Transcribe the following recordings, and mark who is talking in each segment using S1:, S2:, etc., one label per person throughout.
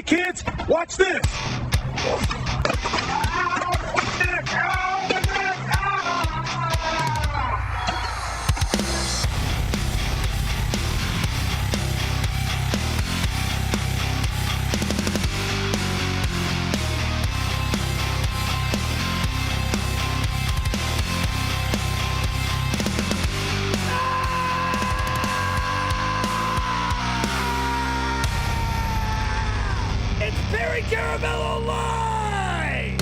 S1: right, kids, watch this.
S2: It's Perry Caravello Live!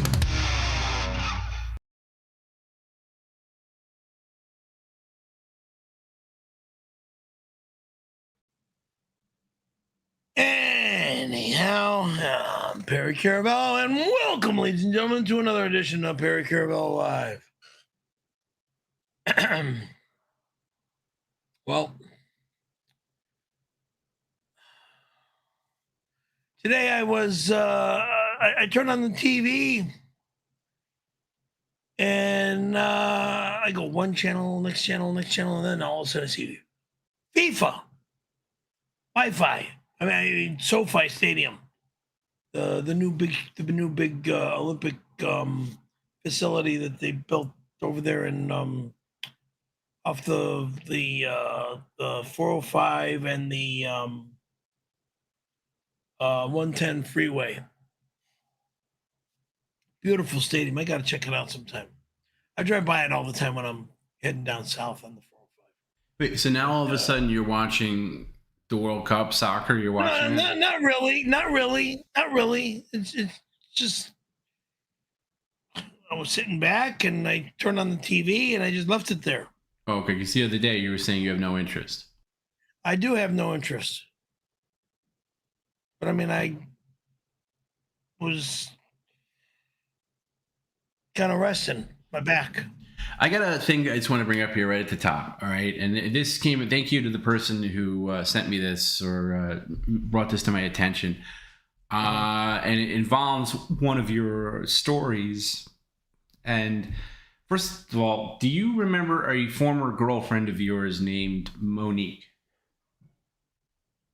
S2: Anyhow, I'm Perry Caravello, and welcome, ladies and gentlemen, to another edition of Perry Caravello Live. Well, today I was, I turned on the TV, and I go one channel, next channel, and then all of a sudden I see FIFA, Wi-Fi. I mean, SoFi Stadium, the new big Olympic facility that they built over there in off the 405 and the 110 freeway. Beautiful stadium. I got to check it out sometime. I drive by it all the time when I'm heading down south on the 405.
S3: Wait, so now all of a sudden you're watching the World Cup soccer? You're watching it?
S2: Not really. It's just I was sitting back and I turned on the TV and I just left it there.
S3: Oh, okay, because the other day you were saying you have no interest.
S2: I do have no interest. But I mean, I was kind of resting my back.
S3: I got a thing I just want to bring up here right at the top, all right? And this came, thank you to the person who sent me this or brought this to my attention. And it involves one of your stories. And first of all, do you remember a former girlfriend of yours named Monique?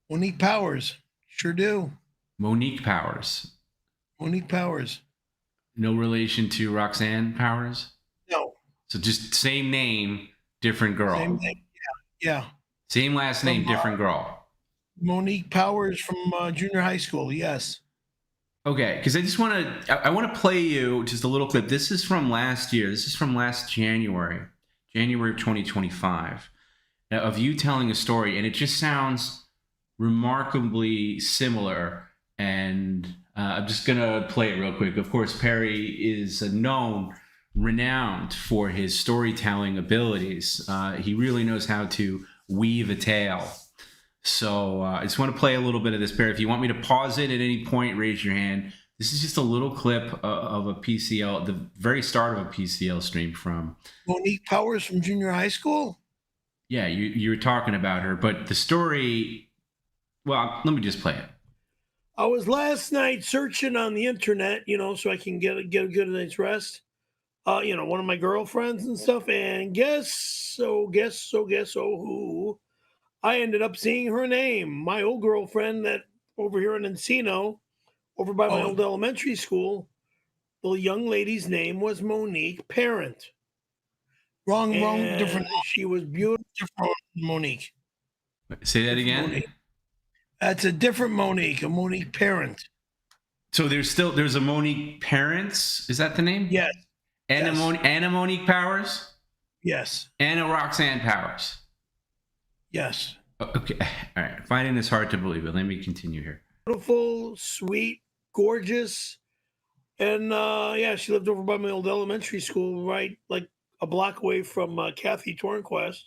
S2: Monique Powers. Sure do.
S3: Monique Powers.
S2: Monique Powers.
S3: No relation to Roxanne Powers?
S2: No.
S3: So just same name, different girl.
S2: Same name. Yeah.
S3: Same last name, different girl.
S2: Monique Powers from junior high school. Yes.
S3: Okay, because I want to play you just a little clip. This is from last year. This is from last January of 2025, of you telling a story, and it just sounds remarkably similar. And I'm just gonna play it real quick. Of course, Perry is renowned for his storytelling abilities. He really knows how to weave a tale. So I just want to play a little bit of this, Perry. If you want me to pause it at any point, raise your hand. This is just a little clip of a PCL, the very start of a PCL stream from
S2: Monique Powers from junior high school?
S3: Yeah, you were talking about her, but the story, well, let me just play it.
S2: I was last night searching on the internet, so I can get a good night's rest. One of my girlfriends and stuff, and guess who? I ended up seeing her name. My old girlfriend that over here in Encino, over by my old elementary school, the young lady's name was Monique Parent. Wrong, different. She was beautiful, Monique.
S3: Say that again?
S2: Monique. That's a different Monique, a Monique Parent.
S3: So there's a Monique Parents? Is that the name?
S2: Yes.
S3: And a Monique Powers?
S2: Yes.
S3: And a Roxanne Powers?
S2: Yes.
S3: Okay. All right. Finding this hard to believe, but let me continue here.
S2: Beautiful, sweet, gorgeous. And she lived over by my old elementary school, right like a block away from Kathy Tornquist,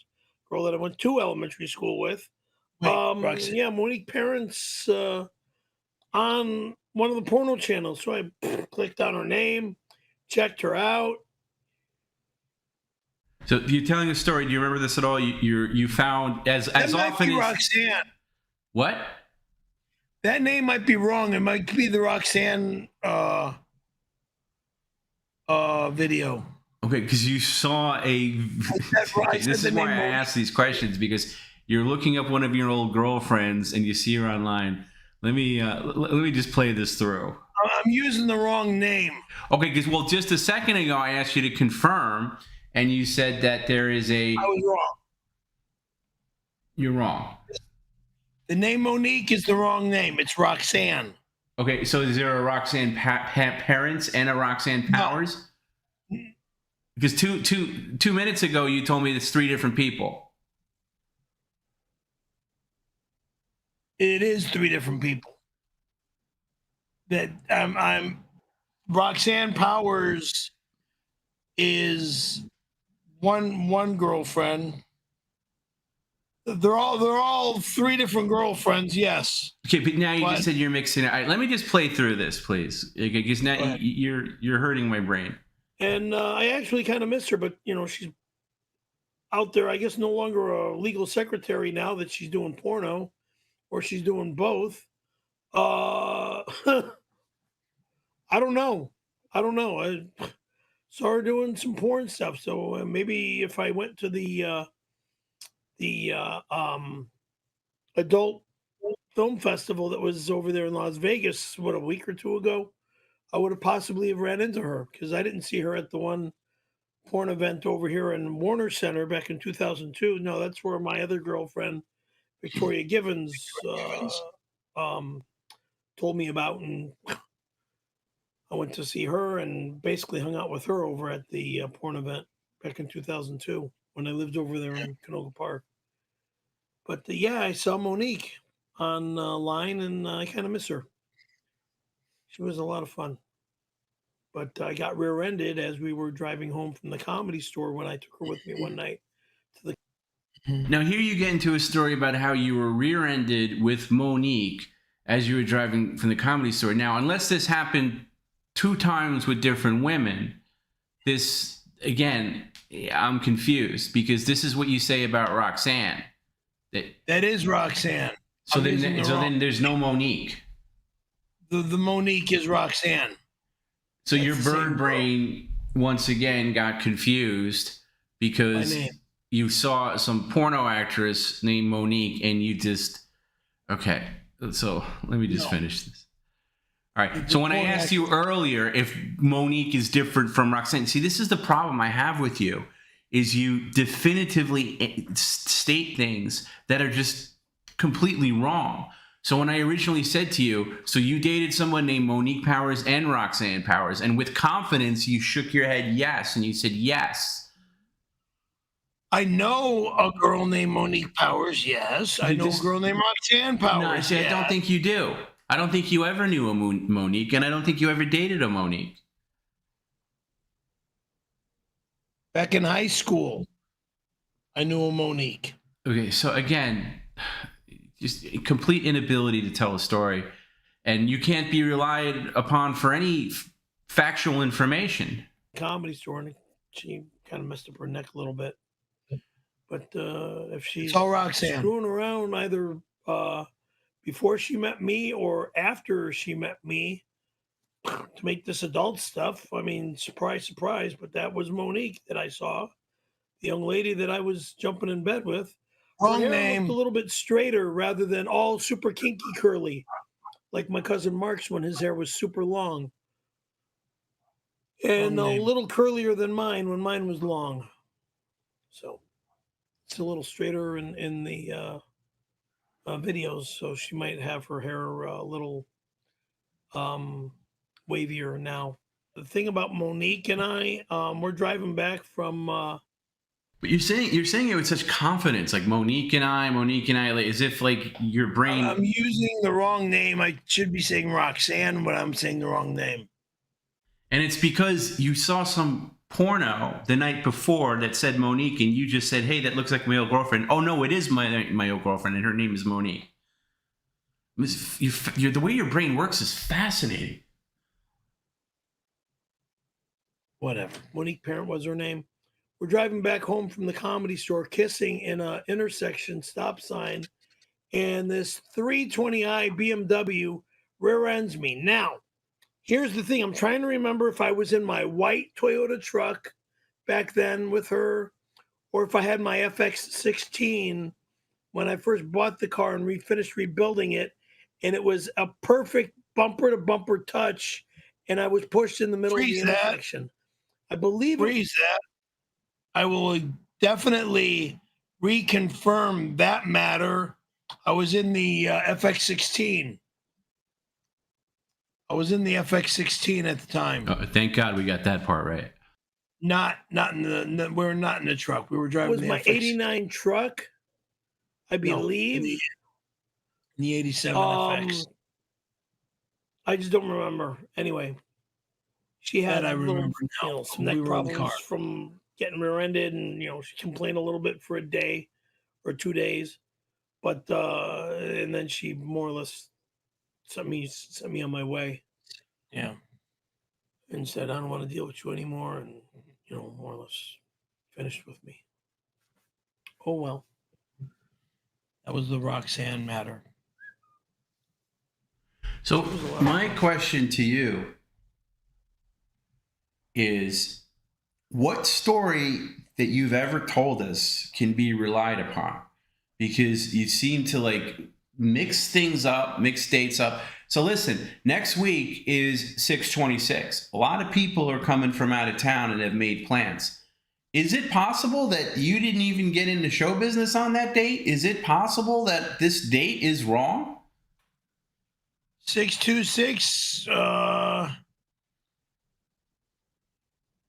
S2: girl that I went to elementary school with. Monique Parents on one of the porno channels. So I clicked on her name, checked her out.
S3: So you're telling a story. Do you remember this at all? You found as often as
S2: Roxanne.
S3: What?
S2: That name might be wrong. It might be the Roxanne video.
S3: Okay, because you saw a. This is why I ask these questions, because you're looking up one of your old girlfriends and you see her online. Let me just play this through.
S2: I'm using the wrong name.
S3: Okay, because just a second ago I asked you to confirm, and you said that there is a.
S2: I was wrong.
S3: You're wrong.
S2: The name Monique is the wrong name. It's Roxanne.
S3: Okay, so is there a Roxanne Parents and a Roxanne Powers? No. Because two minutes ago you told me it's 3 different people.
S2: It is 3 different people. That I'm Roxanne Powers is one girlfriend. They're all 3 different girlfriends. Yes.
S3: Okay, but now you just said you're mixing it. All right, let me just play through this, please, because now you're hurting my brain.
S2: And I actually kind of miss her, but she's out there. I guess no longer a legal secretary now that she's doing porno, or she's doing both. I don't know. I saw her doing some porn stuff. So maybe if I went to the adult film festival that was over there in Las Vegas, a week or 2 ago, I would have possibly have ran into her, because I didn't see her at the one porn event over here in Warner Center back in 2002. No, that's where my other girlfriend, Victoria Givens, told me about, and I went to see her and basically hung out with her over at the porn event back in 2002 when I lived over there in Canoga Park. But yeah, I saw Monique online, and I kind of miss her. She was a lot of fun. But I got rear-ended as we were driving home from the Comedy Store when I took her with me one night to the.
S3: Now here you get into a story about how you were rear-ended with Monique as you were driving from the Comedy Store. Now, unless this happened 2 times with different women, this, again, I'm confused, because this is what you say about Roxanne.
S2: That is Roxanne.
S3: So then there's no Monique.
S2: The Monique is Roxanne.
S3: So your bird brain once again got confused because you saw some porno actress named Monique, and you just, okay. So let me just finish this. All right. So when I asked you earlier if Monique is different from Roxanne, see, this is the problem I have with you, is you definitively state things that are just completely wrong. So when I originally said to you, so you dated someone named Monique Powers and Roxanne Powers, and with confidence you shook your head yes, and you said yes.
S2: I know a girl named Monique Powers, yes. I know a girl named Roxanne Powers.
S3: No, I don't think you do. I don't think you ever knew a Monique, and I don't think you ever dated a Monique.
S2: Back in high school, I knew a Monique.
S3: Okay, so again, just a complete inability to tell a story, and you can't be relied upon for any factual information.
S2: Comedy Store, and she kind of messed up her neck a little bit. But if she's screwing around either before she met me or after she met me to make this adult stuff, I mean, surprise, surprise, but that was Monique that I saw, the young lady that I was jumping in bed with. Wrong name. Looked a little bit straighter rather than all super kinky curly, like my cousin Mark's when his hair was super long. And a little curlier than mine when mine was long. So it's a little straighter in the videos, so she might have her hair a little wavier now. The thing about Monique and I, we're driving back from.
S3: But you're saying it with such confidence, like Monique and I, like, as if like your brain.
S2: I'm using the wrong name. I should be saying Roxanne, but I'm saying the wrong name.
S3: And it's because you saw some porno the night before that said Monique, and you just said, "Hey, that looks like my old girlfriend." Oh no, it is my old girlfriend, and her name is Monique. The way your brain works is fascinating.
S2: Whatever. Monique Parent was her name. We're driving back home from the Comedy Store, kissing in a intersection stop sign, and this 320i BMW rear ends me. Now, here's the thing. I'm trying to remember if I was in my white Toyota truck back then with her, or if I had my FX16 when I first bought the car and finished rebuilding it, and it was a perfect bumper to bumper touch, and I was pushed in the middle of the intersection. I believe
S1: Freeze that. I will definitely reconfirm that matter. I was in the FX16. I was in the FX16 at the time.
S3: Oh, thank God we got that part right.
S1: Not in the. We were not in the truck. We were driving.
S2: It was my '89 truck, I believe.
S1: No, in the '87 FX.
S2: I just don't remember. Anyway, she had
S1: I remember
S2: now. Some neck problems from getting rear-ended, and she complained a little bit for a day or 2 days, but and then she more or less sent me on my way.
S1: Yeah,
S2: and said, "I don't want to deal with you anymore," and more or less finished with me. Oh well.
S1: That was the Roxanne matter.
S3: So my question to you is, what story that you've ever told us can be relied upon? Because you seem to mix things up, mix dates up. So listen, next week is 6/26. A lot of people are coming from out of town and have made plans. Is it possible that you didn't even get into show business on that date? Is it possible that this date is wrong?
S1: 6/26.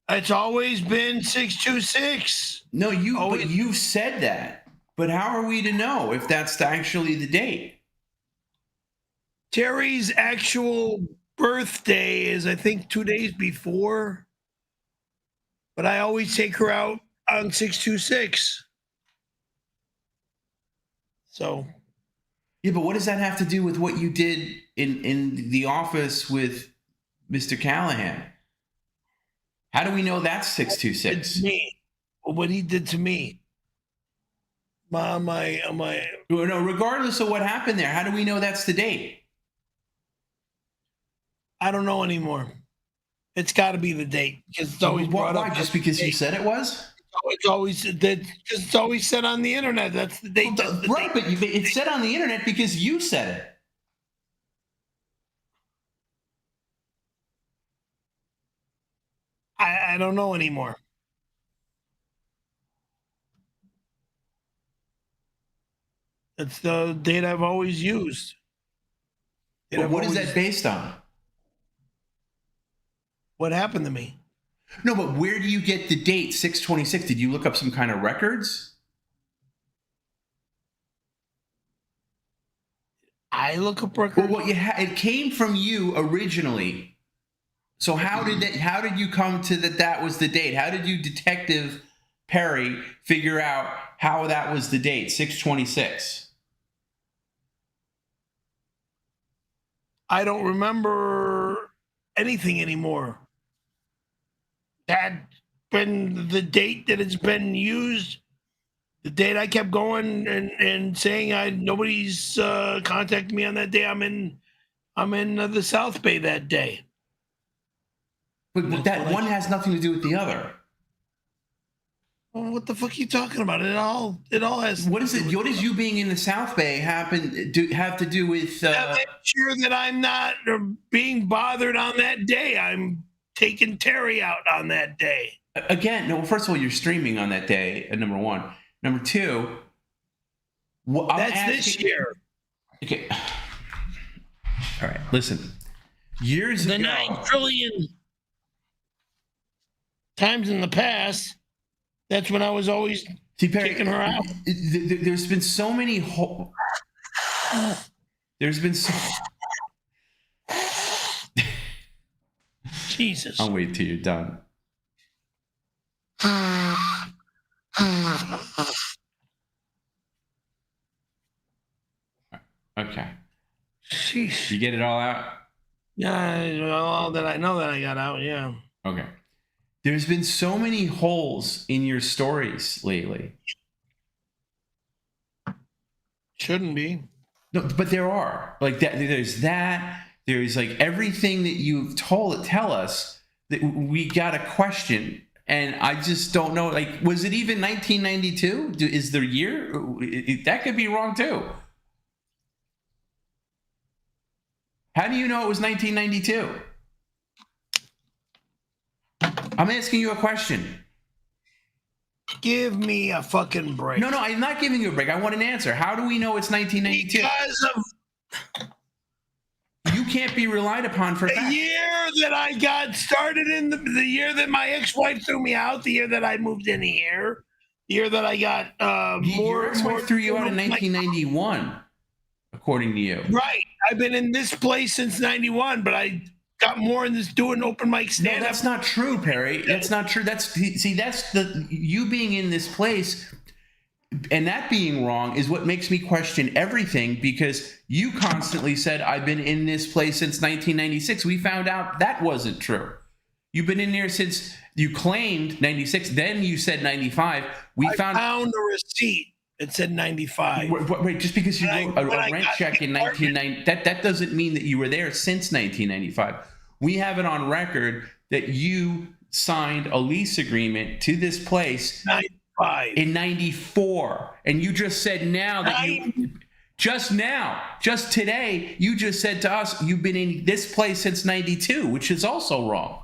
S1: It's always been 6/26.
S3: No, you've said that. But how are we to know if that's actually the date?
S1: Terry's actual birthday is, I think, 2 days before. But I always take her out on 6/26. So.
S3: Yeah, but what does that have to do with what you did in the office with Mr. Callahan? How do we know that's 6/26?
S1: Me. What he did to me. No,
S3: regardless of what happened there, how do we know that's the date?
S1: I don't know anymore. It's got to be the date because it's always brought up.
S3: Why? Just because you said it was?
S1: It's always said on the internet. That's the date.
S3: Well, right, but it's said on the internet because you said it.
S1: I don't know anymore. That's the date I've always used.
S3: What is that based on?
S1: What happened to me?
S3: No, but where do you get the date 6/26? Did you look up some kind of records?
S1: I look up records.
S3: Well, it came from you originally. So how did you come to that was the date? How did you, Detective Perry, figure out how that was the date, 6/26?
S1: I don't remember anything anymore. That's been the date that it's been used. The date I kept going and saying nobody's contacted me on that day. I'm in the South Bay that day.
S3: But that one has nothing to do with the other.
S1: Well, what the fuck are you talking about? It all has.
S3: What is it? What does you being in the South Bay have to do with?
S1: Make sure that I'm not being bothered on that day. I'm taking Terry out on that day.
S3: Again, no. First of all, you're streaming on that day. Number one. Number two.
S1: This year.
S3: Okay. All right. Listen. Years ago.
S1: The 9 trillion times in the past. That's when I was always kicking her out.
S3: There's been so many. There's been so.
S1: Jesus.
S3: I'll wait till you're done. Okay.
S1: Sheesh.
S3: You get it all out?
S1: Yeah, all that I know that I got out, yeah.
S3: Okay. There's been so many holes in your stories lately.
S1: Shouldn't be.
S3: No, but there are. Like that. There's that. There's everything that you've tell us that we got a question, and I just don't know. Was it even 1992? Is the year that could be wrong too? How do you know it was 1992? I'm asking you a question.
S1: Give me a fucking break.
S3: No, I'm not giving you a break. I want an answer. How do we know it's 1992?
S1: Because of
S3: You can't be relied upon for
S1: the
S3: facts.
S1: year that I got started in, the year that my ex-wife threw me out, the year that I moved in here, the year that I got
S3: Your ex-wife threw you out in 1991, according to you.
S1: Right. I've been in this place since 91, but I got more in this doing open mic
S3: No,
S1: stand-up.
S3: that's not true, Perry. That's not true. That's you being in this place and that being wrong is what makes me question everything, because you constantly said, I've been in this place since 1996. We found out that wasn't true. You've been in there since you claimed 96. Then you said 95. I found
S1: a receipt. It said 95.
S3: Wait, just because you wrote a rent check in 1990, that doesn't mean that you were there since 1995. We have it on record that you signed a lease agreement to this place
S1: 95
S3: in 94, and you just said now that just today, you just said to us you've been in this place since 92, which is also wrong.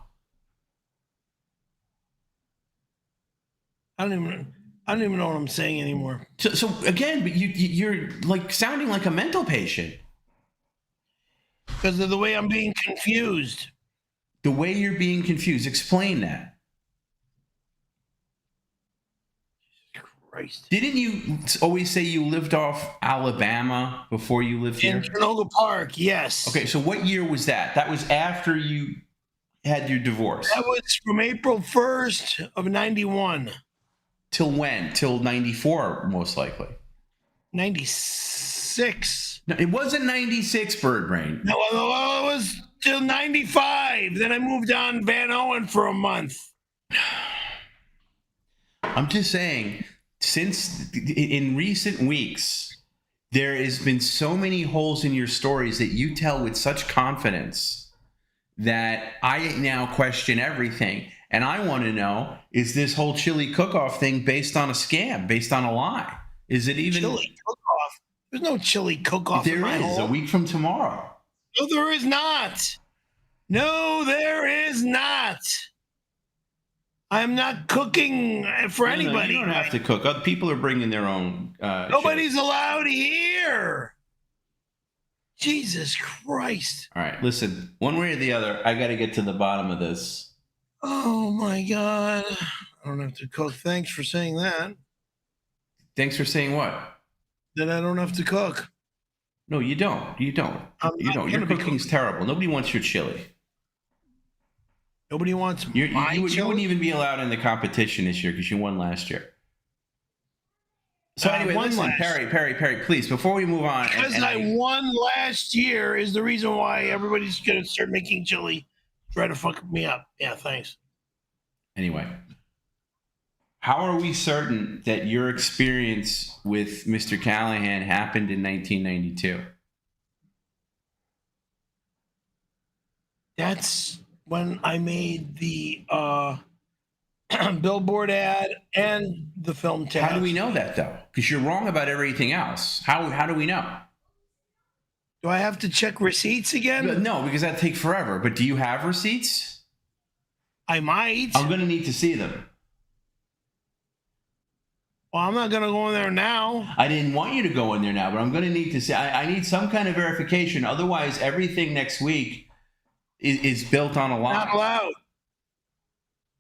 S1: I don't even know what I'm saying anymore.
S3: So again, but you're like sounding like a mental patient.
S1: Because of the way I'm being confused.
S3: The way you're being confused. Explain that.
S1: Christ.
S3: Didn't you always say you lived off Alabama before you lived here?
S1: In Canoga Park, yes.
S3: Okay, so what year was that? That was after you had your divorce.
S1: That was from April 1st of 91.
S3: Till when? Till 94, most likely.
S1: 96.
S3: No, it wasn't 96, Bird Brain.
S1: No, it was till 95. Then I moved on Van Owen for a month.
S3: I'm just saying, since in recent weeks, there has been so many holes in your stories that you tell with such confidence that I now question everything. And I want to know, is this whole chili cook-off thing based on a scam, based on a lie? Is it even...
S1: Chili cook-off? There's no chili cook-off in my home.
S3: There is, a week from tomorrow.
S1: No, there is not. No, there is not. I'm not cooking for anybody.
S3: You don't have to cook. Other people are bringing their own...
S1: Nobody's allowed here. Jesus Christ.
S3: All right, listen. One way or the other, I got to get to the bottom of this.
S1: Oh, my God. I don't have to cook. Thanks for saying that.
S3: Thanks for saying what?
S1: That I don't have to cook.
S3: No, you don't. You don't. Your cooking's terrible. Nobody wants your chili.
S1: Nobody wants
S3: you
S1: chili?
S3: wouldn't even be allowed in the competition this year because you won last year. So anyway, listen, Perry, please, before we move on.
S1: Because I won last year is the reason why everybody's going to start making chili. Try to fuck me up. Yeah, thanks.
S3: Anyway, how are we certain that your experience with Mr. Callahan happened in 1992?
S1: That's when I made the billboard ad and the film tab.
S3: How do we know that, though? Because you're wrong about everything else. How do we know?
S1: Do I have to check receipts again?
S3: No, because that'd take forever. But do you have receipts?
S1: I might.
S3: I'm going to need to see them.
S1: Well, I'm not going to go in there now.
S3: I didn't want you to go in there now, but I'm going to need to see. I need some kind of verification. Otherwise, everything next week is built on a lie.
S1: Not allowed.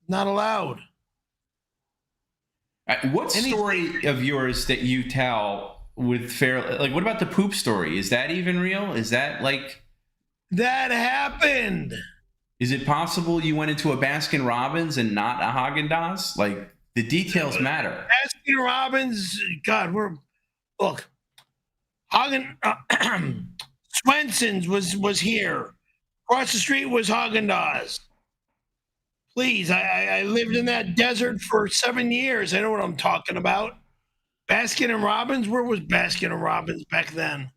S1: Not allowed.
S3: What story of yours that you tell with fair, like, what about the poop story? Is that even real? Is that like...
S1: That happened.
S3: Is it possible you went into a Baskin Robbins and not a Haagen-Dazs? Like, the details matter.
S1: Baskin Robbins, God, look, Swenson's was here. Across the street was Haagen-Dazs. Please, I lived in that desert for 7 years. I know what I'm talking about. Baskin and Robbins? Where was Baskin and Robbins back then?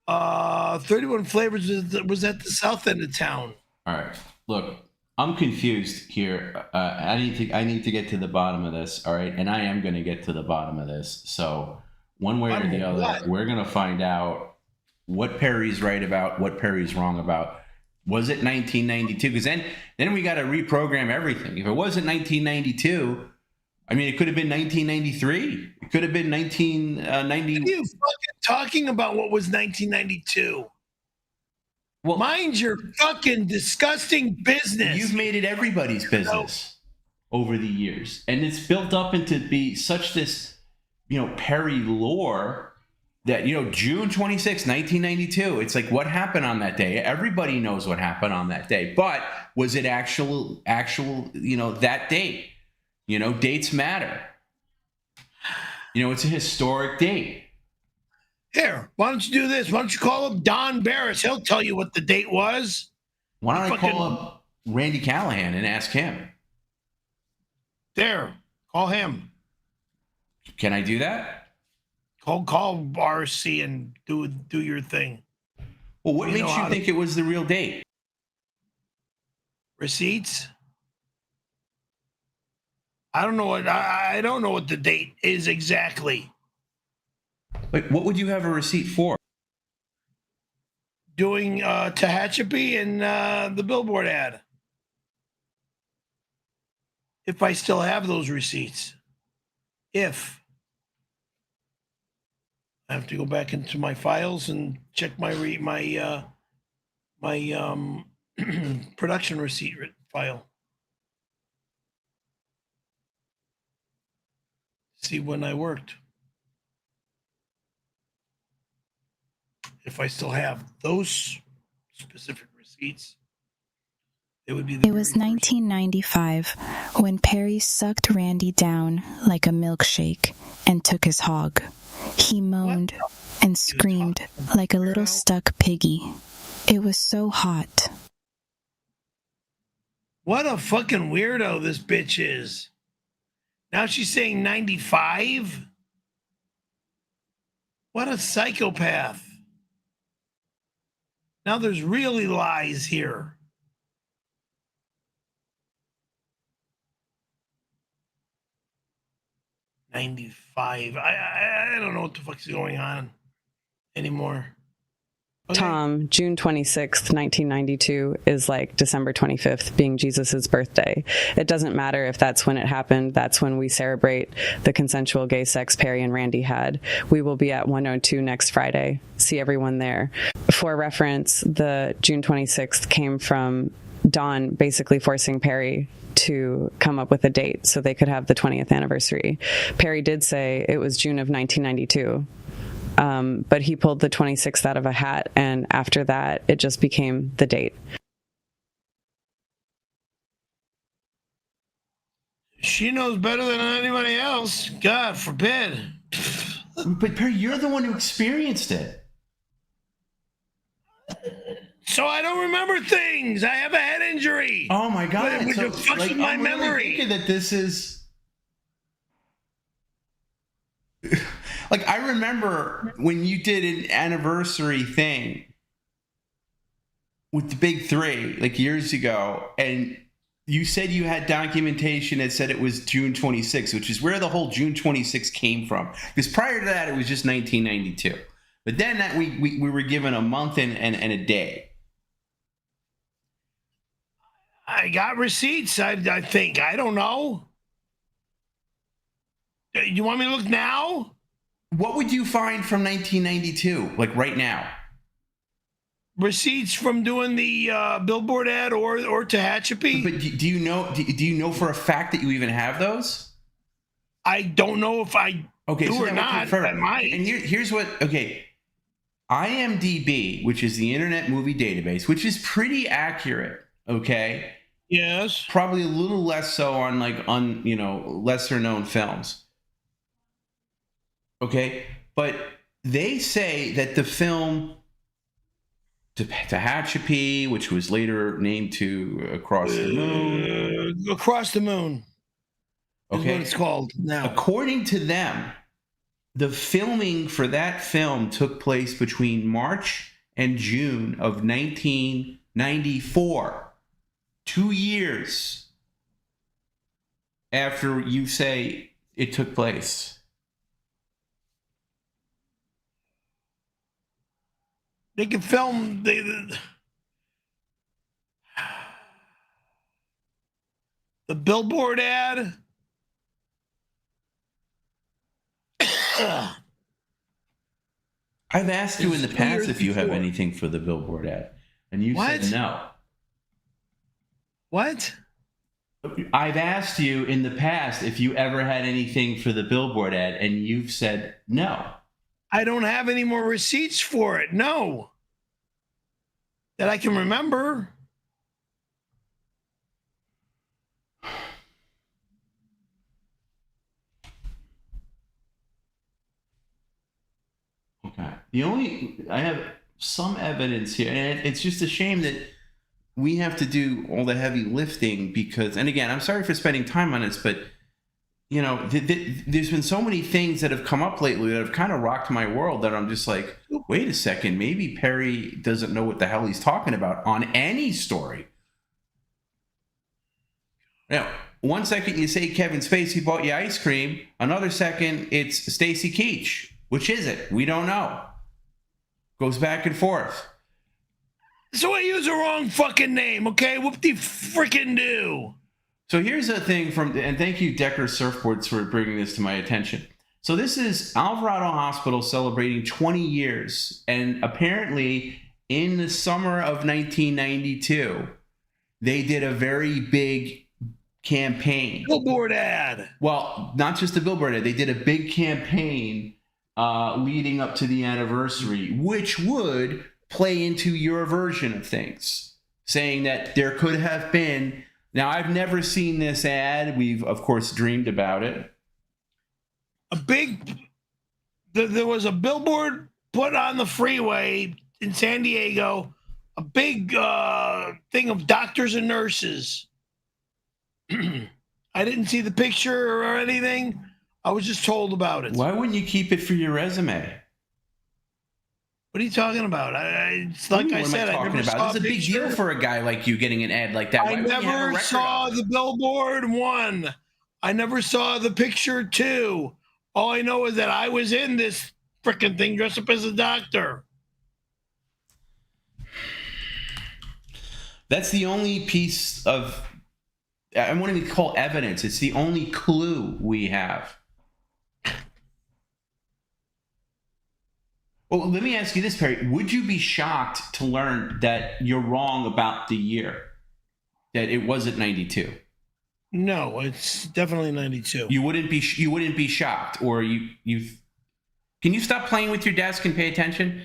S1: 31 Flavors was at the south end of town.
S3: All right. Look, I'm confused here. I need to get to the bottom of this, all right? And I am going to get to the bottom of this. So one way or the other, we're going to find out what Perry's right about, what Perry's wrong about. Was it 1992? Because then we got to reprogram everything. If it wasn't 1992, I mean, it could have been 1993. It could have been 1990.
S2: What are you fucking talking about? What was 1992?
S3: Well,
S2: mind your fucking disgusting business.
S3: You've made it everybody's business over the years, and it's built up into be such this, Perry lore that June 26, 1992. It's like, what happened on that day? Everybody knows what happened on that day, but was it actual that date? Dates matter. It's a historic date.
S2: Here, why don't you do this? Why don't you call up Don Barris? He'll tell you what the date was.
S3: Why don't I call up Randy Callahan and ask him?
S2: There, call him.
S3: Can I do that?
S2: Call RC and do your thing.
S3: Well, what makes you think it was the real date?
S2: Receipts? I don't know what the date is exactly.
S3: Wait, what would you have a receipt for?
S2: Doing 𝙎𝙃𝙊𝙑𝘾 and the billboard ad. If I still have those receipts. If. I have to go back into my files and check my production receipt file. See when I worked. If I still have those specific receipts, it would be.
S4: It was 1995 when Perry sucked Randy down like a milkshake and took his hog. He moaned and screamed like a little stuck piggy. It was so hot.
S2: What a fucking weirdo this bitch is. Now she's saying 95? What a psychopath. Now there's really lies here. '95. I don't know what the fuck's going on anymore. Okay.
S5: Tom, June 26th, 1992 is like December 25th being Jesus's birthday. It doesn't matter if that's when it happened. That's when we celebrate the consensual gay sex Perry and Randy had. We will be at 102 next Friday. See everyone there. For reference, the June 26th came from Don basically forcing Perry to come up with a date so they could have the 20th anniversary. Perry did say it was June of 1992. But he pulled the 26th out of a hat, and after that, it just became the date.
S2: She knows better than anybody else. God forbid.
S3: But Perry, you're the one who experienced it.
S2: So I don't remember things. I have a head injury.
S3: Oh my God!
S2: Which fucks with my memory.
S3: Thinking that this is. Like, I remember when you did an anniversary thing with the big three, like years ago, and you said you had documentation that said it was June 26th, which is where the whole June 26th came from. Because prior to that, it was just 1992. But then that we were given a month and a day.
S2: I got receipts, I think. I don't know. You want me to look now?
S3: What would you find from 1992, like right now?
S2: Receipts from doing the billboard ad or 𝙎𝙃𝙊𝙑𝘾?
S3: But do you know for a fact that you even have those?
S2: I don't know if I do or not. I might.
S3: And here's what. Okay, IMDb, which is the Internet Movie Database, which is pretty accurate. Okay.
S2: Yes.
S3: Probably a little less so on lesser known films. Okay, but they say that the film 𝙎𝙃𝙊𝙑𝙾, which was later named to Across the Moon.
S2: Across the Moon. Is
S3: Okay,
S2: what it's called now.
S3: According to them, the filming for that film took place between March and June of 1994. 2 years after you say it took place.
S1: They can film the billboard ad.
S3: I've asked you in the
S1: It's 2
S3: past
S1: years
S3: if you have
S1: before.
S3: anything for the billboard ad, and you
S1: What?
S3: said no.
S1: What?
S3: I've asked you in the past if you ever had anything for the billboard ad, and you've said no.
S1: I don't have any more receipts for it. No. That I can remember.
S3: Okay. I have some evidence here, and it's just a shame that we have to do all the heavy lifting because, and again, I'm sorry for spending time on this, but you know, there's been so many things that have come up lately that have kind of rocked my world that I'm just like, wait a second, maybe Perry doesn't know what the hell he's talking about on any story. Now, 1 second you say Kevin Spacey bought you ice cream, another second it's Stacy Keach. Which is it? We don't know. Goes back and forth.
S1: So I use the wrong fucking name, okay? Whoop-de-frickin' do.
S3: So here's a thing and thank you, Decker Surfboards, for bringing this to my attention. So this is Alvarado Hospital celebrating 20 years. And apparently, in the summer of 1992, they did a very big campaign.
S1: Billboard ad.
S3: Well, not just the billboard ad. They did a big campaign leading up to the anniversary, which would play into your version of things, saying that there could have been. Now, I've never seen this ad. We've, of course, dreamed about it.
S1: There was a billboard put on the freeway in San Diego, a big thing of doctors and nurses. I didn't see the picture or anything. I was just told about it.
S3: Why wouldn't you keep it for your resume?
S1: What are you talking about? It's like I said, I never saw
S3: It's a big deal for a guy like you getting an ad like that.
S1: I never saw the billboard, 1. I never saw the picture, 2. All I know is that I was in this freaking thing dressed up as a doctor.
S3: That's the only piece of, I won't even call evidence. It's the only clue we have. Well, let me ask you this, Perry. Would you be shocked to learn that you're wrong about the year? That it wasn't 92?
S1: No, it's definitely 92.
S3: You wouldn't be shocked, or you can you stop playing with your desk and pay attention?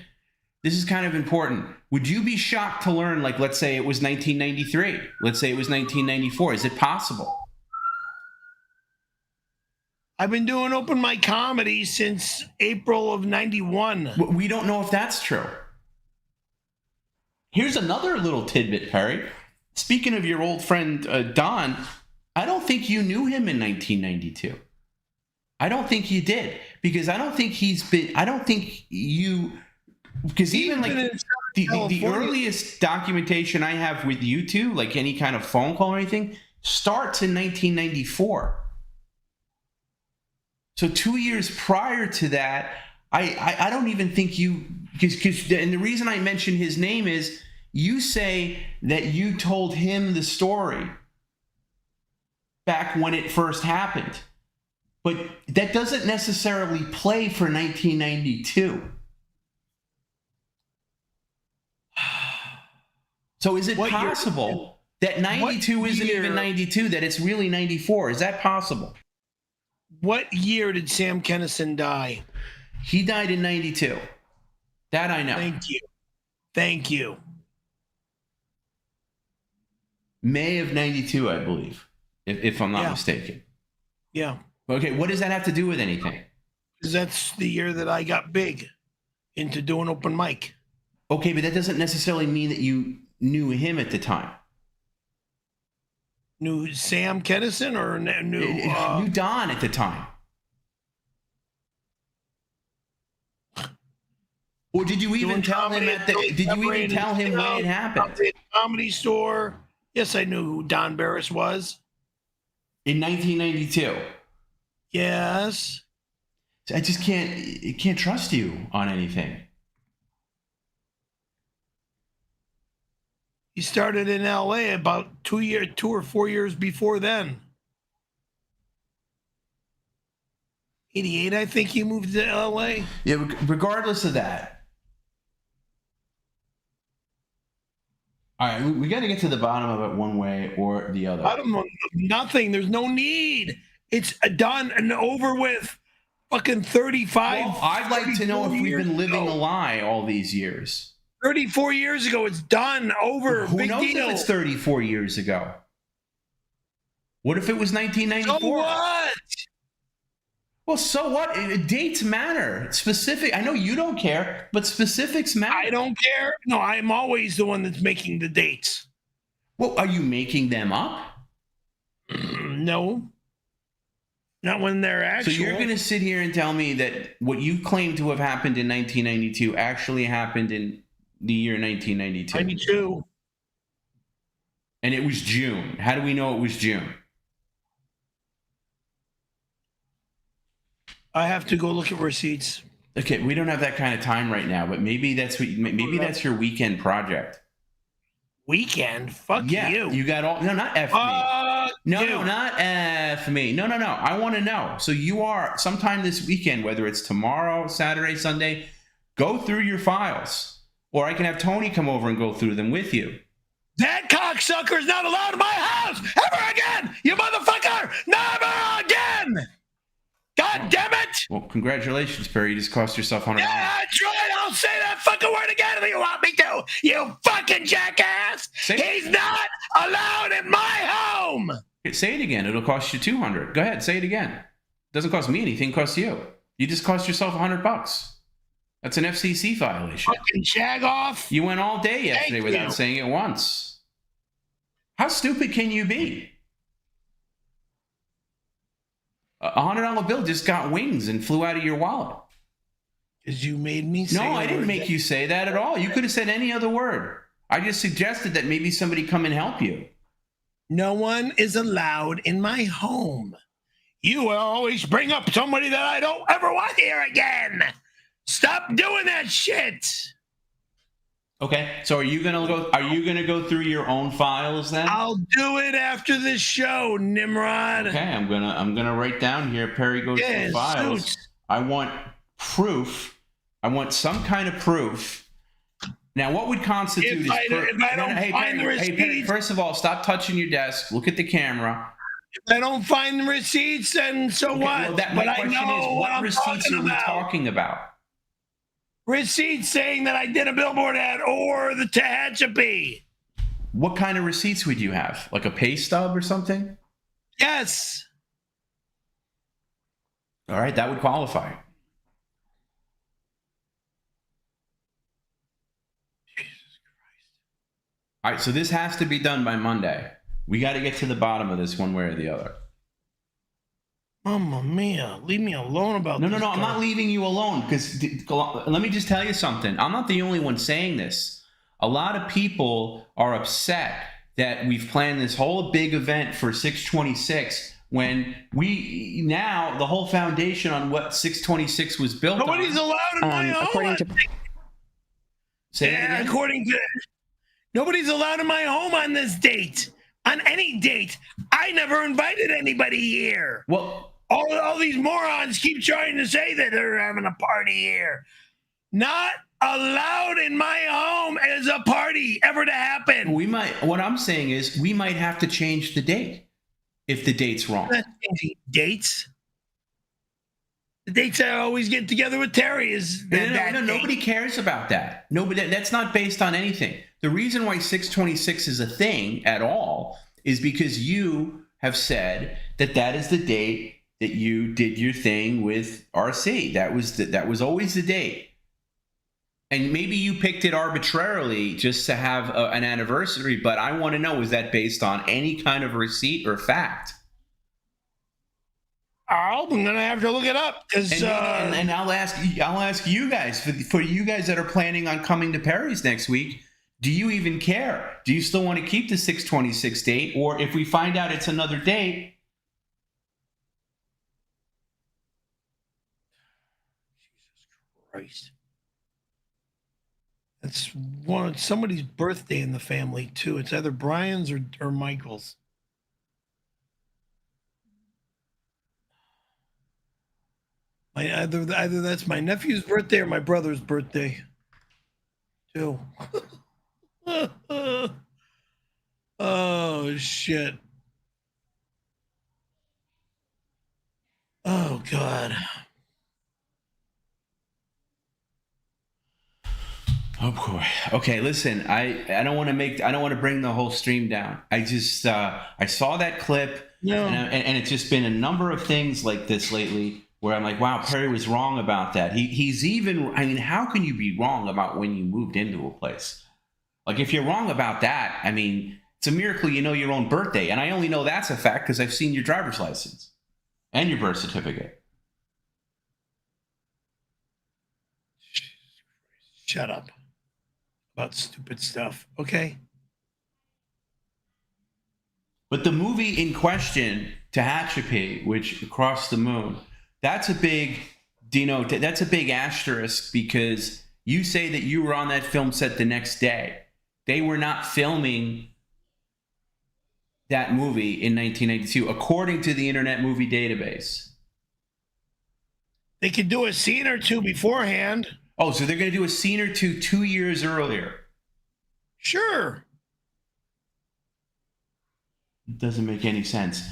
S3: This is kind of important. Would you be shocked to learn, like, let's say it was 1993, let's say it was 1994? Is it possible?
S1: I've been doing open mic comedy since April of 91.
S3: We don't know if that's true. Here's another little tidbit, Perry. Speaking of your old friend, Don, I don't think you knew him in 1992. I don't think you did, because I don't think because even like the earliest documentation I have with you two, like any kind of phone call or anything, starts in 1994. So 2 years prior to that, I don't even think you, because and the reason I mention his name is you say that you told him the story back when it first happened, but that doesn't necessarily play for 1992. So is it possible that 92 isn't even 92, that it's really 94? Is that possible?
S1: What year did Sam Kinison die?
S3: He died in 92. That I know.
S1: Thank you.
S3: May of 92, I believe, if I'm not mistaken.
S1: Yeah.
S3: Okay, what does that have to do with anything?
S1: Because that's the year that I got big into doing open mic.
S3: Okay, but that doesn't necessarily mean that you knew him at the time.
S1: Knew Sam Kinison or
S3: knew Don at the time? Or did you even tell him when it happened?
S1: At the Comedy Store. Yes, I knew who Don Barris was.
S3: In 1992.
S1: Yes.
S3: I just can't trust you on anything.
S1: He started in LA about 2 or 4 years before then. 88, I think he moved to LA.
S3: Yeah, regardless of that. All right, we got to get to the bottom of it one way or the other.
S1: I don't know, nothing. There's no need. It's done and over with. Fucking 35.
S3: Well, I'd like to know if we've been living a lie all these years.
S1: 34 years ago, it's done, over.
S3: Who
S1: Big
S3: knows
S1: deal.
S3: if it's 34 years ago? What if it was 1994?
S1: So what?
S3: Well, so what? Dates matter. Specific. I know you don't care, but specifics matter.
S1: I don't care. No, I'm always the one that's making the dates.
S3: Well, are you making them up?
S1: No. Not when they're actual.
S3: So you're going to sit here and tell me that what you claim to have happened in 1992 actually happened in the year 1992?
S1: 92.
S3: And it was June. How do we know it was June?
S1: I have to go look at receipts.
S3: Okay, we don't have that kind of time right now, but maybe that's that's your weekend project.
S1: Weekend? Fuck
S3: yeah,
S1: you.
S3: You got all... No, not F me. No, not F me. No. I want to know. So you are, sometime this weekend, whether it's tomorrow, Saturday, Sunday, go through your files. Or I can have Tony come over and go through them with you.
S1: That cocksucker is not allowed in my house ever again! You motherfucker! Never again! God damn it!
S3: Well, congratulations, Perry. You just cost yourself $100.
S1: Yeah, that's right. I'll say that fucking word again if you want me to. You fucking jackass. He's not allowed in my home.
S3: Say it again. It'll cost you $200. Go ahead. Say it again. It doesn't cost me anything. It costs you. You just cost yourself $100. That's an FCC violation.
S1: Fucking shag off.
S3: You went all day yesterday without saying it once. How stupid can you be? A $100 bill just got wings and flew out of your wallet.
S1: Because you made me say
S3: No, I didn't make you say that at all. You could have said any other word. I just suggested that maybe somebody come and help you.
S1: No one is allowed in my home. You will always bring up somebody that I don't ever want here again. Stop doing that shit.
S3: Okay, so are you gonna go through your own files then?
S1: I'll do it after this show, Nimrod.
S3: Okay, I'm gonna write down here. Perry goes through files.
S1: Suits.
S3: I want proof. I want some kind of proof. Now, what would constitute? Perry, first of all, stop touching your desk. Look at the camera.
S1: If I don't find the receipts, then so what?
S3: Well, my question is, what receipts are we talking about?
S1: Receipts saying that I did a billboard ad or the Tehachapi.
S3: What kind of receipts would you have? Like a pay stub or something?
S1: Yes.
S3: All right, that would qualify. Jesus Christ. All right, so this has to be done by Monday. We got to get to the bottom of this one way or the other.
S1: Mamma mia, leave me alone about this.
S3: No, I'm not leaving you alone, because let me just tell you something. I'm not the only one saying this. A lot of people are upset that we've planned this whole big event for 626 when the whole foundation on what 626 was built on.
S1: Nobody's allowed in my home. Nobody's allowed in my home on this date. On any date. I never invited anybody here.
S3: Well,
S1: all these morons keep trying to say that they're having a party here. Not allowed in my home as a party ever to happen.
S3: What I'm saying is we might have to change the date if the date's wrong.
S1: I'm not changing dates. The dates I always get together with Terry is
S3: no, nobody cares about that. Nobody. That's not based on anything. The reason why 626 is a thing at all is because you have said that is the date that you did your thing with RC. That was always the date. And maybe you picked it arbitrarily just to have an anniversary, but I want to know, is that based on any kind of receipt or fact?
S1: I'm gonna have to look it up because
S3: and I'll ask you guys for you guys that are planning on coming to Perry's next week. Do you even care? Do you still want to keep the 626 date, or if we find out it's another date?
S1: Jesus Christ!
S2: It's somebody's birthday in the family too. It's either Brian's or Michael's. Either that's my nephew's birthday or my brother's birthday too. Oh shit. Oh God.
S3: Oh boy. Okay, listen, I don't want to bring the whole stream down. I just I saw that clip, and it's just been a number of things like this lately where I'm like, wow, Perry was wrong about that. He's even, I mean, how can you be wrong about when you moved into a place? Like, if you're wrong about that, I mean, it's a miracle you know your own birthday, and I only know that's a fact because I've seen your driver's license and your birth certificate.
S2: Shut up about stupid stuff, okay?
S3: But the movie in question, 𝙎𝙃, which Crossed the Moon, that's a big, that's a big asterisk because you say that you were on that film set the next day. They were not filming that movie in 1992, according to the Internet Movie Database.
S2: They could do a scene or two beforehand.
S3: Oh, so they're going to do a scene or two 2 years earlier.
S2: Sure.
S3: It doesn't make any sense.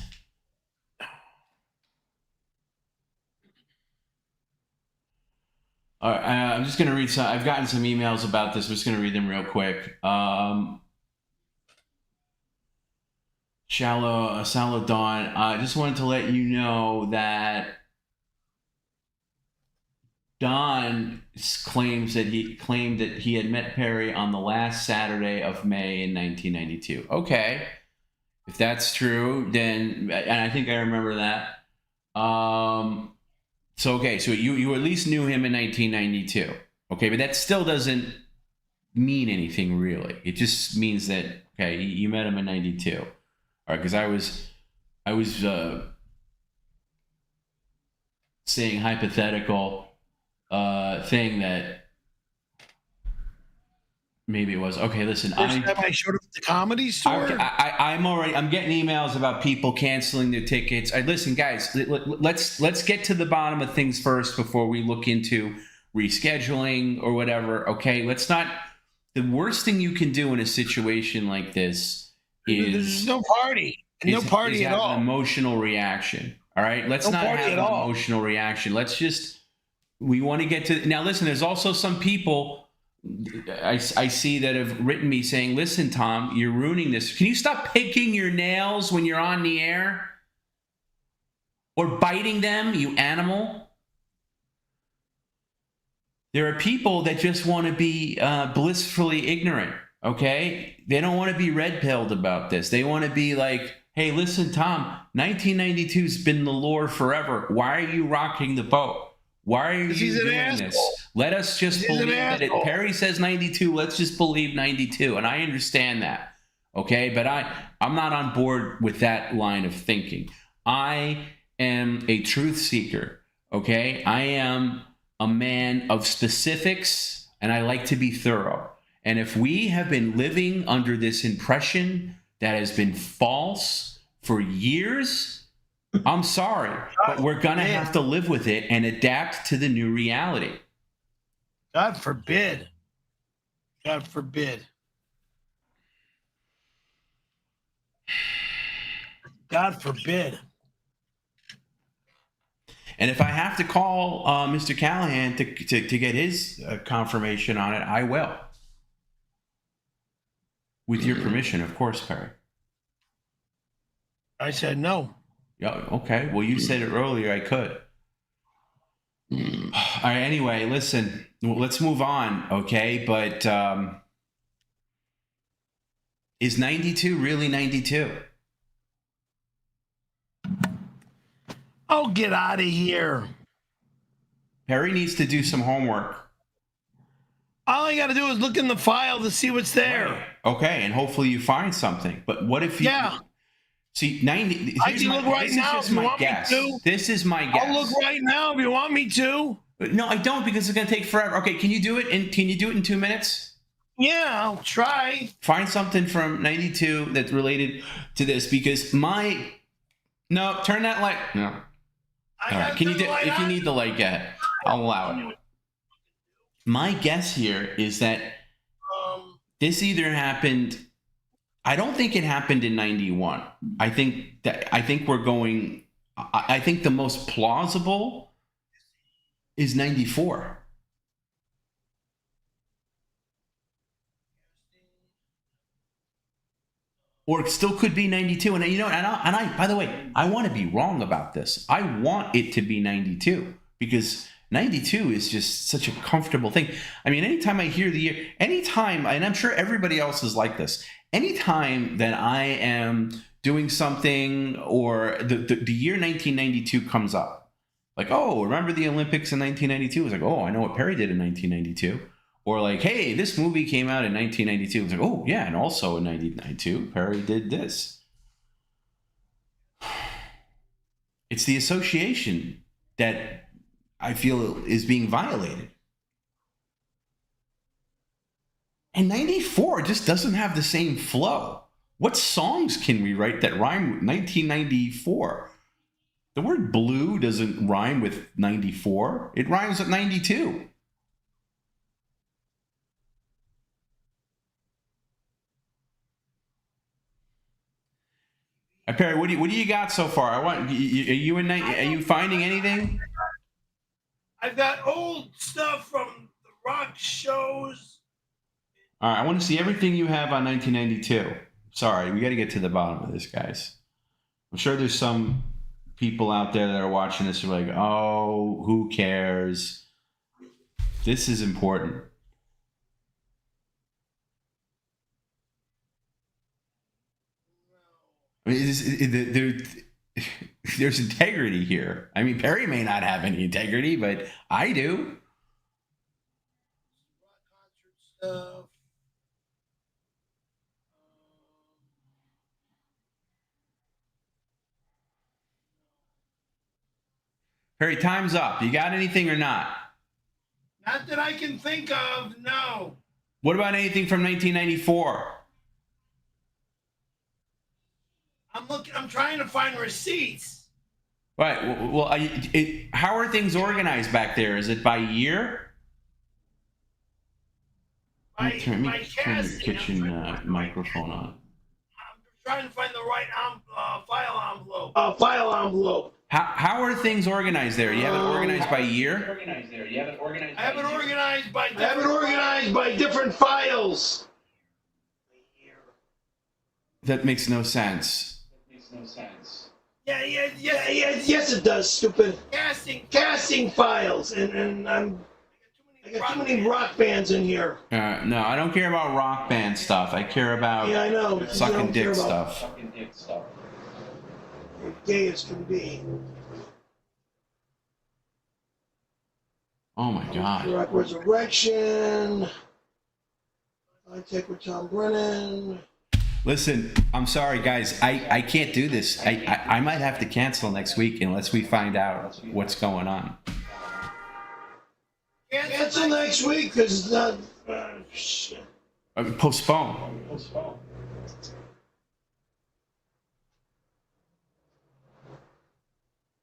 S3: All right, I'm just going to read some. I've gotten some emails about this. I'm just going to read them real quick. Shallow Dawn. I just wanted to let you know that Don claimed that he had met Perry on the last Saturday of May in 1992. Okay, if that's true, then, and I think I remember that. So you at least knew him in 1992. Okay, but that still doesn't mean anything really. It just means that you met him in 92. All right, because I was saying hypothetical thing that maybe it was. Okay, listen.
S2: First time I showed up at the Comedy Store.
S3: I'm getting emails about people canceling their tickets. Listen, guys. Let's get to the bottom of things first before we look into rescheduling or whatever. Okay, let's not. The worst thing you can do in a situation like this is
S2: there's no party. No party at all.
S3: An emotional reaction. All right, let's not have an emotional reaction. Let's just. We want to get to now. Listen, there's also some people I see that have written me saying, "Listen, Tom, you're ruining this. Can you stop picking your nails when you're on the air, or biting them, you animal?" There are people that just want to be blissfully ignorant. Okay, they don't want to be red-pilled about this. They want to be like, "Hey, listen, Tom, 1992's been the lore forever. Why are you rocking the boat? Why are you doing this? Let us just believe that Perry says 92. Let's just believe 92." And I understand that. Okay. But I'm not on board with that line of thinking. I am a truth seeker. Okay. I am a man of specifics and I like to be thorough. And if we have been living under this impression that has been false for years, I'm sorry, but we're going to have to live with it and adapt to the new reality.
S2: God forbid. God forbid. God forbid.
S3: And if I have to call Mr. Callahan to get his confirmation on it, I will. With your permission, of course, Perry.
S2: I said no.
S3: Yeah, okay. Well, you said it earlier. I could. All right. Anyway, listen. Let's move on. Okay, but is 92 really 92?
S2: Oh, get out of here.
S3: Perry needs to do some homework.
S2: All I got to do is look in the file to see what's there.
S3: Right. Okay, and hopefully you find something. But what if you?
S2: Yeah.
S3: See, 90.
S2: I can look right now if you want me to.
S3: This is my guess.
S2: I'll look right now if you want me to.
S3: No, I don't, because it's going to take forever. Okay, can you do it? Can you do it in 2 minutes?
S1: Yeah, I'll try.
S3: Find something from 92 that's related to this, because no, turn that light. No. All right. Can you do, if you need the light, get, I'll allow it. My guess here is that this either happened. I don't think it happened in 91. I think we're going. I think the most plausible is 94. Or it still could be 92. And you know, and I by the way, I want to be wrong about this. I want it to be 92 because 92 is just such a comfortable thing. I mean, anytime I hear the year, anytime, and I'm sure everybody else is like this, anytime that I am doing something or the year 1992 comes up, like, oh, remember the Olympics in 1992? It's like, oh, I know what Perry did in 1992. Or like, hey, this movie came out in 1992. It's like, oh, yeah, and also in 1992, Perry did this. It's the association that I feel is being violated. And 94 just doesn't have the same flow. What songs can we write that rhyme with 1994? The word blue doesn't rhyme with 94. It rhymes with 92. Perry, what do you got so far? Are you finding anything?
S1: I've got old stuff from the rock shows.
S3: All right, I want to see everything you have on 1992. Sorry, we got to get to the bottom of this, guys. I'm sure there's some people out there that are watching this who are like, oh, who cares? This is important. I mean, there's integrity here. I mean, Perry may not have any integrity, but I do. Perry, time's up. You got anything or not?
S1: Not that I can think of, no.
S3: What about anything from 1994?
S1: I'm trying to find receipts.
S3: Right. Well, how are things organized back there? Is it by year?
S1: By
S3: turn your
S1: casting.
S3: kitchen microphone on.
S1: I'm trying to find the right file envelope. File envelope.
S3: How are things organized there? You have it organized by year?
S1: I have it organized by different files.
S3: That makes no sense.
S1: Yes, it does, stupid. Casting files, and I got too many rock bands in here.
S3: No, I don't care about rock band stuff. I care about
S1: I know.
S3: sucking dick stuff.
S1: You're gay as can be.
S3: Oh my God.
S1: Rock Resurrection. I Take with Tom Brennan.
S3: Listen, I'm sorry, guys. I can't do this. I might have to cancel next week unless we find out what's going on.
S1: Cancel next week because shit.
S3: Postpone.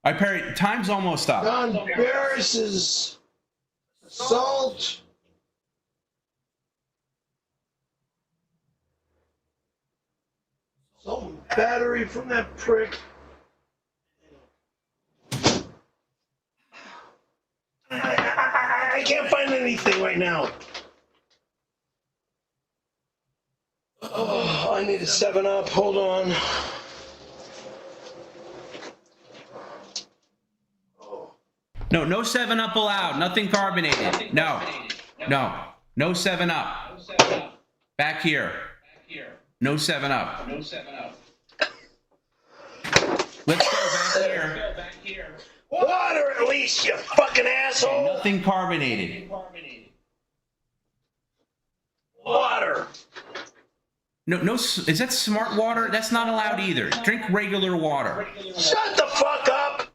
S3: All right, Perry, time's almost up.
S1: Don Barris's assault. Some battery from that prick. I can't find anything right now. Oh, I need a 7-Up. Hold on.
S3: No 7-Up allowed. Nothing carbonated. No 7-Up. Back here. No 7-Up. Let's go back here.
S1: Water at least, you fucking asshole.
S3: Nothing carbonated.
S1: Water.
S3: No. Is that smart water? That's not allowed either. Drink regular water.
S1: Shut the fuck up.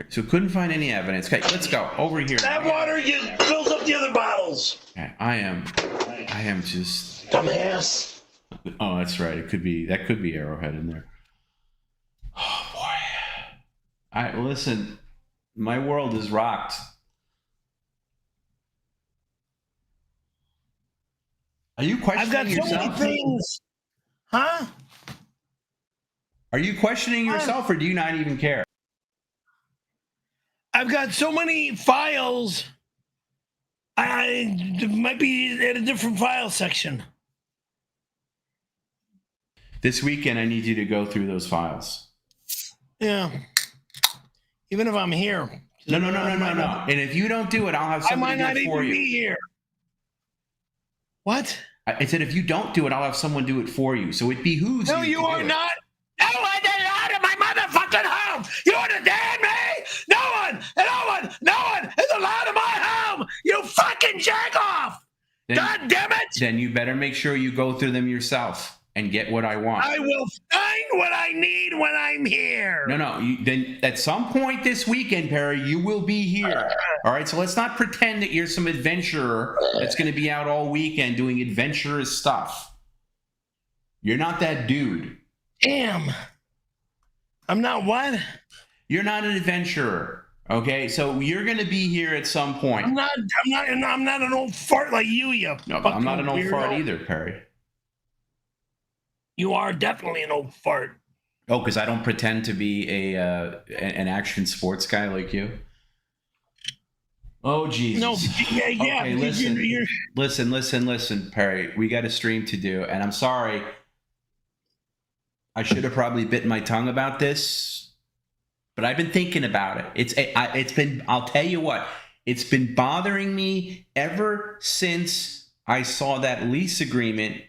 S3: So couldn't find any evidence. Okay, let's go over here.
S2: That water fills up the other bottles.
S3: Okay, I am just
S2: Dumbass.
S3: Oh, that's right. That could be Arrowhead in there. Oh boy. Listen, my world is rocked. Are you questioning
S2: I've got so
S3: yourself?
S2: many things. Huh?
S3: Are you questioning yourself, or do you not even care?
S2: I've got so many files. I might be at a different file section.
S3: This weekend, I need you to go through those files.
S2: Yeah. Even if I'm here.
S3: No. And if you don't do it, I'll have
S2: I
S3: somebody
S2: might
S3: do
S2: not
S3: it for
S2: even
S3: you.
S2: be here. What?
S3: I said, if you don't do it, I'll have someone do it for you. So it behooves you.
S2: No, you are not. No one is out of my motherfucking home. You understand me? No one is allowed in my home. You fucking jack off. God damn it.
S3: Then you better make sure you go through them yourself and get what I want.
S2: I will find what I need when I'm here.
S3: No. Then at some point this weekend, Perry, you will be here. All right. So let's not pretend that you're some adventurer that's going to be out all weekend doing adventurous stuff. You're not that dude.
S2: Damn. I'm not what?
S3: You're not an adventurer. Okay. So you're going to be here at some point.
S2: I'm not an old fart like you.
S3: No, but I'm not an old
S2: weirdo.
S3: fart either, Perry.
S2: You are definitely an old fart.
S3: Oh, because I don't pretend to be an action sports guy like you. Oh, Jesus.
S2: No, yeah.
S3: Okay, listen, Perry. We got a stream to do, and I'm sorry. I should have probably bitten my tongue about this, but I've been thinking about it. I'll tell you what, it's been bothering me ever since I saw that lease agreement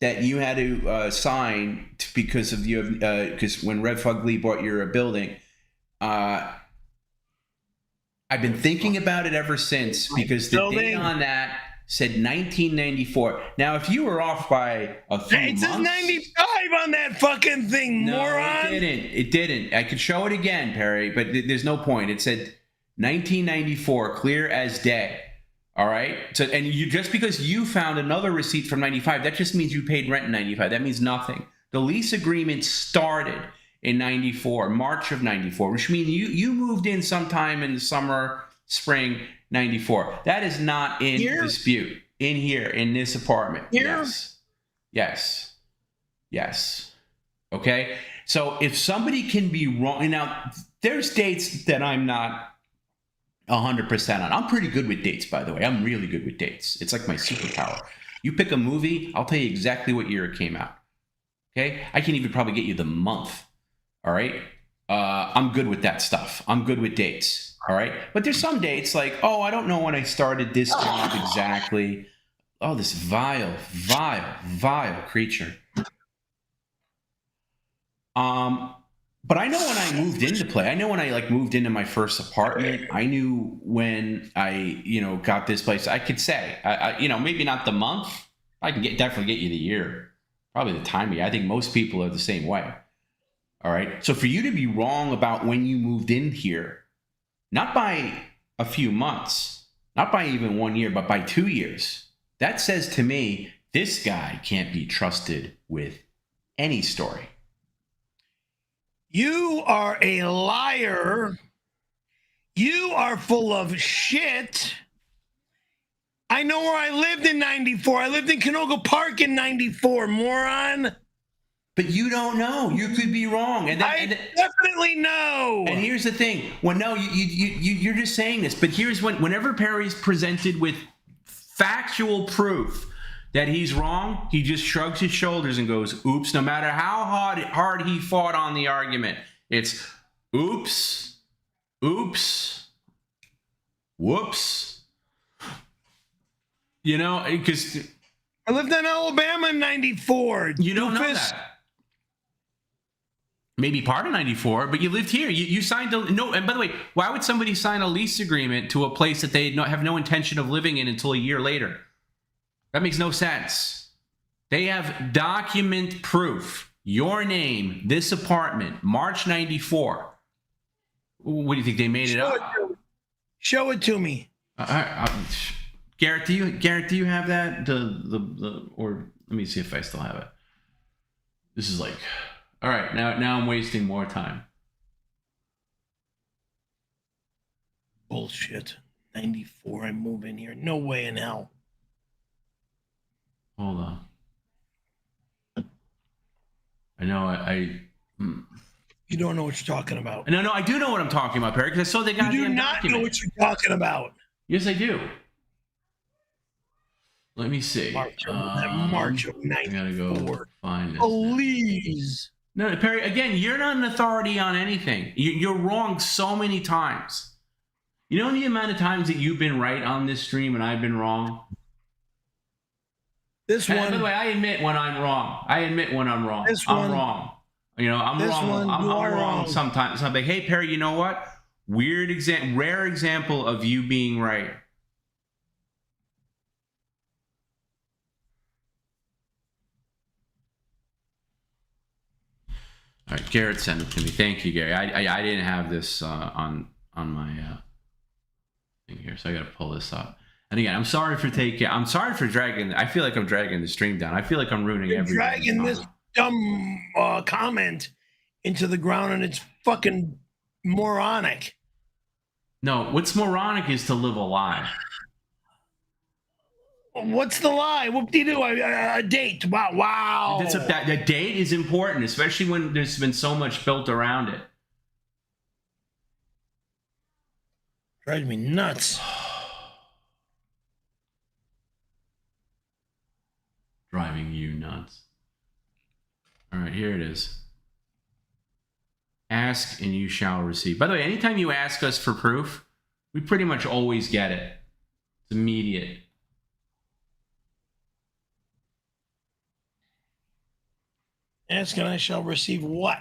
S3: that you had to sign because when Rev Fugly bought your building. I've been thinking about it ever since because the date on that said 1994. Now, if you were off by a few months...
S2: It says 95 on that fucking thing, moron.
S3: It didn't. I could show it again, Perry, but there's no point. It said 1994, clear as day. All right. So, and you just because you found another receipt from 95, that just means you paid rent in 95. That means nothing. The lease agreement started in 94, March of 94, which means you moved in sometime in the summer, spring 94. That is not in dispute in here in this apartment.
S2: Here?
S3: Yes. Okay. So if somebody can be wrong, now there's dates that I'm not 100% on. I'm pretty good with dates, by the way. I'm really good with dates. It's like my superpower. You pick a movie, I'll tell you exactly what year it came out. Okay? I can even probably get you the month. All right? I'm good with that stuff. I'm good with dates. All right? But there's some dates like, oh, I don't know when I started this job exactly. Oh, this vile creature. But I know when I moved into play. I know when I moved into my first apartment. I knew when I, got this place. I could say, maybe not the month. I can definitely get you the year, probably the time of year. I think most people are the same way. All right. So for you to be wrong about when you moved in here, not by a few months, not by even 1 year, but by 2 years, that says to me, this guy can't be trusted with any story.
S2: You are a liar. You are full of shit. I know where I lived in 94. I lived in Canoga Park in 94, moron.
S3: But you don't know. You could be wrong.
S2: I definitely know.
S3: And here's the thing. Well, no, you're just saying this. But here's whenever Perry's presented with factual proof that he's wrong, he just shrugs his shoulders and goes, oops, no matter how hard he fought on the argument. It's oops, whoops. Because
S2: I lived in Alabama in 94.
S3: You don't know that. Maybe part of 94, but you lived here. You signed no. And by the way, why would somebody sign a lease agreement to a place that they have no intention of living in until a year later? That makes no sense. They have document proof. Your name, this apartment, March 94. What do you think? They made it up?
S2: Show it to me.
S3: Garrett, do you have that? Or let me see if I still have it. This is like, all right. Now I'm wasting more time.
S2: Bullshit. 94. I move in here. No way in hell.
S3: Hold on. I know
S2: You don't know what you're talking about.
S3: No, I do know what I'm talking about, Perry, because I saw the goddamn
S2: You do not
S3: document.
S2: know what you're talking about.
S3: Yes, I do. Let me see.
S2: March of 94.
S3: I gotta go find this.
S2: Please.
S3: No, Perry, again, you're not an authority on anything. You're wrong so many times. You know the amount of times that you've been right on this stream and I've been wrong?
S2: This one.
S3: By the way, I admit when I'm wrong.
S2: This one.
S3: I'm wrong. You know, I'm wrong. I'm wrong sometimes. I'm like, hey, Perry, you know what? Rare example of you being right. All right, Garrett sent it to me. Thank you, Gary. I didn't have this on my thing here, so I got to pull this up. And again, I'm sorry for dragging. I feel like I'm dragging the stream down. I feel like I'm ruining everything.
S2: Dragging this dumb comment into the ground, and it's fucking moronic.
S3: No, what's moronic is to live a lie.
S2: What's the lie? Whoop-de-doo, a date. Wow.
S3: That date is important, especially when there's been so much built around it.
S2: Drives me nuts.
S3: Driving you nuts. All right, here it is. Ask and you shall receive. By the way, anytime you ask us for proof, we pretty much always get it. It's immediate.
S2: Ask and I shall receive what?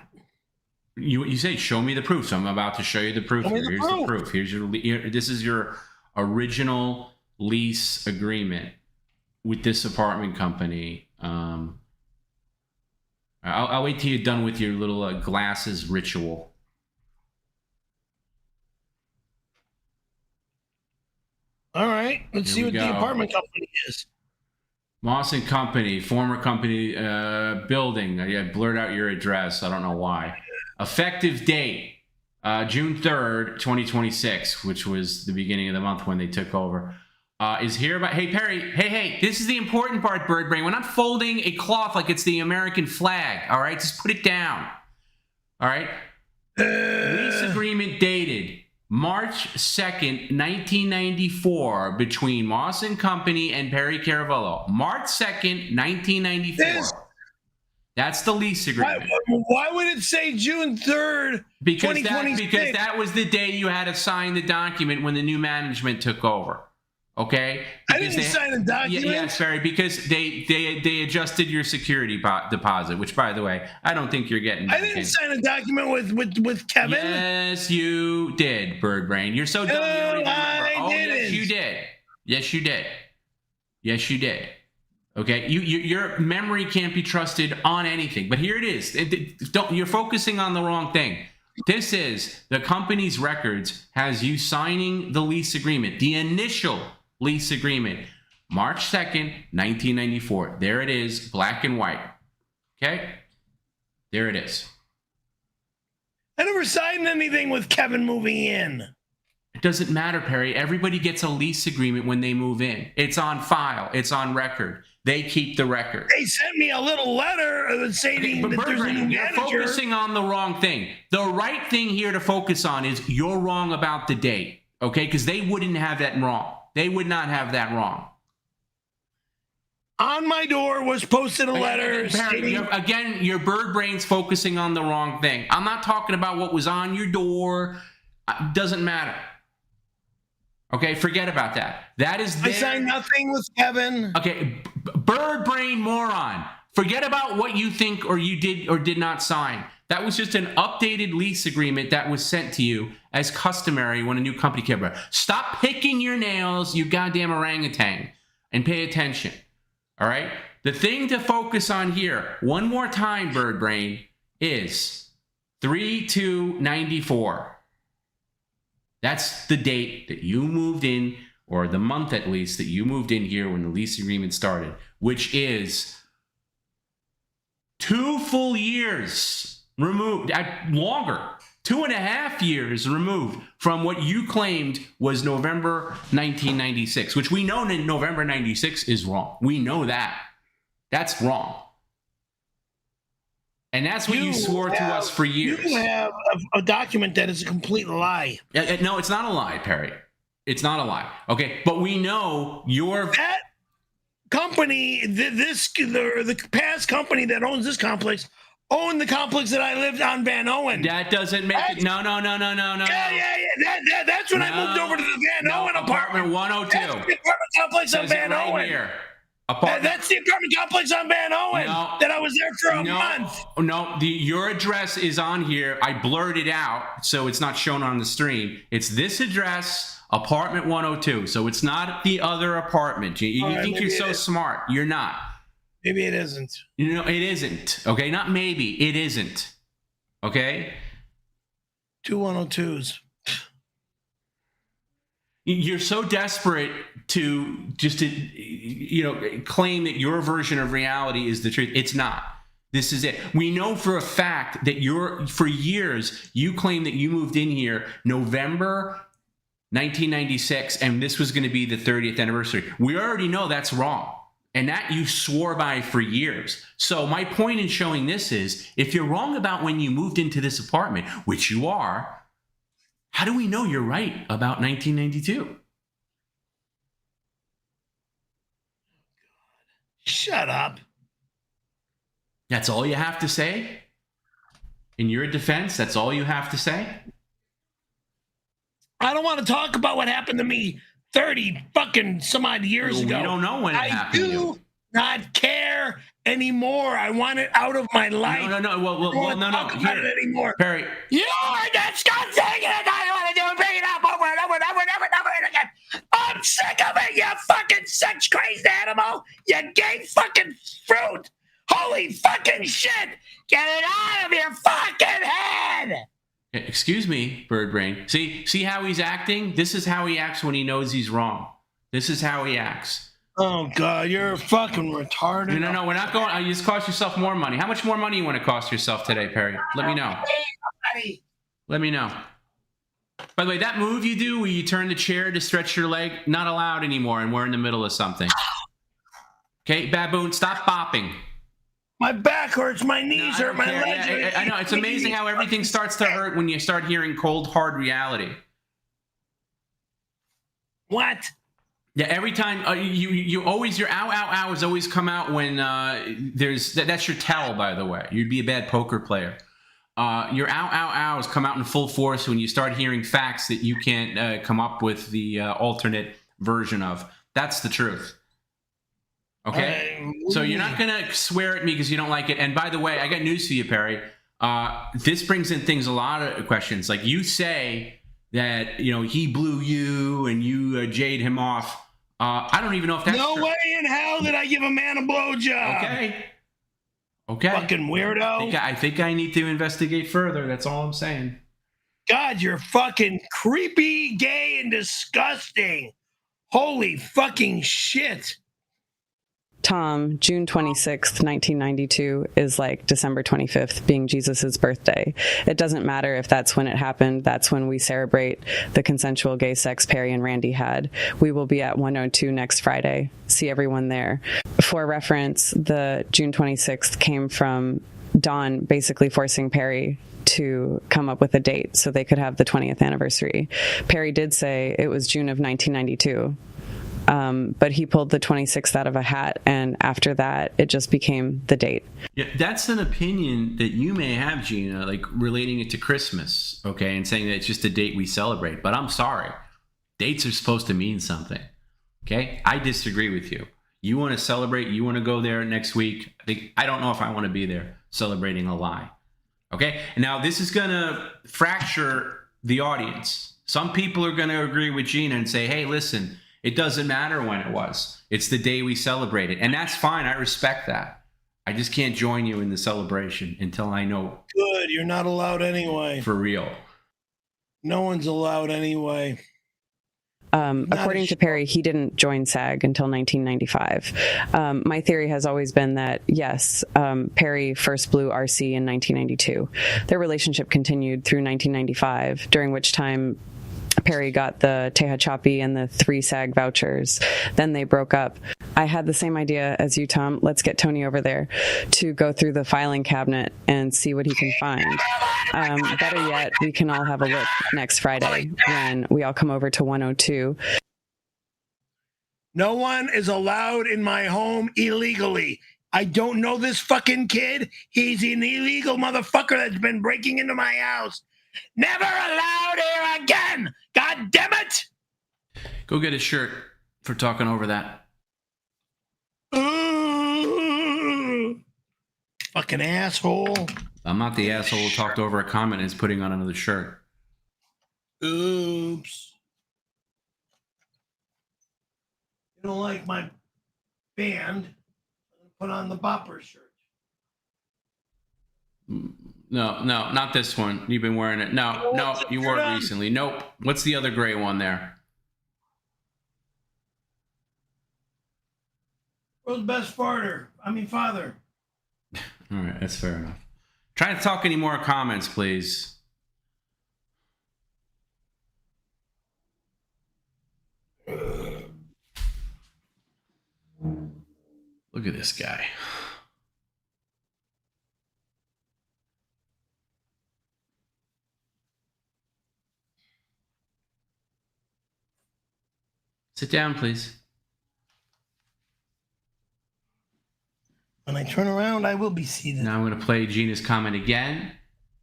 S3: You say, show me the proof. So I'm about to show you the proof. Here's the proof. This is your original lease agreement with this apartment company. I'll wait till you're done with your little glasses ritual.
S2: All right, let's see what the apartment company is.
S3: Moss and Company, former company building. I blurred out your address. I don't know why. Effective date, June 3rd, 2026, which was the beginning of the month when they took over. Is here about, hey, Perry, hey, this is the important part, Bird Brain. We're not folding a cloth like it's the American flag, all right? Just put it down, all right? Lease agreement dated March 2nd, 1994, between Moss and Company and Perry Caravello. March 2nd, 1994. That's the lease agreement.
S2: Why would it say June 3rd, 2026?
S3: Because that was the day you had to sign the document when the new management took over. Okay?
S2: I didn't sign a document.
S3: Yes, Barry, because they adjusted your security deposit, which, by the way, I don't think you're getting.
S2: I didn't sign a document with Kevin.
S3: Yes, you did, Bird Brain. You're so dumb.
S2: No,
S3: you don't even
S2: I
S3: remember.
S2: didn't.
S3: Yes, you did. Yes, you did. Yes, you did. Okay, your memory can't be trusted on anything. But here it is. You're focusing on the wrong thing. This is the company's records has you signing the lease agreement, the initial lease agreement, March 2nd, 1994. There it is, black and white. Okay? There it is.
S2: I never signed anything with Kevin moving in.
S3: It doesn't matter, Perry. Everybody gets a lease agreement when they move in. It's on file. It's on record. They keep the record.
S2: They sent me a little letter stating that there's a new
S3: you're
S2: manager.
S3: Focusing on the wrong thing. The right thing here to focus on is you're wrong about the date. Okay? Because they wouldn't have that wrong. They would not have that wrong.
S2: On my door was posted a letter stating...
S3: Again, your bird brain's focusing on the wrong thing. I'm not talking about what was on your door. Doesn't matter. Okay, forget about that. That is there.
S2: I signed nothing with Kevin.
S3: Okay, bird brain moron. Forget about what you think or you did or did not sign. That was just an updated lease agreement that was sent to you as customary when a new company came around. Stop picking your nails, you goddamn orangutan, and pay attention. All right? The thing to focus on here, one more time, bird brain, is 3/2/94. That's the date that you moved in, or the month at least that you moved in here when the lease agreement started, which is 2 full years removed, longer, 2.5 years removed from what you claimed was November 1996, which we know in November 96 is wrong. We know that. That's wrong. And that's what you swore to us for years.
S1: You have a document that is a complete lie.
S3: No, it's not a lie, Perry. It's not a lie. Okay, but we know
S1: that company, the past company that owns this complex, owned the complex that I lived on Van Owen.
S3: That doesn't make it. No.
S1: Yeah. That's when I moved over to the Van Owen apartment.
S3: 102.
S1: That's the apartment complex on Van Owen.
S3: Here.
S1: That's the apartment complex on Van Owen that I was there for a month.
S3: No, your address is on here. I blurred it out, so it's not shown on the stream. It's this address, apartment 102. So it's not the other apartment. You think you're so smart. You're not.
S1: Maybe it isn't.
S3: It isn't. Okay, not maybe. It isn't. Okay?
S1: 2 102s.
S3: You're so desperate to claim that your version of reality is the truth. It's not. This is it. We know for a fact that for years, you claim that you moved in here November 1996, and this was going to be the 30th anniversary. We already know that's wrong. And that you swore by for years. So my point in showing this is, if you're wrong about when you moved into this apartment, which you are, how do we know you're right about 1992?
S1: Shut up.
S3: That's all you have to say? In your defense, that's all you have to say?
S1: I don't want to talk about what happened to me 30 fucking some odd years ago.
S3: We don't know when it happened.
S1: I do not care anymore. I want it out of my life.
S3: No. Well, no.
S1: Talk about it anymore.
S3: Perry.
S1: You are disgusting, and I don't want to do it. Bring it up over and over and over and over and over again. I'm sick of it, you fucking sex-crazed animal. You gay fucking fruit. Holy fucking shit. Get it out of your fucking head.
S3: Excuse me, Bird Brain. See how he's acting? This is how he acts when he knows he's wrong. This is how he acts.
S1: Oh, God, you're fucking retarded.
S3: No, we're not going. You just cost yourself more money. How much more money you want to cost yourself today, Perry? Let me know. Let me know. By the way, that move you do where you turn the chair to stretch your leg, not allowed anymore, and we're in the middle of something. Okay, Baboon, stop bopping.
S1: My back hurts, my knees hurt, my legs hurt.
S3: I know, it's amazing how everything starts to hurt when you start hearing cold, hard reality.
S1: What?
S3: Yeah, every time you always, your ow always come out when that's your tell, by the way. You'd be a bad poker player. Your ows come out in full force when you start hearing facts that you can't come up with the alternate version of. That's the truth. Okay? So you're not going to swear at me because you don't like it. And by the way, I got news for you, Perry. This brings in a lot of questions. Like you say that, he blew you and you jade him off. I don't even know if that's
S1: no
S3: true.
S1: way in hell did I give a man a blowjob.
S3: Okay.
S1: Fucking weirdo.
S3: I think I need to investigate further. That's all I'm saying.
S1: God, you're fucking creepy, gay, and disgusting. Holy fucking shit.
S5: Tom, June 26th, 1992 is like December 25th being Jesus's birthday. It doesn't matter if that's when it happened. That's when we celebrate the consensual gay sex Perry and Randy had. We will be at 102 next Friday. See everyone there. For reference, the June 26th came from Dawn basically forcing Perry to come up with a date so they could have the 20th anniversary. Perry did say it was June of 1992. But he pulled the 26th out of a hat, and after that, it just became the date.
S3: Yeah, that's an opinion that you may have, Gina, like relating it to Christmas, okay, and saying that it's just a date we celebrate. But I'm sorry. Dates are supposed to mean something, okay? I disagree with you. You want to celebrate, you want to go there next week. I don't know if I want to be there celebrating a lie, okay? Now, this is going to fracture the audience. Some people are going to agree with Gina and say, hey, listen, it doesn't matter when it was. It's the day we celebrated. And that's fine. I respect that. I just can't join you in the celebration until I know.
S1: Good. You're not allowed anyway.
S3: For real.
S2: No one's allowed anyway.
S5: According to Perry, he didn't join SAG until 1995. My theory has always been that, yes, Perry first blew RC in 1992. Their relationship continued through 1995, during which time Perry got the 𝙎𝙃𝙊𝙃 and the 3 SAG vouchers. Then they broke up. I had the same idea as you, Tom. Let's get Tony over there to go through the filing cabinet and see what he can find. Better yet, we can all have a look next Friday when we all come over to 102.
S2: No one is allowed in my home illegally. I don't know this fucking kid. He's an illegal motherfucker that's been breaking into my house. Never allowed here again. God damn it.
S3: Go get a shirt for talking over that.
S2: Fucking asshole.
S3: I'm not the asshole who talked over a comment and is putting on another shirt.
S2: Oops. You don't like my band? Put on the Bopper shirt.
S3: No, not this one. You've been wearing it. No, you wore it recently. Nope. What's the other gray one there?
S2: World's best father.
S3: All right, that's fair enough. Try to talk any more comments, please. Look at this guy. Sit down, please.
S2: When I turn around, I will be seated.
S3: Now I'm going to play Gina's comment again.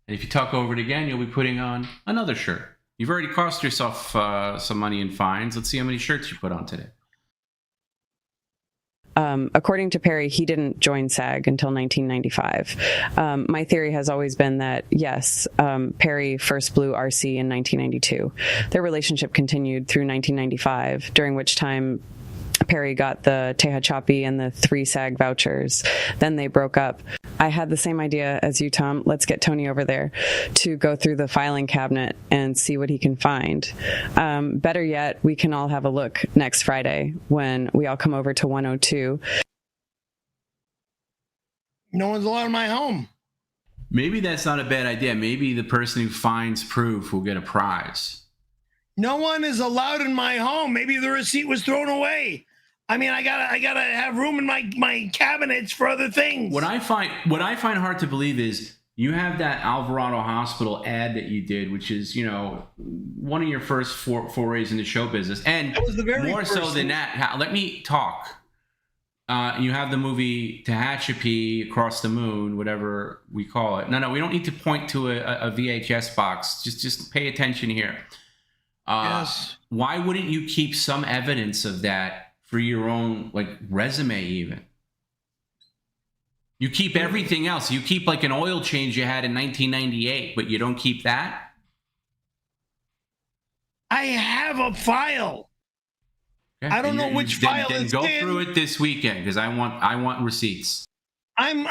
S3: And if you talk over it again, you'll be putting on another shirt. You've already cost yourself some money in fines. Let's see how many shirts you put on today.
S5: According to Perry, he didn't join SAG until 1995. My theory has always been that, yes, Perry first blew RC in 1992. Their relationship continued through 1995, during which time Perry got the 𝙎𝙃𝙊𝙃 and the 3 SAG vouchers. Then they broke up. I had the same idea as you, Tom. Let's get Tony over there to go through the filing cabinet and see what he can find. Better yet, we can all have a look next Friday when we all come over to 102.
S2: No one's allowed in my home.
S3: Maybe that's not a bad idea. Maybe the person who finds proof will get a prize.
S2: No one is allowed in my home. Maybe the receipt was thrown away. I mean, I gotta have room in my cabinets for other things.
S3: What I find hard to believe is you have that Alvarado Hospital ad that you did, which is, one of your first forays into show business, and
S2: that was the very
S3: more so than that. Let me talk. You have the movie 𝙎𝙃𝙊𝙃 Across the Moon, whatever we call it. No, we don't need to point to a VHS box. Just pay attention here.
S2: Yes.
S3: Why wouldn't you keep some evidence of that for your own resume even? You keep everything else. You keep an oil change you had in 1998, but you don't keep that?
S2: I have a file.
S3: Okay.
S2: I don't know which file it's in.
S3: Then go through it this weekend because I want receipts.
S2: I'm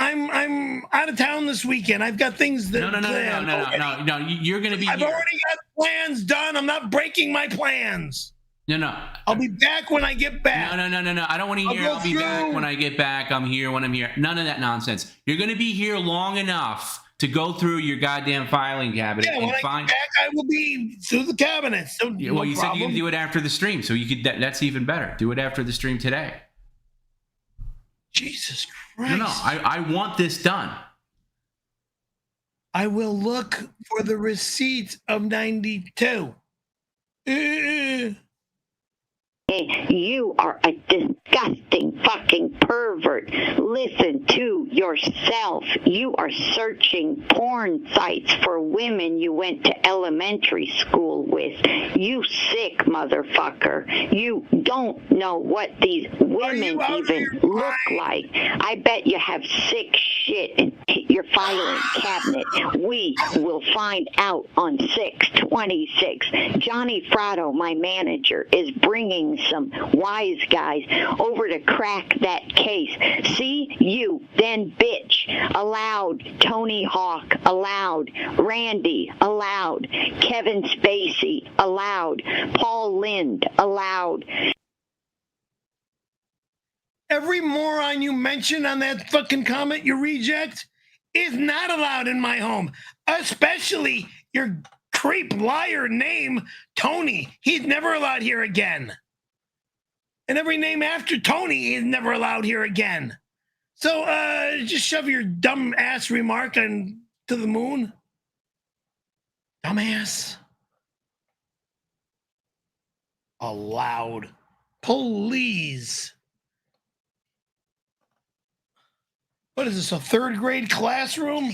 S2: out of town this weekend. I've got things that
S3: No. You're going to be.
S2: I've already got plans done. I'm not breaking my plans.
S3: No.
S2: I'll be back when I get back.
S3: No. I don't want to hear I'll be back when I get back. I'm here when I'm here. None of that nonsense. You're going to be here long enough to go through your goddamn filing cabinet.
S2: Yeah, when I get back, I will be through the cabinets. So
S3: you said you're going to do it after the stream, so you could. That's even better. Do it after the stream today.
S2: Jesus Christ.
S3: No. I want this done.
S2: I will look for the receipt of 92.
S6: You are a disgusting fucking pervert. Listen to yourself. You are searching porn sites for women you went to elementary school with. You sick motherfucker. You don't know what these women even look like. I bet you have sick shit in your filing cabinet. We will find out on 6/26. Johnny Fratto, my manager, is bringing some wise guys over to crack that case. See you, then bitch. Allowed. Tony Hawk, allowed. Randy, allowed. Kevin Spacey, allowed. Paul Lynde, allowed.
S2: Every moron you mention on that fucking comment, you reject, is not allowed in my home. Especially your creep liar name, Tony. He's never allowed here again. And every name after Tony is never allowed here again. So just shove your dumb ass remark on to the moon. Dumbass. Allowed. Please. What is this, a third grade classroom?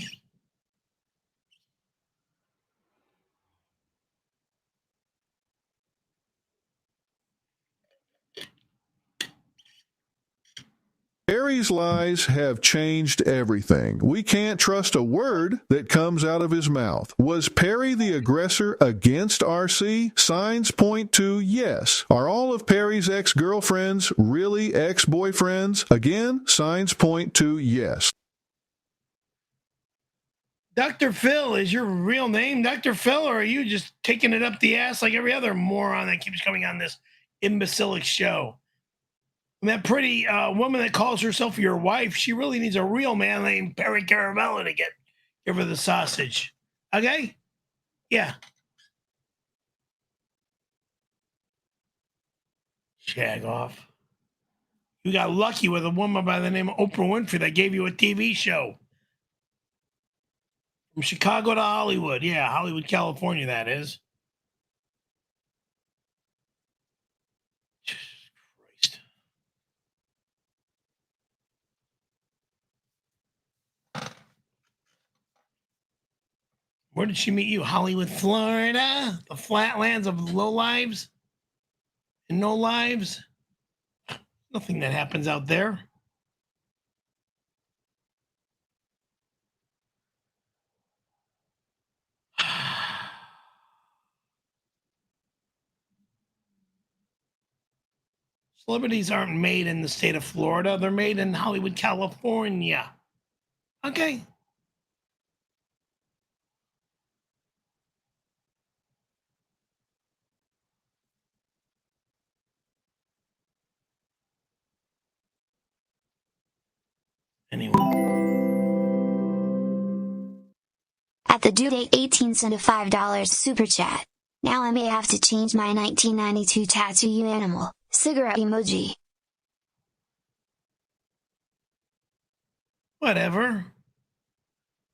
S7: Perry's lies have changed everything. We can't trust a word that comes out of his mouth. Was Perry the aggressor against RC? Signs point to yes. Are all of Perry's ex-girlfriends really ex-boyfriends? Again, signs point to yes.
S2: Dr. Phil is your real name, Dr. Phil, or are you just taking it up the ass like every other moron that keeps coming on this imbecilic show? And that pretty woman that calls herself your wife, she really needs a real man named Perry Caravello to give her the sausage. Okay? Yeah. Shag off. You got lucky with a woman by the name of Oprah Winfrey that gave you a TV show. From Chicago to Hollywood. Yeah, Hollywood, California, that is. Christ. Where did she meet you? Hollywood, Florida? The flatlands of low lives and no lives? Nothing that happens out there. Celebrities aren't made in the state of Florida. They're made in Hollywood, California. Okay. Anyway.
S8: At the due date, 18 cent of $5 super chat. Now I may have to change my 1992 tattoo you animal, cigarette emoji.
S2: Whatever.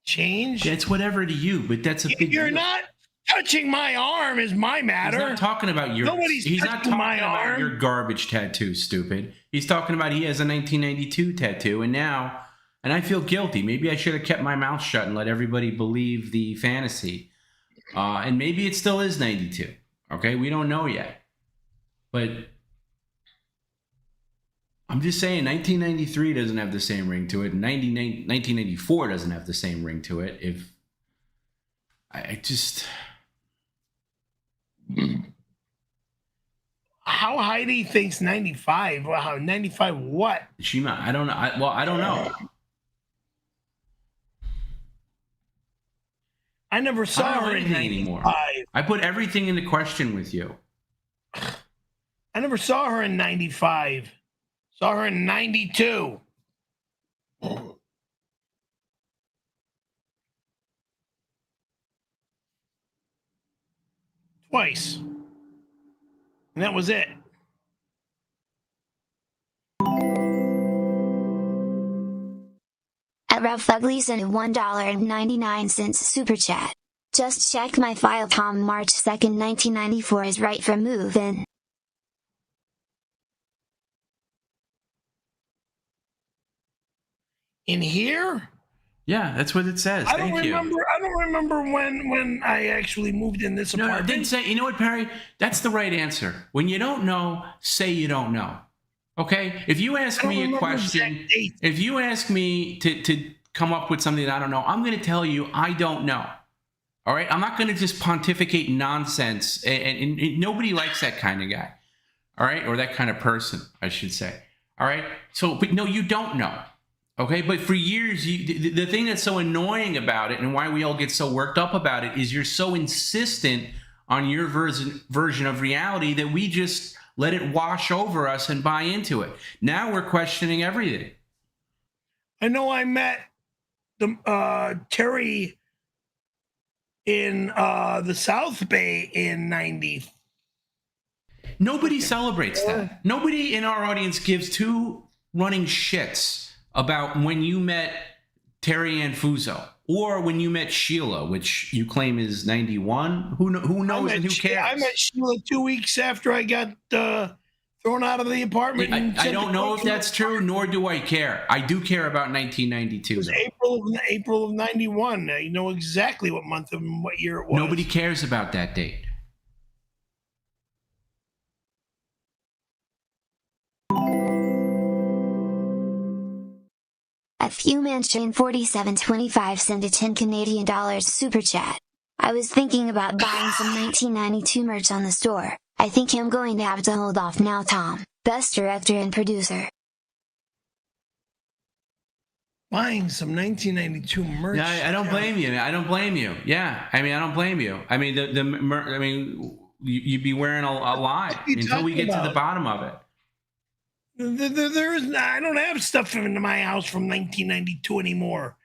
S2: Change.
S3: It's whatever to you, but that's a big
S2: You're
S3: deal.
S2: not touching my arm is my matter.
S3: He's not talking about your.
S2: Nobody's
S3: he's not
S2: touching
S3: talking
S2: my
S3: about
S2: arm.
S3: your garbage tattoo, stupid. He's talking about he has a 1992 tattoo, and now, and I feel guilty. Maybe I should have kept my mouth shut and let everybody believe the fantasy. And maybe it still is 92. Okay, we don't know yet, but I'm just saying 1993 doesn't have the same ring to it, and 1994 doesn't have the same ring to it. If I just.
S2: How Heidi thinks 95? Wow, 95 what?
S3: She might. I don't know. I don't know.
S2: I never
S3: I
S2: saw
S3: don't know
S2: her in
S3: anything
S2: 95.
S3: anymore. I put everything into question with you.
S2: I never saw her in 95. Saw her in 92. Twice. And that was it.
S8: At Ralph Ugly sent a $1.99 super chat. Just checked my file. Tom March 2nd, 1994 is right for move-in.
S2: In here?
S3: Yeah, that's what it says.
S2: I don't
S3: Thank you.
S2: remember when I actually moved in this
S3: No,
S2: apartment.
S3: I didn't say. You know what, Perry? That's the right answer. When you don't know, say you don't know. Okay? If you ask
S2: I don't
S3: me a
S2: remember
S3: question,
S2: exact dates.
S3: if you ask me to come up with something that I don't know. I'm going to tell you I don't know. All right? I'm not going to just pontificate nonsense. And nobody likes that kind of guy. All right? Or that kind of person, I should say. All right? So, but no, you don't know. Okay? But for years, the thing that's so annoying about it and why we all get so worked up about it is you're so insistent on your version of reality that we just let it wash over us and buy into it. Now we're questioning everything.
S2: I know I met Terry in the South Bay in 90.
S3: Nobody celebrates that. Nobody in our audience gives two running shits about when you met Terry Ann Fuso or when you met Sheila, which you claim is 91. Who knows and who cares?
S2: I met Sheila 2 weeks after I got thrown out of the apartment.
S3: I don't know if that's true, nor do I care. I do care about 1992.
S2: It was April of 91. You know exactly what month and what year it was.
S3: Nobody cares about that date.
S8: A few mention 4725 sent a 10 Canadian dollars super chat. I was thinking about buying some 1992 merch on the store. I think I'm going to have to hold off now, Tom. Best director and producer.
S2: Buying some 1992 merch.
S3: Yeah, I don't blame you. I don't blame you. Yeah, I mean, I don't blame you. I mean, I mean, you'd be wearing a lie until we get to the bottom of it.
S2: I don't have stuff in my house from 1992 anymore.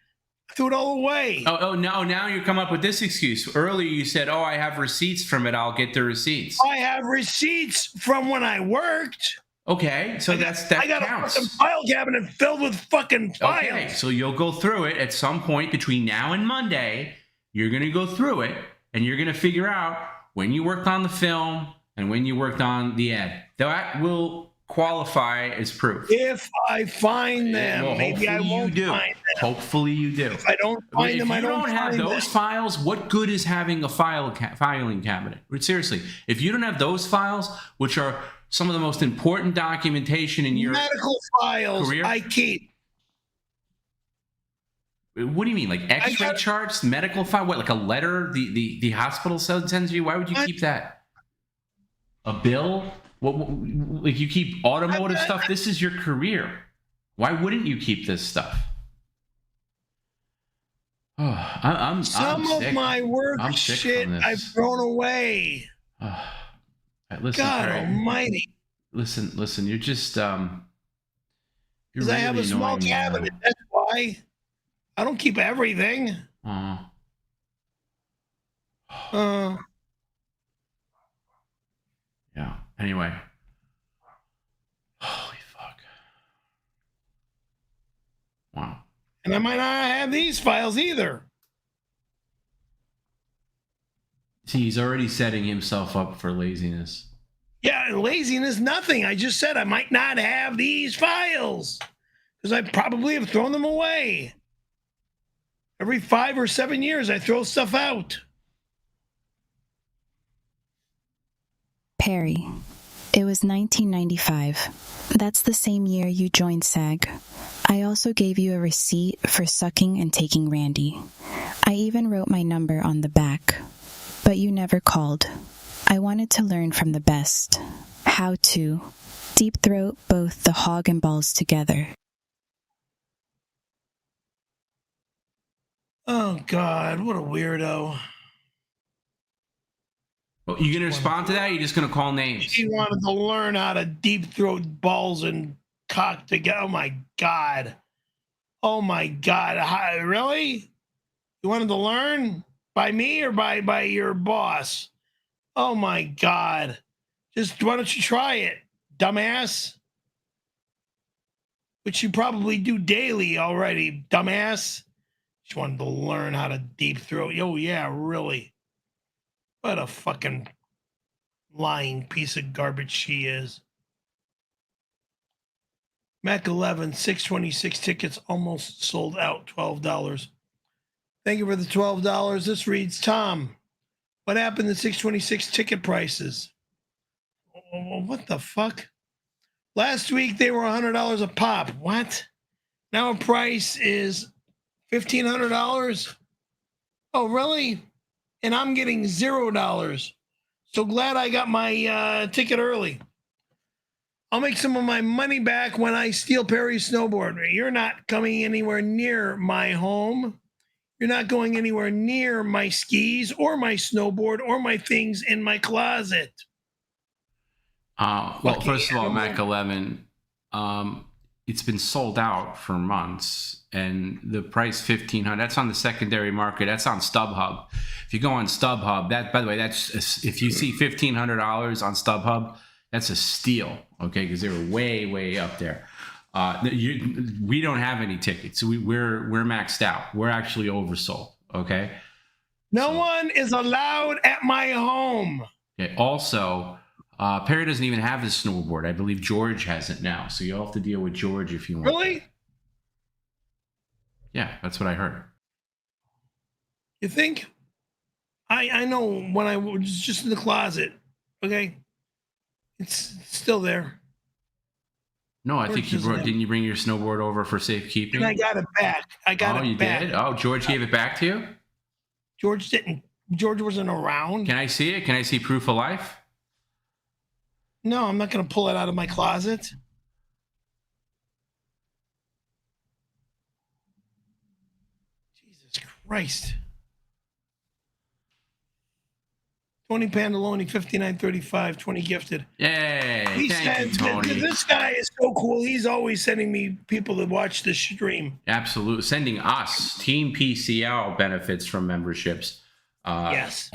S2: I threw it all away.
S3: Oh no! Now you come up with this excuse. Earlier you said, "Oh, I have receipts from it. I'll get the receipts."
S2: I have receipts from when I worked.
S3: Okay, so that
S2: I got
S3: counts.
S2: a fucking file cabinet filled with fucking files.
S3: Okay, so you'll go through it at some point between now and Monday. You're going to go through it, and you're going to figure out when you worked on the film and when you worked on the ad. That will qualify as proof.
S2: If I find them,
S3: well,
S2: maybe I won't find them.
S3: Hopefully you do.
S2: If I don't find them, I don't find them. If you don't have
S3: those files, what good is having a filing cabinet? Seriously, if you don't have those files, which are some of the most important documentation in your
S2: medical files,
S3: career,
S2: I keep.
S3: What do you mean, like X-ray charts, medical file? What, like a letter the hospital sends you? Why would you keep that? A bill? What, like you keep automotive stuff? This is your career. Why wouldn't you keep this stuff? Oh, I'm
S2: Some of my work shit I've thrown away.
S3: Listen,
S2: God
S3: Perry,
S2: almighty.
S3: Listen, you're just
S2: because
S3: really
S2: I have a small cabinet. That's why. I don't keep everything.
S3: Yeah. Anyway. Holy fuck. Wow.
S2: And I might not have these files either.
S3: See, he's already setting himself up for laziness.
S2: Yeah, laziness, nothing. I just said I might not have these files because I probably have thrown them away. Every 5 or 7 years, I throw stuff out.
S4: Perry, it was 1995. That's the same year you joined SAG. I also gave you a receipt for sucking and taking Randy. I even wrote my number on the back. But you never called. I wanted to learn from the best. How to deep throat both the hog and balls together.
S2: Oh, God, what a weirdo.
S3: Well, you going to respond to that, or you just going to call names?
S2: He wanted to learn how to deep throat balls and cock together. Oh, my God. Oh, my God. Really? You wanted to learn? By me or by your boss? Oh, my God. Just why don't you try it, dumbass? Which you probably do daily already, dumbass. She wanted to learn how to deep throat. Oh, yeah, really. What a fucking lying piece of garbage she is. Mac 11, 626 tickets almost sold out, $12. Thank you for the $12. This reads, Tom, what happened to 626 ticket prices? What the fuck? Last week they were $100 a pop. What? Now a price is
S1: $1,500? Oh, really? And I'm getting $0. So glad I got my ticket early. I'll make some of my money back when I steal Perry's snowboard. You're not coming anywhere near my home. You're not going anywhere near my skis or my snowboard or my things in my closet.
S3: Well, first of all, Mac 11, it's been sold out for months, and the price $1,500. That's on the secondary market. That's on StubHub. If you go on StubHub, that, by the way, that's if you see $1,500 on StubHub, that's a steal. Okay, because they were way up there. We don't have any tickets. We're maxed out. We're actually oversold. Okay.
S1: No one is allowed at my home.
S3: Okay. Also, Perry doesn't even have his snowboard. I believe George has it now. So you'll have to deal with George if you want.
S1: Really?
S3: Yeah, that's what I heard.
S1: You think? I know when I was just in the closet. Okay. It's still there.
S3: No, I think didn't you bring your snowboard over for safekeeping?
S1: And I got it back. I got it back.
S3: Did? Oh, George gave it back to you?
S1: George didn't. George wasn't around.
S3: Can I see it? Can I see proof of life?
S1: No, I'm not going to pull it out of my closet. Jesus Christ. Tony Pandaloni, 5935, 20 gifted.
S3: Yay.
S1: He
S3: Thank you,
S1: said,
S3: Tony.
S1: this guy is so cool. He's always sending me people to watch this stream.
S3: Absolutely. Sending us Team PCL benefits from memberships.
S1: Yes.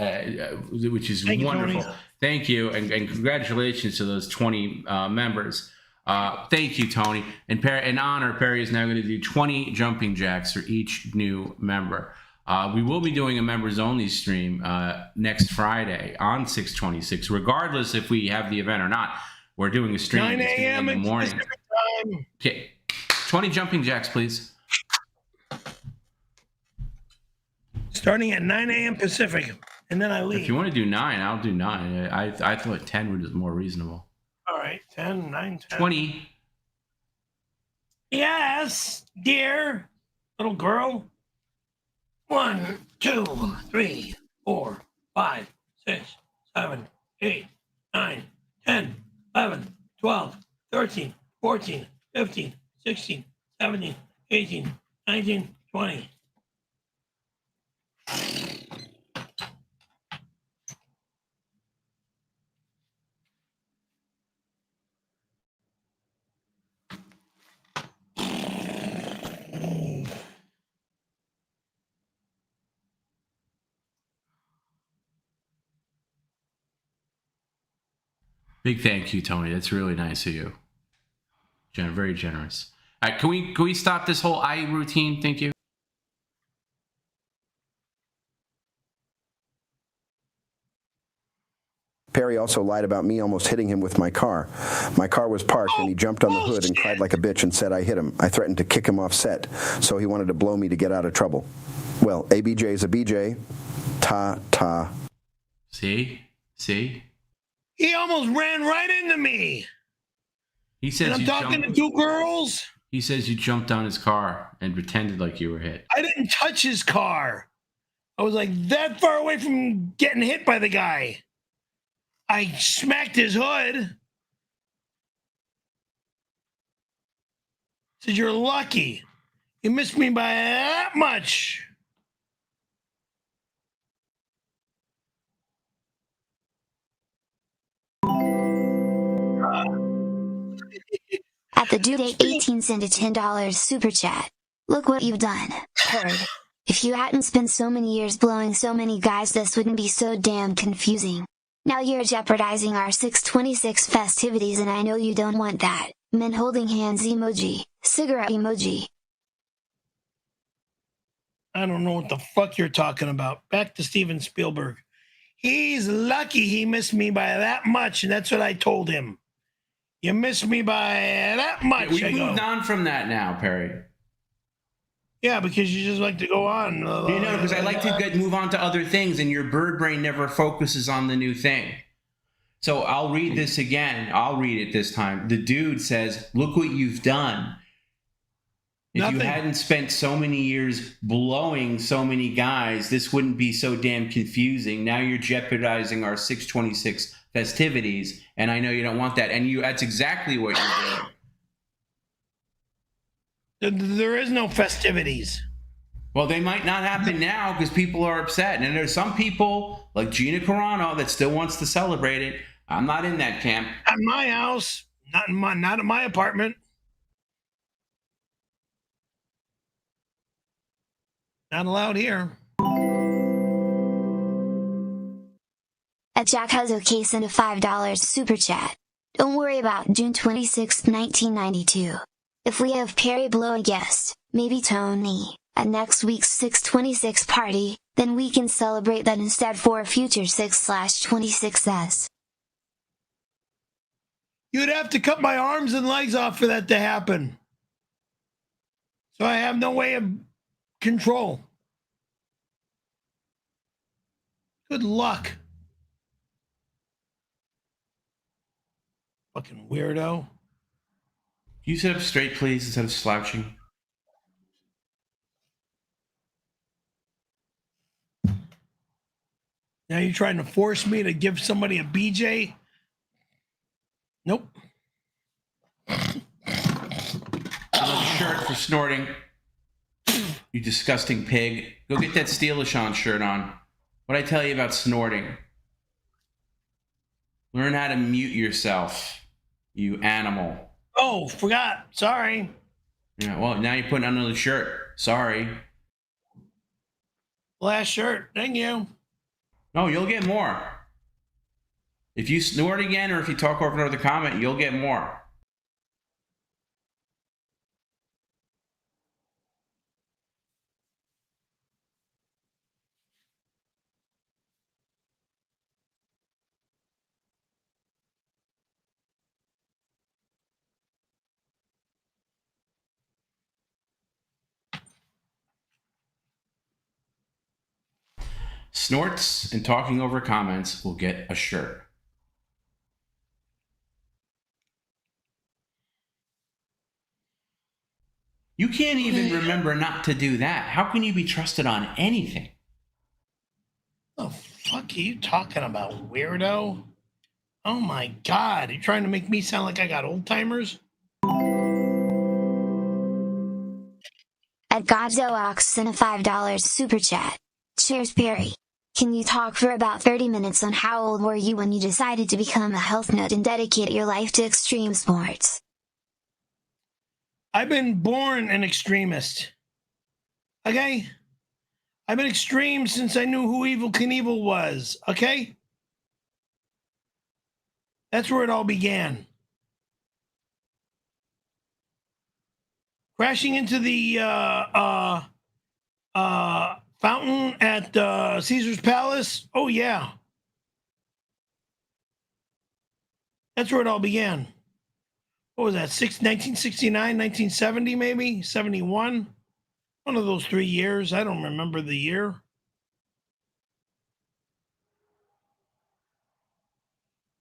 S3: Which is wonderful. Thank you. And congratulations to those 20 members. Thank you, Tony. In honor, Perry is now going to do 20 jumping jacks for each new member. We will be doing a members only stream next Friday on 6/26, regardless if we have the event or not. We're doing a stream
S1: 9 a.m.
S3: in the morning.
S1: Time.
S3: Okay, 20 jumping jacks, please.
S1: Starting at 9 a.m. Pacific, and then I leave.
S3: If you want to do 9, I'll do 9. I thought 10 was more reasonable.
S1: All right, 10, 9, 10.
S3: 20.
S1: Yes, dear little girl. 1, 2, 3, 4, 5, 6, 7, 8, 9, 10, 11, 12, 13, 14, 15, 16, 17, 18, 19, 20.
S3: Big thank you, Tony. That's really nice of you. Very generous. All right, can we stop this whole eye routine? Thank you.
S9: Perry also lied about me almost hitting him with my car. My car was parked and he jumped on the hood and cried like a bitch and said I hit him. I threatened to kick him off set, so he wanted to blow me to get out of trouble. Well, ABJ is a BJ. Ta.
S3: See?
S1: He almost ran right into me.
S3: He says
S1: and I'm talking to 2 girls.
S3: He says you jumped on his car and pretended like you were hit.
S1: I didn't touch his car. I was like that far away from getting hit by the guy. I smacked his hood. Said, you're lucky. You missed me by that much.
S8: At the due date 18 sent a $10 super chat. Look what you've done. If you hadn't spent so many years blowing so many guys, this wouldn't be so damn confusing. Now you're jeopardizing our 6/26 festivities and I know you don't want that. Men holding hands emoji. Cigarette emoji.
S1: I don't know what the fuck you're talking about. Back to Steven Spielberg. He's lucky he missed me by that much, and that's what I told him. You missed me by that much.
S3: We moved on from that now, Perry.
S1: Yeah, because you just like to go on.
S3: Because I like to move on to other things, and your bird brain never focuses on the new thing. So I'll read this again. I'll read it this time. The dude says, look what you've done. If
S2: Nothing.
S3: you hadn't spent so many years blowing so many guys, this wouldn't be so damn confusing. Now you're jeopardizing our 626 festivities, and I know you don't want that. And that's exactly what you're doing.
S2: There is no festivities.
S3: Well, they might not happen now because people are upset. And there's some people, like Gina Carano, that still wants to celebrate it. I'm not in that camp.
S2: At my house, not at my apartment. Not allowed here.
S8: At Jack has a case and a $5 super chat. Don't worry about June 26, 1992. If we have Perry blow a guest, maybe Tony, at next week's 626 party, then we can celebrate that instead for a future 6/26s.
S2: You'd have to cut my arms and legs off for that to happen. So I have no way of control. Good luck. Fucking weirdo.
S3: Can you sit up straight, please, instead of slouching?
S2: Now you're trying to force me to give somebody a BJ? Nope.
S3: Another shirt for snorting. You disgusting pig. Go get that Steelishan shirt on. What'd I tell you about snorting? Learn how to mute yourself, you animal.
S2: Oh, forgot. Sorry.
S3: Yeah, well, now you're putting on another shirt. Sorry.
S2: Last shirt. Thank you.
S3: No, you'll get more. If you snort again or if you talk over another comment, you'll get more. Snorts and talking over comments will get a shirt. You can't even remember not to do that. How can you be trusted on anything?
S2: The fuck are you talking about, weirdo? Oh my God. You're trying to make me sound like I got old timers?
S8: At 𝙎𝙃𝙊𝙃 sent a $5 super chat. Cheers, Perry. Can you talk for about 30 minutes on how old were you when you decided to become a health nut and dedicate your life to extreme sports?
S2: I've been born an extremist. Okay? I've been extreme since I knew who Evel Knievel was. Okay? That's where it all began. Crashing into the fountain at Caesar's Palace. Oh, yeah. That's where it all began. What was that? 1969, 1970, maybe? 71? One of those 3 years. I don't remember the year.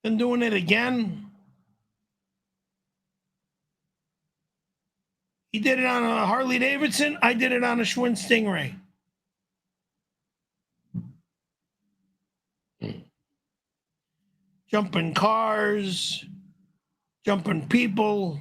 S2: Been doing it again. He did it on a Harley Davidson. I did it on a Schwinn Stingray. Jumping cars, jumping people.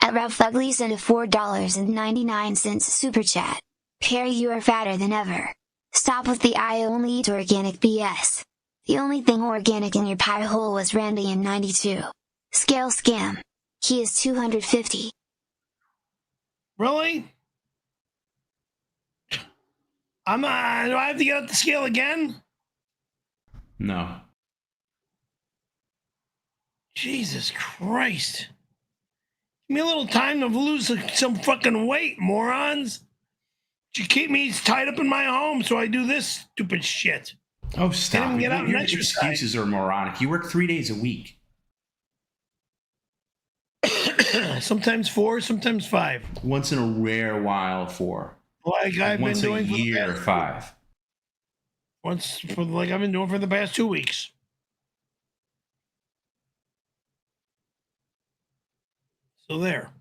S8: At Ralph Ugly sent a $4.99 super chat. Perry, you are fatter than ever. Stop with the I only eat organic BS. The only thing organic in your pie hole was Randy in 92. Scale scam. He is 250.
S2: Really? Do I have to get up the scale again?
S3: No.
S2: Jesus Christ. Give me a little time to lose some fucking weight, morons. You keep me tied up in my home, so I do this stupid shit.
S3: Oh, stop.
S2: Get out and
S3: Your
S2: exercise.
S3: excuses are moronic. You work 3 days a week.
S2: Sometimes 4, sometimes 5.
S3: Once in a rare while, 4.
S2: Like I've been doing
S3: once a year, 5.
S2: Like I've been doing for the past 2 weeks. So there.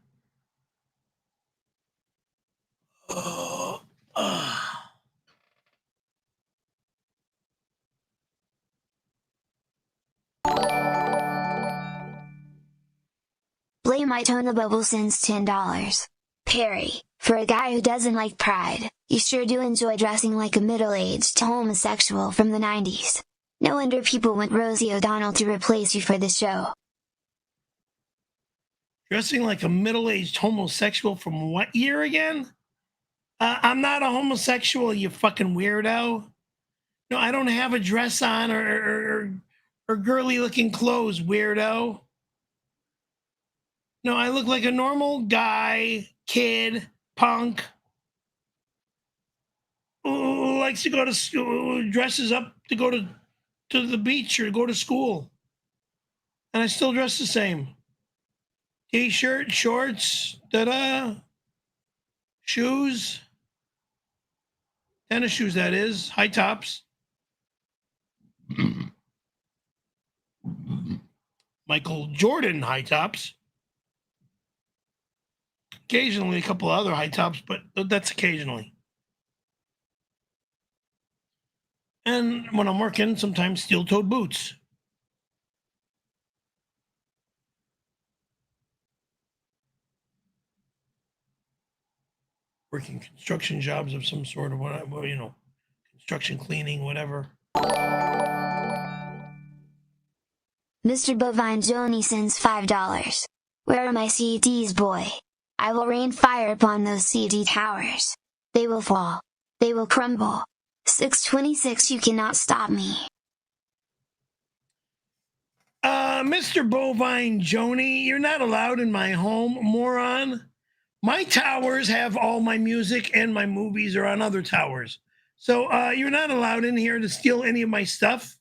S8: 𝙈𝙀𝙈𝙾 sends $10. Perry, for a guy who doesn't like pride, you sure do enjoy dressing like a middle-aged homosexual from the 90s. No wonder people want Rosie O'Donnell to replace you for the show.
S2: Dressing like a middle-aged homosexual from what year again? I'm not a homosexual, you fucking weirdo. No, I don't have a dress on or girly-looking clothes, weirdo. No, I look like a normal guy, kid, punk, who likes to go to school, dresses up to go to the beach or go to school. And I still dress the same. T-shirt, shorts, shoes, tennis shoes, that is, high tops. Michael Jordan high tops. Occasionally a couple other high tops, but that's occasionally. And when I'm working, sometimes steel-toed boots. Working construction jobs of some sort, or whatever, you know, construction, cleaning, whatever.
S8: Mr. Bovine Joni sends $5. Where are my CDs, boy? I will rain fire upon those CD towers. They will fall. They will crumble. 626, you cannot stop me.
S2: Mr. Bovine Joni, you're not allowed in my home, moron. My towers have all my music and my movies are on other towers. So you're not allowed in here to steal any of my stuff.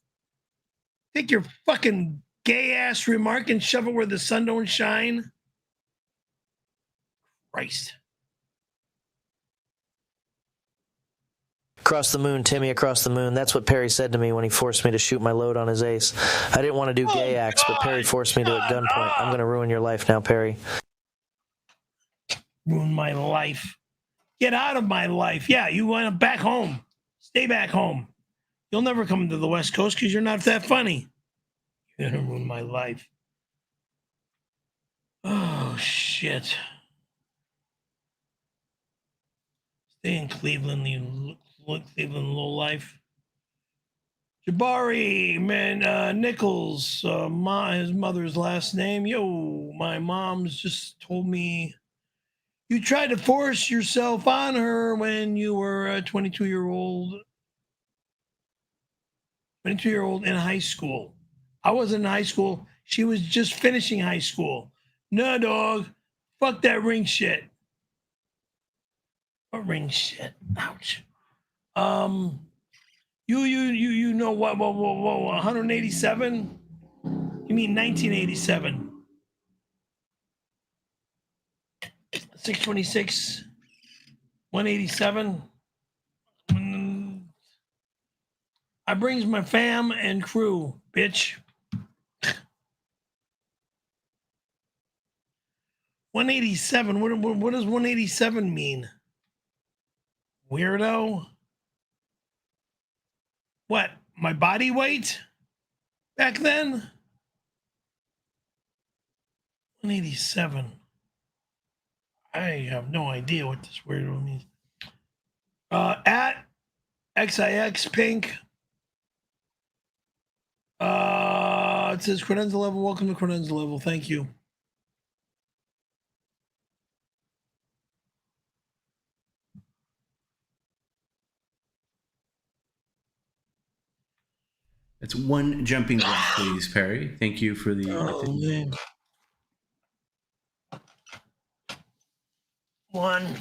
S2: Take your fucking gay-ass remark and shove it where the sun don't shine. Christ.
S10: Across the moon, Timmy, across the moon. That's what Perry said to me when he forced me to shoot my load on his ace. I didn't want to do gay acts, but Perry forced me to at gunpoint. I'm going to ruin your life now, Perry.
S2: Ruin my life. Get out of my life. Yeah, you want back home. Stay back home. You'll never come to the West Coast because you're not that funny. You're going to ruin my life. Oh, shit. Stay in Cleveland, you Cleveland lowlife. Jabari, man, Nichols, his mother's last name. Yo, my mom's just told me you tried to force yourself on her when you were a 22-year-old in high school. I wasn't in high school. She was just finishing high school. No, dog. Fuck that ring shit. What ring shit? Ouch. You know what? 187? You mean 1987? 626, 187. I brings my fam and crew, bitch. 187. What does 187 mean? Weirdo. What? My body weight back then? 187. I have no idea what this weirdo means. At 𝑥𝑖𝑥_pink. It says credenza level. Welcome to credenza level. Thank you.
S3: That's one jumping breath, please, Perry. Thank you for the.
S2: Oh, man. One.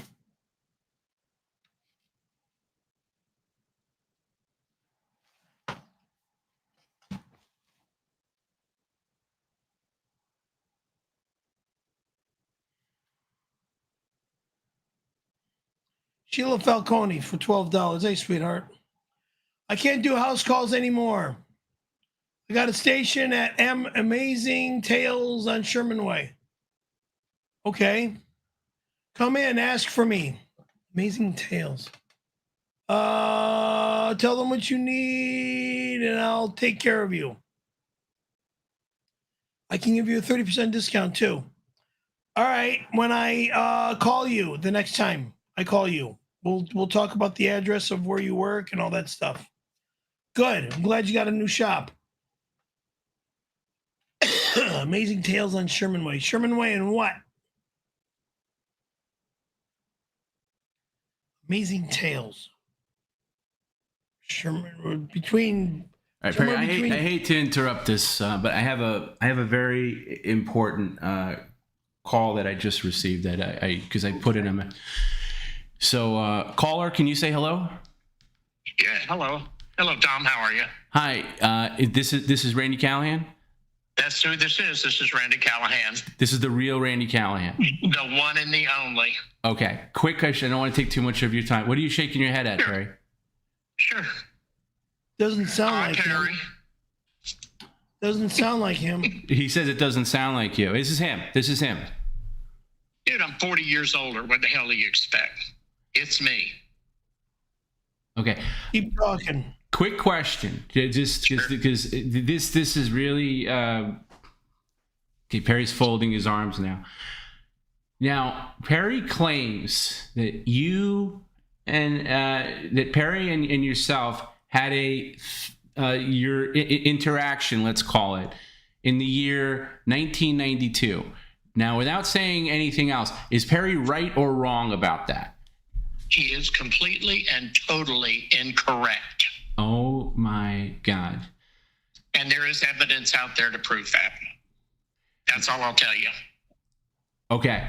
S2: Sheila Falcone for $12. Hey, sweetheart. I can't do house calls anymore. I got a station at Amazing Tales on Sherman Way. Okay. Come in, ask for me. Amazing Tales. Tell them what you need and I'll take care of you. I can give you a 30% discount too. All right. When I call you the next time I call you, we'll talk about the address of where you work and all that stuff. Good. I'm glad you got a new shop. Amazing Tales on Sherman Way. Sherman Way and what? Amazing Tales. Sherman between.
S3: All right, Perry, I hate to interrupt this, but I have a very important call that I just received that because I put it in my. So caller, can you say hello?
S11: Yeah, hello, Tom. How are you?
S3: Hi, this is Randy Callahan.
S11: That's who this is. This is Randy Callahan.
S3: This is the real Randy Callahan.
S11: The one and the only.
S3: Okay, quick question. I don't want to take too much of your time. What are you shaking your head at, Perry?
S11: Sure.
S2: Doesn't sound like
S11: Terry.
S2: him. Doesn't sound like him.
S3: He says it doesn't sound like you. This is him. This is him.
S11: Dude, I'm 40 years older. What the hell do you expect? It's me.
S3: Okay.
S2: Keep talking.
S3: Quick question, just because this is really okay. Perry's folding his arms now. Now Perry claims that you and that Perry and yourself had your interaction, let's call it, in the year 1992. Now, without saying anything else, is Perry right or wrong about that?
S11: He is completely and totally incorrect.
S3: Oh my God.
S11: And there is evidence out there to prove that. That's all I'll tell you.
S3: Okay.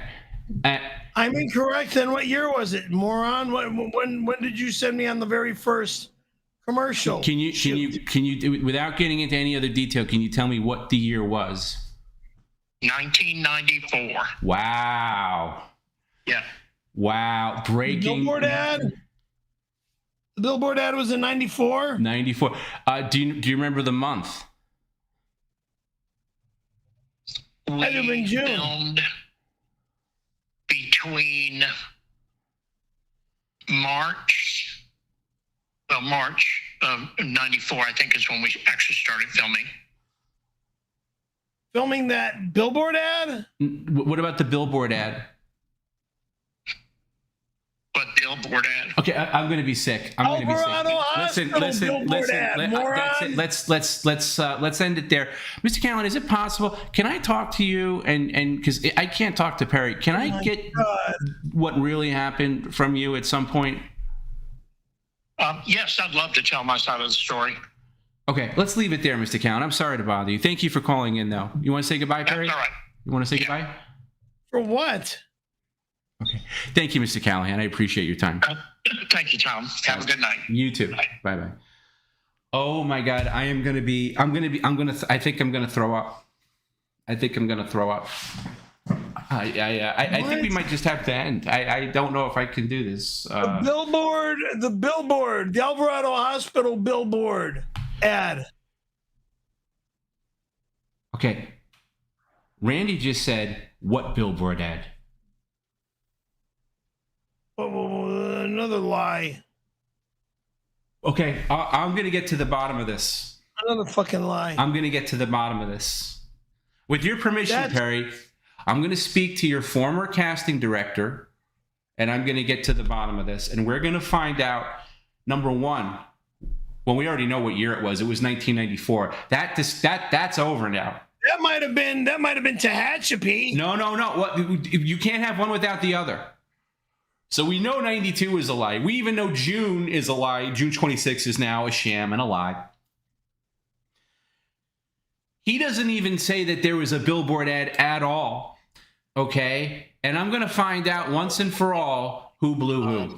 S2: I'm incorrect. Then what year was it, moron? When did you send me on the very first commercial?
S3: Can you, without getting into any other detail, can you tell me what the year was?
S11: 1994.
S3: Wow.
S11: Yeah.
S3: Wow. Breaking.
S2: Billboard ad? The Billboard ad was in 94?
S3: 94. Do you remember the month?
S2: Might have been June.
S11: Filmed between March of 94, I think, is when we actually started filming.
S2: Filming that Billboard ad?
S3: What about the Billboard ad?
S11: What Billboard ad?
S3: Okay, I'm going to be sick. I'm going to be sick. Listen. That's it. Let's end it there. Mr. Callan, is it possible? Can I talk to you? And because I can't talk to Perry, can I get what really happened from you at some point?
S11: Yes, I'd love to tell my side of the story.
S3: Okay, let's leave it there, Mr. Callan. I'm sorry to bother you. Thank you for calling in, though. You want to say goodbye, Perry?
S11: That's all right.
S3: You want to say goodbye?
S2: For what?
S3: Okay. Thank you, Mr. Callahan. I appreciate your time.
S11: Thank you, Tom. Have a good night.
S3: You too. Bye-bye. Oh my God. I think I'm going to throw up. I think we might just have to end. I don't know if I can do this.
S2: The billboard, the Alvarado Hospital billboard ad.
S3: Okay. Randy just said, what billboard ad?
S2: Another lie.
S3: Okay, I'm going to get to the bottom of this.
S2: Another fucking lie.
S3: I'm going to get to the bottom of this. With your permission, Perry, I'm going to speak to your former casting director, and I'm going to get to the bottom of this. And we're going to find out, number one, well, we already know what year it was. It was 1994. That's over now.
S2: That might have been Tehachapi.
S3: No. What, you can't have one without the other. So we know 92 is a lie. We even know June is a lie. June 26 is now a sham and a lie. He doesn't even say that there was a billboard ad at all. Okay? And I'm going to find out once and for all who blew who.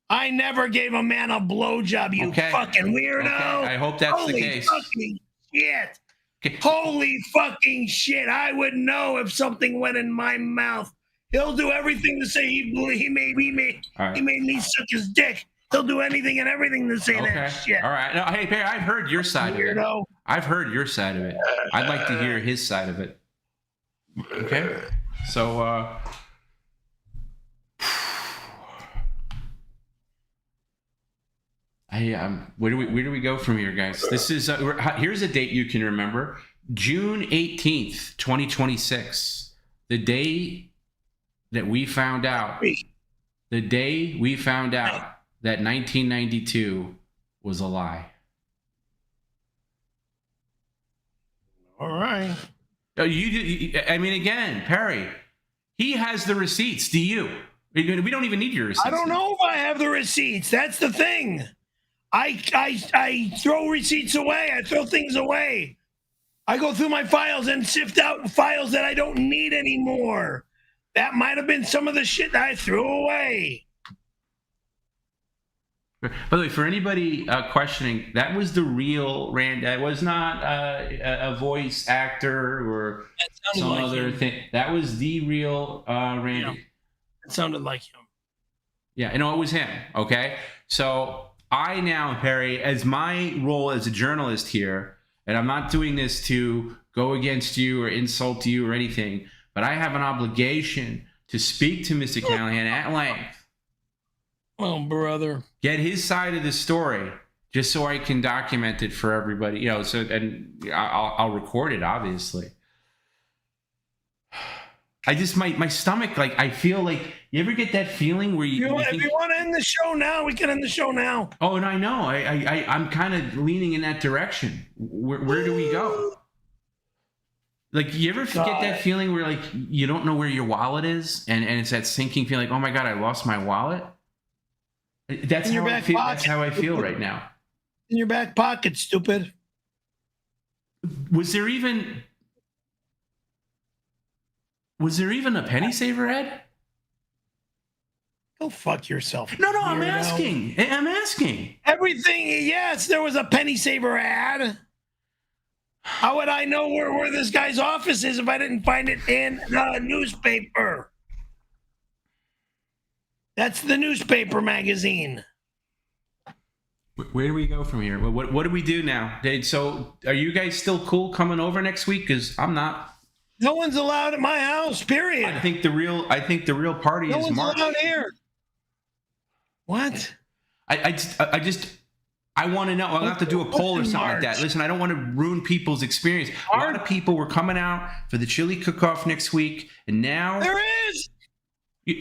S2: I never gave a man a blowjob, you fucking weirdo.
S3: Okay. I hope that's the case.
S2: Holy fucking shit.
S3: Okay.
S2: Holy fucking shit. I would know if something went in my mouth. He'll do everything to say he made me suck his dick. He'll do anything and everything to say that shit.
S3: All right. No, hey, Perry, I've heard your side of it. I've heard your side of it. I'd like to hear his side of it. Okay? So, where do we go from here, guys? This is here's a date you can remember: June 18th, 2026, the day that we found out. The day we found out that 1992 was a lie.
S1: All right.
S3: I mean, again, Perry, he has the receipts. Do you? We don't even need your receipts.
S1: I don't know if I have the receipts. That's the thing. I throw receipts away. I throw things away. I go through my files and sift out files that I don't need anymore. That might have been some of the shit that I threw away.
S3: By the way, for anybody questioning, that was the real Randy. That was not a voice actor or some like other thing. That was the real Randy.
S1: Yeah. It sounded like him.
S3: Yeah, it was him. Okay, so I now, Perry, as my role as a journalist here, and I'm not doing this to go against you or insult you or anything, but I have an obligation to speak to Mr. Callahan at length.
S1: Oh, brother.
S3: Get his side of the story, just so I can document it for everybody. So and I'll record it, obviously. I just my stomach, like, I feel like, you ever get that feeling where you
S1: if you want to end the show now, we can end the show now.
S3: Oh, and I know I'm kind of leaning in that direction. Where do we go? Like, you ever get that feeling where, like, you don't know where your wallet is, and it's that sinking feeling, like, oh my God, I lost my wallet? That's how I feel. That's how I feel right now.
S1: In your back pocket, stupid.
S3: Was there even a penny saver, Ed?
S1: Go fuck yourself.
S3: No, I'm asking.
S1: Everything, yes, there was a penny saver ad. How would I know where this guy's office is if I didn't find it in the newspaper? That's the newspaper magazine.
S3: Where do we go from here? What do we do now? So are you guys still cool coming over next week? Because I'm not.
S1: No one's allowed at my house, period.
S3: I think the real party is March.
S1: No one's allowed here. What?
S3: I want to know. I'll have to do a poll or something like that. Listen, I don't want to ruin people's experience. A lot of people were coming out for the chili cook-off next week, and now
S1: there is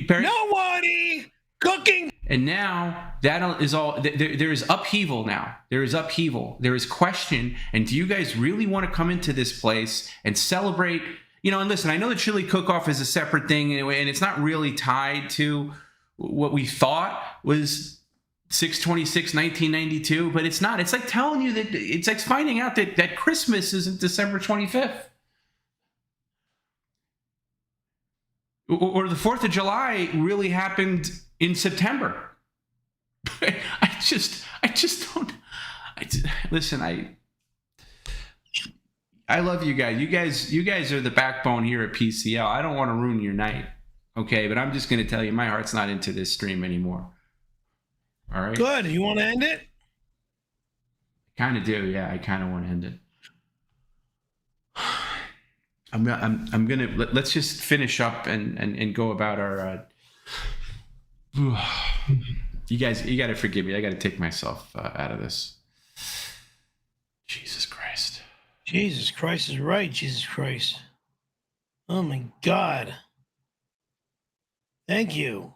S1: nobody cooking.
S3: And now that is all. There is upheaval now. There is upheaval. There is question. And do you guys really want to come into this place and celebrate? And listen, I know the chili cook-off is a separate thing anyway, and it's not really tied to what we thought was 6/26/1992, but it's not. It's like telling you that it's like finding out that Christmas isn't December 25th. Or the 4th of July really happened in September. I just don't. Listen, I love you guys. You guys are the backbone here at PCL. I don't want to ruin your night, okay? But I'm just going to tell you, my heart's not into this stream anymore. All right.
S1: Good. You want to end it?
S3: Kind of do, yeah. I kind of want to end it. I'm gonna let's just finish up and go about our. You guys, you got to forgive me. I got to take myself out of this. Jesus Christ.
S1: Jesus Christ is right. Jesus Christ. Oh my God. Thank you.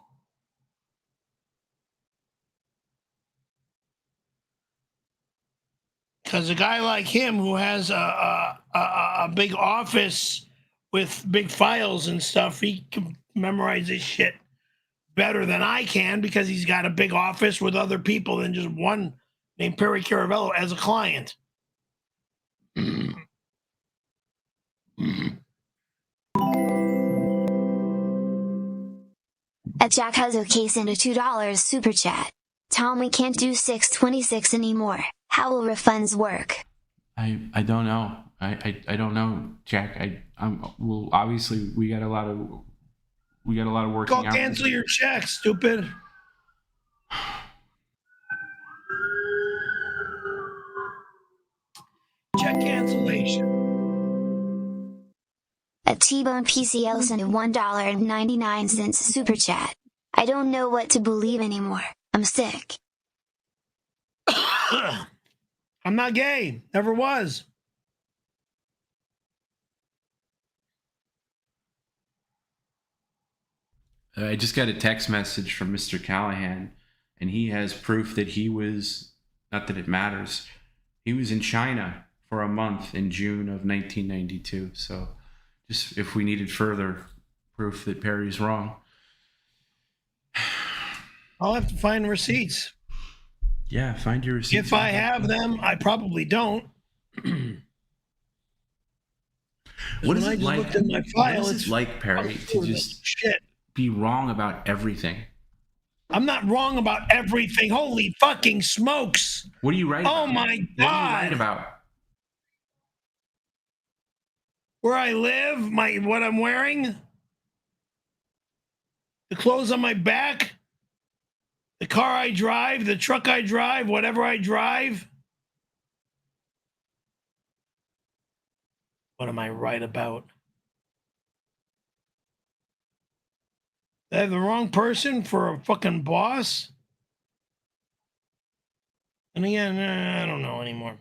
S1: Because a guy like him who has a big office with big files and stuff, he can memorize this shit better than I can because he's got a big office with other people than just one named Perry Caravello as a client.
S8: At Jack has okay sent a $2 super chat. Tom, we can't do 6/26 anymore. How will refunds work?
S3: I don't know. I don't know, Jack. Well, obviously we got a lot of working out.
S1: Go cancel your check, stupid. Check cancellation.
S8: A T-Bone PCL sent a $1.99 super chat. I don't know what to believe anymore. I'm sick.
S2: I'm not gay. Never was.
S3: I just got a text message from Mr. Callahan, and he has proof that he was, not that it matters, he was in China for a month in June of 1992. So just if we needed further proof that Perry's wrong.
S2: I'll have to find receipts.
S3: Yeah, find your receipts.
S2: If I have them, I probably don't.
S3: What is it like?
S2: Looked in my file,
S3: what is it like, Perry, to just be wrong about everything?
S2: I'm not wrong about everything. Holy fucking smokes!
S3: What are you right about?
S2: Oh my God!
S3: What are you right about?
S2: Where I live, what I'm wearing, the clothes on my back, the car I drive, the truck I drive, whatever I drive. What am I right about? They have the wrong person for a fucking boss? And again, I don't know anymore.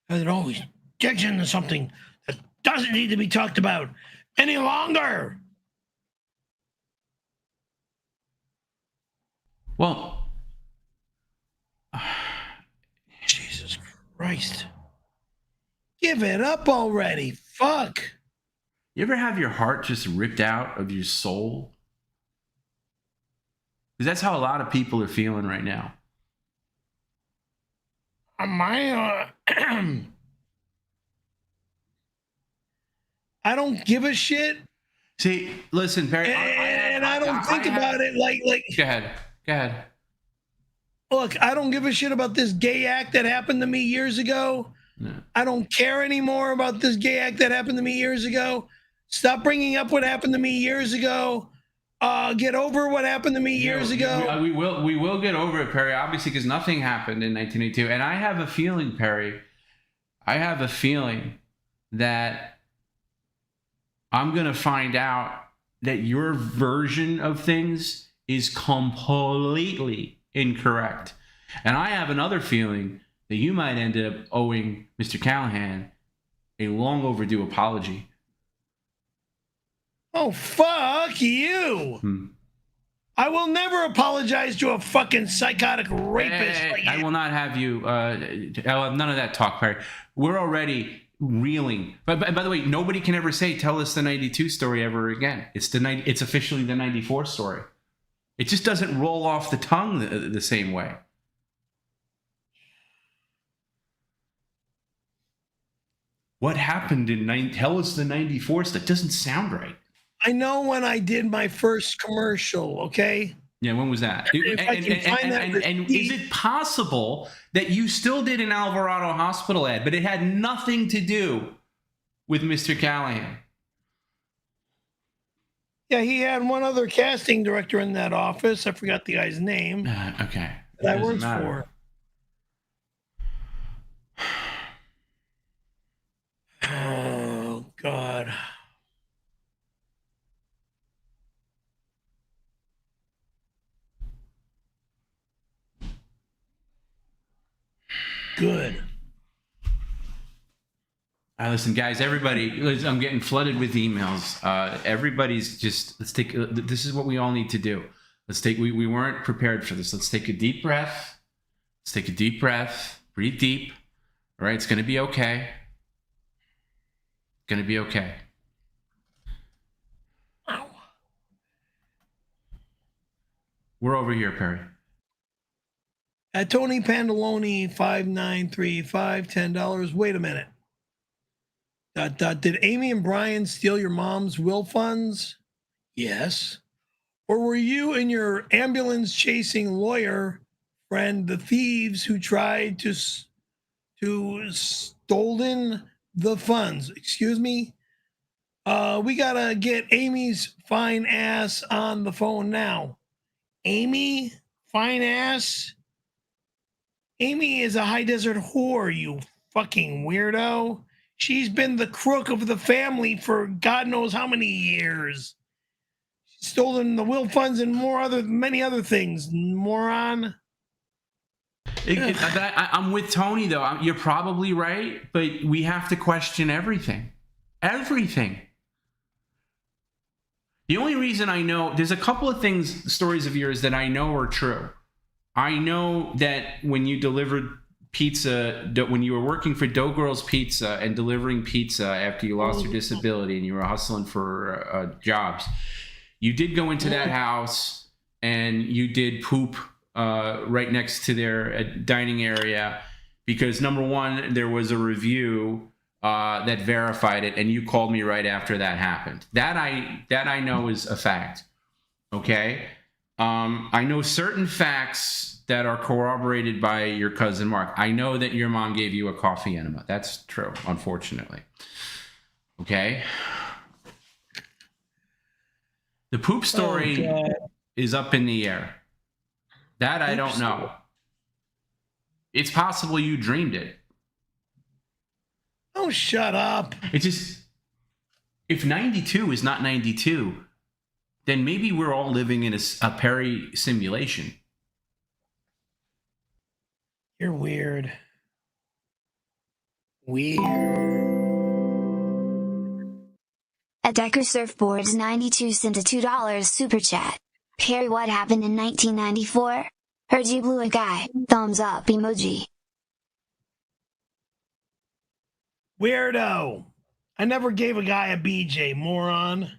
S2: They're always digging into something that doesn't need to be talked about any longer.
S3: Well,
S2: Jesus Christ. Give it up already. Fuck.
S3: You ever have your heart just ripped out of your soul? Because that's how a lot of people are feeling right now.
S2: I don't give a shit.
S3: See, listen, Perry,
S2: I don't think about it like.
S3: Go ahead.
S2: Look, I don't give a shit about this gay act that happened to me years ago.
S3: No.
S2: I don't care anymore about this gay act that happened to me years ago. Stop bringing up what happened to me years ago. Get over what happened to me years ago.
S3: We will get over it, Perry, obviously, because nothing happened in 1982. And I have a feeling, Perry, that I'm going to find out that your version of things is completely incorrect. And I have another feeling that you might end up owing Mr. Callahan a long overdue apology.
S2: Oh, fuck you. I will never apologize to a fucking psychotic rapist.
S3: I will not have you. I'll have none of that talk, Perry. We're already reeling. But by the way, nobody can ever say, tell us the 92 story ever again. It's officially the 94 story. It just doesn't roll off the tongue the same way. What happened in tell us the 94 stuff? That doesn't sound right.
S2: I know when I did my first commercial, okay?
S3: Yeah, when was that? And is it possible that you still did an Alvarado Hospital ad, but it had nothing to do with Mr. Callahan?
S2: Yeah, he had one other casting director in that office. I forgot the guy's name.
S3: Okay.
S2: That I worked for. Oh, God. Good.
S3: Listen, guys, everybody, I'm getting flooded with emails. Everybody's just, this is what we all need to do. We weren't prepared for this. Let's take a deep breath. Let's take a deep breath. Breathe deep. All right, it's going to be okay. Going to be okay.
S2: Ow.
S3: We're over here, Perry.
S2: At Tony Pandaloni 5935 $10. Wait a minute. Did Amy and Brian steal your mom's will funds? Yes. Or were you and your ambulance chasing lawyer friend the thieves who tried to stolen the funds? Excuse me? We gotta get Amy's fine ass on the phone now. Amy? Fine ass? Amy is a high desert whore, you fucking weirdo. She's been the crook of the family for God knows how many years. She's stolen the will funds and many other things. Moron.
S3: I'm with Tony, though. You're probably right, but we have to question everything. Everything. The only reason I know, there's a couple of stories of yours that I know are true. I know that when you delivered pizza, when you were working for Dough Girls Pizza and delivering pizza after you lost your disability and you were hustling for jobs, you did go into that house and you did poop right next to their dining area because, number one, there was a review that verified it, and you called me right after that happened. That I know is a fact. Okay? I know certain facts that are corroborated by your cousin Mark. I know that your mom gave you a coffee enema. That's true, unfortunately. Okay? The poop story is up in the air. That I don't know. It's possible you dreamed it.
S2: Oh, shut up.
S3: It's just, if 92 is not 92, then maybe we're all living in a Perry simulation.
S2: You're weird. Weird.
S8: A Decker Surfboards 92 sent a $2 super chat. Perry, what happened in 1994? Heard you blew a guy. Thumbs up emoji.
S2: Weirdo. I never gave a guy a BJ, moron.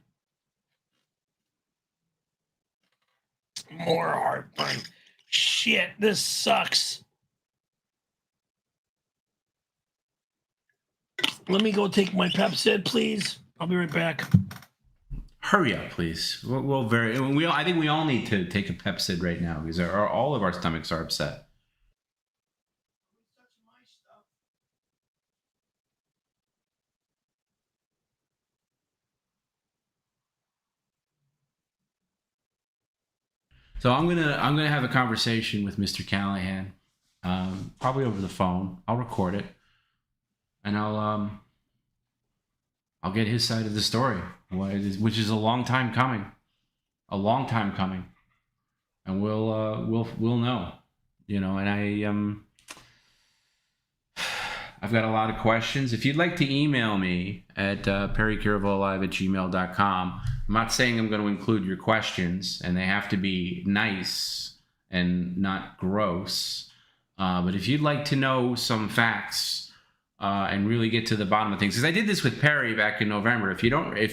S2: More heartburn. Shit, this sucks. Let me go take my Pepsid, please. I'll be right back.
S3: Hurry up, please. I think we all need to take a Pepsid right now because all of our stomachs are upset. So I'm gonna have a conversation with Mr. Callahan, probably over the phone. I'll record it, and I'll get his side of the story, which is a long time coming, and we'll know, and I've got a lot of questions. If you'd like to email me at perrycaravellolive@gmail.com, I'm not saying I'm going to include your questions, and they have to be nice and not gross. But if you'd like to know some facts and really get to the bottom of things, because I did this with Perry back in November. If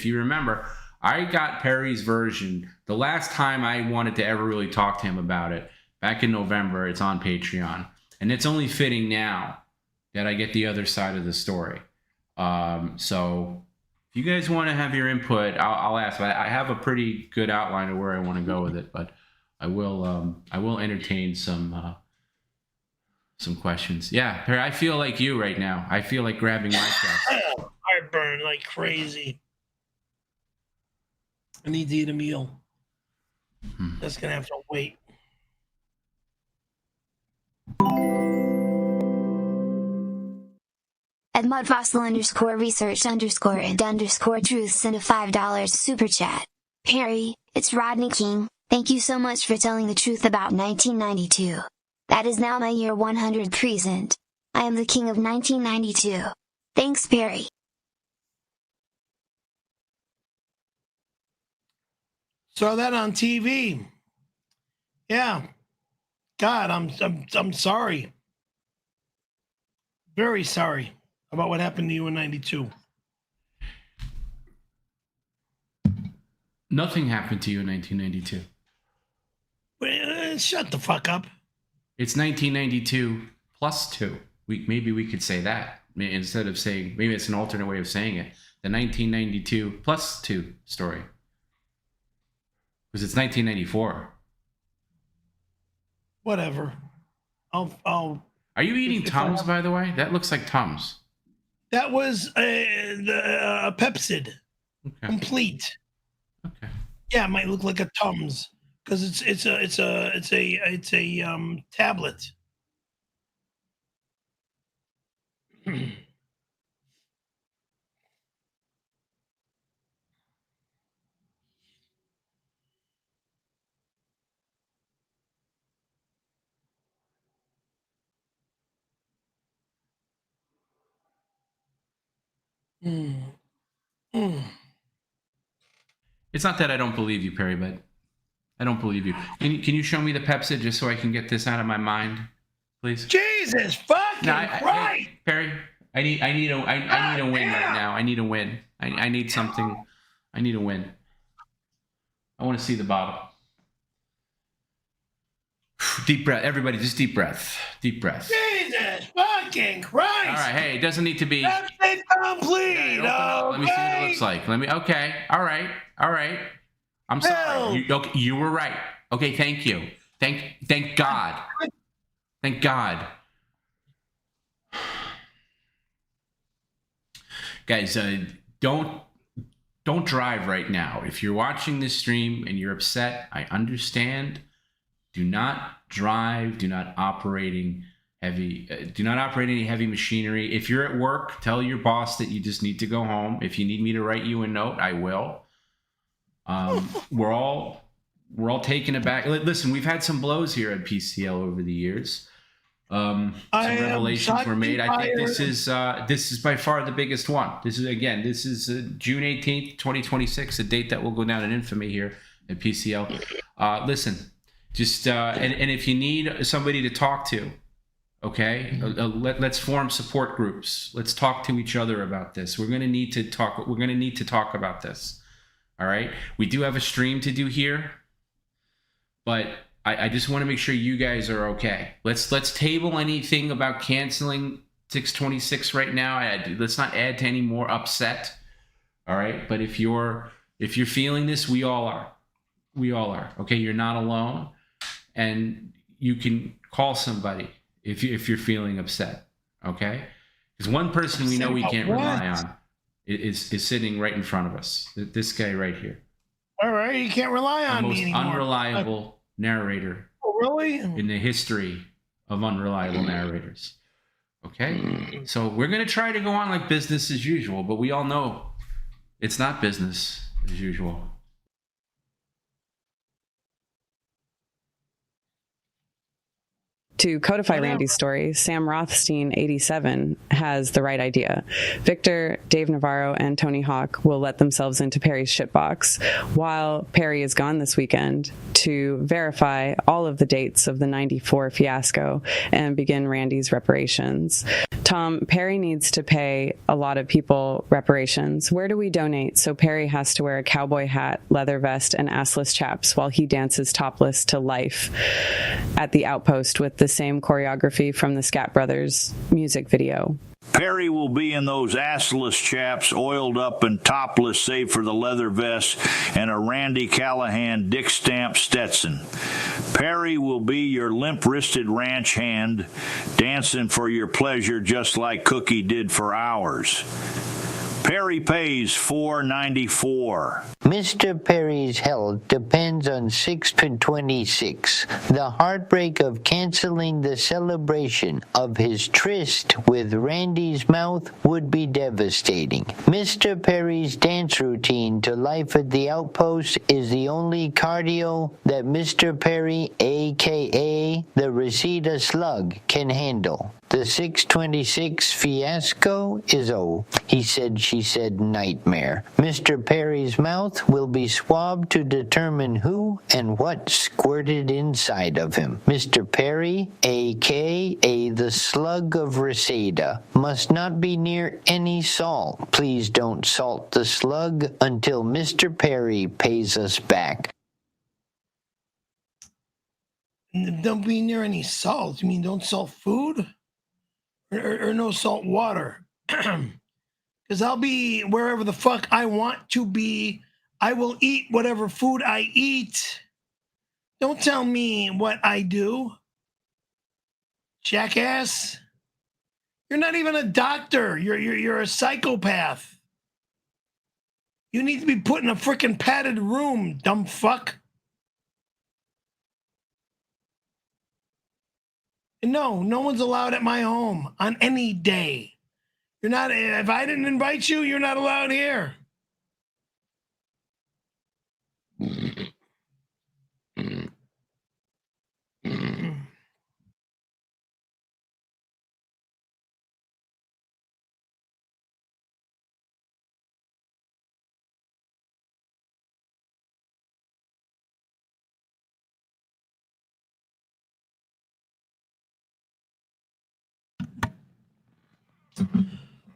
S3: you remember, I got Perry's version the last time I wanted to ever really talk to him about it. Back in November, it's on Patreon, and it's only fitting now that I get the other side of the story. So if you guys want to have your input, I'll ask. I have a pretty good outline of where I want to go with it, but I will entertain some questions. Yeah, Perry, I feel like you right now. I feel like grabbing my chest.
S2: Heartburn like crazy. I need to eat a meal. That's gonna have to wait.
S8: At mudfossil_research_and_truth sent a $5 super chat. Perry, it's Rodney King. Thank you so much for telling the truth about 1992. That is now my year 100 present. I am the king of 1992. Thanks, Perry.
S2: Saw that on TV. Yeah. God, I'm sorry. Very sorry about what happened to you in 92.
S3: Nothing happened to you in 1992.
S2: Shut the fuck up.
S3: It's 1992 plus 2. Maybe we could say that. Instead of saying, maybe it's an alternate way of saying it. The 1992 plus 2 story. Because it's 1994.
S2: Whatever. I'll. Are
S3: you eating Tums, by the way? That looks like Tums.
S2: That was a Pepsid.
S3: Okay.
S2: Complete.
S3: Okay.
S2: Yeah, it might look like a Tums because it's a tablet.
S3: It's not that I don't believe you, Perry, but I don't believe you. Can you show me the Pepsi just so I can get this out of my mind, please?
S1: Jesus fucking Christ!
S3: Hey, Perry, I need a win right now. I need a win. I need something. I need a win. I want to see the bottle. Deep breath. Everybody, just deep breath. Deep breath.
S1: Jesus fucking Christ!
S3: All right. Hey, it doesn't need to be.
S1: That's it complete.
S3: Let me see what it looks like. Okay. All right. I'm sorry. You were right. Okay. Thank you. Thank God. Thank God. Guys, don't drive right now. If you're watching this stream and you're upset, I understand. Do not drive. Do not operate any heavy machinery. If you're at work, tell your boss that you just need to go home. If you need me to write you a note, I will. We're all taken aback. Listen, we've had some blows here at PCL over the years. Some revelations were made. I think this is by far the biggest one. This is June 18th, 2026, a date that will go down in infamy here at PCL. Listen, just and if you need somebody to talk to, okay, let's form support groups. Let's talk to each other about this. We're going to need to talk about this. All right, we do have a stream to do here, but I just want to make sure you guys are okay. Let's table anything about canceling 626 right now. Let's not add to any more upset. All right, but if you're feeling this, we all are. Okay, you're not alone, and you can call somebody if you're feeling upset. Okay, because one person we know we can't rely on is sitting right in front of us. This guy right here.
S1: All right, you can't rely on me anymore.
S3: Unreliable narrator.
S1: Oh, really?
S3: In the history of unreliable narrators. Okay? So we're going to try to go on like business as usual, but we all know it's not business as usual.
S5: To codify Randy's story, Sam Rothstein, 87, has the right idea. Victor, Dave Navarro, and Tony Hawk will let themselves into Perry's shitbox while Perry is gone this weekend to verify all of the dates of the 94 fiasco and begin Randy's reparations. Tom, Perry needs to pay a lot of people reparations. Where do we donate so Perry has to wear a cowboy hat, leather vest, and assless chaps while he dances topless to Life at the Outpost with the same choreography from the Scat Brothers music video?
S12: Perry will be in those assless chaps, oiled up and topless save for the leather vest and a Randy Callahan Dick Stamp Stetson. Perry will be your limp-wristed ranch hand, dancing for your pleasure just like Cookie did for ours. Perry pays $4.94.
S13: Mr. Perry's health depends on 6/26, the heartbreak of canceling the celebration of his tryst with Randy's mouth would be devastating. Mr. Perry's dance routine to Life at the Outpost is the only cardio that Mr. Perry, a.k.a. the Reseda Slug, can handle. The 626 fiasco is he said, she said nightmare. Mr. Perry's mouth will be swabbed to determine who and what squirted inside of him. Mr. Perry, a.k.a. the Slug of Reseda, must not be near any salt. Please don't salt the slug until Mr. Perry pays us back.
S1: Don't be near any salt. You mean don't salt food? Or no salt water? Because I'll be wherever the fuck I want to be. I will eat whatever food I eat. Don't tell me what I do, jackass. You're not even a doctor. You're a psychopath. You need to be put in a freaking padded room, dumb fuck. No one's allowed at my home on any day. You're not, if I didn't invite you, you're not allowed here.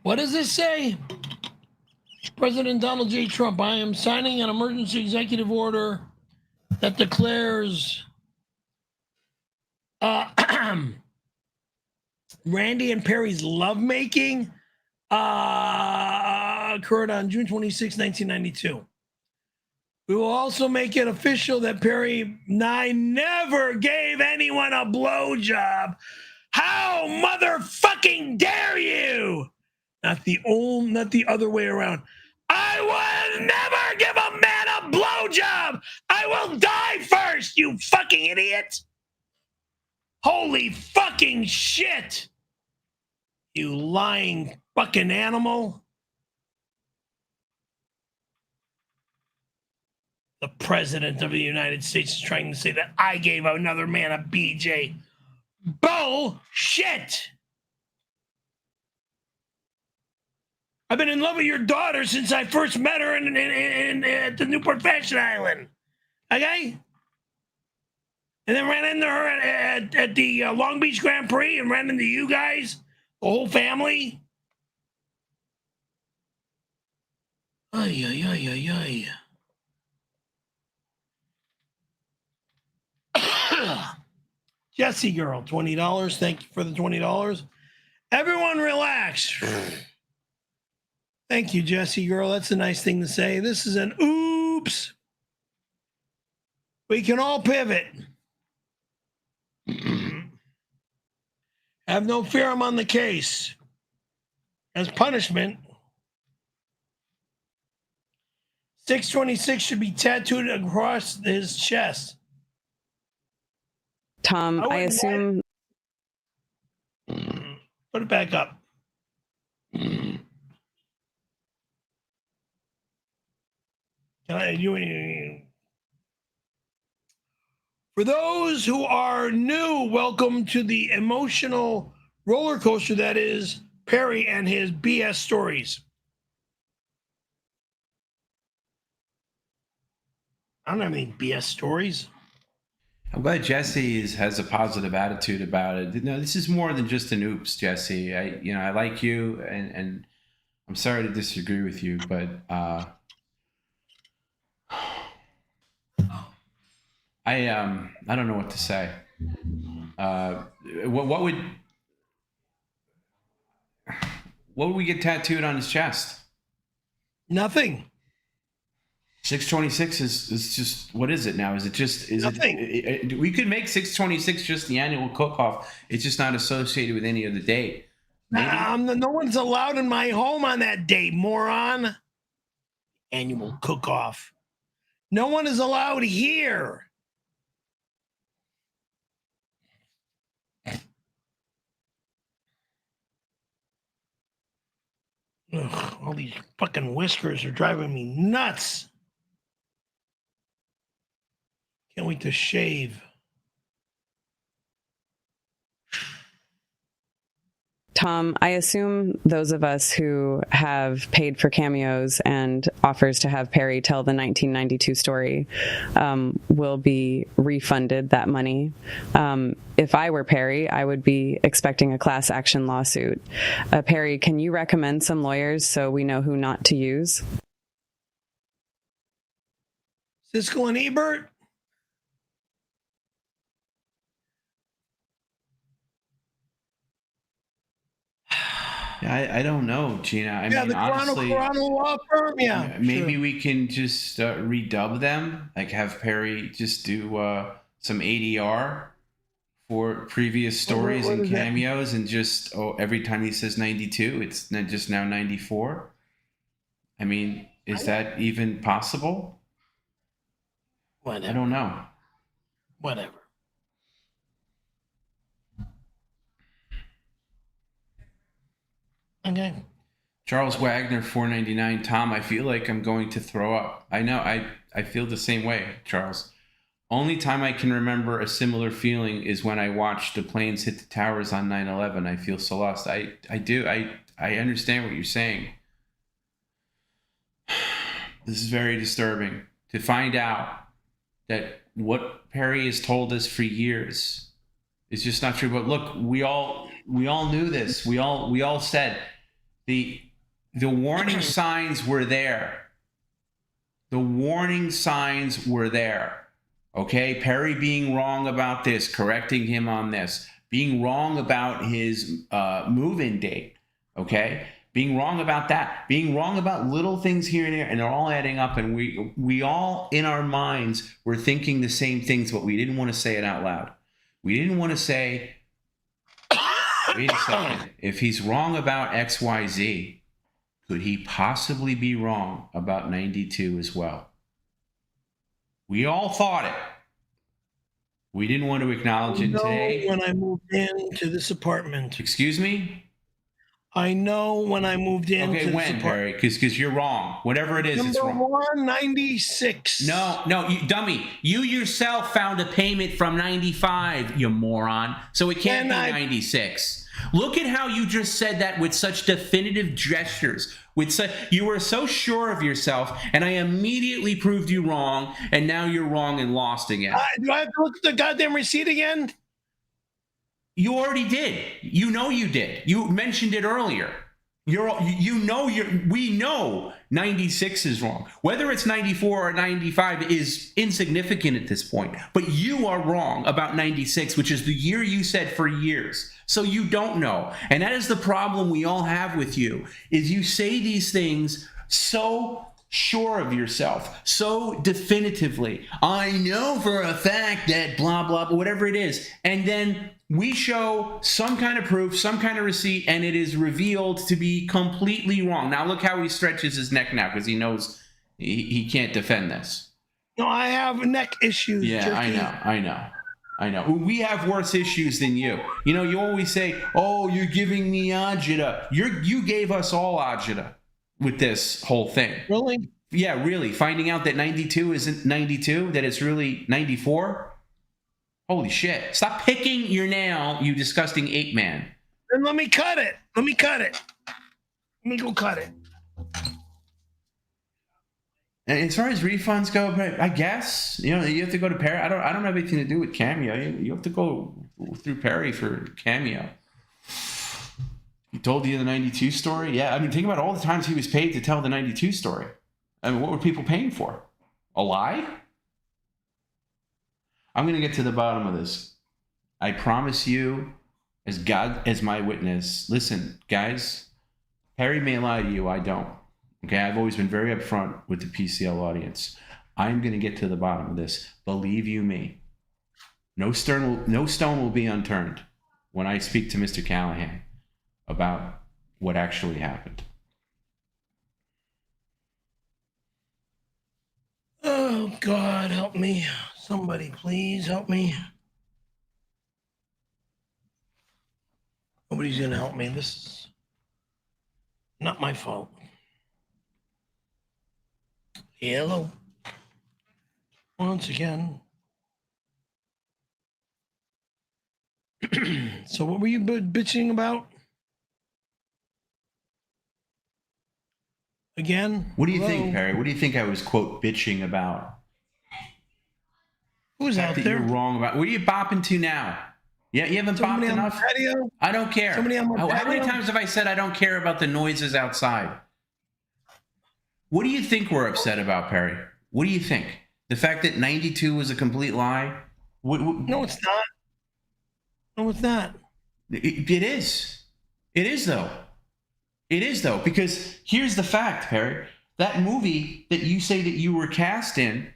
S2: What does this say? President Donald J. Trump, I am signing an emergency executive order that declares Randy and Perry's lovemaking occurred on June 26, 1992. We will also make it official that Perry and I never gave anyone a blowjob. How motherfucking dare you? Not the other way around. I will never give a man a blowjob. I will die first, you fucking idiot. Holy fucking shit. You lying fucking animal. The president of the United States is trying to say that I gave another man a BJ. Bullshit. I've been in love with your daughter since I first met her at the Newport Fashion Island. Okay? And then ran into her at the Long Beach Grand Prix and ran into you guys, the whole family. Ay, ay, ay, ay, ay. Jesse Girl, $20. Thank you for the $20. Everyone relax. Thank you, Jesse Girl. That's a nice thing to say. This is an oops. We can all pivot. Have no fear, I'm on the case. As punishment, 626 should be tattooed across his chest.
S5: Tom, I assume...
S2: Put it back up. For those who are new, welcome to the emotional roller coaster that is Perry and his BS stories. I don't have any BS stories.
S3: I'm glad Jesse has a positive attitude about it. No, this is more than just an oops, Jesse. I like you, and I'm sorry to disagree with you, but I don't know what to say. What would we get tattooed on his chest?
S2: Nothing.
S3: 626 is just, what is it now? Is
S2: Nothing.
S3: We could make 626 just the annual cook-off. It's just not associated with any other date.
S2: No one's allowed in my home on that date, moron. Annual cook-off. No one is allowed here. Ugh, all these fucking whiskers are driving me nuts. Can't wait to shave.
S5: Tom, I assume those of us who have paid for cameos and offers to have Perry tell the 1992 story will be refunded that money. If I were Perry, I would be expecting a class action lawsuit. Perry, can you recommend some lawyers so we know who not to use?
S2: Siskel and Ebert?
S3: I don't know, Gina. I mean,
S2: the
S3: honestly,
S2: Corano law firm. Yeah,
S3: maybe
S2: sure.
S3: we can just redub them, like have Perry just do some ADR for previous stories
S2: what
S3: and
S2: is that?
S3: cameos, and just every time he says 92, it's not just now 94. I mean, is that even possible?
S2: Whatever.
S3: I don't know.
S2: Whatever. Okay.
S3: Charles Wagner, $4.99. Tom, I feel like I'm going to throw up. I know. I feel the same way, Charles. Only time I can remember a similar feeling is when I watched the planes hit the towers on 9/11. I feel so lost. I do. I understand what you're saying. This is very disturbing to find out that what Perry has told us for years It's just not true. But look, we all knew this. We all said the warning signs were there. The warning signs were there. Okay, Perry being wrong about this, correcting him on this, being wrong about his move-in date. Okay, being wrong about that, being wrong about little things here and there, and they're all adding up. And we all in our minds were thinking the same things, but we didn't want to say it out loud. We didn't want to say, wait a second, if he's wrong about XYZ, could he possibly be wrong about 92 as well? We all thought it. We didn't want to acknowledge it today.
S2: When I moved into this apartment.
S3: Excuse me?
S2: I know when I moved in.
S3: Okay, when, Perry? Because you're wrong. Whatever it is, it's wrong.
S2: Number 196.
S3: No, you dummy. You yourself found a payment from 95, you moron. So it can't be 96. Look at how you just said that with such definitive gestures. You were so sure of yourself, and I immediately proved you wrong, and now you're wrong and lost again.
S2: Do I have to look at the goddamn receipt again?
S3: You already did. You know you did. You mentioned it earlier. We know 96 is wrong. Whether it's 94 or 95 is insignificant at this point. But you are wrong about 96, which is the year you said for years. So you don't know. And that is the problem we all have with you, is you say these things so sure of yourself, so definitively. I know for a fact that blah, blah, whatever it is. And then we show some kind of proof, some kind of receipt, and it is revealed to be completely wrong. Now look how he stretches his neck now, because he knows he can't defend this.
S2: No, I have neck issues.
S3: Yeah,
S2: Jerky.
S3: I know. We have worse issues than you. You know, you always say, oh, you're giving me agita. You gave us all agita with this whole thing.
S2: Really?
S3: Yeah, really. Finding out that 92 isn't 92, that it's really 94. Holy shit. Stop picking your nail, you disgusting ape man.
S2: Then let me cut it. Let me go cut it.
S3: And as far as refunds go, I guess, you have to go to Perry. I don't have anything to do with Cameo. You have to go through Perry for Cameo. He told you the 92 story? Yeah, I mean, think about all the times he was paid to tell the 92 story. I mean, what were people paying for? A lie? I'm going to get to the bottom of this. I promise you, as God as my witness, listen, guys, Perry may lie to you, I don't. Okay, I've always been very upfront with the PCL audience. I'm going to get to the bottom of this. Believe you me. No stone will be unturned when I speak to Mr. Callahan about what actually happened.
S2: Oh, God, help me. Somebody, please help me. Nobody's going to help me. This is not my fault. Hello. Once again. So what were you bitching about? Again?
S3: What do you think, Perry? What do you think I was, quote, bitching about?
S2: Who's out there?
S3: You're wrong about. What are you bopping to now? Yeah, you haven't bopped enough? I don't care.
S2: Somebody on my
S3: How many times have I said I don't care about the noises outside? What do you think we're upset about, Perry? What do you think? The fact that 92 was a complete lie?
S2: No, it's not. No, it's not.
S3: It is. It is, though. It is, though, because here's the fact, Perry. That movie that you say that you were cast in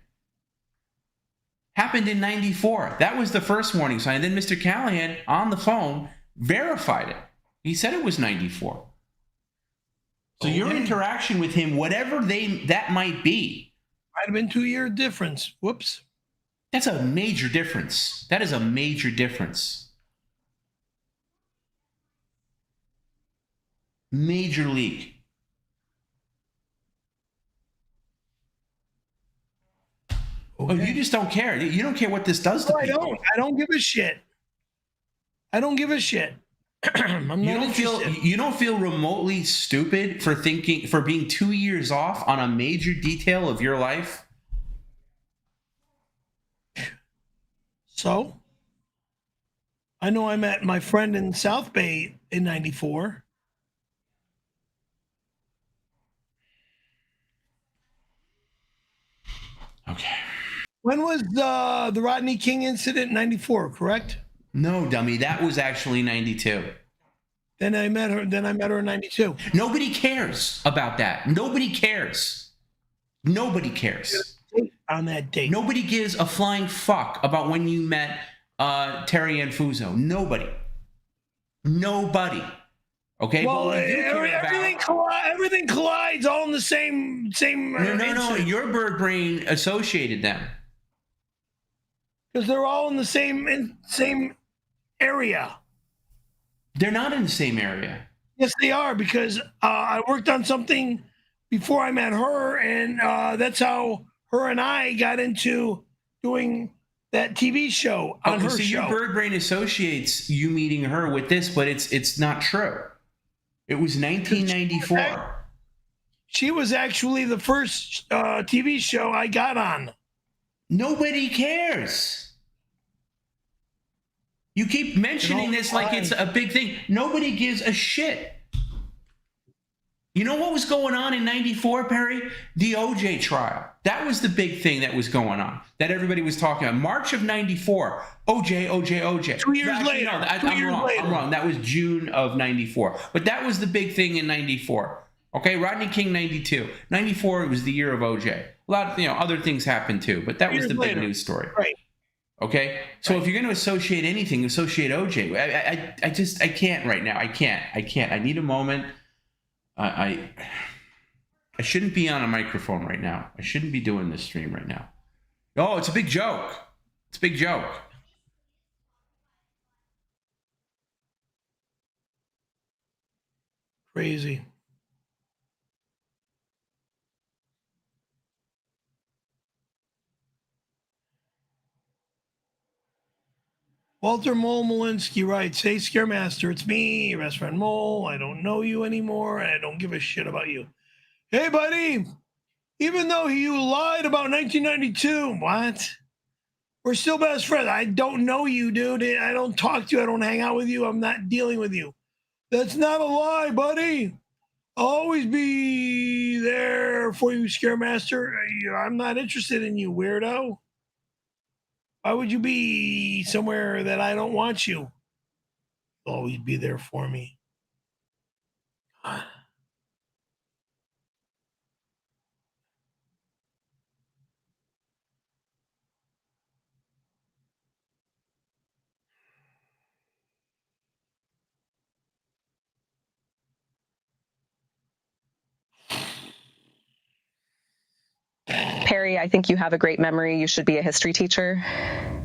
S3: happened in 94. That was the first warning sign. And then Mr. Callahan, on the phone, verified it. He said it was 94. So your interaction with him, whatever that might be.
S2: Might have been 2-year difference. Whoops.
S3: That's a major difference. That is a major difference. Major league. Okay. Oh, you just don't care. You don't care what this does to people.
S2: I don't give a shit. I don't give a shit. I'm not interested.
S3: You don't feel remotely stupid for being 2 years off on a major detail of your life?
S2: So? I know I met my friend in South Bay in 94.
S3: Okay.
S2: When was the Rodney King incident? 94, correct?
S3: No, dummy. That was actually 92.
S2: Then I met her in 92.
S3: Nobody cares about that. Nobody cares. Nobody cares.
S2: On that date.
S3: Nobody gives a flying fuck about when you met Terry and Fuso. Nobody. Nobody. Okay?
S2: Well,
S3: but
S2: everything collides all in the same.
S3: No. Your bird brain associated them.
S2: Because they're all in the same area.
S3: They're not in the same area.
S2: Yes, they are, because I worked on something before I met her, and that's how her and I got into doing that TV show on her show.
S3: Your bird brain associates you meeting her with this, but it's not true. It was 1994.
S2: She was actually the first TV show I got on.
S3: Nobody cares. You keep mentioning this like it's a big thing. Nobody gives a shit. You know what was going on in 94, Perry? The OJ trial. That was the big thing that was going on, that everybody was talking about. March of 94, OJ.
S2: 2 years later.
S3: No, I'm wrong. That was June of 94. But that was the big thing in 94. Okay, Rodney King, 92. 94, it was the year of OJ. A lot of other things happened too, but that was the big news story.
S2: Right.
S3: Okay, so if you're going to associate anything, associate OJ. I can't right now. I can't. I need a moment. I shouldn't be on a microphone right now. I shouldn't be doing this stream right now. Oh, it's a big joke. It's a big joke.
S2: Crazy. Walter Mole Molinsky writes, "Hey, Scaremaster, it's me, your best friend Mole. I don't know you anymore, and I don't give a shit about you. Hey, buddy, even though you lied about 1992, what? We're still best friends. I don't know you, dude. I don't talk to you. I don't hang out with you. I'm not dealing with you. That's not a lie, buddy. I'll always be there for you, Scaremaster. I'm not interested in you, weirdo. Why would you be somewhere that I don't want you? You'll always be there for me."
S5: Perry, I think you have a great memory. You should be a history teacher.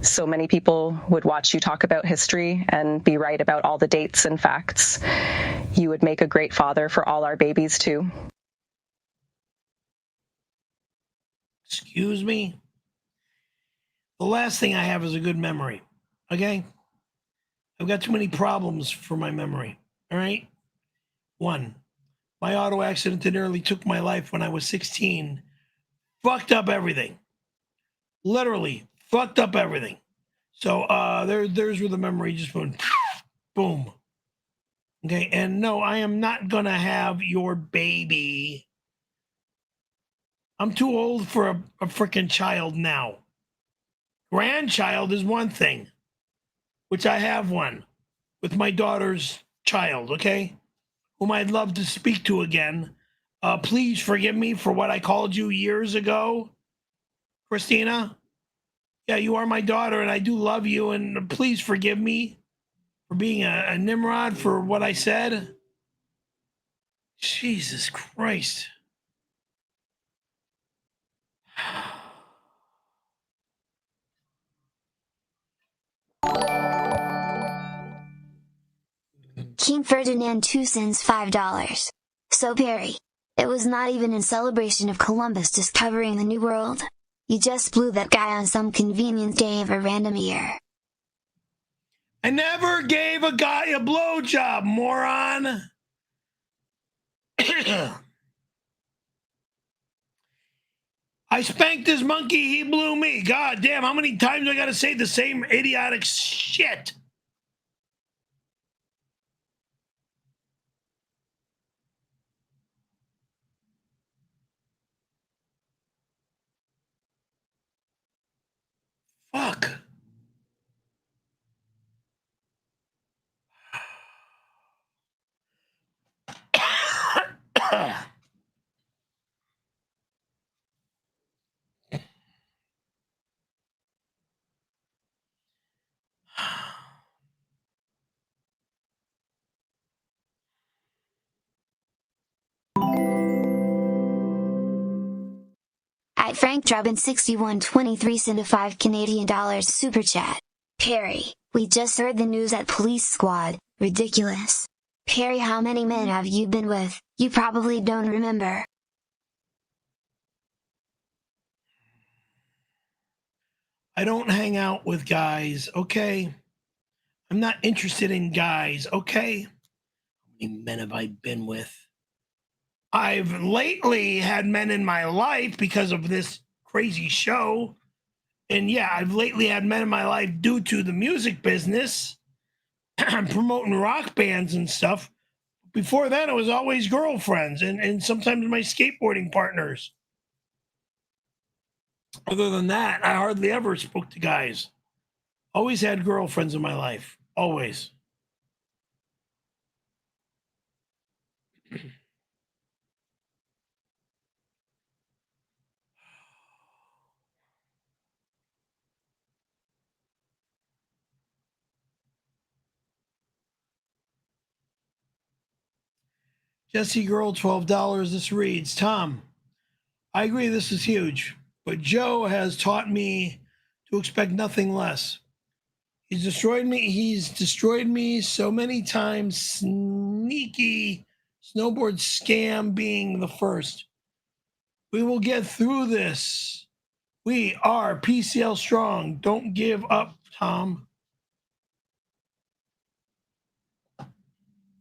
S5: So many people would watch you talk about history and be right about all the dates and facts. You would make a great father for all our babies, too.
S2: Excuse me? The last thing I have is a good memory, okay? I've got too many problems for my memory, all right? 1, my auto accident that nearly took my life when I was 16 fucked up everything. Literally fucked up everything. So there's where the memory just went boom. Okay, and no, I am not gonna have your baby. I'm too old for a freaking child now. Grandchild is one thing, which I have one with my daughter's child, okay? Whom I'd love to speak to again. Please forgive me for what I called you years ago, Christina. Yeah, you are my daughter, and I do love you, and please forgive me for being a Nimrod for what I said. Jesus Christ.
S8: King Ferdinand II sends $5. So Perry, it was not even in celebration of Columbus discovering the New World. You just blew that guy on some convenient day of a random year.
S2: I never gave a guy a blowjob, moron. I spanked his monkey, he blew me. God damn, how many times do I gotta say the same idiotic shit?
S8: At Frank Drubin 6123 send a $5 super chat. Perry, we just heard the news at Police Squad. Ridiculous. Perry, how many men have you been with? You probably don't remember.
S2: I don't hang out with guys, okay? I'm not interested in guys, okay? How many men have I been with? I've lately had men in my life because of this crazy show. And yeah, I've lately had men in my life due to the music business. I'm promoting rock bands and stuff. Before that, it was always girlfriends and sometimes my skateboarding partners. Other than that, I hardly ever spoke to guys. Always had girlfriends in my life. Always. Jesse Girl, $12. This reads, Tom, I agree this is huge, but Joe has taught me to expect nothing less. He's destroyed me so many times, sneaky snowboard scam being the first. We will get through this. We are PCL strong. Don't give up, Tom.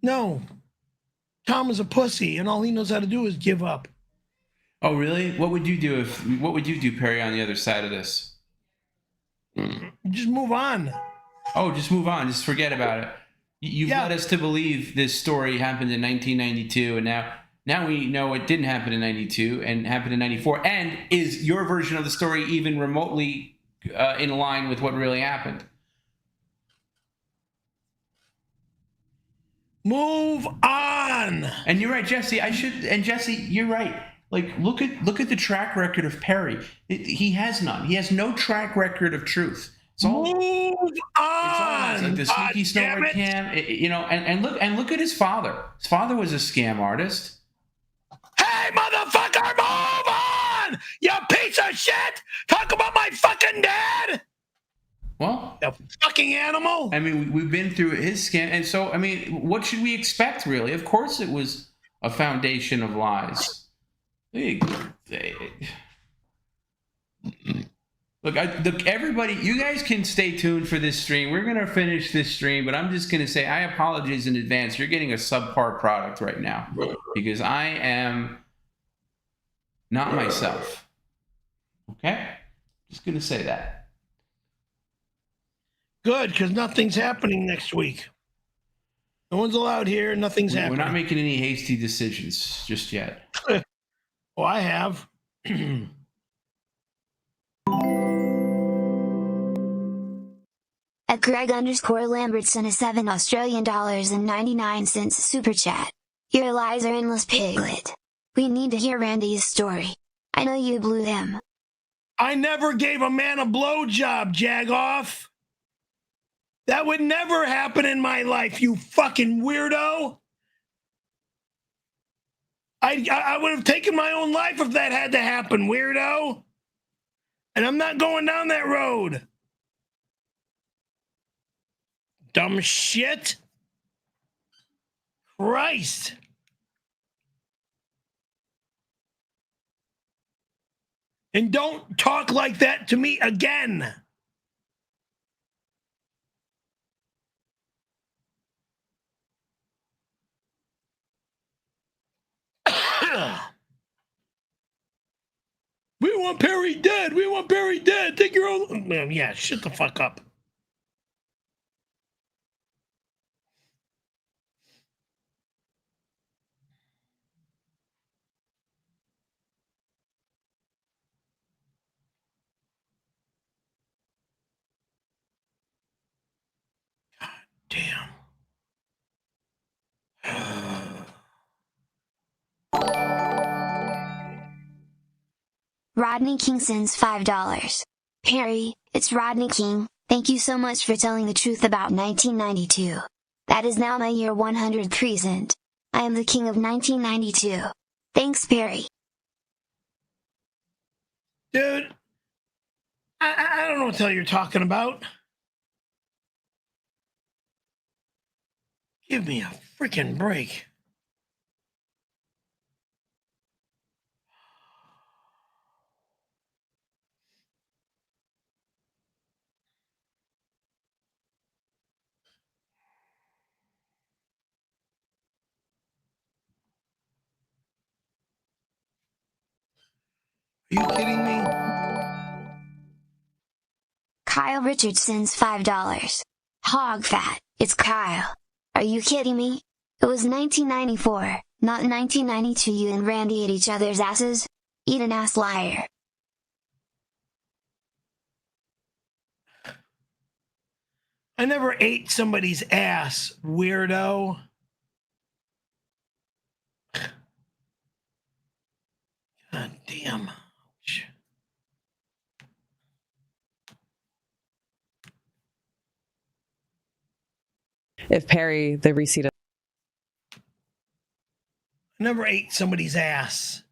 S2: No. Tom is a pussy, and all he knows how to do is give up.
S3: Oh, really? What would you do Perry, on the other side of this?
S2: Just move on.
S3: Oh, just move on. Just forget about it. You've led us to believe this story happened in 1992, and now we know it didn't happen in 92 and happened in 94. And is your version of the story even remotely in line with what really happened?
S2: Move on.
S3: And you're right, Jesse. Jesse, you're right. Like, look at the track record of Perry. He has none. He has no track record of truth.
S2: Move on.
S3: It's like the sneaky snowboard cam, and look at his father. His father was a scam artist.
S2: Hey, motherfucker, move on! You piece of shit! Talk about my fucking dad!
S3: Well,
S2: you fucking animal!
S3: I mean, we've been through his scam, and so, I mean, what should we expect, really? Of course it was a foundation of lies. Look, everybody, you guys can stay tuned for this stream. We're going to finish this stream, but I'm just going to say I apologize in advance. You're getting a subpar product right now because I am not myself. Okay? Just going to say that.
S2: Good, because nothing's happening next week. No one's allowed here. Nothing's happening.
S3: We're not making any hasty decisions just yet.
S2: Oh, I have.
S8: At Greg_Lambert sent a $7.99 super chat. Your lies are endless, Piglet. We need to hear Randy's story. I know you blew him.
S2: I never gave a man a blowjob, Jagoff. That would never happen in my life, you fucking weirdo. I would have taken my own life if that had to happen, weirdo. And I'm not going down that road. Dumb shit. Christ. And don't talk like that to me again. We want Perry dead. We want Perry dead. Take your own. Yeah, shut the fuck up. God damn.
S8: Rodney King sends $5. Perry, it's Rodney King. Thank you so much for telling the truth about 1992. That is now my year 100 present. I am the king of 1992. Thanks, Perry.
S2: Dude, I don't know what the hell you're talking about. Give me a freaking break. Are you kidding me?
S8: Kyle Richards sends $5. Hog fat, it's Kyle. Are you kidding me? It was 1994, not 1992. You and Randy ate each other's asses? Eat an ass, liar.
S2: I never ate somebody's ass, weirdo. God damn.
S5: If Perry, the receipt of...
S2: I never ate somebody's ass.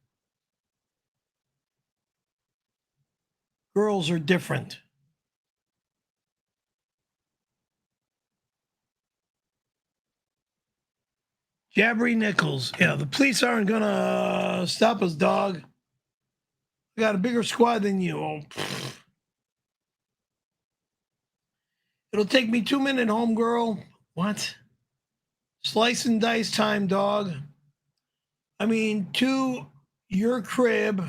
S2: Girls are different. 𝙎𝙃 Yeah, the police aren't gonna stop us, dog. We got a bigger squad than you. Oh, it'll take me 2 minutes, homegirl. What? Slice and dice time, dog. I mean, to your crib.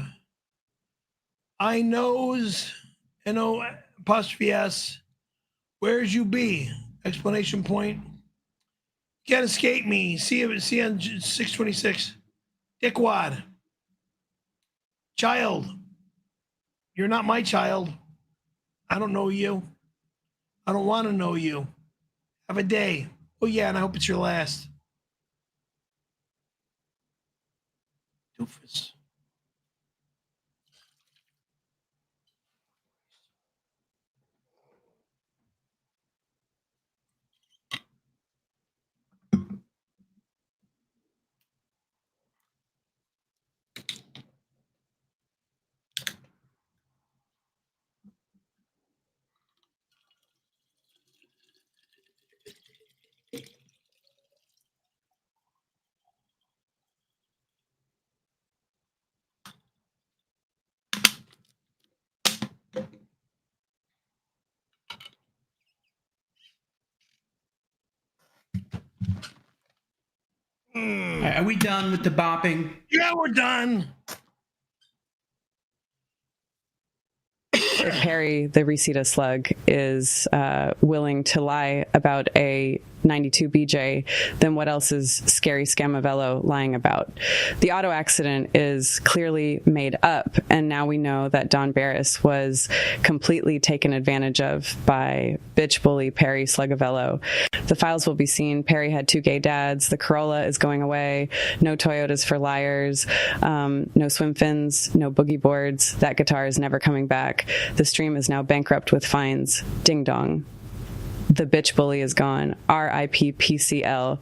S2: I knows, apostrophe S. Where's you be? Explanation point. Can't escape me. See you on 626. Dickwad. Child. You're not my child. I don't know you. I don't want to know you. Have a day. Oh, yeah, and I hope it's your last. Doofus.
S3: Are we done with the bopping?
S2: Yeah, we're done.
S5: If Perry, the Reseda slug, is willing to lie about a 92 BJ, then what else is scary Scamavello lying about? The auto accident is clearly made up, and now we know that Don Barris was completely taken advantage of by bitch bully Perry Slugavello. The files will be seen. Perry had 2 gay dads. The Corolla is going away. No Toyotas for liars. No swim fins. No boogie boards. That guitar is never coming back. The stream is now bankrupt with fines. Ding dong. The bitch bully is gone. R.I.P. PCL.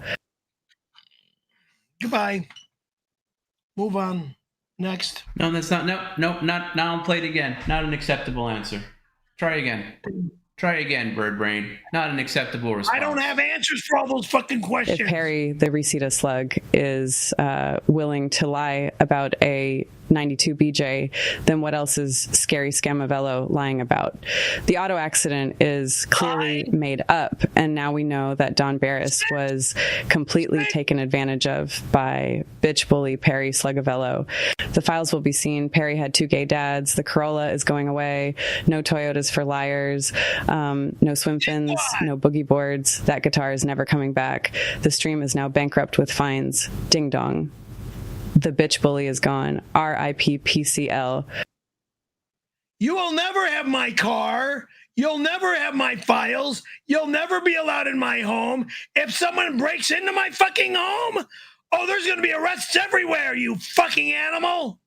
S2: Goodbye. Move on. Next.
S3: No, that's not. No, not. Now I'll play it again. Not an acceptable answer. Try again. Try again, bird brain. Not an acceptable response.
S2: I don't have answers for all those fucking questions.
S5: If Perry, the Reseda slug, is willing to lie about a 92 BJ, then what else is scary Scamavello lying about? The auto accident is clearly made up, and now we know that Don Barris was completely taken advantage of by bitch bully Perry Slugavello. The files will be seen. Perry had 2 gay dads. The Corolla is going away. No Toyotas for liars. No swim fins. No boogie boards. That guitar is never coming back. The stream is now bankrupt with fines. Ding dong. The bitch bully is gone. R.I.P. PCL.
S2: You will never have my car. You'll never have my files. You'll never be allowed in my home. If someone breaks into my fucking home, oh, there's going to be arrests everywhere, you fucking animal.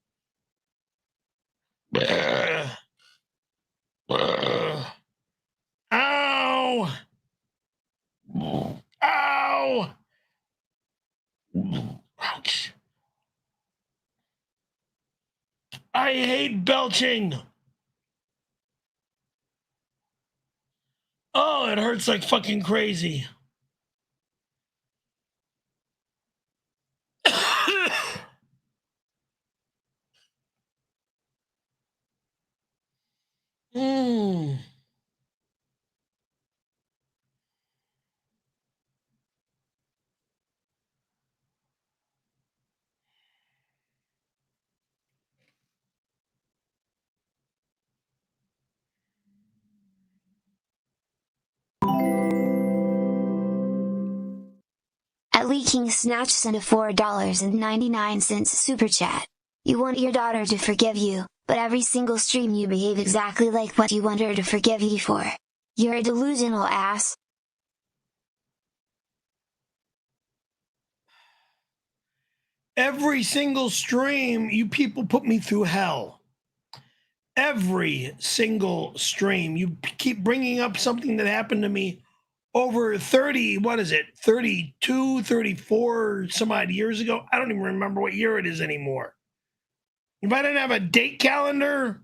S1: Ow! Ow! Ouch. I hate belching. Oh, it hurts like fucking crazy. Mm.
S8: 𝙈𝙀𝙀 Snatch sent a $4.99 super chat. You want your daughter to forgive you, but every single stream you behave exactly like what you want her to forgive you for. You're a delusional ass.
S1: Every single stream, you people put me through hell. Every single stream, you keep bringing up something that happened to me over 30, 32, 34 some odd years ago. I don't even remember what year it is anymore. If I didn't have a date calendar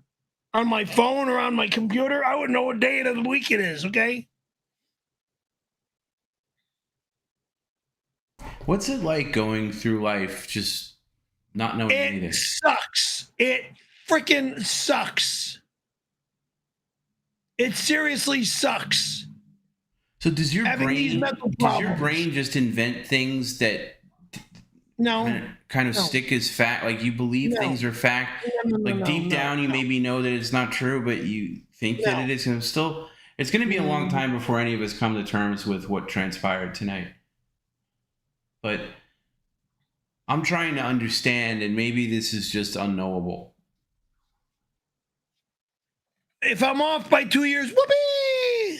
S1: on my phone or on my computer, I wouldn't know what day of the week it is, okay?
S3: What's it like going through life just not knowing anything?
S1: It sucks. It freaking sucks. It seriously sucks.
S3: So does your brain just invent things that kind of stick as fact? Like you believe things are fact. Deep down, you maybe know that it's not true, but you think that it is. And it's going to be a long time before any of us come to terms with what transpired tonight. But I'm trying to understand, and maybe this is just unknowable.
S1: If I'm off by 2 years, whoopee!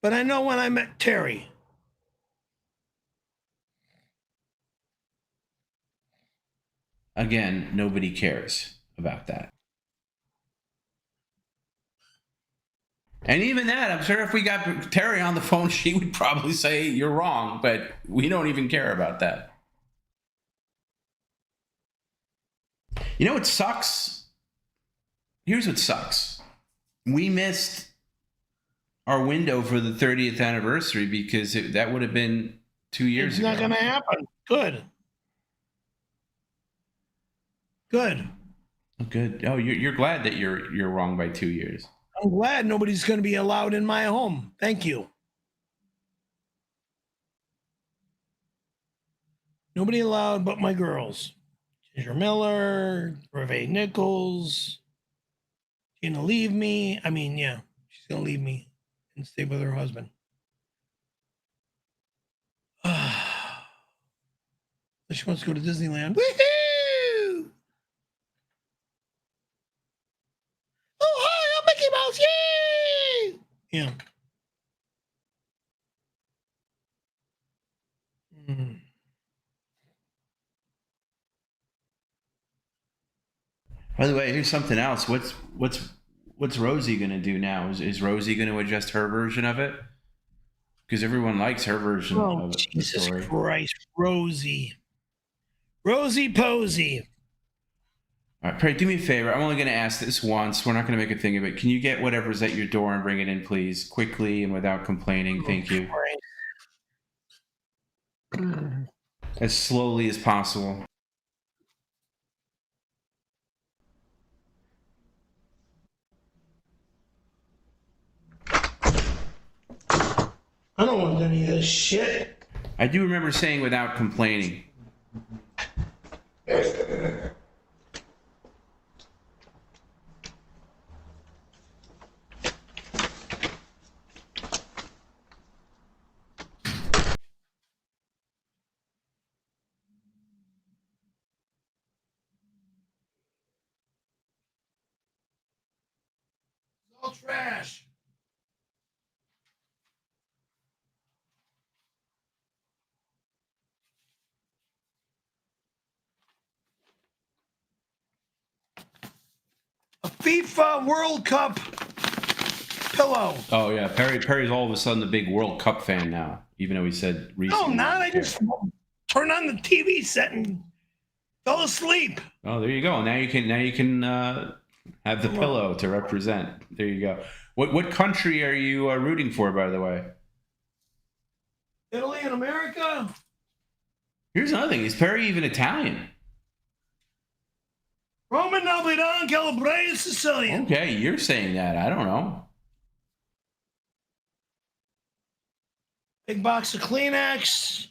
S1: But I know when I met Terry.
S3: Again, nobody cares about that. And even that, I'm sure if we got Terry on the phone, she would probably say you're wrong, but we don't even care about that. You know what sucks? Here's what sucks. We missed our window for the 30th anniversary because that would have been 2 years ago.
S1: It's not going to happen. Good. Good.
S3: Good. Oh, you're glad that you're wrong by 2 years.
S1: I'm glad nobody's going to be allowed in my home. Thank you. Nobody allowed but my girls. Ginger Miller, Reve Nichols. She's going to leave me. I mean, yeah, she's going to leave me and stay with her husband. She wants to go to Disneyland. Woohoo! Oh, hi, I'm Mickey Mouse. Yay! Yeah.
S3: By the way, here's something else. What's Rosie going to do now? Is Rosie going to adjust her version of it? Because everyone likes her version of the story.
S1: Jesus Christ, Rosie. Rosie Posey.
S3: All right, Perry, do me a favor. I'm only going to ask this once. We're not going to make a thing of it. Can you get whatever's at your door and bring it in, please? Quickly and without complaining. Thank you. As slowly as possible.
S1: I don't want any of this shit.
S3: I do remember saying without complaining.
S1: All trash. FIFA World Cup pillow.
S3: Oh yeah, Perry's all of a sudden the big World Cup fan now, even though he said recently.
S1: No, I'm not. I just turned on the TV set and fell asleep.
S3: Oh, there you go. Now you can have the pillow to represent. There you go. What country are you rooting for, by the way?
S1: Italy and America.
S3: Here's another thing. Is Perry even Italian?
S11: Roman 𝙈𝙁𝙗𝙈𝘾 𝙈𝙀𝙈 Sicilian.
S3: Okay, you're saying that. I don't know.
S1: Big box of Kleenex.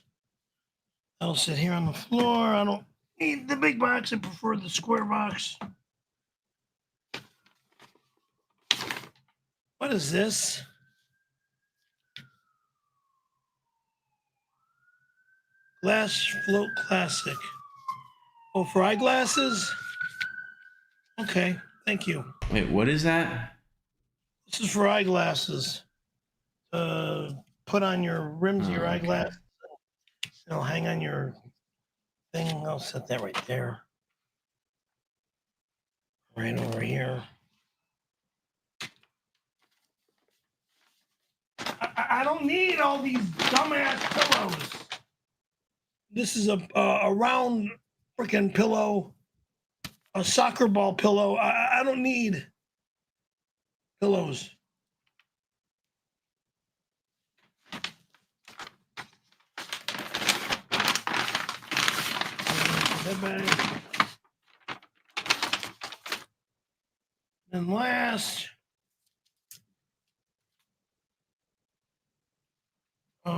S1: I'll sit here on the floor. I don't need the big box. I prefer the square box. What is this? Glass Float Classic. Oh, for eyeglasses? Okay, thank you.
S3: Wait, what is that?
S1: This is for eyeglasses. Put on your rims of your eyeglasses. It'll hang on your thing. I'll set that right there. Right over here. I don't need all these dumbass pillows. This is a round freaking pillow, a soccer ball pillow. I don't need pillows. And last, what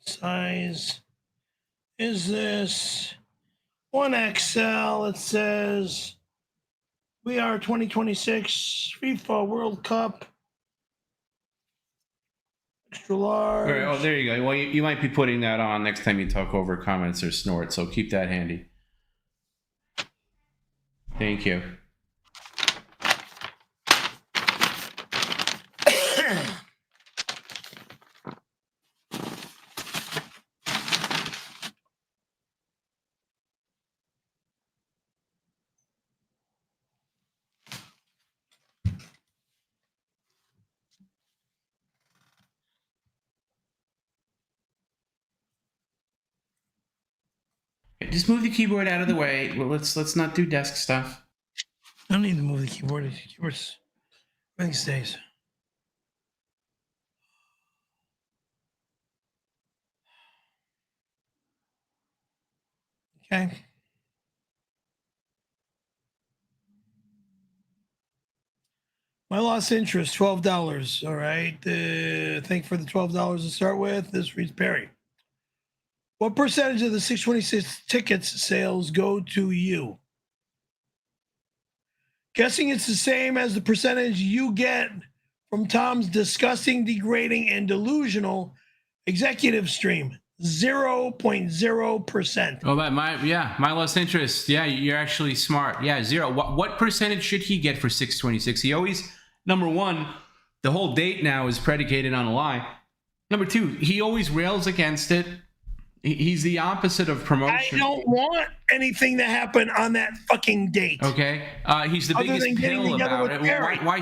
S1: size is this? 1XL. It says we are 2026 FIFA World Cup. Extra large.
S3: All right, oh, there you go. Well, you might be putting that on next time you talk over comments or snort, so keep that handy. Thank you. Just move the keyboard out of the way. Well, let's not do desk stuff.
S1: I don't need to move the keyboard. The keyboard's everything stays. Okay. My lost interest, $12. All right. Thank you for the $12 to start with. This reads Perry. What percentage of the 626 tickets sales go to you? Guessing it's the same as the percentage you get from Tom's disgusting, degrading, and delusional executive stream. 0.0%.
S3: Oh, my lost interest. Yeah, you're actually smart. Yeah, 0. What percentage should he get for 626? He always, number one, the whole date now is predicated on a lie. Number two, he always rails against it. He's the opposite of promotion.
S1: I don't want anything to happen on that fucking date.
S3: Okay, he's the biggest pill about it. Why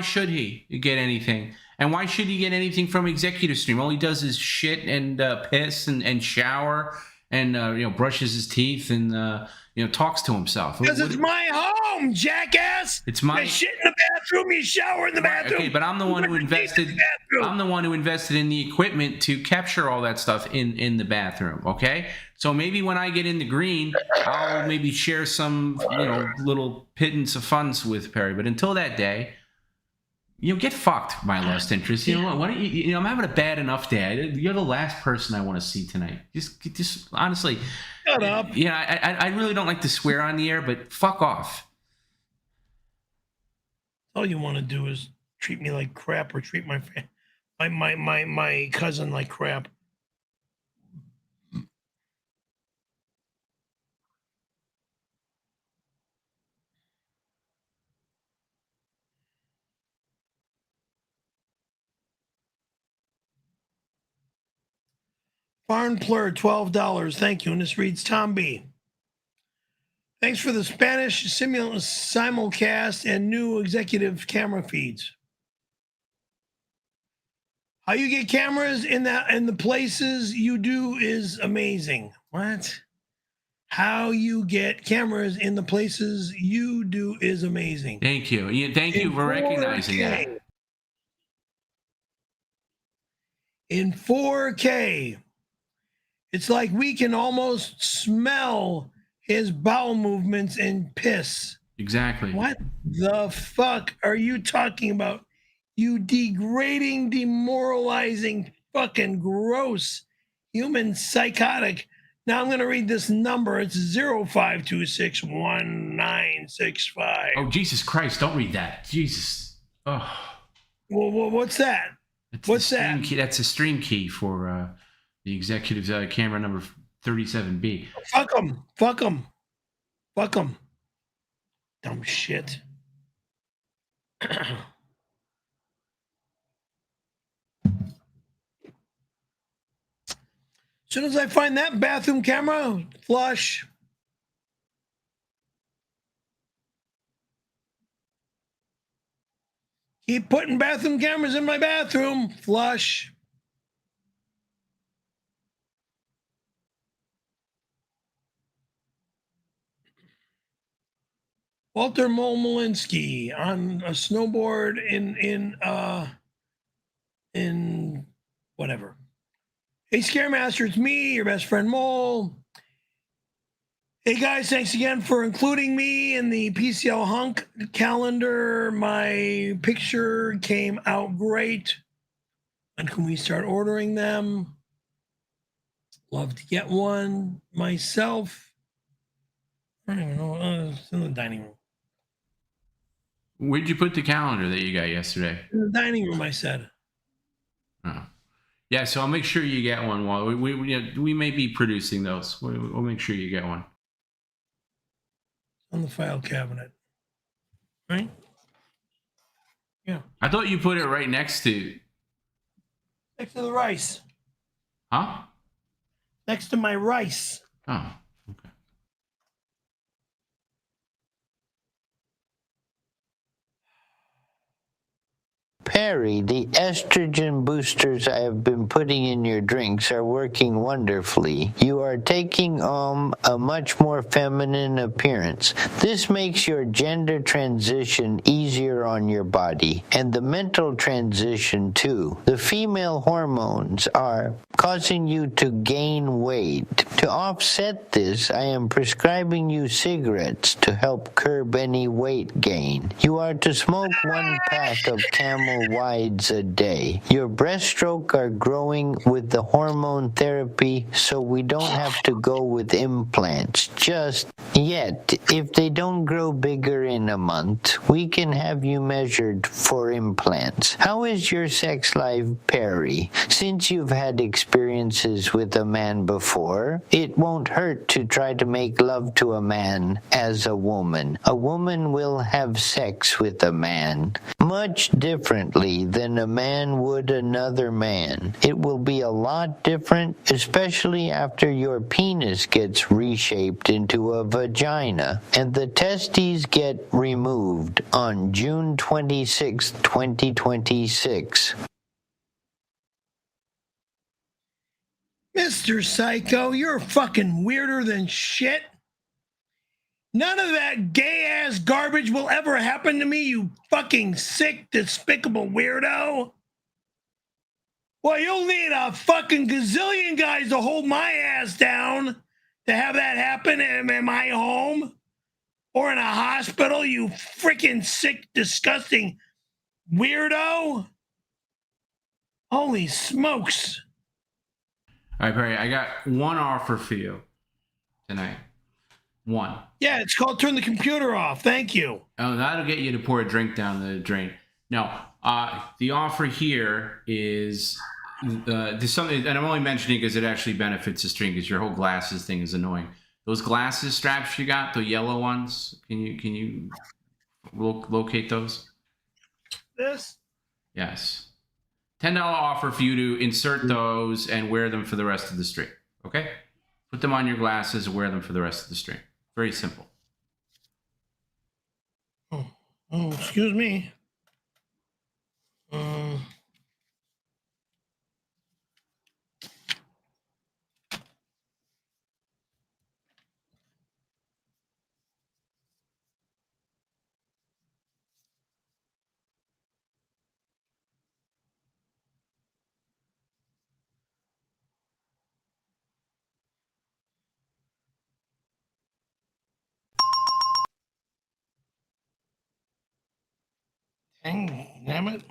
S3: should he get anything? And why should he get anything from executive stream? All he does is shit and piss and shower and brushes his teeth and talks to himself.
S1: Because it's my home, jackass.
S3: It's my
S1: you shit in the bathroom, you shower in the bathroom.
S3: Okay, but I'm the one who invested. I'm the one who invested in the equipment to capture all that stuff in the bathroom. Okay, so maybe when I get in the green, I'll maybe share some little pittance of funds with Perry. But until that day, get fucked, my lost interest. You know what? Why don't you? I'm having a bad enough day. You're the last person I want to see tonight. Just honestly.
S1: Shut up.
S3: Yeah, I really don't like to swear on the air, but fuck off.
S1: All you want to do is treat me like crap or treat my cousin like crap.
S2: Farnplur, $12. Thank you. And this reads Tom B. Thanks for the Spanish simulcast and new executive camera feeds. How you get cameras in the places you do is amazing. What? How you get cameras in the places you do is amazing.
S3: Thank you. Thank you for recognizing that.
S2: In 4K, it's like we can almost smell his bowel movements and piss.
S3: Exactly.
S2: What the fuck are you talking about? You degrading, demoralizing, fucking gross human psychotic. Now I'm going to read this number. It's 05261965.
S3: Oh, Jesus Christ. Don't read that. Jesus. Oh.
S2: Well, what's that? What's that?
S3: That's a stream key for the executive's camera number 37B.
S2: Fuck them. Fuck them. Fuck them. Dumb shit. As soon as I find that bathroom camera, flush. Keep putting bathroom cameras in my bathroom, flush. Walter Molinsky on a snowboard in whatever. Hey, Scaremaster, it's me, your best friend Mole. Hey guys, thanks again for including me in the PCL Hunk calendar. My picture came out great. When can we start ordering them? Love to get one myself. I don't even know. It's in the dining room.
S3: Where'd you put the calendar that you got yesterday?
S2: In the dining room, I said.
S3: Oh. Yeah, so I'll make sure you get one. While we may be producing those. We'll make sure you get one.
S2: On the file cabinet. Right? Yeah.
S3: I thought you put it right next to
S2: the rice.
S3: Huh?
S2: Next to my rice.
S3: Oh, okay.
S13: Perry, the estrogen boosters I have been putting in your drinks are working wonderfully. You are taking on a much more feminine appearance. This makes your gender transition easier on your body, and the mental transition too. The female hormones are causing you to gain weight. To offset this, I am prescribing you cigarettes to help curb any weight gain. You are to smoke 1 pack of Camel Wides a day. Your breaststroke are growing with the hormone therapy, so we don't have to go with implants just yet. If they don't grow bigger in a month, we can have you measured for implants. How is your sex life, Perry? Since you've had experiences with a man before, it won't hurt to try to make love to a man as a woman. A woman will have sex with a man much differently than a man would another man. It will be a lot different, especially after your penis gets reshaped into a vagina and the testes get removed on June 26, 2026.
S2: Mr. Psycho, you're fucking weirder than shit. None of that gay-ass garbage will ever happen to me, you fucking sick, despicable weirdo. Well, you'll need a fucking gazillion guys to hold my ass down to have that happen in my home or in a hospital, you freaking sick, disgusting weirdo. Holy smokes.
S3: All right, Perry, I got one offer for you tonight. One.
S2: Yeah, it's called Turn the Computer Off. Thank you.
S3: Oh, that'll get you to pour a drink down the drain. No, the offer here is there's something, and I'm only mentioning because it actually benefits the stream because your whole glasses thing is annoying. Those glasses straps you got, the yellow ones, can you locate those?
S2: This?
S3: Yes. $10 offer for you to insert those and wear them for the rest of the stream. Okay? Put them on your glasses and wear them for the rest of the stream. Very simple.
S2: Oh, excuse me. Dang, damn it.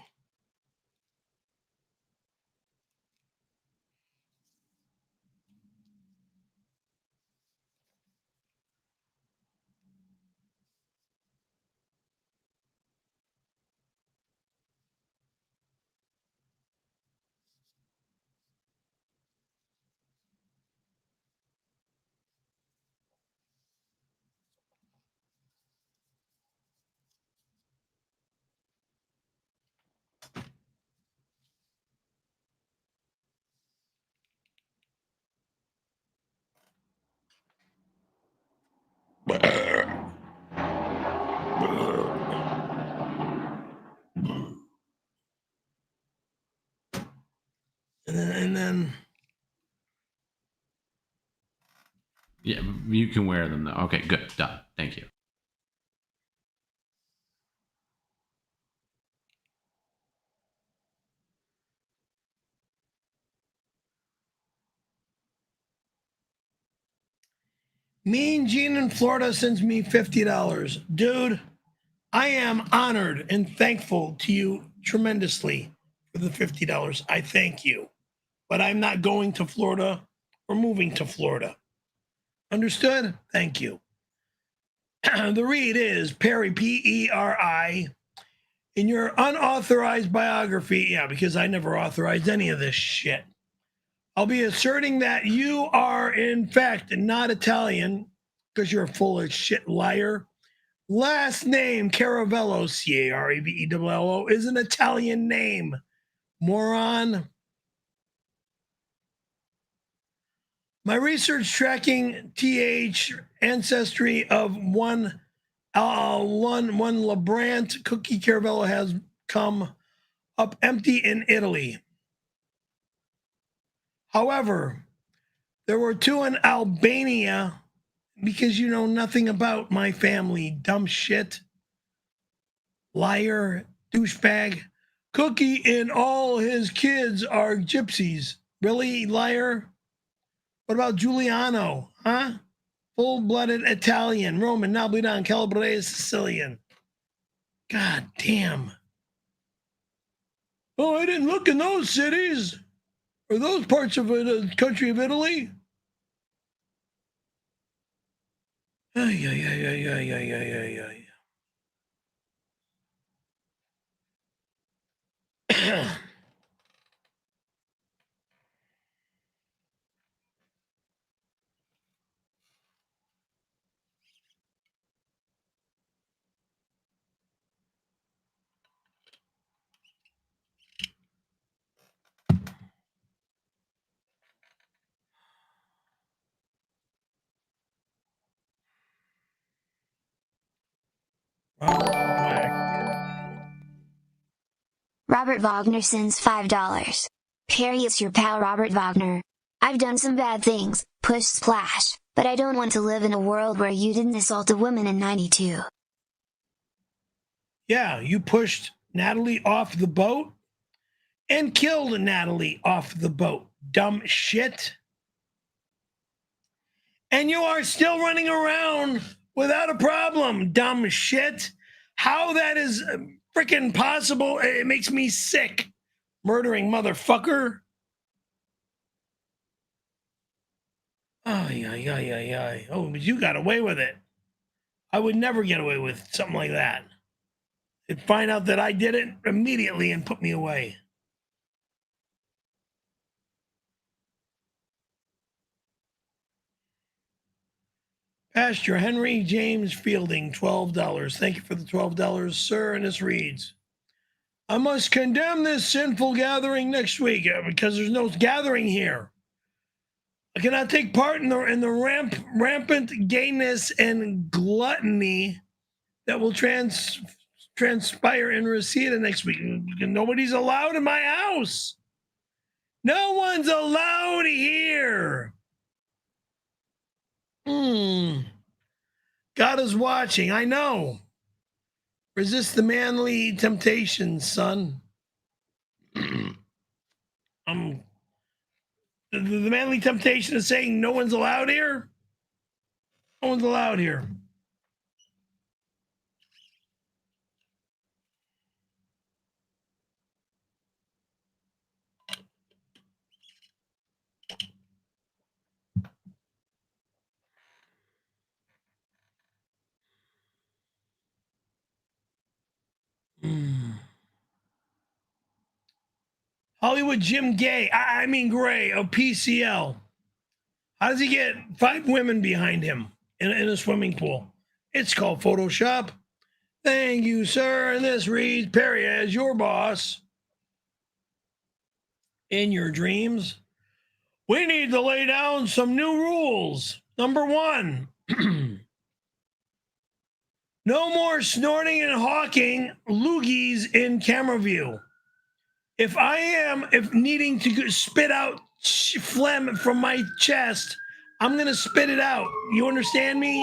S2: And then
S3: Yeah, you can wear them though. Okay, good. Done. Thank you.
S2: Mean Gene in Florida sends me $50. Dude, I am honored and thankful to you tremendously for the $50. I thank you. But I'm not going to Florida or moving to Florida. Understood? Thank you. The read is Perry, P-E-R-I, in your unauthorized biography. Yeah, because I never authorized any of this shit. I'll be asserting that you are, in fact, not Italian, because you're a full of shit liar. Last name, Caravello, C-A-R-A-V-E-L-L-O, is an Italian name. Moron. My research tracking TH ancestry of one Labrant cookie Caravello has come up empty in Italy. However, there were two in Albania, because you know nothing about my family, dumb shit, liar, douchebag. Cookie and all his kids are gypsies. Really, liar? What about Giuliano, huh? Full-blooded Italian, Roman, Napolitan, Calabrese, Sicilian. God damn. Oh, I didn't look in those cities or those parts of the country of Italy. Ay, ay, ay, ay, ay, ay, ay, ay, ay.
S8: Robert Wagner sends $5. Perry, it's your pal Robert Wagner. I've done some bad things, push splash, but I don't want to live in a world where you didn't assault a woman in 92.
S2: Yeah, you pushed Natalie off the boat and killed Natalie off the boat. Dumb shit. And you are still running around without a problem. Dumb shit. How that is freaking possible, it makes me sick. Murdering motherfucker. Ay, ay, ay, ay, ay. Oh, but you got away with it. I would never get away with something like that. They'd find out that I did it immediately and put me away. Pastor Henry James Fielding, $12. Thank you for the $12, sir. And this reads, I must condemn this sinful gathering next week because there's no gathering here. I cannot take part in the rampant gayness and gluttony that will transpire in Reseda next week. Nobody's allowed in my house. No one's allowed here. God is watching. I know. Resist the manly temptations, son. The manly temptation is saying no one's allowed here. No one's allowed here. Hollywood Jim Gay, I mean Gray of PCL. How does he get 5 women behind him in a swimming pool? It's called Photoshop. Thank you, sir. And this reads, Perry, as your boss in your dreams, we need to lay down some new rules. Number 1, no more snorting and hawking loogies in camera view. If needing to spit out phlegm from my chest, I'm going to spit it out. You understand me?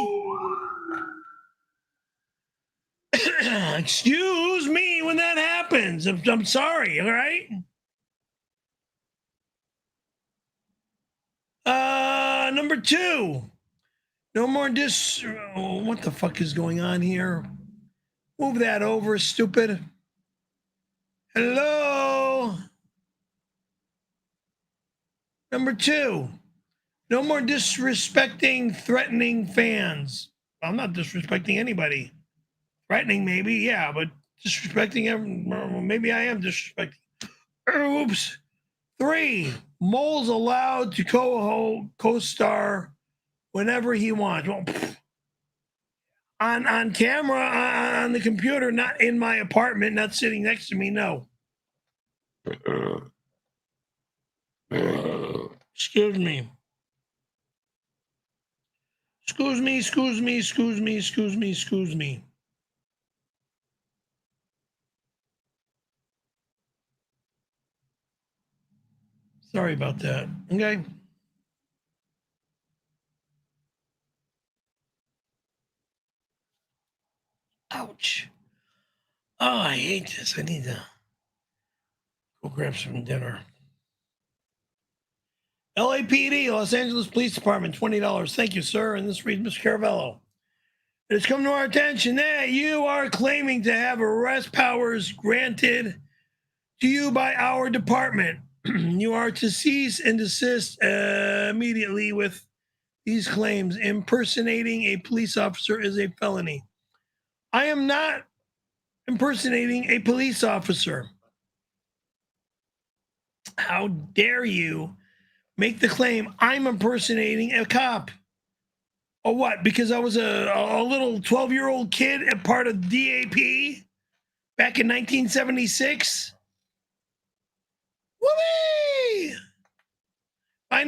S2: Excuse me when that happens. I'm sorry, all right? Number 2, no more what the fuck is going on here? Move that over, stupid. Hello? Number 2, no more disrespecting, threatening fans. I'm not disrespecting anybody. Threatening, maybe, yeah, but disrespecting, maybe I am disrespecting. Oops. 3, Mole's allowed to co-star whenever he wants. Well, on camera, on the computer, not in my apartment, not sitting next to me, no. Excuse me. Excuse me, excuse me, excuse me, excuse me, excuse me. Sorry about that, okay? Ouch. Oh, I hate this. I need to go grab some dinner. LAPD, Los Angeles Police Department, $20. Thank you, sir. And this reads, Mr. Caravello. It has come to our attention that you are claiming to have arrest powers granted to you by our department. You are to cease and desist immediately with these claims. Impersonating a police officer is a felony. I am not impersonating a police officer. How dare you make the claim I'm impersonating a cop? Or what? Because I was a little 12-year-old kid and part of DAP back in 1976? Whoopee! If I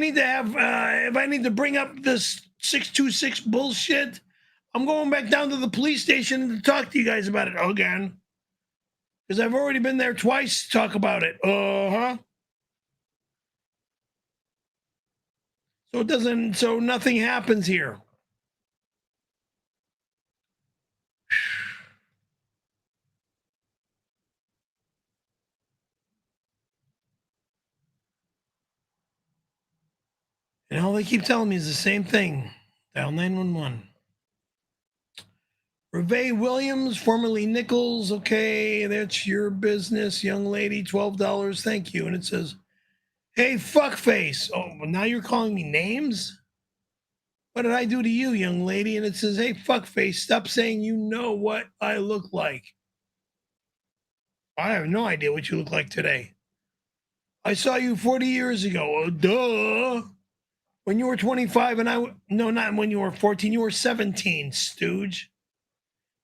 S2: need to bring up this 626 bullshit, I'm going back down to the police station to talk to you guys about it again. Because I've already been there twice to talk about it. So nothing happens here. And all they keep telling me is the same thing. Dial 911. Reve Williams, formerly Nichols. Okay, that's your business, young lady. $12. Thank you. And it says, hey, fuckface. Oh, well, now you're calling me names? What did I do to you, young lady? And it says, hey, fuckface, stop saying you know what I look like. I have no idea what you look like today. I saw you 40 years ago. Oh, duh. When you were 25 and no, not when you were 14, you were 17, stooge.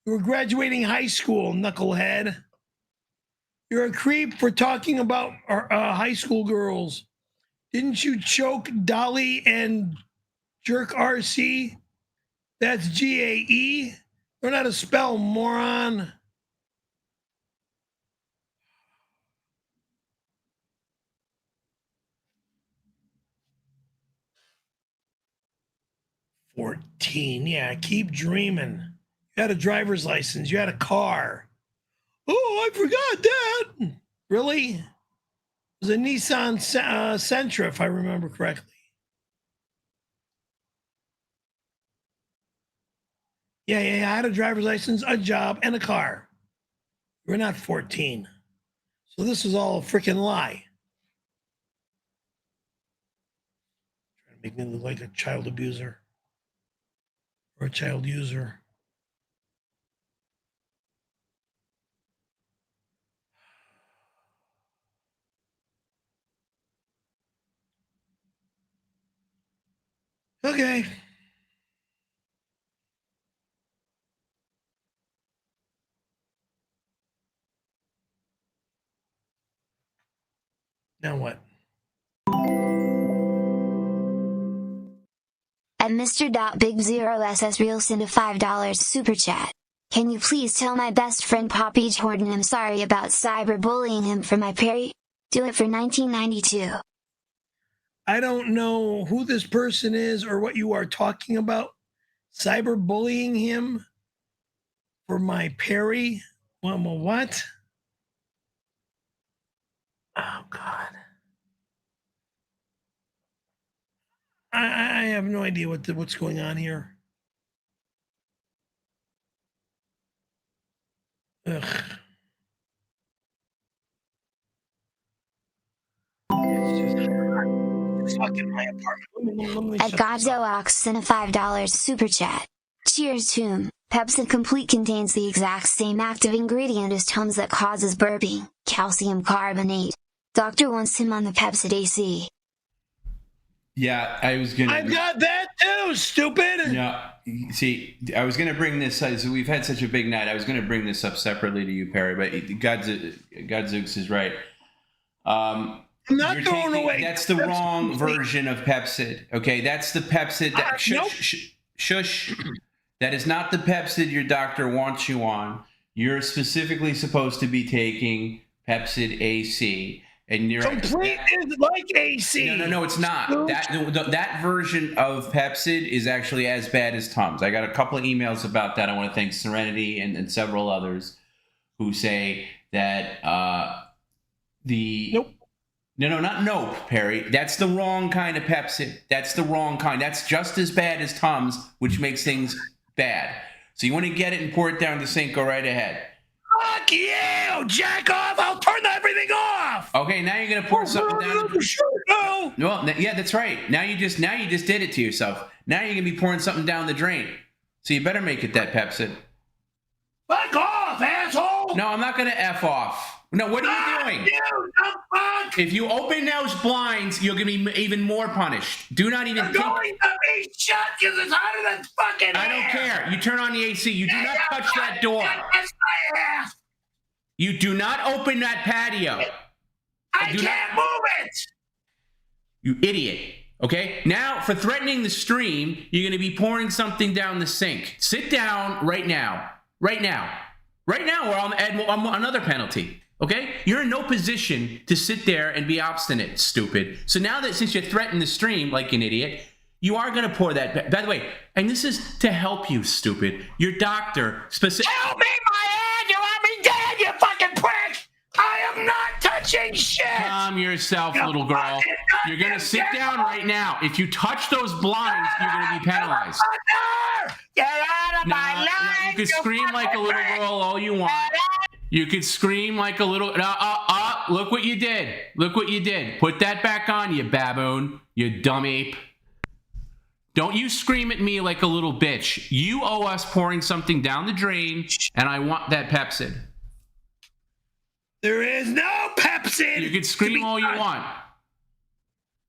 S2: You were graduating high school, knucklehead. You're a creep for talking about high school girls. Didn't you choke Dolly and jerk RC? That's GAE. Learn how to spell, moron. $14. Yeah, keep dreaming. You had a driver's license. You had a car. Oh, I forgot that. Really? It was a Nissan Sentra, if I remember correctly. Yeah, I had a driver's license, a job, and a car. We're not 14. So this is all a freaking lie. Trying to make me look like a child abuser or a child user. Okay. Now what?
S8: At Mr.Big0SS Real send a $5 super chat. Can you please tell my best friend 𝙈𝙀𝙈𝙾 I'm sorry about cyberbullying him for my Perry? Do it for 1992.
S2: I don't know who this person is or what you are talking about. Cyberbullying him for my Perry? Well, what? Oh, God. I have no idea what's going on here. Ugh. It's fucking my apartment.
S8: At 𝙤𝙃𝙊𝙃 sent a $5 super chat. Cheers to him. Pepcid Complete contains the exact same active ingredient as Tums that causes burping, calcium carbonate. Doctor wants him on the Pepcid AC.
S3: Yeah, I've
S2: got that too, stupid.
S3: Yeah, see, I was gonna bring this. So we've had such a big night. I was gonna bring this up separately to you, Perry, but Godzooks is right.
S2: I'm not throwing away.
S3: That's the wrong version of Pepcid. Okay, that's the Pepcid. Shush. That is not the Pepcid your doctor wants you on. You're specifically supposed to be taking Pepcid AC. And you're
S2: Complete is like AC.
S3: No, it's not. That version of Pepcid is actually as bad as Tums. I got a couple of emails about that. I want to thank Serenity and several others who say that
S2: Nope.
S3: No, not nope, Perry. That's the wrong kind of Pepcid. That's the wrong kind. That's just as bad as Tums, which makes things bad. So you want to get it and pour it down the sink, go right ahead.
S2: Fuck you! Jack off! I'll turn everything off!
S3: Okay, now you're going to pour something down.
S2: No!
S3: Well, yeah, that's right. Now you just did it to yourself. Now you're going to be pouring something down the drain. So you better make it that Pepcid.
S2: Fuck off, asshole!
S3: No, I'm not going to F off. No, what are you doing? If you open those blinds, you're going to be even more punished. Do not even think.
S2: Going to be shut because it's hotter than fucking
S3: I don't care. You turn on the AC. You do not touch that door. You do not open that patio.
S2: I can't move it.
S3: You idiot. Okay? Now, for threatening the stream, you're going to be pouring something down the sink. Sit down right now. Right now. Right now, or I'll add another penalty. Okay? You're in no position to sit there and be obstinate, stupid. So now that since you threatened the stream like an idiot, you are going to pour that. By the way, and this is to help you, stupid. Your doctor specifically.
S2: Help me, my head! You want me dead, you fucking prick! I am not touching shit!
S3: Calm yourself, little girl. You're going to sit down right now. If you touch those blinds, you're going to be penalized.
S2: Get out of my life!
S3: You can scream like a little girl all you want. You could scream like a little... look what you did. Look what you did. Put that back on, you baboon. You dumb ape. Don't you scream at me like a little bitch. You owe us pouring something down the drain, and I want that Pepcid.
S2: There is no Pepcid!
S3: You could scream all you want.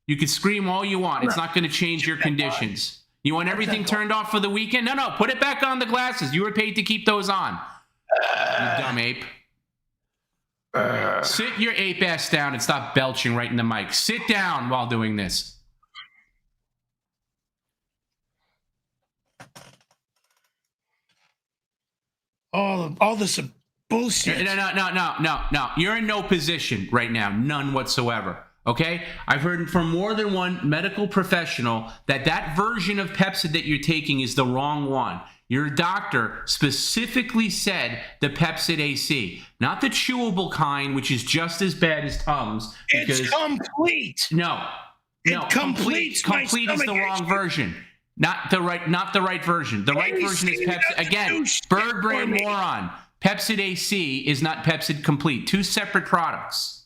S3: You could scream all you want. It's not going to change your conditions. You want everything turned off for the weekend? No. Put it back on the glasses. You were paid to keep those on. You dumb ape. Sit your ape ass down and stop belching right in the mic. Sit down while doing this.
S1: All this bullshit.
S3: No. You're in no position right now. None whatsoever. Okay? I've heard from more than one medical professional that version of Pepcid that you're taking is the wrong one. Your doctor specifically said the Pepcid AC, not the chewable kind, which is just as bad as Tums.
S1: It's complete.
S3: No.
S1: Complete
S3: is the wrong version. Not the right version. The right version is Pepcid. Again, bird brain moron. Pepcid AC is not Pepcid Complete. Two separate products.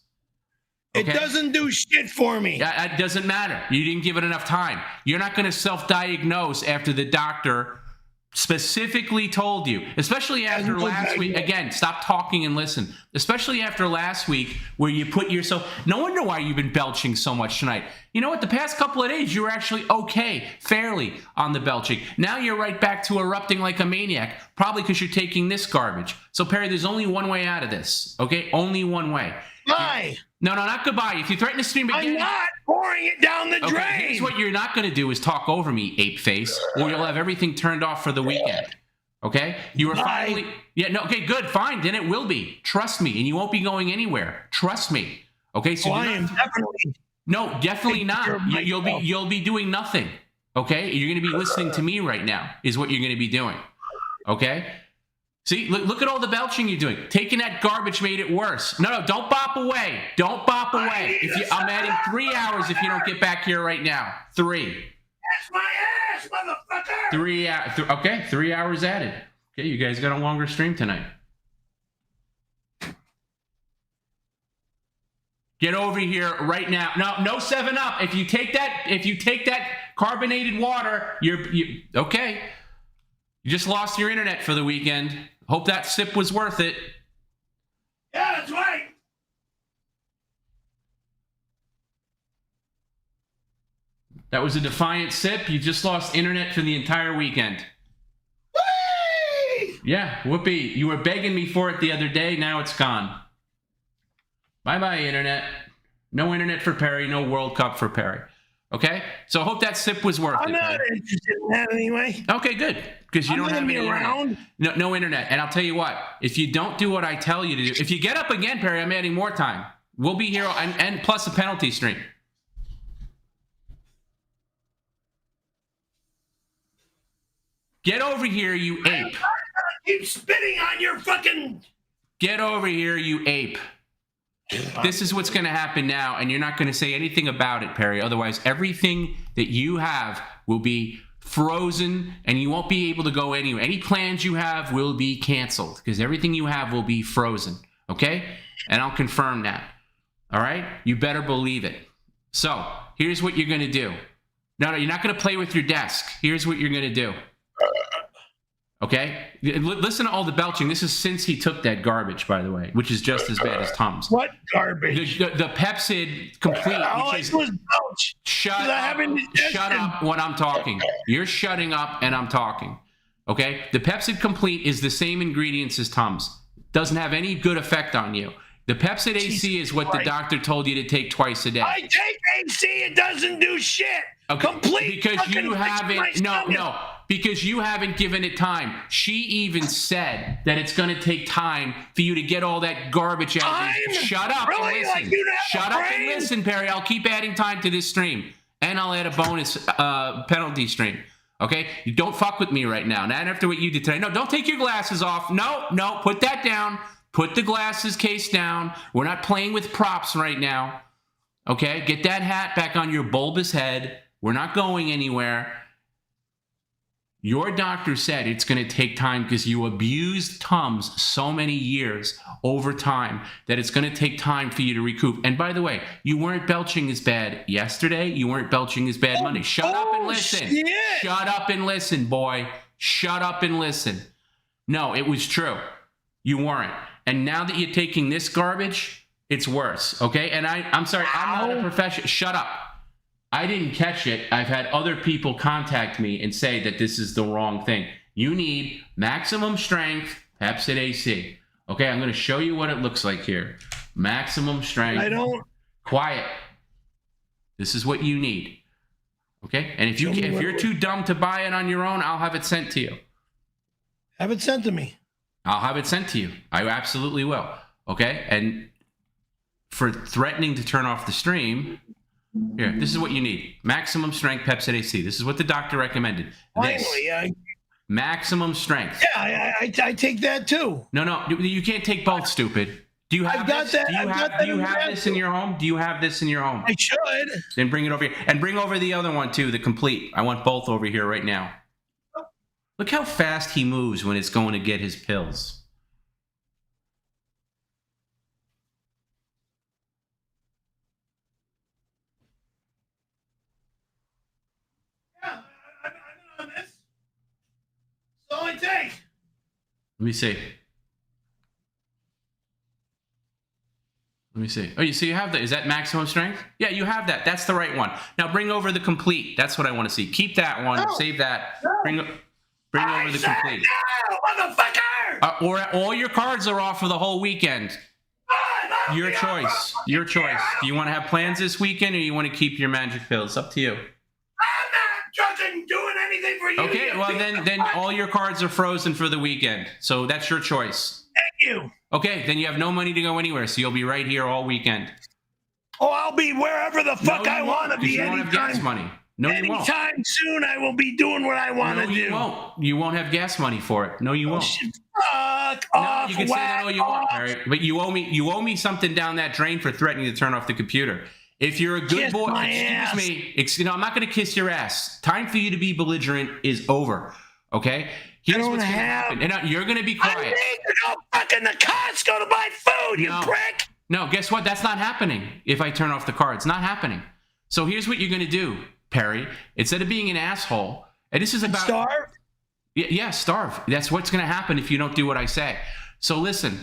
S3: Okay?
S1: It doesn't do shit for me.
S3: It doesn't matter. You didn't give it enough time. You're not going to self-diagnose after the doctor specifically told you, especially after last week. Again, stop talking and listen. Especially after last week where you put yourself... No wonder why you've been belching so much tonight. You know what? The past couple of days, you were actually okay, fairly, on the belching. Now you're right back to erupting like a maniac, probably because you're taking this garbage. So, Perry, there's only one way out of this, okay? Only one way.
S1: Bye.
S3: No, not goodbye. If you threaten to stream again...
S1: I'm not pouring it down the drain.
S3: Here's what you're not going to do is talk over me, ape face, or you'll have everything turned off for the weekend. Okay? You are finally... Yeah, no, okay, good, fine. Then it will be. Trust me. And you won't be going anywhere. Trust me. Okay? So
S1: I am definitely...
S3: No, definitely not. You'll be doing nothing. Okay? You're going to be listening to me right now is what you're going to be doing. Okay? See, look at all the belching you're doing. Taking that garbage made it worse. No, don't bop away. Don't bop away. I'm adding 3 hours if you don't get back here right now. 3.
S1: That's my ass, motherfucker.
S3: 3 hours. Okay, 3 hours added. Okay, you guys got a longer stream tonight. Get over here right now. No 7-Up. If you take that carbonated water, you okay. You just lost your internet for the weekend. Hope that sip was worth it.
S1: Yeah, that's right.
S3: That was a defiant sip. You just lost internet for the entire weekend.
S1: Whee!
S3: Yeah, whoopee. You were begging me for it the other day. Now it's gone. Bye-bye, internet. No internet for Perry. No World Cup for Perry. Okay? So I hope that sip was worth it.
S1: I'm not interested in that anyway.
S3: Okay, good. Because you don't have any internet. No internet. And I'll tell you what. If you don't do what I tell you to do, if you get up again, Perry, I'm adding more time. We'll be here, and plus a penalty stream. Get over here, you ape.
S1: Keep spitting on your fucking...
S3: Get over here, you ape. This is what's going to happen now, and you're not going to say anything about it, Perry. Otherwise, everything that you have will be frozen, and you won't be able to go anywhere. Any plans you have will be canceled, because everything you have will be frozen, okay? And I'll confirm that, all right? You better believe it. So, here's what you're going to do. No, you're not going to play with your desk. Here's what you're going to do. Okay? Listen to all the belching. This is since he took that garbage, by the way, which is just as bad as Tums.
S1: What garbage?
S3: The Pepcid Complete.
S1: All I do is belch.
S3: Shut up when I'm talking. You're shutting up and I'm talking. Okay? The Pepcid Complete is the same ingredients as Tums. Doesn't have any good effect on you. The Pepcid AC is what the doctor told you to take twice a day.
S1: I take AC, it doesn't do shit.
S3: Okay.
S1: Complete.
S3: Because you haven't, because you haven't given it time. She even said that it's going to take time for you to get all that garbage out. Shut up and listen. Shut up and listen, Perry. I'll keep adding time to this stream. And I'll add a bonus penalty stream. Okay? You don't fuck with me right now. Not after what you did today. No, don't take your glasses off. No, put that down. Put the glasses case down. We're not playing with props right now. Okay? Get that hat back on your bulbous head. We're not going anywhere. Your doctor said it's going to take time because you abused Tums so many years over time that it's going to take time for you to recoup. And by the way, you weren't belching as bad yesterday. You weren't belching as bad Monday. Shut up and listen. Shit. Shut up and listen, boy. Shut up and listen. No, it was true. You weren't. And now that you're taking this garbage, it's worse. Okay? And I'm sorry, I'm not a professional. Shut up. I didn't catch it. I've had other people contact me and say that this is the wrong thing. You need maximum strength Pepcid AC. Okay, I'm going to show you what it looks like here. Maximum strength.
S2: I don't.
S3: Quiet. This is what you need. Okay? And if you're too dumb to buy it on your own, I'll have it sent to you.
S2: Have it sent to me.
S3: I'll have it sent to you. I absolutely will. Okay? And for threatening to turn off the stream, here, this is what you need. Maximum strength Pepcid AC. This is what the doctor recommended.
S2: Finally,
S3: maximum strength.
S2: Yeah, I take that too.
S3: No, you can't take both, stupid. Do you have this? Do you have this in your home? Do you have this in your home?
S2: I should.
S3: Then bring it over here. And bring over the other one too, the complete. I want both over here right now. Look how fast he moves when it's going to get his pills.
S2: Yeah, I'm on this. That's all I take.
S3: Let me see. Let me see. Oh, you have that. Is that maximum strength? Yeah, you have that. That's the right one. Now bring over the complete. That's what I want to see. Keep that one. No. Save that. No. Bring over the complete.
S2: No, motherfucker!
S3: Or all your cards are off for the whole weekend. Your choice. Your choice. Do you want to have plans this weekend, or you want to keep your magic pills? Up to you.
S2: I'm not fucking doing anything for you.
S3: Okay, well then all your cards are frozen for the weekend. So that's your choice.
S2: Thank you.
S3: Okay, then you have no money to go anywhere, so you'll be right here all weekend.
S2: Oh, I'll be wherever the fuck I want to be.
S3: You won't have gas money. No, you won't.
S2: Anytime soon, I will be doing what I want to do.
S3: You won't. You won't have gas money for it. No, you won't.
S2: Fuck off.
S3: You can say that all you want, Harry, but you owe me something down that drain for threatening to turn off the computer. If you're a good boy, I'm not going to kiss your ass. Time for you to be belligerent is over. Okay. Here's what's going to happen. And you're going to be quiet.
S2: I need to go fucking to Costco to buy food, you prick.
S3: No, guess what? That's not happening if I turn off the car. It's not happening. So here's what you're going to do, Perry. Instead of being an asshole, and this is about...
S2: Starve?
S3: Yeah, starve. That's what's going to happen if you don't do what I say. So listen,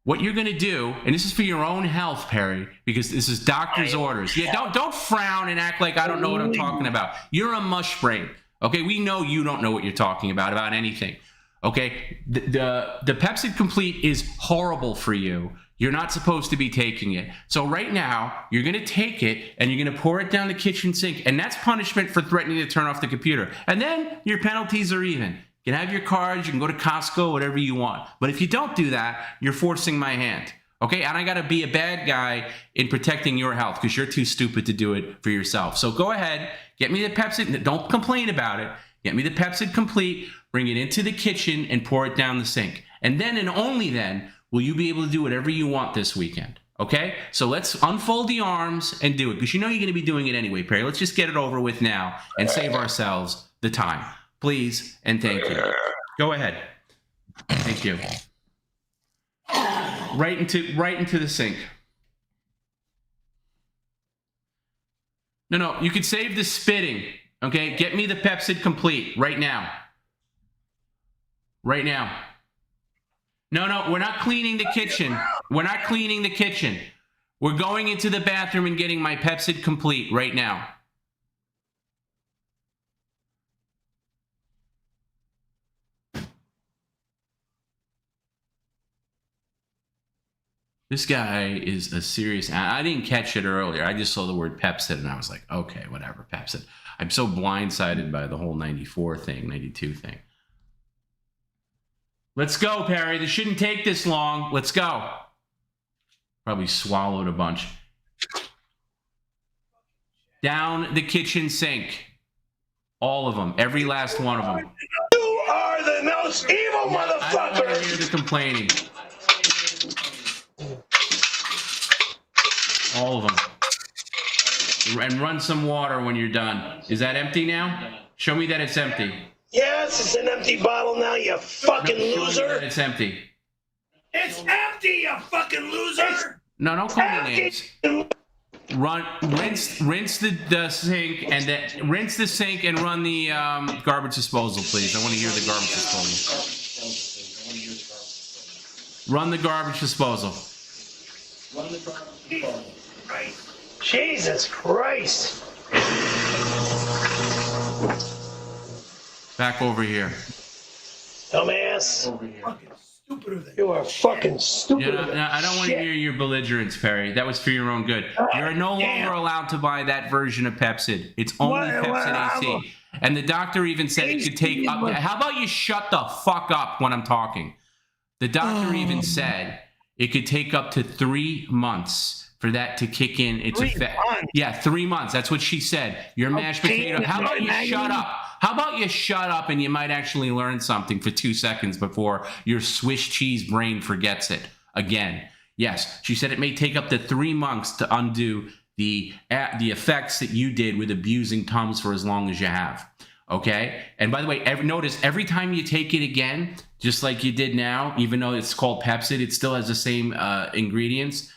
S3: what you're going to do, and this is for your own health, Perry, because this is doctor's orders. Yeah, don't frown and act like I don't know what I'm talking about. You're a mush brain. Okay, we know you don't know what you're talking about anything. Okay, the Pepcid Complete is horrible for you. You're not supposed to be taking it. So right now, you're going to take it and you're going to pour it down the kitchen sink. And that's punishment for threatening to turn off the computer. And then your penalties are even. You can have your cards, you can go to Costco, whatever you want. But if you don't do that, you're forcing my hand. Okay, and I got to be a bad guy in protecting your health because you're too stupid to do it for yourself. So go ahead, get me the Pepcid. Don't complain about it. Get me the Pepcid Complete, bring it into the kitchen, and pour it down the sink. And then and only then will you be able to do whatever you want this weekend. Okay? So let's unfold the arms and do it because you know you're going to be doing it anyway, Perry. Let's just get it over with now and save ourselves the time. Please and thank you. Go ahead. Thank you. Right into the sink. No, you could save the spitting. Okay, get me the Pepcid Complete right now. Right now. No, we're not cleaning the kitchen. We're not cleaning the kitchen. We're going into the bathroom and getting my Pepcid Complete right now. This guy is a serious... I didn't catch it earlier. I just saw the word Pepcid and I was like, okay, whatever, Pepcid. I'm so blindsided by the whole 94 thing, 92 thing. Let's go, Perry. This shouldn't take this long. Let's go. Probably swallowed a bunch. Down the kitchen sink. All of them. Every last one of them.
S2: You are the most evil motherfucker.
S3: I don't want to hear the complaining. All of them. And run some water when you're done. Is that empty now? Show me that it's empty.
S2: Yes, it's an empty bottle now, you fucking loser.
S3: That it's empty.
S2: It's empty, you fucking loser.
S3: No, don't call me names. Rinse the sink and then rinse the sink and run the garbage disposal, please. I want to hear the garbage disposal. Run the garbage disposal.
S2: Jesus Christ.
S3: Back over here.
S2: Dumbass. You are fucking stupid.
S3: I don't want to hear your belligerence, Perry. That was for your own good. You're no longer allowed to buy that version of Pepsid. It's only Pepsid AC. And the doctor even said it could take up. How about you shut the fuck up when I'm talking? The doctor even said it could take up to 3 months for that to kick in its effect. Yeah, 3 months. That's what she said. Your mashed potato. How about you shut up? How about you shut up and you might actually learn something for 2 seconds before your Swiss cheese brain forgets it again. Yes, she said it may take up to 3 months to undo the effects that you did with abusing Tums for as long as you have. Okay? And by the way, notice every time you take it again, just like you did now, even though it's called Pepsid, it still has the same ingredients.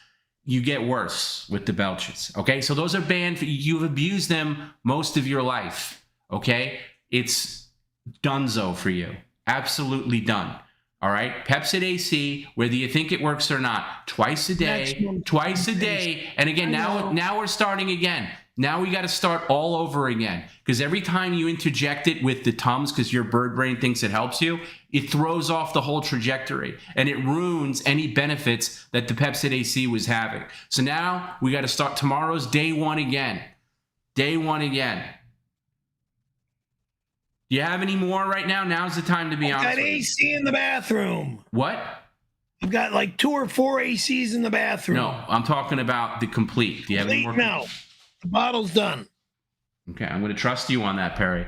S3: You get worse with the belches. Okay? So those are banned. You've abused them most of your life. Okay? It's donezo for you. Absolutely done. All right? Pepsid AC, whether you think it works or not, twice a day, twice a day. And again, now we're starting again. Now we got to start all over again. Because every time you interject it with the Tums, because your bird brain thinks it helps you, it throws off the whole trajectory. And it ruins any benefits that the Pepsid AC was having. So now we got to start tomorrow's day one again. Day one again. Do you have any more right now? Now's the time to be honest.
S2: I've got AC in the bathroom.
S3: What?
S2: I've got like 2 or 4 ACs in the bathroom.
S3: No, I'm talking about the complete. Do you have any more?
S2: No, the bottle's done.
S3: Okay, I'm going to trust you on that, Perry.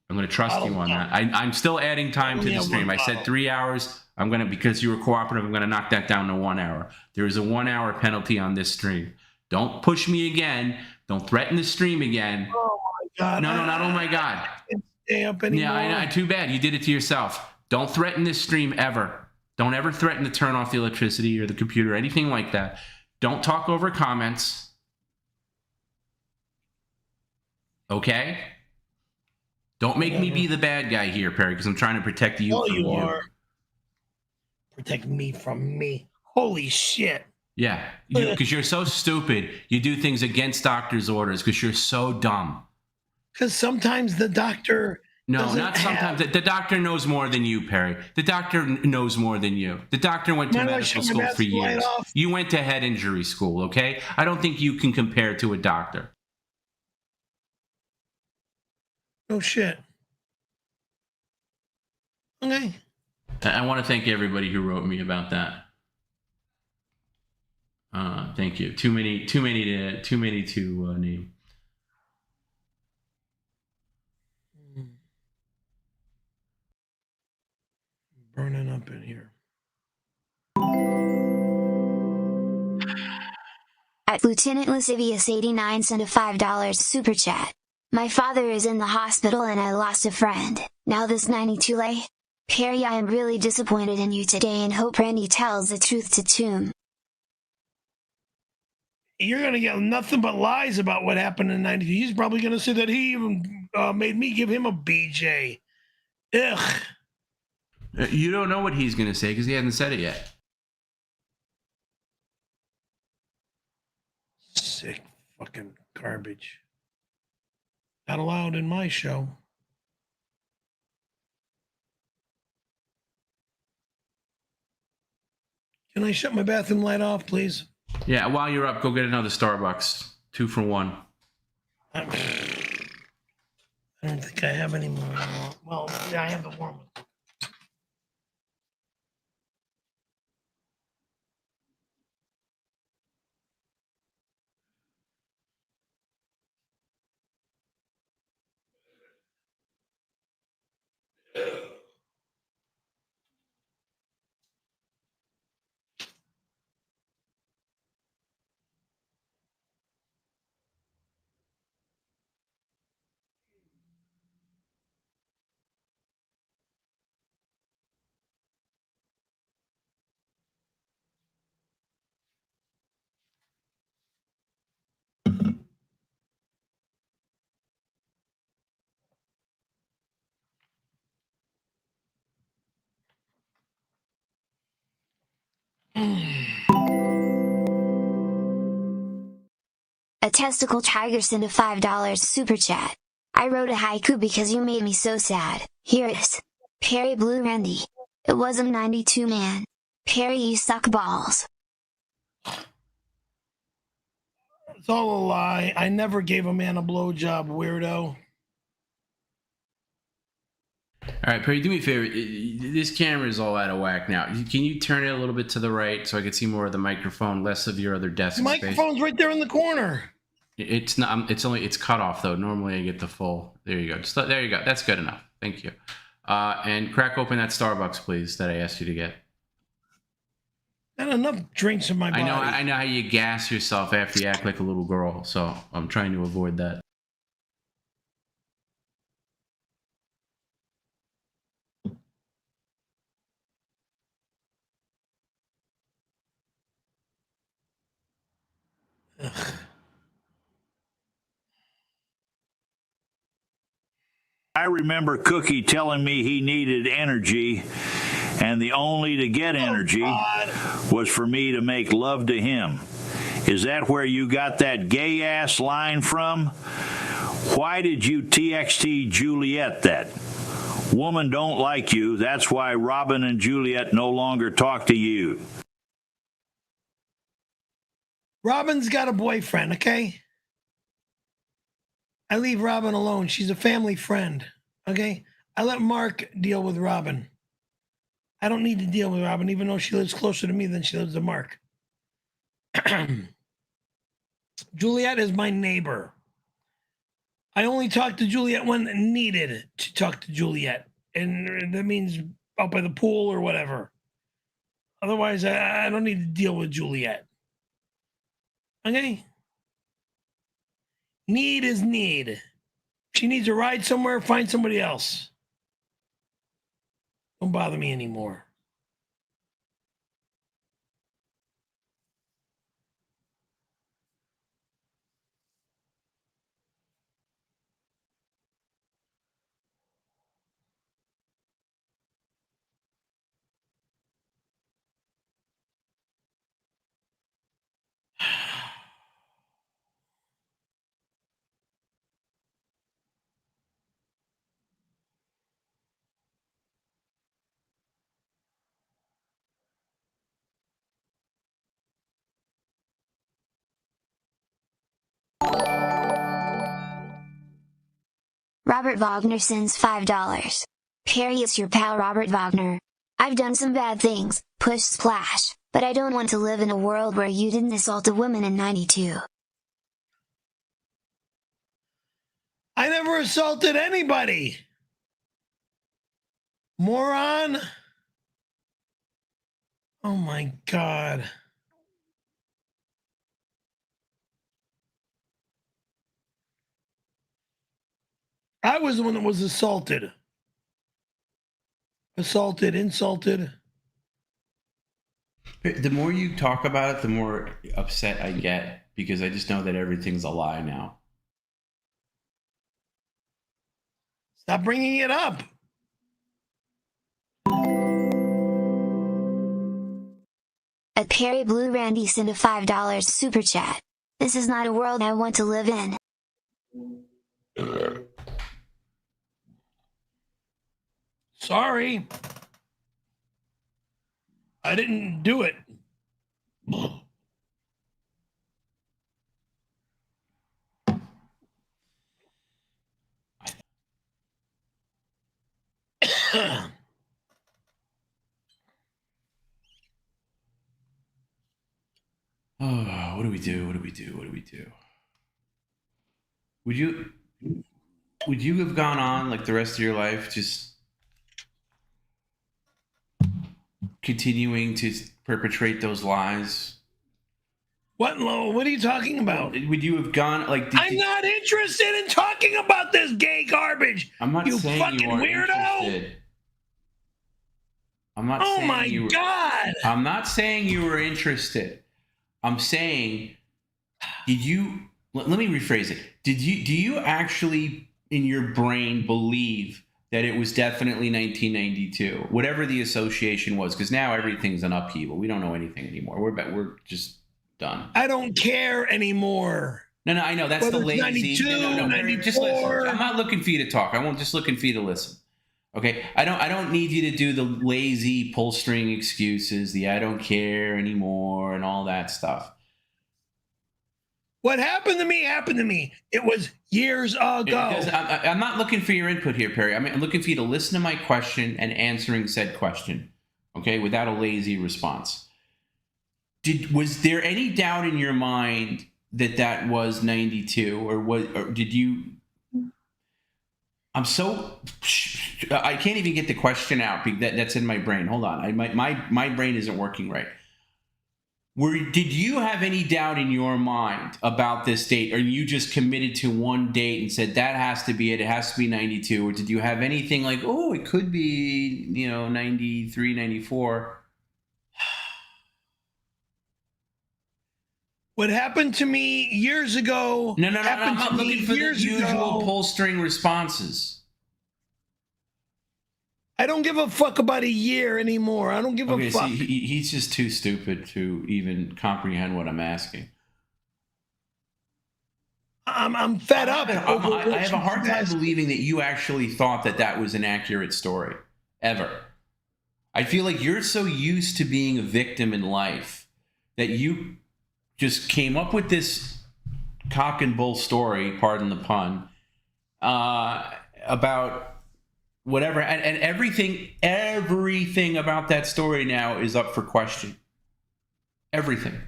S3: I'm going to trust you on that. I'm still adding time to the stream. I said 3 hours. I'm going to, because you were cooperative, I'm going to knock that down to 1 hour. There is a 1 hour penalty on this stream. Don't push me again. Don't threaten the stream again.
S2: Oh my God.
S3: No, not oh my God.
S2: Stay up anymore.
S3: Yeah, I know. Too bad. You did it to yourself. Don't threaten this stream ever. Don't ever threaten to turn off the electricity or the computer, anything like that. Don't talk over comments. Okay? Don't make me be the bad guy here, Perry, because I'm trying to protect you from you.
S2: Are. Protect me from me. Holy shit.
S3: Yeah, because you're so stupid. You do things against doctor's orders because you're so dumb.
S2: Because sometimes the doctor...
S3: No, not sometimes. The doctor knows more than you, Perry. The doctor knows more than you. The doctor went to medical school for years. You went to head injury school, okay? I don't think you can compare to a doctor.
S2: Oh, shit. Okay.
S3: I want to thank everybody who wrote me about that. Thank you. Too many to name.
S2: Burning up in here.
S8: At Lieutenant Lascivious 89 sent a $5 super chat. My father is in the hospital and I lost a friend. Now this 92 lay. Perry, I am really disappointed in you today and hope Randy tells the truth to Tomb.
S2: You're going to get nothing but lies about what happened in 92. He's probably going to say that he even made me give him a BJ. Ugh.
S3: You don't know what he's going to say because he hasn't said it yet.
S2: Sick fucking garbage. Not allowed in my show. Can I shut my bathroom light off, please?
S3: Yeah, while you're up, go get another Starbucks. 2 for $1.
S2: I don't think I have any more. Well, yeah, I have the warm one.
S8: A testicle tiger sent a $5 super chat. I wrote a haiku because you made me so sad. Here it is. Perry Blue Randy. It wasn't 92, man. Perry, you suck balls.
S2: It's all a lie. I never gave a man a blowjob, weirdo.
S3: All right, Perry, do me a favor. This camera is all out of whack now. Can you turn it a little bit to the right so I can see more of the microphone, less of your other desk
S2: The
S3: space?
S2: microphone's right there in the corner.
S3: It's not. It's cut off though. Normally I get the full. There you go. There you go. That's good enough. Thank you. And crack open that Starbucks, please, that I asked you to get.
S2: Not enough drinks in my body.
S3: I know how you gas yourself after you act like a little girl, so I'm trying to avoid that.
S2: Ugh.
S12: I remember Cookie telling me he needed energy, and the only to get energy was for me to make love to him. Is that where you got that gay-ass line from? Why did you TXT Juliet that? Woman don't like you, that's why Robin and Juliet no longer talk to you.
S2: Robin's got a boyfriend, okay? I leave Robin alone. She's a family friend, okay? I let Mark deal with Robin. I don't need to deal with Robin, even though she lives closer to me than she lives to Mark. Juliet is my neighbor. I only talk to Juliet when needed to talk to Juliet. And that means out by the pool or whatever. Otherwise, I don't need to deal with Juliet. Okay? Need is need. She needs a ride somewhere, find somebody else. Don't bother me anymore.
S8: Robert Wagner sends $5. Perry, it's your pal Robert Wagner. I've done some bad things, push splash, but I don't want to live in a world where you didn't assault a woman in 92.
S2: I never assaulted anybody. Moron. Oh my God. I was the one that was assaulted. Assaulted, insulted.
S3: The more you talk about it, the more upset I get because I just know that everything's a lie now.
S2: Stop bringing it up.
S8: At Perry Blue Randy sent a $5 super chat. This is not a world I want to live in.
S2: Sorry. I didn't do it.
S3: Oh, what do we do? What do we do? What do we do? Would you have gone on like the rest of your life just continuing to perpetrate those lies?
S2: What are you talking about?
S3: Would you have gone like?
S2: I'm not interested in talking about this gay garbage.
S3: I'm not
S2: you
S3: saying
S2: fucking
S3: you are
S2: weirdo.
S3: interested. I'm not.
S2: Oh
S3: saying
S2: my
S3: you were,
S2: God!
S3: I'm not saying you were interested. I'm saying, did you? Let me rephrase it. Do you actually in your brain believe that it was definitely 1992, whatever the association was? Because now everything's an upheaval. We don't know anything anymore. We're just done.
S2: I don't care anymore.
S3: No, I know that's
S2: Whether
S3: the
S2: it's
S3: lazy.
S2: 92,
S3: No,
S2: 94.
S3: just listen. I'm not looking for you to talk. I'm just looking for you to listen. Okay, I don't need you to do the lazy pull string excuses, the I don't care anymore, and all that stuff.
S2: What happened to me happened to me. It was years ago.
S3: Because I'm not looking for your input here, Perry. I'm looking for you to listen to my question and answering said question, okay, without a lazy response. Was there any doubt in your mind that was 92, or did you? I can't even get the question out. That's in my brain. Hold on, my brain isn't working right. Did you have any doubt in your mind about this date, or you just committed to one date and said that has to be it? It has to be 92, or did you have anything like, oh, it could be 93, 94?
S2: What happened to me years ago?
S3: No. I'm not looking for the usual pull string responses.
S2: I don't give a fuck about a year anymore. I don't give a fuck.
S3: See, he's just too stupid to even comprehend what I'm asking.
S2: I'm fed up.
S3: I have a hard time believing that you actually thought that was an accurate story, ever. I feel like you're so used to being a victim in life that you just came up with this cock and bull story, pardon the pun, about whatever, and everything about that story now is up for question. Everything,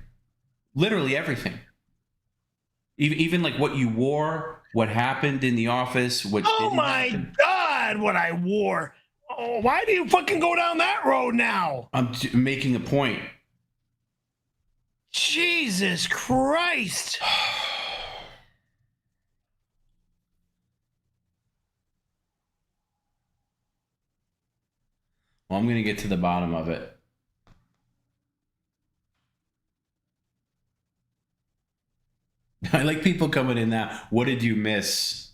S3: literally everything, even like what you wore, what happened in the office, what.
S2: Oh my God, what I wore! Oh, why do you fucking go down that road now?
S3: I'm making a point.
S2: Jesus Christ!
S3: Well, I'm going to get to the bottom of it. I like people coming in now. What did you miss?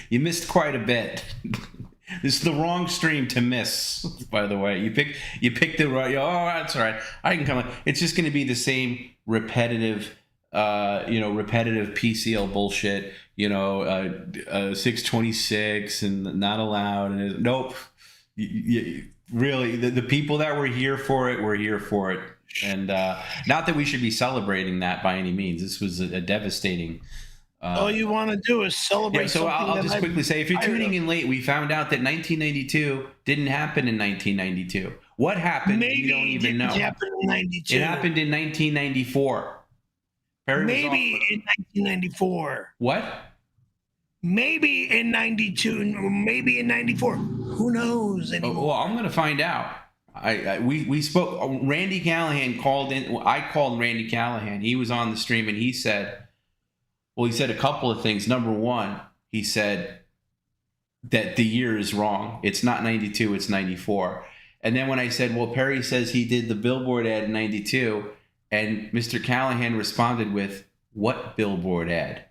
S3: You missed quite a bit. This is the wrong stream to miss, by the way. You picked the right. Oh, that's all right. I can come on. It's just going to be the same repetitive PCL bullshit. 626 and not allowed. And nope. Really, the people that were here for it were here for it. And not that we should be celebrating that by any means. This was a devastating.
S2: All you want to do is celebrate.
S3: Yeah, so I'll just quickly say, if you're tuning in late, we found out that 1992 didn't happen in 1992. What happened?
S2: Maybe
S3: we don't even know.
S2: It happened in 92.
S3: It happened in 1994.
S2: Maybe in 1994.
S3: What?
S2: Maybe in 92. Maybe in 94. Who knows anymore?
S3: Well, I'm going to find out. We spoke. Randy Callahan called in. I called Randy Callahan. He was on the stream and he said. Well, he said a couple of things. Number one, he said that the year is wrong. It's not 92, it's 94. And then when I said, well, Perry says he did the billboard ad in 92, and Mr. Callahan responded with, what billboard ad?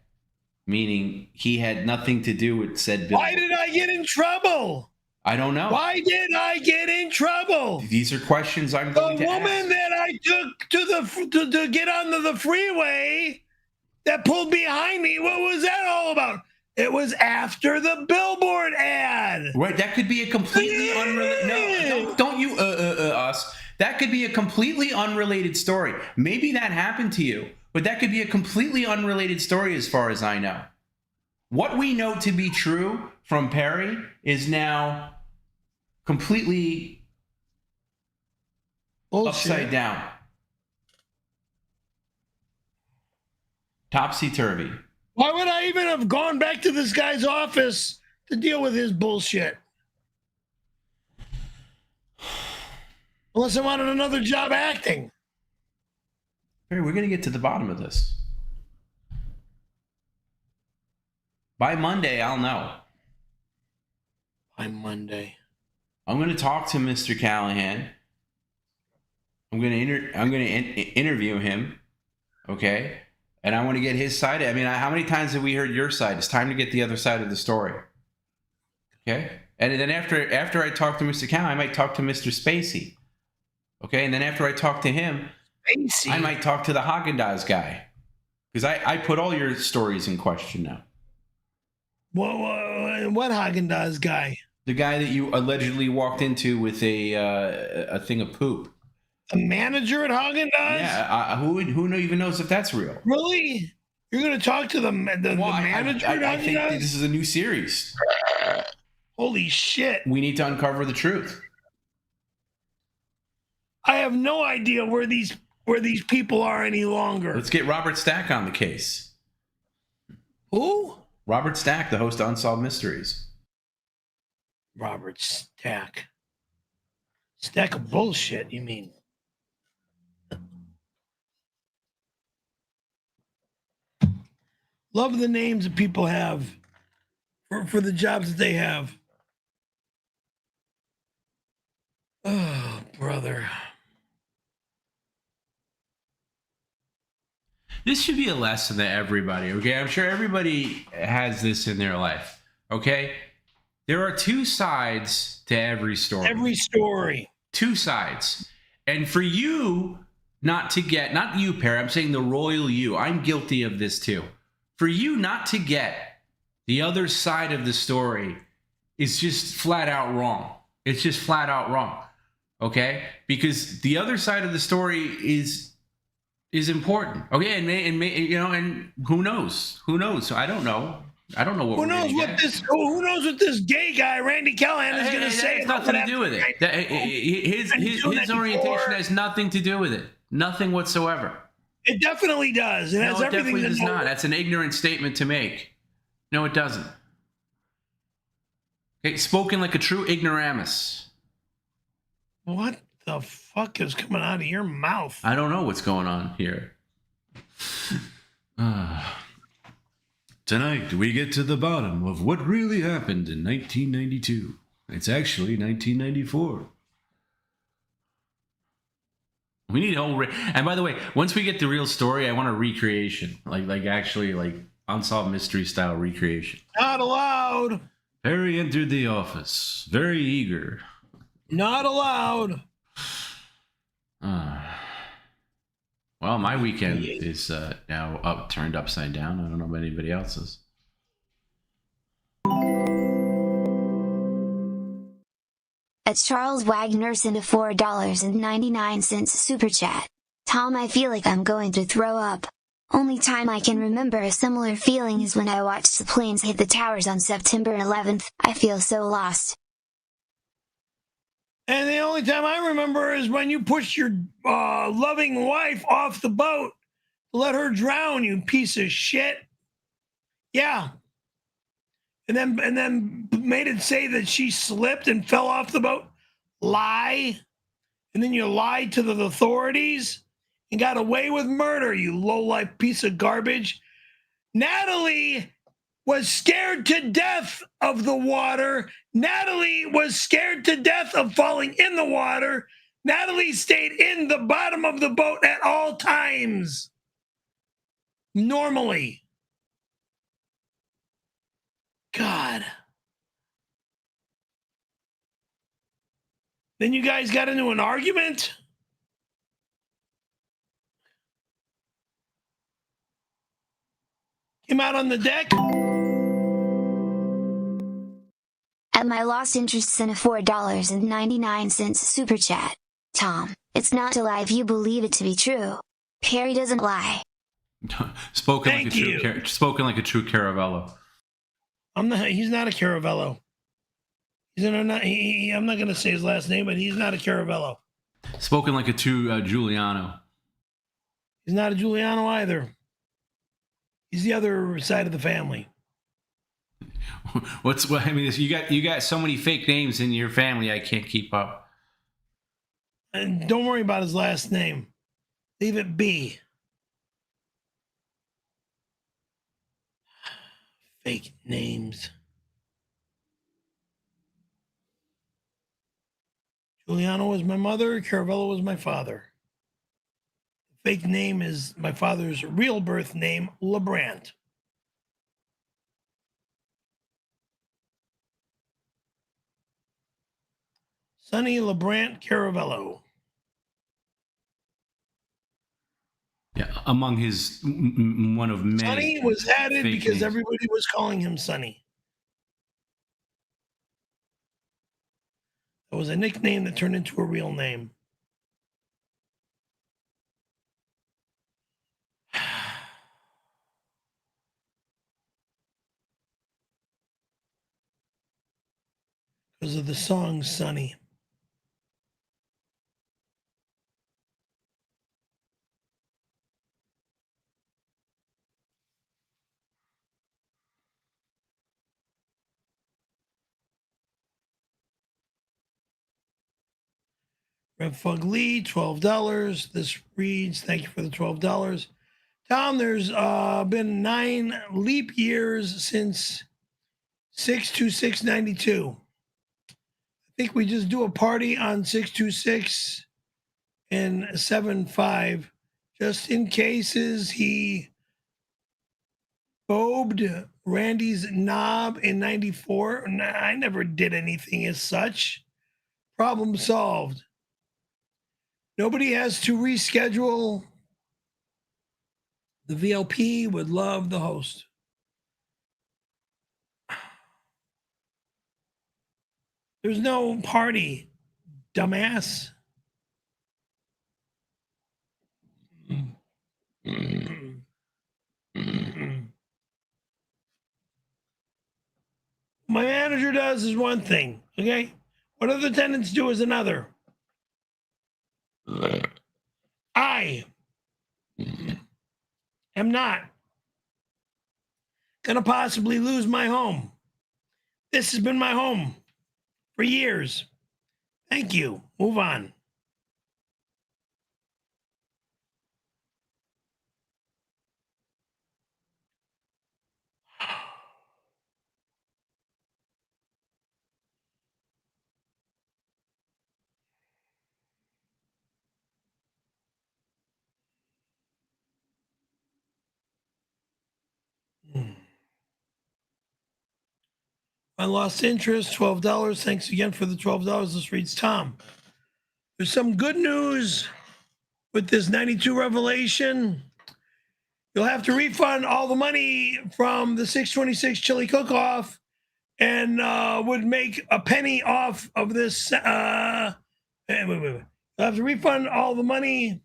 S3: Meaning he had nothing to do with said billboard.
S2: Why did I get in trouble?
S3: I don't know.
S2: Why did I get in trouble?
S3: These are questions I'm going to ask.
S2: The woman that I took to get onto the freeway that pulled behind me, what was that all about? It was after the billboard ad.
S3: Right, that could be a completely unrelated. No, don't you us. That could be a completely unrelated story. Maybe that happened to you, but that could be a completely unrelated story as far as I know. What we know to be true from Perry is now completely bullshit. Upside down. Topsy-turvy.
S2: Why would I even have gone back to this guy's office to deal with his bullshit? Unless I wanted another job acting.
S3: Perry, we're going to get to the bottom of this. By Monday, I'll know.
S2: By Monday.
S3: I'm going to talk to Mr. Callahan. I'm going to interview him. Okay? And I want to get his side. I mean, how many times have we heard your side? It's time to get the other side of the story. Okay? And then after I talk to Mr. Callahan, I might talk to Mr. Spacey. Okay? And then after I talk to him,
S2: Spacey.
S3: I might talk to the 𝙎𝙃𝙊𝙑𝘼 guy. Because I put all your stories in question now.
S2: What 𝙎𝙃𝙊𝙑𝘼 guy?
S3: The guy that you allegedly walked into with a thing of poop.
S2: The manager at Haagen-Dazs?
S3: Yeah, who even knows if that's real?
S2: Really? You're going to talk to the manager at Haagen-Dazs?
S3: I think this is a new series.
S2: Holy shit.
S3: We need to uncover the truth.
S2: I have no idea where these people are any longer.
S3: Let's get Robert Stack on the case.
S2: Who?
S3: Robert Stack, the host of Unsolved Mysteries.
S2: Robert Stack. Stack of bullshit, you mean? Love the names that people have for the jobs that they have. Oh, brother.
S3: This should be a lesson to everybody, okay? I'm sure everybody has this in their life, okay? There are two sides to every story.
S2: Every story.
S3: Two sides. And for you not to get, not you, Perry, I'm saying the royal you. I'm guilty of this too. For you not to get the other side of the story is just flat out wrong. It's just flat out wrong, okay? Because the other side of the story is important, okay? And who knows? Who knows? I don't know. I don't know what.
S2: Who knows what this gay guy Randy Callahan is going to say?
S3: It has nothing to do with it. His orientation has nothing to do with it. Nothing whatsoever.
S2: It definitely does. It has everything
S3: definitely
S2: to
S3: does
S2: do.
S3: not. That's an ignorant statement to make. No, it doesn't. Okay, spoken like a true ignoramus.
S2: What the fuck is coming out of your mouth?
S3: I don't know what's going on here. Tonight, we get to the bottom of what really happened in 1992. It's actually 1994. We need a whole... And by the way, once we get the real story, I want a recreation. Like Unsolved Mystery style recreation.
S2: Not allowed.
S3: Perry entered the office, very eager.
S2: Not allowed.
S3: Well, my weekend is now turned upside down. I don't know about anybody else's.
S8: It's Charles Wagner sent a $4.99 super chat. Tom, I feel like I'm going to throw up. Only time I can remember a similar feeling is when I watched the planes hit the towers on September 11th. I feel so lost.
S2: And the only time I remember is when you pushed your loving wife off the boat to let her drown, you piece of shit. Yeah. And then made it say that she slipped and fell off the boat. Lie. And then you lied to the authorities and got away with murder, you low-life piece of garbage. Natalie was scared to death of the water. Natalie was scared to death of falling in the water. Natalie stayed in the bottom of the boat at all times. Normally. God. Then you guys got into an argument? Came out on the deck?
S8: At my lost interest in a $4.99 super chat. Tom, it's not a lie if you believe it to be true. Perry doesn't lie.
S3: Spoken like a true Caravello.
S2: He's not a Caravello. I'm not going to say his last name, but he's not a Caravello.
S3: Spoken like a true Giuliano.
S2: He's not a Giuliano either. He's the other side of the family.
S3: I mean, you got so many fake names in your family, I can't keep up.
S2: And don't worry about his last name. Leave it be. Fake names. Giuliano was my mother. Caravello was my father. The fake name is my father's real birth name, LeBrant. Sonny LeBrant Caravello.
S3: Yeah, among his one of many.
S2: Sonny was added because
S3: names.
S2: everybody was calling him Sonny. It was a nickname that turned into a real name. Because of the song Sunny. 𝙈𝙀𝙈𝙾, $12. This reads, thank you for the $12. Tom, there's been 9 leap years since 6/26/92. I think we just do a party on 6/26 and 7/5, just in cases he bobbed Randy's knob in 94. Nah, I never did anything as such. Problem solved. Nobody has to reschedule. The VLP would love the host. There's no party, dumbass. My manager does is one thing, okay? What other tenants do is another. I am not gonna possibly lose my home. This has been my home for years. Thank you. Move on. I lost interest, $12. Thanks again for the $12. This reads, Tom, there's some good news with this 92 revelation. You'll have to refund all the money from the 626 chili cook-off and would make a penny off of this. Wait. You'll have to refund all the money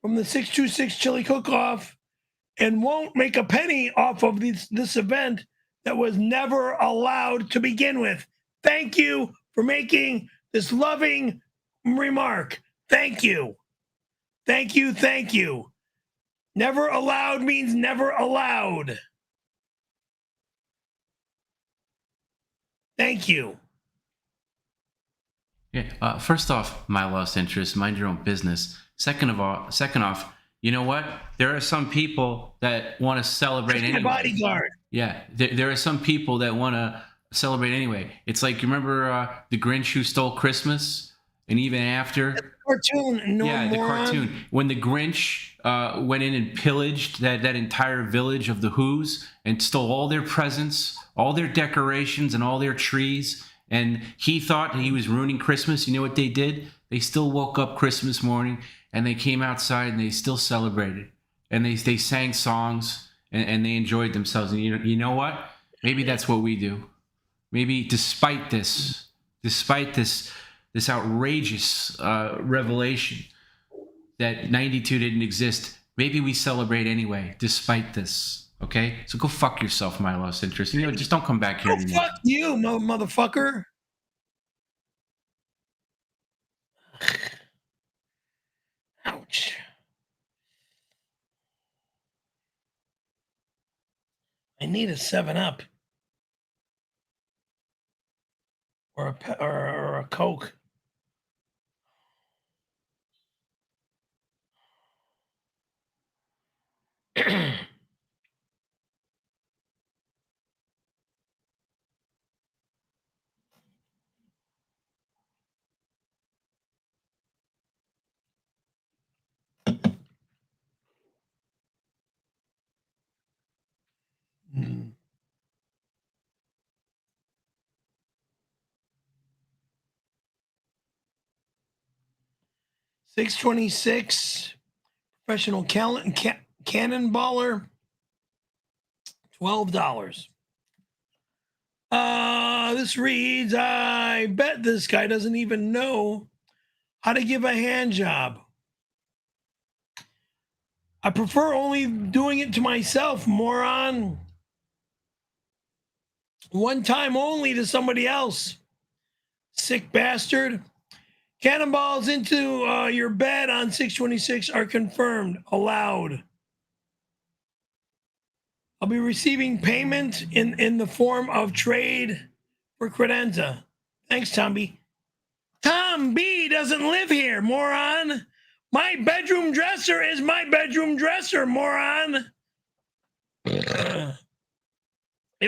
S2: from the 626 chili cook-off and won't make a penny off of this event that was never allowed to begin with. Thank you for making this loving remark. Thank you. Thank you. Thank you. Never allowed means never allowed. Thank you.
S3: Yeah. First off, my lost interest. Mind your own business. Second off, you know what? There are some people that want to celebrate anyway.
S2: Bodyguard.
S3: Yeah, there are some people that want to celebrate anyway. It's like, you remember the Grinch Who Stole Christmas? And even after...
S2: The cartoon.
S3: The cartoon. When the Grinch went in and pillaged that entire village of the Who's and stole all their presents, all their decorations, and all their trees, and he thought he was ruining Christmas, you know what they did? They still woke up Christmas morning, and they came outside, and they still celebrated. And they sang songs, and they enjoyed themselves. And you know what? Maybe that's what we do. Maybe despite this outrageous revelation that 92 didn't exist, maybe we celebrate anyway, despite this. Okay? So go fuck yourself, my lost interest. You know, just don't come back here anymore.
S2: Fuck you, motherfucker. Ouch. I need a 7-Up or a Coke. Mm. $626 professional cannonballer, $12. This reads, I bet this guy doesn't even know how to give a hand job. I prefer only doing it to myself, moron. One time only to somebody else. Sick bastard. Cannonballs into your bed on 626 are confirmed. Allowed. I'll be receiving payment in the form of trade for credenza. Thanks, Tom B. Tom B doesn't live here, moron. My bedroom dresser is my bedroom dresser, moron. It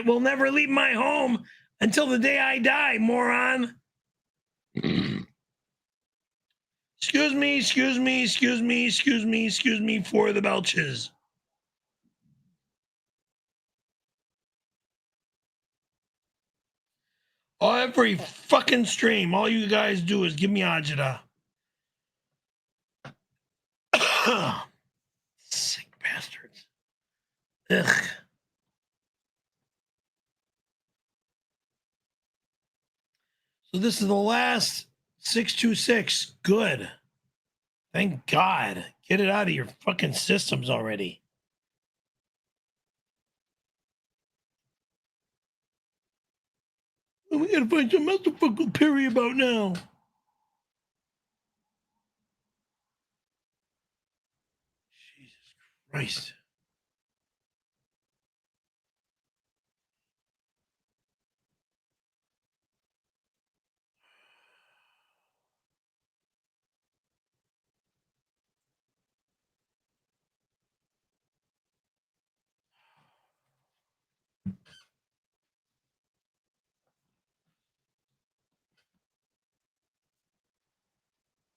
S2: will never leave my home until the day I die, moron. Excuse me for the belches. Every fucking stream, all you guys do is give me agita. Sick bastards. Ugh. So this is the last 626. Good. Thank God. Get it out of your fucking systems already. We gotta find something else to fuck with Perry about now. Jesus Christ.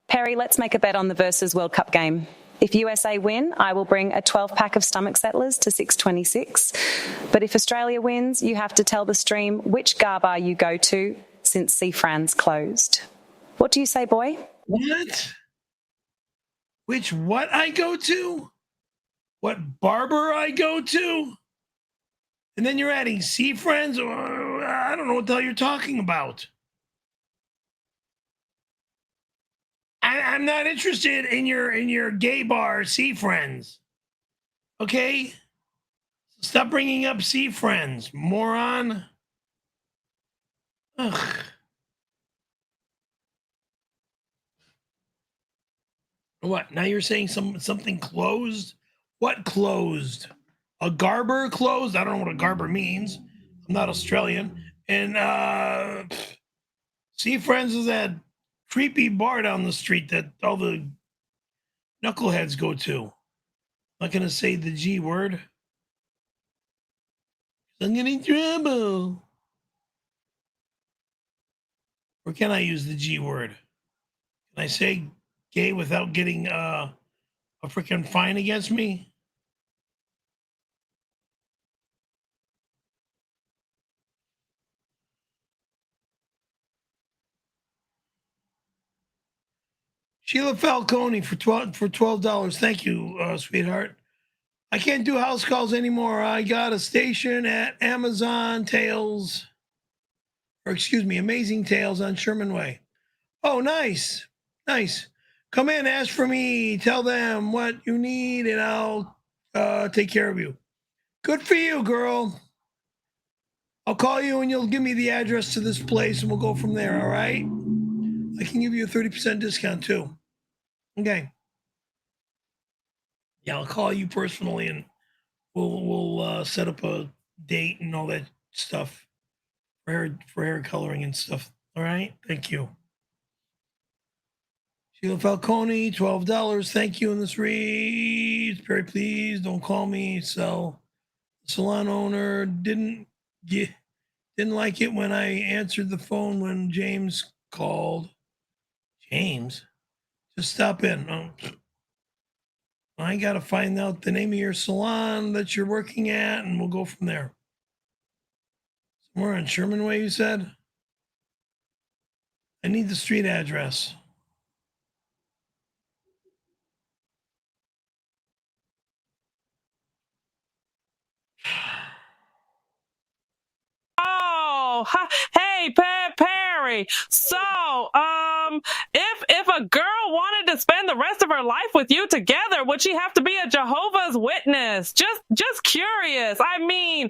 S14: Perry, let's make a bet on the versus World Cup game. If USA win, I will bring a 12-pack of stomach settlers to 626. But if Australia wins, you have to tell the stream which gar bar you go to since Seafran's closed. What do you say, boy?
S2: What? Which what I go to? What barber I go to? And then you're adding Seafran's? Or I don't know what the hell you're talking about. I'm not interested in your gay bar, Seafriends. Okay? Stop bringing up Seafriends, moron. Ugh. What? Now you're saying something closed? What closed? A Garber closed? I don't know what a Garber means. I'm not Australian. And Seafriends is that creepy bar down the street that all the knuckleheads go to. I'm not going to say the G word. I'm getting trouble. Or can I use the G word? Can I say gay without getting a freaking fine against me? Sheila Falcone for $12. Thank you, sweetheart. I can't do house calls anymore. I got a station at Amazing Tales on Sherman Way. Oh, nice. Nice. Come in, ask for me, tell them what you need, and I'll take care of you. Good for you, girl. I'll call you and you'll give me the address to this place and we'll go from there, all right? I can give you a 30% discount too. Okay. Yeah, I'll call you personally and we'll set up a date and all that stuff for hair coloring and stuff. All right? Thank you. Sheila Falcone, $12. Thank you. And this reads, Perry, please don't call me. So, the salon owner didn't like it when I answered the phone when James called. James? Just stop in. I got to find out the name of your salon that you're working at, and we'll go from there. Somewhere on Sherman Way, you said? I need the street address.
S15: Oh, hey, Perry. So, if a girl wanted to spend the rest of her life with you together, would she have to be a Jehovah's Witness? Just curious. I mean,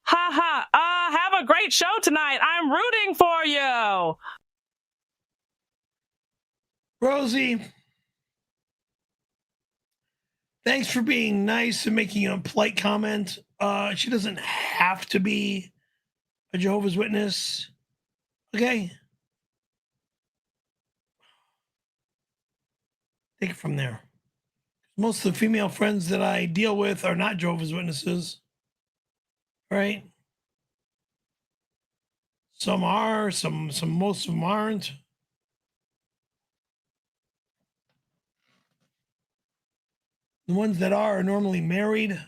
S15: have a great show tonight. I'm rooting for you.
S2: Rosie, thanks for being nice and making a polite comment. She doesn't have to be a Jehovah's Witness. Okay? Take it from there. Most of the female friends that I deal with are not Jehovah's Witnesses. Right? Some are, most of them aren't. The ones that are normally married.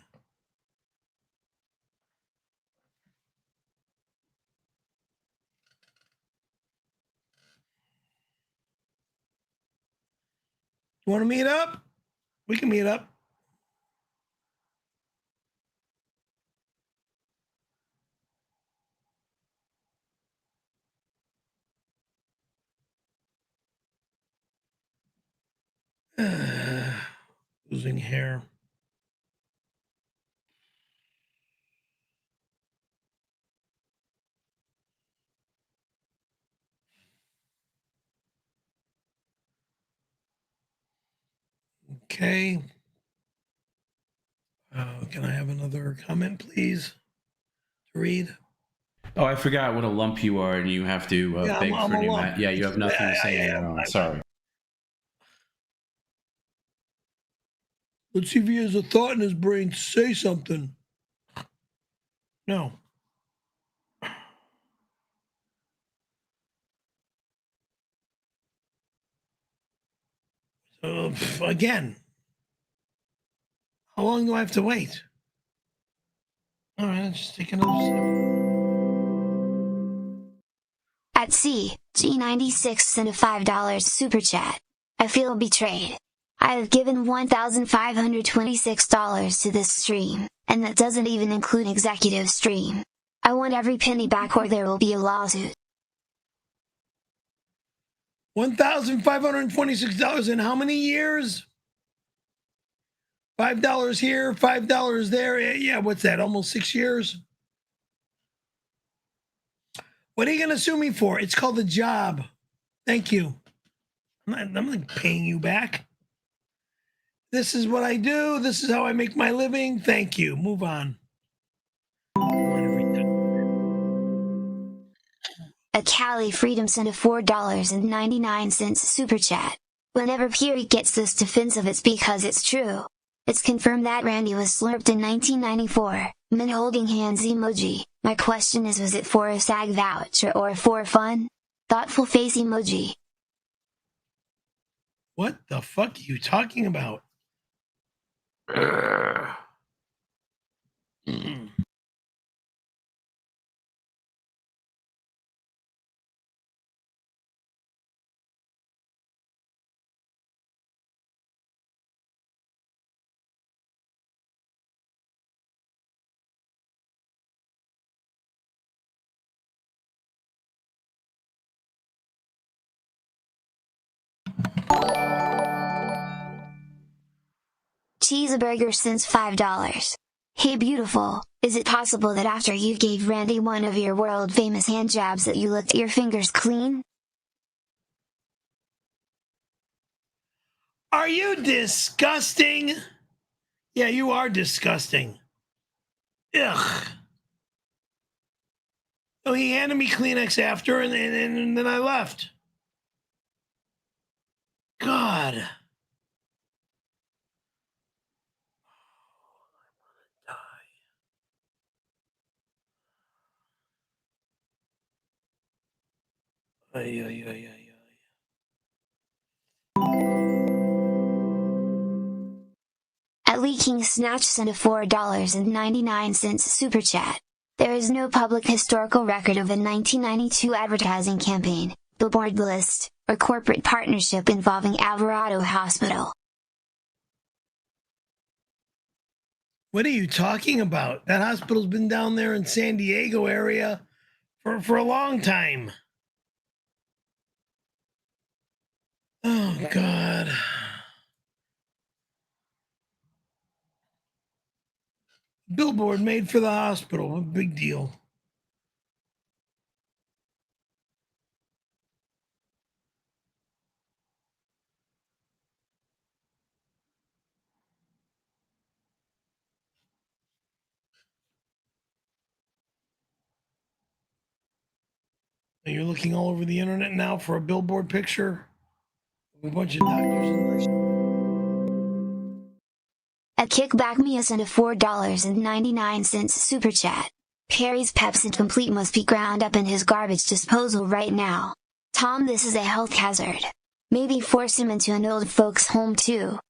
S2: You want to meet up? We can meet up. Losing hair. Okay. Can I have another comment, please, to read?
S3: Oh, I forgot what a lump you are, and you have to beg for new mat. Yeah, you have nothing to say on your own. Sorry.
S2: Let's see if he has a thought in his brain to say something. No. Again, how long do I have to wait? All right, let's just take another step.
S8: At 𝐶G96 sent a $5 super chat. I feel betrayed. I have given $1,526 to this stream, and that doesn't even include executive stream. I want every penny back or there will be a lawsuit.
S2: $1,526 in how many years? $5 here, $5 there. Yeah, what's that? Almost 6 years? What are you going to sue me for? It's called a job. Thank you. I'm not paying you back. This is what I do. This is how I make my living. Thank you. Move on.
S8: A Cali Freedom sent a $4.99 super chat. Whenever Peary gets this defensive, it's because it's true. It's confirmed that Randy was slurped in 1994. Men holding hands emoji. My question is, was it for a SAG voucher or for fun? Thoughtful face emoji.
S2: What the fuck are you talking about?
S8: Cheeseburger since $5. Hey beautiful, is it possible that after you gave Randy one of your world famous hand jabs that you licked your fingers clean?
S2: Are you disgusting? Yeah, you are disgusting. Ugh. So he handed me Kleenex after, and then I left. God. Ay, ay, ay, ay.
S8: At Leaking Snatch sent a $4.99 super chat. There is no public historical record of a 1992 advertising campaign, billboard list, or corporate partnership involving Alvarado Hospital.
S2: What are you talking about? That hospital's been down there in San Diego area for a long time. Oh, God. Billboard made for the hospital. A big deal. And you're looking all over the internet now for a billboard picture of a bunch of doctors and nurses.
S8: A kickback Mia sent a $4.99 super chat. Perry's Pepsi Complete must be ground up in his garbage disposal right now. Tom, this is a health hazard. Maybe force him into an old folks home too.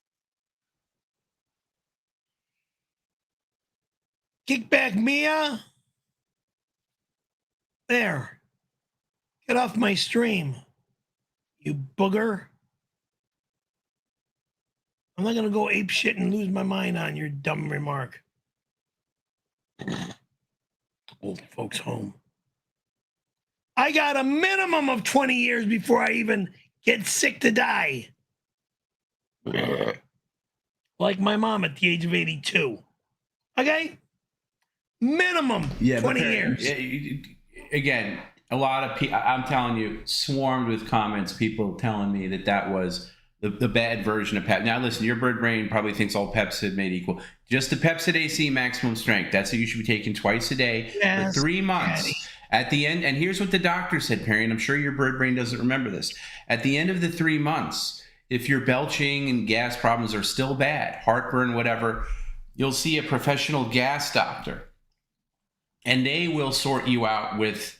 S2: Kickback Mia? There. Get off my stream, you booger. I'm not going to go ape shit and lose my mind on your dumb remark. Old folks home. I got a minimum of 20 years before I even get sick to die. Like my mom at the age of 82. Okay? Minimum 20 years.
S3: Again, a lot of people, I'm telling you, swarmed with comments, people telling me that was the bad version of Pep. Now listen, your bird brain probably thinks all Pepsid made equal. Just the Pepsid AC maximum strength. That's what you should be taking twice a day for 3 months. Daddy. At the end, and here's what the doctor said, Perry, and I'm sure your bird brain doesn't remember this. At the end of the 3 months, if your belching and gas problems are still bad, heartburn, whatever, you'll see a professional gas doctor. And they will sort you out with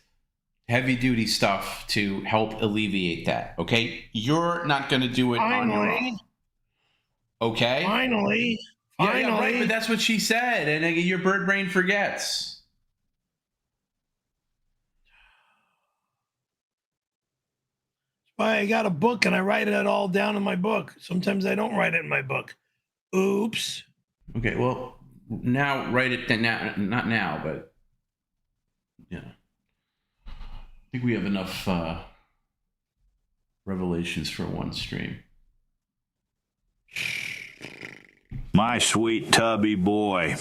S3: heavy duty stuff to help alleviate that. Okay? You're not going to do it on your own. Okay?
S2: Finally.
S3: Yeah, right, but that's what she said. And your bird brain forgets.
S2: That's why I got a book and I write it all down in my book. Sometimes I don't write it in my book. Oops.
S3: Okay, well, now write it now. Not now, but yeah. I think we have enough revelations for one stream.
S12: My sweet tubby boy.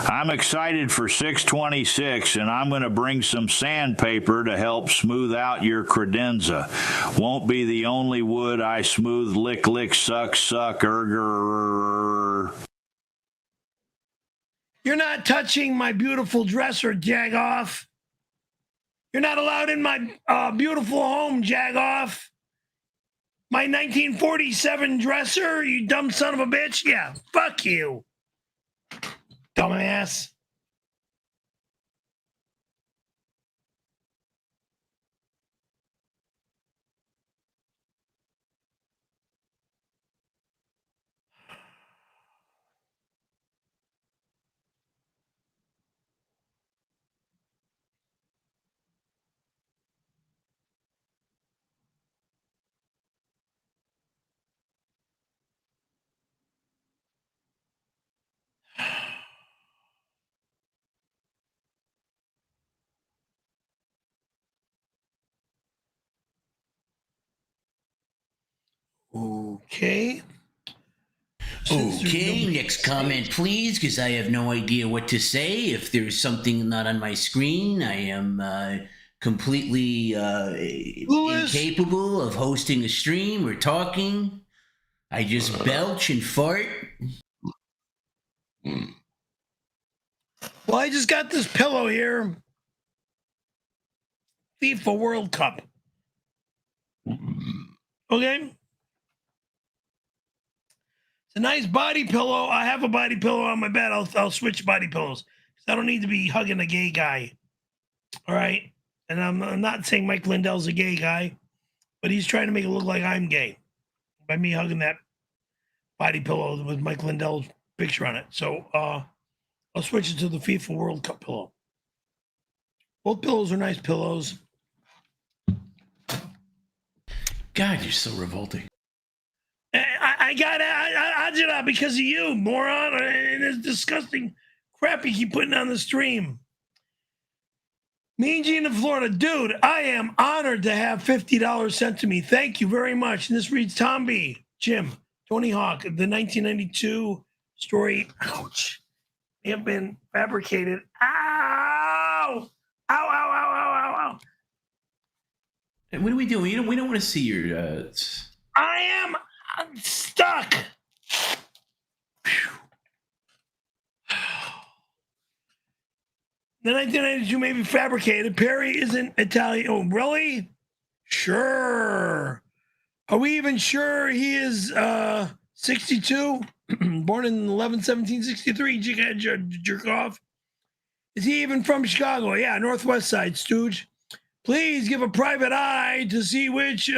S12: I'm excited for 626, and I'm going to bring some sandpaper to help smooth out your credenza. Won't be the only wood I smooth, lick, lick, suck, suck, erger.
S2: You're not touching my beautiful dresser, Jagoff. You're not allowed in my beautiful home, Jagoff. My 1947 dresser, you dumb son of a bitch. Yeah, fuck you, dumbass. Okay.
S16: Okay, next comment, please, because I have no idea what to say. If there's something not on my screen, I am completely incapable of hosting a stream or talking. I just belch and fart.
S2: Well, I just got this pillow here. FIFA World Cup. Okay? It's a nice body pillow. I have a body pillow on my bed. I'll switch body pillows. I don't need to be hugging a gay guy. All right? And I'm not saying Mike Lindell's a gay guy, but he's trying to make it look like I'm gay by me hugging that body pillow with Mike Lindell's picture on it. So I'll switch it to the FIFA World Cup pillow. Both pillows are nice pillows.
S16: God, you're so revolting.
S2: I I got agita because of you, moron, and this disgusting crap you keep putting on the stream. Mean Gene in Florida. Dude, I am honored to have $50 sent to me. Thank you very much. And this reads Tom B. Jim, Tony Hawk, the 1992 story. Ouch. May have been fabricated. Ow! Ow, ow, ow, ow, ow, ow.
S3: What are we doing? We don't want to see your...
S2: I am stuck. The 1992 may be fabricated. Perry isn't Italian. Oh, really? Sure. Are we even sure he is 62? Born in 11/17/63. Jerk off. Is he even from Chicago? Yeah, Northwest Side, Stooge. Please give a private eye to see which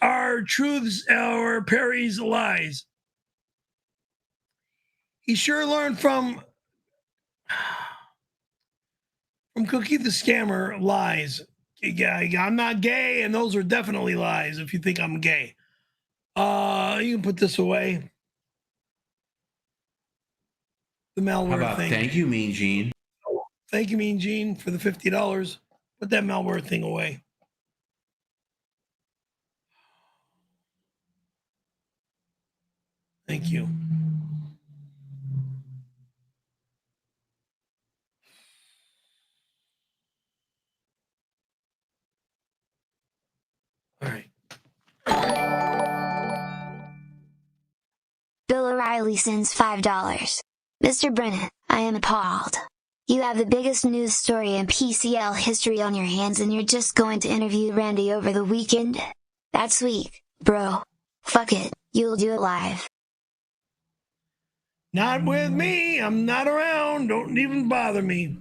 S2: are truths or Perry's lies. He sure learned from Cookie the Scammer lies. I'm not gay, and those are definitely lies if you think I'm gay. You can put this away. The malware
S3: How about
S2: thing.
S3: thank you, Mean Gene.
S2: Thank you, Mean Gene, for the $50. Put that malware thing away. Thank you. All right.
S8: Bill O'Reilly sends $5. Mr. Brennan, I am appalled. You have the biggest news story in PCL history on your hands and you're just going to interview Randy over the weekend? That's weak, bro. Fuck it, you'll do it live.
S2: Not with me. I'm not around. Don't even bother me.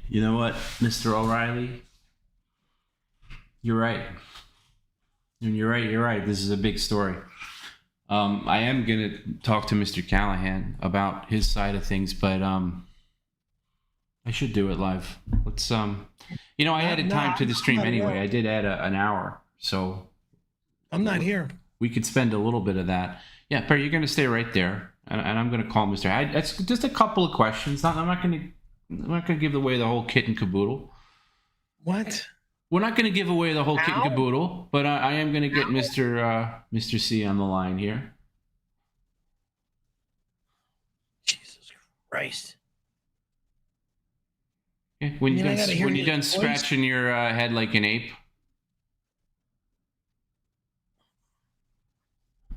S3: You know what, Mr. O'Reilly? You're right. And you're right. This is a big story. I am going to talk to Mr. Callahan about his side of things, but I should do it live. Let's I added time to the stream anyway. I did add an hour, so
S2: I'm not here.
S3: We could spend a little bit of that. Yeah, Perry, you're going to stay right there, and I'm going to call Mr. That's just a couple of questions. I'm not going to give away the whole kit and caboodle.
S2: What?
S3: We're not going to give away the whole kit and caboodle, but I am going to get Mr. C on the line here.
S2: Jesus Christ.
S3: Okay. When you're done scratching your head like an ape.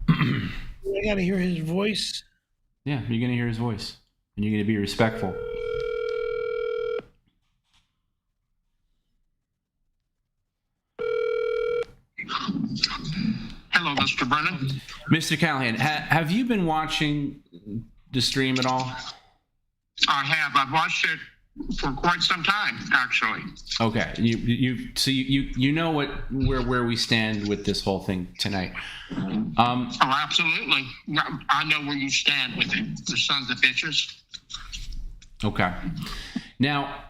S2: I got to hear his voice.
S3: Yeah, you're going to hear his voice, and you're going to be respectful.
S11: Hello, Mr. Brennan.
S3: Mr. Callahan, have you been watching the stream at all?
S11: I have. I've watched it for quite some time, actually.
S3: Okay, you know where we stand with this whole thing tonight.
S11: Oh, absolutely. I know where you stand with it. The sons of bitches.
S3: Okay. Now,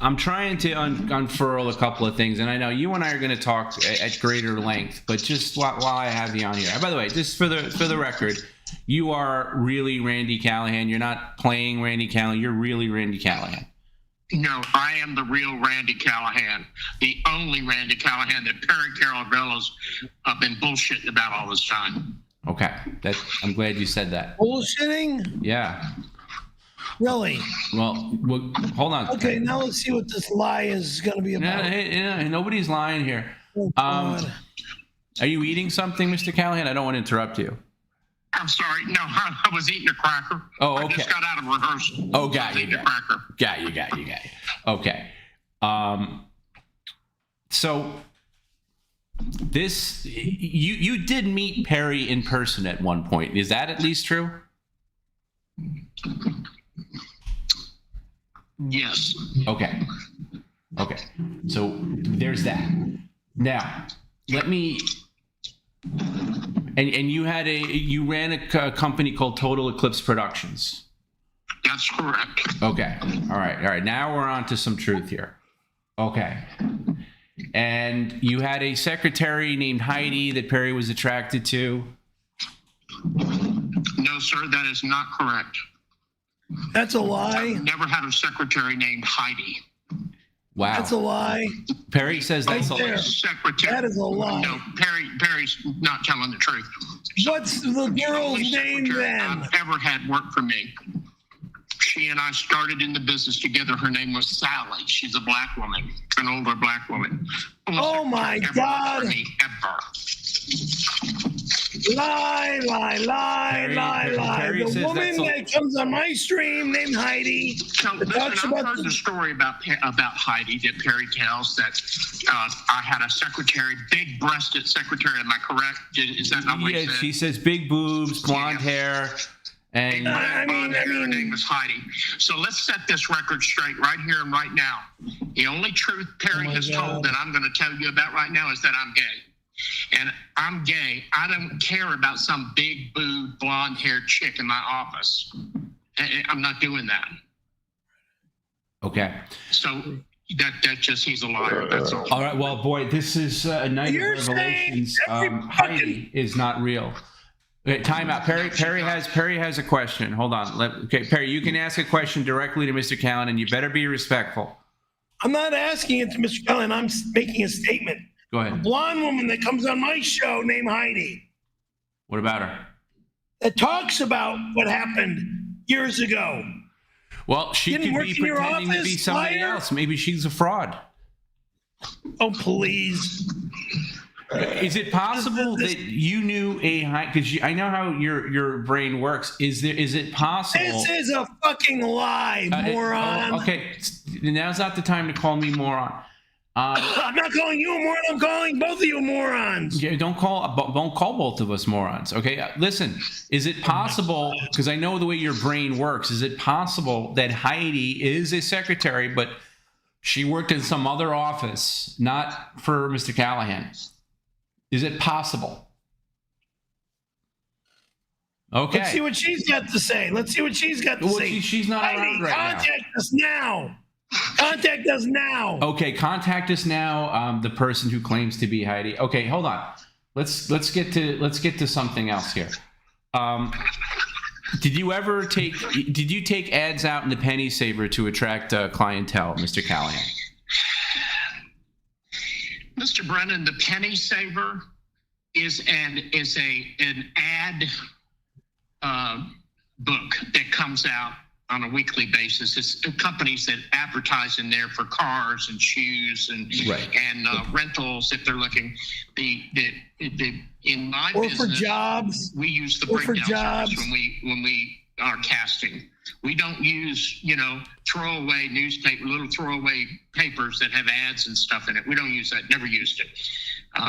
S3: I'm trying to unfurl a couple of things, and I know you and I are going to talk at greater length, but just while I have you on here. By the way, just for the record, you are really Randy Callahan. You're not playing Randy Callahan. You're really Randy Callahan.
S11: No, I am the real Randy Callahan, the only Randy Callahan that Perry Caravello's been bullshitting about all this time.
S3: Okay, I'm glad you said that.
S2: Bullshitting?
S3: Yeah.
S2: Really?
S3: Well, hold on.
S2: Okay, now let's see what this lie is going to be about.
S3: Nobody's lying here.
S2: Oh,
S3: are you eating something, Mr. Callahan? I don't want to interrupt you.
S11: I'm sorry. No, I was eating a cracker.
S3: Oh, okay.
S11: I just got out of rehearsal.
S3: Oh, got you. Got you. Okay. So this, you did meet Perry in person at one point. Is that at least true?
S11: Yes.
S3: Okay. So there's that. Now, let me. And you ran a company called Total Eclipse Productions.
S11: That's correct.
S3: Okay. All right. Now we're on to some truth here. Okay. and you had a secretary named Heidi that Perry was attracted to.
S11: No, sir, that is not correct.
S2: That's a lie.
S11: I've never had a secretary named Heidi.
S3: Wow.
S2: That's a lie.
S3: Perry says that's a lie.
S11: Secretary.
S2: That is a lie.
S11: No, Perry's not telling the truth.
S2: What's the girl's name then?
S11: I've ever had work for me. She and I started in the business together. Her name was Sally. She's a black woman, an older black woman.
S2: Oh my God.
S11: For me, ever.
S2: Lie.
S3: Perry
S2: The
S3: says
S2: woman that comes on my stream named Heidi.
S11: So, listen, I've heard the story about Heidi that Perry tells, that I had a secretary, big-breasted secretary. Am I correct? Is that not what he said?
S3: She says big boobs, blonde hair, and
S11: her name was Heidi. So let's set this record straight right here and right now. The only truth Perry has told that I'm going to tell you about right now is that I'm gay. And I'm gay. I don't care about some big booed, blonde-haired chick in my office. I'm not doing that.
S3: Okay.
S11: So that just, he's a liar. That's all.
S3: All right. Well, boy, this is a night of revelations. Heidi is not real. Okay, time out. Perry has a question. Hold on. Okay, Perry, you can ask a question directly to Mr. Callahan. You better be respectful.
S2: I'm not asking it to Mr. Callahan. I'm making a statement.
S3: Go ahead.
S2: A blonde woman that comes on my show named Heidi.
S3: What about her?
S2: That talks about what happened years ago.
S3: Well, she could be pretending to be somebody else. Maybe she's a fraud.
S2: Oh, please.
S3: Is it possible that you knew because I know how your brain works. Is it possible?
S2: This is a fucking lie, moron.
S3: Okay, now's not the time to call me moron.
S2: I'm not calling you a moron. I'm calling both of you morons.
S3: Yeah, don't call both of us morons. Okay, listen. Is it possible? Because I know the way your brain works. Is it possible that Heidi is a secretary, but she worked in some other office, not for Mr. Callahan? Is it possible? Okay.
S2: Let's see what she's got to say.
S3: She's not
S2: Heidi,
S3: around right now.
S2: contact us now. Contact us now.
S3: Okay, contact us now. The person who claims to be Heidi. Okay, hold on. Let's get to something else here. Did you take ads out in the penny saver to attract clientele, Mr. Callahan?
S11: Mr. Brennan, the penny saver is an ad book that comes out on a weekly basis. It's companies that advertise in there for cars and shoes and rentals if they're looking. In my business,
S2: for jobs,
S11: we use the breakdown service when we are casting. We don't use throwaway little throwaway papers that have ads and stuff in it. We don't use that. Never used it.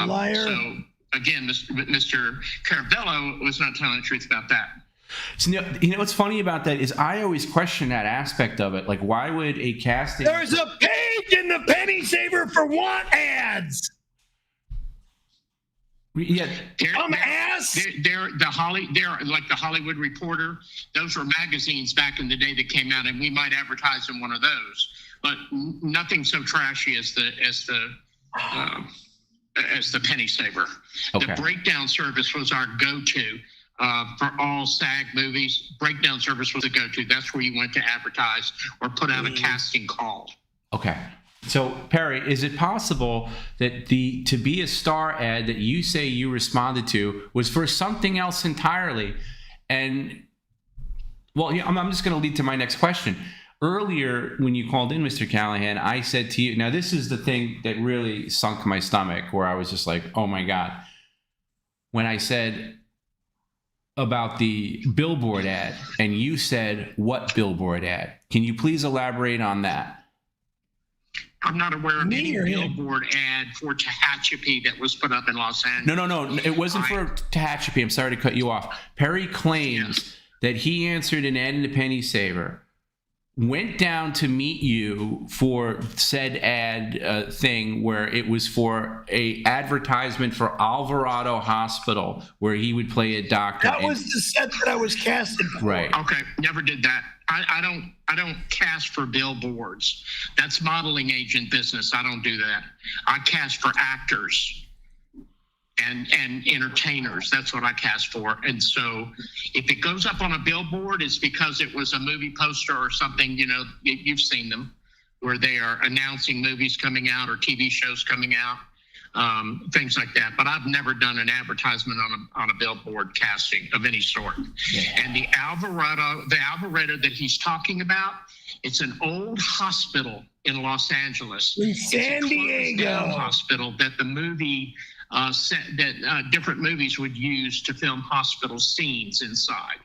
S2: Liar.
S11: So again, Mr. Caravello was not telling the truth about that.
S3: So, what's funny about that is I always question that aspect of it. Like, why would a casting?
S2: There's a page in the penny saver for want ads.
S3: Yeah,
S11: they're like the Hollywood Reporter. Those were magazines back in the day that came out, and we might advertise in one of those. But nothing so trashy as the penny saver. Okay. The breakdown service was our go-to. For all SAG movies, breakdown service was a go-to. That's where you went to advertise or put out a casting call.
S3: Okay. So, Perry, is it possible that the To Be a Star ad that you say you responded to was for something else entirely? And, well, I'm just going to lead to my next question. Earlier, when you called in, Mr. Callahan, I said to you, now this is the thing that really sunk my stomach, where I was just like, oh my God. When I said about the billboard ad, and you said, what billboard ad? Can you please elaborate on that?
S11: I'm not aware of any billboard ad for Tehachapi that was put up in Los Angeles.
S3: No. It wasn't for Tehachapi. I'm sorry to cut you off. Perry claims that he answered an ad in the penny saver went down to meet you for said ad thing where it was for a advertisement for Alvarado Hospital where he would play a doctor.
S2: That was the set that I was casted for.
S3: Right.
S11: Okay, never did that. I don't cast for billboards. That's modeling agent business. I don't do that. I cast for actors and entertainers. That's what I cast for. And so if it goes up on a billboard, it's because it was a movie poster or something, you know, you've seen them, where they are announcing movies coming out or TV shows coming out, things like that. But I've never done an advertisement on a billboard casting of any sort. And the Alvarado that he's talking about, it's an old hospital in Los Angeles.
S2: In San Diego.
S11: Hospital that the movie different movies would use to film hospital scenes inside.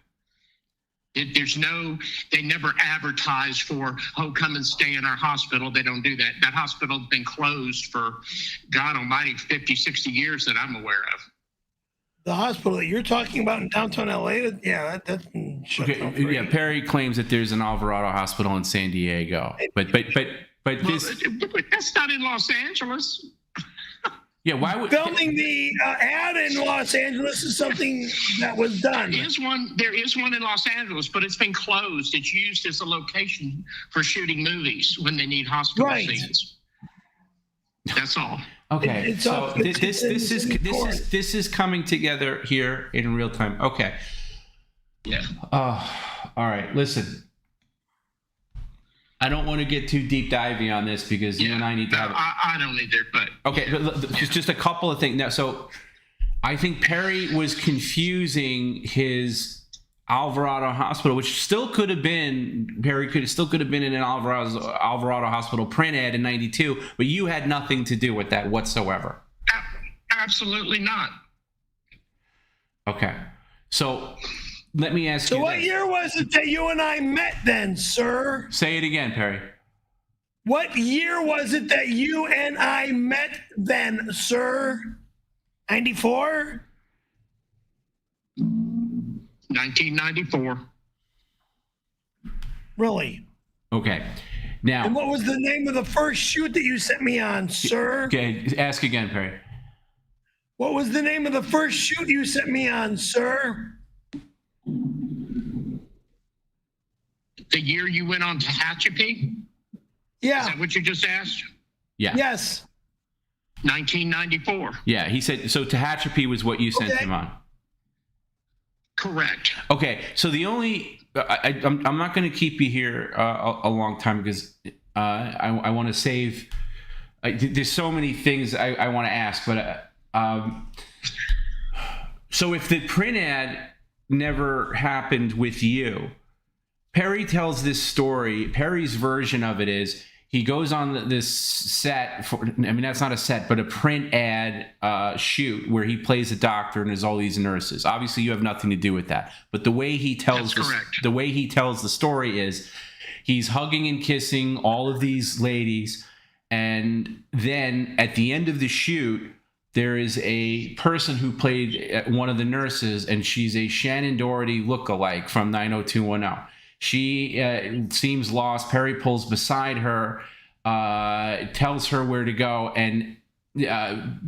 S11: They never advertise for, oh, come and stay in our hospital. They don't do that. That hospital's been closed for, God almighty, 50, 60 years that I'm aware of.
S2: The hospital that you're talking about in downtown LA, that's shut down for
S3: Yeah, Perry claims that there's an Alvarado Hospital in San Diego, but
S11: that's not in Los Angeles.
S3: Yeah, why would
S2: filming the ad in Los Angeles is something that was done?
S11: There is one in Los Angeles, but it's been closed. It's used as a location for shooting movies when they need hospital scenes. That's all.
S3: Okay, so this is coming together here in real time. Okay.
S11: Yeah.
S3: All right. Listen. I don't want to get too deep diving on this because you and I need to have.
S11: I don't either, but
S3: okay, just a couple of things now. So, I think Perry was confusing his Alvarado Hospital, which still could have been still could have been in an Alvarado Hospital print ad in '92, but you had nothing to do with that whatsoever.
S11: Absolutely not.
S3: Okay, so. Let me ask you.
S2: So what year was it that you and I met then, sir?
S3: Say it again, Perry.
S2: What year was it that you and I met then, sir? 94?
S11: 1994.
S2: Really?
S3: Okay. Now.
S2: And what was the name of the first shoot that you sent me on, sir?
S3: Okay, ask again, Perry.
S2: What was the name of the first shoot you sent me on, sir?
S11: The year you went on to Tehachapi?
S2: Yeah.
S11: Is that what you just asked?
S3: Yeah.
S2: Yes.
S11: 1994.
S3: Yeah, he said, so Tehachapi was what you sent him on.
S11: Correct.
S3: Okay, so the only, I'm not going to keep you here a long time because I want to save, there's so many things I want to ask, but so if the print ad never happened with you, Perry tells this story. Perry's version of it is he goes on this set for, I mean, that's not a set, but a print ad shoot where he plays a doctor and there's all these nurses. Obviously you have nothing to do with that, but the way he tells the story is he's hugging and kissing all of these ladies, and then at the end of the shoot there is a person who played one of the nurses, and she's a Shannon Doherty lookalike from 90210. She seems lost. Perry pulls beside her, tells her where to go, and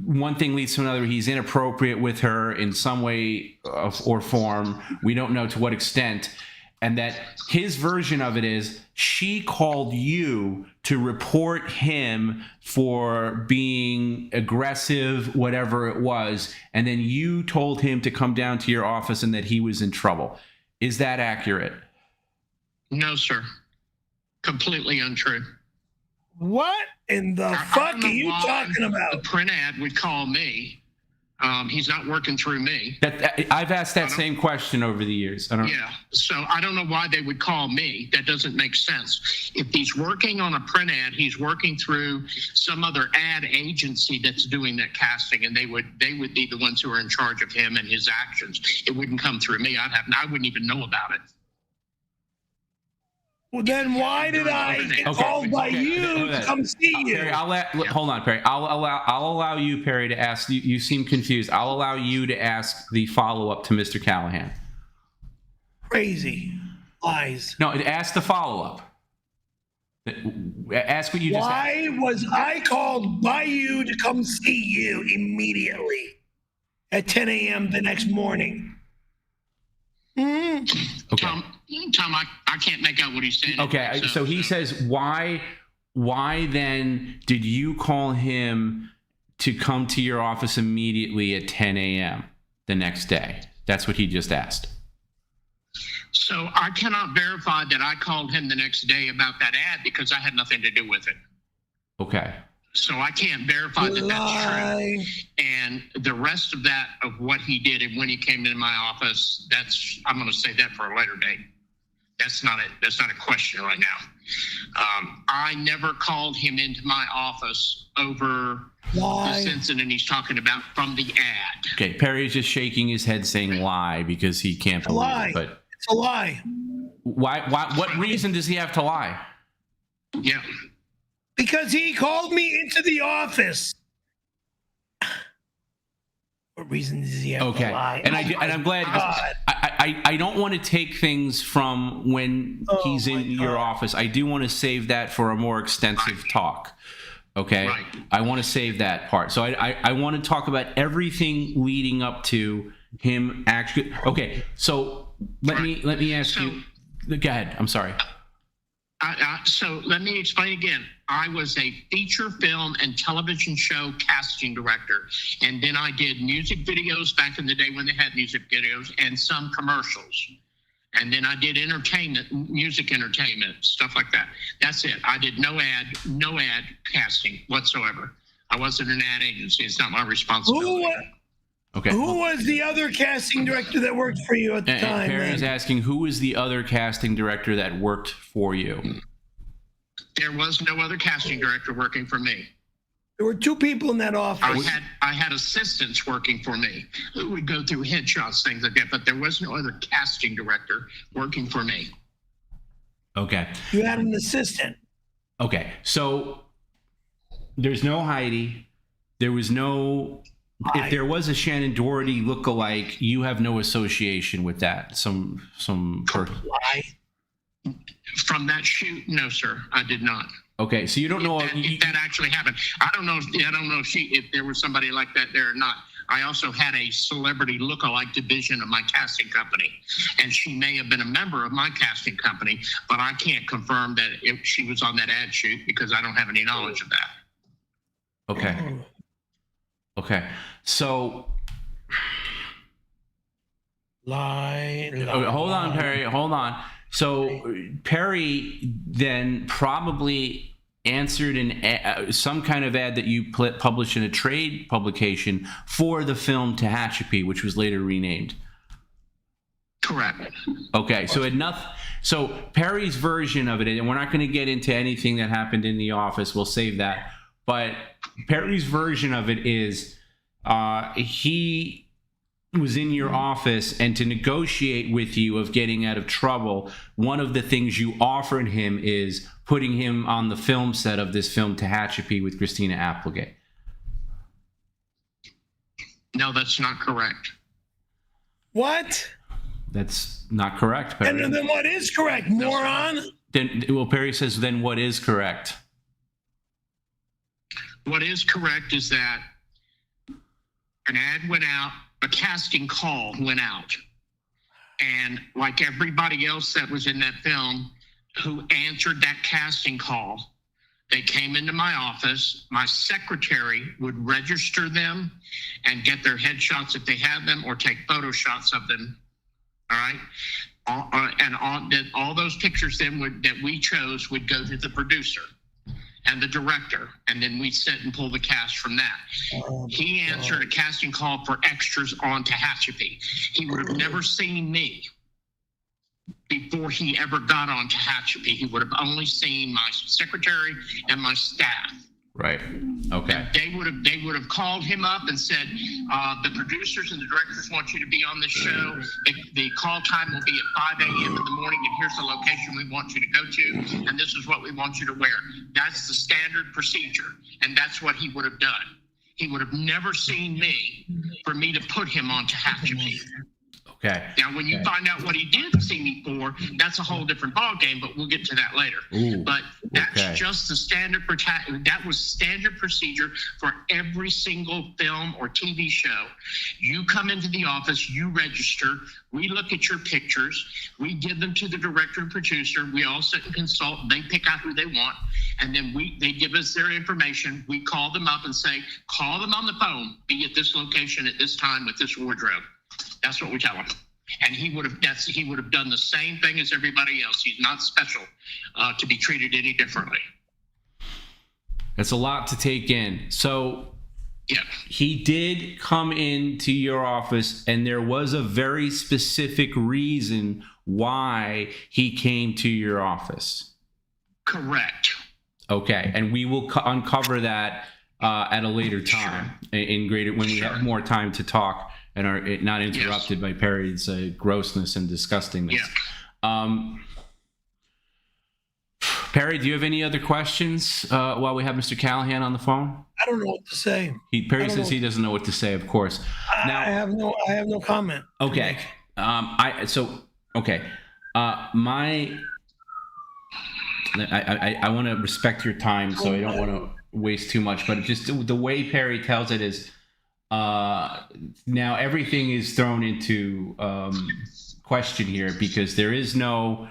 S3: one thing leads to another. He's inappropriate with her in some way or form. We don't know to what extent. And that his version of it is she called you to report him for being aggressive, whatever it was, and then you told him to come down to your office and that he was in trouble. Is that accurate?
S11: No, sir. Completely untrue.
S2: What in the fuck are you talking about?
S11: The print ad would call me. He's not working through me.
S3: I've asked that same question over the years.
S11: Yeah, so I don't know why they would call me. That doesn't make sense. If he's working on a print ad, he's working through some other ad agency that's doing that casting, and they would be the ones who are in charge of him and his actions. It wouldn't come through me. I wouldn't even know about it.
S2: Well, then why did I get called by you to come see you?
S3: Perry, hold on, Perry. I'll allow you, Perry, to ask. You seem confused. I'll allow you to ask the follow-up to Mr. Callahan.
S2: Crazy lies.
S3: No, ask the follow-up. Ask what you just asked.
S2: Why was I called by you to come see you immediately at 10 a.m. the next morning?
S3: Okay.
S11: Tom, I can't make out what he's saying.
S3: Okay, so he says, why then did you call him to come to your office immediately at 10 a.m. the next day? That's what he just asked.
S11: So I cannot verify that I called him the next day about that ad because I had nothing to do with it.
S3: Okay.
S11: So I can't verify that that's true. And the rest of that, of what he did and when he came into my office, I'm going to say that for a later date. That's not a question right now. I never called him into my office over this incident he's talking about from the ad.
S3: Okay, Perry's just shaking his head saying lie because he can't believe it. But
S2: it's a lie.
S3: Why? What reason does he have to lie?
S11: Yeah.
S2: Because he called me into the office. What reason does he have to lie?
S3: And I'm glad. I don't want to take things from when he's in your office. I do want to save that for a more extensive talk. Okay, I want to save that part. So I want to talk about everything leading up to him actually. Okay, so let me ask you. Go ahead. I'm sorry.
S11: So let me explain again. I was a feature film and television show casting director, and then I did music videos back in the day when they had music videos and some commercials. And then I did entertainment, music entertainment, stuff like that. That's it. I did no ad casting whatsoever. I wasn't an ad agency. It's not my responsibility.
S2: Who was the other casting director that worked for you at the time?
S3: Perry's asking, who was the other casting director that worked for you?
S11: There was no other casting director working for me.
S2: There were two people in that office.
S11: I had assistants working for me who would go through headshots, things like that, but there was no other casting director working for me.
S3: Okay.
S2: You had an assistant.
S3: Okay. So there's no Heidi. There was no... If there was a Shannon Doherty lookalike, you have no association with that. Some person.
S11: From that shoot, no, sir, I did not.
S3: Okay, so you don't know
S11: if that actually happened. I don't know if there was somebody like that there or not. I also had a celebrity lookalike division of my casting company, and she may have been a member of my casting company, but I can't confirm that if she was on that ad shoot because I don't have any knowledge of that.
S3: Okay. Okay, so hold on, Perry. Hold on. So Perry then probably answered some kind of ad that you published in a trade publication for the film Tehachapi, which was later renamed.
S11: Correct.
S3: Okay, so Perry's version of it, and we're not going to get into anything that happened in the office. We'll save that. But Perry's version of it is he was in your office, and to negotiate with you of getting out of trouble, one of the things you offered him is putting him on the film set of this film Tehachapi with Christina Applegate.
S11: No, that's not correct.
S2: What?
S3: That's not correct, Perry.
S2: And then what is correct, moron?
S3: Perry says, then what is correct?
S11: What is correct is that an ad went out, a casting call went out. And like everybody else that was in that film who answered that casting call, they came into my office. My secretary would register them and get their headshots if they had them, or take photo shots of them. All right. And all those pictures then that we chose would go to the producer and the director, and then we sit and pull the cast from that. He answered a casting call for extras on Tehachapi. He would have never seen me before he ever got on Tehachapi. He would have only seen my secretary and my staff.
S3: Right. Okay.
S11: And they would have called him up and said, the producers and the directors want you to be on this show. The call time will be at 5 a.m. in the morning, and here's the location we want you to go to, and this is what we want you to wear. That's the standard procedure, and that's what he would have done. He would have never seen me for me to put him on Tehachapi.
S3: Okay.
S11: Now, when you find out what he did see me for, that's a whole different ballgame, but we'll get to that later.
S3: Ooh,
S11: but that's
S3: okay.
S11: just the standard, that was standard procedure for every single film or TV show. You come into the office, you register, we look at your pictures, we give them to the director and producer, we all sit and consult, they pick out who they want, and then they give us their information, we call them up and say, call them on the phone, be at this location at this time with this wardrobe. That's what we tell him. And he would have done the same thing as everybody else. He's not special to be treated any differently.
S3: That's a lot to take in. So
S11: yeah,
S3: he did come into your office, and there was a very specific reason why he came to your office.
S11: Correct.
S3: Okay, and we will uncover that at a later time in greater when we have more time to talk and are not interrupted by Perry's grossness and disgustingness.
S11: Yeah.
S3: Perry, do you have any other questions while we have Mr. Callahan on the phone?
S2: I don't know what to say.
S3: Perry says he doesn't know what to say, of course. Now,
S2: I have no comment.
S3: Okay. I want to respect your time, so I don't want to waste too much, but just the way Perry tells it is now everything is thrown into question here because there is no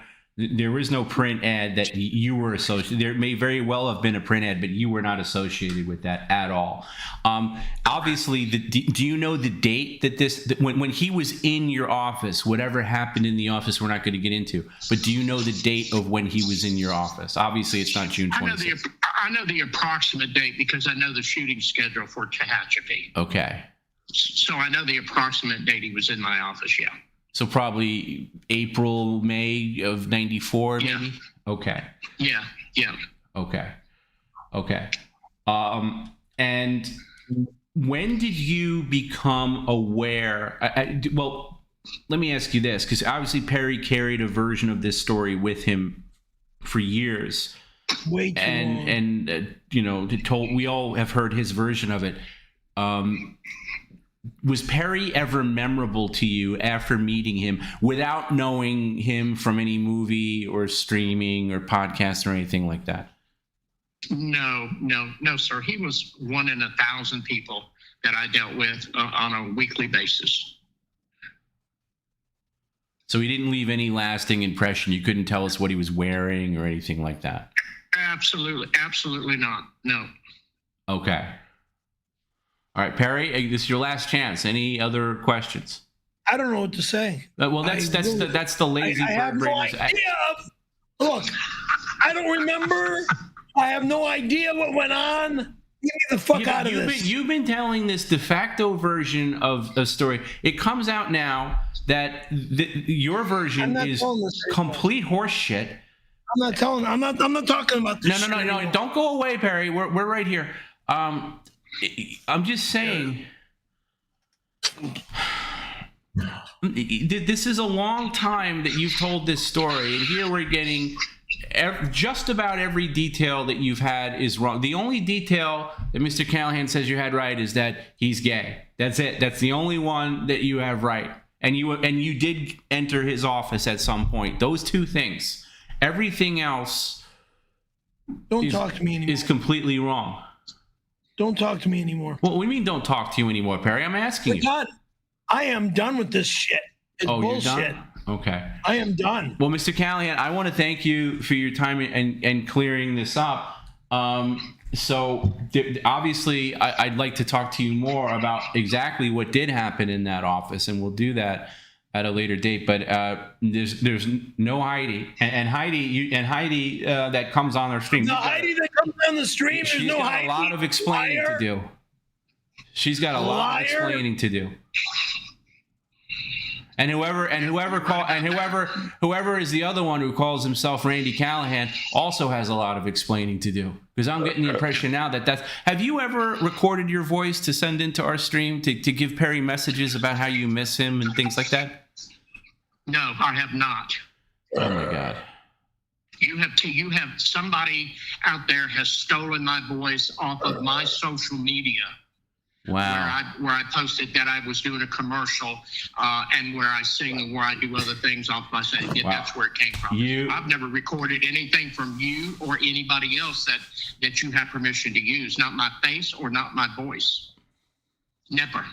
S3: print ad that you were associated. There may very well have been a print ad, but you were not associated with that at all. Obviously, do you know the date that when he was in your office, whatever happened in the office, we're not going to get into, but do you know the date of when he was in your office? Obviously, it's not June 26th.
S11: I know the approximate date because I know the shooting schedule for Tehachapi.
S3: Okay.
S11: So I know the approximate date he was in my office, yeah.
S3: So probably April, May of 94, maybe? Okay.
S11: Yeah.
S3: Okay. And when did you become aware? Well, let me ask you this, because obviously Perry carried a version of this story with him for years.
S2: Way too long.
S3: And we all have heard his version of it. Was Perry ever memorable to you after meeting him without knowing him from any movie or streaming or podcast or anything like that?
S11: No, sir. He was one in 1,000 people that I dealt with on a weekly basis.
S3: So he didn't leave any lasting impression. You couldn't tell us what he was wearing or anything like that?
S11: Absolutely not. No.
S3: Okay. All right, Perry, this is your last chance. Any other questions?
S2: I don't know what to say.
S3: Well, that's the lazy bird.
S2: I have no idea. Look, I don't remember. I have no idea what went on. Get me the fuck out of this.
S3: You've been telling this de facto version of a story. It comes out now that your version is complete horse shit.
S2: I'm not talking about this.
S3: No. Don't go away, Perry. We're right here. I'm just saying, this is a long time that you've told this story, and here we're getting just about every detail that you've had is wrong. The only detail that Mr. Callahan says you had right is that he's gay. That's it. That's the only one that you have right. And you did enter his office at some point. Those two things. Everything else
S2: talk to me anymore.
S3: Is completely wrong.
S2: Don't talk to me anymore.
S3: What do you mean don't talk to you anymore, Perry? I'm asking you.
S2: God, I am done with this shit. It's bullshit.
S3: You're done? Okay.
S2: I am done.
S3: Well, Mr. Callahan, I want to thank you for your time and clearing this up. So obviously, I'd like to talk to you more about exactly what did happen in that office, and we'll do that at a later date. But there's no Heidi, and Heidi that comes on our stream.
S2: No Heidi that comes on the stream. There's no Heidi.
S3: She's got a lot of explaining to do. She's got a lot of explaining to do. And whoever is the other one who calls himself Randy Callahan also has a lot of explaining to do. Because I'm getting the impression now that's. Have you ever recorded your voice to send into our stream to give Perry messages about how you miss him and things like that?
S11: No, I have not.
S3: Oh my God.
S11: You have somebody out there has stolen my voice off of my social media.
S3: Wow.
S11: Where I posted that I was doing a commercial, and where I sing and where I do other things off my site. Yeah, that's where it came from. I've never recorded anything from you or anybody else that you have permission to use. Not my face or not my voice. Never.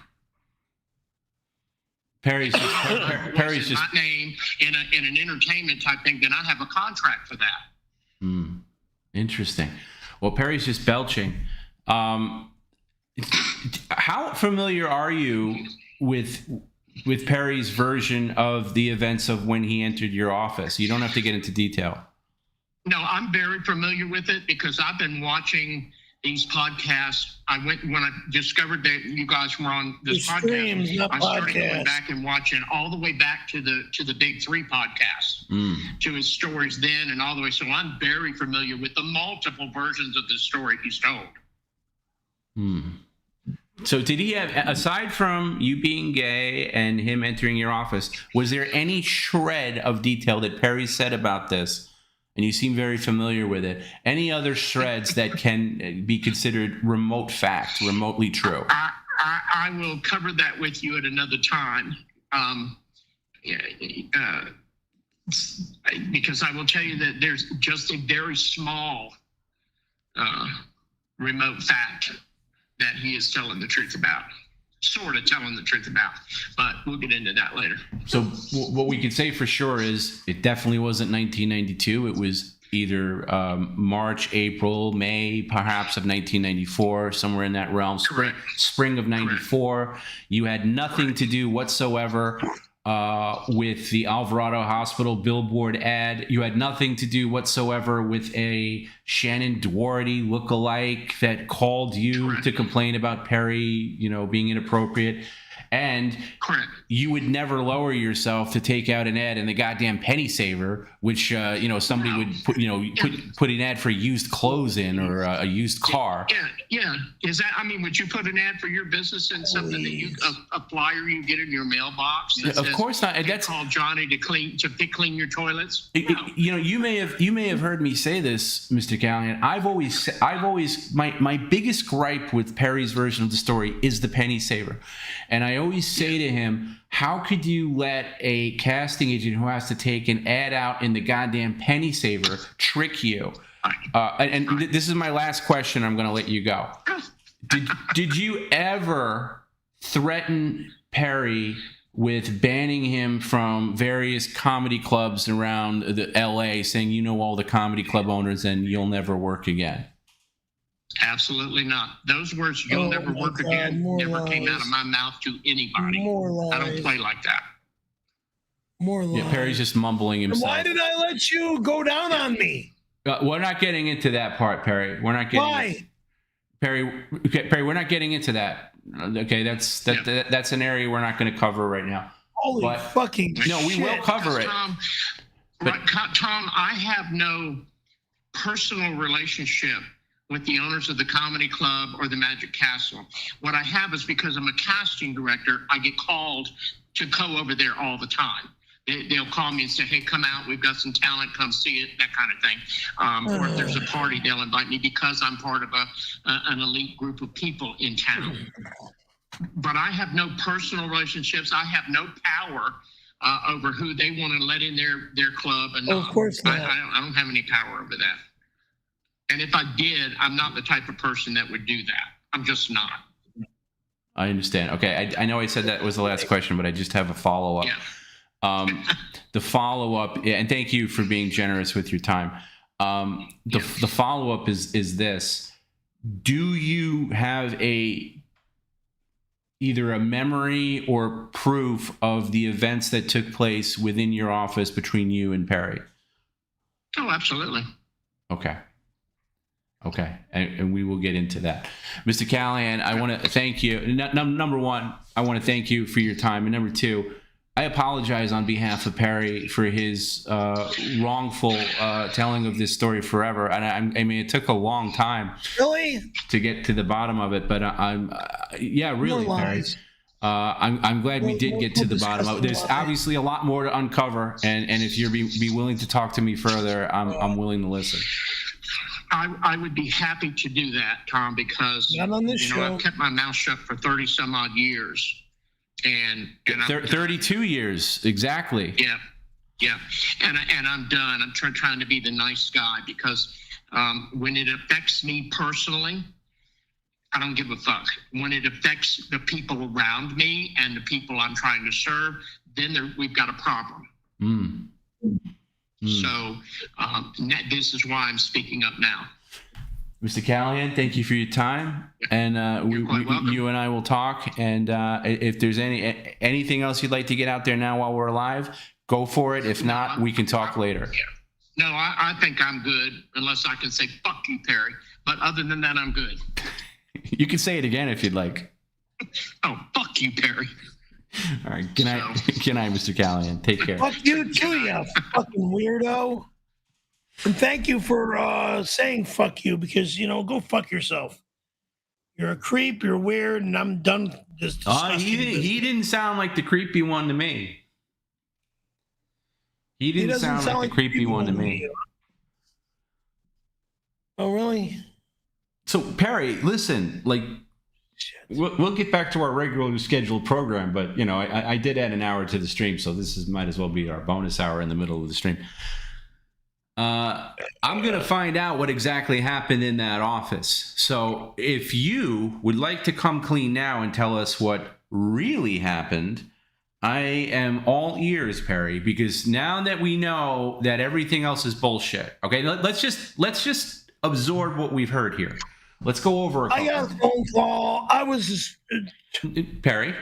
S3: Perry's just
S11: my name in an entertainment type thing. Then I have a contract for that.
S3: Interesting. Well, Perry's just belching. How familiar are you with Perry's version of the events of when he entered your office? You don't have to get into detail.
S11: No, I'm very familiar with it because I've been watching these podcasts. When I discovered that you guys were on this podcast, I started going back and watching all the way back to the Big Three podcast, to his stories then and all the way. So I'm very familiar with the multiple versions of the story he's told.
S3: So did he have, aside from you being gay and him entering your office, was there any shred of detail that Perry said about this? And you seem very familiar with it. Any other shreds that can be considered remote fact, remotely true?
S11: I will cover that with you at another time. Because I will tell you that there's just a very small remote fact that he is telling the truth about. Sort of telling the truth about, but we'll get into that later.
S3: So what we could say for sure is it definitely wasn't 1992. It was either March, April, May, perhaps of 1994, somewhere in that realm. Spring of 94. You had nothing to do whatsoever with the Alvarado Hospital billboard ad. You had nothing to do whatsoever with a Shannon Doherty lookalike that called you to complain about Perry, being inappropriate. And you would never lower yourself to take out an ad in the goddamn Penny Saver, which somebody would put an ad for used clothes in or a used car.
S11: Yeah. Is that? I mean, would you put an ad for your business in something that a flyer you get in your mailbox?
S3: Of course not.
S11: That's called Johnny to clean your toilets.
S3: You may have heard me say this, Mr. Callahan. I've always my biggest gripe with Perry's version of the story is the Penny Saver, and I always say to him, how could you let a casting agent who has to take an ad out in the goddamn Penny Saver trick you? And this is my last question. I'm going to let you go. Did you ever threaten Perry with banning him from various comedy clubs around the LA, saying, all the comedy club owners and you'll never work again?
S11: Absolutely not. Those words, you'll never work again, never came out of my mouth to anybody. I don't play like that.
S2: More lies.
S3: Yeah, Perry's just mumbling himself.
S2: Why did I let you go down on me?
S3: We're not getting into that part, Perry. We're not getting.
S2: Why?
S3: Perry, we're not getting into that. Okay, that's an area we're not going to cover right now.
S2: Holy fucking
S3: no, we will cover it.
S11: Tom, I have no personal relationship with the owners of the Comedy Club or the Magic Castle. What I have is because I'm a casting director, I get called to go over there all the time. They'll call me and say, hey, come out, we've got some talent, come see it, that kind of thing. Or if there's a party, they'll invite me because I'm part of an elite group of people in town. But I have no personal relationships. I have no power over who they want to let in their club. And
S2: of course not.
S11: I don't have any power over that. And if I did, I'm not the type of person that would do that. I'm just not.
S3: I understand. Okay, I know I said that was the last question, but I just have a follow-up.
S11: Yeah.
S3: The follow-up, and thank you for being generous with your time. The follow-up is this. Do you have either a memory or proof of the events that took place within your office between you and Perry?
S11: Oh, absolutely.
S3: Okay, and we will get into that. Mr. Callahan, I want to thank you. Number one, I want to thank you for your time. And number two, I apologize on behalf of Perry for his wrongful telling of this story forever. And I mean, it took a long time to get to the bottom of it. But really, Perry. I'm glad we did get to the bottom of it. There's obviously a lot more to uncover. And if you're be willing to talk to me further, I'm willing to listen.
S11: I would be happy to do that, Tom, because
S2: Not on this show.
S11: I've kept my mouth shut for 30 some odd years, and
S3: 32 years exactly.
S11: Yeah, and I'm done. I'm trying to be the nice guy because when it affects me personally, I don't give a fuck. When it affects the people around me and the people I'm trying to serve, then we've got a problem. So this is why I'm speaking up now.
S3: Mr. Callahan, thank you for your time, and you and I will talk. And if there's anything else you'd like to get out there now while we're alive, go for it. If not, we can talk later.
S11: No, I think I'm good, unless I can say "fuck you, Perry." But other than that, I'm good.
S3: You can say it again if you'd like.
S11: Oh, fuck you, Perry.
S3: All right. Good night, Mr. Callahan. Take care.
S2: Fuck you too, you fucking weirdo. And thank you for saying fuck you, because, go fuck yourself. You're a creep, you're weird, and I'm done with this disgusting
S3: he didn't sound like the creepy one to me. He didn't sound like the creepy one to me.
S2: Oh, really?
S3: So, Perry, listen, we'll get back to our regularly scheduled program, but, I did add an hour to the stream, so this might as well be our bonus hour in the middle of the stream. I'm going to find out what exactly happened in that office. So if you would like to come clean now and tell us what really happened, I am all ears, Perry, because now that we know that everything else is bullshit, okay, let's just absorb what we've heard here. Let's go over
S2: I got a phone call. I was just...
S3: Perry?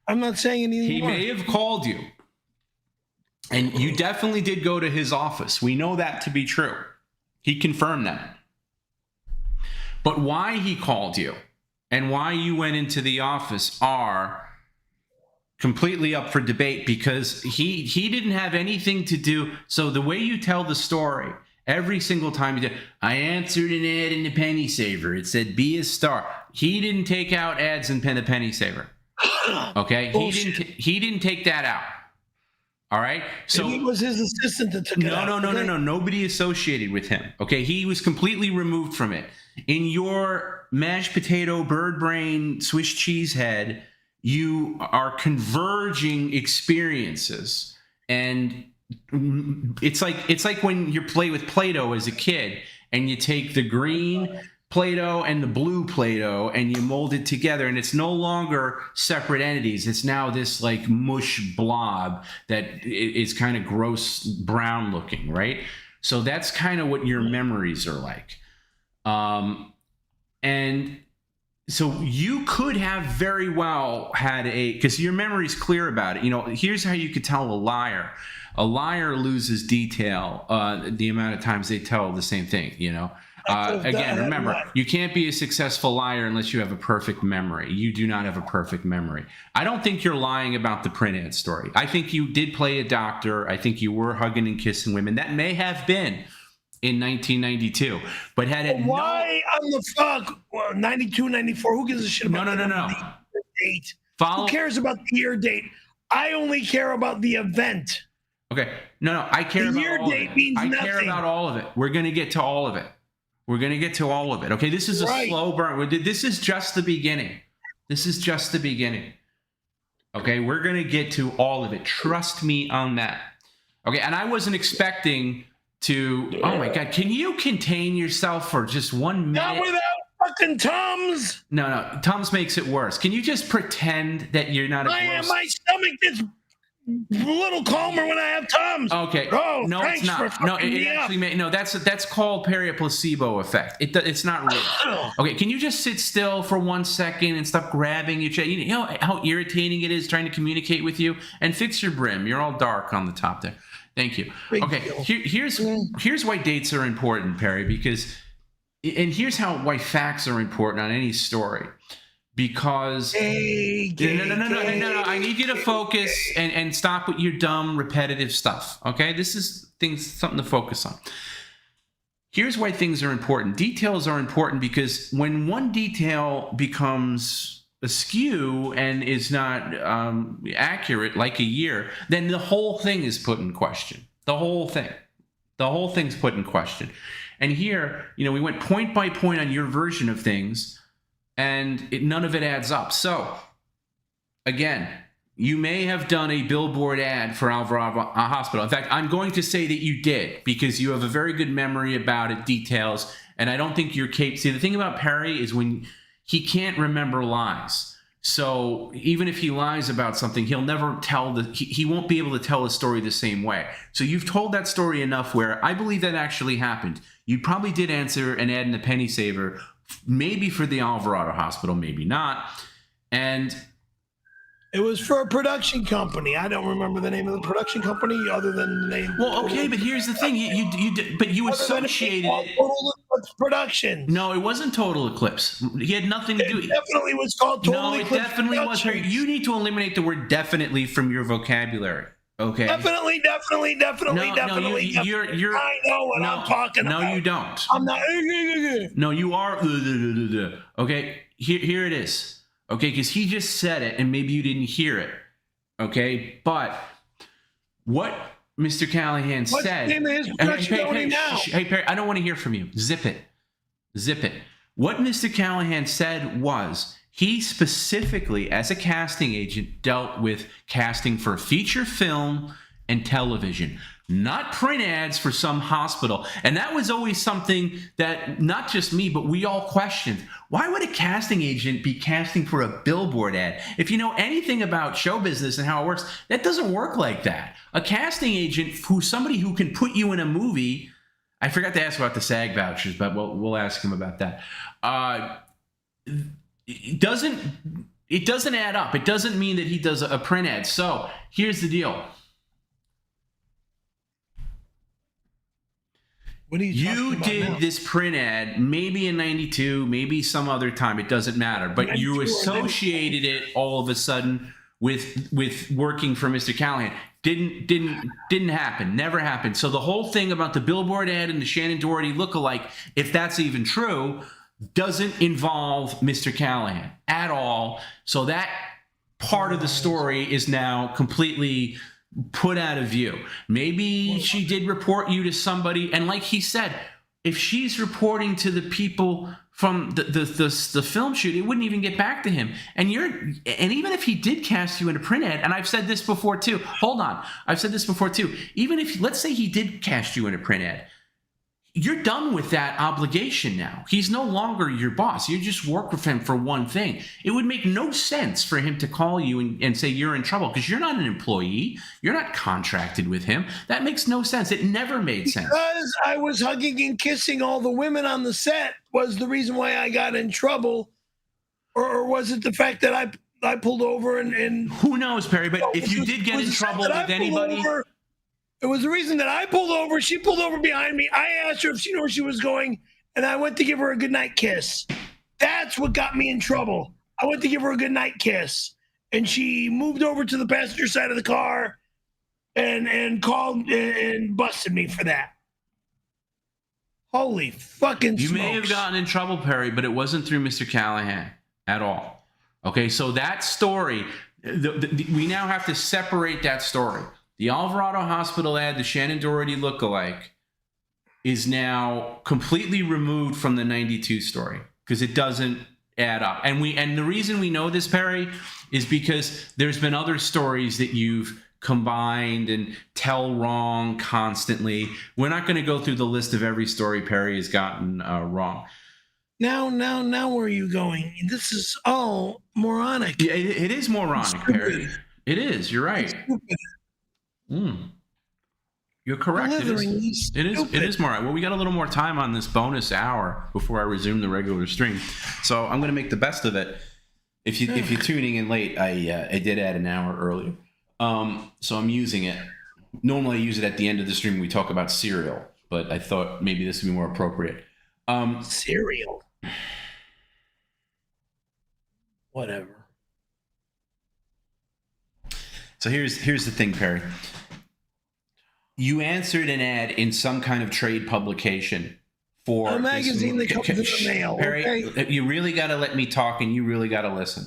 S2: I'm not saying anything
S3: He
S2: more.
S3: may have called you. And you definitely did go to his office. We know that to be true. He confirmed that. But why he called you and why you went into the office are completely up for debate, because he didn't have anything to do. So the way you tell the story, every single time you did, I answered an ad in the Penny Saver. It said, be a star. He didn't take out ads in the Penny Saver. Okay? He didn't take that out. All right. So
S2: it was his assistant that took it out.
S3: No. Nobody associated with him. Okay. He was completely removed from it. In your mashed potato, bird brain, Swiss cheese head, you are converging experiences. And it's like when you play with Play-Doh as a kid and you take the green Play-Doh and the blue Play-Doh and you mold it together, and it's no longer separate entities. It's now this mush blob that is kind of gross brown looking, right? So that's kind of what your memories are like. And so you could have very well had because your memory's clear about it. Here's how you could tell a liar. A liar loses detail the amount of times they tell the same thing, Again, remember, you can't be a successful liar unless you have a perfect memory. You do not have a perfect memory. I don't think you're lying about the print ad story. I think you did play a doctor. I think you were hugging and kissing women. That may have been in 1992. But had it
S2: why on the fuck? 92, 94. Who gives a shit about
S3: no.
S2: the date? Who cares about the year date? I only care about the event.
S3: Okay. No. I care about
S2: year
S3: all
S2: date
S3: of it.
S2: means
S3: I
S2: nothing.
S3: care about all of it. We're going to get to all of it. Okay, this is a slow burn. This is just the beginning. Okay, we're going to get to all of it. Trust me on that. Okay, and I wasn't expecting to... Oh, my God. Can you contain yourself for just 1 minute?
S2: Not without fucking Tums.
S3: No. Tums makes it worse. Can you just pretend that you're not...
S2: My stomach gets a little calmer when I have Tums.
S3: Okay.
S2: Oh,
S3: no, it's not. No, it actually no. That's called Perry a placebo effect. It's not real. Okay. Can you just sit still for 1 second and stop grabbing your chest? You know how irritating it is trying to communicate with you, and fix your brim. You're all dark on the top there. Thank you. Okay. Here's why dates are important, Perry, because, and here's why facts are important on any story. Because no, I need you to focus and stop with your dumb, repetitive stuff. Okay, this is something to focus on. Here's why things are important. Details are important because when one detail becomes askew and is not accurate, like a year, then the whole thing is put in question. The whole thing's put in question. And here, we went point by point on your version of things, and none of it adds up. So, again, you may have done a billboard ad for Alvarado Hospital. In fact, I'm going to say that you did, because you have a very good memory about it, details, and I don't think you're capable. See, the thing about Perry is when he can't remember lies. So even if he lies about something, he'll never tell he won't be able to tell a story the same way. So you've told that story enough where I believe that actually happened. You probably did answer an ad in the Penny Saver, maybe for the Alvarado Hospital, maybe not. And
S2: it was for a production company. I don't remember the name of the production company other than the name.
S3: Well, okay, but here's the thing. You associated it.
S2: Total Eclipse Productions.
S3: No, it wasn't Total Eclipse. He had nothing to do.
S2: It definitely was called Total Eclipse.
S3: No, it definitely was. You need to eliminate the word "definitely" from your vocabulary. Okay.
S2: Definitely.
S3: You're.
S2: I know what I'm talking about.
S3: No, you don't.
S2: I'm not.
S3: No, you are. Okay. Here it is. Okay, because he just said it, and maybe you didn't hear it. Okay, but what Mr. Callahan
S2: What's
S3: said.
S2: The name of his production company now?
S3: Hey, Perry, I don't want to hear from you. Zip it. What Mr. Callahan said was he specifically, as a casting agent, dealt with casting for feature film and television, not print ads for some hospital. And that was always something that not just me, but we all questioned. Why would a casting agent be casting for a billboard ad? If you know anything about show business and how it works, that doesn't work like that. A casting agent, somebody who can put you in a movie. I forgot to ask about the SAG vouchers, but we'll ask him about that. It doesn't add up. It doesn't mean that he does a print ad. So here's the deal.
S2: What are you
S3: did
S2: now?
S3: This print ad maybe in 92, maybe some other time. It doesn't matter. But you associated it all of a sudden with working for Mr. Callahan. Didn't happen. Never happened. So the whole thing about the billboard ad and the Shannon Doherty lookalike, if that's even true, doesn't involve Mr. Callahan at all. So that part of the story is now completely put out of view. Maybe she did report you to somebody, and like he said, if she's reporting to the people from the film shoot, it wouldn't even get back to him. And even if he did cast you in a print ad, and I've said this before too. Hold on, I've said this before too. Even if, let's say he did cast you in a print ad, you're done with that obligation now. He's no longer your boss. You just work with him for one thing. It would make no sense for him to call you and say you're in trouble, because you're not an employee. You're not contracted with him. That makes no sense. It never made sense.
S2: Because I was hugging and kissing all the women on the set was the reason why I got in trouble. Or was it the fact that I pulled over and
S3: who knows, Perry, but if you did get in trouble with anybody...
S2: It was the reason that I pulled over. She pulled over behind me. I asked her if she knew where she was going, and I went to give her a goodnight kiss. That's what got me in trouble. I went to give her a goodnight kiss, and she moved over to the passenger side of the car and called and busted me for that. Holy fucking
S3: You
S2: smokes.
S3: may have gotten in trouble, Perry, but it wasn't through Mr. Callahan at all. Okay, so that story, we now have to separate that story. The Alvarado Hospital ad, the Shannon Doherty lookalike, is now completely removed from the 92 story because it doesn't add up. And the reason we know this, Perry, is because there's been other stories that you've combined and tell wrong constantly. We're not going to go through the list of every story Perry has gotten wrong.
S2: Now, where are you going? This is all moronic.
S3: Yeah, it is moronic, Perry. It is. You're right. You're correct. It is more. Well, we got a little more time on this bonus hour before I resume the regular stream, so I'm going to make the best of it. If you're tuning in late, I did add an hour earlier, so I'm using it. Normally, I use it at the end of the stream when we talk about cereal, but I thought maybe this would be more appropriate.
S2: Cereal. Whatever.
S3: So here's the thing, Perry. You answered an ad in some kind of trade publication for
S2: a magazine that comes in the mail.
S3: Perry,
S2: okay?
S3: You really got to let me talk, and you really got to listen.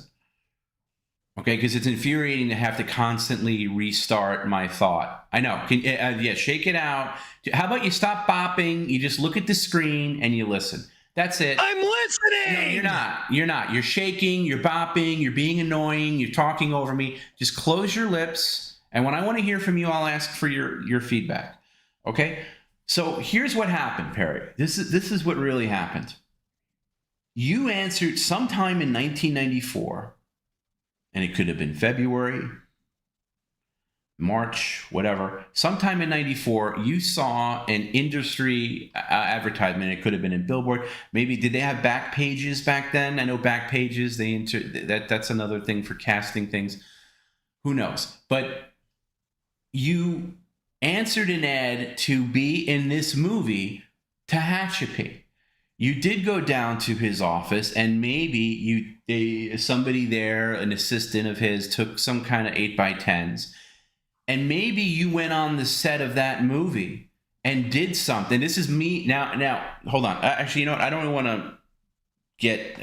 S3: Okay, because it's infuriating to have to constantly restart my thought. I know. Yeah, shake it out. How about you stop bopping? You just look at the screen and you listen. That's it.
S2: I'm listening.
S3: No, you're not. You're not. You're shaking. You're bopping. You're being annoying. You're talking over me. Just close your lips. And when I want to hear from you, I'll ask for your feedback. Okay? So here's what happened, Perry. This is what really happened. You answered sometime in 1994, and it could have been February, March, whatever. Sometime in 94, you saw an industry advertisement. It could have been in Billboard. Maybe, did they have back pages back then? I know back pages. That's another thing for casting things. Who knows? But you answered an ad to be in this movie, 𝙬𝙬𝙀. You did go down to his office, and maybe somebody there, an assistant of his, took some kind of 8x10s, and maybe you went on the set of that movie and did something. This is me now. Hold on. Actually, you know what? I don't want to get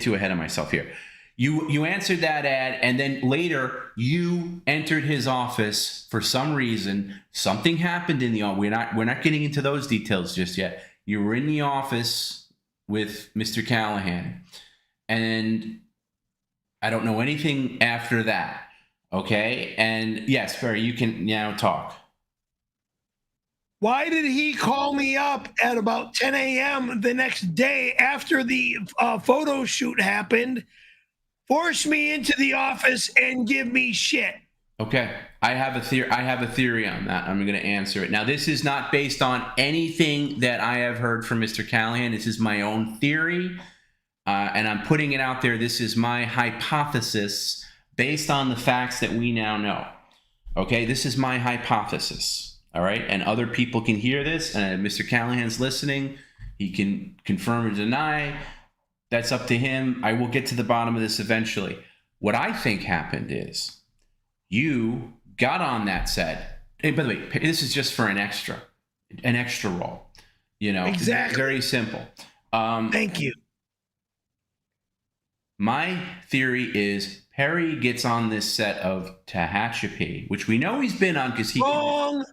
S3: too ahead of myself here. You answered that ad, and then later you entered his office for some reason. Something happened in the office. We're not getting into those details just yet. You were in the office with Mr. Callahan, and I don't know anything after that. Okay? And yes, Barry, you can now talk.
S2: Why did he call me up at about 10 a.m. the next day after the photo shoot happened, force me into the office, and give me shit?
S3: Okay, I have a theory on that. I'm going to answer it. Now, this is not based on anything that I have heard from Mr. Callahan. This is my own theory, and I'm putting it out there. This is my hypothesis based on the facts that we now know. Okay, this is my hypothesis. All right, and other people can hear this. Mr. Callahan's listening. He can confirm or deny. That's up to him. I will get to the bottom of this eventually. What I think happened is, you got on that set. And by the way, this is just for an extra role. You know,
S2: exactly.
S3: Very simple.
S2: Thank you.
S3: My theory is Perry gets on this set of 𝙬𝙬𝙀, which we know he's been on because he.
S2: Wrong.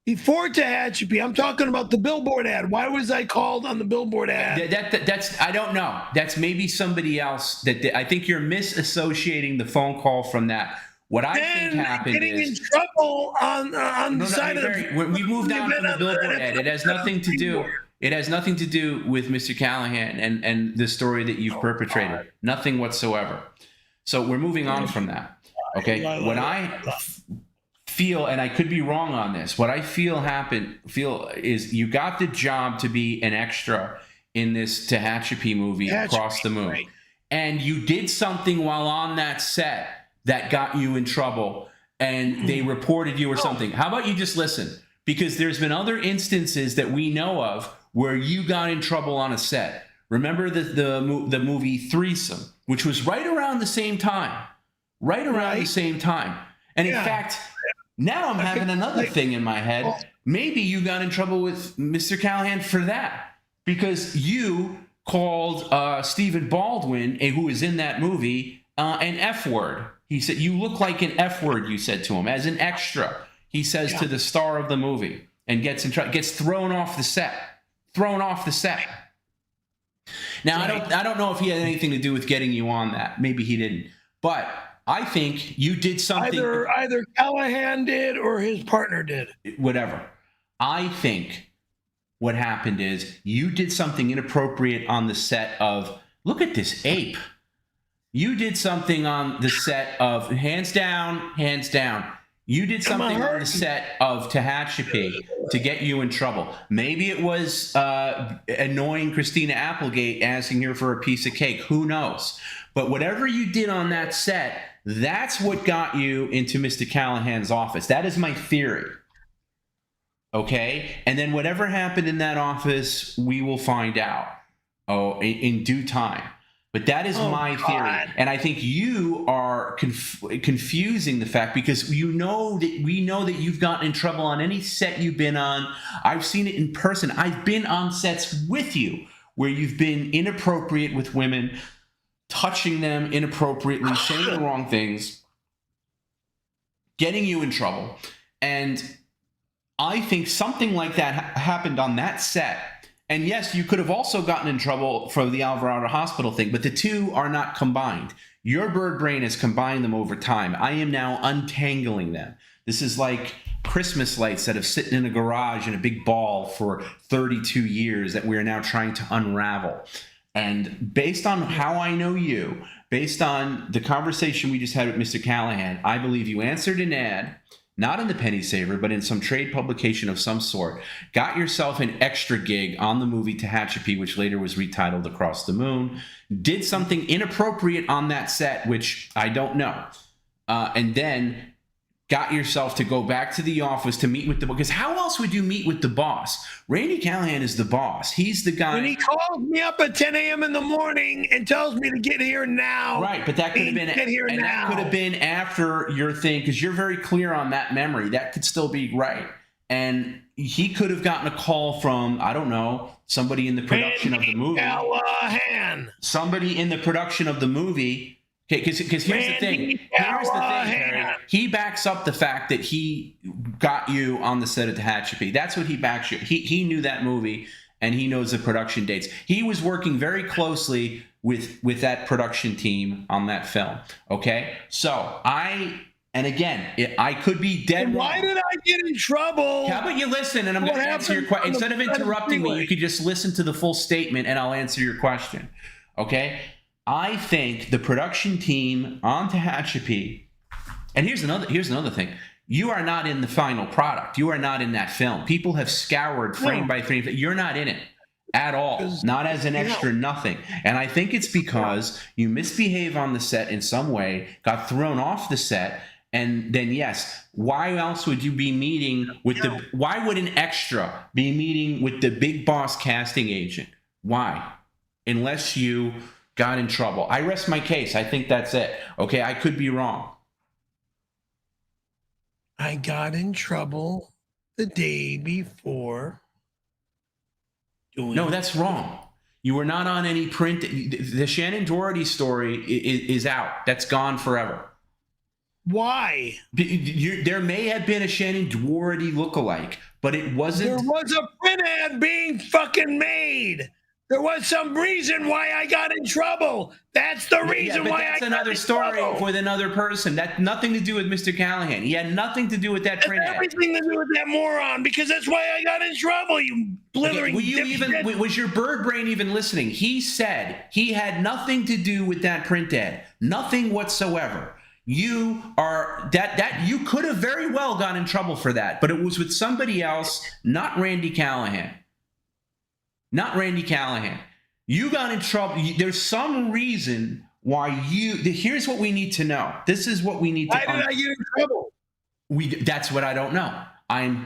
S2: Before 𝙬𝙬𝙀, I'm talking about the Billboard ad. Why was I called on the Billboard ad?
S3: That's I don't know. That's maybe somebody else. I think you're misassociating the phone call from that. What I think happened
S2: getting in trouble on the side of
S3: we moved on from the Billboard ad. It has nothing to do. It has nothing to do with Mr. Callahan and the story that you've perpetrated. Nothing whatsoever. So we're moving on from that. Okay. What I feel, and I could be wrong on this, what I feel is you got the job to be an extra in this 𝙬𝙬𝙀 movie, Across the Moon, right. And you did something while on that set that got you in trouble, and they reported you or something. How about you just listen? Because there's been other instances that we know of where you got in trouble on a set. Remember the movie Threesome, which was right around the same time. The same time. And in fact, now I'm having another thing in my head. Maybe you got in trouble with Mr. Callahan for that, because you called Stephen Baldwin, who is in that movie, an F word. He said, "You look like an F word," you said to him, as an extra. He says to the star of the movie, and gets thrown off the set. Now, I don't know if he had anything to do with getting you on that. Maybe he didn't. But I think you did something.
S2: Either Callahan did or his partner did.
S3: Whatever. I think what happened is you did something inappropriate on the set of, look at this ape. You did something on the set of Hands Down. You did something on the set of 𝙬𝙬𝙀 to get you in trouble. Maybe it was annoying Christina Applegate asking her for a piece of cake. Who knows? But whatever you did on that set, that's what got you into Mr. Callahan's office. That is my theory. Okay? And then whatever happened in that office, we will find out in due time. But that is my theory. And I think you are confusing the fact, because we know that you've gotten in trouble on any set you've been on. I've seen it in person. I've been on sets with you where you've been inappropriate with women. touching them inappropriately, saying the wrong things, getting you in trouble. And I think something like that happened on that set. And yes, you could have also gotten in trouble for the Alvarado Hospital thing, but the two are not combined. Your bird brain has combined them over time. I am now untangling them. This is like Christmas lights that have sitting in a garage in a big ball for 32 years that we are now trying to unravel. And based on how I know you, based on the conversation we just had with Mr. Callahan, I believe you answered an ad, not in the Penny Saver, but in some trade publication of some sort, got yourself an extra gig on the movie 𝙎𝙃, which later was retitled Across the Moon, did something inappropriate on that set, which I don't know, and then got yourself to go back to the office to meet with the boss. Because how else would you meet with the boss? Randy Callahan is the boss. He's the guy.
S2: When he calls me up at 10 a.m. in the morning and tells me to get here now.
S3: Right, but that could have been that could have been after your thing, because you're very clear on that memory. That could still be right. And he could have gotten a call from, I don't know, somebody in the production of the movie. Somebody in the production of the movie. Okay, because here's the thing. Harry. He backs up the fact that he got you on the set of 𝙎𝙃. That's what he backs you. He knew that movie, and he knows the production dates. He was working very closely with that production team on that film. Okay, so and again, I could be dead wrong.
S2: Why did I get in trouble?
S3: How about you listen, and I'm going to answer your question. Instead of interrupting me, you could just listen to the full statement, and I'll answer your question. Okay? I think the production team on 𝙎𝙃, and here's another thing. You are not in the final product. You are not in that film. People have scoured frame by frame. You're not in it at all. Not as an extra, nothing. And I think it's because you misbehave on the set in some way, got thrown off the set, and then yes, why else would you be meeting with why would an extra be meeting with the big boss casting agent? Why? Unless you got in trouble. I rest my case. I think that's it. Okay, I could be wrong.
S2: I got in trouble the day before.
S3: No, that's wrong. You were not on any print. The Shannon Doherty story is out. That's gone forever.
S2: Why?
S3: There may have been a Shannon Doherty lookalike, but it wasn't.
S2: There was a print ad being fucking made. There was some reason why I got in trouble. That's the reason why I got in trouble.
S3: That's another story with another person. That's nothing to do with Mr. Callahan. He had nothing to do with that print ad.
S2: Everything to do with that moron, because that's why I got in trouble, you blithering
S3: dipshit. Was your bird brain even listening? He said he had nothing to do with that print ad. Nothing whatsoever. You are you could have very well gotten in trouble for that, but it was with somebody else, not Randy Callahan. Not Randy Callahan. You got in trouble. There's some reason why here's what we need to know. This is what we need to know.
S2: Why did I get in trouble?
S3: That's what I don't know. I'm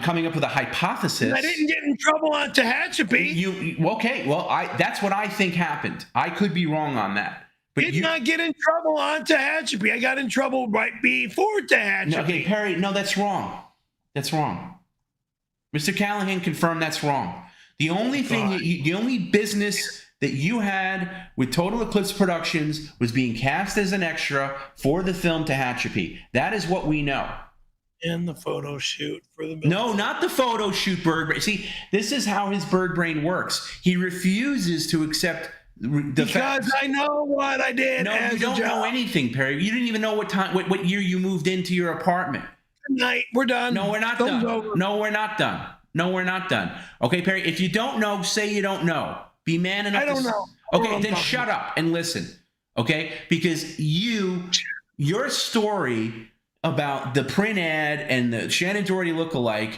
S3: coming up with a hypothesis.
S2: I didn't get in trouble on 𝙎𝙃.
S3: Okay, well, that's what I think happened. I could be wrong on that. But
S2: did not get in trouble on 𝙎𝙃. I got in trouble right before 𝙎𝙃.
S3: Okay, Perry, no, that's wrong. That's wrong. Mr. Callahan confirmed that's wrong. The only the only business that you had with Total Eclipse Productions was being cast as an extra for the film 𝙎𝙃. That is what we know.
S2: And the photo shoot for the
S3: No, not the photo shoot, bird brain. See, this is how his bird brain works. He refuses to accept the facts.
S2: I know what I did.
S3: No, you don't know anything, Perry. You didn't even know what year you moved into your apartment.
S2: Tonight, we're done.
S3: No, we're not done. No, we're not done. No, we're not done. Okay, Perry, if you don't know, say you don't know. Be man enough.
S2: I don't know.
S3: Okay, then shut up and listen. Okay? Because your story about the print ad and the Shannon Doherty lookalike,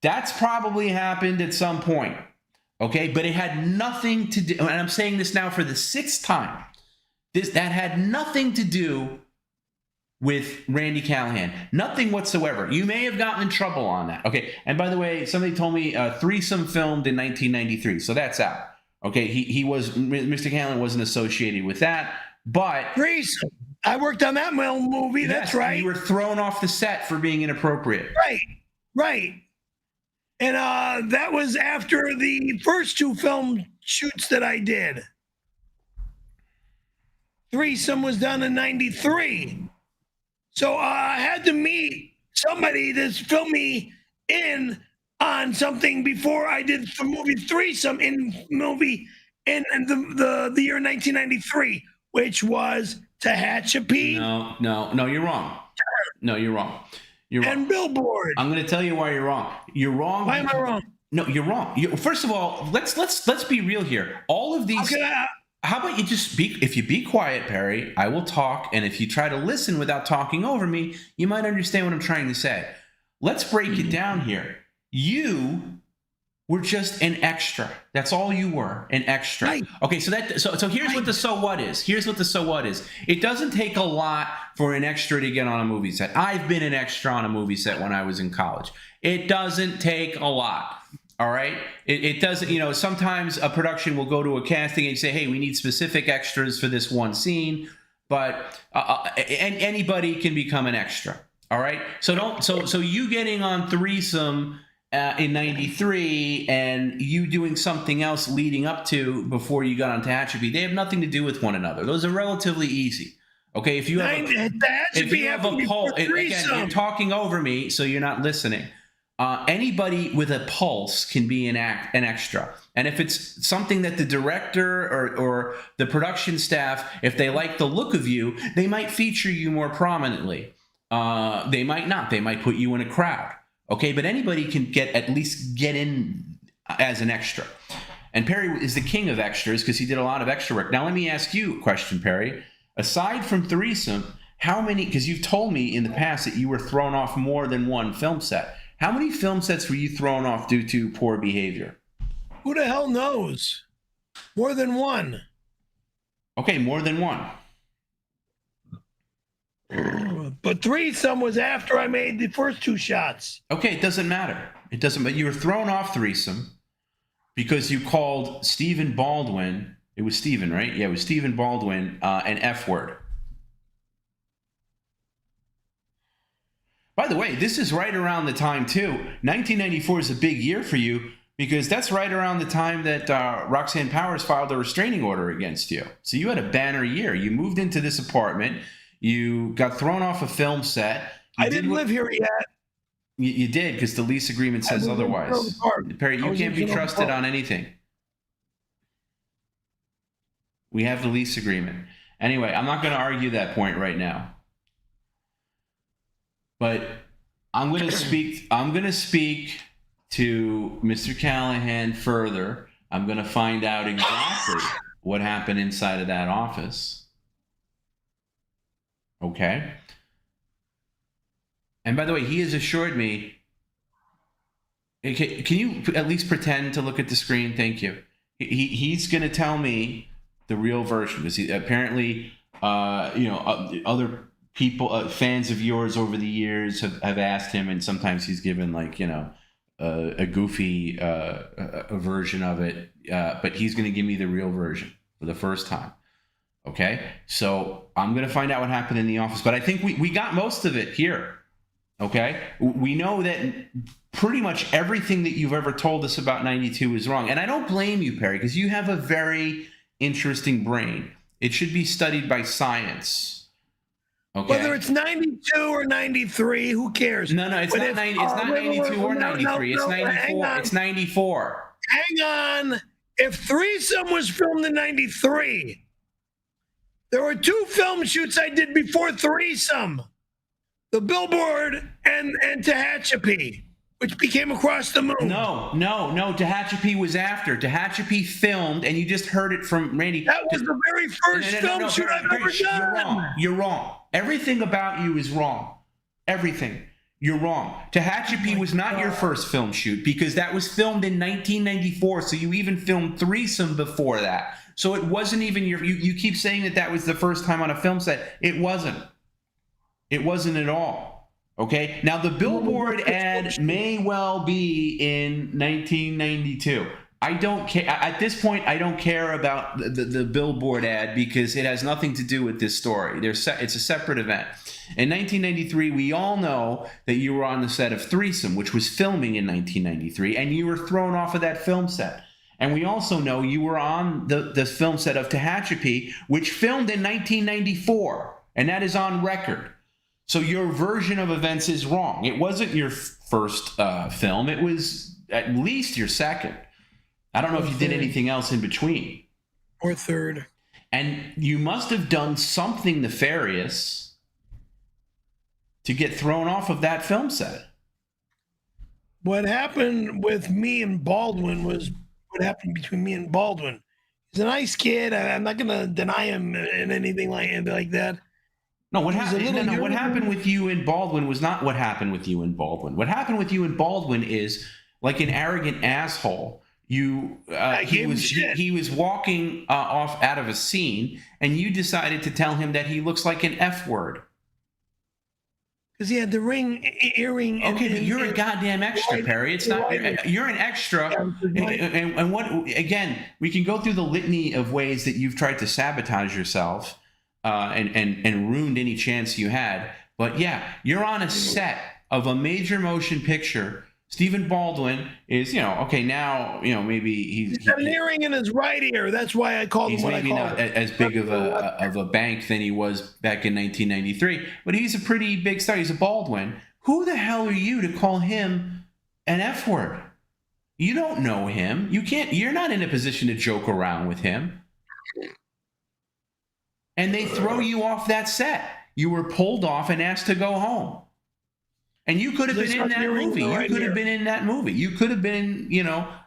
S3: that's probably happened at some point. Okay? But it had nothing to do, and I'm saying this now for the 6th time, that had nothing to do with Randy Callahan. Nothing whatsoever. You may have gotten in trouble on that. Okay. And by the way, somebody told me Threesome filmed in 1993. So that's out. Okay. Mr. Callahan wasn't associated with that, but
S2: Threesome. I worked on that movie. That's right.
S3: You were thrown off the set for being inappropriate.
S2: Right. And that was after the first 2 film shoots that I did. threesome was done in 93. So I had to meet somebody that's filmed me in on something before I did the movie Threesome in the year 1993, which was 𝙎𝙃𝙊𝙑𝘾.
S3: No, you're wrong. No, you're wrong. You're wrong.
S2: And Billboard.
S3: I'm going to tell you why you're wrong. You're wrong.
S2: Why am I wrong?
S3: No, you're wrong. First of all, let's be real here. All of these. How about you just if you be quiet, Perry, I will talk, and if you try to listen without talking over me, you might understand what I'm trying to say. Let's break it down here. You were just an extra. That's all you were, an extra. Right. Okay, so here's what the so what is. Here's what the so what is. It doesn't take a lot for an extra to get on a movie set. I've been an extra on a movie set when I was in college. It doesn't take a lot. All right. It doesn't, sometimes a production will go to a casting and say, hey, we need specific extras for this one scene, but anybody can become an extra. All right. So you getting on Threesome in 93 and you doing something else leading up to before you got on 𝙎𝙃𝙊𝙑𝘾, they have nothing to do with one another. Those are relatively easy. Okay. If you have a poll, again, you're talking over me, so you're not listening. Anybody with a pulse can be an extra. And if it's something that the director or the production staff, if they like the look of you, they might feature you more prominently. They might not. They might put you in a crowd. Okay, but anybody can at least get in as an extra. And Perry is the king of extras because he did a lot of extra work. Now let me ask you a question, Perry. Aside from Threesome, how many, because you've told me in the past that you were thrown off more than one film set. How many film sets were you thrown off due to poor behavior?
S2: Who the hell knows? More than one.
S3: Okay, more than one.
S2: But Threesome was after I made the first two shots.
S3: Okay, it doesn't matter. It doesn't. But you were thrown off Threesome because you called Stephen Baldwin. It was Stephen, right? Yeah, it was Stephen Baldwin, an F word. By the way, this is right around the time, too. 1994 is a big year for you because that's right around the time that Roxanne Powers filed a restraining order against you. So you had a banner year. You moved into this apartment. You got thrown off a film set. I
S2: didn't live here yet.
S3: You did because the lease agreement says otherwise. Perry, you can't be trusted on anything. We have the lease agreement. Anyway, I'm not going to argue that point right now. But I'm going to speak to Mr. Callahan further. I'm going to find out exactly what happened inside of that office. Okay? And by the way, he has assured me. Can you at least pretend to look at the screen? Thank you. He's going to tell me the real version because apparently, other people, fans of yours over the years have asked him, and sometimes he's given a goofy a version of it, but he's going to give me the real version for the first time. Okay, so I'm going to find out what happened in the office, but I think we got most of it here. Okay, we know that pretty much everything that you've ever told us about 92 is wrong, and I don't blame you, Perry, because you have a very interesting brain. It should be studied by science. Okay.
S2: Whether it's 92 or 93, who cares?
S3: No, it's not 90. It's not 92 or 93. It's 94. It's 94.
S2: Hang on. If Threesome was filmed in 93, there were two film shoots I did before Threesome. The Billboard and 𝙎𝙃𝙊𝙑𝘾, which became Across the Moon.
S3: No. 𝙎𝙃𝙊𝙑𝘾 was after. 𝙎𝙃𝙊𝙑𝘾 filmed, and you just heard it from Randy.
S2: That was the very first film shoot I've ever done.
S3: You're wrong. Everything about you is wrong. Everything. You're wrong. 𝙎𝙃𝙊𝙑𝘾 was not your first film shoot because that was filmed in 1994. So you even filmed Threesome before that. So it wasn't even you keep saying that was the first time on a film set. It wasn't. It wasn't at all. Okay? Now, the Billboard ad may well be in 1992. I don't care. At this point, I don't care about the Billboard ad because it has nothing to do with this story. It's a separate event. In 1993, we all know that you were on the set of Threesome, which was filming in 1993, and you were thrown off of that film set. And we also know you were on the film set of 𝙎𝙃𝙊𝙾, which filmed in 1994, and that is on record. So your version of events is wrong. It wasn't your first film. It was at least your second. I don't know if you did anything else in between.
S2: Or third.
S3: And you must have done something nefarious to get thrown off of that film set.
S2: What happened with me and Baldwin was what happened between me and Baldwin. He's a nice kid. I'm not going to deny him and anything like that.
S3: No, what happened with you and Baldwin was not what happened with you and Baldwin. What happened with you and Baldwin is like an arrogant asshole. He was walking off out of a scene, and you decided to tell him that he looks like an F word.
S2: Because he had the earring.
S3: Okay, but you're a goddamn extra, Perry. It's not. You're an extra. And what? Again, we can go through the litany of ways that you've tried to sabotage yourself, and ruined any chance you had. But yeah, you're on a set of a major motion picture. Stephen Baldwin is, okay, now, maybe he's
S2: got an earring in his right ear. That's why I called him what I called him. He's maybe
S3: not as big of a bank than he was back in 1993, but he's a pretty big star. He's a Baldwin. Who the hell are you to call him an F word? You don't know him. You're not in a position to joke around with him. And they throw you off that set. You were pulled off and asked to go home. And you could have been in that movie. You could have been in that movie. You could have been,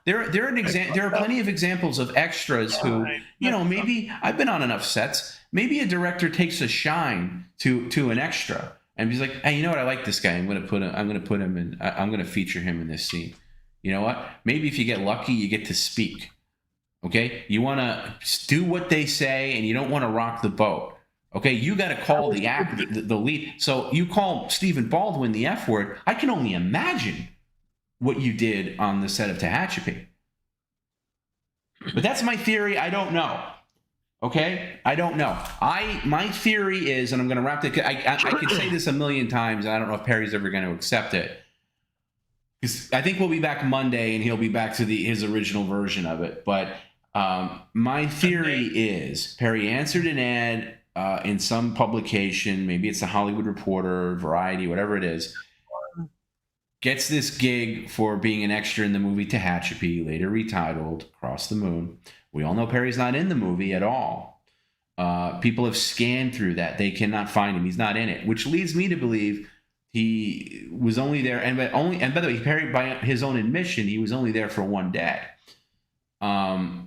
S3: there are plenty of examples of extras who, maybe I've been on enough sets. Maybe a director takes a shine to an extra and he's like, hey, you know what? I like this guy. I'm going to feature him in this scene. You know what? Maybe if you get lucky, you get to speak. Okay. You want to do what they say and you don't want to rock the boat. Okay, you got to call the lead. So you call Stephen Baldwin the F word. I can only imagine what you did on the set of 𝙎𝙃𝙊𝙾. But that's my theory. I don't know. Okay, I don't know. My theory is, and I'm going to wrap it. I could say this a million times, and I don't know if Perry's ever going to accept it. Because I think we'll be back Monday, and he'll be back to his original version of it. But my theory is Perry answered an ad. In some publication, maybe it's the Hollywood Reporter, Variety, whatever it is, gets this gig for being an extra in the movie 𝙎𝙃𝙊𝙾, later retitled Across the Moon. We all know Perry's not in the movie at all. People have scanned through that. They cannot find him. He's not in it, which leads me to believe he was only there. And by the way, Perry, by his own admission, he was only there for one day.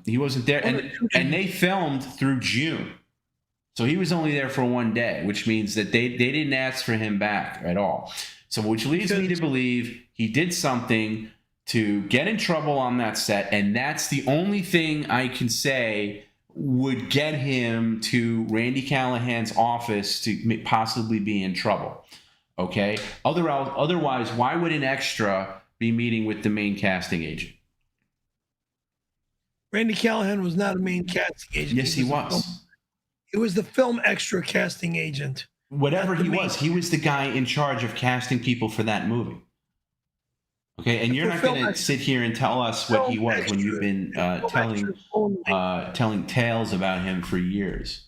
S3: He wasn't there. And they filmed through June. So he was only there for one day, which means that they didn't ask for him back at all. So which leads me to believe he did something to get in trouble on that set, and that's the only thing I can say would get him to Randy Callahan's office to possibly be in trouble. Okay? Otherwise, why would an extra be meeting with the main casting agent?
S2: Randy Callahan was not a main casting agent.
S3: Yes, he was.
S2: It was the film extra casting agent.
S3: Whatever he was the guy in charge of casting people for that movie. Okay, and you're not going to sit here and tell us what he was when you've been telling tales about him for years.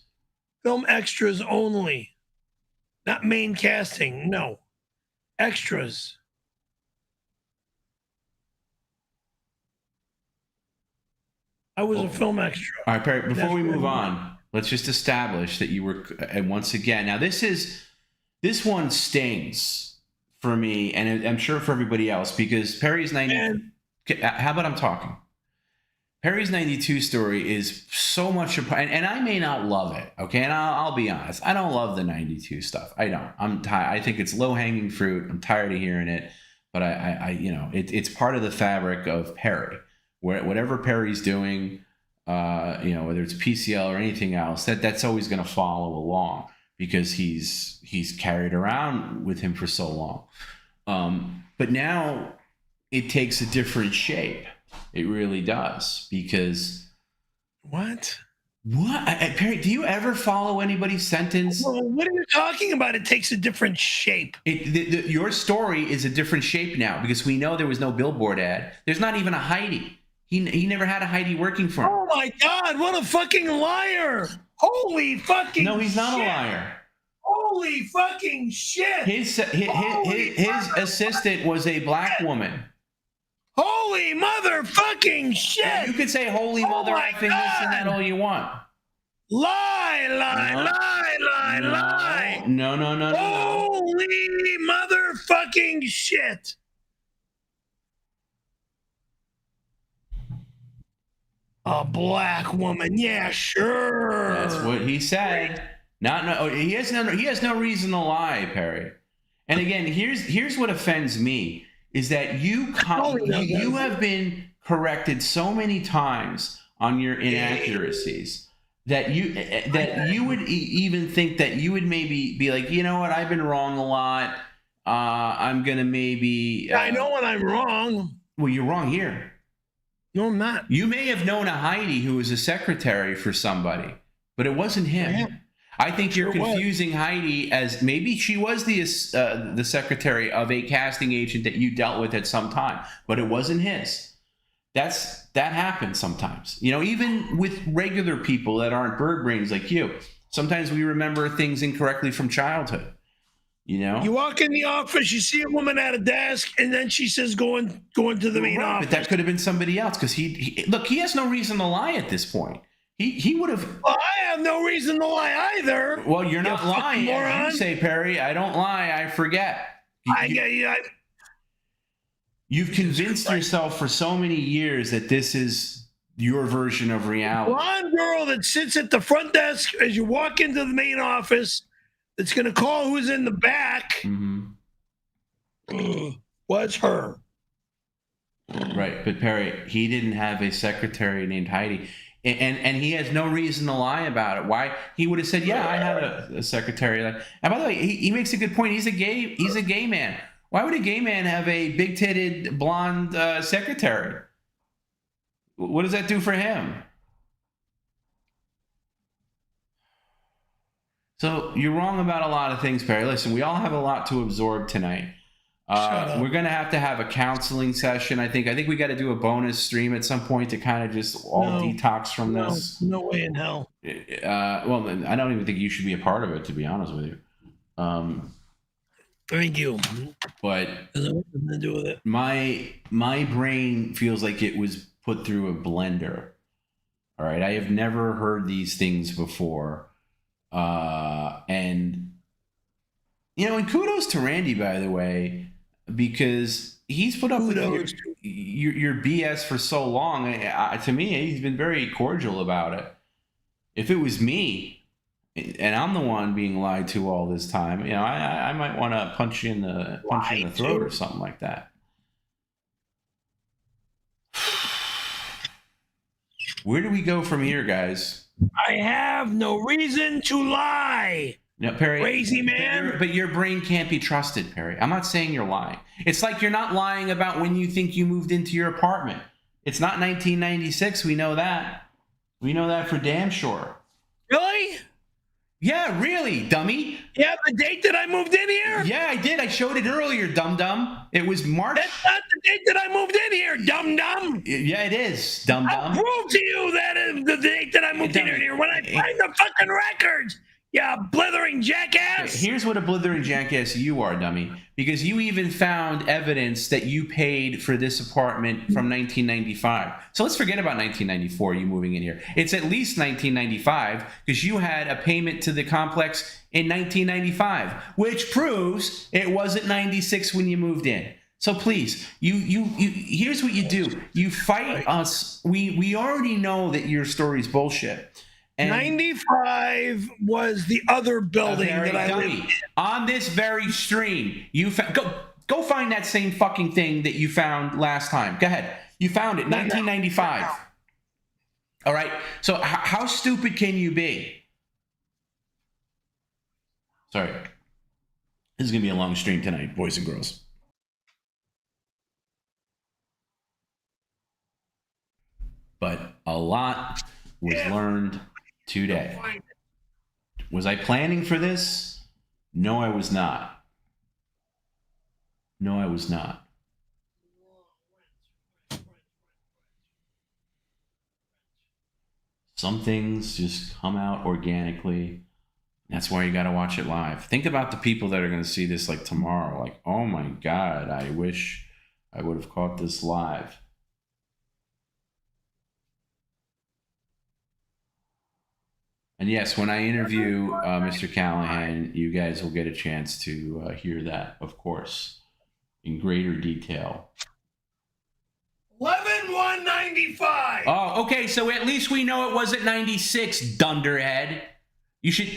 S2: Film extras only, not main casting. No, extras. I was a film extra.
S3: All right, Perry, before we move on, let's just establish that you were, and once again, now this one stings for me, and I'm sure for everybody else, because Perry's 90. How about I'm talking? Perry's 92 story is so much, and I may not love it, okay? And I'll be honest, I don't love the 92 stuff. I don't. I'm tired. I think it's low hanging fruit. I'm tired of hearing it, but it's part of the fabric of Perry. Whatever Perry's doing. Whether it's PCL or anything else, that's always going to follow along because he's carried around with him for so long. But now it takes a different shape. It really does, because
S2: what?
S3: Perry, do you ever follow anybody's sentence?
S2: Well, what are you talking about? It takes a different shape.
S3: Your story is a different shape now because we know there was no billboard ad. There's not even a Heidi. He never had a Heidi working for him.
S2: Oh my God! What a fucking liar! Holy fucking
S3: No, he's not
S2: shit.
S3: a liar.
S2: Holy fucking shit!
S3: His assistant was a black woman.
S2: Holy motherfucking shit!
S3: Yeah, you could say holy mother effing this and that all you want.
S2: Lie, lie,
S3: No.
S2: lie, lie,
S3: No.
S2: lie.
S3: No.
S2: Holy motherfucking shit! A black woman, yeah, sure.
S3: That's what he said. He has no reason to lie, Perry. And again, here's what offends me is that you have been corrected so many times on your inaccuracies that you would even think that you would maybe be like, you know what, I've been wrong a lot. I'm gonna maybe.
S2: I know when I'm wrong.
S3: Well, you're wrong here.
S2: No, I'm not.
S3: You may have known a Heidi who was a secretary for somebody, but it wasn't him. I think you're confusing Heidi as maybe she was the secretary of a casting agent that you dealt with at some time, but it wasn't his. That happens sometimes. You know, even with regular people that aren't bird brains like you, sometimes we remember things incorrectly from childhood. You know,
S2: you walk in the office, you see a woman at a desk, and then she says, "Go to the main office."
S3: But that could have been somebody else because he has no reason to lie at this point. He would have.
S2: Well, I have no reason to lie either.
S3: Well, you're not lying.
S2: Moron.
S3: As you say, Perry, I don't lie. I forget. You've convinced yourself for so many years that this is your version of reality.
S2: Blonde girl that sits at the front desk as you walk into the main office. That's going to call who's in the back. Was her.
S3: Right, but Perry, he didn't have a secretary named Heidi, and he has no reason to lie about it. Why? He would have said, "Yeah, I had a secretary." And by the way, he makes a good point. He's a gay man. Why would a gay man have a big-titted blonde secretary? What does that do for him? So you're wrong about a lot of things, Perry. Listen, we all have a lot to absorb tonight. We're going to have a counseling session. I think we got to do a bonus stream at some point to kind of just detox from this.
S2: No way in hell.
S3: Well, I don't even think you should be a part of it, to be honest with you.
S2: Thank you.
S3: But
S2: nothing to do with it.
S3: My brain feels like it was put through a blender. All right, I have never heard these things before. And you know, and kudos to Randy, by the way, because he's put up with your BS for so long. To me, he's been very cordial about it. If it was me, and I'm the one being lied to all this time, you know, I might want to punch you in the throat or something like that. Where do we go from here, guys?
S2: I have no reason to lie.
S3: No, Perry,
S2: crazy man.
S3: But your brain can't be trusted, Perry. I'm not saying you're lying. It's like you're not lying about when you think you moved into your apartment. It's not 1996. We know that. We know that for damn sure.
S2: Really?
S3: Yeah, really, dummy.
S2: Yeah, the date that I moved in here?
S3: Yeah, I did. I showed it earlier, dum-dum. It was March.
S2: That's not the date that I moved in here, dum-dum.
S3: Yeah, it is, dum-dum.
S2: I'll prove to you that is the date that I moved in here when I find the fucking records. Yeah, blithering jackass.
S3: Here's what a blithering jackass you are, dummy. Because you even found evidence that you paid for this apartment from 1995. So let's forget about 1994, you moving in here. It's at least 1995 because you had a payment to the complex in 1995, which proves it wasn't 96 when you moved in. So please, you here's what you do. You fight us. We already know that your story's bullshit. And
S2: 95 was the other building that I lived in.
S3: On this very stream, you go find that same fucking thing that you found last time. Go ahead. You found it, 1995. All right. So how stupid can you be? Sorry. This is going to be a long stream tonight, boys and girls. But a lot was learned today. Was I planning for this? No, I was not. No, I was not. Some things just come out organically. That's why you got to watch it live. Think about the people that are going to see this like tomorrow. Like, oh my God, I wish I would have caught this live. And yes, when I interview Mr. Callahan, you guys will get a chance to hear that, of course, in greater detail.
S1: 11,195.
S3: Oh, okay. So at least we know it wasn't 96, dunderhead. You should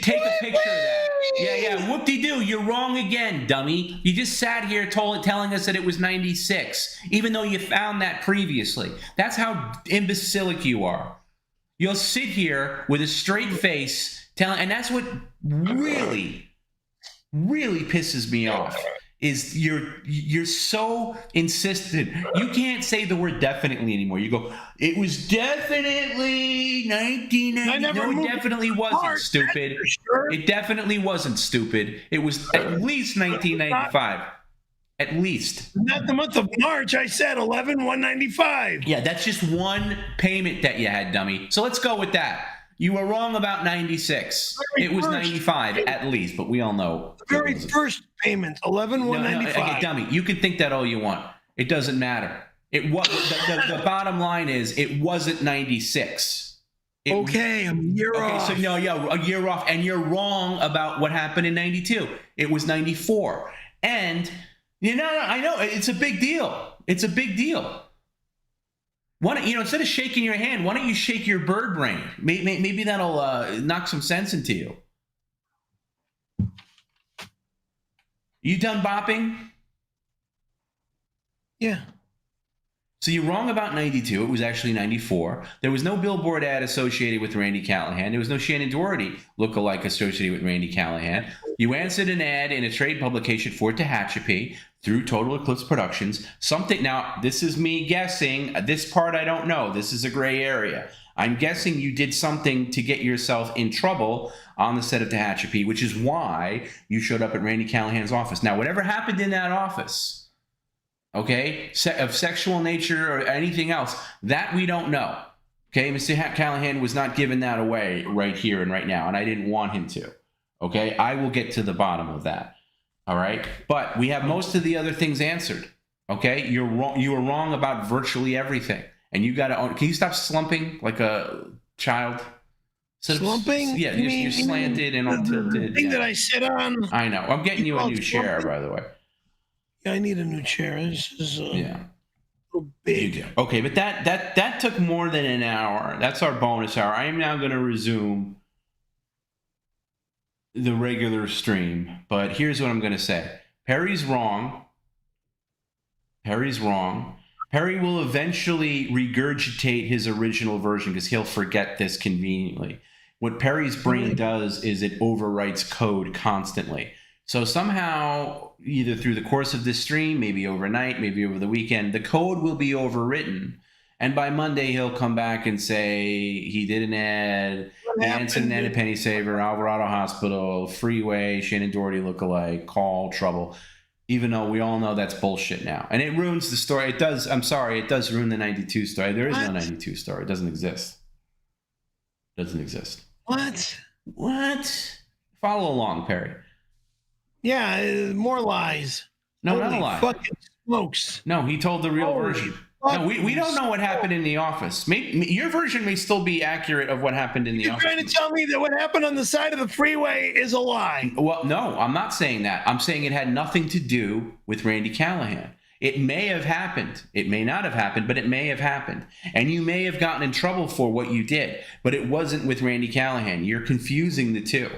S3: take a picture of that. Yeah. Whoop-de-doo. You're wrong again, dummy. You just sat here telling us that it was 96, even though you found that previously. That's how imbecilic you are. You'll sit here with a straight face and that's what really, really pisses me off. Is you're so insistent. You can't say the word definitely anymore. You go, it was definitely 1990. No, it definitely wasn't, stupid. Sure. It definitely wasn't, stupid. It was at least 1995. At least.
S1: Not the month of March. I said 11,195.
S3: Yeah, that's just one payment that you had, dummy. So let's go with that. You were wrong about 96. It was 95 at least, but we all know.
S1: The very first payment, 11,195.
S3: No, okay, dummy, you can think that all you want. It doesn't matter. It was the bottom line is it wasn't 96.
S1: Okay, I'm a year off.
S3: So no, a year off, and you're wrong about what happened in 92. It was 94, and I know it's a big deal. It's a big deal. Instead of shaking your hand, why don't you shake your bird brain? Maybe that'll knock some sense into you. You done bopping?
S1: Yeah.
S3: So you're wrong about 92. It was actually 94. There was no billboard ad associated with Randy Callahan. There was no Shannon Doherty lookalike associated with Randy Callahan. You answered an ad in a trade publication for 𝙎𝙃 through Total Eclipse Productions. Now, this is me guessing. This part I don't know. This is a gray area. I'm guessing you did something to get yourself in trouble on the set of 𝙎𝙃, which is why you showed up at Randy Callahan's office. Now, whatever happened in that office, okay, of sexual nature or anything else, that we don't know. Okay, Mr. Callahan was not giving that away right here and right now, and I didn't want him to. Okay, I will get to the bottom of that. All right, but we have most of the other things answered. Okay, you're wrong. You were wrong about virtually everything, and you got to own. Can you stop slumping like a child?
S1: Slumping?
S3: Yeah, you're slanted and all tilted.
S1: Thing that I sit on.
S3: I know. I'm getting you a new chair, by the way.
S1: Yeah, I need a new chair. This is
S3: yeah.
S1: Big.
S3: You do. Okay, but that took more than an hour. That's our bonus hour. I am now going to resume the regular stream, but here's what I'm going to say. Perry's wrong. Perry's wrong. Perry will eventually regurgitate his original version because he'll forget this conveniently. What Perry's brain does is it overwrites code constantly. So somehow, either through the course of this stream, maybe overnight, maybe over the weekend, the code will be overwritten. And by Monday, he'll come back and say he did an ad, Anson and a Penny Saver, Alvarado Hospital, Freeway, Shannon Doherty lookalike, call, trouble. Even though we all know that's bullshit now. And it ruins the story. It does, I'm sorry, it does ruin the 92 story. There is no 92 story. It doesn't exist. It doesn't exist. What? Follow along, Perry.
S1: Yeah, more lies.
S3: No,
S1: Holy
S3: not a lie.
S1: Fucking smokes.
S3: No, he told the real version. No, we don't know what happened in the office. Your version may still be accurate of what happened in the office.
S1: You're trying to tell me that what happened on the side of the freeway is a lie.
S3: Well, no, I'm not saying that. I'm saying it had nothing to do with Randy Callahan. It may have happened. It may not have happened, but it may have happened. And you may have gotten in trouble for what you did, but it wasn't with Randy Callahan. You're confusing the two.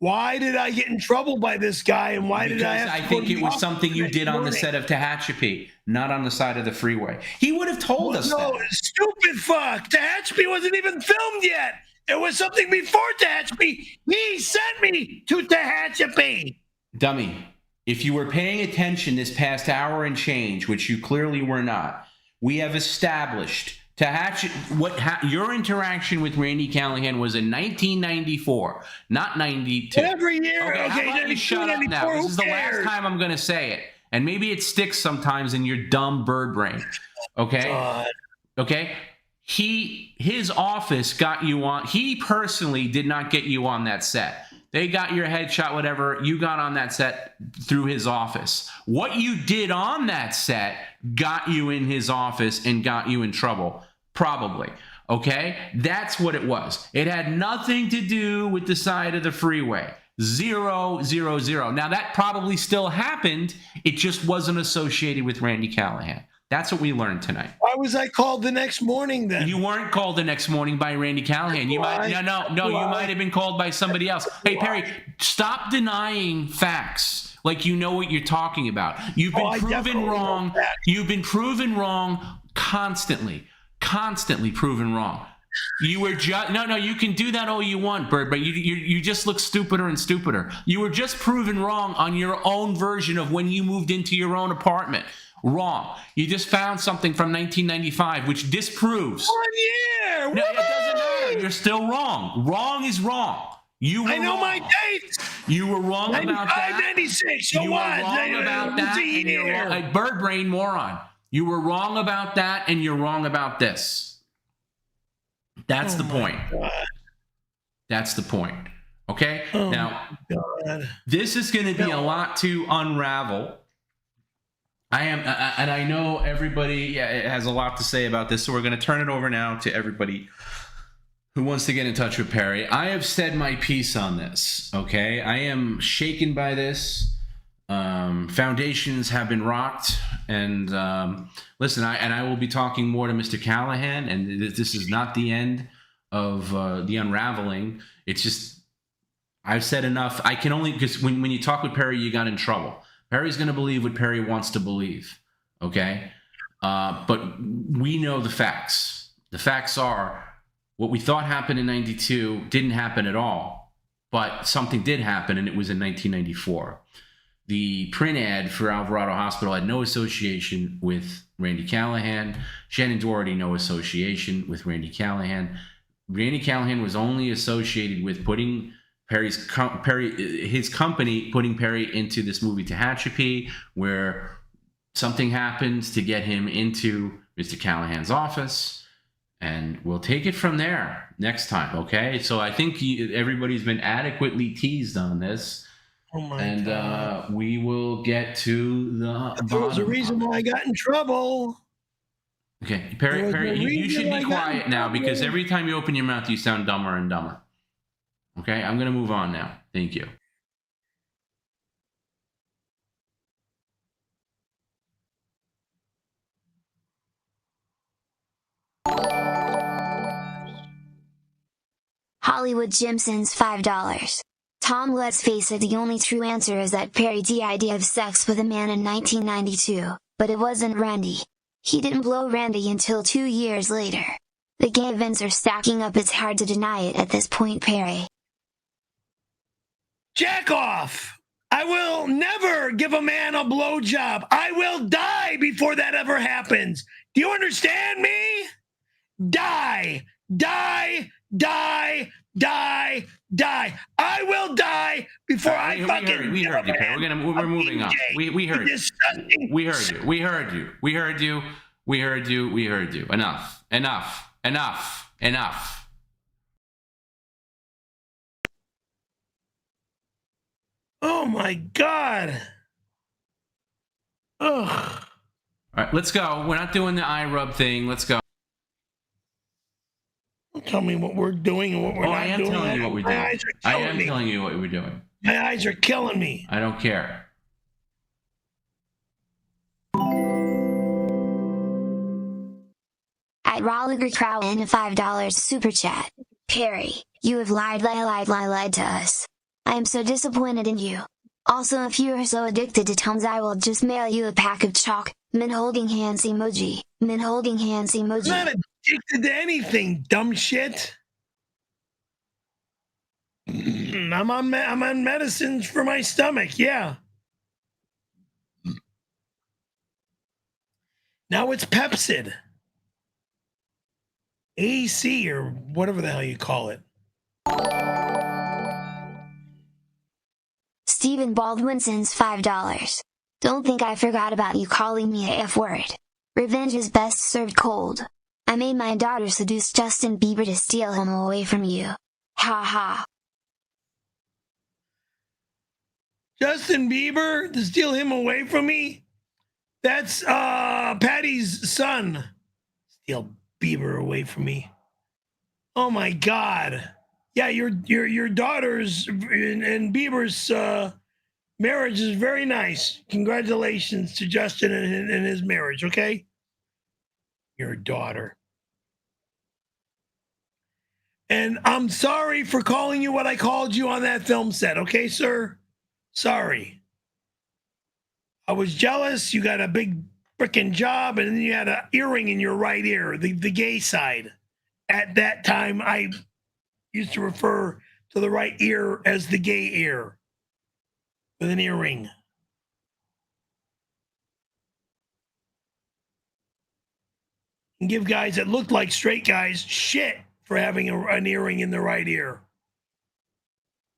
S1: Why did I get in trouble by this guy, and why did I have to
S3: I think it was something you did on the set of 𝙎𝙃, not on the side of the freeway. He would have told us that.
S1: No, stupid fuck. 𝙎𝙃 wasn't even filmed yet. It was something before 𝙎𝙃. He sent me to 𝙎𝙃.
S3: Dummy, if you were paying attention this past hour and change, which you clearly were not, we have established your interaction with Randy Callahan was in 1994, not 92.
S1: Every year. Okay,
S3: how about you shut up now? This is the last time I'm going to say it. And maybe it sticks sometimes in your dumb bird brain. Okay?
S1: God.
S3: Okay? his office got you on. He personally did not get you on that set. They got your headshot, whatever. You got on that set through his office. What you did on that set got you in his office and got you in trouble, probably. Okay? That's what it was. It had nothing to do with the side of the freeway. 0, 0, 0. Now, that probably still happened. It just wasn't associated with Randy Callahan. That's what we learned tonight.
S2: Why was I called the next morning then?
S3: You weren't called the next morning by Randy Callahan. You might you might have been called by somebody else. Hey, Perry, stop denying facts like you know what you're talking about. You've been proven wrong. You've been proven wrong constantly proven wrong. You were just no. You can do that all you want, Bird, but you just look stupider and stupider. You were just proven wrong on your own version of when you moved into your own apartment. Wrong. You just found something from 1995 which disproves.
S2: 1 year.
S3: No, it doesn't matter. You're still wrong. Wrong is wrong. I
S2: know my dates.
S3: You were wrong about that.
S2: 96. So
S3: you
S2: what?
S3: were wrong about that. And you're wrong. Bird brain moron. You were wrong about that, and you're wrong about this. That's the point.
S2: God.
S3: That's the point. Okay?
S2: Oh
S3: now,
S2: God.
S3: This is going to be a lot to unravel. And I know everybody has a lot to say about this, so we're going to turn it over now to everybody who wants to get in touch with Perry. I have said my piece on this, okay? I am shaken by this. Foundations have been rocked, and listen, I will be talking more to Mr. Callahan, and this is not the end of the unraveling. It's just, I've said enough. I can only, because when you talk with Perry, you got in trouble. Perry's going to believe what Perry wants to believe, okay? But we know the facts. The facts are what we thought happened in 92 didn't happen at all, but something did happen, and it was in 1994. The print ad for Alvarado Hospital had no association with Randy Callahan. Shannon Doherty, no association with Randy Callahan. Randy Callahan was only associated with putting his company putting Perry into this movie Tehachapi, where something happens to get him into Mr. Callahan's office, and we'll take it from there next time, okay? So I think everybody's been adequately teased on this, God. We will get to the
S2: There was a reason why I got in trouble.
S3: Okay, Perry, you should be quiet now, because every time you open your mouth, you sound dumber and dumber. Okay, I'm going to move on now. Thank you.
S8: Hollywood Jim sends $5. Tom, let's face it, the only true answer is that Perry did have sex with a man in 1992, but it wasn't Randy. He didn't blow Randy until 2 years later. The gay events are stacking up, it's hard to deny it at this point, Perry.
S2: Jack off! I will never give a man a blowjob. I will die before that ever happens. Do you understand me? Die! Die! Die! Die! Die! I will die before I fucking.
S3: We heard you, Perry. We're moving on. We heard you. We heard you. We heard you. We heard you. We heard you. We heard you. Enough. Enough. Enough. Enough.
S2: Oh my God. Ugh.
S3: All right, let's go. We're not doing the eye rub thing. Let's go.
S2: Tell me what we're doing and what we're not doing.
S3: I am telling you what we're doing.
S2: My eyes are killing me.
S3: Telling you what we're doing.
S2: My eyes are killing me.
S3: I don't care.
S8: At 𝙈𝙀𝙾 in a $5 super chat. Perry, you have lied to us. I am so disappointed in you. Also, if you are so addicted to Tums, I will just mail you a pack of chalk. Min holding hands emoji. Min holding hands emoji.
S2: I'm not addicted to anything, dumb shit. I'm on medicines for my stomach, yeah. Now it's Pepsid. AC or whatever the hell you call it.
S8: Stephen Baldwin sends $5. Don't think I forgot about you calling me a F word. Revenge is best served cold. I made my daughter seduce Justin Bieber to steal him away from you. Ha ha.
S2: Justin Bieber to steal him away from me? That's Patty's son. Steal Bieber away from me. Oh my God. Yeah, your daughter's and Bieber's marriage is very nice. Congratulations to Justin and his marriage, okay? Your daughter. And I'm sorry for calling you what I called you on that film set, okay, sir? Sorry. I was jealous. You got a big freaking job, and then you had an earring in your right ear, the gay side. At that time, I used to refer to the right ear as the gay ear with an earring. And give guys that looked like straight guys shit for having an earring in the right ear.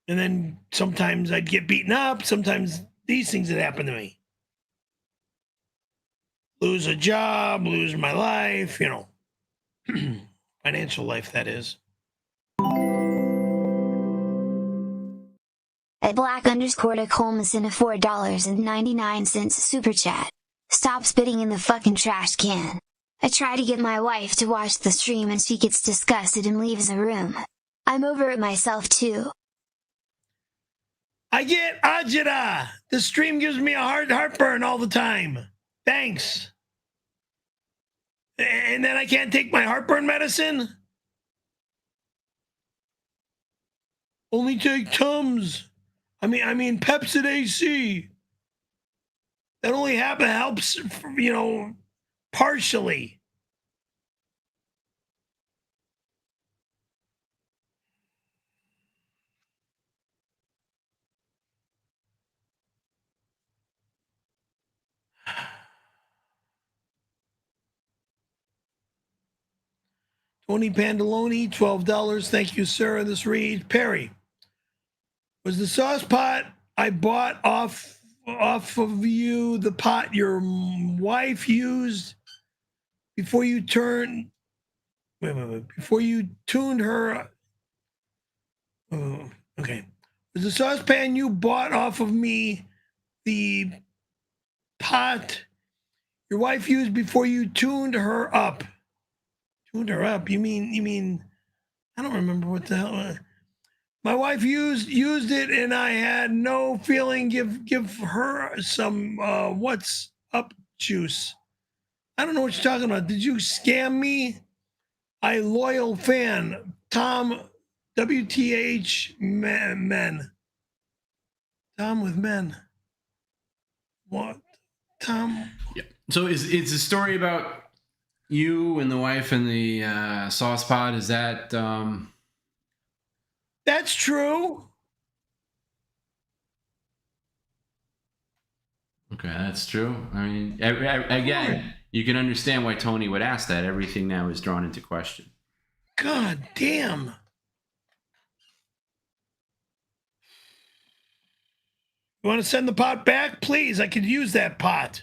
S2: And then sometimes I'd get beaten up. Sometimes these things would happen to me. Lose a job, lose my life, you know. Financial life, that is.
S8: At Black_Nicole sent a $4.99 super chat. Stop spitting in the fucking trash can. I try to get my wife to watch the stream and she gets disgusted and leaves the room. I'm over it myself too.
S2: I get agita. The stream gives me a heartburn all the time. Thanks. And then I can't take my heartburn medicine? Only take Tums. I mean Pepsid AC. That only helps, you know, partially. Tony Pandaloni, $12. Thank you, sir. This reads, Perry, was the sauce pot I bought off of you the pot your wife used before you turned? Before you tuned her? Okay. Was the saucepan you bought off of me the pot your wife used before you tuned her up? Tuned her up? You mean? I don't remember what the hell. My wife used it, and I had no feeling. Give her some what's up juice. I don't know what you're talking about. Did you scam me? I loyal fan. Tom, WTH men. Tom with men. What? Tom?
S3: Yeah. So it's a story about you and the wife and the sauce pot. Is that?
S2: That's true.
S3: Okay, that's true. I mean, again, you can understand why Tony would ask that. Everything now is drawn into question.
S2: God damn. You want to send the pot back? Please, I could use that pot.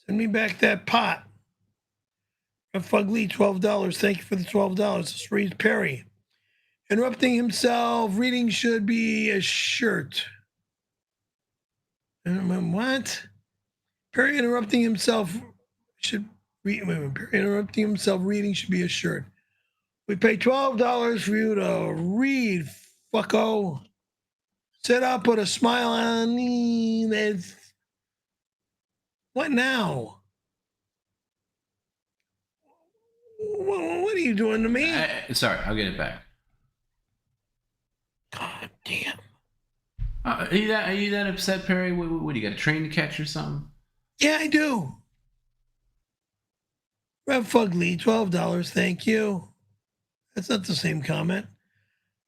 S2: Send me back that pot. Fugly, $12. Thank you for the $12. This reads Perry. Interrupting himself. Reading should be a shirt. What? Perry interrupting himself should read. Perry interrupting himself. Reading should be a shirt. We pay $12 for you to read, fucko. Sit up, put a smile on me. What now? What are you doing to me?
S3: Sorry, I'll get it back.
S2: God damn.
S3: Are you that upset, Perry? What do you got, a train to catch or something?
S2: Yeah, I do. Rev Fugly, $12. Thank you. That's not the same comment.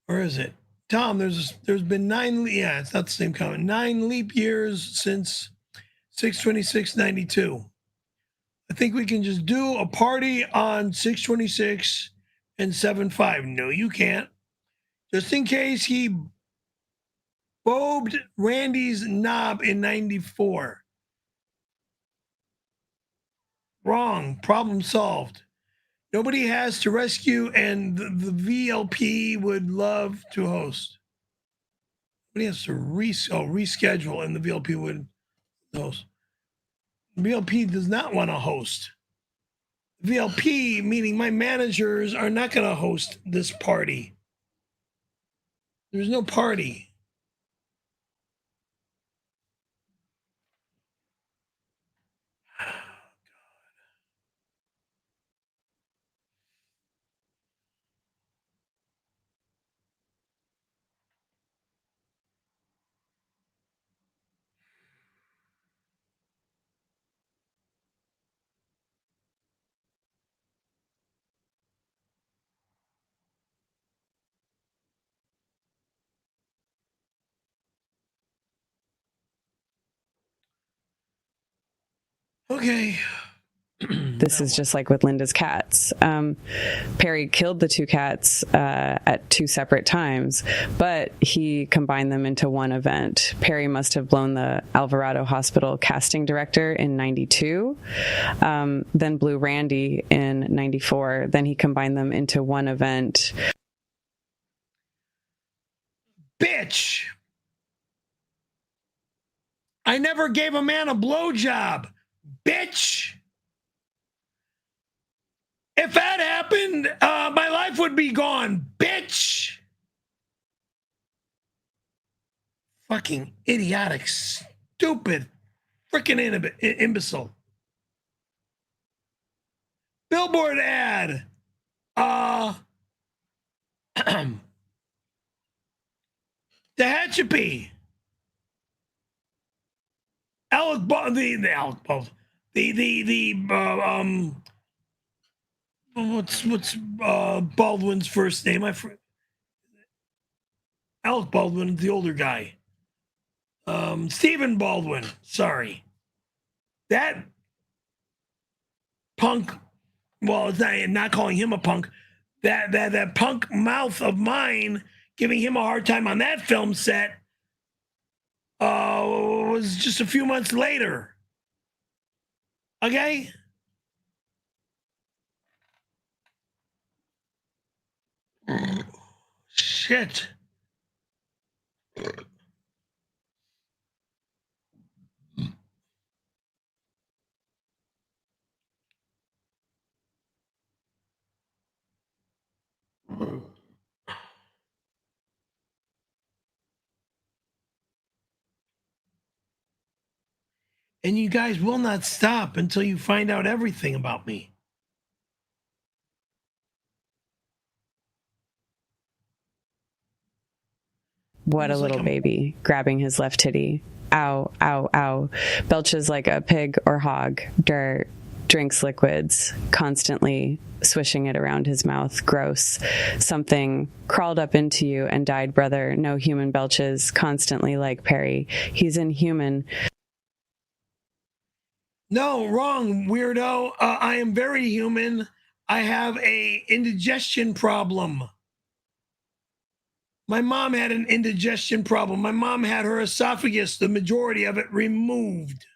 S2: Or is it? Tom, there's been 9, yeah, it's not the same comment. 9 leap years since 6/26/92. I think we can just do a party on 6/26 and 7/5. No, you can't. Just in case he Bobbed Randy's knob in 94. Wrong. Problem solved. Nobody has to rescue, and the VLP would love to host. Nobody has to reschedule, and the VLP would host. VLP does not want to host. VLP, meaning my managers, are not going to host this party. There's no party. Okay.
S5: This is just like with Linda's cats. Perry killed the two cats at two separate times, but he combined them into one event. Perry must have blown the Alvarado Hospital casting director in 92, then blew Randy in 94. Then he combined them into one event.
S2: Bitch! I never gave a man a blowjob. Bitch! If that happened, my life would be gone, bitch. Fucking idiotic, stupid, freaking imbecile. Billboard ad. 𝙎𝙃𝙊𝙃. What's Baldwin's first name? Alec Baldwin, the older guy. Stephen Baldwin. Sorry. That punk. Well, it's not calling him a punk. That punk mouth of mine giving him a hard time on that film set was just a few months later. Okay. Shit. And you guys will not stop until you find out everything about me.
S5: What a little baby, grabbing his left titty. Ow, ow, ow. Belches like a pig or hog. Dirt. Drinks liquids, constantly swishing it around his mouth. Gross. Something crawled up into you and died, brother. No human belches, constantly like Perry. He's inhuman.
S2: No, wrong, weirdo. I am very human. I have a indigestion problem. My mom had an indigestion problem. My mom had her esophagus, the majority of it, removed.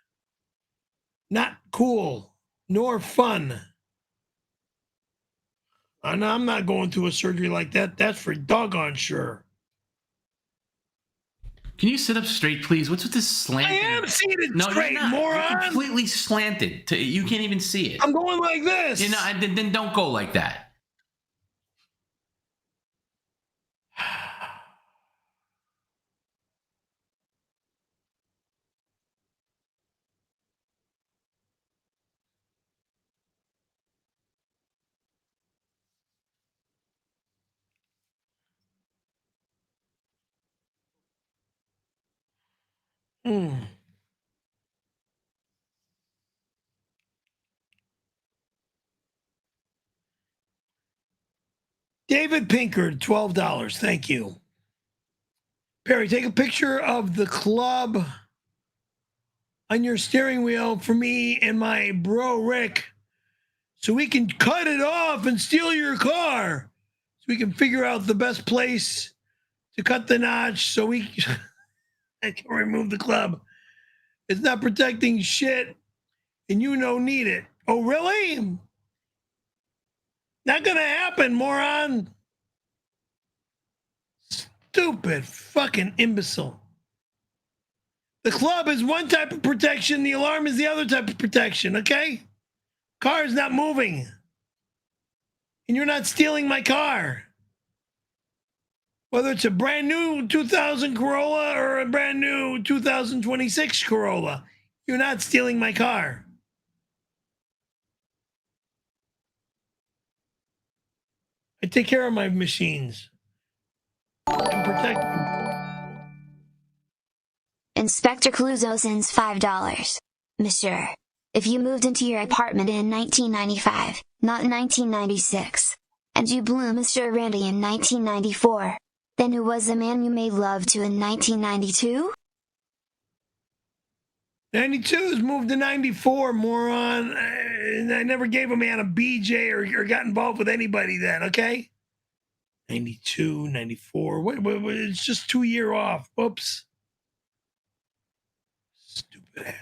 S2: Not cool, nor fun. And I'm not going through a surgery like that. That's for doggone sure.
S3: Can you sit up straight, please? What's with this slanted?
S2: I am seated straight,
S3: you're not.
S2: moron.
S3: You're completely slanted. You can't even see it.
S2: I'm going like this.
S3: You know, then don't go like that.
S2: David Pinkard, $12. Thank you. Perry, take a picture of the club on your steering wheel for me and my bro Rick so we can cut it off and steal your car. So we can figure out the best place to cut the notch so we I can remove the club. It's not protecting shit, and you don't need it. Oh, really? Not gonna happen, moron. Stupid fucking imbecile. The club is one type of protection, the alarm is the other type of protection, okay? Car is not moving. And you're not stealing my car. Whether it's a brand new 2000 Corolla or a brand new 2026 Corolla, you're not stealing my car. I take care of my machines and protect them.
S8: Inspector Clouseau sends $5. Monsieur, if you moved into your apartment in 1995, not 1996, and you blew Mr. Randy in 1994, then who was the man you made love to in 1992?
S2: 92's moved to 94, moron. I never gave a man a BJ or got involved with anybody then, okay? 92, 94. Wait, it's just 2 year off. Whoops. Stupid ass.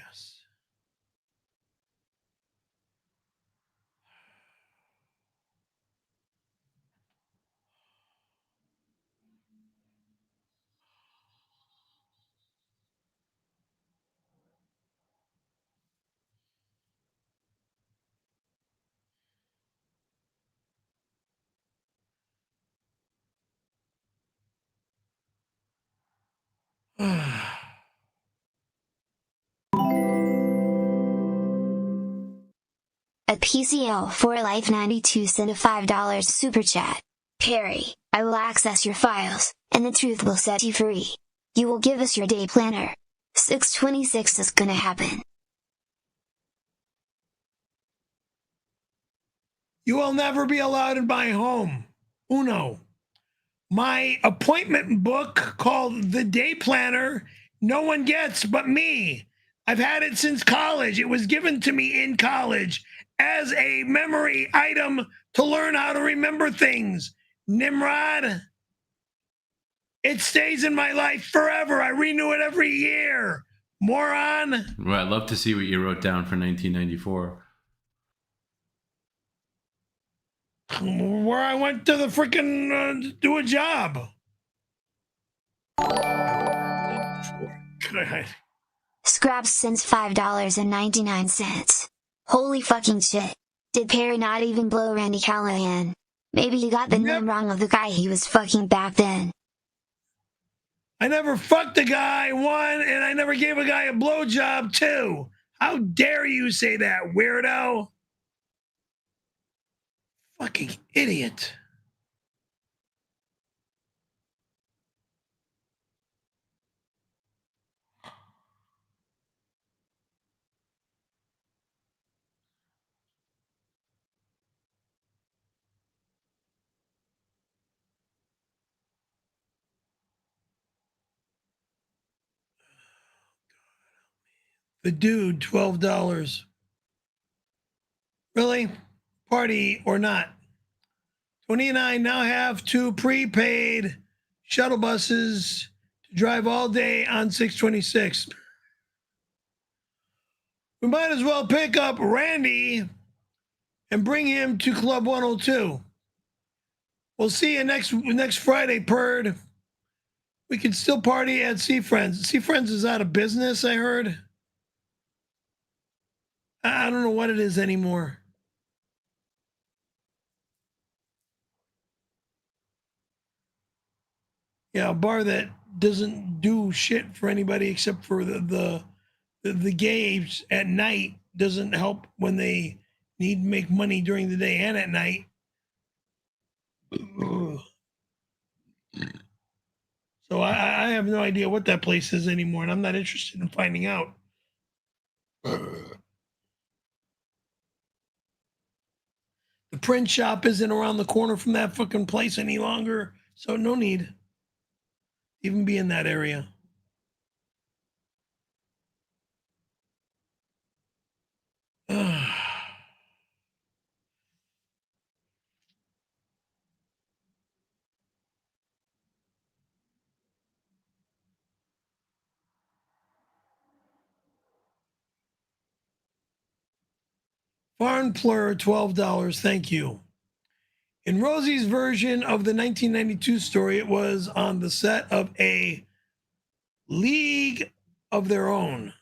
S8: At PCL for Life 92 sent a $5 super chat. Perry, I will access your files, and the truth will set you free. You will give us your day planner. 626 is gonna happen.
S2: You will never be allowed in my home. Uno. My appointment book called The Day Planner, no one gets but me. I've had it since college. It was given to me in college as a memory item to learn how to remember things. Nimrod. It stays in my life forever. I renew it every year. Moron.
S3: Well, I'd love to see what you wrote down for 1994.
S2: Where I went to the freaking do a job. God.
S8: Scraps sends $5.99. Holy fucking shit. Did Perry not even blow Randy Callahan? Maybe he got the name wrong of the guy he was fucking back then.
S2: I never fucked a guy, one, and I never gave a guy a blowjob, two. How dare you say that, weirdo? Fucking idiot. The dude, $12. Really? Party or not? 29 now have 2 prepaid shuttle buses to drive all day on 626. We might as well pick up Randy and bring him to Club 102. We'll see you next Friday, Purd. We can still party at Sea Friends. Sea Friends is out of business, I heard. I don't know what it is anymore. Yeah, a bar that doesn't do shit for anybody except for the gays at night doesn't help when they need to make money during the day and at night. So I have no idea what that place is anymore, and I'm not interested in finding out. The print shop isn't around the corner from that fucking place any longer, so no need even be in that area. Foreign Plur, $12. Thank you. In Rosie's version of the 1992 story, it was on the set of A League of Their Own.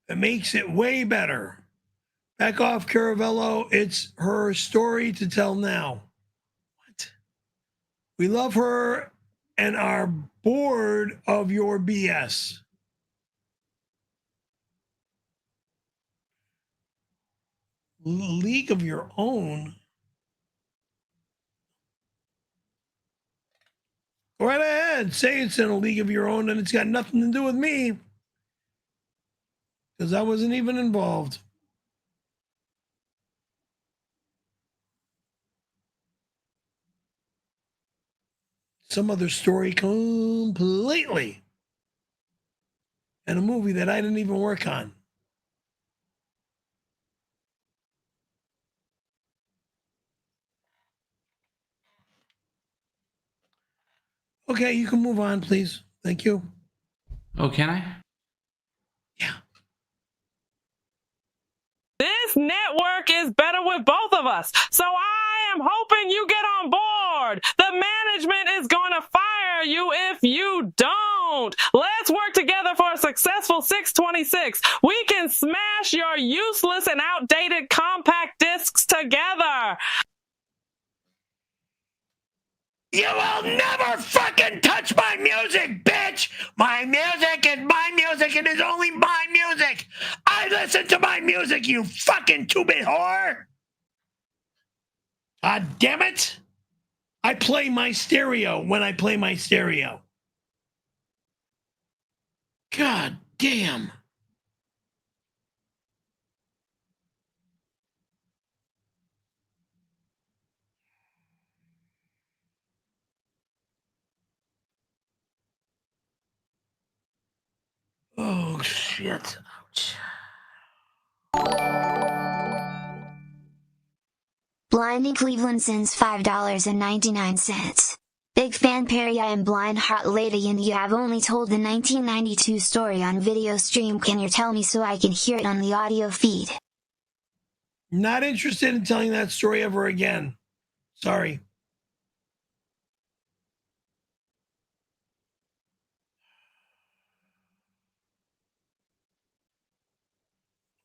S2: It makes it way better. Back off, Caravello. It's her story to tell now. What? We love her and are bored of your BS. League of Your Own? Go right ahead. Say it's in a league of your own and it's got nothing to do with me. Because I wasn't even involved. Some other story completely. And a movie that I didn't even work on. Okay, you can move on, please. Thank you.
S3: Oh, can I?
S15: This network is better with both of us, so I am hoping you get on board. The management is going to fire you if you don't. Let's work together for a successful 626. We can smash your useless and outdated compact discs together.
S1: You will never fucking touch my music, bitch! My music is my music, and it's only my music! I listen to my music, you fucking 2-bit whore! God damn it!
S2: I play my stereo when I play my stereo. God damn. Oh, shit. Ouch.
S8: Blinding Cleveland sends $5.99. Big fan Perry, I am blind hot lady and you have only told the 1992 story on video stream. Can you tell me so I can hear it on the audio feed?
S2: Not interested in telling that story ever again. Sorry.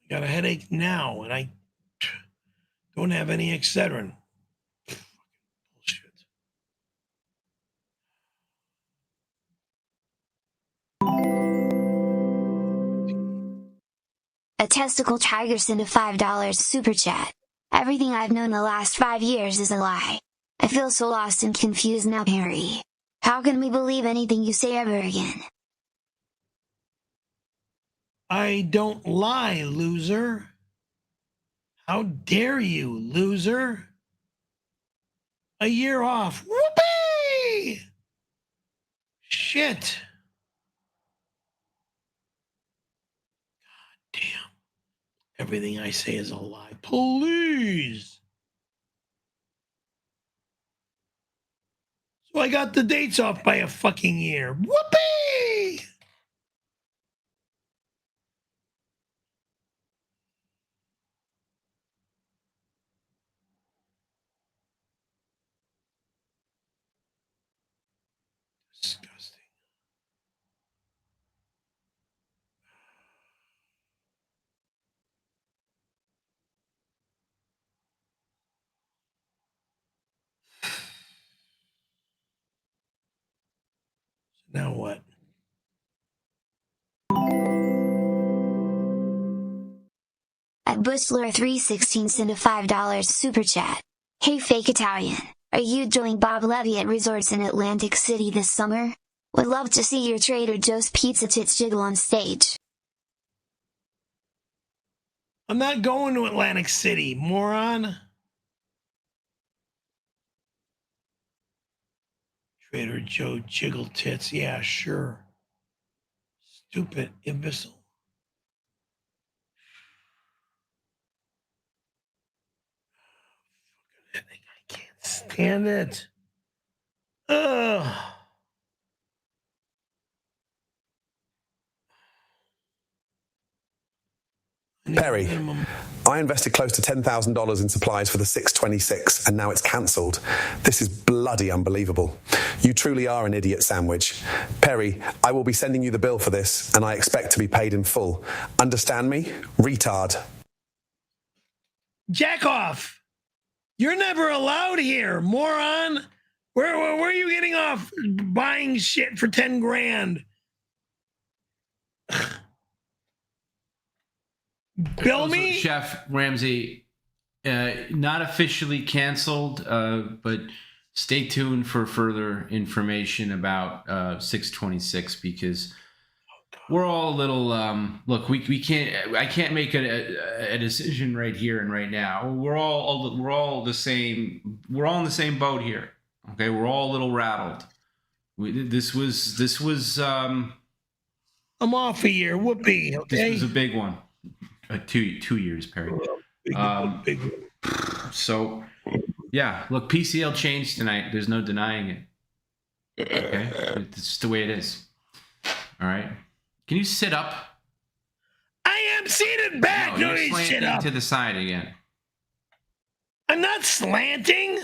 S2: I got a headache now, and I don't have any Excedrin. Bullshit.
S8: A testicle tiger sent a $5 super chat. Everything I've known the last 5 years is a lie. I feel so lost and confused now, Perry. How can we believe anything you say ever again?
S2: I don't lie, loser. How dare you, loser? A year off. Whoopee! Shit. God damn. Everything I say is a lie. Please. So I got the dates off by a fucking year. Whoopee! Disgusting. Now what?
S8: At Bushler316 sent a $5 super chat. Hey fake Italian, are you doing Bob Levy at resorts in Atlantic City this summer? Would love to see your Trader Joe's pizza tits jiggle on stage.
S2: I'm not going to Atlantic City, moron. Trader Joe jiggle tits. Yeah, sure. Stupid imbecile. I can't stand it. Ugh.
S17: Perry, I invested close to $10,000 in supplies for the 626, and now it's cancelled. This is bloody unbelievable. You truly are an idiot sandwich. Perry, I will be sending you the bill for this, and I expect to be paid in full. Understand me? Retard.
S2: Jack off. You're never allowed here, moron. Where are you getting off buying shit for 10 grand? Bill me?
S3: Chef Ramsey, not officially canceled, but stay tuned for further information about 626 because we're all a little look, we can't, I can't make a decision right here and right now. We're all the same. We're all in the same boat here. Okay, we're all a little rattled. This was I'm
S2: off a year. Whoopee. Okay?
S3: This was a big one. 2 years, Perry.
S2: Big.
S3: So, yeah, look, PCL changed tonight. There's no denying it. Okay, it's just the way it is. All right. Can you sit up?
S2: I am seated back.
S3: No, you're slanting to the side again.
S2: I'm not slanting.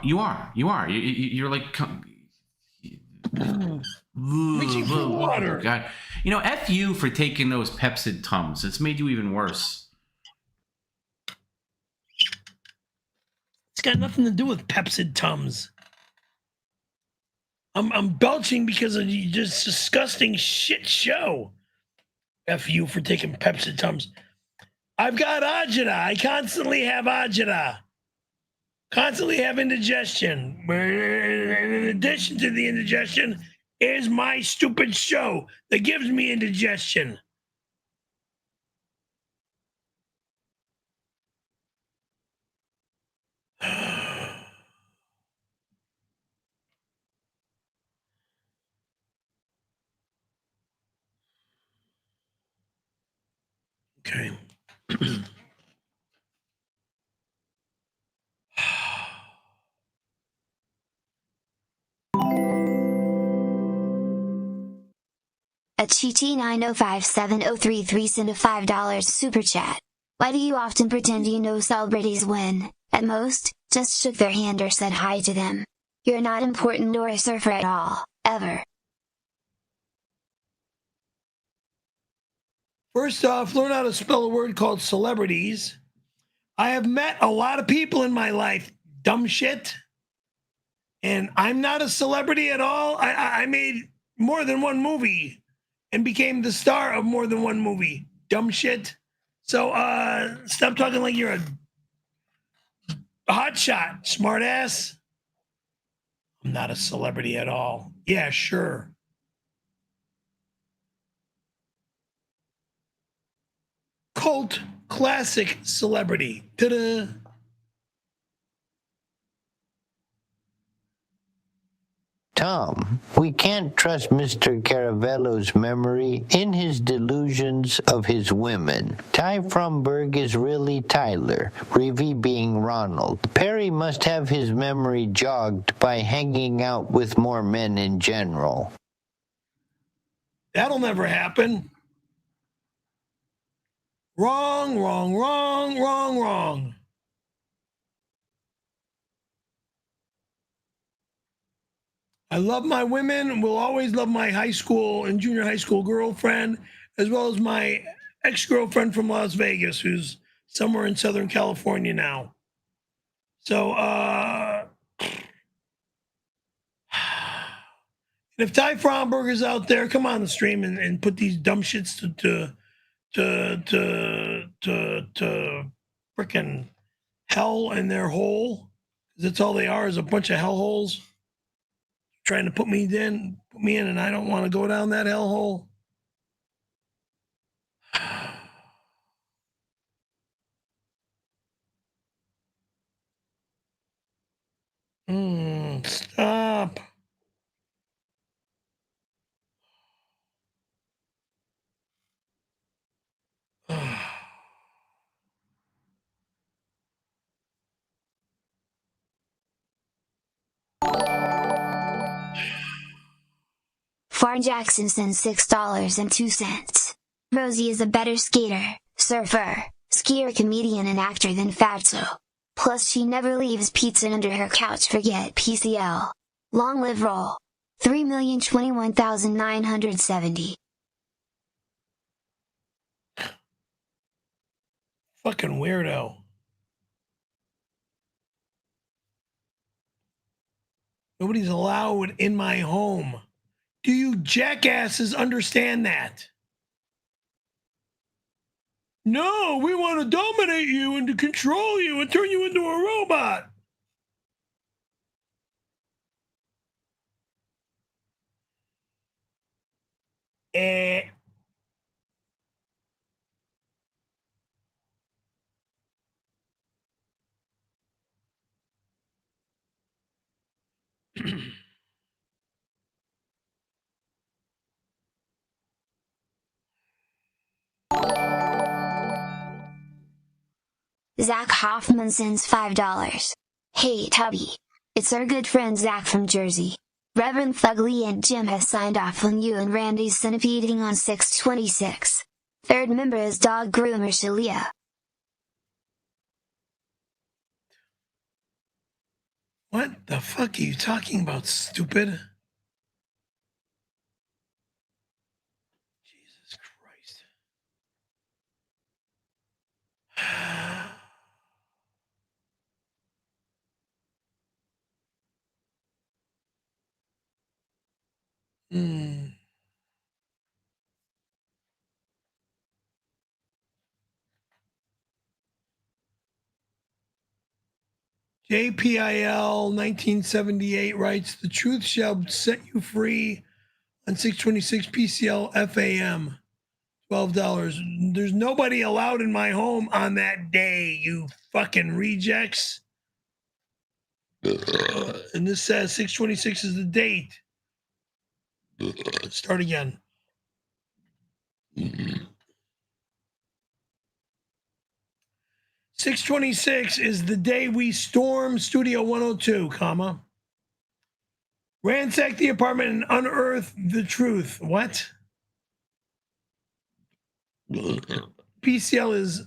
S3: You are. You're like.
S2: Reaching for water.
S3: Oh, God. You know, F you for taking those Pepsid Tums. It's made you even worse.
S2: It's got nothing to do with Pepsid Tums. I'm belching because of you just disgusting shit show. F you for taking Pepsid Tums. I've got agita. I constantly have agita. Constantly have indigestion. In addition to the indigestion is my stupid show that gives me indigestion. Okay.
S8: A Chichi905703 sent a $5 super chat. Why do you often pretend you know celebrities when, at most, just shook their hand or said hi to them? You're not important or a surfer at all, ever.
S2: First off, learn how to spell a word called celebrities. I have met a lot of people in my life, dumb shit. And I'm not a celebrity at all. I made more than one movie and became the star of more than one movie. Dumb shit. So stop talking like you're a hotshot, smart ass. I'm not a celebrity at all. Yeah, sure. Cult classic celebrity. Ta-da.
S13: Tom, we can't trust Mr. Caravello's memory in his delusions of his women. Ty Fromberg is really Tyler, Reeve being Ronald. Perry must have his memory jogged by hanging out with more men in general.
S2: That'll never happen. Wrong. I love my women, will always love my high school and junior high school girlfriend, as well as my ex-girlfriend from Las Vegas, who's somewhere in Southern California now. So, if Ty Fromberg is out there, come on the stream and put these dumb shits to frickin' hell in their hole. That's all they are, is a bunch of hell holes. Trying to put me in, and I don't want to go down that hellhole. Stop.
S8: Farn Jackson sends $6.02. Rosie is a better skater, so surfer, skier, comedian, and actor than Fatso. Plus she never leaves pizza under her couch. Forget PCL. Long live roll. 3,021,970.
S2: Fucking weirdo. Nobody's allowed in my home. Do you jackasses understand that? No, we want to dominate you and to control you and turn you into a robot.
S8: Zach Hoffman sends $5. Hey Tubby. It's our good friend Zach from Jersey. Reverend Fugly and Jim has signed off on you and Randy's centipeding on 6/26. Third member is dog groomer Shalia.
S2: What the fuck are you talking about, stupid? Jesus Christ. JPIL 1978 writes, the truth shall set you free on 626 PCL FAM. $12. There's nobody allowed in my home on that day, you fucking rejects. And this says 626 is the date. Let's start again. Mm-hmm. 626 is the day we storm Studio 102, ransack the apartment and unearth the truth. What? PCL is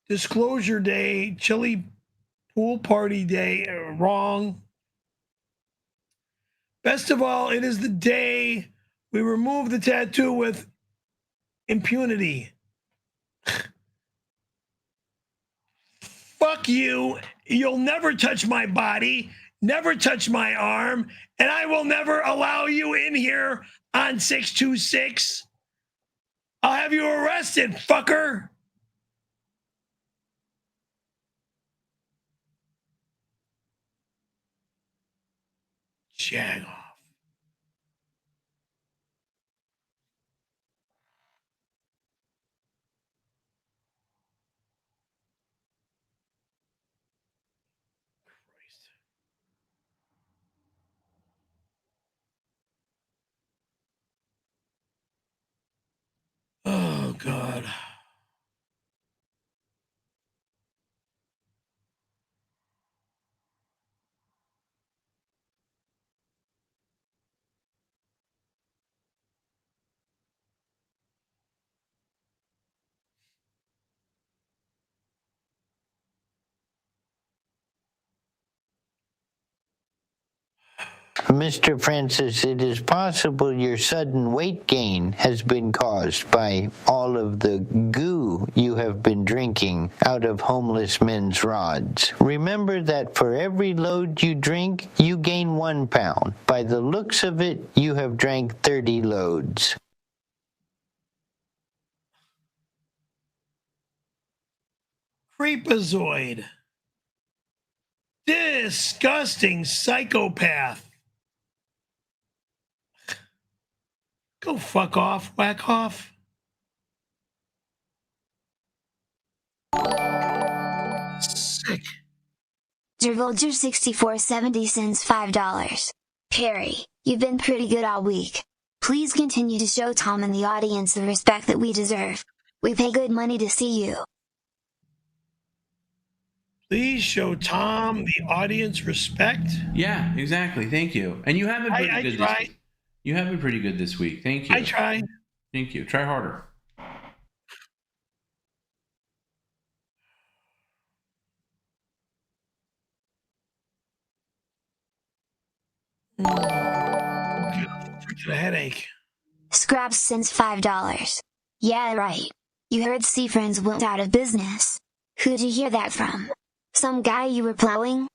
S2: disclosure day, chili pool party day. Wrong. Best of all, it is the day we remove the tattoo with impunity. Fuck you. You'll never touch my body, never touch my arm, and I will never allow you in here on 626. I'll have you arrested, fucker. Jag off. Oh, God.
S13: Mr. Francis, it is possible your sudden weight gain has been caused by all of the goo you have been drinking out of homeless men's rods. Remember that for every load you drink, you gain 1 pound. By the looks of it, you have drank 30 loads.
S2: Creepazoid. Disgusting psychopath. Go fuck off, whack off. Sick.
S8: Dervolger 6470 sends $5. Perry, you've been pretty good all week. Please continue to show Tom and the audience the respect that we deserve. We pay good money to see you.
S2: Please show Tom, the audience, respect.
S3: Yeah, exactly. Thank you. And you have been pretty good this week. You have been pretty good this week. Thank you.
S2: I try.
S3: Thank you. Try harder.
S2: Freaking a headache.
S8: Scraps sends $5. Yeah, right. You heard Sea Friends went out of business. Who'd you hear that from? Some guy you were plowing?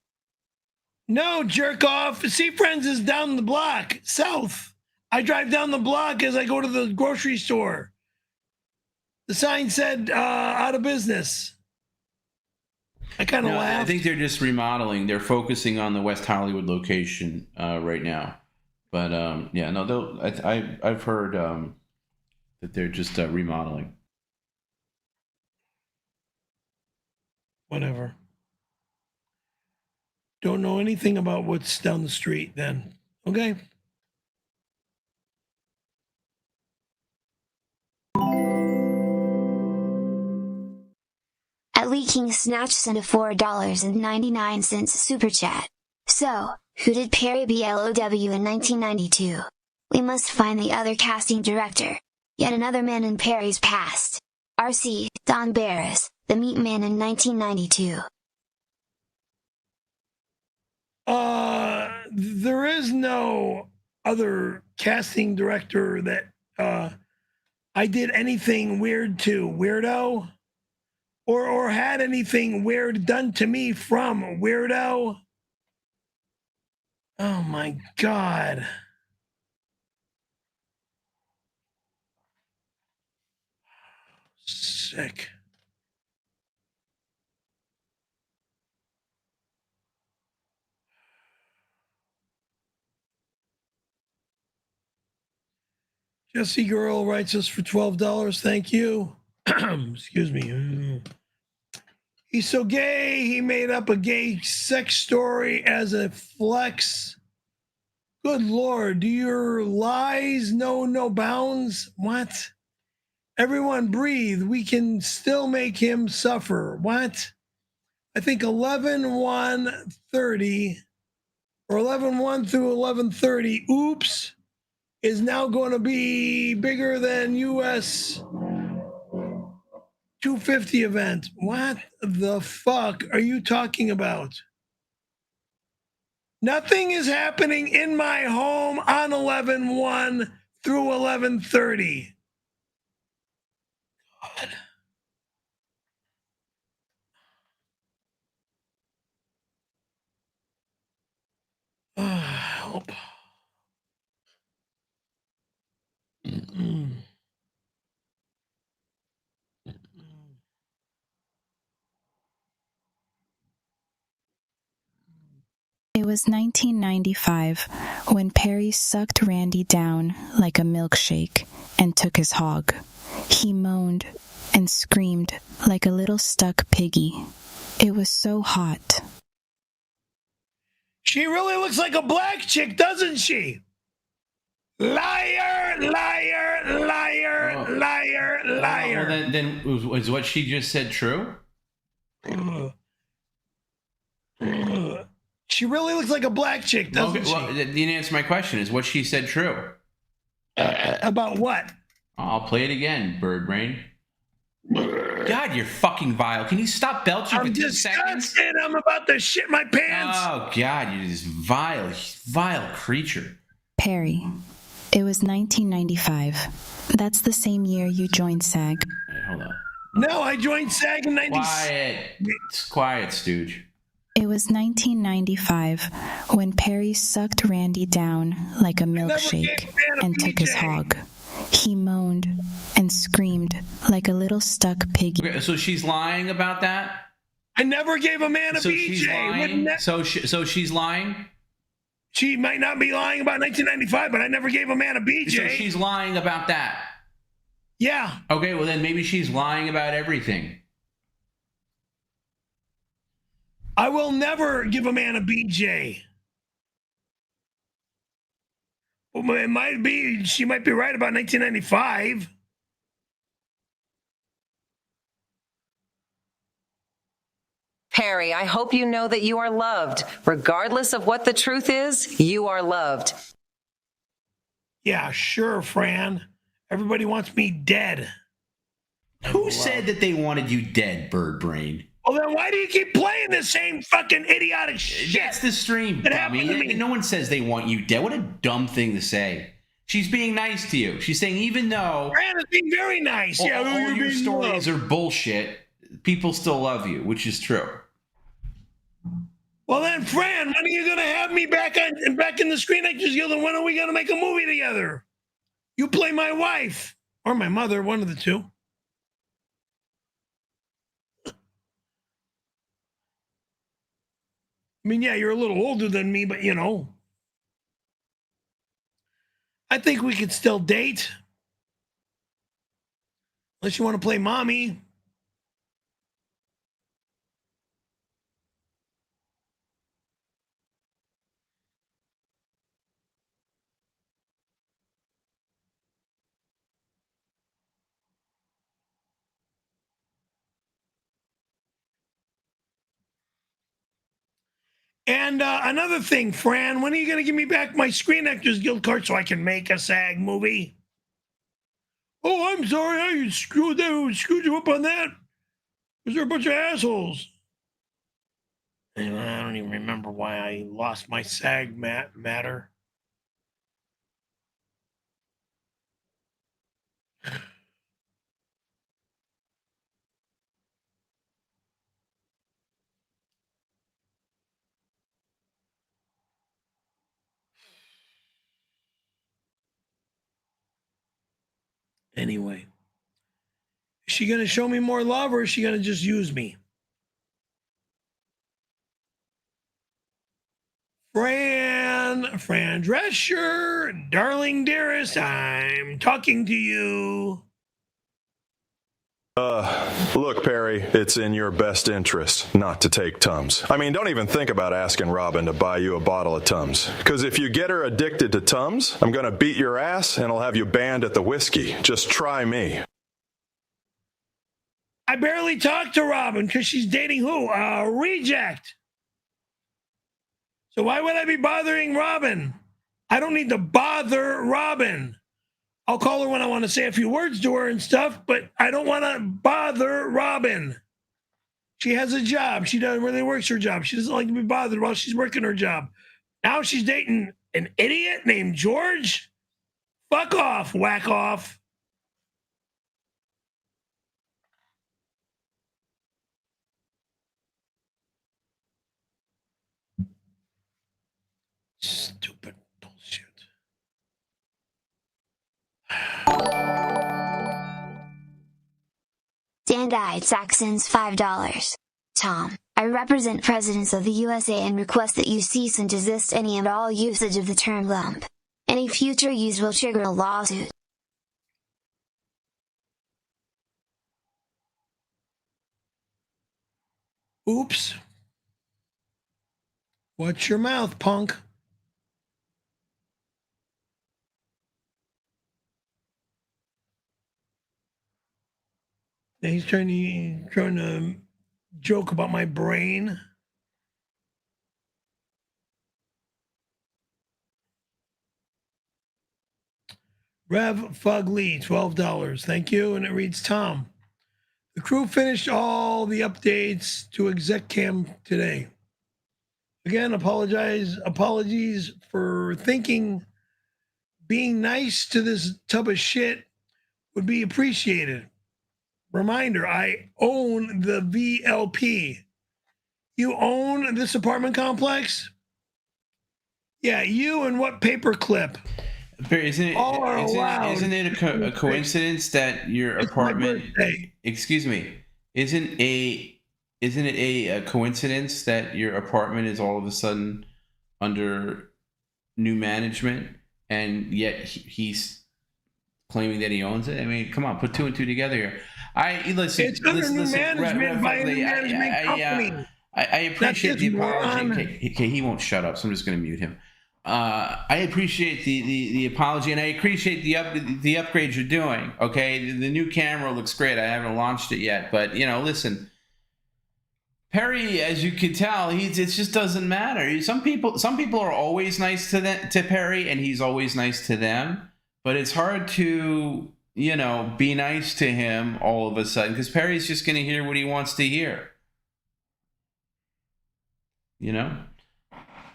S2: No, jerk off. Sea Friends is down the block, south. I drive down the block as I go to the grocery store. The sign said out of business. I kind of laughed.
S3: I think they're just remodeling. They're focusing on the West Hollywood location right now. But yeah, no, I've heard that they're just remodeling.
S2: Whatever. Don't know anything about what's down the street then. Okay.
S8: At Leaking Snatch sent a $4.99 super chat. So, who did Perry BLOW in 1992? We must find the other casting director. Yet another man in Perry's past. RC, Don Barris, the Meat Man in 1992.
S2: There is no other casting director that I did anything weird to, weirdo, or had anything weird done to me from, weirdo. Oh my God. Sick. Jesse Girl writes us for $12. Thank you. Excuse me. He's so gay, he made up a gay sex story as a flex. Good Lord, do your lies know no bounds? What? Everyone breathe. We can still make him suffer. What? I think 11/1/30 or 11/1 through 11/30. Oops. Is now going to be bigger than US 250 event. What the fuck are you talking about? Nothing is happening in my home on 11/1 through 11/30. God. Help.
S4: It was 1995 when Perry sucked Randy down like a milkshake and took his hog. He moaned and screamed like a little stuck piggy. It was so hot.
S2: She really looks like a black chick, doesn't she? Liar, liar, liar, liar, liar.
S3: Well, then was what she just said true?
S2: She really looks like a black chick, doesn't she?
S3: Well, you didn't answer my question. Is what she said true?
S2: About what?
S3: I'll play it again, Bird Brain. God, you're fucking vile. Can you stop belching for 2 seconds?
S2: I'm about to shit my pants.
S3: Oh, God, you're this vile creature.
S4: Perry, it was 1995. That's the same year you joined SAG.
S3: Wait, hold on.
S2: No, I joined SAG in 96.
S3: Quiet. It's quiet, Stooge.
S4: It was 1995 when Perry sucked Randy down like a milkshake and took his hog. He moaned and screamed like a little stuck piggy.
S3: Okay, so she's lying about that?
S2: I never gave a man a
S3: so
S2: BJ.
S3: She's lying? So she's lying?
S2: She might not be lying about 1995, but I never gave a man a BJ.
S3: So she's lying about that?
S2: Yeah.
S3: Okay, well then maybe she's lying about everything.
S2: I will never give a man a BJ. Well, it might be, she might be right about 1995.
S18: Perry, I hope you know that you are loved. Regardless of what the truth is, you are loved.
S2: Yeah, sure, Fran. Everybody wants me dead.
S3: Who said that they wanted you dead, Bird Brain?
S2: Well, then why do you keep playing the same fucking idiotic shit?
S3: That's the stream,
S2: that happened to
S3: dummy.
S2: me?
S3: No one says they want you dead. What a dumb thing to say. She's being nice to you. She's saying even though
S2: Fran is being very nice.
S3: all,
S2: Yeah,
S3: all
S2: you're
S3: your
S2: being
S3: stories
S2: loved.
S3: are bullshit, people still love you, which is true.
S2: Well then, Fran, when are you gonna have me back in the Screen Actors Guild, and when are we gonna make a movie together? You play my wife or my mother, one of the two. I mean, yeah, you're a little older than me, but you know, I think we could still date. Unless you want to play mommy. And another thing, Fran, when are you going to give me back my Screen Actors Guild card so I can make a SAG movie? Oh, I'm sorry, I screwed you up on that. Because they're a bunch of assholes. And I don't even remember why I lost my SAG matter. Anyway, is she going to show me more love, or is she going to just use me? Fran Drescher, darling dearest, I'm talking to you.
S19: Look, Perry, it's in your best interest not to take Tums. I mean, don't even think about asking Robin to buy you a bottle of Tums. Because if you get her addicted to Tums, I'm going to beat your ass and I'll have you banned at the whiskey. Just try me.
S2: I barely talk to Robin because she's dating who? A reject. So why would I be bothering Robin? I don't need to bother Robin. I'll call her when I want to say a few words to her and stuff, but I don't want to bother Robin. She has a job. She doesn't really works her job. She doesn't like to be bothered while she's working her job. Now she's dating an idiot named George? Fuck off, whack off. Stupid bullshit.
S8: Dandite Saxons $5. Tom, I represent presidents of the USA and request that you cease and desist any and all usage of the term lump. Any future use will trigger a lawsuit.
S2: Oops. Watch your mouth, punk. He's trying to joke about my brain. Rev Fugly, $12. Thank you. And it reads, Tom, the crew finished all the updates to ExecCam today. Again, apologies for thinking being nice to this tub of shit would be appreciated. Reminder, I own the VLP. You own this apartment complex? Yeah, you and what paperclip?
S3: Isn't it a coincidence that your apartment? Excuse me. Isn't it a coincidence that your apartment is all of a sudden under new management, and yet he's claiming that he owns it? I mean, come on, put two and two together here.
S2: It's under new management by a new management company.
S3: I appreciate the apology. Okay, he won't shut up, so I'm just going to mute him. I appreciate the apology, and I appreciate the upgrade you're doing. Okay, the new camera looks great. I haven't launched it yet, but listen, Perry, as you can tell, it just doesn't matter. Some people are always nice to Perry, and he's always nice to them. But it's hard to be nice to him all of a sudden because Perry's just going to hear what he wants to hear. you know.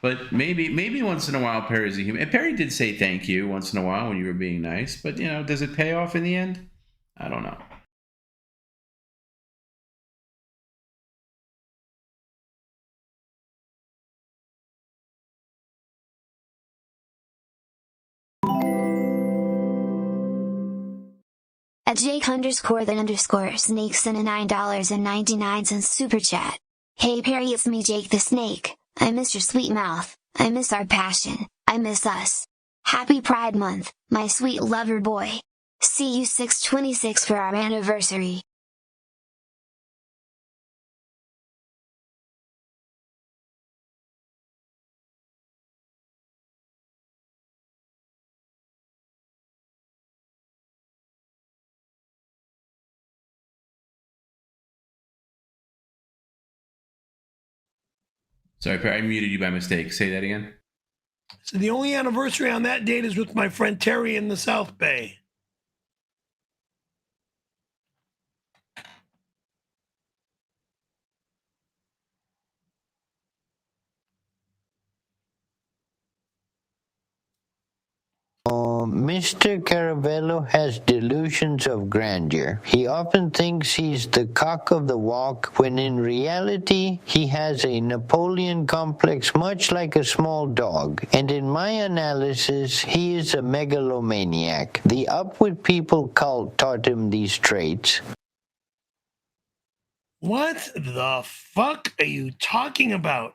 S3: But maybe once in a while Perry's a human. And Perry did say thank you once in a while when you were being nice. But, you know, does it pay off in the end? I don't know.
S8: At Jake_the_snake sent a $9.99 super chat. Hey Perry, it's me Jake the Snake. I miss your sweet mouth. I miss our passion. I miss us. Happy Pride Month, my sweet lover boy. See you 6/26 for our anniversary.
S3: Sorry, Perry, I muted you by mistake. Say that again.
S2: So the only anniversary on that date is with my friend Terry in the South Bay.
S13: Mr. Caravello has delusions of grandeur. He often thinks he's the cock of the walk, when in reality he has a Napoleon complex much like a small dog. And in my analysis, he is a megalomaniac. The Up With People cult taught him these traits.
S2: What the fuck are you talking about?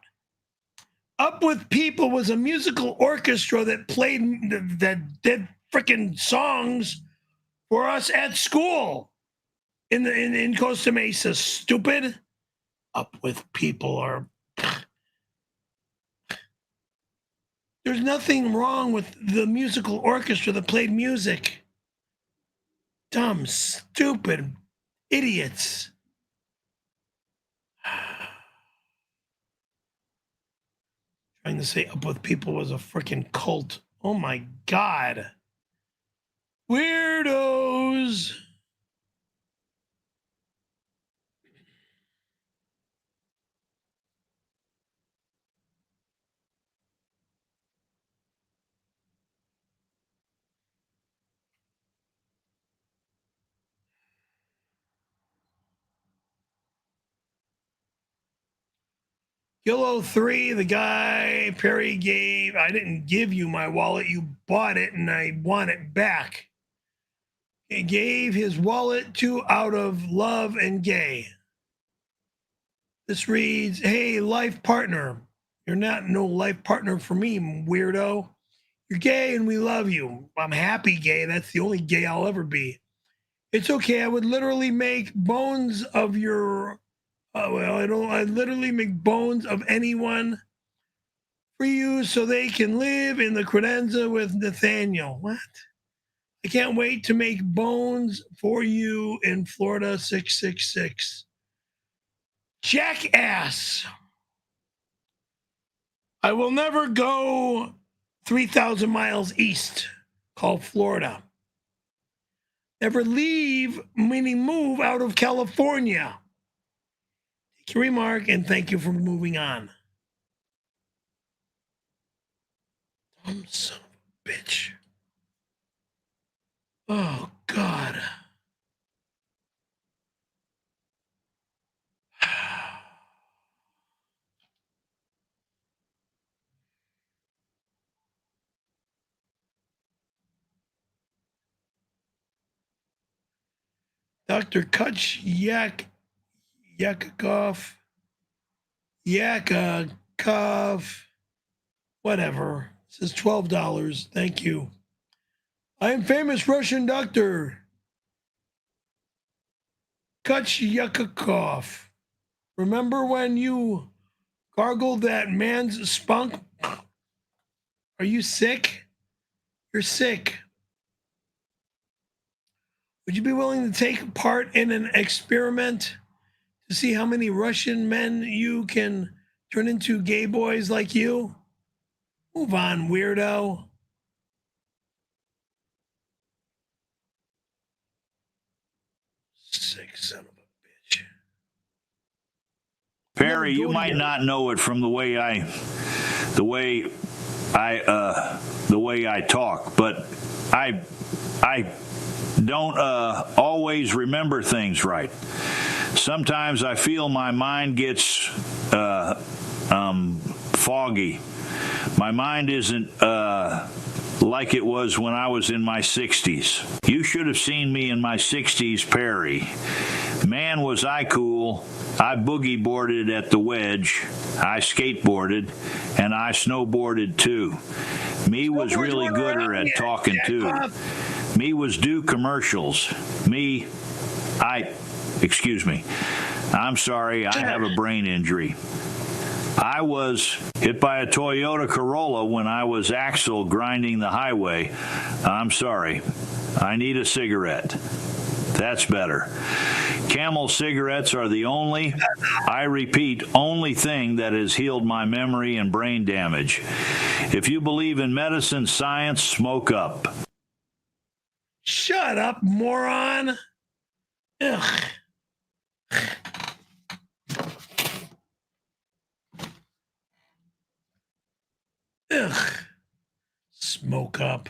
S2: Up With People was a musical orchestra that played that did freaking songs for us at school in Costa Mesa. Stupid. Up With People are. There's nothing wrong with the musical orchestra that played music. Dumb, stupid idiots. Trying to say Up With People was a freaking cult. Oh my God. Weirdos. Kilo 3, the guy Perry gave, I didn't give you my wallet, you bought it and I want it back. He gave his wallet to out of love and gay. This reads, hey, life partner, you're not no life partner for me, weirdo. You're gay and we love you. I'm happy gay, that's the only gay I'll ever be. It's okay, I would literally make bones of your I literally make bones of anyone for you so they can live in the credenza with Nathaniel. What? I can't wait to make bones for you in Florida 666. Jackass. I will never go 3,000 miles east, called Florida. Never leave, meaning move out of California. Take your remark and thank you for moving on. Dumb son of a bitch. Oh, God. Dr. Yakakov, whatever. Says $12. Thank you. I am famous Russian doctor. Yakakov. Remember when you gargled that man's spunk? Are you sick? You're sick. Would you be willing to take part in an experiment to see how many Russian men you can turn into gay boys like you? Move on, weirdo. Sick son of a bitch.
S12: Perry, Perry, you might not know it from the way I talk, but I don't always remember things right. Sometimes I feel my mind gets foggy. My mind isn't like it was when I was in my 60s. You should have seen me in my 60s, Perry. Man, was I cool. I boogie boarded at the Wedge. I skateboarded, and I snowboarded too. Me was really gooder at talking too. Me was do commercials. Excuse me. I'm sorry, I have a brain injury. I was hit by a Toyota Corolla when I was axle grinding the highway. I'm sorry. I need a cigarette. That's better. Camel cigarettes are the only, I repeat, only thing that has healed my memory and brain damage. If you believe in medicine, science, smoke up.
S2: Shut up, moron. Ugh. Ugh. Smoke up.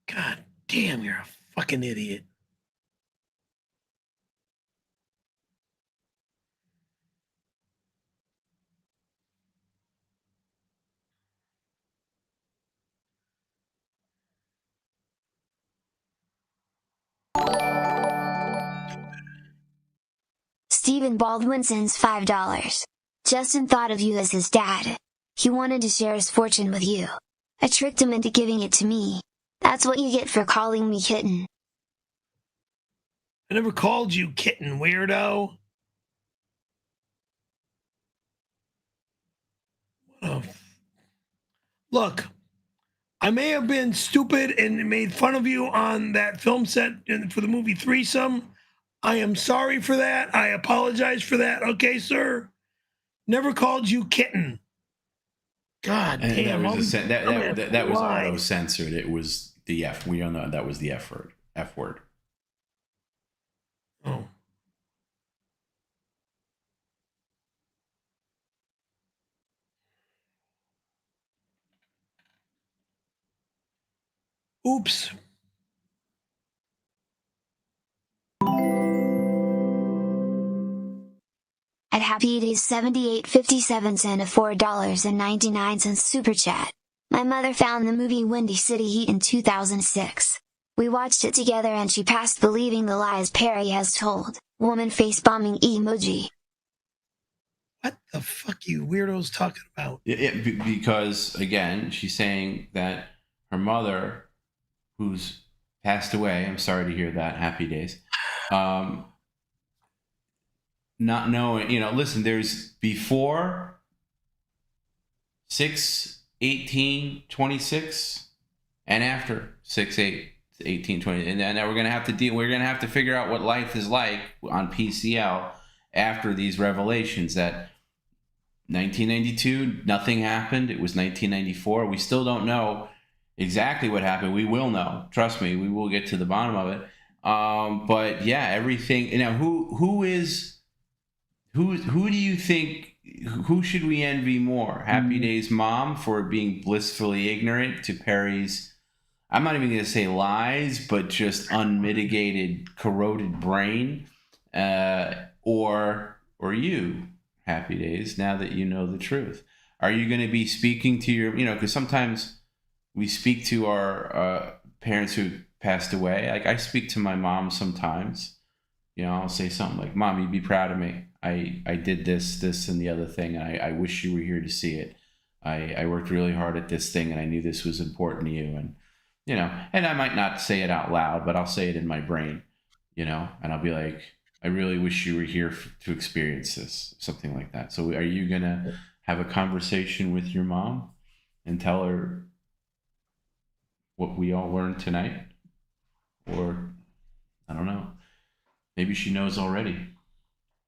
S2: God damn, you're a fucking idiot.
S8: Stephen Baldwin sends $5. Justin thought of you as his dad. He wanted to share his fortune with you. I tricked him into giving it to me. That's what you get for calling me kitten.
S2: I never called you kitten, weirdo. Oh. Look, I may have been stupid and made fun of you on that film set for the movie Threesome. I am sorry for that. I apologize for that. Okay, sir? Never called you kitten. God
S3: and
S2: damn.
S3: that was that was auto censored. It was the F. We all know that was the F word. F word.
S2: Oh. Oops.
S8: At Happy Days 7857 sent a $4.99 super chat. My mother found the movie Windy City Heat in 2006. We watched it together and she passed believing the lies Perry has told. Woman face bombing emoji.
S2: What the fuck you weirdos talking about?
S3: Because again, she's saying that her mother, who's passed away, I'm sorry to hear that, Happy Days, not knowing, listen, there's before 6/18/26 and after 6/8/18/20, and now we're gonna have to figure out what life is like on PCL after these revelations that 1992 nothing happened. It was 1994. We still don't know exactly what happened. We will know. Trust me, we will get to the bottom of it. But yeah, everything. Who do you think? Who should we envy more? Happy Days' mom for being blissfully ignorant to Perry's, I'm not even going to say lies, but just unmitigated, corroded brain, or you, Happy Days, now that you know the truth? Are you going to be speaking to your, because sometimes we speak to our parents who passed away. Like I speak to my mom sometimes. I'll say something like, "Mom, you'd be proud of me. I did this, and the other thing, and I wish you were here to see it. I worked really hard at this thing, and I knew this was important to you." And, and I might not say it out loud, but I'll say it in my brain, and I'll be like, "I really wish you were here to experience this," something like that. So are you going to have a conversation with your mom and tell her what we all learned tonight? Or, I don't know. Maybe she knows already.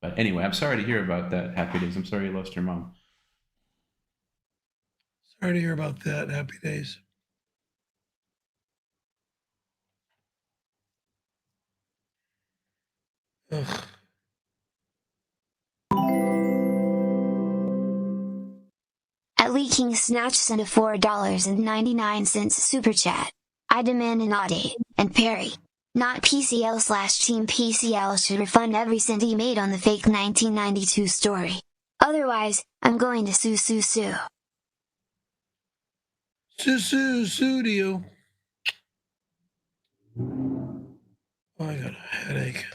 S3: But anyway, I'm sorry to hear about that, Happy Days. I'm sorry you lost your mom.
S2: Sorry to hear about that, Happy Days. Ugh.
S8: At Leaking Snatch sent a $4.99 super chat. I demand an audit, and Perry, not PCL/Team PCL, should refund every cent he made on the fake 1992 story. Otherwise, I'm going to sue.
S2: Sue you. Oh, I got a headache.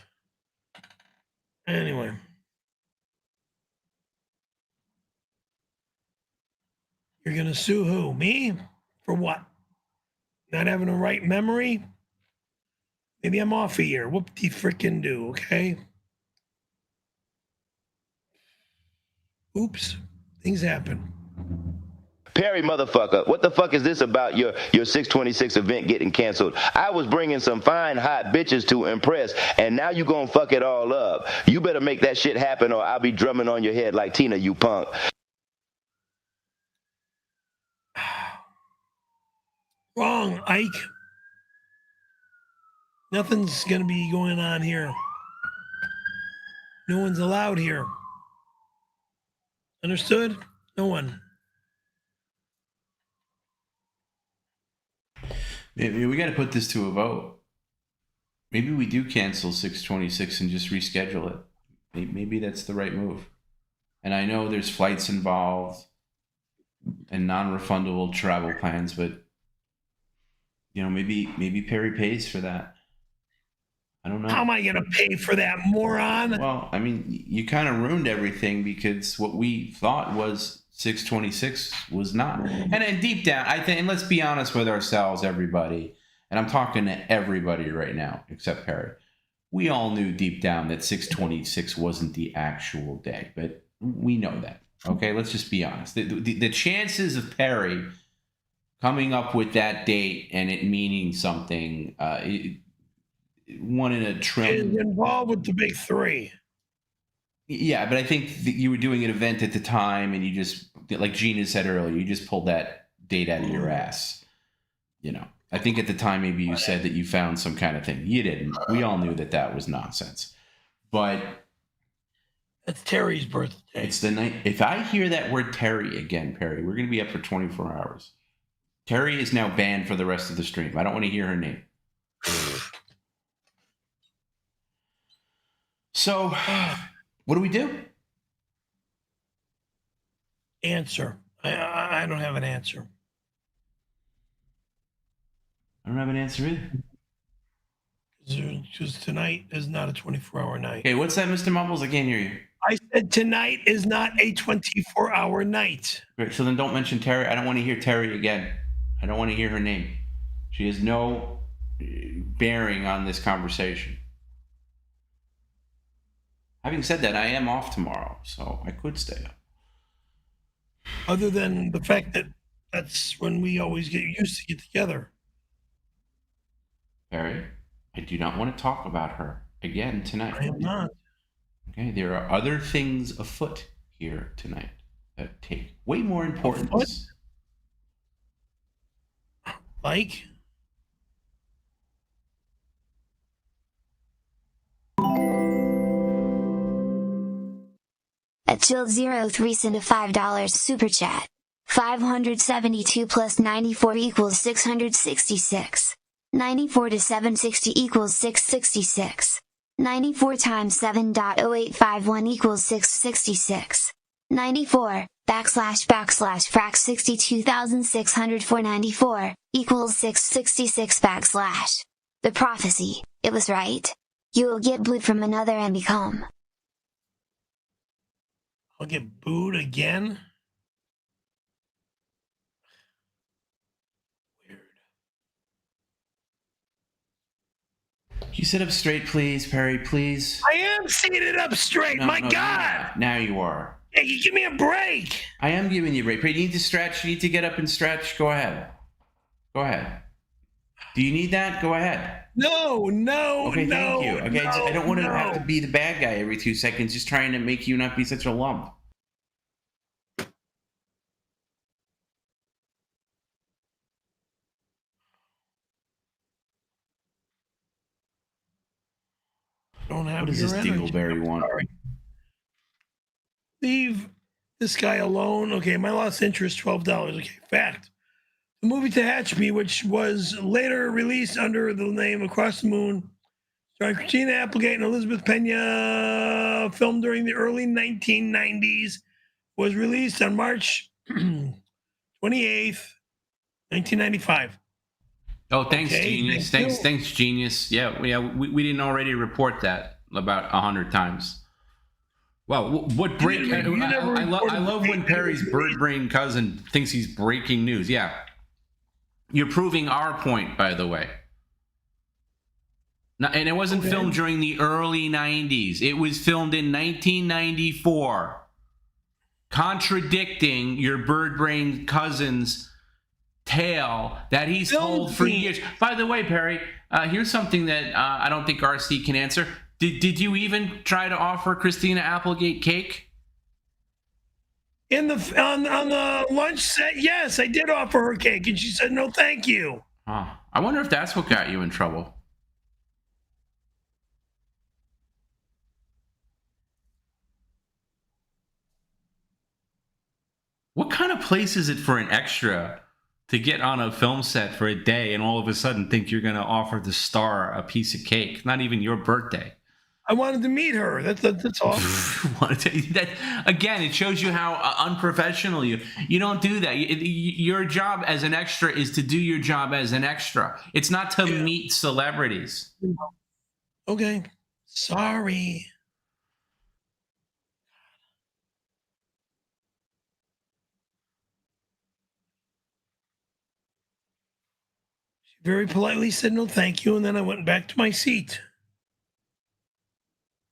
S2: Anyway. You're going to sue who? Me? For what? Not having the right memory? Maybe I'm off a year. Whoop-de-frickin' do, okay? Oops. Things happen.
S20: Perry, motherfucker, what the fuck is this about your 626 event getting canceled? I was bringing some fine, hot bitches to impress, and now you gonna fuck it all up. You better make that shit happen or I'll be drumming on your head like Tina, you punk.
S2: Wrong, Ike. Nothing's gonna be going on here. No one's allowed here. Understood? No one.
S3: Maybe we got to put this to a vote. Maybe we do cancel 626 and just reschedule it. Maybe that's the right move. And I know there's flights involved and non-refundable travel plans, but maybe Perry pays for that. I don't know.
S2: How am I going to pay for that, moron?
S3: Well, I mean, you kind of ruined everything because what we thought was 626 was not. And then deep down, I think, and let's be honest with ourselves, everybody, and I'm talking to everybody right now except Perry. We all knew deep down that 626 wasn't the actual day, but we know that. Okay, let's just be honest. The chances of Perry coming up with that date and it meaning something, one in a trillion.
S2: Involved with the big three.
S3: Yeah, but I think that you were doing an event at the time and you just, like Gina said earlier, you just pulled that date out of your ass. I think at the time maybe you said that you found some kind of thing. You didn't. We all knew that was nonsense. But
S2: it's Terry's birthday.
S3: It's the night. If I hear that word Terry again, Perry, we're going to be up for 24 hours. Terry is now banned for the rest of the stream. I don't want to hear her name. So, what do we do?
S2: Answer. I don't have an answer.
S3: I don't have an answer either.
S2: Because tonight is not a 24-hour night.
S3: Okay, what's that, Mr. Mumbles? I can't hear you.
S2: I said tonight is not a 24-hour night.
S3: Great, so then don't mention Terry. I don't want to hear Terry again. I don't want to hear her name. She has no bearing on this conversation. Having said that, I am off tomorrow, so I could stay up.
S2: Other than the fact that that's when we always get used to get together.
S3: Barry, I do not want to talk about her again tonight.
S2: I am not.
S3: Okay, there are other things afoot here tonight that take way more importance.
S2: Like?
S8: At Chill03 sent a $5 super chat. 572 plus 94 equals 666. 94 to 760 equals 666. 94 times 7.0851 equals 666. 94 frac 62,604.94 equals 666 /. The prophecy, it was right. You will get booed from another and become.
S2: I'll get booed again?
S3: You sit up straight, please, Perry, please.
S2: I am seated up straight, my God!
S3: Now you are.
S2: Hey, you give me a break!
S3: I am giving you a break. Perry, you need to stretch. You need to get up and stretch. Go ahead. Go ahead. Do you need that? Go ahead.
S2: No.
S3: Okay, thank you. Okay, I don't want to
S2: no.
S3: have to be the bad guy every 2 seconds, just trying to make you not be such a lump.
S2: Don't have
S3: What is
S2: your
S3: this
S2: energy.
S3: Dingleberry
S2: I'm
S3: one?
S2: sorry. Leave this guy alone. Okay, my lost interest, $12. Okay, fact. The movie Tehachapi, which was later released under the name Across the Moon, starring Christina Applegate and Elizabeth Pena, filmed during the early 1990s, was released on March 28th, 1995.
S3: Oh, thanks,
S2: Okay,
S3: Genius.
S2: thank you.
S3: Thanks, Genius. Yeah, we didn't already report that about 100 times. Wow, what break? I love when Perry's bird brain cousin thinks he's breaking news. Yeah, you're proving our point, by the way. Now, and it wasn't filmed during the early 90s. It was filmed in 1994, contradicting your bird brain cousin's tale that he's told for years. By the way, Perry, here's something that I don't think RC can answer. Did you even try to offer Christina Applegate cake?
S2: On the lunch set, yes, I did offer her cake, and she said no, thank you.
S3: Oh, I wonder if that's what got you in trouble. What kind of place is it for an extra to get on a film set for a day and all of a sudden think you're going to offer the star a piece of cake? Not even your birthday.
S2: I wanted to meet her. That's all.
S3: That, again, it shows you how unprofessional you don't do that. Your job as an extra is to do your job as an extra. It's not to meet celebrities.
S2: Okay. Sorry. She very politely said no thank you, and then I went back to my seat.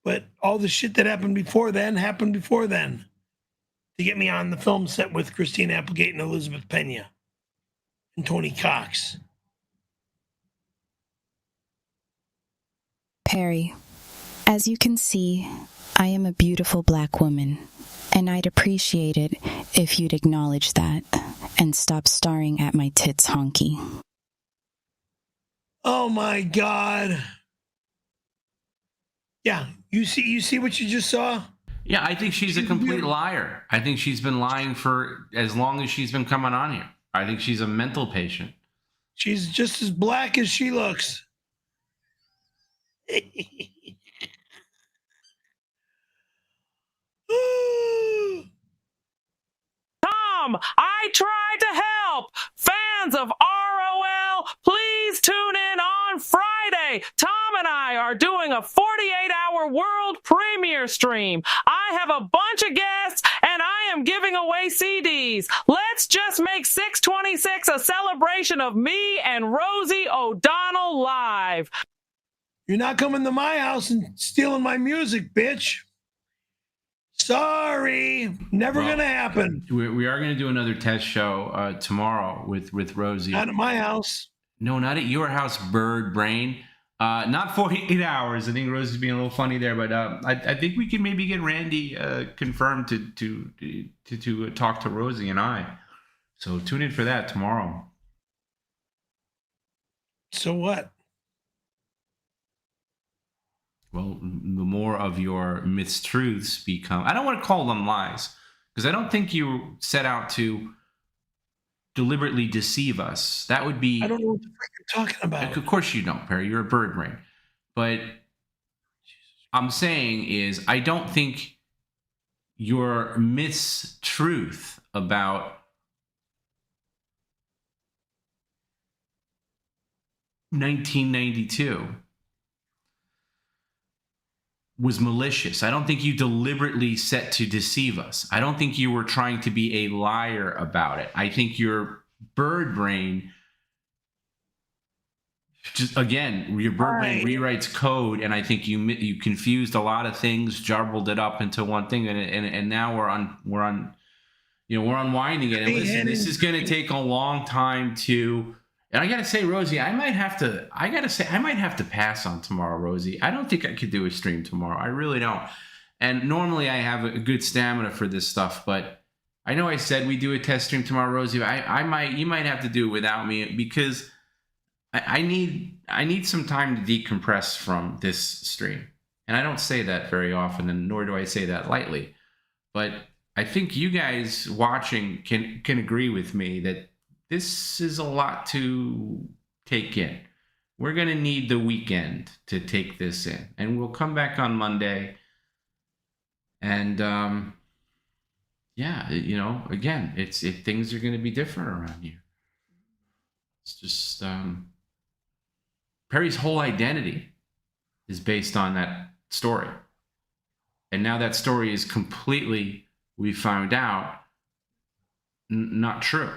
S2: But all the shit that happened before then to get me on the film set with Christina Applegate and Elizabeth Pena and Tony Cox.
S4: Perry, as you can see, I am a beautiful black woman, and I'd appreciate it if you'd acknowledge that and stop staring at my tits honky.
S2: Oh my God. Yeah, you see what you just saw?
S3: Yeah, I think she's a complete liar. I think she's been lying for as long as she's been coming on here. I think she's a mental patient.
S2: She's just as black as she looks.
S15: Tom, I tried to help. Fans of ROL, please tune in on Friday. Tom and I are doing a 48-hour world premiere stream. I have a bunch of guests, and I am giving away CDs. Let's just make 626 a celebration of me and Rosie O'Donnell live.
S2: You're not coming to my house and stealing my music, bitch. Sorry, never gonna happen.
S3: We are going to do another test show tomorrow with Rosie.
S2: Not at my house.
S3: No, not at your house, bird brain. Not 48 hours. I think Rosie's being a little funny there, but I think we can maybe get Randy confirmed to talk to Rosie and I. So tune in for that tomorrow.
S2: So what?
S3: Well, the more of your mistruths become... I don't want to call them lies, because I don't think you set out to deliberately deceive us. That would be...
S2: I don't know what the frick you're talking about.
S3: Of course you don't, Perry. You're a bird brain. But I'm saying is, I don't think your mistruth about $1992 was malicious. I don't think you deliberately set to deceive us. I don't think you were trying to be a liar about it. I think your bird brain, just again, your bird brain rewrites code, and I think you confused a lot of things, jumbled it up into one thing, and now we're unwinding it. And listen, this is going to take a long time to. And I gotta say, Rosie, I might have to pass on tomorrow, Rosie. I don't think I could do a stream tomorrow. I really don't. And normally I have a good stamina for this stuff, but I know I said we do a test stream tomorrow, Rosie. You might have to do it without me, because I need some time to decompress from this stream. And I don't say that very often, and nor do I say that lightly. But I think you guys watching can agree with me that this is a lot to take in. We're going to need the weekend to take this in. And we'll come back on Monday. And, yeah, you know, again, things are going to be different around here. It's just, Perry's whole identity is based on that story. And now that story is completely, we found out, not true.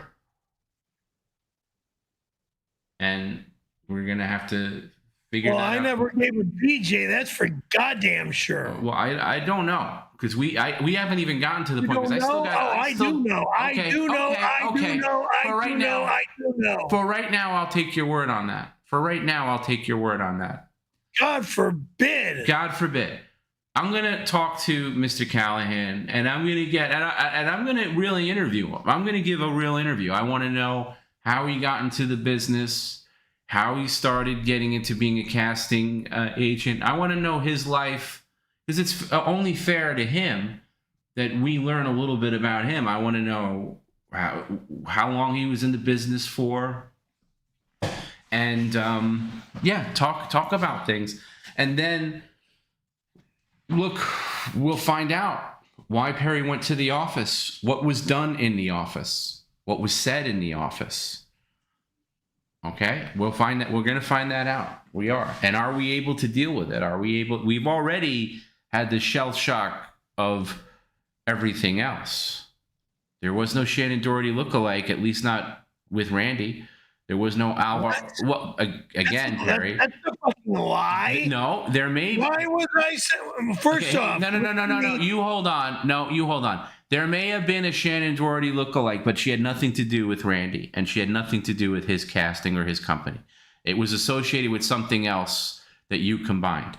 S3: And we're going to have to figure that out.
S2: Well, I never gave a BJ. That's for goddamn sure.
S3: Well, I don't know. Because we haven't even gotten to the point.
S2: I do know. I do know.
S3: For right now, I'll take your word on that.
S2: God forbid.
S3: God forbid. I'm going to talk to Mr. Callahan, and I'm going to I'm going to really interview him. I'm going to give a real interview. I want to know how he got into the business, how he started getting into being a casting agent. I want to know his life, because it's only fair to him that we learn a little bit about him. I want to know how long he was in the business for, and yeah, talk about things, and then look, we'll find out why Perry went to the office, what was done in the office, what was said in the office. Okay, we'll find that. We're going to find that out. We are, and are we able to deal with it? Are we able? We've already had the shell shock of everything else. There was no Shannon Doherty lookalike, at least not with Randy. There was no Alvar. Well, again, Perry.
S2: That's a fucking lie.
S3: No, there may be.
S2: Why was I say, first off?
S3: No. You hold on. No, you hold on. There may have been a Shannon Doherty lookalike, but she had nothing to do with Randy, and she had nothing to do with his casting or his company. It was associated with something else that you combined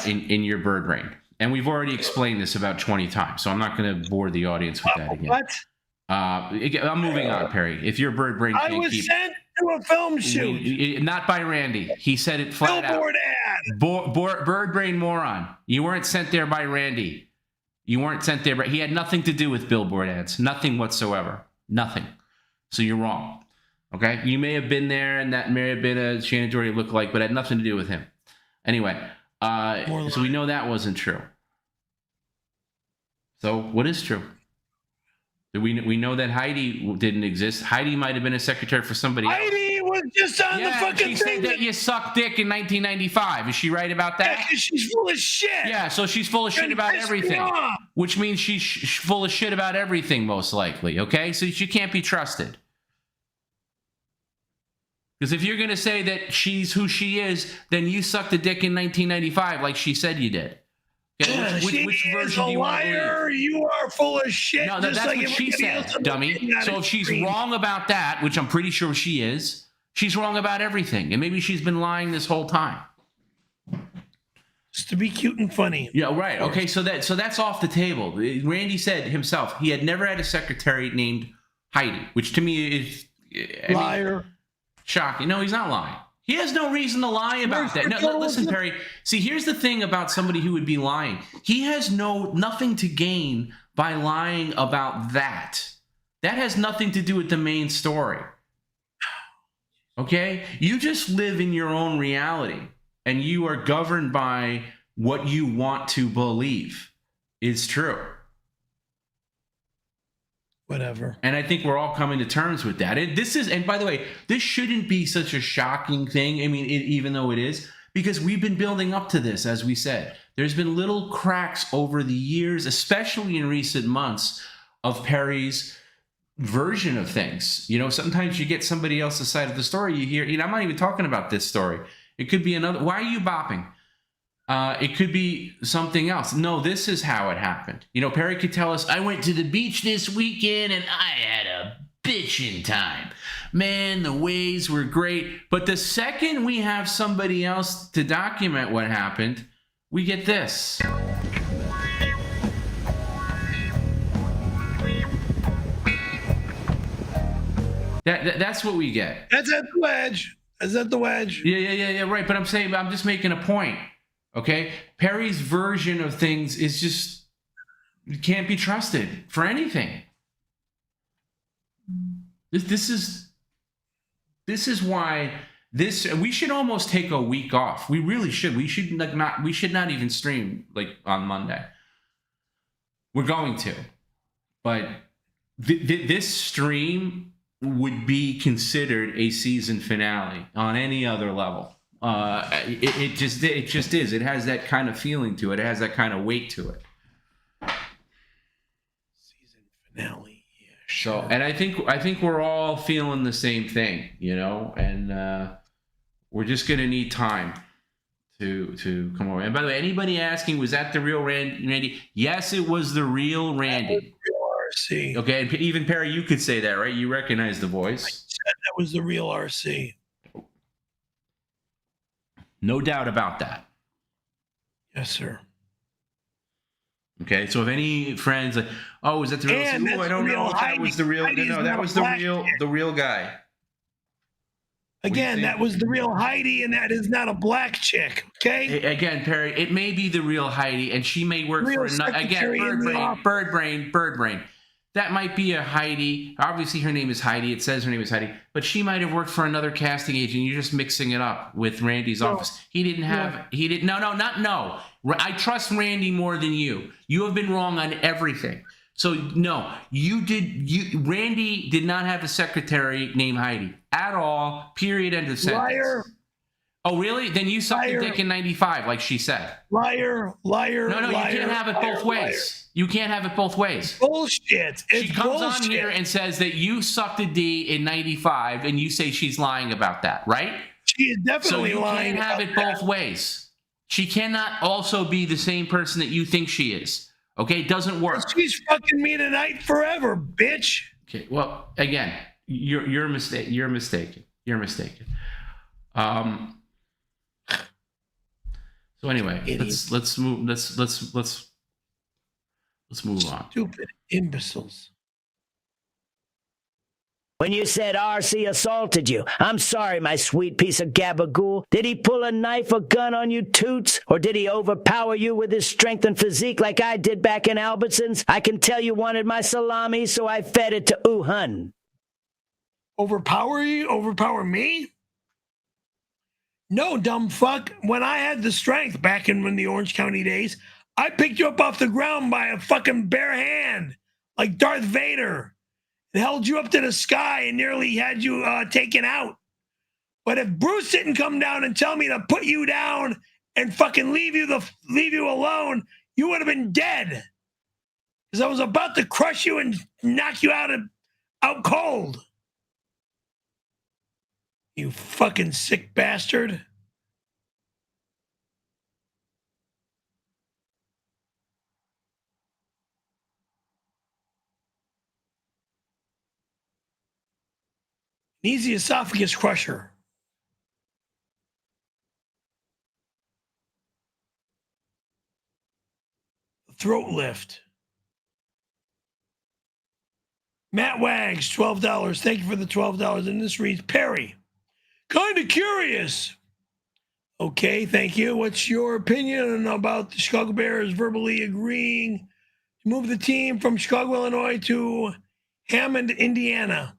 S3: in your bird brain. And we've already explained this about 20 times, so I'm not going to bore the audience with that again.
S2: What?
S3: I'm moving on, Perry. If your bird brain can't
S2: I was sent to a film shoot.
S3: Not by Randy. He said it flat
S2: Billboard
S3: out. Bird brain moron. You weren't sent there by Randy. You weren't sent there, but he had nothing to do with billboard ads. Nothing whatsoever. Nothing. So you're wrong. Okay? You may have been there, and that may have been a Shannon Doherty lookalike, but it had nothing to do with him. Anyway, so we know that wasn't true. So what is true? We know that Heidi didn't exist. Heidi might have been a secretary for somebody else.
S2: Heidi was just on the fucking
S3: she
S2: thing.
S3: said that you sucked dick in 1995. Is she right about that?
S2: Yeah, 'cause she's full of shit.
S3: Yeah, so she's full of shit about everything. Which means she's full of shit about everything, most likely. Okay? So she can't be trusted. Because if you're going to say that she's who she is, then you sucked a dick in 1995 like she said you did.
S2: Yeah,
S3: which version do you want to believe?
S2: You are full of shit.
S3: No, that's what she said, dummy. So if she's wrong about that, which I'm pretty sure she is, she's wrong about everything. And maybe she's been lying this whole time.
S2: Just to be cute and funny.
S3: Yeah, right. Okay, so that's off the table. Randy said himself he had never had a secretary named Heidi, which to me is
S2: liar.
S3: Shocking. No, he's not lying. He has no reason to lie about that. No, listen, Perry. See, here's the thing about somebody who would be lying. He has nothing to gain by lying about that. That has nothing to do with the main story. Okay? You just live in your own reality, and you are governed by what you want to believe is true.
S2: Whatever.
S3: And I think we're all coming to terms with that. And by the way, this shouldn't be such a shocking thing. I mean, even though it is, because we've been building up to this, as we said. There's been little cracks over the years, especially in recent months, of Perry's version of things. You know, sometimes you get somebody else's side of the story. You hear, I'm not even talking about this story. It could be another. Why are you bopping? It could be something else. No, this is how it happened. You know, Perry could tell us, I went to the beach this weekend and I had a bitchin' time. Man, the waves were great. But the second we have somebody else to document what happened, we get this. That's what we get.
S2: That's at the wedge. Is that the wedge?
S3: Yeah, right. But I'm just making a point. Okay? Perry's version of things is just, it can't be trusted for anything. This is why we should almost take a week off. We really should. We should not even stream like on Monday. We're going to, but this stream would be considered a season finale on any other level. It just is. It has that kind of feeling to it. It has that kind of weight to it.
S2: Season finale, yeah. Sure.
S3: So, and I think we're all feeling the same thing, you know, and we're just gonna need time to come over. And by the way, anybody asking, was that the real Randy? Yes, it was the real Randy.
S2: Real RC.
S3: Okay, and even Perry, you could say that, right? You recognize the voice.
S2: I said that was the real RC.
S3: No doubt about that.
S2: Yes, sir.
S3: Okay, so if any friends like, oh, is that the real?
S2: And
S3: I don't know if that was the real. No, that was the real guy.
S2: Again, that was the real Heidi, and that is not a black chick. Okay.
S3: Again, Perry, it may be the real Heidi, and she may work for another. Again, bird brain. That might be a Heidi. Obviously, her name is Heidi. It says her name is Heidi, but she might have worked for another casting agent. You're just mixing it up with Randy's office. He didn't have. He didn't. No. I trust Randy more than you. You have been wrong on everything. So no, Randy did not have a secretary named Heidi at all. Period. End of sentence.
S2: Liar.
S3: Oh, really? Then you sucked a dick in 95, like she said.
S2: Liar.
S3: No, you can't have it both ways. You can't have it both ways.
S2: Bullshit.
S3: She comes on here and says that you sucked a D in 95, and you say she's lying about that, right?
S2: She is definitely lying.
S3: So you can't have it both ways. She cannot also be the same person that you think she is. Okay, it doesn't work.
S2: She's fucking me tonight forever, bitch.
S3: Okay, well, again, you're mistaken. You're mistaken. So anyway, let's move. Let's move on.
S2: Stupid imbeciles.
S21: When you said RC assaulted you, I'm sorry, my sweet piece of gabagool. Did he pull a knife or gun on you, Toots? Or did he overpower you with his strength and physique like I did back in Albertsons? I can tell you wanted my salami, so I fed it to 𝙀𝙀𝙘.
S2: Overpower you? Overpower me? No, dumb fuck. When I had the strength back in the Orange County days, I picked you up off the ground by a fucking bare hand, like Darth Vader. It held you up to the sky and nearly had you taken out. But if Bruce didn't come down and tell me to put you down and fucking leave you alone, you would have been dead. Because I was about to crush you and knock you out cold. You fucking sick bastard. Easy esophagus crusher. Throat lift. Matt Wags, $12. Thank you for the $12. And this reads, Perry, kind of curious. Okay, thank you. What's your opinion about the Chicago Bears verbally agreeing to move the team from Chicago, Illinois to Hammond, Indiana?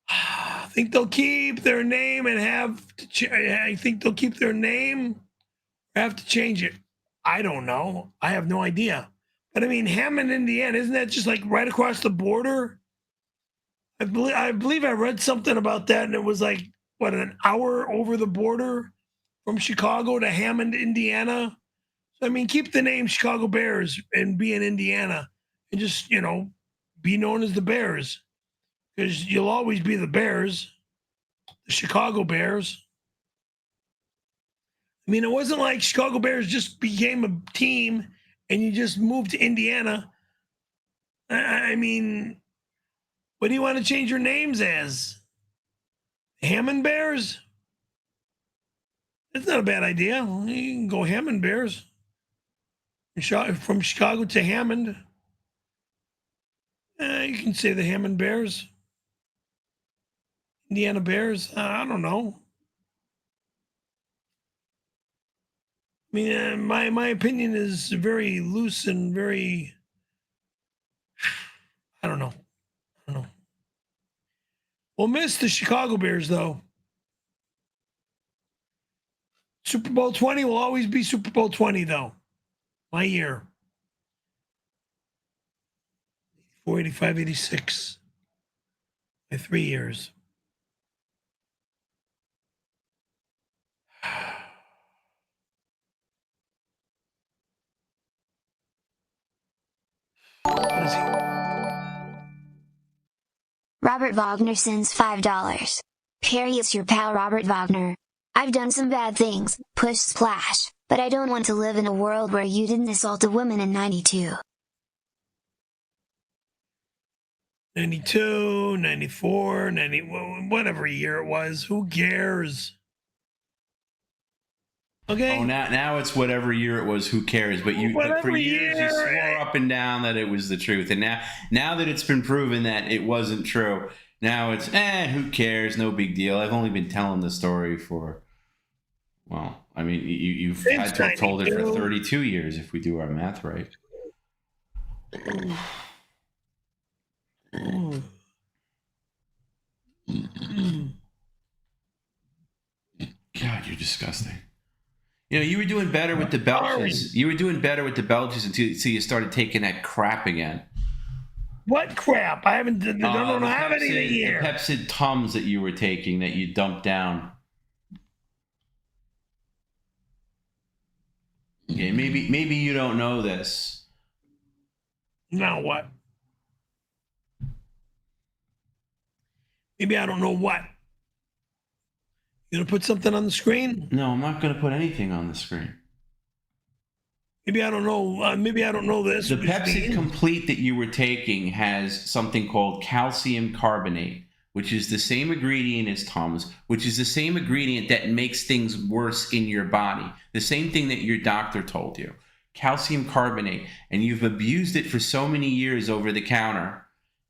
S2: I think they'll keep their name and I think they'll keep their name or have to change it. I don't know. I have no idea. But I mean, Hammond, Indiana, isn't that just like right across the border? I believe I read something about that, and it was like, what, an hour over the border from Chicago to Hammond, Indiana? So, I mean, keep the name Chicago Bears and be in Indiana and just, be known as the Bears. Because you'll always be the Bears, the Chicago Bears. I mean, it wasn't like Chicago Bears just became a team and you just moved to Indiana. I mean, what do you want to change your names as? Hammond Bears? That's not a bad idea. You can go Hammond Bears. From Chicago to Hammond. You can say the Hammond Bears. Indiana Bears? I don't know. mean, my opinion is very loose and very, I don't know. We'll miss the Chicago Bears, though. Super Bowl 20 will always be Super Bowl 20, though. My year. 84, 85, 86. My 3 years. What is he?
S8: Robert Wagner sends $5. Perry, it's your pal Robert Wagner. I've done some bad things, push splash, but I don't want to live in a world where you didn't assault a woman in 92.
S2: 92, 94, 90, whatever year it was. Who cares? Okay.
S3: Oh, now it's whatever year it was. Who cares? But for years you swore up and down that it was the truth, and now that it's been proven that it wasn't true, now it's who cares? No big deal. I've only been telling the story for, well, I mean, you've had to have told it for 32 years if we do our math right. God, you're disgusting. You know, you were doing better with the belches. You were doing better with the belches until you started taking that crap again.
S2: What crap? I don't have anything here.
S3: The Pepsid Tums that you were taking that you dumped down. Okay, maybe you don't know this.
S2: Now what? Maybe I don't know what. You gonna put something on the screen?
S3: No, I'm not gonna put anything on the screen.
S2: Maybe I don't know. Maybe I don't know this.
S3: The Pepsi Complete that you were taking has something called calcium carbonate, which is the same ingredient as Tums, which is the same ingredient that makes things worse in your body. The same thing that your doctor told you. Calcium carbonate. And you've abused it for so many years over the counter.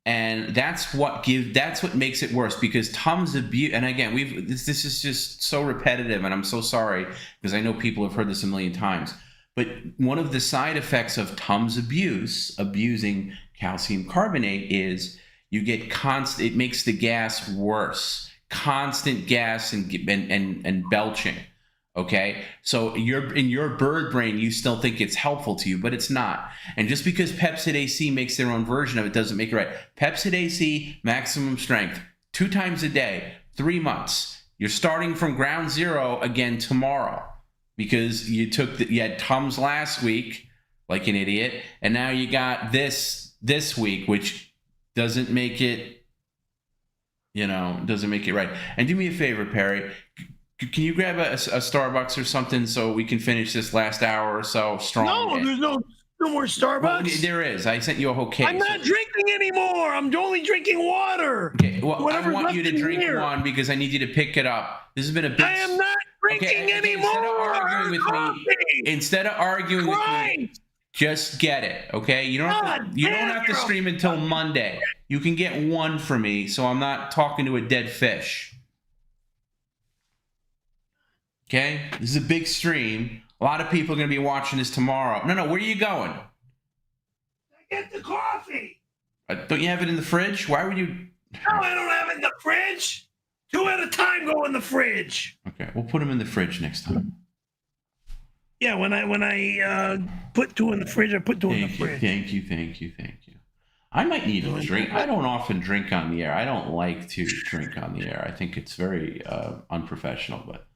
S3: And that's what makes it worse, because Tums abuse. And again, this is just so repetitive, and I'm so sorry because I know people have heard this a million times. But one of the side effects of Tums abusing calcium carbonate, is you get it makes the gas worse, constant gas and belching. Okay, so in your bird brain, you still think it's helpful to you, but it's not. And just because Pepsid AC makes their own version of it doesn't make it right. Pepsid AC, maximum strength, 2 times a day, 3 months. You're starting from ground zero again tomorrow, because you had Tums last week like an idiot, and now you got this week, which doesn't make it, doesn't make it right. And do me a favor, Perry. Can you grab a Starbucks or something so we can finish this last hour or so strong?
S2: No, there's no more Starbucks.
S3: Well, there is. I sent you a whole case.
S2: I'm not drinking anymore. I'm only drinking water.
S3: Okay. Well, I want you to drink one because I need you to pick it up. This has been a big...
S2: I am not drinking anymore.
S3: Instead of arguing with me, just get it. Okay. You don't have to stream until Monday. You can get one for me, so I'm not talking to a dead fish. Okay, this is a big stream. A lot of people are going to be watching this tomorrow. No, where are you going?
S2: I get the coffee.
S3: Don't you have it in the fridge? Why would you?
S2: No, I don't have it in the fridge. 2 at a time go in the fridge.
S3: Okay, we'll put them in the fridge next time.
S2: Yeah, when I put 2 in the fridge, I put 2 in the fridge.
S3: Thank you. I might need a drink. I don't often drink on the air. I don't like to drink on the air. I think it's very unprofessional, but...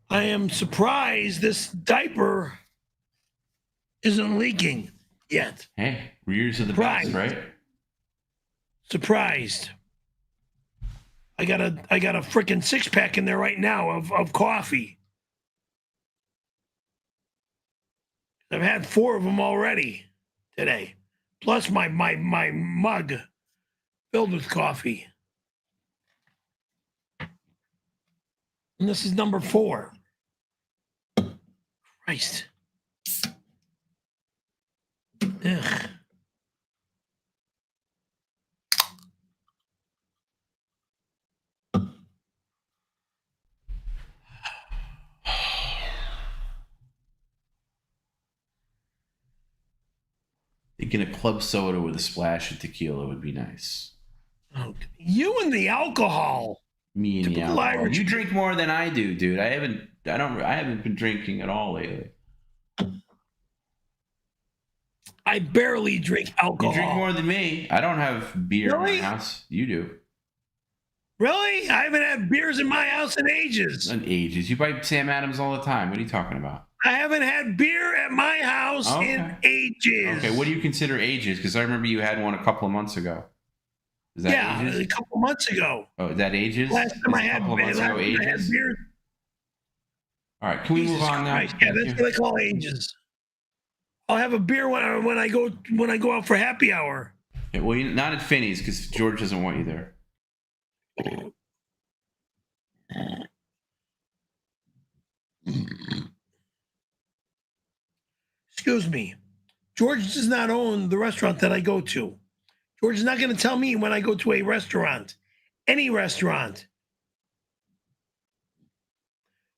S2: I am surprised this diaper isn't leaking yet.
S3: Hey, rears are the best, right?
S2: Surprised. I got a freaking 6-pack in there right now of coffee. I've had 4 of them already today, plus my mug filled with coffee. And this is number 4. Christ. Ugh.
S3: Thinking a club soda with a splash of tequila would be nice.
S2: Oh, you and the alcohol.
S3: Me and the
S2: Typical
S3: alcohol.
S2: Irish
S3: You drink more than I do, dude. I haven't been drinking at all lately.
S2: I barely drink alcohol.
S3: You drink more than me. I don't have beer
S2: Really?
S3: in my house. You do.
S2: Really? I haven't had beers in my house in ages.
S3: In ages. You buy Sam Adams all the time. What are you talking about?
S2: I haven't had beer at my house in ages.
S3: Okay, what do you consider ages? Because I remember you had one a couple of months ago. Is that ages?
S2: A couple months ago.
S3: Oh, is that ages?
S2: Last time I
S3: Is a
S2: had
S3: couple of months
S2: beer.
S3: ago ages? All right, can we move on now?
S2: Christ, yeah, that's what I call ages. I'll have a beer when I go out for happy hour.
S3: Yeah, well, not at Finney's because George doesn't want you there.
S2: Excuse me. George does not own the restaurant that I go to. George is not going to tell me when I go to a restaurant, any restaurant,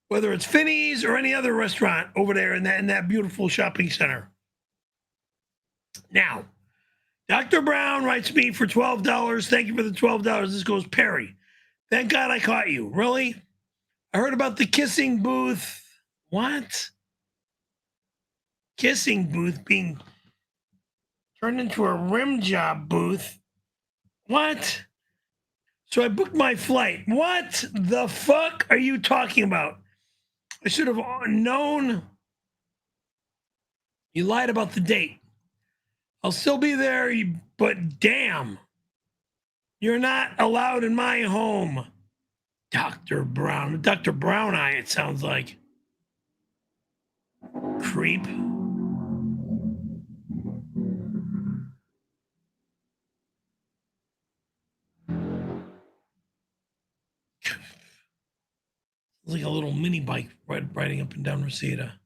S2: whether it's Finney's or any other restaurant over there in that beautiful shopping center. Now, Dr. Brown writes me for $12. Thank you for the $12. This goes, Perry. Thank God I caught you. Really? I heard about the kissing booth. What? Kissing booth being turned into a rim job booth. What? So I booked my flight. What the fuck are you talking about? I should have known. You lied about the date. I'll still be there, but damn, you're not allowed in my home. Dr. Brown. Dr. Brown Eye, it sounds like. Creep. It's like a little mini bike riding up and down Reseda.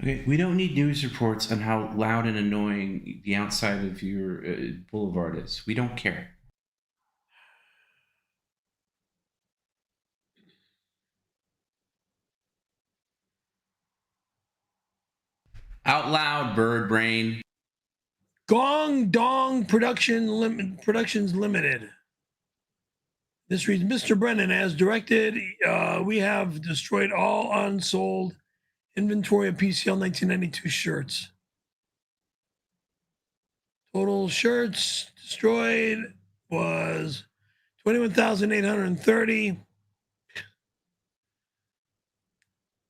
S3: Okay, we don't need news reports on how loud and annoying the outside of your boulevard is. We don't care. Out loud, bird brain.
S2: Gong Dong Productions Limited. This reads, Mr. Brennan, as directed, we have destroyed all unsold inventory of PCL 1992 shirts. Total shirts destroyed was 21,830.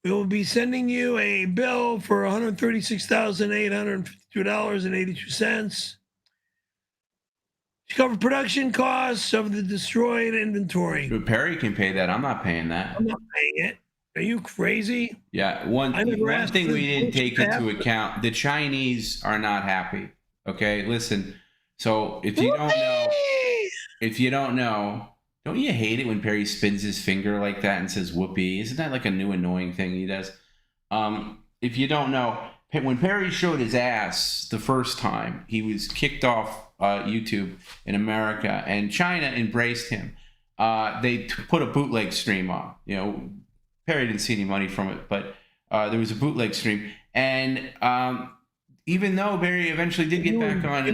S2: We will be sending you a bill for $136,852.82 to cover production costs of the destroyed inventory.
S3: But Perry can pay that. I'm not paying that.
S2: I'm not paying it. Are you crazy?
S3: Yeah, one thing we didn't take into account, the Chinese are not happy. Okay, listen. So if you don't know, don't you hate it when Perry spins his finger like that and says whoopee? Isn't that like a new annoying thing he does? If you don't know, when Perry showed his ass the first time, he was kicked off YouTube in America, and China embraced him. They put a bootleg stream on. You know, Perry didn't see any money from it, but there was a bootleg stream. And even though Perry eventually did get back on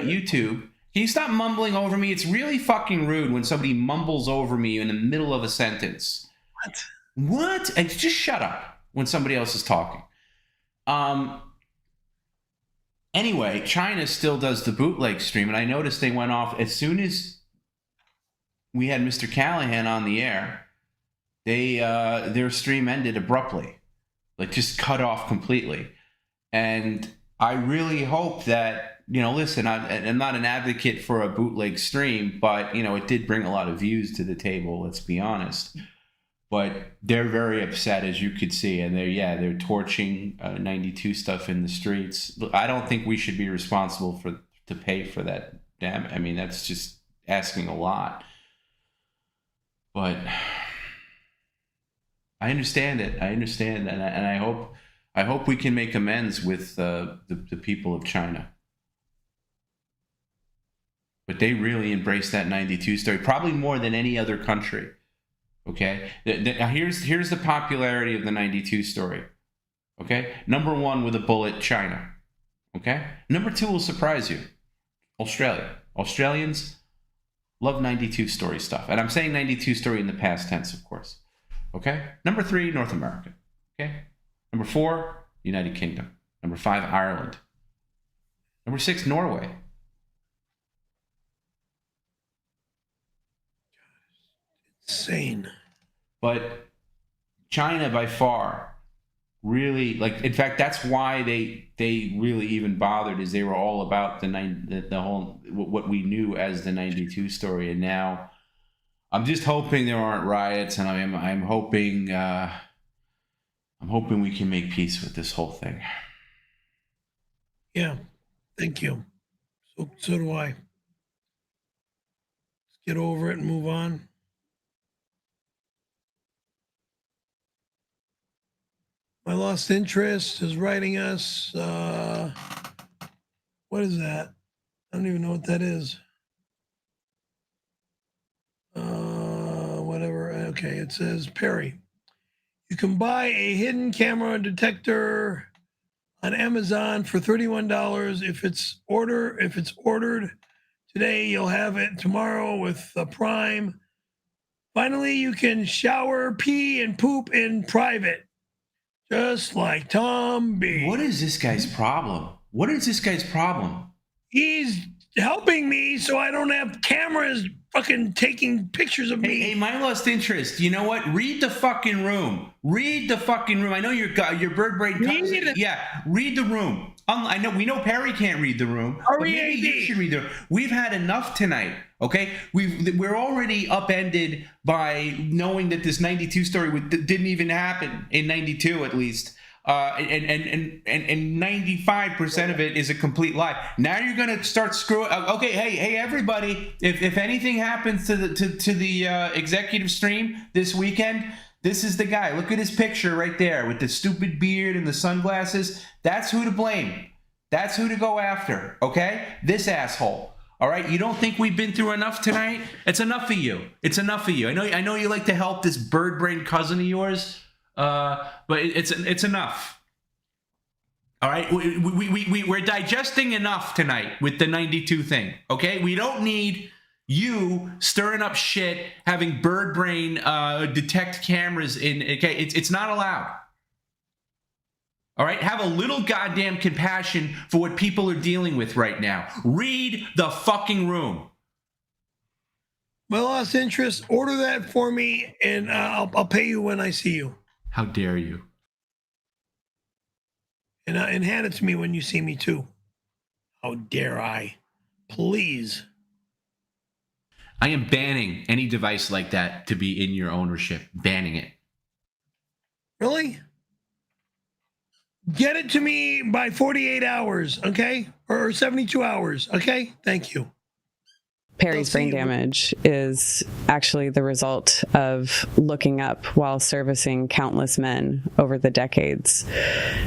S3: YouTube, can you stop mumbling over me? It's really fucking rude when somebody mumbles over me in the middle of a sentence. What? Just shut up when somebody else is talking. Anyway, China still does the bootleg stream, and I noticed they went off as soon as we had Mr. Callahan on the air. Their stream ended abruptly, like just cut off completely. And I really hope that, listen, I'm not an advocate for a bootleg stream, but it did bring a lot of views to the table. Let's be honest. But they're very upset, as you could see, and they're torching 92 stuff in the streets. I don't think we should be responsible to pay for that. Damn, I mean, that's just asking a lot. But I understand it. And I hope we can make amends with the people of China. But they really embraced that 92 story, probably more than any other country. Okay, now here's the popularity of the 92 story. Okay, number one with a bullet, China. Okay? Number 2 will surprise you. Australia. Australians love 92 story stuff. And I'm saying 92 story in the past tense, of course. Okay? Number 3, North America. Okay? Number 4, United Kingdom. Number 5, Ireland. Number 6, Norway.
S2: Insane.
S3: But China, by far, really, like, in fact, that's why they really even bothered, is they were all about the whole, what we knew as the 92 story. And now I'm just hoping there aren't riots, and I'm hoping we can make peace with this whole thing.
S2: Yeah, thank you. So do I. Let's get over it and move on. My Lost Interest is writing us. What is that? I don't even know what that is. Whatever. Okay, it says Perry. You can buy a hidden camera detector on Amazon for $31. If it's ordered today, you'll have it tomorrow with Prime. Finally, you can shower, pee, and poop in private, just like Tom B.
S3: What is this guy's problem? What is this guy's problem?
S2: He's helping me so I don't have cameras fucking taking pictures of me.
S3: Hey, My Lost Interest, you know what? Read the fucking room. Read the fucking room. I know your bird brain cousin. Yeah, read the room. We know Perry can't read the room. But maybe you should read the room. We've had enough tonight, okay? We're already upended by knowing that this 92 story didn't even happen in 92 at least. And 95% of it is a complete lie. Now you're gonna start screwing. Okay, hey everybody! If anything happens to the executive stream this weekend, this is the guy. Look at his picture right there with the stupid beard and the sunglasses. That's who to blame. That's who to go after. Okay, this asshole. All right, you don't think we've been through enough tonight? It's enough of you. It's enough of you. I know you like to help this bird brain cousin of yours. But it's enough. All right, we're digesting enough tonight with the 92 thing. Okay, we don't need you stirring up shit, having bird brain detect cameras in. Okay, it's not allowed. All right, have a little goddamn compassion for what people are dealing with right now. Read the fucking room.
S2: My Lost Interest, order that for me, and I'll pay you when I see you.
S3: How dare you?
S2: And hand it to me when you see me too. How dare I? Please.
S3: I am banning any device like that to be in your ownership. Banning it.
S2: Really? Get it to me by 48 hours, okay? Or 72 hours, okay? Thank you.
S5: Perry's brain damage is actually the result of looking up while servicing countless men over the decades.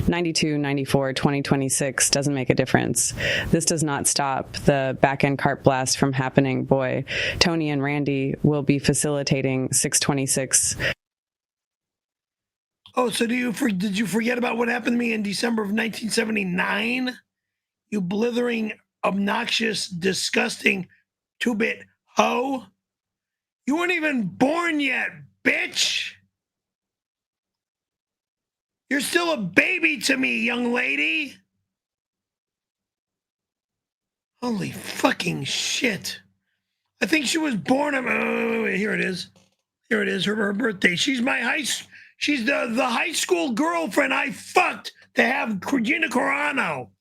S5: 92, 94, 2026 doesn't make a difference. This does not stop the back-end cart blast from happening. Boy, Tony and Randy will be facilitating 626.
S2: Oh, so did you forget about what happened to me in December of 1979? You blithering, obnoxious, disgusting two-bit hoe. You weren't even born yet, bitch. You're still a baby to me, young lady. Holy fucking shit. I think she was born on... wait, here it is. Here it is, her birthday. She's she's the high school girlfriend I fucked to have Gina Carano.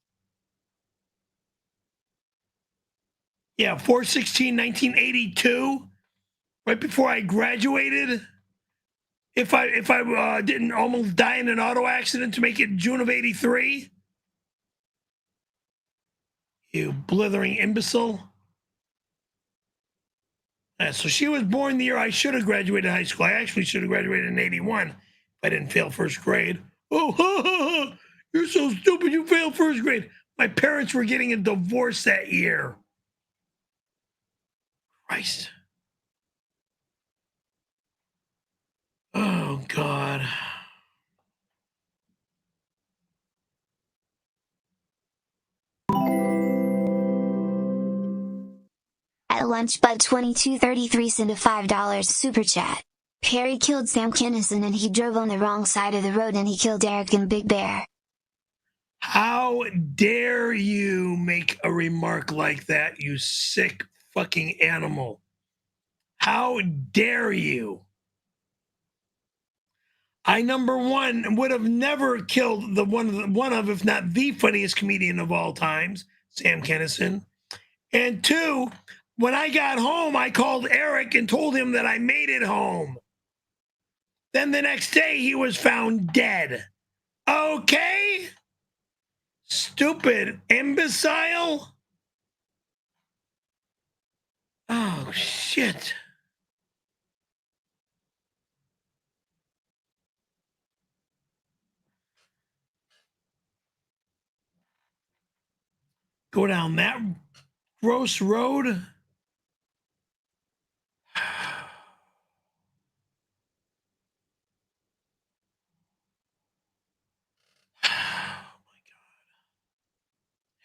S2: Yeah, 4/16/1982, right before I graduated. If I didn't almost die in an auto accident to make it June of '83. You blithering imbecile. So she was born the year I should have graduated high school. I actually should have graduated in '81 if I didn't fail first grade. Oh, you're so stupid, you failed first grade. My parents were getting a divorce that year. Christ. Oh, God.
S8: At 𝙎𝙃𝙊𝙼𝙈 sent a $5 super chat. Perry killed Sam Kinison and he drove on the wrong side of the road and he killed Eric and Big Bear.
S2: How dare you make a remark like that, you sick fucking animal? How dare you? I, number one, would have never killed the one of, if not the funniest comedian of all times, Sam Kinison. And two, when I got home, I called Eric and told him that I made it home. Then the next day, he was found dead. Okay? Stupid imbecile. Oh, shit. Go down that gross road.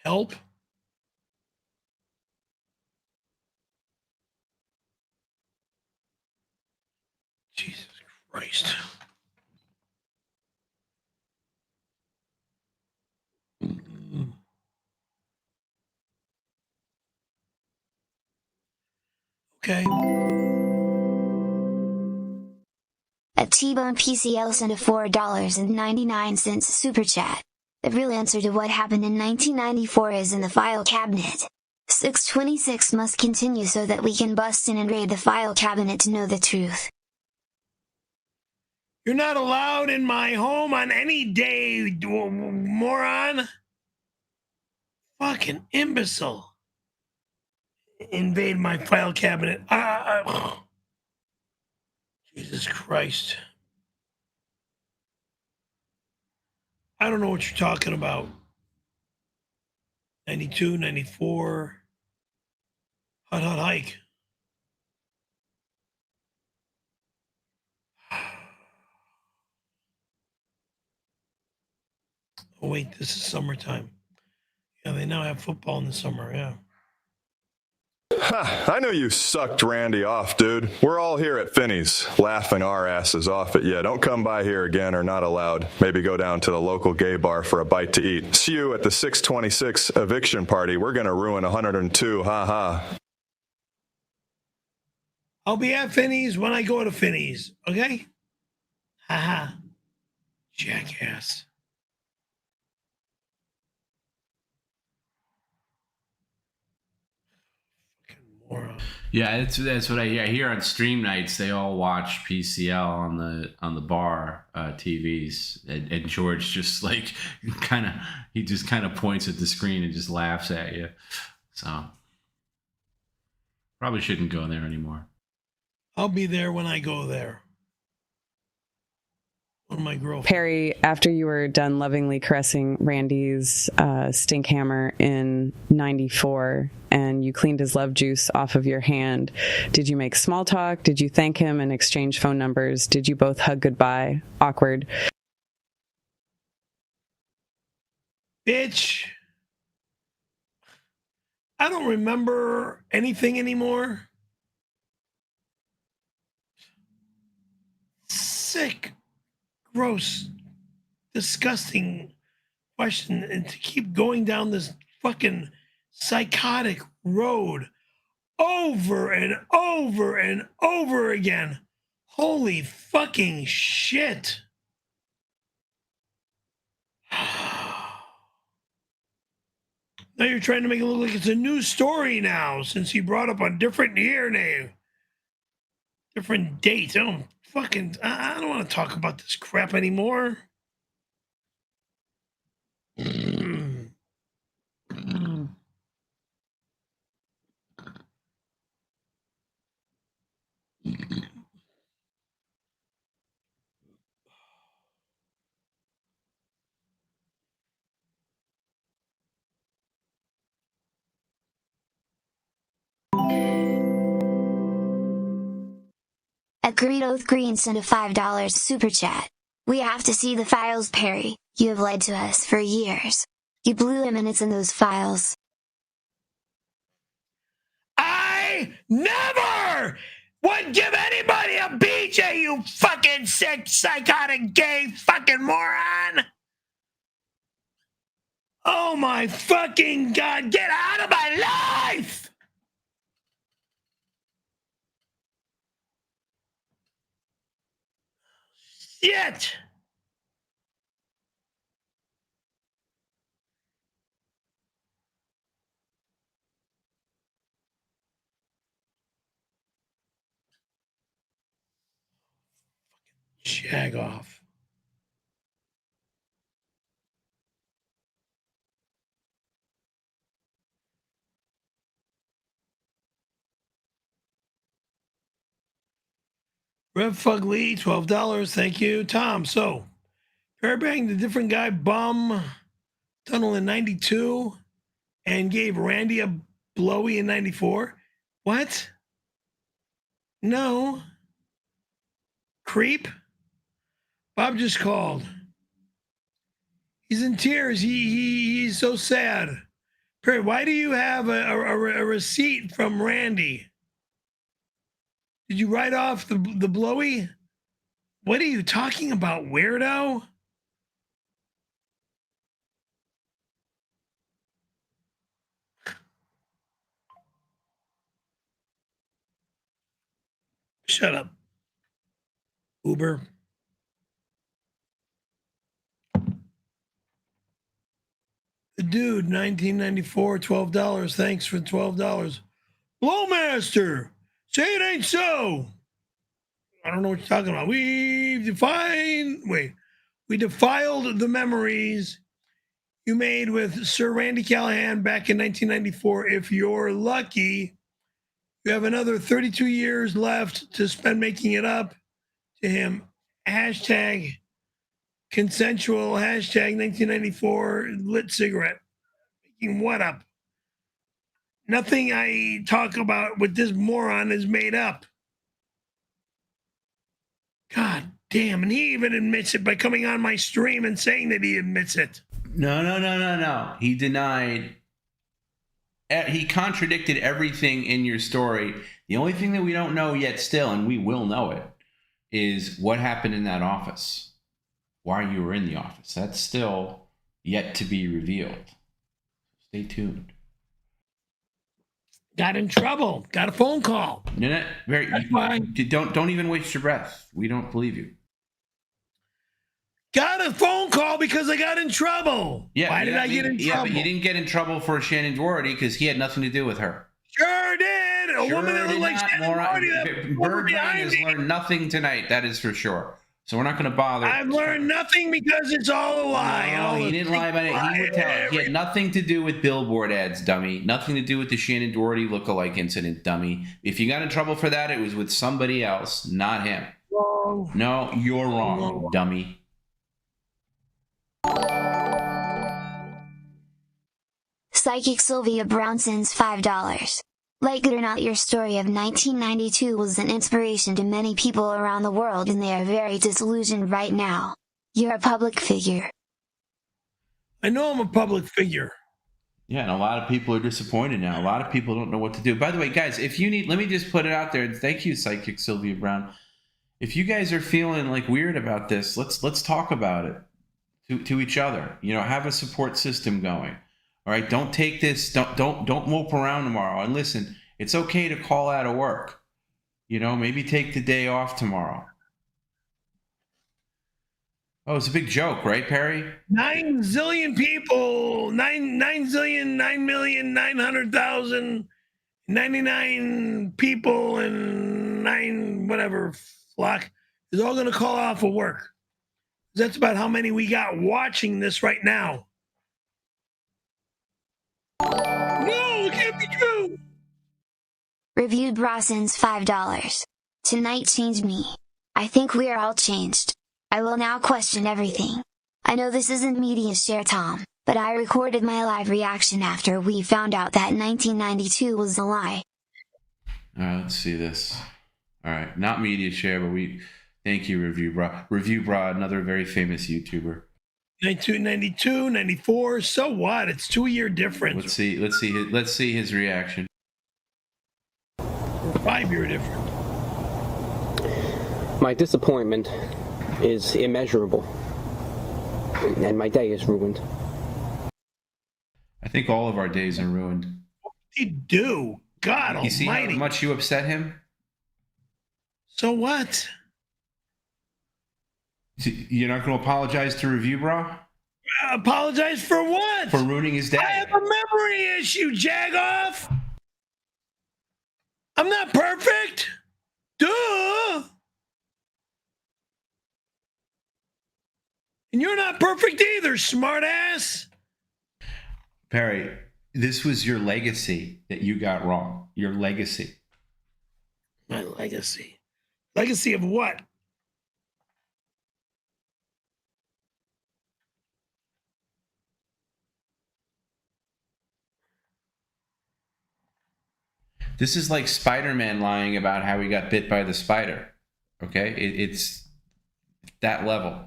S2: Help. Jesus Christ. Okay.
S8: At T-Bone PCL sent a $4.99 super chat. The real answer to what happened in 1994 is in the file cabinet. 626 must continue so that we can bust in and raid the file cabinet to know the truth.
S2: You're not allowed in my home on any day, moron. Fucking imbecile. Invade my file cabinet. Jesus Christ. I don't know what you're talking about. 92, 94. Hot hike. Oh, wait, this is summertime. Yeah, they now have football in the summer, yeah.
S19: Ha, I know you sucked Randy off, dude. We're all here at Finney's, laughing our asses off at you. Don't come by here again or not allowed. Maybe go down to the local gay bar for a bite to eat. See you at the 626 eviction party. We're going to ruin 102, ha.
S2: I'll be at Finney's when I go to Finney's, okay? Haha. Jackass.
S3: Yeah, that's what I hear. I hear on stream nights they all watch PCL on the bar TVs, and George just like kind of points at the screen and just laughs at you. So probably shouldn't go there anymore.
S2: I'll be there when I go there. One of my girlfriends.
S5: Perry, after you were done lovingly caressing Randy's stink hammer in 94 and you cleaned his love juice off of your hand, did you make small talk? Did you thank him and exchange phone numbers? Did you both hug goodbye? Awkward.
S2: Bitch. I don't remember anything anymore. Sick. Gross, disgusting question, and to keep going down this fucking psychotic road over and over and over again. Holy fucking shit. Now you're trying to make it look like it's a new story now, since you brought up a different year name, different date. Oh, fucking, I don't want to talk about this crap anymore.
S8: At Greedoth Green sent a $5 super chat. We have to see the files, Perry. You have lied to us for years. You blew him and it's in those files.
S2: I
S1: never would give anybody a BJ, you fucking sick, psychotic, gay fucking moron. Oh my fucking God, get out of my life! Shit! Jag off. Rev Fug Lee, $12. Thank you, Tom. So, Fairbank, the different guy, bum tunnel in 92 and gave Randy a blowy in 94. What? No. Creep? Bob just called. He's in tears. He's so sad. Perry, why do you have a receipt from Randy? Did you write off the blowy? What are you talking about, weirdo? Shut up, Uber. The dude, 1994, $12. Thanks for $12. Blowmaster, say it ain't so. I don't know what you're talking about. We defiled the memories you made with Sir Randy Callahan back in 1994. If you're lucky, you have another 32 years left to spend making it up to him. Hashtag consensual, hashtag 1994 lit cigarette. Making what up? Nothing I talk about with this moron is made up. God damn, and he even admits it by coming on my stream and saying that he admits it.
S3: No. He denied. He contradicted everything in your story. The only thing that we don't know yet still, and we will know it, is what happened in that office. Why you were in the office. That's still yet to be revealed. Stay tuned.
S1: Got in trouble. Got a phone call.
S3: No, don't even waste your breath. We don't believe you.
S1: Got a phone call because I got in trouble.
S3: Yeah,
S1: Why did I get in trouble?
S3: Yeah, but you didn't get in trouble for Shannon Doherty because he had nothing to do with her.
S1: Sure did. A woman that looked like Shannon Doherty.
S3: Bird has learned nothing tonight. That is for sure. So we're not going to bother.
S1: I've learned nothing because it's all a lie.
S3: No, he didn't lie about it. He would tell it. He had nothing to do with billboard ads, dummy. Nothing to do with the Shannon Doherty lookalike incident, dummy. If you got in trouble for that, it was with somebody else, not him.
S1: Wrong.
S3: No, you're wrong, dummy.
S8: Psychic Sylvia Brown sends $5. Like it or not, your story of 1992 was an inspiration to many people around the world, and they are very disillusioned right now. You're a public figure.
S1: I know I'm a public figure.
S3: Yeah, and a lot of people are disappointed now. A lot of people don't know what to do. By the way, guys, if you need, let me just put it out there. Thank you, Psychic Sylvia Brown. If you guys are feeling like weird about this, let's talk about it to each other. You know, have a support system going. All right, don't take this. Don't mope around tomorrow. And listen, it's okay to call out of work. You know, maybe take the day off tomorrow. Oh, it's a big joke, right, Perry?
S1: 9 zillion people, 9,900,099 people, and 9 whatever flock is all going to call off of work. That's about how many we got watching this right now. No, it can't be true.
S8: Reviewed Brason's $5. Tonight changed me. I think we are all changed. I will now question everything. I know this isn't media share, Tom, but I recorded my live reaction after we found out that 1992 was a lie.
S3: All right, let's see this. All right, not media share, but thank you, Review Bra. Review Bra, another very famous YouTuber.
S1: 1992, 94, so what? It's 2-year difference.
S3: Let's see his reaction.
S2: 5-year difference.
S6: My disappointment is immeasurable, and my day is ruined.
S3: I think all of our days are ruined.
S2: What did he do? God almighty.
S3: You see how much you upset him?
S2: So what?
S3: You're not going to apologize to Review Bro?
S2: Apologize for what?
S3: For ruining his day.
S2: I have a memory issue, Jagoff. I'm not perfect. Duh. And you're not perfect either, smartass.
S3: Perry, this was your legacy that you got wrong. Your legacy.
S2: My legacy. Legacy of what?
S3: This is like Spider-Man lying about how he got bit by the spider. Okay? It's that level.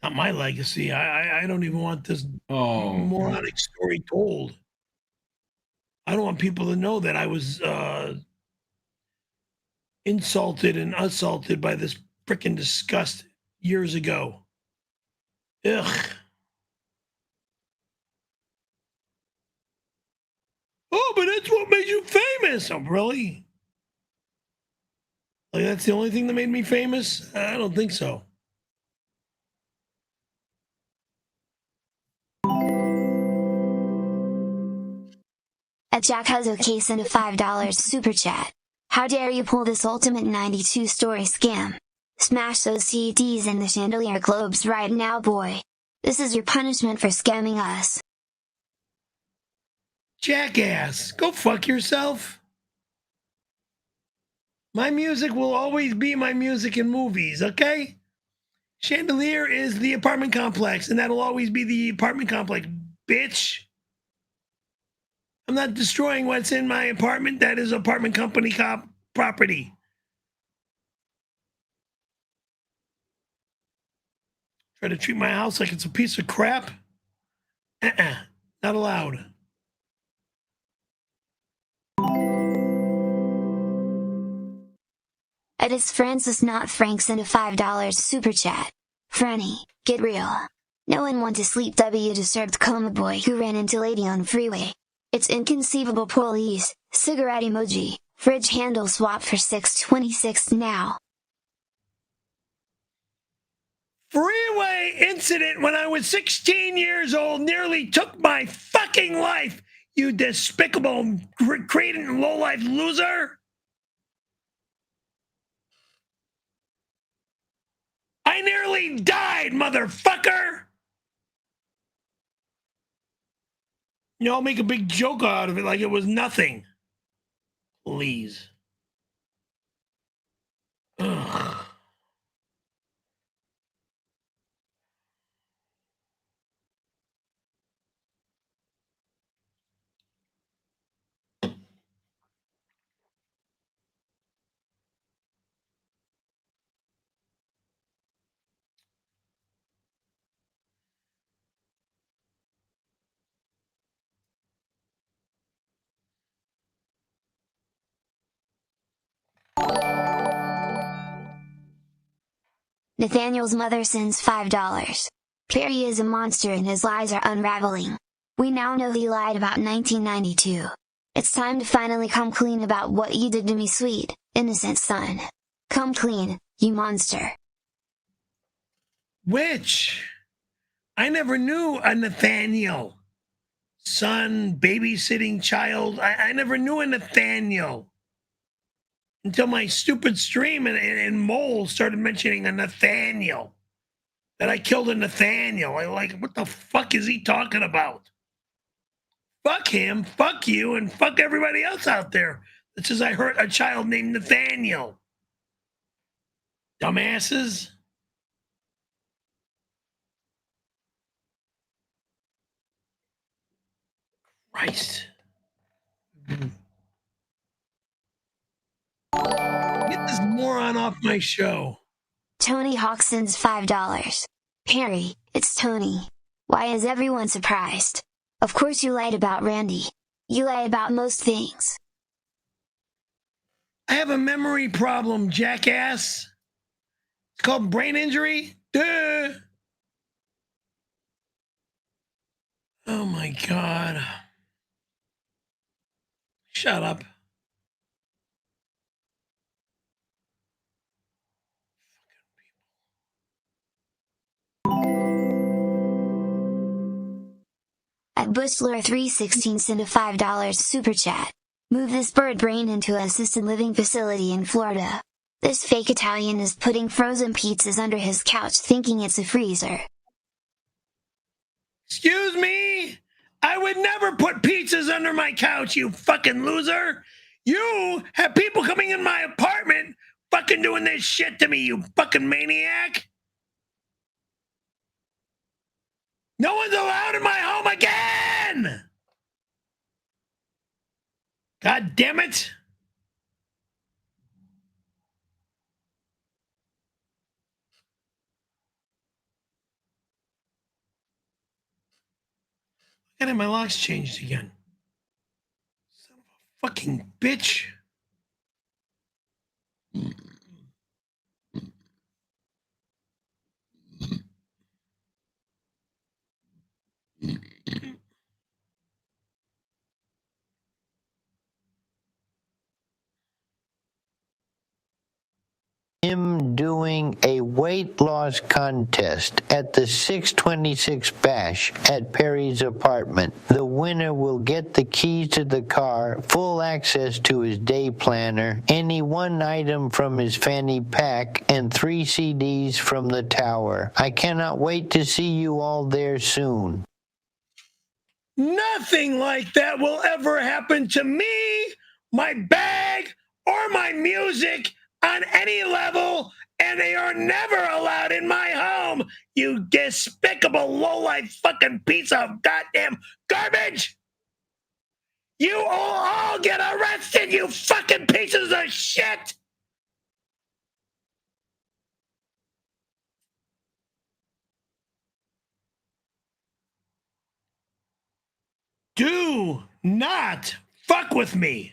S2: Not my legacy. I don't even want this moronic story told. I don't want people to know that I was insulted and assaulted by this frickin' disgust years ago. Ugh. Oh, but that's what made you famous. Oh, really? Like, that's the only thing that made me famous? I don't think so.
S8: A Jack has a case and a $5 super chat. How dare you pull this ultimate 92-story scam? Smash those CDs in the chandelier globes right now, boy. This is your punishment for scamming us.
S2: Jackass, go fuck yourself. My music will always be my music in movies, okay? Chandelier is the apartment complex, and that'll always be the apartment complex, bitch. I'm not destroying what's in my apartment. That is apartment company property. Try to treat my house like it's a piece of crap? Not allowed.
S8: It is Francis Not Franks and a $5 super chat. Franny, get real. No one wants to sleep 𝙎𝙃𝙊𝙃 coma boy who ran into lady on freeway. It's inconceivable police, cigarette emoji, fridge handle swap for 626 now.
S2: Freeway incident when I was 16 years old nearly took my fucking life, you despicable, cretin, low-life loser. I nearly died, motherfucker! You know, I'll make a big joke out of it like it was nothing. Please. Ugh.
S8: Nathaniel's mother sends $5. Perry is a monster and his lies are unraveling. We now know he lied about 1992. It's time to finally come clean about what you did to me, sweet, innocent son. Come clean, you monster.
S2: Which? I never knew a Nathaniel. Son, babysitting child. I never knew a Nathaniel. Until my stupid stream and Mole started mentioning a Nathaniel. That I killed a Nathaniel. I like, what the fuck is he talking about? Fuck him, fuck you, and fuck everybody else out there that says I hurt a child named Nathaniel. Dumbasses. Christ. Get this moron off my show.
S8: Tony Hawk sends $5. Perry, it's Tony. Why is everyone surprised? Of course you lied about Randy. You lie about most things.
S2: I have a memory problem, jackass. It's called brain injury. Duh. Oh my God. Shut up.
S8: At Bushler316 sent a $5 super chat. Move this bird brain into an assisted living facility in Florida. This fake Italian is putting frozen pizzas under his couch thinking it's a freezer.
S2: Excuse me? I would never put pizzas under my couch, you fucking loser. You have people coming in my apartment fucking doing this shit to me, you fucking maniac. No one's allowed in my home again. God damn it. And my locks changed again. Son of a fucking bitch.
S13: Him doing a weight loss contest at the 626 Bash at Perry's apartment. The winner will get the keys to the car, full access to his day planner, any one item from his fanny pack, and 3 CDs from the tower. I cannot wait to see you all there soon.
S2: Nothing like that will ever happen to me, my bag, or my music on any level, and they are never allowed in my home, you despicable lowlife fucking piece of goddamn garbage! You will all get arrested, you fucking pieces of shit! Do not fuck with me!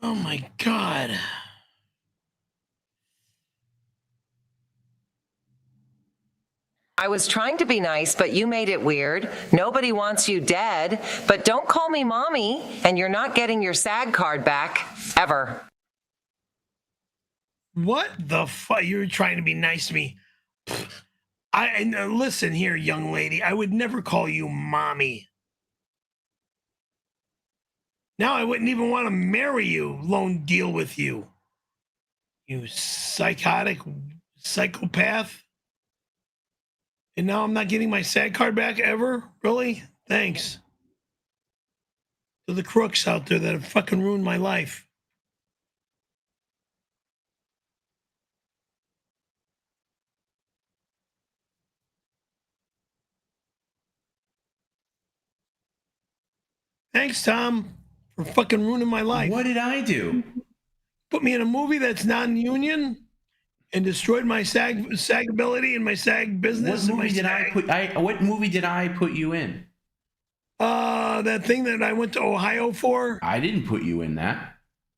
S2: Oh my God.
S18: I was trying to be nice, but you made it weird. Nobody wants you dead, but don't call me mommy, and you're not getting your SAG card back, ever.
S2: What the fuck? You're trying to be nice to me. Listen here, young lady. I would never call you mommy. Now I wouldn't even want to marry you, alone deal with you. You psychotic psychopath. And now I'm not getting my SAG card back ever? Really? Thanks. To the crooks out there that have fucking ruined my life. Thanks, Tom, for fucking ruining my life.
S3: What did I do?
S2: Put me in a movie that's non-union and destroyed my SAG ability and my SAG business.
S3: What movie did I put you in?
S2: That thing that I went to Ohio for.
S3: I didn't put you in that.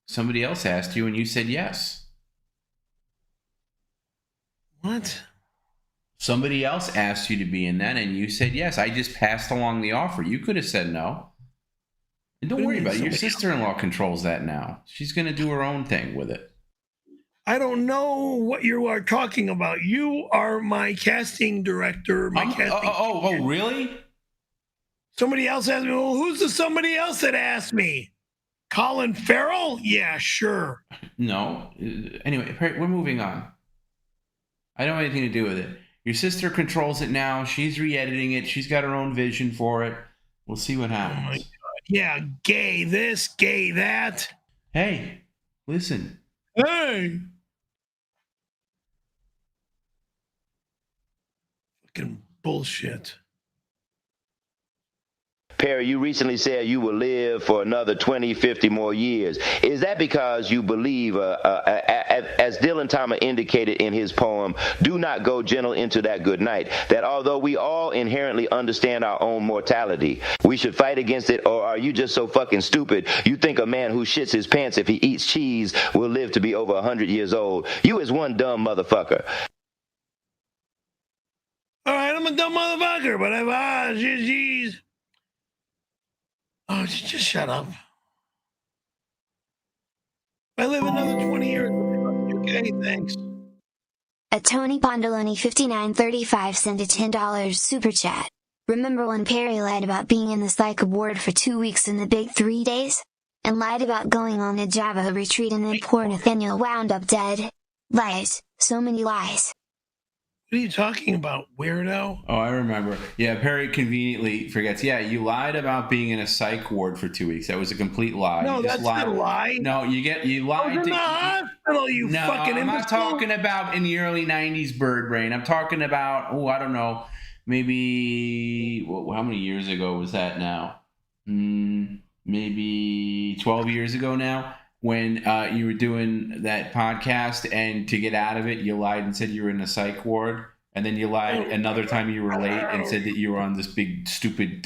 S3: Somebody else asked you and you said yes.
S2: What?
S3: Somebody else asked you to be in that and you said yes. I just passed along the offer. You could have said no. And don't worry about it. Your sister-in-law controls that now. She's going to do her own thing with it.
S2: I don't know what you are talking about. You are my casting director.
S3: Oh, really?
S2: Somebody else asked me, well, who's the somebody else that asked me? Colin Farrell? Yeah, sure.
S3: No. Anyway, we're moving on. I don't have anything to do with it. Your sister controls it now. She's re-editing it. She's got her own vision for it. We'll see what happens.
S2: Oh my God. Yeah, gay this, gay that.
S3: Hey, listen.
S2: Hey. Fucking bullshit.
S20: Perry, you recently said you will live for another 20, 50 more years. Is that because you believe, as Dylan Thomas indicated in his poem, "Do not go gentle into that good night," that although we all inherently understand our own mortality, we should fight against it? Or are you just so fucking stupid you think a man who shits his pants if he eats cheese will live to be over 100 years old? You is one dumb motherfucker.
S2: All right, I'm a dumb motherfucker, but geez. Oh, just shut up. If I live another 20 years, okay, thanks.
S8: A Tony Pondoloni 5935 sent a $10 super chat. Remember when Perry lied about being in the psych ward for 2 weeks in the big 3 days? And lied about going on a Java retreat and then poor Nathaniel wound up dead? Lies. So many lies.
S2: What are you talking about, weirdo?
S3: Oh, I remember. Yeah, Perry conveniently forgets. Yeah, you lied about being in a psych ward for 2 weeks. That was a complete lie.
S2: No, that's not a lie.
S3: No, you lied.
S2: I was in the hospital, you fucking
S3: I'm not talking about in the early 90s bird brain. I'm talking about, I don't know, maybe, how many years ago was that now? Maybe 12 years ago now, when you were doing that podcast, and to get out of it, you lied and said you were in a psych ward, and then you lied another time you were late and said that you were on this big stupid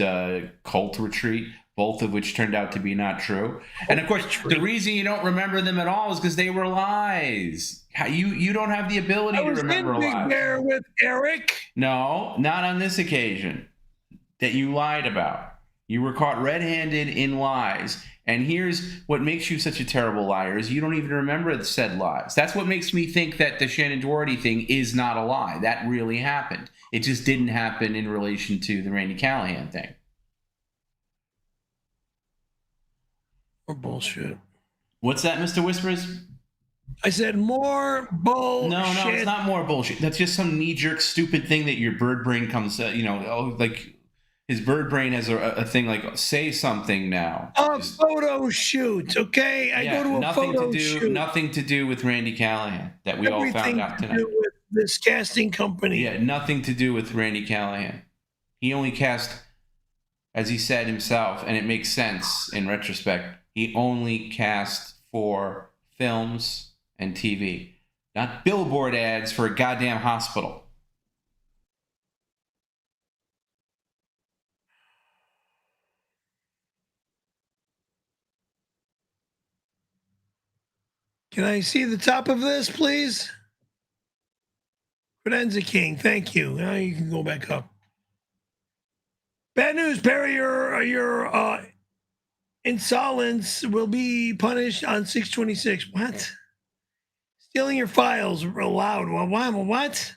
S3: cult retreat, both of which turned out to be not true. And of course, the reason you don't remember them at all is because they were lies. You don't have the ability to remember lies.
S2: I was in Big Bear with Eric.
S3: No, not on this occasion that you lied about. You were caught red-handed in lies. And here's what makes you such a terrible liar is you don't even remember the said lies. That's what makes me think that the Shannon Doherty thing is not a lie. That really happened. It just didn't happen in relation to the Randy Callahan thing.
S2: More bullshit.
S3: What's that, Mr. Whispers?
S2: I said more bullshit.
S3: No, it's not more bullshit. That's just some knee-jerk stupid thing that your bird brain comes, like... His bird brain has a thing like, say something now.
S2: A photo shoot, okay? I go to a photo shoot.
S3: Nothing to do with Randy Callahan that we all found out tonight.
S2: Everything to do with this casting company.
S3: Yeah, nothing to do with Randy Callahan. He only cast, as he said himself, and it makes sense in retrospect, he only cast for films and TV, not billboard ads for a goddamn hospital.
S2: Can I see the top of this, please? 𝙈𝙀𝙊𝙀 King, thank you. Now you can go back up. Bad news, Perry. Your insolence will be punished on 6/26. What? Stealing your files allowed. What?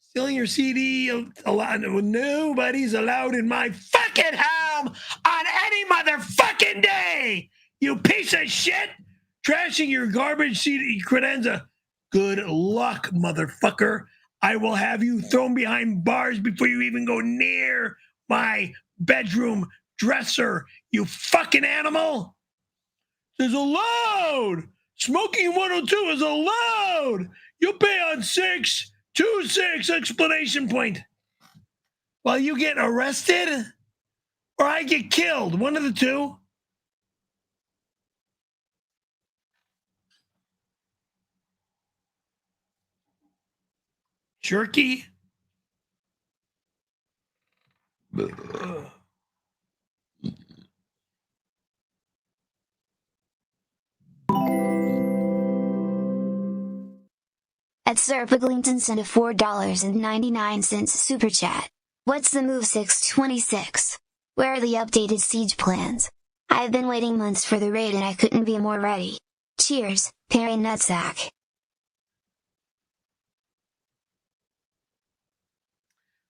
S2: Stealing your CD allowed. Nobody's allowed in my fucking home on any motherfucking day. You piece of shit. Trashing your garbage CD credenza. Good luck, motherfucker. I will have you thrown behind bars before you even go near my bedroom dresser, you fucking animal. Is allowed. Smoking 102 is allowed. You pay on 626 explanation point. While you get arrested or I get killed. One of the two. Jerky.
S8: At Sir Piglington sent a $4.99 super chat. What's the move 626? Where are the updated siege plans? I've been waiting months for the raid and I couldn't be more ready. Cheers, Perry Nutsack.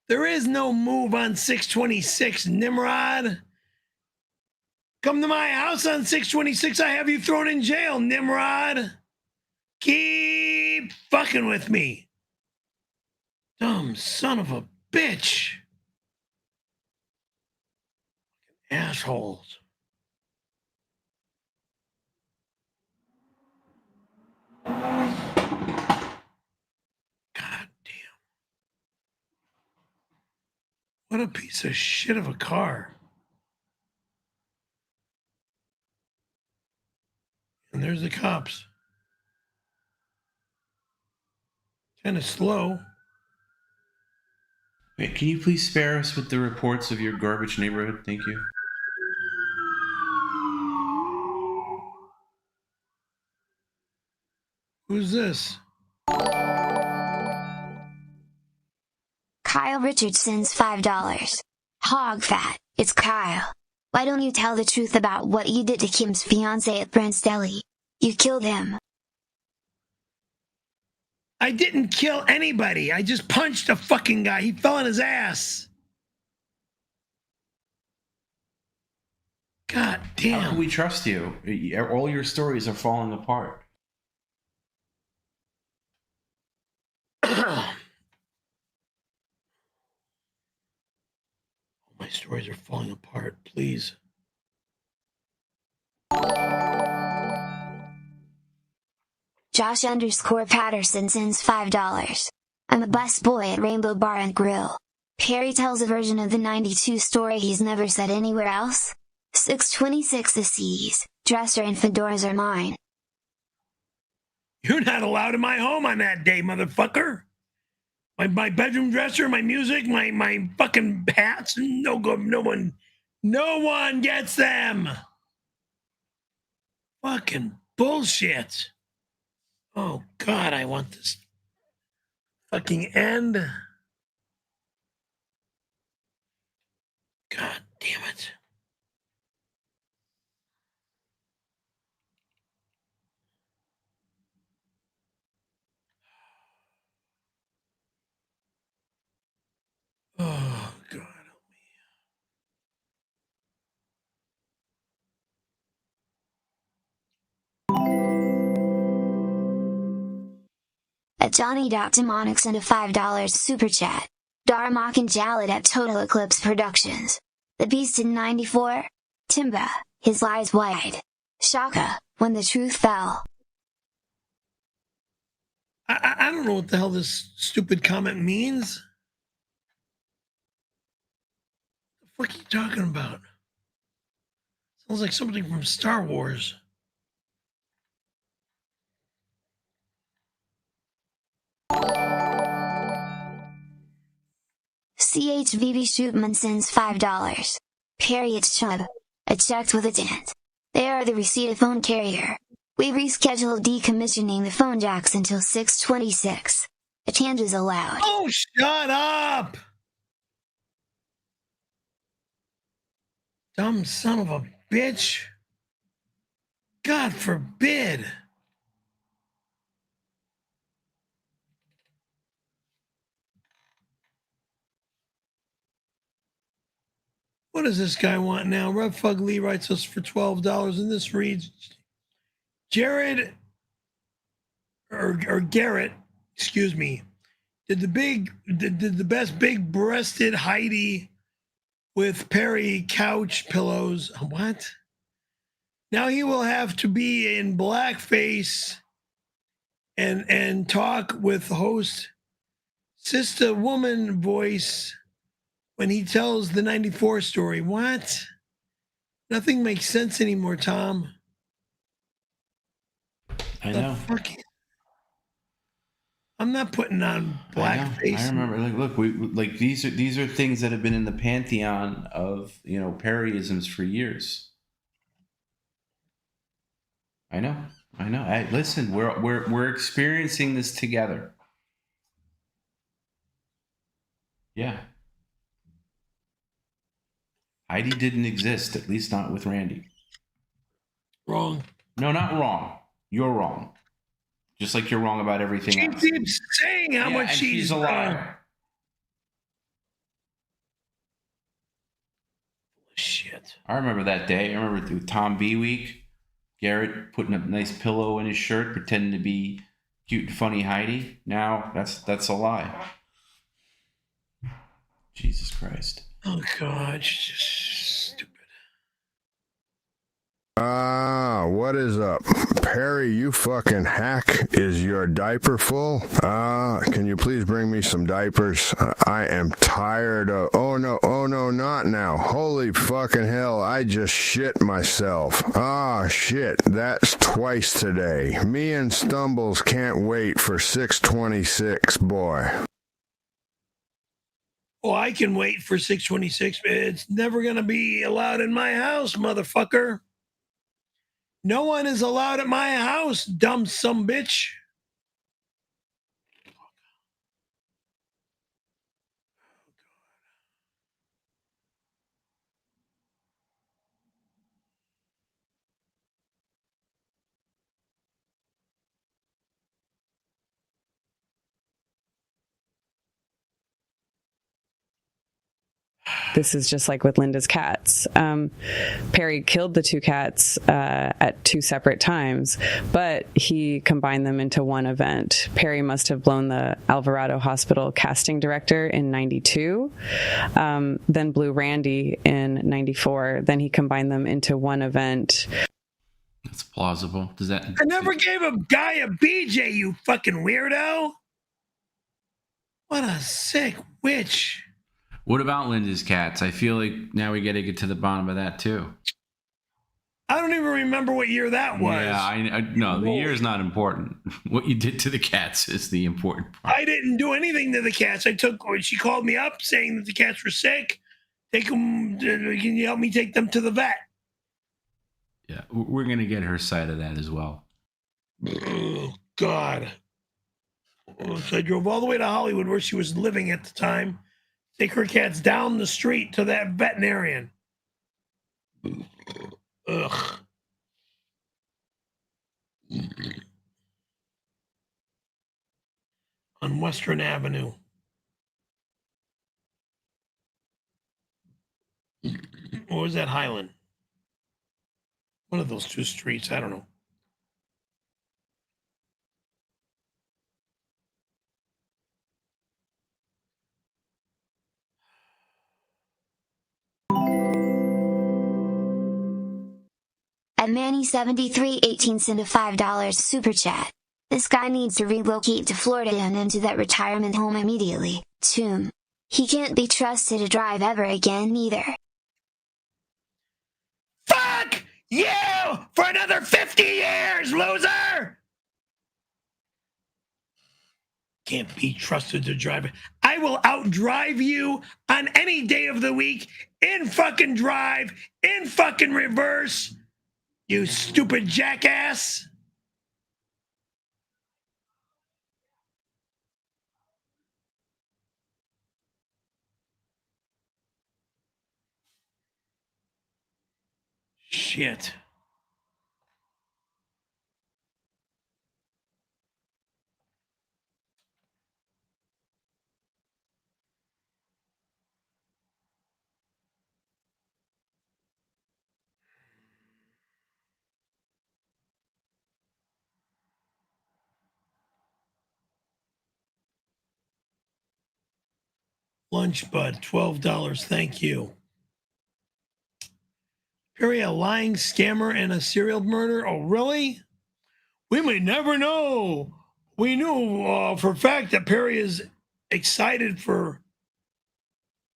S2: There is no move on 626, Nimrod. Come to my house on 626, I have you thrown in jail, Nimrod. Keep fucking with me. Dumb son of a bitch. Assholes. What a piece of shit of a car. And there's the cops. Kind of slow.
S3: Wait, can you please spare us with the reports of your garbage neighborhood? Thank you.
S2: Who's this?
S8: Kyle Richards sends $5. Hog fat, it's Kyle. Why don't you tell the truth about what you did to Kim's fiancé at Brent's Deli? You killed him.
S2: I didn't kill anybody. I just punched a fucking guy. He fell on his ass. God damn.
S3: How can we trust you? All your stories are falling apart.
S2: My stories are falling apart, please.
S8: Josh_Patterson sends $5. I'm a busboy at Rainbow Bar and Grill. Perry tells a version of the 92 story he's never said anywhere else. 626 the C's, dresser and fedoras are mine.
S2: You're not allowed in my home on that day, motherfucker. My bedroom dresser, my music, my fucking hats, no one gets them. Fucking bullshit. Oh God, I want this fucking end. God damn it. Oh, God.
S8: At Johnny.Demonic sent a $5 super chat. 𝙈𝙀𝙾 at Total Eclipse Productions. The Beast in 94. Timba, his eyes wide. Shaka, when the truth fell.
S2: I don't know what the hell this stupid comment means. What the fuck are you talking about? Sounds like something from Star Wars.
S8: 𝙎𝙃𝙊𝙃 sends $5. Perry, it's Chubb. I checked with a dent. They are the receipt of phone carrier. We rescheduled decommissioning the phone jacks until 6/26. Changes allowed.
S2: Oh, shut up! Dumb son of a bitch. God forbid. What does this guy want now? Fug Lee writes us for $12, and this reads, Jared or Garrett, excuse me, did the best big-breasted Heidi with Perry couch pillows. What? Now he will have to be in blackface and talk with host Sister Woman voice when he tells the 94 story. What? Nothing makes sense anymore, Tom.
S3: I know.
S2: I'm not putting on blackface.
S3: I remember. Look, these are things that have been in the pantheon of Perryisms for years. I know. Listen, we're experiencing this together. Yeah. Heidi didn't exist, at least not with Randy.
S2: Wrong.
S3: No, not wrong. You're wrong. Just like you're wrong about everything else.
S2: She keeps saying how much she's
S3: a liar.
S2: Shit.
S3: I remember that day. I remember through Tom B week, Garrett putting a nice pillow in his shirt, pretending to be cute and funny Heidi. Now that's a lie. Jesus Christ.
S2: Oh God, she's just stupid.
S7: what is up? Perry, you fucking hack. Is your diaper full? Can you please bring me some diapers? I am tired of... Oh no, not now. Holy fucking hell, I just shit myself. Shit, that's twice today. Me and Stumbles can't wait for 626, boy.
S2: Oh, I can wait for 626. It's never going to be allowed in my house, motherfucker. No one is allowed at my house, dumb sumbitch.
S5: This is just like with Linda's cats. Perry killed the two cats at two separate times, but he combined them into one event. Perry must have blown the Alvarado Hospital casting director in 92, then blew Randy in 94. Then he combined them into one event.
S3: That's plausible. Does that?
S2: I never gave a guy a BJ, you fucking weirdo. What a sick witch.
S3: What about Linda's cats? I feel like now we got to get to the bottom of that too.
S2: I don't even remember what year that was.
S3: Yeah, no, the year is not important. What you did to the cats is the important part.
S2: I didn't do anything to the cats. She called me up saying that the cats were sick. Take them. Can you help me take them to the vet?
S3: Yeah, we're gonna get her side of that as well.
S2: Oh God! So I drove all the way to Hollywood, where she was living at the time. Take her cats down the street to that veterinarian. Ugh. On Western Avenue. Or was that Highland? One of those two streets, I don't know.
S8: At Manny7318 sent a $5 super chat. This guy needs to relocate to Florida and into that retirement home immediately. Toom. He can't be trusted to drive ever again either.
S2: Fuck you for another 50 years, loser! Can't be trusted to drive. I will outdrive you on any day of the week, in fucking drive, in fucking reverse. You stupid jackass. Shit. Lunch Bud, $12. Thank you. Perry, a lying scammer and a serial murderer? Oh, really? We may never know. We knew for a fact that Perry is excited for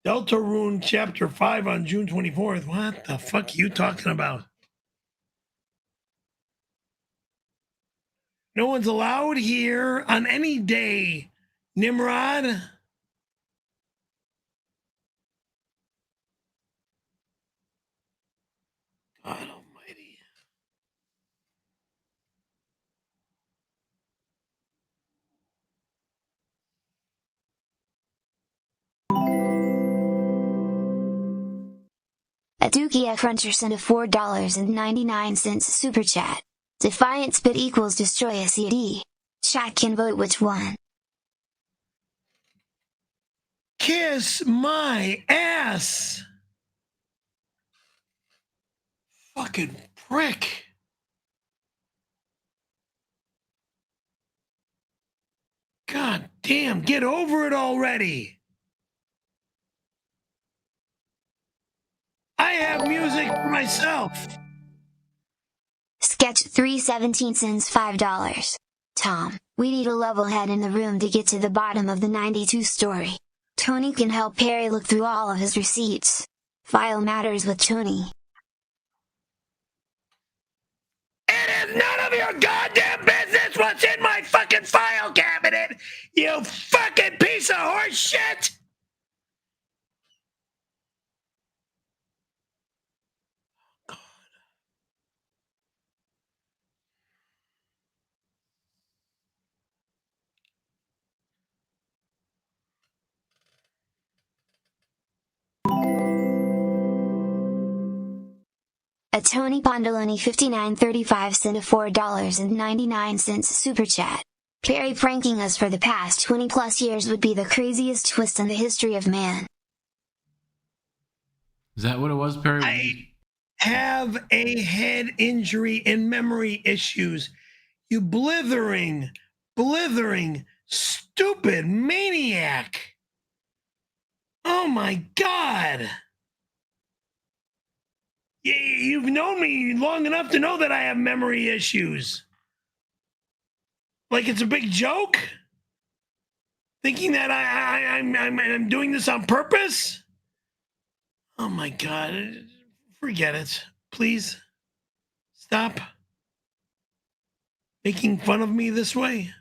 S2: Deltarune Chapter 5 on June 24th. What the fuck are you talking about? No one's allowed here on any day, Nimrod. God almighty.
S8: A Dookie F. Runcher sent a $4.99 super chat. Defiance bit equals destroy a CD. Chat can vote which one.
S2: Kiss my ass. Fucking prick. God damn, get over it already. I have music for myself.
S8: Sketch 317 sends $5. Tom, we need a level head in the room to get to the bottom of the 92 story. Tony can help Perry look through all of his receipts. File matters with Tony.
S1: It is none of your goddamn business what's in my fucking file cabinet, you fucking piece of horse shit!
S8: A Tony Pondoloni 5935 sent a $4.99 super chat. Perry pranking us for the past 20 plus years would be the craziest twist in the history of man.
S3: Is that what it was, Perry?
S2: I have a head injury and memory issues. You blithering, stupid maniac. Oh my God. You've known me long enough to know that I have memory issues. Like it's a big joke? Thinking that I'm doing this on purpose? Oh my God. Forget it. Please. Stop making fun of me this way.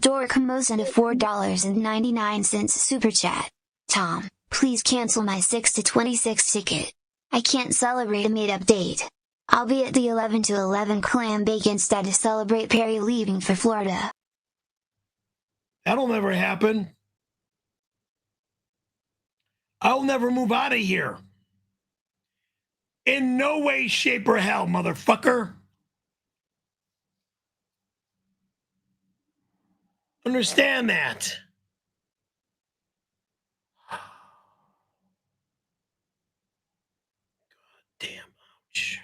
S8: 𝙎𝙃𝙊𝙑𝘾 sent a $4.99 super chat. Tom, please cancel my 6 to 26 ticket. I can't celebrate a made-up date. I'll be at the 11 to 11 clam bake instead to celebrate Perry leaving for Florida.
S2: That'll never happen. I'll never move out of here. In no way, shape, or hell, motherfucker. Understand that. God damn, ouch.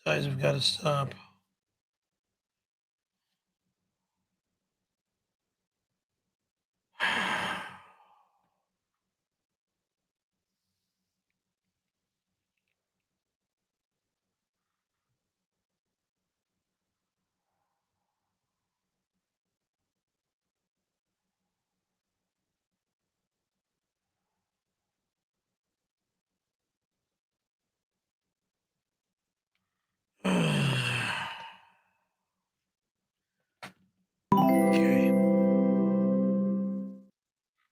S2: These eyes have got to stop.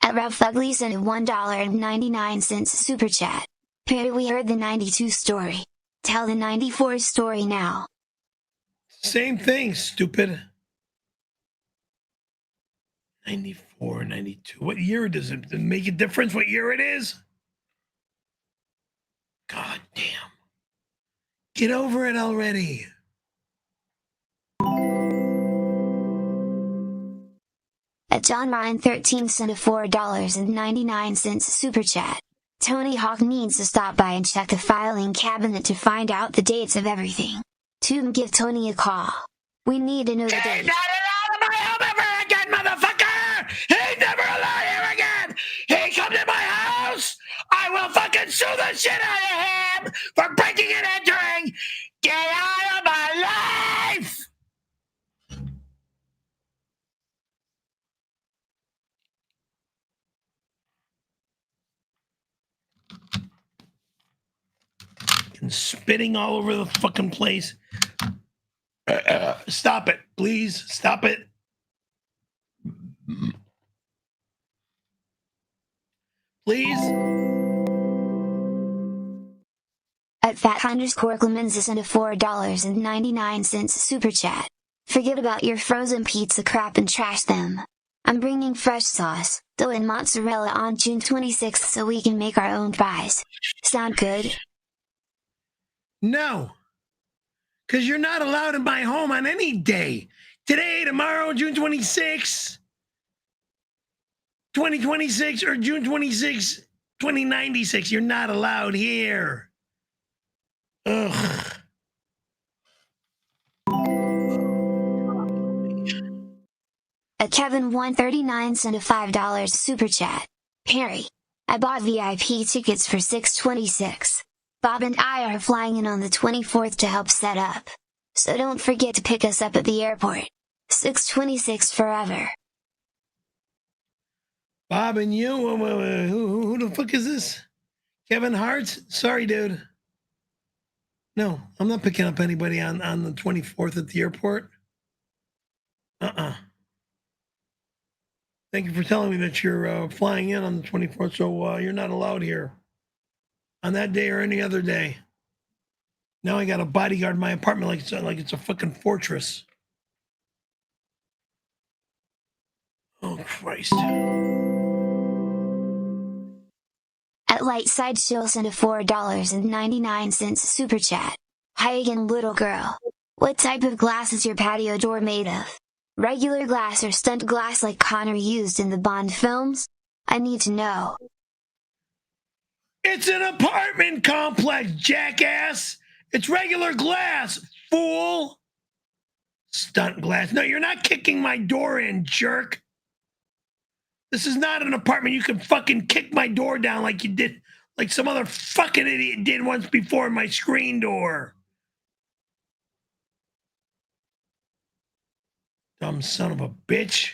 S8: At Ralph Ugly sent a $1.99 super chat. Perry, we heard the 92 story. Tell the 94 story now.
S2: Same thing, stupid. 94, 92. What year does it make a difference what year it is? God damn. Get over it already.
S8: At John Ryan 13 sent a $4.99 super chat. Tony Hawk needs to stop by and check the filing cabinet to find out the dates of everything. To give Tony a call. We need to know the date.
S1: He's not allowed in my home ever again, motherfucker! He's never allowed here again! He comes in my house! I will fucking sue the shit out of him for breaking and entering! Get out of my life!
S2: And spitting all over the fucking place. Stop it, please. Stop it. Please.
S8: At Fat_Clemens sent a $4.99 super chat. Forget about your frozen pizza crap and trash them. I'm bringing fresh sauce, dough and mozzarella on June 26th so we can make our own pies. Sound good?
S2: No. Because you're not allowed in my home on any day. Today, tomorrow, June 26th, 2026, or June 26th, 2096. You're not allowed here. Ugh.
S8: 𝘾𝐼𝙇 sent a $5 super chat. Perry, I bought VIP tickets for 6/26. Bob and I are flying in on the 24th to help set up. So don't forget to pick us up at the airport. 6/26 forever.
S2: Bob and you? Who the fuck is this? Kevin Hart? Sorry, dude. No, I'm not picking up anybody on the 24th at the airport. Thank you for telling me that you're flying in on the 24th, so you're not allowed here on that day or any other day. Now I got to bodyguard my apartment like it's a fucking fortress. Oh, Christ.
S8: At Lightside Chill sent a $4.99 super chat. Hi again, little girl. What type of glass is your patio door made of? Regular glass or stunt glass like Connor used in the Bond films? I need to know.
S2: It's an apartment complex, jackass! It's regular glass, fool! Stunt glass. No, you're not kicking my door in, jerk. This is not an apartment. You can fucking kick my door down like you did, like some other fucking idiot did once before in my screen door. Dumb son of a bitch.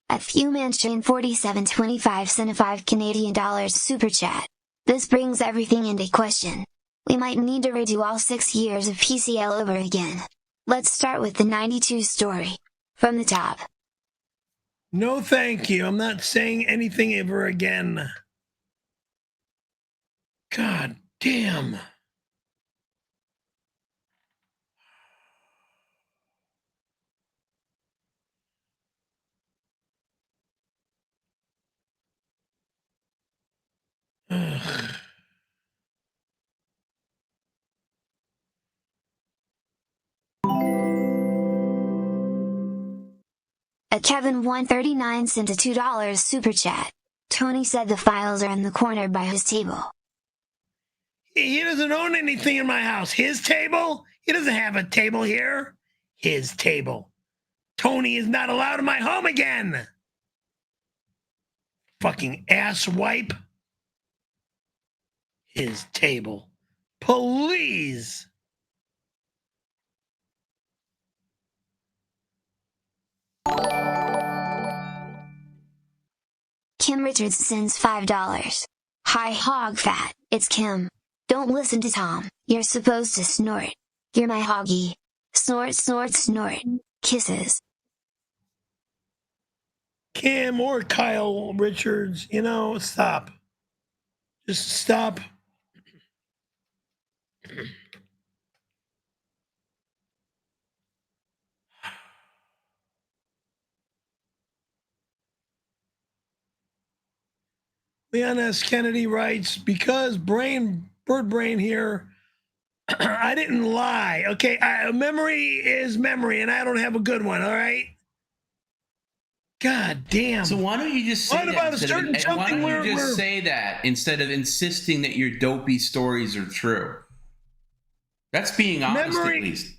S8: At 𝘘𝙘manchain4725 sent a $5 super chat. This brings everything into question. We might need to redo all 6 years of PCL over again. Let's start with the 92 story. From the top.
S2: No, thank you. I'm not saying anything ever again. God damn. Ugh.
S8: 𝘾𝐼𝙇 sent a $2 super chat. Tony said the files are in the corner by his table.
S2: He doesn't own anything in my house. His table? He doesn't have a table here. His table. Tony is not allowed in my home again. Fucking ass wipe. His table. Please.
S8: Kim Richards sends $5. Hi hog fat, it's Kim. Don't listen to Tom, you're supposed to snort. You're my hoggy. Snort, snort, snort. Kisses.
S2: Kim or Kyle Richards, stop. Just stop. Leon S. Kennedy writes, because bird brain here, I didn't lie. Okay, memory is memory, and I don't have a good one, all right? God damn.
S3: So why don't you just say say that instead of insisting that your dopey stories are true? That's being honest, at least.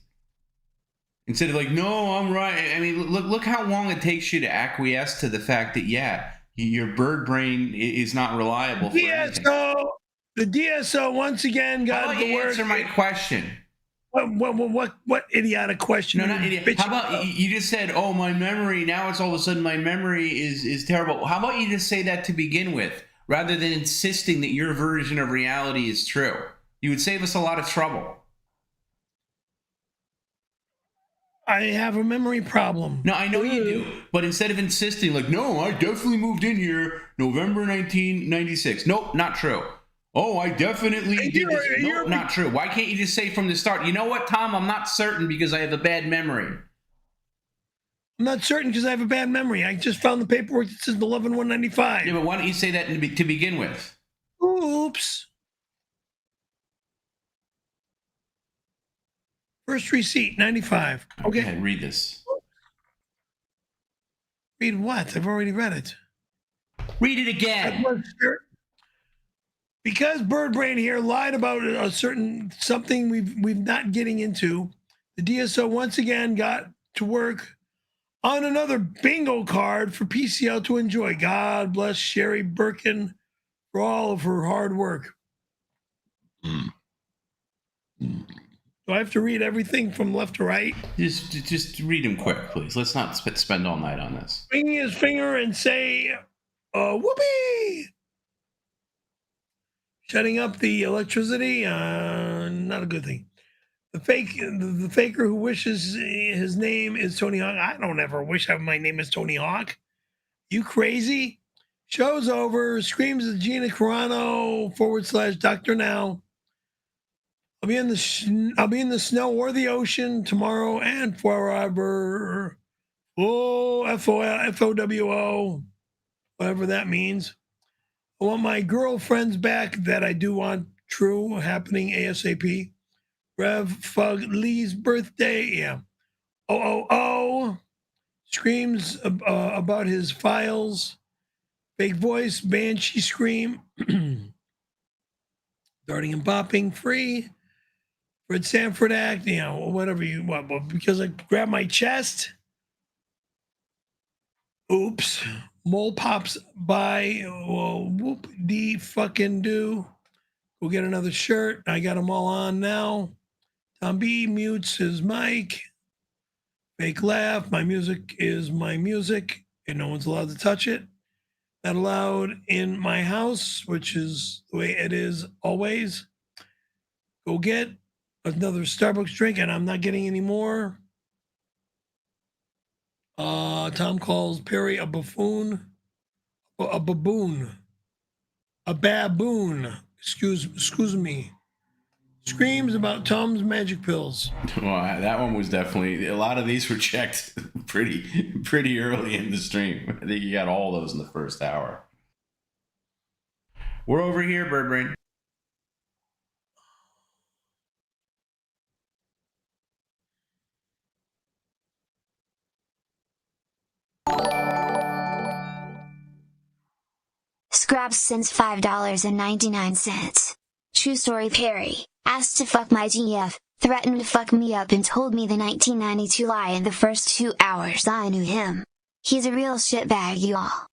S3: Instead of like, no, I'm right. I mean, look how long it takes you to acquiesce to the fact that, yeah, your bird brain is not reliable for anything.
S2: The DSO once again got the word.
S3: Answer my question.
S2: What idiotic question?
S3: No, not idiot. How about you just said, oh, my memory, now it's all of a sudden my memory is terrible. How about you just say that to begin with, rather than insisting that your version of reality is true? You would save us a lot of trouble.
S2: I have a memory problem.
S3: No, I know you do. But instead of insisting, like, no, I definitely moved in here November 1996. Nope, not true. Oh, I definitely did this. Nope, not true. Why can't you just say from the start, you know what, Tom, I'm not certain because I have a bad memory.
S2: I'm not certain because I have a bad memory. I just found the paperwork that says 11/195.
S3: Yeah, but why don't you say that to begin with?
S2: Oops. First receipt, 95. Okay.
S3: Read this.
S2: Read what? I've already read it.
S16: Read it again.
S2: Because Bird Brain here lied about a certain something we've not getting into, the DSO once again got to work on another bingo card for PCL to enjoy. God bless Sherry Birkin for all of her hard work. Do I have to read everything from left to right?
S3: Just read them quick, please. Let's not spend all night on this.
S2: Swinging his finger and say, whoopee! Shutting up the electricity, not a good thing. The faker who wishes his name is Tony Hawk. I don't ever wish my name is Tony Hawk. You crazy? Show's over. Screams at Gina Carano / Dr. Now. I'll be in the snow or the ocean tomorrow and forever. Oh, FOWO, whatever that means. I want my girlfriends back. That I do want. True, happening ASAP. Rev Fug Lee's birthday. Yeah. Oh. Screams about his files. Fake voice, banshee scream. Darting and bopping free. Fred Sanford act, whatever you want. Well, because I grabbed my chest. Oops. Mole pops by. Well, whoop dee fucking do. Go get another shirt. I got them all on now. Tom B mutes his mic. Fake laugh. My music is my music, and no one's allowed to touch it. Not allowed in my house, which is the way it is always. Go get another Starbucks drink, and I'm not getting any more. Tom calls Perry a buffoon. A baboon. A baboon. Excuse me. Screams about Tom's magic pills.
S3: Well, that one was definitely, a lot of these were checked pretty early in the stream. I think you got all those in the first hour. We're over here, Bird Brain.
S8: Scraps sends $5.99. True story. Perry asked to fuck my GF, threatened to fuck me up, and told me the 1992 lie in the first 2 hours I knew him. He's a real shitbag, y'all.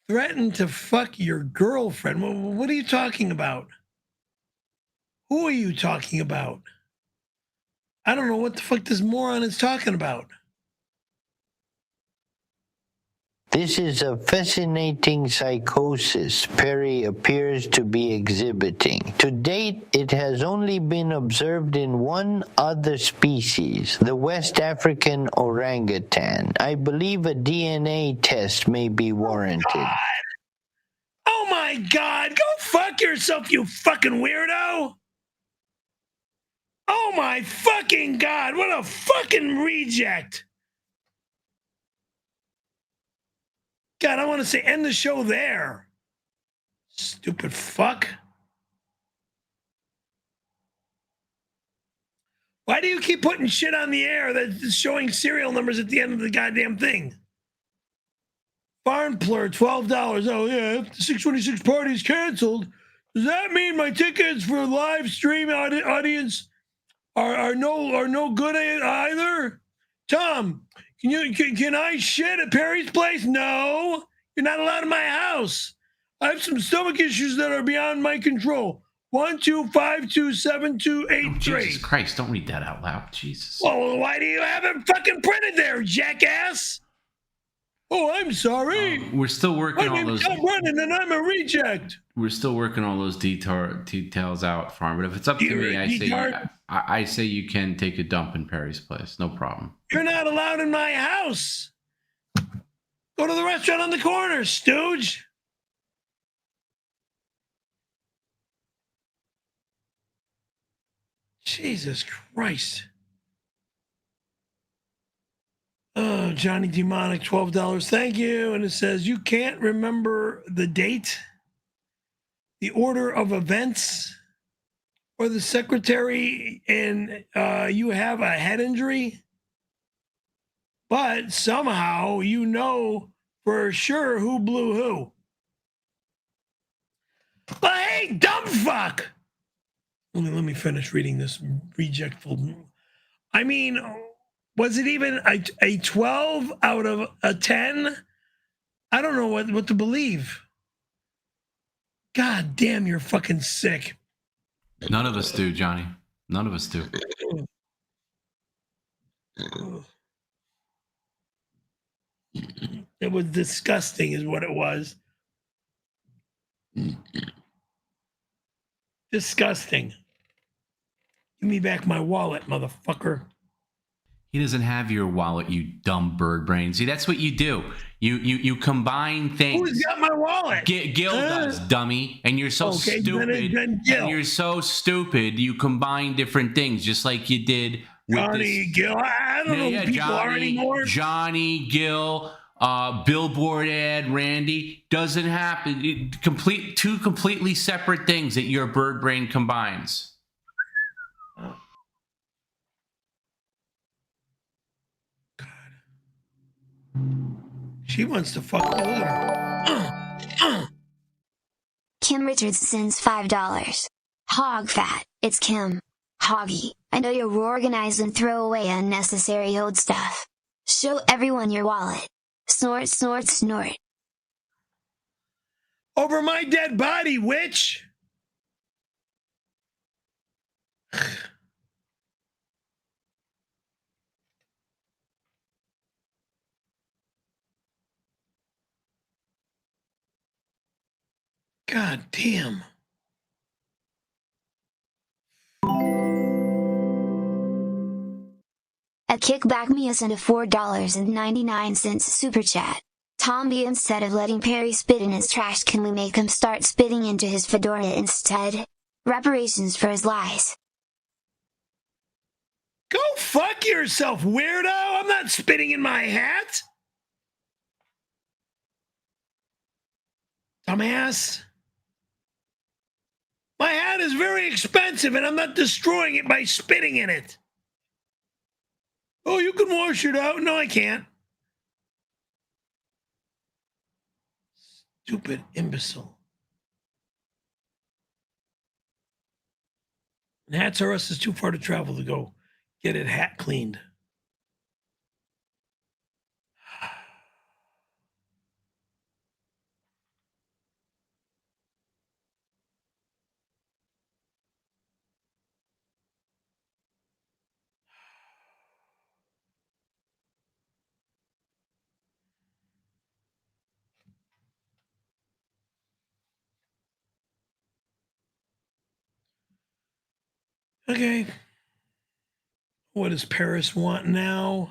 S2: Threatened to fuck your girlfriend? What are you talking about? Who are you talking about? I don't know what the fuck this moron is talking about.
S13: This is a fascinating psychosis Perry appears to be exhibiting. To date, it has only been observed in one other species, the West African orangutan. I believe a DNA test may be warranted.
S2: Oh my God! Go fuck yourself, you fucking weirdo! Oh my fucking God! What a fucking reject! God, I want to say end the show there. Stupid fuck. Why do you keep putting shit on the air that's showing serial numbers at the end of the goddamn thing? Barn Plur, $12. Oh yeah, if the 626 party's canceled, does that mean my tickets for live stream audience are no good either? Tom, can I shit at Perry's place? No, you're not allowed in my house. I have some stomach issues that are beyond my control. 1252728.
S3: Jesus Christ, don't read that out loud. Jesus.
S2: Well, why do you have it fucking printed there, jackass? Oh, I'm sorry.
S3: We're still working
S2: My
S3: all those.
S2: name's Tom Brennan, and I'm a reject.
S3: We're still working all those details out, Farm. But if it's up to me, I say you can take a dump in Perry's place. No problem.
S2: You're not allowed in my house. Go to the restaurant on the corner, stooge. Jesus Christ. Oh, Johnny Demonic, $12. Thank you. And it says, you can't remember the date, the order of events, or the secretary, and you have a head injury? but somehow you know for sure who blew who. But hey, dumb fuck! Let me finish reading this rejectful. I mean, was it even a 12 out of a 10? I don't know what to believe. God damn, you're fucking sick.
S3: None of us do, Johnny. None of us do.
S2: It was disgusting is what it was. Disgusting. Give me back my wallet, motherfucker.
S3: He doesn't have your wallet, you dumb bird brain. See, that's what you do. You combine things.
S2: Who's got my wallet?
S3: Gil does, dummy. And you're so stupid. And you're so stupid. You combine different things, just like you did with
S2: Johnny, Gil. I don't know who people are anymore.
S3: Johnny, Gil, billboard ad, Randy. Doesn't happen. Two completely separate things that your bird brain combines.
S2: She wants to fuck me. Look at her.
S8: Kim Richards sends $5. Hog fat. It's Kim. Hoggy, I know you're organized and throw away unnecessary old stuff. Show everyone your wallet. Snort, snort, snort.
S2: Over my dead body, witch! God damn.
S8: A kickback me sent a $4.99 super chat. Tom B, instead of letting Perry spit in his trash, can we make him start spitting into his fedora instead? Reparations for his lies.
S2: Go fuck yourself, weirdo! I'm not spitting in my hat! Dumbass. My hat is very expensive and I'm not destroying it by spitting in it. Oh, you can wash it out. No, I can't. Stupid imbecile. And Hats R Us is too far to travel to go get it hat cleaned. Okay. What does Paris want now?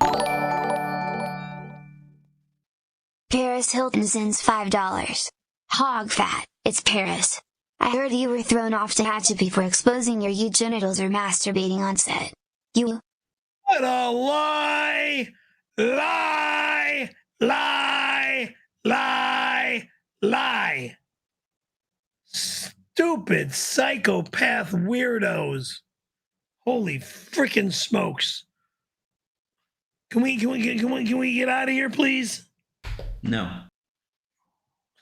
S8: Paris Hilton sends $5. Hog fat. It's Paris. I heard you were thrown off to Tehachapi for exposing your genitals or masturbating on set. You.
S2: What a lie! Lie! Lie! Lie! Lie! Stupid psychopath weirdos. Holy frickin' smokes. Can we get out of here, please?
S3: No.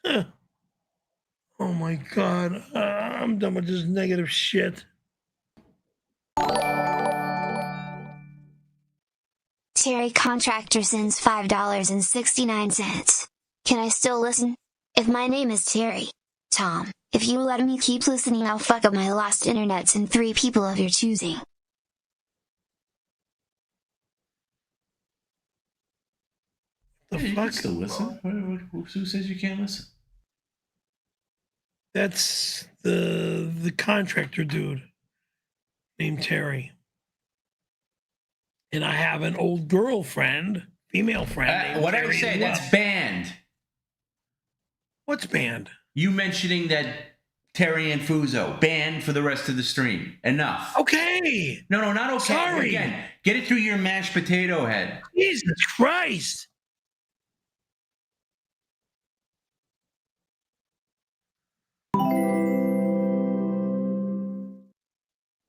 S2: Huh. Oh my God. I'm done with this negative shit.
S8: Terry Contractor sends $5.69. Can I still listen? If my name is Terry. Tom, if you let me keep listening, I'll fuck up my lost internets and 3 people of your choosing.
S3: You can still listen. Who says you can't listen?
S2: That's the contractor dude named Terry. And I have an old girlfriend, female friend.
S3: What I say, that's banned.
S2: What's banned?
S3: You mentioning that Terry and Fuzo banned for the rest of the stream. Enough.
S2: Okay.
S3: No, not okay.
S2: Sorry.
S3: Again, get it through your mashed potato head.
S2: Jesus Christ.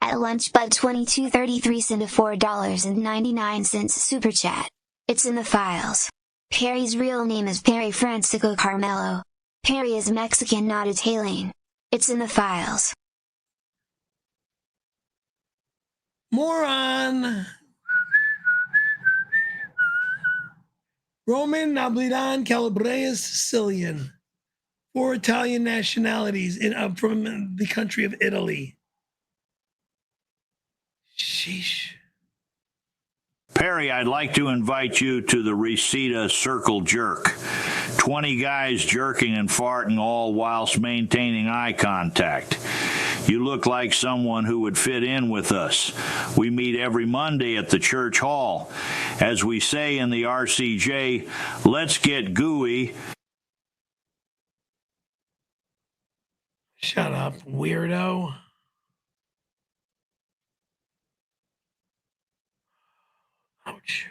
S8: At lunch, Bud 2233 sent a $4.99 super chat. It's in the files. Perry's real name is Perry Francisco Carmelo. Perry is Mexican, not Italian. It's in the files.
S2: Moron. Roman, Napolitan, Calabrese, Sicilian. 4 Italian nationalities from the country of Italy. Sheesh.
S12: Perry, I'd like to invite you to the Reseda Circle Jerk. 20 guys jerking and farting all whilst maintaining eye contact. You look like someone who would fit in with us. We meet every Monday at the church hall. As we say in the RCJ, let's get gooey.
S2: Shut up, weirdo. Ouch.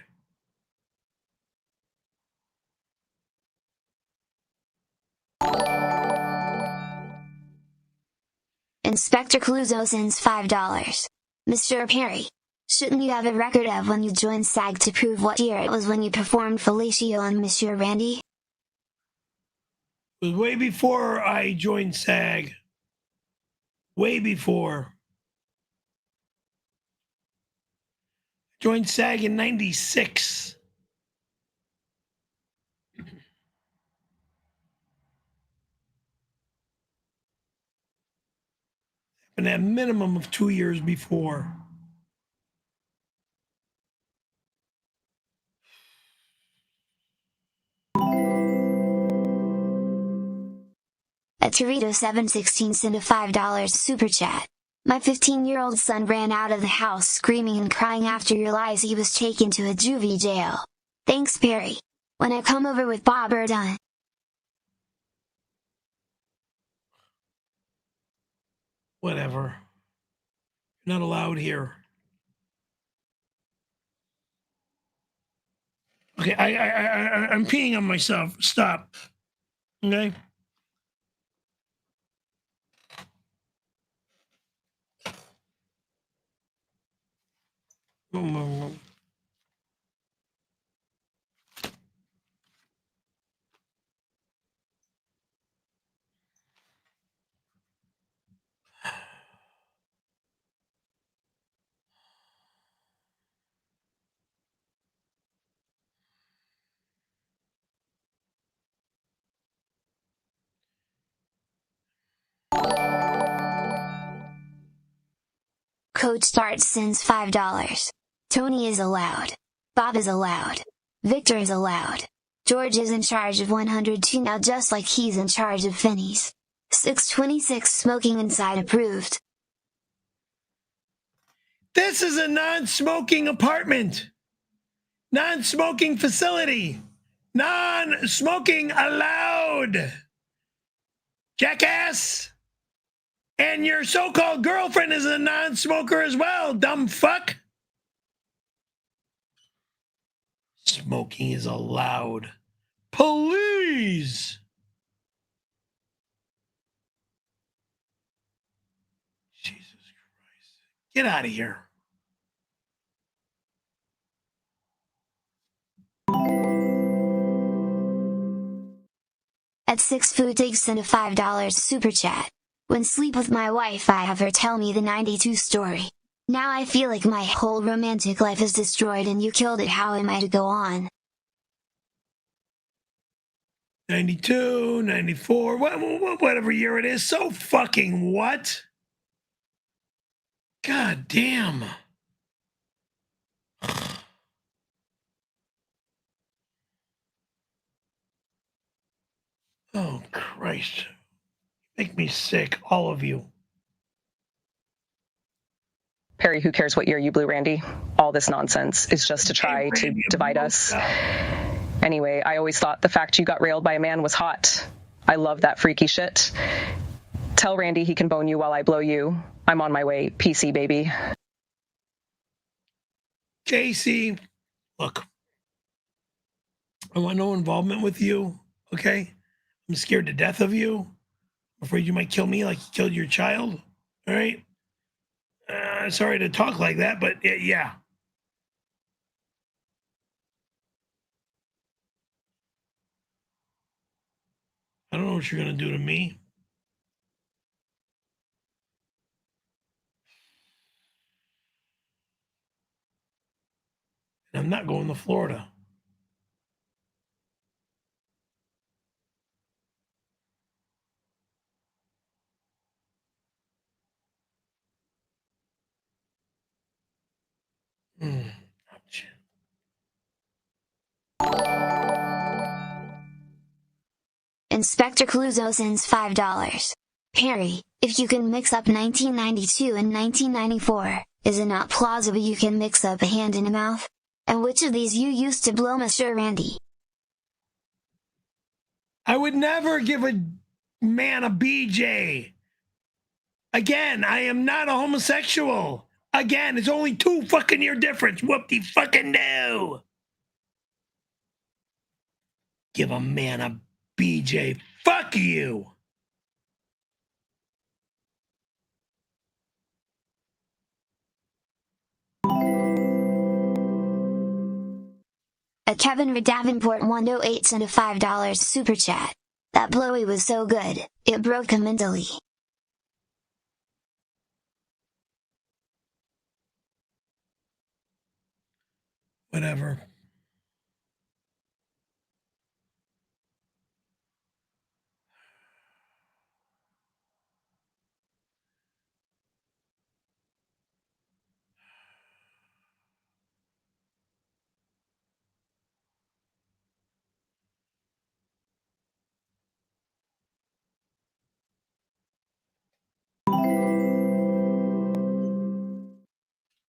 S8: Inspector Clouseau sends $5. Mr. Perry, shouldn't you have a record of when you joined SAG to prove what year it was when you performed fellatio on Monsieur Randy?
S2: It was way before I joined SAG. Way before. Joined SAG in 96. And a minimum of 2 years before.
S8: At Torito716 sent a $5 super chat. My 15-year-old son ran out of the house screaming and crying after your lies. He was taken to a juvie jail. Thanks, Perry. When I come over with Bob or done.
S2: Whatever. You're not allowed here. Okay, I'm peeing on myself. Stop. Okay.
S8: Coach Starts sends $5. Tony is allowed. Bob is allowed. Victor is allowed. George is in charge of 102 now, just like he's in charge of Finney's. 626 smoking inside approved.
S2: This is a non-smoking apartment. Non-smoking facility. Non-smoking allowed. Jackass. And your so-called girlfriend is a non-smoker as well, dumb fuck. Smoking is allowed. Please. Jesus Christ. Get out of here.
S8: At 6Footig sent a $5 super chat. When sleep with my wife, I have her tell me the 92 story. Now I feel like my whole romantic life is destroyed and you killed it. How am I to go on?
S2: 92, 94, whatever year it is. So fucking what? God damn. Oh, Christ. Make me sick, all of you.
S14: Perry, who cares what year you blew Randy? All this nonsense is just to try to divide us. Anyway, I always thought the fact you got railed by a man was hot. I love that freaky shit. Tell Randy he can bone you while I blow you. I'm on my way. PC, baby.
S2: Casey, look. I want no involvement with you, okay? I'm scared to death of you. I'm afraid you might kill me like you killed your child, all right? Sorry to talk like that, but yeah. know what you're going to do to me. I'm not going to Florida. Ouch.
S8: Inspector Clouseau sends $5. Perry, if you can mix up 1992 and 1994, is it not plausible you can mix up a hand and a mouth? And which of these you used to blow Mr. Randy?
S2: I would never give a man a BJ. Again, I am not a homosexual. Again, it's only 2 fucking year difference. Whoop-de-fucking-do. Give a man a BJ. Fuck you.
S8: A Kevin Davenport 108 sent a $5 super chat. That blowy was so good, it broke him mentally.
S2: Whatever.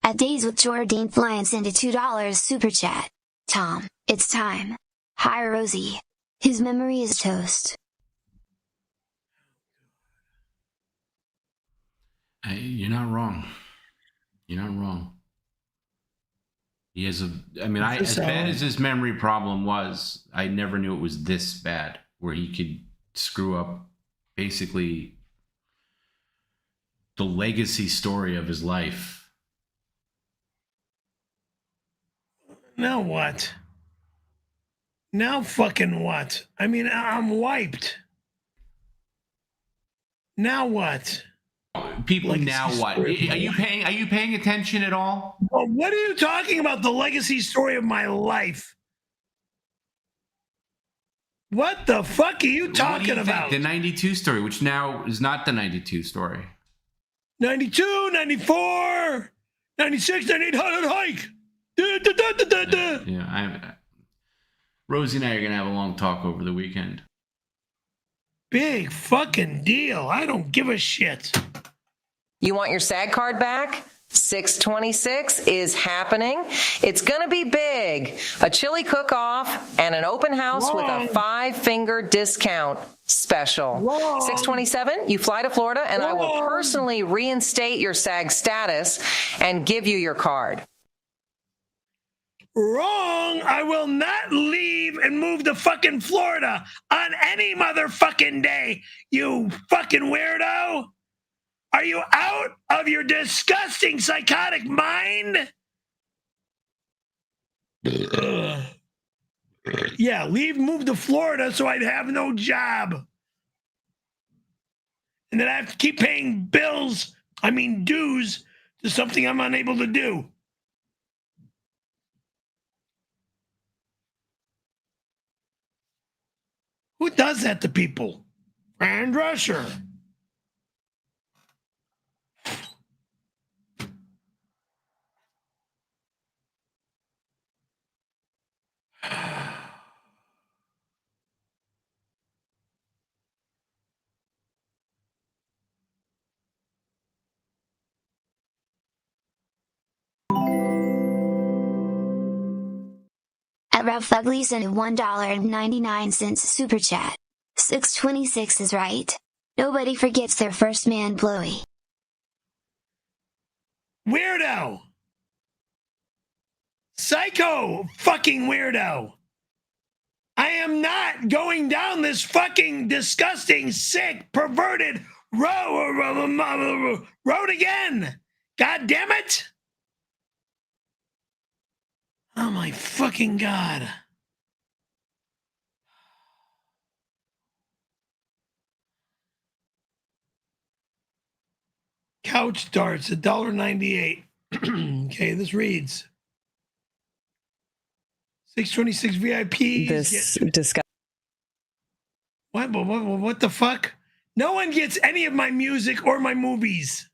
S8: At Days with Jordan Flynn sent a $2 super chat. Tom, it's time. Hi Rosie. His memory is toast.
S3: You're not wrong. You're not wrong. He has as bad as his memory problem was, I never knew it was this bad, where he could screw up basically the legacy story of his life.
S2: Now what? Now fucking what? I mean, I'm wiped. Now what?
S3: People,
S2: legacy
S3: now what? Are you paying attention at all?
S2: Well, what are you talking about? The legacy story of my life. What the fuck are you talking about?
S3: The 92 story, which now is not the 92 story.
S2: 92, 94, 96, 98, hike.
S3: Yeah, Rosie and I are going to have a long talk over the weekend.
S2: Big fucking deal. I don't give a shit.
S18: You want your SAG card back? 626 is happening. It's going to be big. A chili cook-off and an open house with a 5-finger discount special. 627, you fly to Florida and I will personally reinstate your SAG status and give you your card.
S2: Wrong. I will not leave and move to fucking Florida on any motherfucking day, you fucking weirdo. Are you out of your disgusting psychotic mind? Yeah, move to Florida so I'd have no job. And then I have to keep paying dues to something I'm unable to do. Who does that to people? Fran Drescher.
S8: At Ralph Ugly sent a $1.99 super chat. 626 is right. Nobody forgets their first man blowy.
S2: Weirdo. Psycho fucking weirdo. I am not going down this fucking disgusting, sick, perverted road again. God damn it. Oh my fucking God. Couch darts, $1.98. Okay, this reads 626 VIPs.
S5: This discussion.
S2: What the fuck? No one gets any of my music or my movies.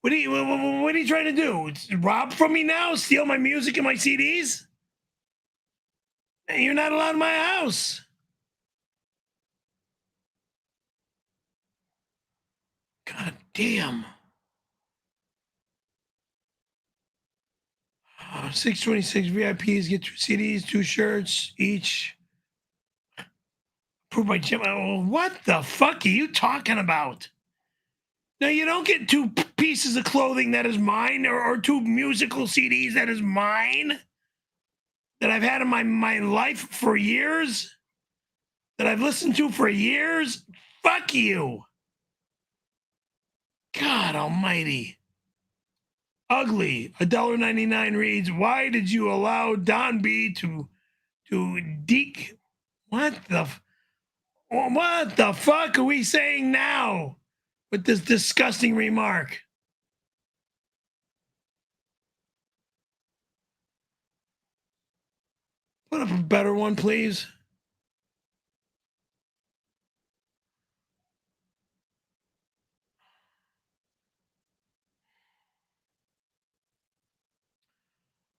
S2: What are you trying to do? Rob from me now? Steal my music and my CDs? You're not allowed in my house. God damn. 626 VIPs get 2 CDs, 2 shirts each. Approved by Jim. What the fuck are you talking about? No, you don't get 2 pieces of clothing that is mine, or 2 musical CDs that is mine, that I've had in my life for years, that I've listened to for years. Fuck you. God almighty. Ugly. $1.99 reads, why did you allow Don B to deke? What the fuck are we saying now with this disgusting remark? Put up a better one, please.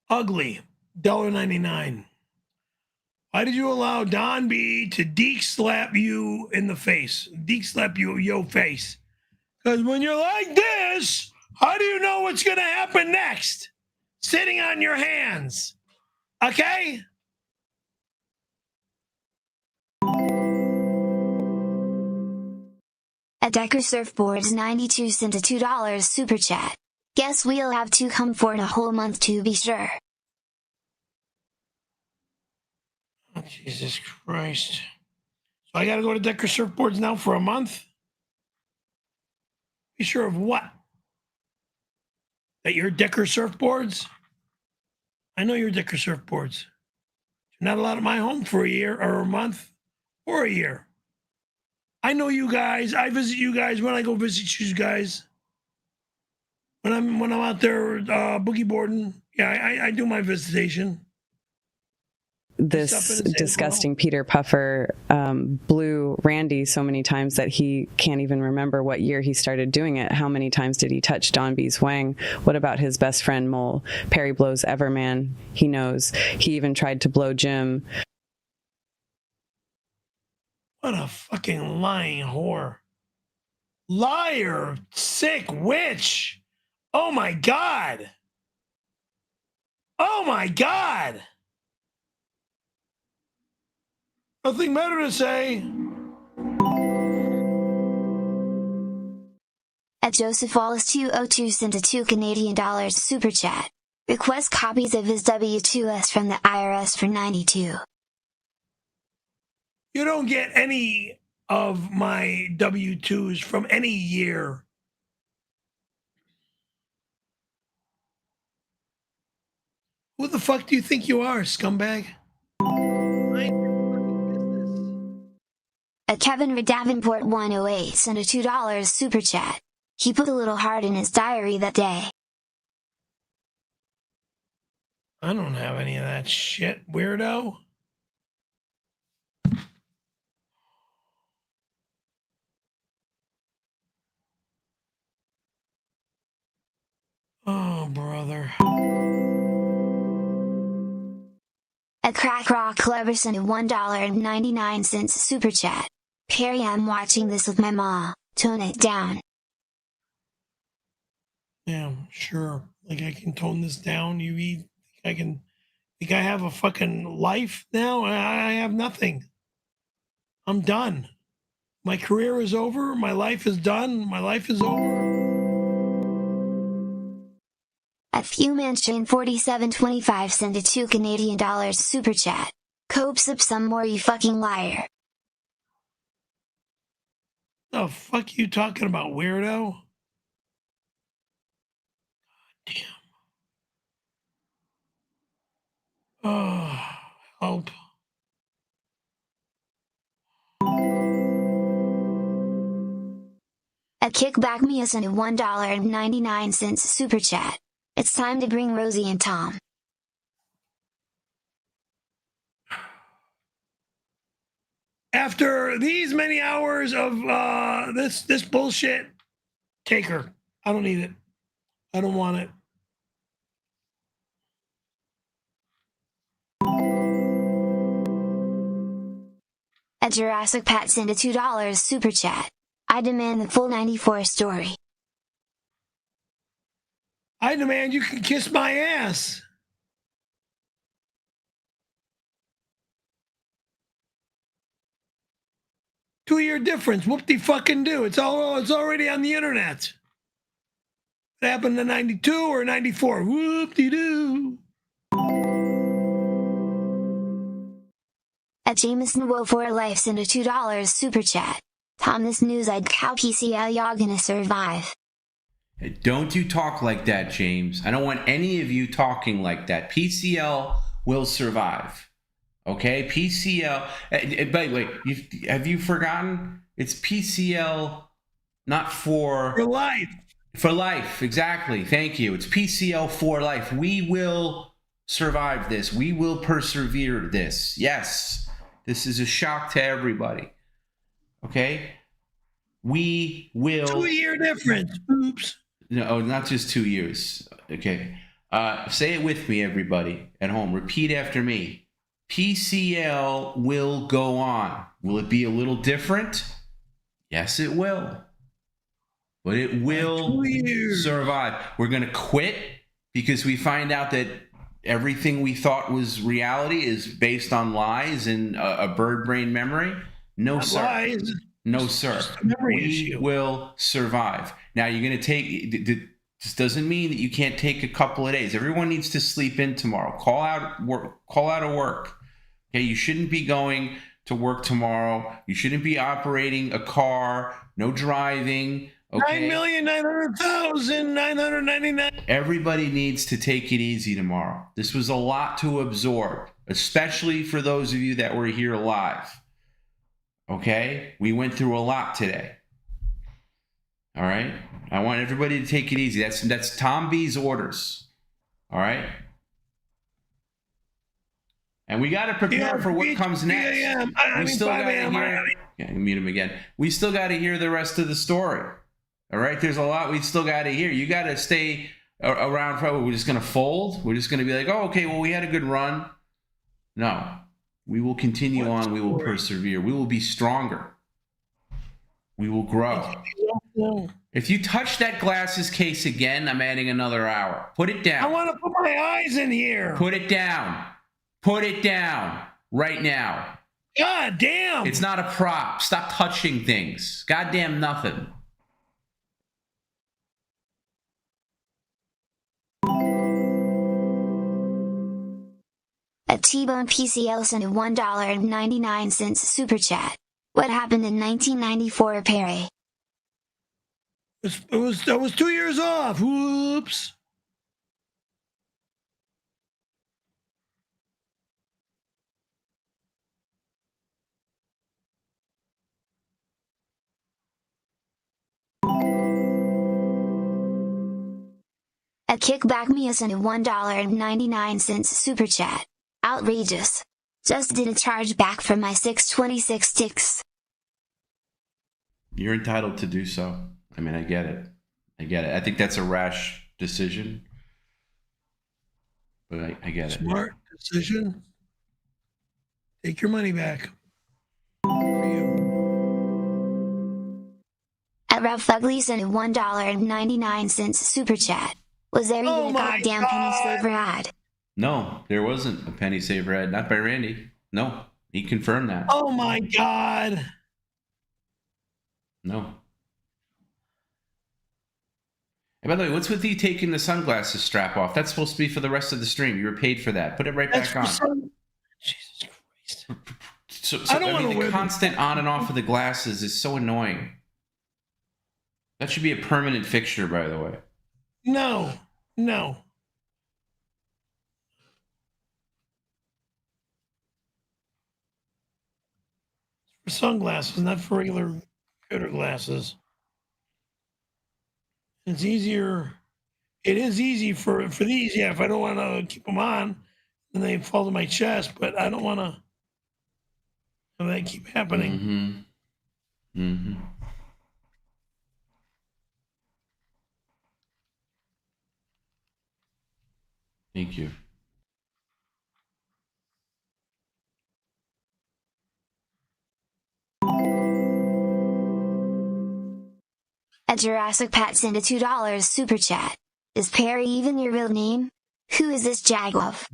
S2: Ugly. $1.99. Why did you allow Don B to deke slap you in the face? Deke slap you your face. Because when you're like this, how do you know what's going to happen next? Sitting on your hands. Okay?
S8: At Decker Surfboards 92 cent a $2 super chat. Guess we'll have to come for a whole month to be sure.
S2: Oh, Jesus Christ. So I got to go to Decker Surfboards now for a month? Be sure of what? That you're Decker Surfboards? I know you're Decker Surfboards. You're not allowed at my home for a year or a month or a year. I know you guys. I visit you guys when I go visit you guys. When I'm out there boogie boarding. Yeah, I do my visitation.
S5: This disgusting Peter Puffer blew Randy so many times that he can't even remember what year he started doing it. How many times did he touch Don B's wang? What about his best friend Mole? Perry blows Everman. He knows. He even tried to blow Jim.
S2: What a fucking lying whore. Liar. Sick witch. Oh my God. Oh my God. Nothing better to say.
S8: At Joseph Wallace 202 cent a $2 super chat. Request copies of his W-2s from the IRS for 92.
S2: You don't get any of my W-2s from any year. Who the fuck do you think you are, scumbag?
S8: At Kevin Davenport 108 sent a $2 super chat. He put a little heart in his diary that day.
S2: I don't have any of that shit, weirdo. Oh, brother.
S8: At Crack Rock Clever sent a $1.99 super chat. Perry, I'm watching this with my ma. Tone it down.
S2: Yeah, sure. Like I can tone this down. Think I have a fucking life now? I have nothing. I'm done. My career is over. My life is done. My life is over.
S8: At FewMansion 4725 sent a $2 super chat. Copes up some more, you fucking liar.
S2: The fuck you talking about, weirdo? God damn. Oh, help.
S8: A kickback me sent a $1.99 super chat. It's time to bring Rosie and Tom.
S2: After these many hours of this bullshit, take her. I don't need it. I don't want it.
S8: A Jurassic Pat sent a $2 super chat. I demand the full 94 story.
S2: I demand you can kiss my ass. Two-year difference. Whoop-de-fucking-do. It's already on the internet. It happened in 92 or 94. Whoop-de-doo.
S8: At Jameson Will for Life sent a $2 super chat. Tom, this news I'd cow PCL y'all gonna survive.
S3: Hey, don't you talk like that, James. I don't want any of you talking like that. PCL will survive. Okay? PCL. By the way, have you forgotten? It's PCL not for
S2: life.
S3: For life, exactly. Thank you. It's PCL for life. We will survive this. We will persevere this. Yes. This is a shock to everybody. Okay? We will...
S2: 2-year difference. Oops.
S3: No, not just 2 years. Okay. Say it with me, everybody at home. Repeat after me. PCL will go on. Will it be a little different? Yes, it will. But it will survive. We're going to quit because we find out that everything we thought was reality is based on lies and a bird brain memory. No, sir.
S2: Lies.
S3: No, sir. We will survive. Now, you're going to take... This doesn't mean that you can't take a couple of days. Everyone needs to sleep in tomorrow. Call out of work. Okay, you shouldn't be going to work tomorrow. You shouldn't be operating a car. No driving. Okay.
S2: 9,900,999.
S3: Everybody needs to take it easy tomorrow. This was a lot to absorb, especially for those of you that were here live. Okay? We went through a lot today. All right? I want everybody to take it easy. That's Tom B's orders. All right? And we got to prepare for what comes next. We still got to hear... Yeah, mute him again. We still got to hear the rest of the story. All right? There's a lot we still got to hear. You got to stay around. Probably we're just going to fold. We're just going to be like, oh, okay, well, we had a good run. No. We will continue on. We will persevere. We will be stronger. We will grow. If you touch that glasses case again, I'm adding another hour. Put it down.
S2: I want to put my eyes in here.
S3: Put it down. Put it down right now.
S2: God damn.
S3: It's not a prop. Stop touching things. Goddamn nothing.
S8: A T-Bone PCL sent a $1.99 super chat. What happened in 1994, Perry?
S2: That was 2 years off. Whoops.
S8: A kickback me sent a $1.99 super chat. Outrageous. Just did a charge back from my 626 ticks.
S3: You're entitled to do so. I mean, I get it. I think that's a rash decision. But I get it.
S2: Smart decision. Take your money back.
S8: At Ralph Ugly sent a $1.99 super chat. Was there even a goddamn penny saver ad?
S3: No, there wasn't a penny saver ad. Not by Randy. No, he confirmed that.
S2: Oh my God.
S3: No. And by the way, what's with you taking the sunglasses strap off? That's supposed to be for the rest of the stream. You were paid for that. Put it right back on.
S2: Jesus Christ.
S3: So I mean, the constant on and off of the glasses is so annoying. That should be a permanent fixture, by the way.
S2: No. For sunglasses, not for regular computer glasses. It's easier. It is easy for these, yeah, if I don't want to keep them on, then they fall to my chest, but I don't want to have that keep happening.
S3: Thank you.
S8: A Jurassic Pat sent a $2 super chat. Is Perry even your real name? Who is this Jaglove?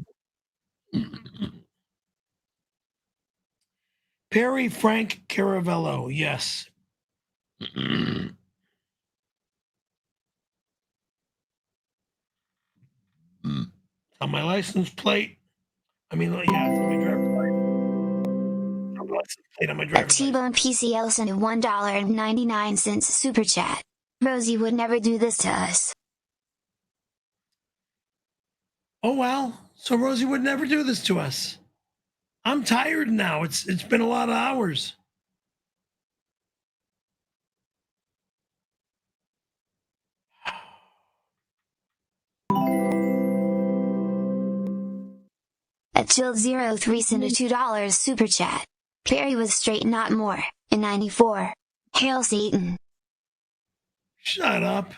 S2: Perry Frank Caravello, yes. On my license plate. I mean, yeah, it's on my driver's license. On my license plate on my
S8: A
S2: driver's
S8: T-Bone PCL sent a $1.99 super chat. Rosie would never do this to us.
S2: Oh, well, so Rosie would never do this to us. I'm tired now. It's been a lot of hours.
S8: A Chilled03 sent a $2 super chat. Perry was straight, not more, in 94. Hail Satan.
S2: Shut up.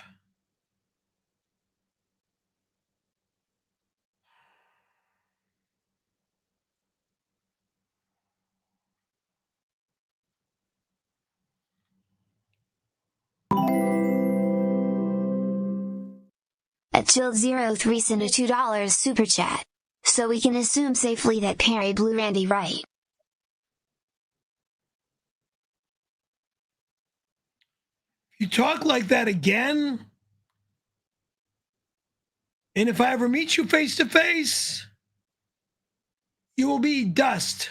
S8: A Chilled03 sent a $2 super chat. So we can assume safely that Perry blew Randy right.
S2: You talk like that again, and if I ever meet you face to face, you will be dust.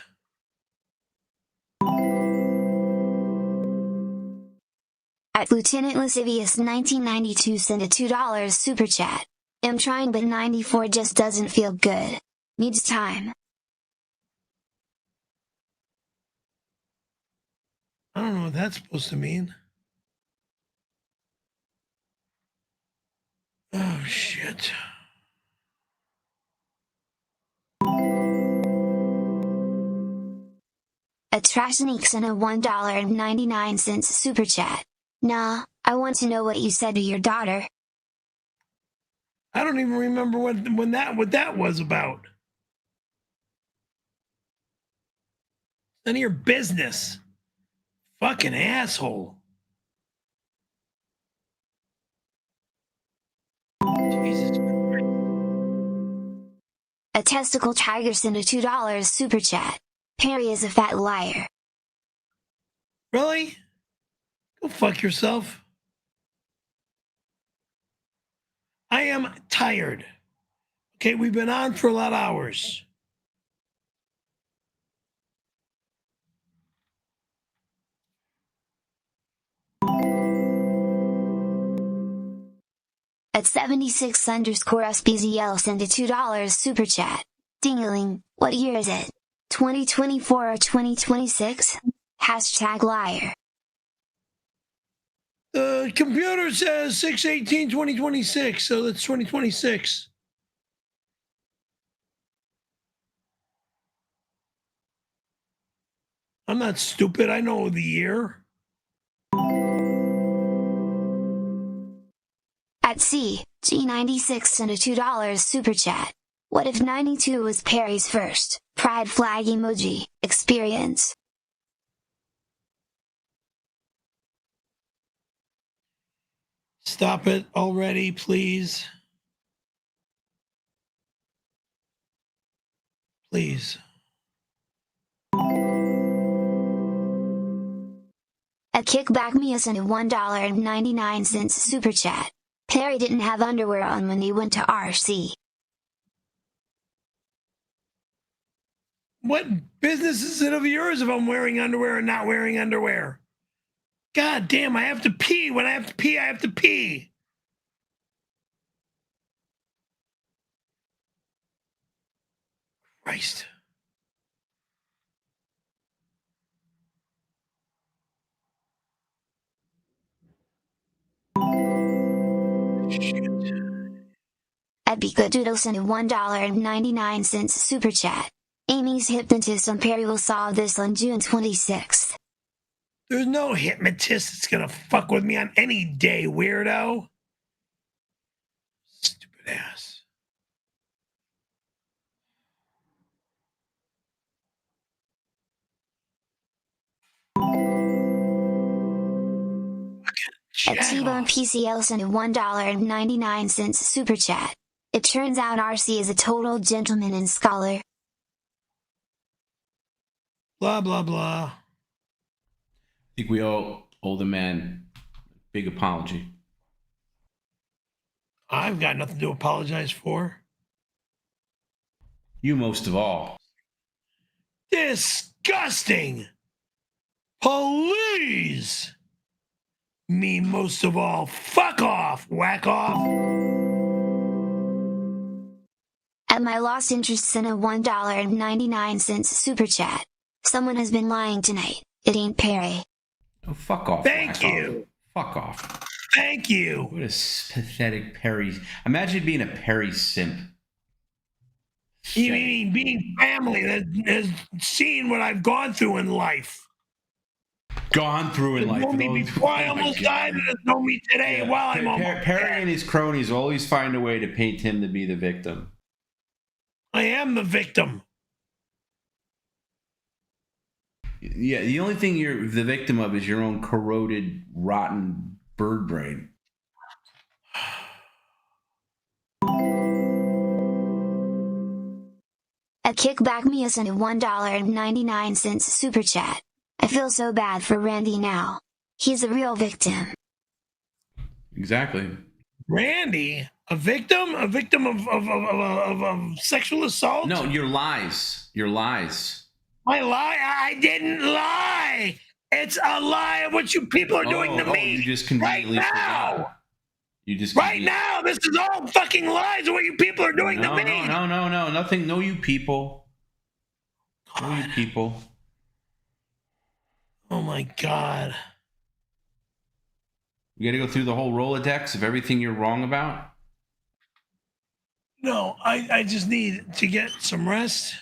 S8: At Lieutenant Lascivious 1992 sent a $2 super chat. I'm trying, but 94 just doesn't feel good. Needs time.
S2: I don't know what that's supposed to mean. Oh, shit.
S8: A Trashnik sent a $1.99 super chat. Nah, I want to know what you said to your daughter.
S2: I don't even remember what that was about. None of your business. Fucking asshole. Jesus Christ.
S8: A Testicle Tiger sent a $2 super chat. Perry is a fat liar.
S2: Really? Go fuck yourself. I am tired. Okay, we've been on for a lot of hours.
S8: At 76_SBZL sent a $2 super chat. Dingling, what year is it? 2024 or 2026? Hashtag liar.
S2: The computer says 6/18/2026, so that's 2026. I'm not stupid. I know the year.
S8: At CG96 sent a $2 super chat. What if 92 was Perry's first pride flag emoji experience?
S2: Stop it already, please. Please.
S8: At Kickback Mia sent a $1.99 super chat. Perry didn't have underwear on when he went to RC.
S2: What business is it of yours if I'm wearing underwear or not wearing underwear? God damn, I have to pee. When I have to pee, I have to pee. Christ.
S8: 𝘖𝙘𝙊𝙘𝙀𝙊𝙀𝙍 sent a $1.99 super chat. Amy's hypnotist on Perry will solve this on June 26th.
S2: There's no hypnotist that's gonna fuck with me on any day, weirdo. Stupid ass.
S8: 𝙤𝙃𝙊𝙃 PCL sent a $1.99 super chat. It turns out RC is a total gentleman and scholar.
S2: Blah, blah, blah.
S3: I think we owe the man a big apology.
S2: I've got nothing to apologize for.
S3: You most of all.
S2: Disgusting! Please! Me most of all. Fuck off, whack off.
S8: At my lost interest sent a $1.99 super chat. Someone has been lying tonight. It ain't Perry.
S3: Oh, fuck off.
S2: Thank you.
S3: Fuck off.
S2: Thank you.
S3: What a pathetic Perry. Imagine being a Perry simp.
S2: You mean being family that has seen what I've gone through in life.
S3: Gone through in life.
S2: Know me before I almost died, and know me today while I'm almost
S3: Perry and his cronies always find a way to paint him to be the victim.
S2: I am the victim.
S3: Yeah, the only thing you're the victim of is your own corroded, rotten bird brain.
S8: At Kickback Mia sent a $1.99 super chat. I feel so bad for Randy now. He's a real victim.
S3: Exactly.
S2: Randy? A victim? A victim of sexual assault?
S3: No, your lies. Your lies.
S2: My lie? I didn't lie. It's a lie of what you people are doing to me.
S3: You just conveniently
S2: now.
S3: You just
S2: right now. This is all fucking lies of what you people are doing to me.
S3: No, nothing. No, you people.
S2: God.
S3: No, you people.
S2: Oh my God.
S3: You got to go through the whole Rolodex of everything you're wrong about?
S2: No, I just need to get some rest.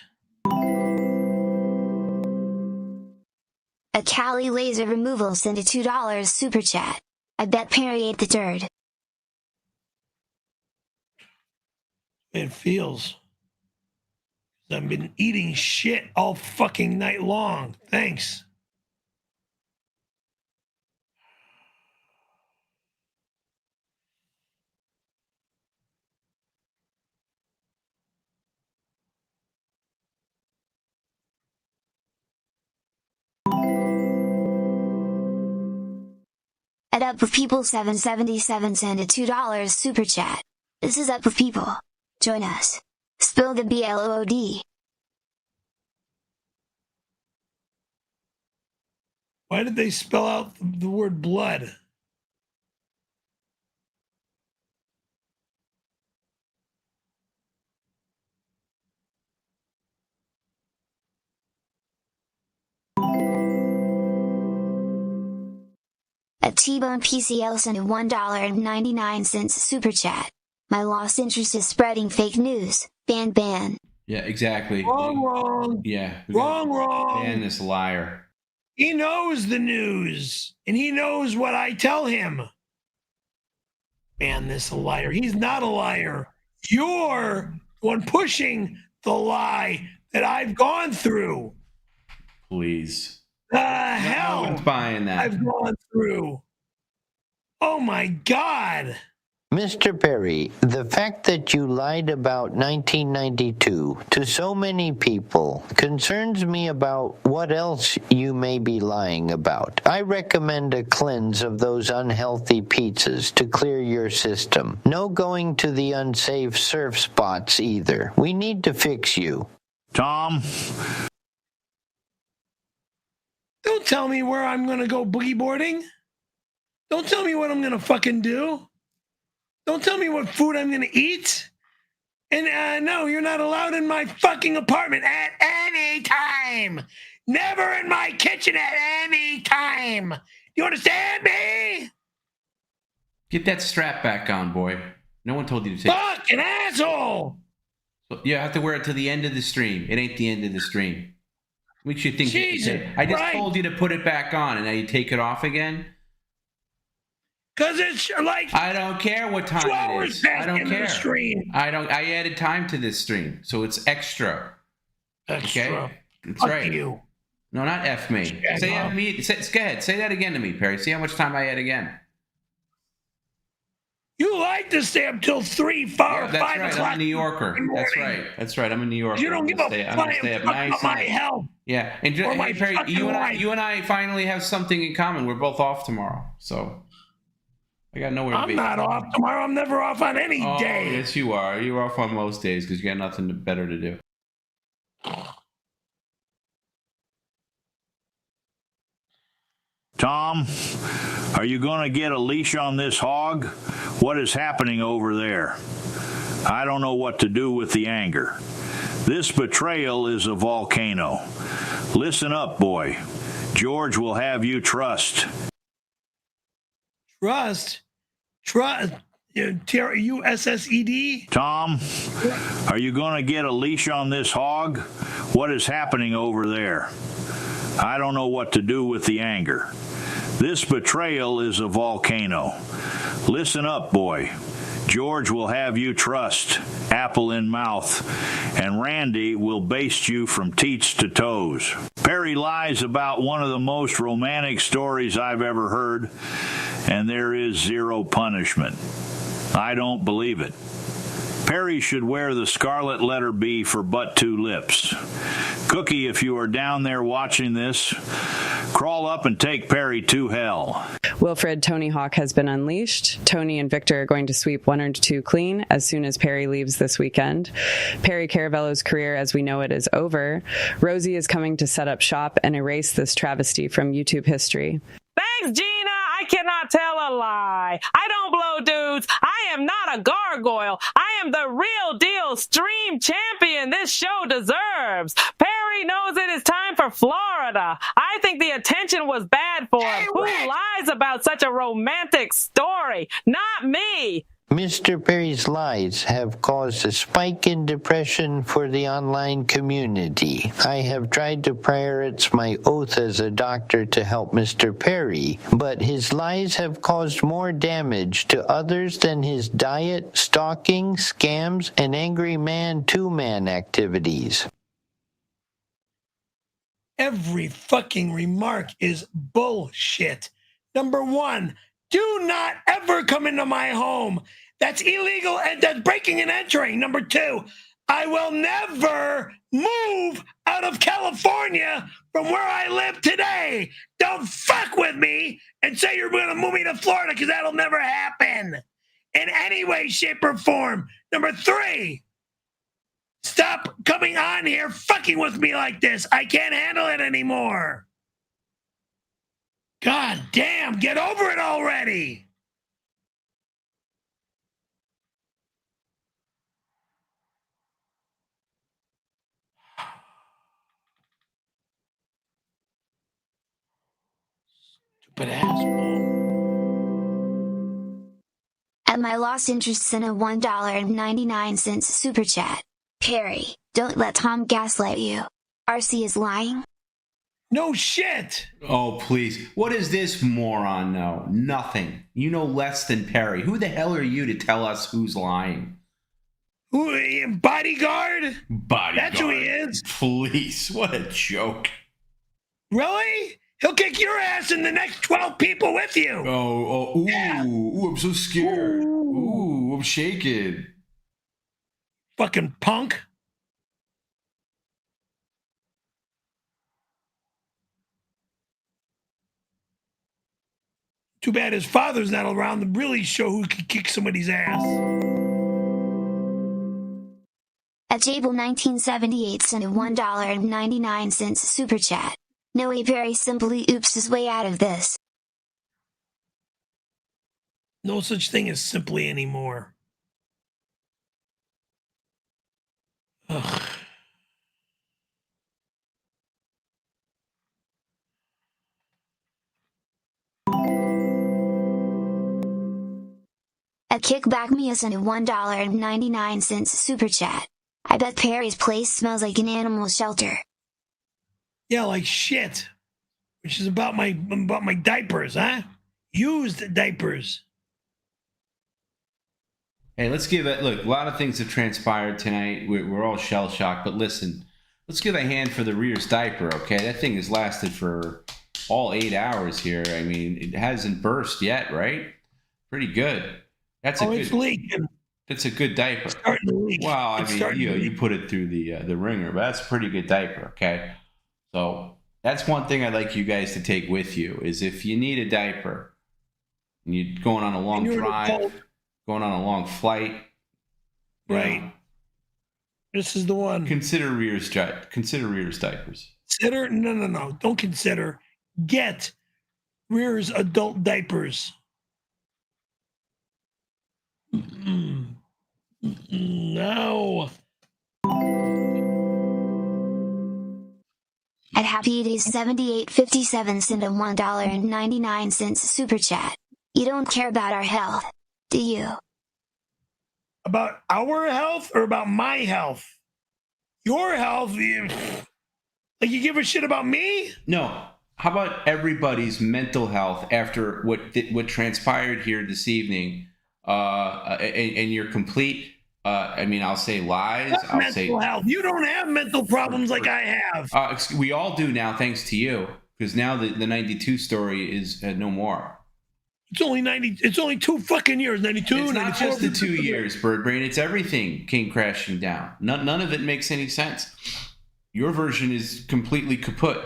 S8: A Cali laser removal sent a $2 super chat. I bet Perry ate the dirt.
S2: It feels. I've been eating shit all fucking night long. Thanks.
S8: At Up with People 777 sent a $2 super chat. This is Up with People. Join us. Spill the BLOD.
S2: Why did they spell out the word blood?
S8: At T-Bone PCL sent a $1.99 super chat. My lost interest is spreading fake news. Ban.
S3: Yeah, exactly.
S2: Wrong.
S3: Yeah.
S2: Wrong.
S3: Ban this liar.
S2: He knows the news, and he knows what I tell him. Man, this a liar. He's not a liar. You're the one pushing the lie that I've gone through.
S3: Please.
S2: The hell?
S3: No one's buying that.
S2: I've gone through. Oh my God.
S13: Mr. Perry, the fact that you lied about 1992 to so many people concerns me about what else you may be lying about. I recommend a cleanse of those unhealthy pizzas to clear your system. No going to the unsafe surf spots either. We need to fix you.
S12: Tom?
S2: Don't tell me where I'm going to go boogie boarding. Don't tell me what I'm going to fucking do. Don't tell me what food I'm going to eat. And no, you're not allowed in my fucking apartment at any time. Never in my kitchen at any time. You understand me?
S3: Get that strap back on, boy. No one told you to take.
S1: Fucking asshole!
S3: You have to wear it to the end of the stream. It ain't the end of the stream. Makes you think.
S1: Jesus,
S3: I just told you to put it back on, and now you take it off again.
S1: Because it's like
S3: I don't care what time it is. I don't care.
S1: Stream.
S3: I added time to this stream, so it's extra.
S1: Extra.
S3: Okay, that's
S1: Fuck
S3: right.
S1: you.
S3: No, not F me. Say F me. Go ahead. Say that again to me, Perry. See how much time I add again.
S1: You like to stay up till 3, 4, 5
S3: right.
S1: o'clock.
S3: I'm a New Yorker. That's right. I'm a New Yorker.
S1: You don't give a fuck about my health.
S3: Yeah, and hey, Perry, you and I finally have something in common. We're both off tomorrow, so I got nowhere to be.
S1: I'm not off tomorrow. I'm never off on any day.
S3: Yes, you are. You're off on most days because you got nothing better to do.
S12: Tom, are you going to get a leash on this hog? What is happening over there? I don't know what to do with the anger. This betrayal is a volcano. Listen up, boy. George will have you trust.
S1: Trust? USSED?
S12: Tom, are you going to get a leash on this hog? What is happening over there? I don't know what to do with the anger. This betrayal is a volcano. Listen up, boy. George will have you trust, apple in mouth, and Randy will baste you from teats to toes. Perry lies about one of the most romantic stories I've ever heard, and there is zero punishment. I don't believe it. Perry should wear the scarlet letter B for but 2 lips. Cookie, if you are down there watching this, crawl up and take Perry to hell.
S5: Wilfred Tony Hawk has been unleashed. Tony and Victor are going to sweep 102 clean as soon as Perry leaves this weekend. Perry Caravello's career as we know it is over. Rosie is coming to set up shop and erase this travesty from YouTube history.
S15: Thanks, Gina. I cannot tell a lie. I don't blow dudes. I am not a gargoyle. I am the real deal stream champion this show deserves. Perry knows it is time for Florida. I think the attention was bad for him. Who lies about such a romantic story? Not me.
S13: Mr. Perry's lies have caused a spike in depression for the online community. I have tried to prioritise my oath as a doctor to help Mr. Perry, but his lies have caused more damage to others than his diet, stalking, scams, and angry man two-man activities.
S1: Every fucking remark is bullshit. Number 1, do not ever come into my home. That's illegal and that's breaking and entering. Number 2, I will never move out of California from where I live today. Don't fuck with me and say you're going to move me to Florida because that'll never happen in any way, shape, or form. Number 3, stop coming on here fucking with me like this. I can't handle it anymore. God damn, get over it already. Stupid asshole.
S8: At my lost interest in a $1.99 super chat. Perry, don't let Tom gaslight you. RC is lying.
S1: No shit.
S3: Oh, please. What does this moron know? Nothing. You know less than Perry. Who the hell are you to tell us who's lying?
S1: Who, bodyguard?
S3: Bodyguard.
S1: That's who he is.
S3: Please. What a joke.
S1: Really? He'll kick your ass and the next 12 people with you.
S3: Ooh, yeah. Ooh, I'm so scared. Ooh, I'm shaking.
S1: Fucking punk. Too bad his father's not around to really show who can kick somebody's ass.
S8: At 𝙎𝙃𝙊𝙑𝘾 sent a $1.99 super chat. No way Perry simply oops his way out of this.
S1: No such thing as simply anymore. Ugh.
S8: At Kickback Mia sent a $1.99 super chat. I bet Perry's place smells like an animal shelter.
S2: Yeah, like shit. Which is about my diapers, huh? Used diapers.
S3: Hey, let's give it. Look, a lot of things have transpired tonight. We're all shell shocked, but listen, let's give a hand for the Rear's diaper, okay? That thing has lasted for all 8 hours here. I mean, it hasn't burst yet, right? Pretty good. That's a good.
S2: It's leaking.
S3: That's a good diaper.
S2: It's starting to leak.
S3: Well, I mean, you put it through the ringer, but that's a pretty good diaper, okay? So that's one thing I'd like you guys to take with you is if you need a diaper, and you're going on a long drive, going on a long flight,
S2: right? This is the one.
S3: Consider Rear's diapers.
S2: Consider no. Don't consider. Get Rear's adult diapers. No.
S8: At Happy Days 7857 sent a $1.99 super chat. You don't care about our health, do you?
S2: About our health or about my health? Your health? Like you give a shit about me?
S3: No. How about everybody's mental health after what transpired here this evening? And your complete, I mean, I'll say lies. I'll say
S2: health. You don't have mental problems like I have.
S3: We all do now, thanks to you, because now the 92 story is no more.
S2: It's only 90. It's only 2 fucking years. 92.
S3: It's not just the 2 years, Birdbrain. It's everything came crashing down. None of it makes any sense. Your version is completely kaput.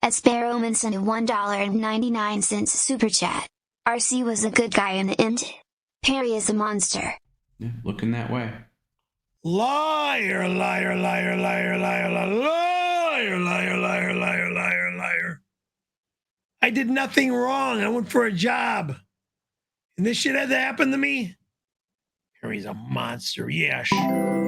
S8: At Sparrowman sent a $1.99 super chat. RC was a good guy in the end. Perry is a monster.
S3: Yeah, looking that way.
S2: Liar, liar, liar, liar, liar, liar, liar, liar, liar, liar, liar, liar. I did nothing wrong. I went for a job. And this shit had to happen to me? Perry's a monster. Yeah, sure.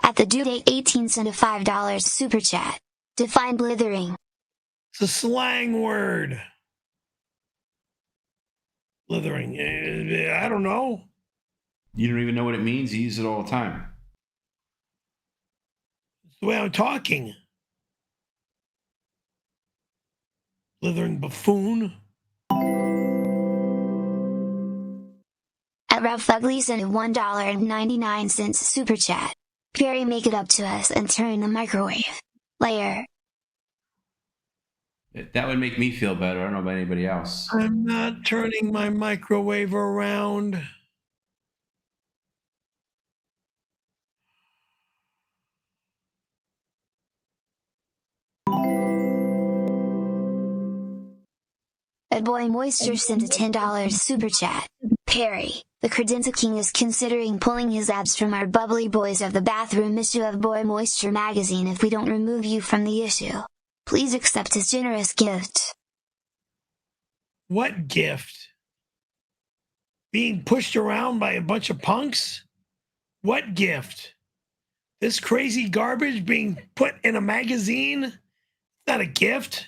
S8: At the due date 18 sent a $5 super chat. Define blithering.
S2: It's a slang word. Blithering. I don't know.
S3: You don't even know what it means. You use it all the time.
S2: It's the way I'm talking. Blithering buffoon.
S8: At Ralph Ugly sent a $1.99 super chat. Perry, make it up to us and turn the microwave. Layer.
S3: That would make me feel better. I don't know about anybody else.
S2: I'm not turning my microwave around.
S8: At Boy Moisture sent a $10 super chat. Perry, the Credenza King is considering pulling his abs from our bubbly boys of the bathroom issue of Boy Moisture magazine if we don't remove you from the issue. Please accept his generous gift.
S2: What gift? Being pushed around by a bunch of punks? What gift? This crazy garbage being put in a magazine? Not a gift.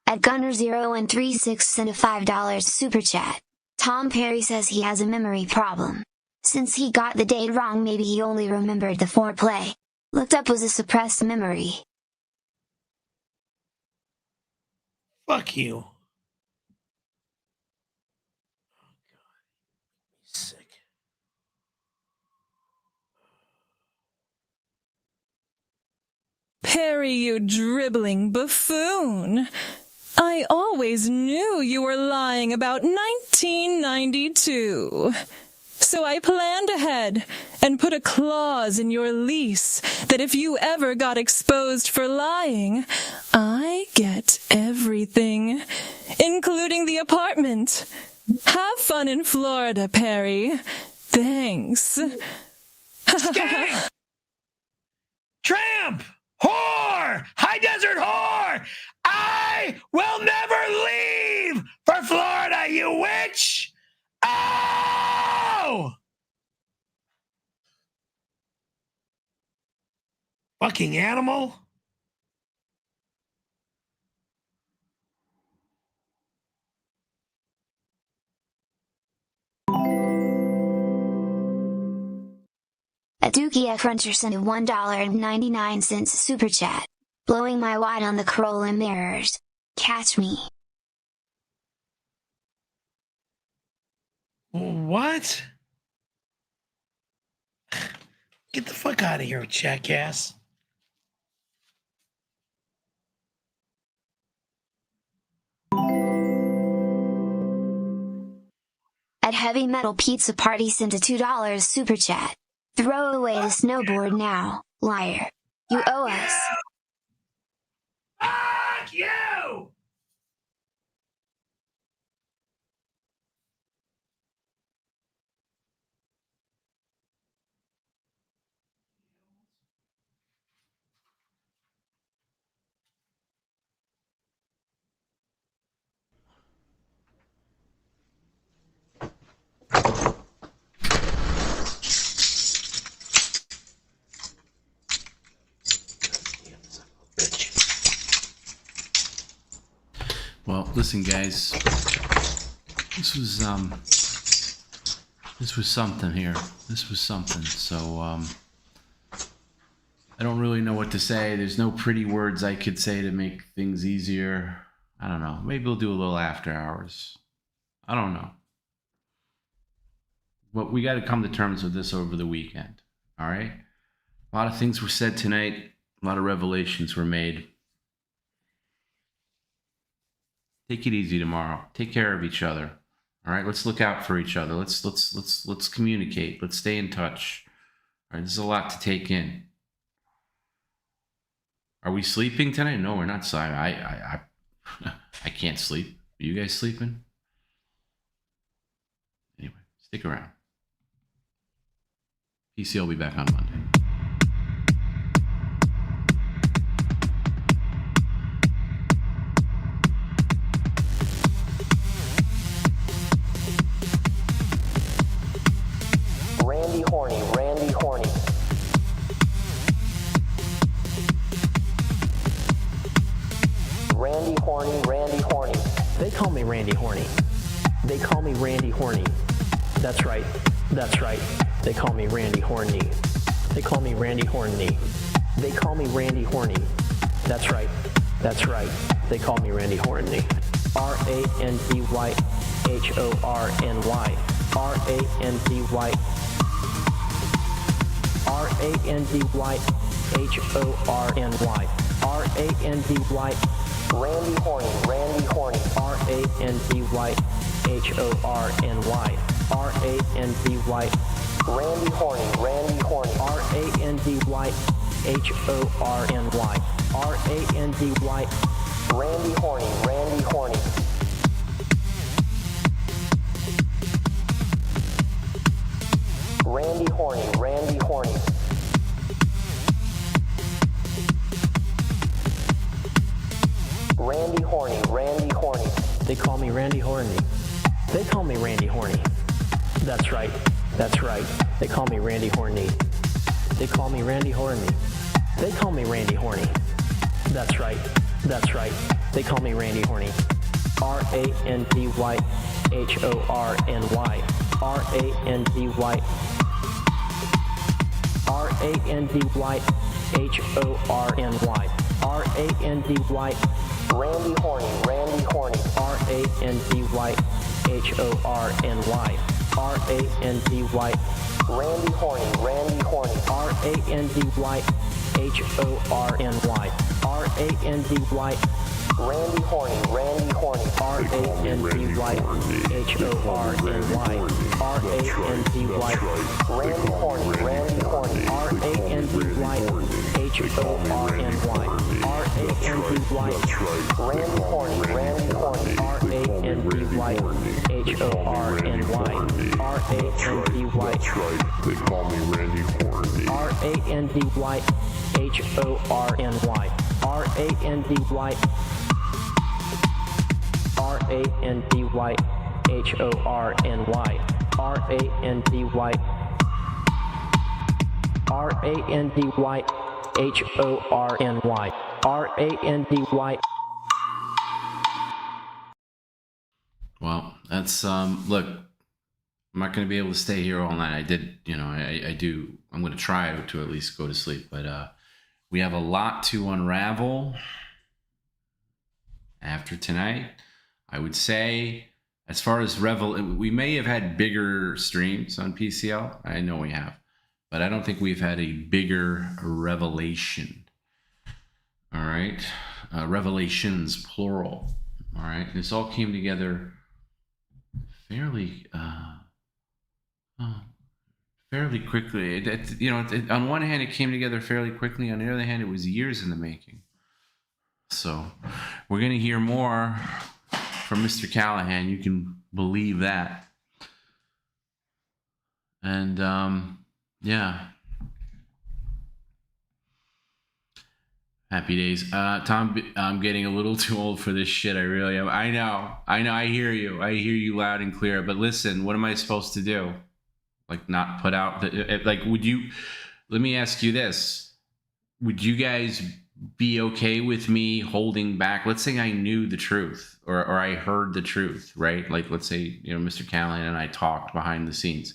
S8: At Gunner0136 sent a $5 super chat. Tom Perry says he has a memory problem. Since he got the date wrong, maybe he only remembered the foreplay. Looked up was a suppressed memory.
S2: Fuck you. Sick.
S9: Perry, you dribbling buffoon. I always knew you were lying about 1992. So I planned ahead and put a clause in your lease that if you ever got exposed for lying, I get everything, including the apartment. Have fun in Florida, Perry. Thanks.
S2: Tramp!
S1: Whore! High desert whore! I will never leave for Florida, you witch! Oh! Fucking animal.
S8: A Dookie F. Runcher sent a $1.99 super chat. Blowing my wad on the Corolla mirrors. Catch me.
S1: What? Get the fuck out of here, jackass.
S8: At Heavy Metal Pizza Party sent a $2 super chat. Throw away the snowboard now, liar. You owe us.
S1: Fuck you!
S3: Well, listen, guys. This was something here. This was something. So, I don't really know what to say. There's no pretty words I could say to make things easier. I don't know. Maybe we'll do a little after hours. I don't know. But we got to come to terms with this over the weekend. All right? A lot of things were said tonight. A lot of revelations were made. Take it easy tomorrow. Take care of each other. All right, let's look out for each other. Let's communicate. Let's stay in touch. All right, this is a lot to take in. Are we sleeping tonight? No, we're not sleeping. I can't sleep. Are you guys sleeping? Anyway, stick around. PCL will be back on Monday.
S18: Randy Horny, Randy Horny. Randy Horny, Randy Horny.
S21: They call me Randy Horny. They call me Randy Horny. That's right. That's right. They call me Randy Horny. They call me Randy Horny. They call me Randy Horny. That's right. That's right. They call me Randy Horny. R-A-N-D-Y H-O-R-N-Y. R-A-N-D-Y R-A-N-D-Y H-O-R-N-Y. R-A-N-D-Y
S18: Randy Horny, Randy Horny.
S21: R-A-N-D-Y H-O-R-N-Y. R-A-N-D-Y
S18: Randy Horny, Randy Horny.
S21: R-A-N-D-Y H-O-R-N-Y. R-A-N-D-Y
S18: Randy Horny, Randy Horny. Randy Horny, Randy Horny. Randy Horny, Randy Horny.
S21: They call me Randy Horny. They call me Randy Horny. That's right. That's right. They call me Randy Horny. They call me Randy Horny. They call me Randy Horny. That's right. That's right. They call me Randy Horny. R-A-N-D-Y H-O-R-N-Y. R-A-N-D-Y R-A-N-D-Y H-O-R-N-Y. R-A-N-D-Y
S18: Randy Horny, Randy Horny.
S21: R-A-N-D-Y H-O-R-N-Y. R-A-N-D-Y
S18: Randy Horny, Randy Horny.
S21: R-A-N-D-Y H-O-R-N-Y. R-A-N-D-Y
S18: Randy Horny, Randy Horny.
S21: R-A-N-D-Y H-O-R-N-Y. R-A-N-D-Y
S18: Randy Horny, Randy Horny.
S21: R-A-N-D-Y H-O-R-N-Y. R-A-N-D-Y
S18: Randy Horny, Randy Horny.
S21: R-A-N-D-Y
S13: 𝙎𝙃𝙊𝙾 𝙈𝙀𝙃𝙊𝙾.
S10: That's right. They call me Randy Hornby.
S13: 𝙈𝙃𝙊𝙾 𝙎𝙃𝙊𝙾 𝙈𝙃𝙊𝙾 𝙈𝙃𝙊𝙾 𝙈𝙃𝙊𝙾 𝙈𝙃𝙊𝙾.
S3: Well, that's look, I'm not going to be able to stay here all night. I did, I do. I'm going to try to at least go to sleep, but we have a lot to unravel after tonight. I would say, as far as we may have had bigger streams on PCL. I know we have, but I don't think we've had a bigger revelation. All right, revelations plural. All right, this all came together fairly quickly. On one hand, it came together fairly quickly. On the other hand, it was years in the making. So we're going to hear more from Mr. Callahan. You can believe that. And yeah. Happy days. Tom, I'm getting a little too old for this shit. I really am. I know. I hear you. I hear you loud and clear. But listen, what am I supposed to do? Like, not put out let me ask you this. Would you guys be okay with me holding back? Let's say I knew the truth or I heard the truth, right? Like, let's say, Mr. Callahan and I talked behind the scenes.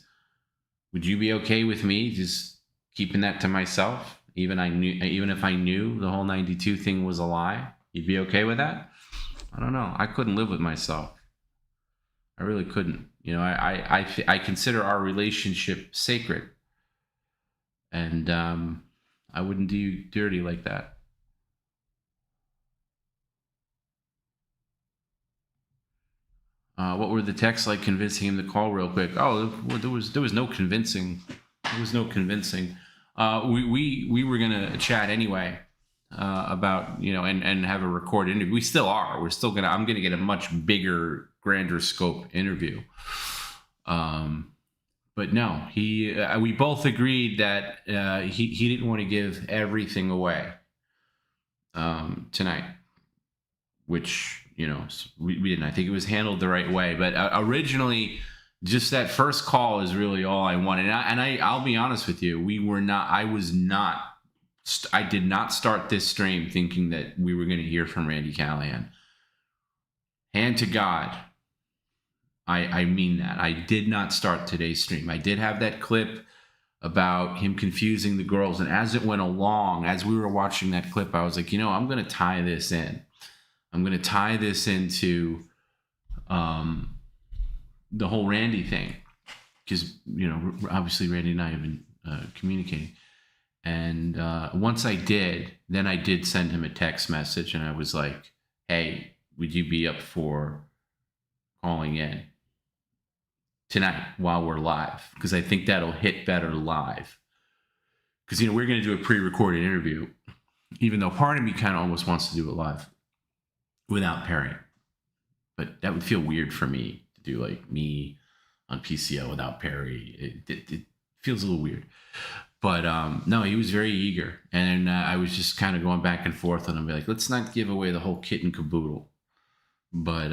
S3: Would you be okay with me just keeping that to myself? Even if I knew the whole 92 thing was a lie, you'd be okay with that? I don't know. I couldn't live with myself. I really couldn't. I consider our relationship sacred, and I wouldn't do you dirty like that. What were the texts like convincing him to call real quick? Oh, there was no convincing. There was no convincing. We were gonna chat anyway about and have a recorded interview. We still are. I'm gonna get a much bigger, grander scope interview. But no, we both agreed that he didn't want to give everything away tonight, which we didn't. I think it was handled the right way. But originally, just that first call is really all I wanted. And I'll be honest with you, I did not start this stream thinking that we were going to hear from Randy Callahan. Hand to God, I mean that. I did not start today's stream. I did have that clip about him confusing the girls. And as it went along, as we were watching that clip, I was like, I'm going to tie this in. I'm going to tie this into the whole Randy thing, because obviously Randy and I have been communicating, and once I did, then I did send him a text message, and I was like, "Hey, would you be up for calling in tonight while we're live? Because I think that'll hit better live. Because we're going to do a pre-recorded interview, even though part of me kind of almost wants to do it live without Perry, but that would feel weird for me." Do like me on PCL without Perry. It feels a little weird, but no, he was very eager, and I was just kind of going back and forth on him, be like, let's not give away the whole kit and caboodle. But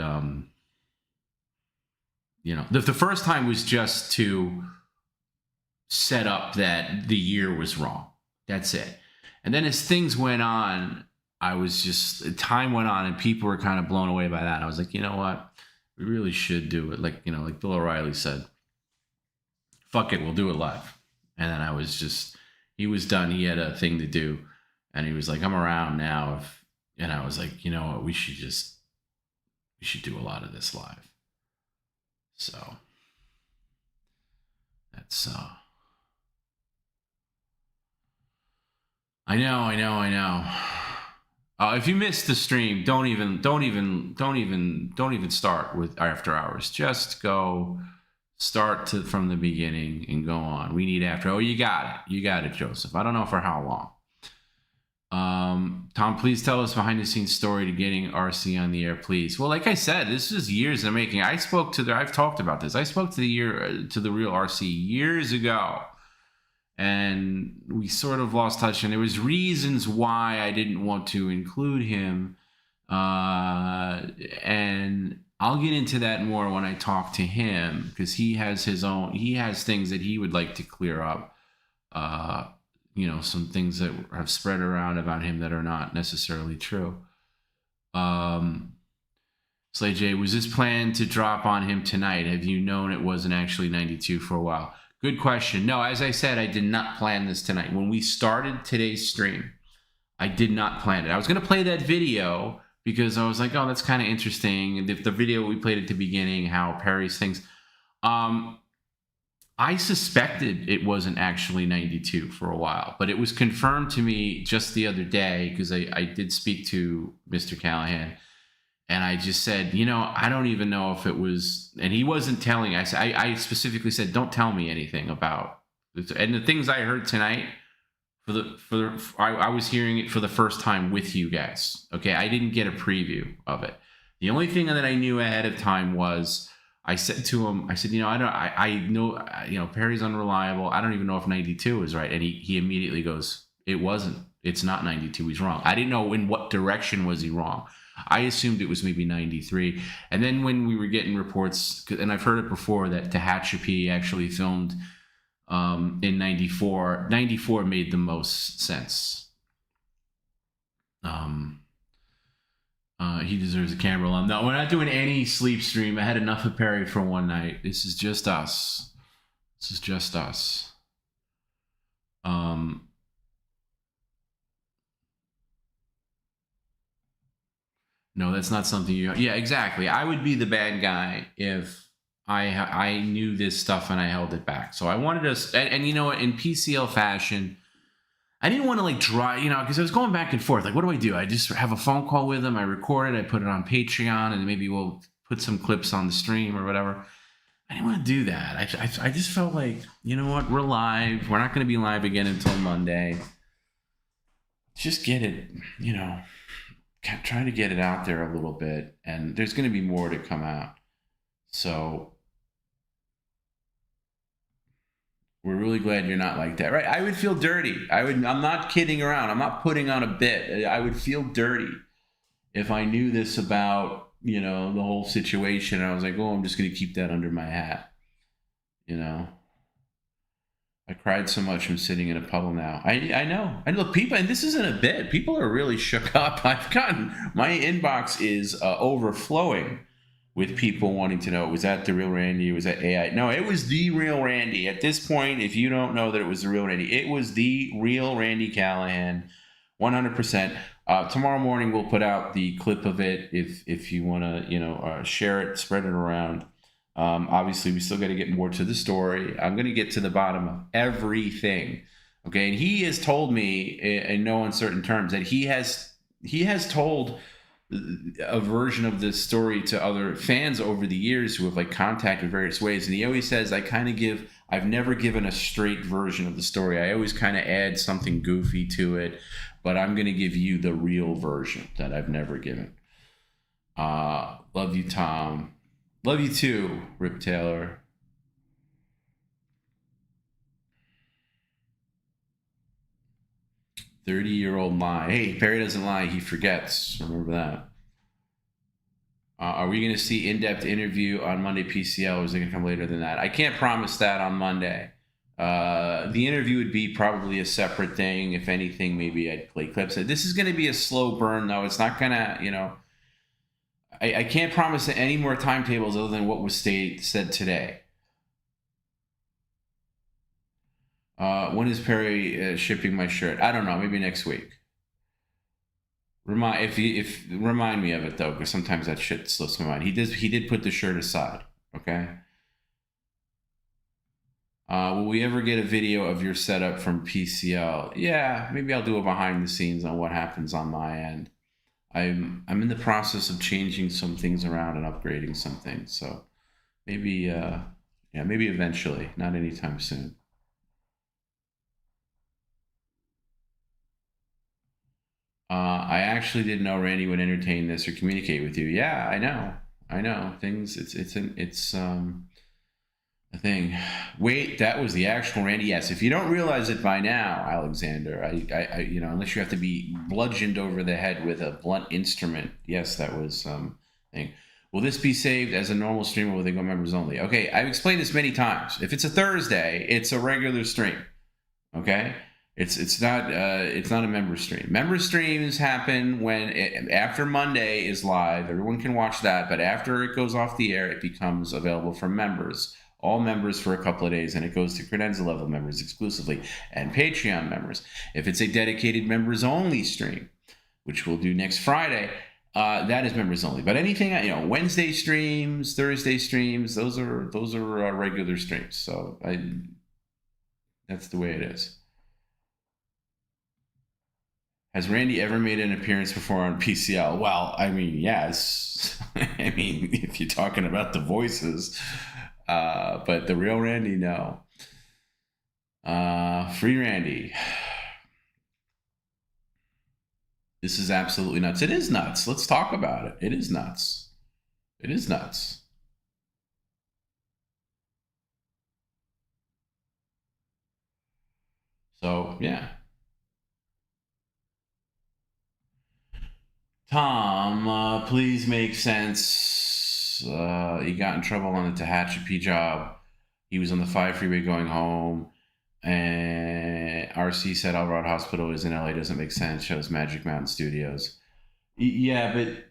S3: the first time was just to set up that the year was wrong. That's it. And then as things went on, time went on, and people were kind of blown away by that. I was like, you know what? We really should do it. Like Bill O'Reilly said, fuck it, we'll do it live. And then he was done. He had a thing to do. And he was like, I'm around now. And I was like, you know what? We should do a lot of this live. So that's, I know. If you missed the stream, don't even start with after hours. Just go start from the beginning and go on. We need after. Oh, you got it, Joseph. I don't know for how long, Tom, please tell us behind the scenes story to getting RC on the air, please. Well, like I said, this is years in the making. I've talked about this. I spoke to the real RC years ago, and we sort of lost touch, and there was reasons why I didn't want to include him. And I'll get into that more when I talk to him, because he has things that he would like to clear up. Some things that have spread around about him that are not necessarily true. Slay J, was this planned to drop on him tonight? Have you known it wasn't actually 92 for a while? Good question. No, as I said, I did not plan this tonight. When we started today's stream, I did not plan it. I was going to play that video because I was like, oh, that's kind of interesting. The video we played at the beginning, how Perry's things. I suspected it wasn't actually 92 for a while, but it was confirmed to me just the other day because I did speak to Mr. Callahan, and I just said, I don't even know if it was, and he wasn't telling. I specifically said, don't tell me anything about it. And the things I heard tonight, I was hearing it for the first time with you guys. Okay, I didn't get a preview of it. The only thing that I knew ahead of time was, I said to him, I know, Perry's unreliable. I don't even know if 92 is right. And he immediately goes, it wasn't. It's not 92. He's wrong. I didn't know in what direction was he wrong. I assumed it was maybe 93. And then when we were getting reports, and I've heard it before, that 𝙎𝙃 actually filmed in 94. 94 made the most sense. He deserves a camera alum. No, we're not doing any sleep stream. I had enough of Perry for one night. This is just us. No, that's not something you... Yeah, exactly. I would be the bad guy if I knew this stuff and I held it back. So I wanted to... And you know what? In PCL fashion... I didn't want to drive, because I was going back and forth. What do I do? I just have a phone call with him. I record it. I put it on Patreon, and maybe we'll put some clips on the stream or whatever. I didn't want to do that. I just felt like, you know what? We're live. We're not going to be live again until Monday. Just get it, try to get it out there a little bit. And there's going to be more to come out. So... we're really glad you're not like that, right? I would feel dirty. I'm not kidding around. I'm not putting on a bit. I would feel dirty if I knew this about, the whole situation. I was like, oh, I'm just going to keep that under my hat. I cried so much I'm sitting in a puddle now. I know. And look, people, and this isn't a bit. People are really shook up. My inbox is overflowing with people wanting to know, was that the real Randy? Was that AI? No, it was the real Randy. At this point, if you don't know that it was the real Randy, it was the real Randy Callahan, 100%. Tomorrow morning, we'll put out the clip of it if you want to, share it, spread it around. Obviously, we still got to get more to the story. I'm going to get to the bottom of everything. Okay, and he has told me in no uncertain terms that he has told a version of this story to other fans over the years who have contacted various ways, and he always says, I've never given a straight version of the story. I always kind of add something goofy to it, but I'm going to give you the real version that I've never given. Love you, Tom. Love you too, Rip Taylor. "30-year-old lie." Hey, Perry doesn't lie, he forgets. Remember that. Are we going to see in-depth interview on Monday PCL, or is it going to come later than that? I can't promise that on Monday. The interview would be probably a separate thing. If anything, maybe I'd play clips. This is going to be a slow burn, though. It's not going to, I can't promise any more timetables other than what was said today. When is Perry shipping my shirt? I don't know. Maybe next week. Remind me of it though, because sometimes that shit slips my mind. He did put the shirt aside. Okay. Will we ever get a video of your setup from PCL? Yeah, maybe I'll do a behind the scenes on what happens on my end. I'm in the process of changing some things around and upgrading some things. So maybe maybe eventually, not anytime soon. I actually didn't know Randy would entertain this or communicate with you. Yeah, I know. Things. It's a thing. Wait, that was the actual Randy. Yes. If you don't realize it by now, Alexander, I unless you have to be bludgeoned over the head with a blunt instrument. Yes, that was thing. Will this be saved as a normal stream or will they go members only? Okay, I've explained this many times. If it's a Thursday, it's a regular stream. Okay, it's not a member stream. Member streams happen when after Monday is live. Everyone can watch that, but after it goes off the air, it becomes available for members. All members for a couple of days, and it goes to credenza level members exclusively and Patreon members. If it's a dedicated members only stream, which we'll do next Friday, that is members only. But anything, Wednesday streams, Thursday streams, those are regular streams. So that's the way it is. Has Randy ever made an appearance before on PCL? Well, I mean, yes. I mean, if you're talking about the voices. But the real Randy, no. Free Randy. This is absolutely nuts. It is nuts. Let's talk about it. It is nuts. It is nuts. So, yeah. Tom, please make sense. He got in trouble on the Tehachapi job. He was on the 5 freeway going home. And RC said Alvarado Hospital is in LA. Doesn't make sense. Shows Magic Mountain Studios. Yeah, but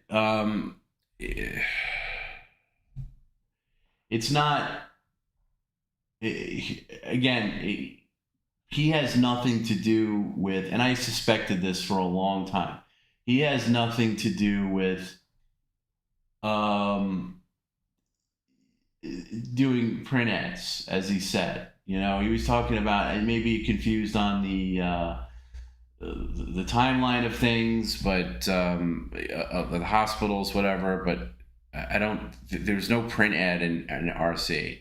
S3: it's not. Again, he has nothing to do with, and I suspected this for a long time. He has nothing to do with doing print ads, as he said. You know, he was talking about, and maybe confused on the timeline of things, but of the hospitals, whatever. But I don't. There's no print ad in RC.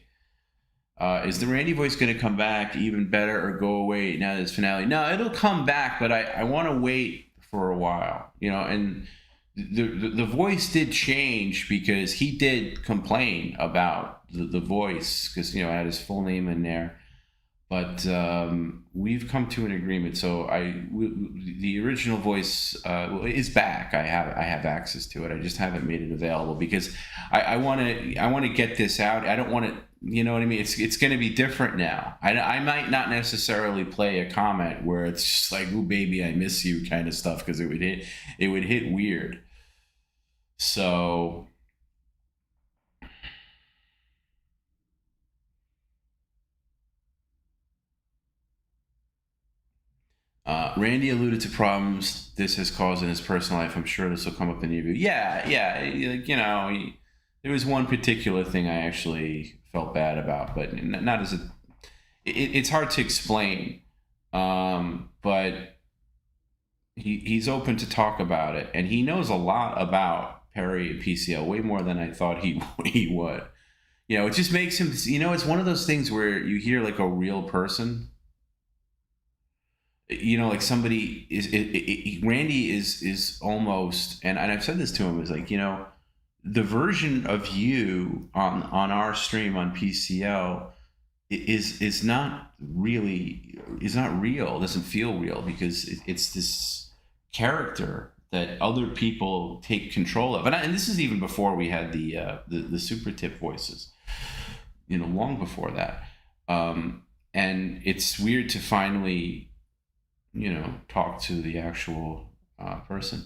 S3: Is the Randy voice going to come back even better or go away now that it's finale? No, it'll come back, but I want to wait for a while. You know, and the voice did change because he did complain about the voice because, you know, I had his full name in there. But we've come to an agreement. So the original voice is back. I have access to it. I just haven't made it available because I want to get this out. I don't want to, you know what I mean? It's going to be different now. I might not necessarily play a comment where it's just like, "Ooh, baby, I miss you" kind of stuff, because it would hit weird. So. Randy alluded to problems this has caused in his personal life. I'm sure this will come up in the review. Yeah. Like, you know, there was one particular thing I actually felt bad about, but not as it's hard to explain. But he's open to talk about it, and he knows a lot about Perry and PCL, way more than I thought he would. You know, it just makes him. You know, it's one of those things where you hear like a real person. You know, like somebody is Randy is almost, and I've said this to him, is like, you know, the version of you on our stream on PCL is not real, doesn't feel real, because it's this character that other people take control of, and this is even before we had the super tip voices, you know, long before that, and it's weird to finally, you know, talk to the actual person.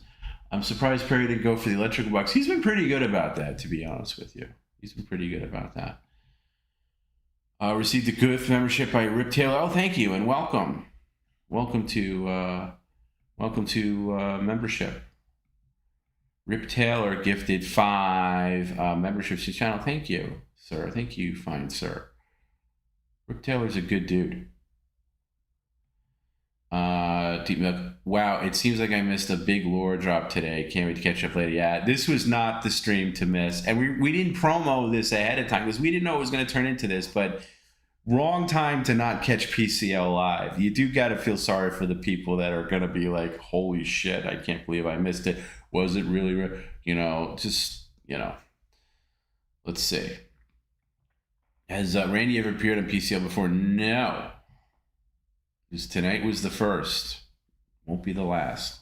S3: I'm surprised Perry didn't go for the electrical box. He's been pretty good about that, to be honest with you. He's been pretty good about that. Received a good membership by Rip Taylor. Oh, thank you, and welcome. Welcome to membership. Rip Taylor gifted 5 memberships to the channel. Thank you, sir. Thank you, fine sir. Rip Taylor's a good dude. Deep Milk. Wow, it seems like I missed a big lore drop today. Can't wait to catch up later. Yeah, this was not the stream to miss. And we didn't promo this ahead of time because we didn't know it was going to turn into this. But wrong time to not catch PCL live. You do got to feel sorry for the people that are going to be like, holy shit, I can't believe I missed it. Was it really, let's see. Has Randy ever appeared on PCL before? No. Tonight was the first. Won't be the last.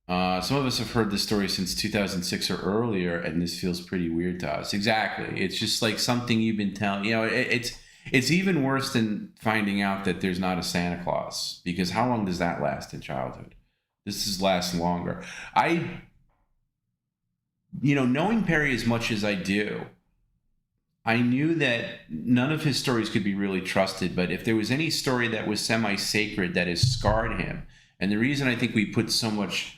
S3: Some of us have heard this story since 2006 or earlier, and this feels pretty weird to us. Exactly. It's just like something you've been telling. It's even worse than finding out that there's not a Santa Claus, because how long does that last in childhood? This lasts longer. Knowing Perry as much as I do, I knew that none of his stories could be really trusted, but if there was any story that was semi-sacred that has scarred him, and the reason I think we put so much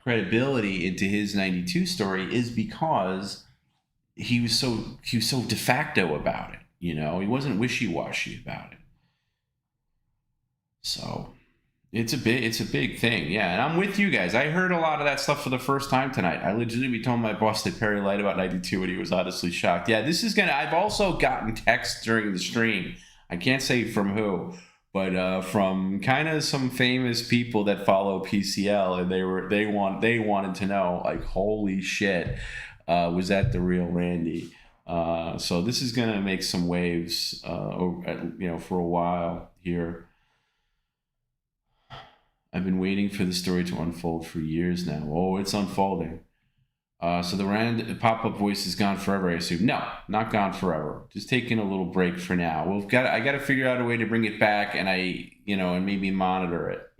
S3: credibility into his 92 story is because he was so de facto about it. He wasn't wishy-washy about it. So it's a big thing. Yeah. And I'm with you guys. I heard a lot of that stuff for the first time tonight. I legitimately told my boss that Perry lied about 92 and he was honestly shocked. Yeah, I've also gotten texts during the stream. I can't say from who, but from kind of some famous people that follow PCL, and they wanted to know, like, holy shit, was that the real Randy? So this is gonna make some waves, for a while here. I've been waiting for the story to unfold for years now. Oh, it's unfolding. So the pop-up voice is gone forever, I assume. No, not gone forever. Just taking a little break for now. I got to figure out a way to bring it back, and and maybe monitor it,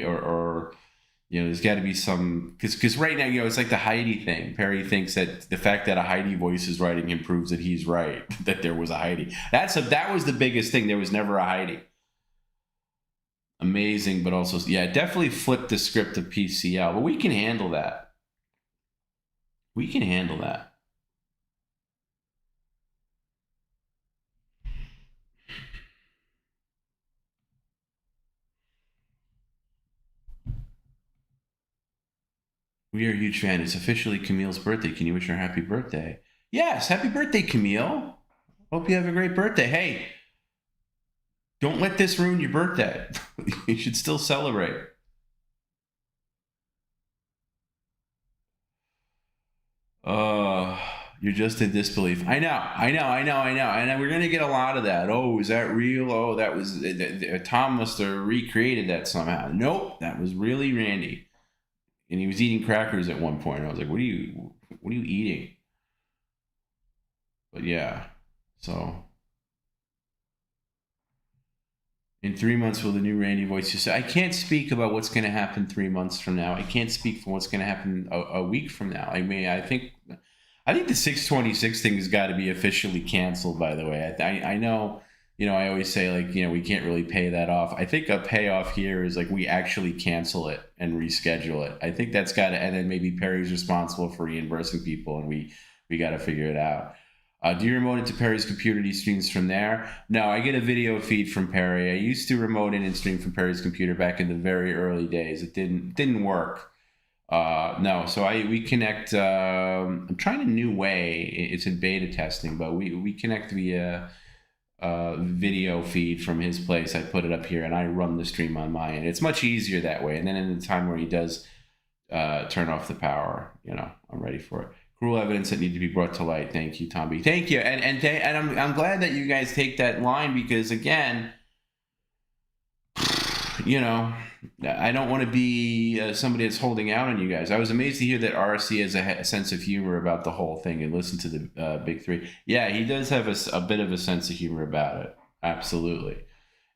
S3: or there's got to be some, because right now, it's like the Heidi thing. Perry thinks that the fact that a Heidi voice is writing him proves that he's right, that there was a Heidi. That was the biggest thing. There was never a Heidi. Amazing, but also, definitely flip the script of PCL, but we can handle that. We can handle that. We are a huge fan. It's officially Camille's birthday. Can you wish her happy birthday? Yes, happy birthday, Camille. Hope you have a great birthday. Hey, don't let this ruin your birthday. You should still celebrate. You're just in disbelief. I know. And we're going to get a lot of that. Oh, is that real? Oh, that was, Tom must have recreated that somehow. Nope, that was really Randy. And he was eating crackers at one point. I was like, what are you eating? But yeah, so. In 3 months, will the new Randy voice just say, I can't speak about what's going to happen 3 months from now. I can't speak for what's going to happen a week from now. I mean, I think the 626 thing has got to be officially canceled, by the way. I know, I always say, like, we can't really pay that off. I think a payoff here is, like, we actually cancel it and reschedule it. I think that's got to, and then maybe Perry's responsible for reimbursing people, and we got to figure it out. Do you remote into Perry's computer and he streams from there? No, I get a video feed from Perry. I used to remote in and stream from Perry's computer back in the very early days. It didn't work. No, so we connect. I'm trying a new way. It's in beta testing, but we connect via video feed from his place. I put it up here and I run the stream on my end. It's much easier that way. And then in the time where he does turn off the power, I'm ready for it. Cruel evidence that need to be brought to light. Thank you, Tomby. Thank you, and I'm glad that you guys take that line, because again, I don't want to be somebody that's holding out on you guys. I was amazed to hear that RC has a sense of humor about the whole thing and listen to the Big Three. Yeah, he does have a bit of a sense of humor about it. Absolutely,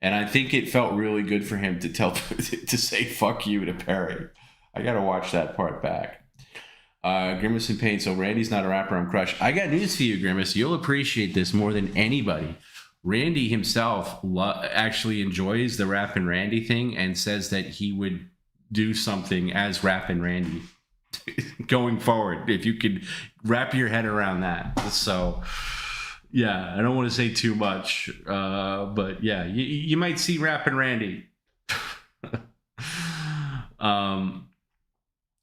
S3: and I think it felt really good for him to say "fuck you" to Perry. I got to watch that part back. Grimace in pain. So Randy's not a rapper. I'm crushed. I got news for you, Grimace. You'll appreciate this more than anybody. Randy himself actually enjoys the Rappin' Randy thing and says that he would do something as Rappin' Randy going forward, if you could wrap your head around that. So yeah, I don't want to say too much, but yeah, you might see Rappin' Randy.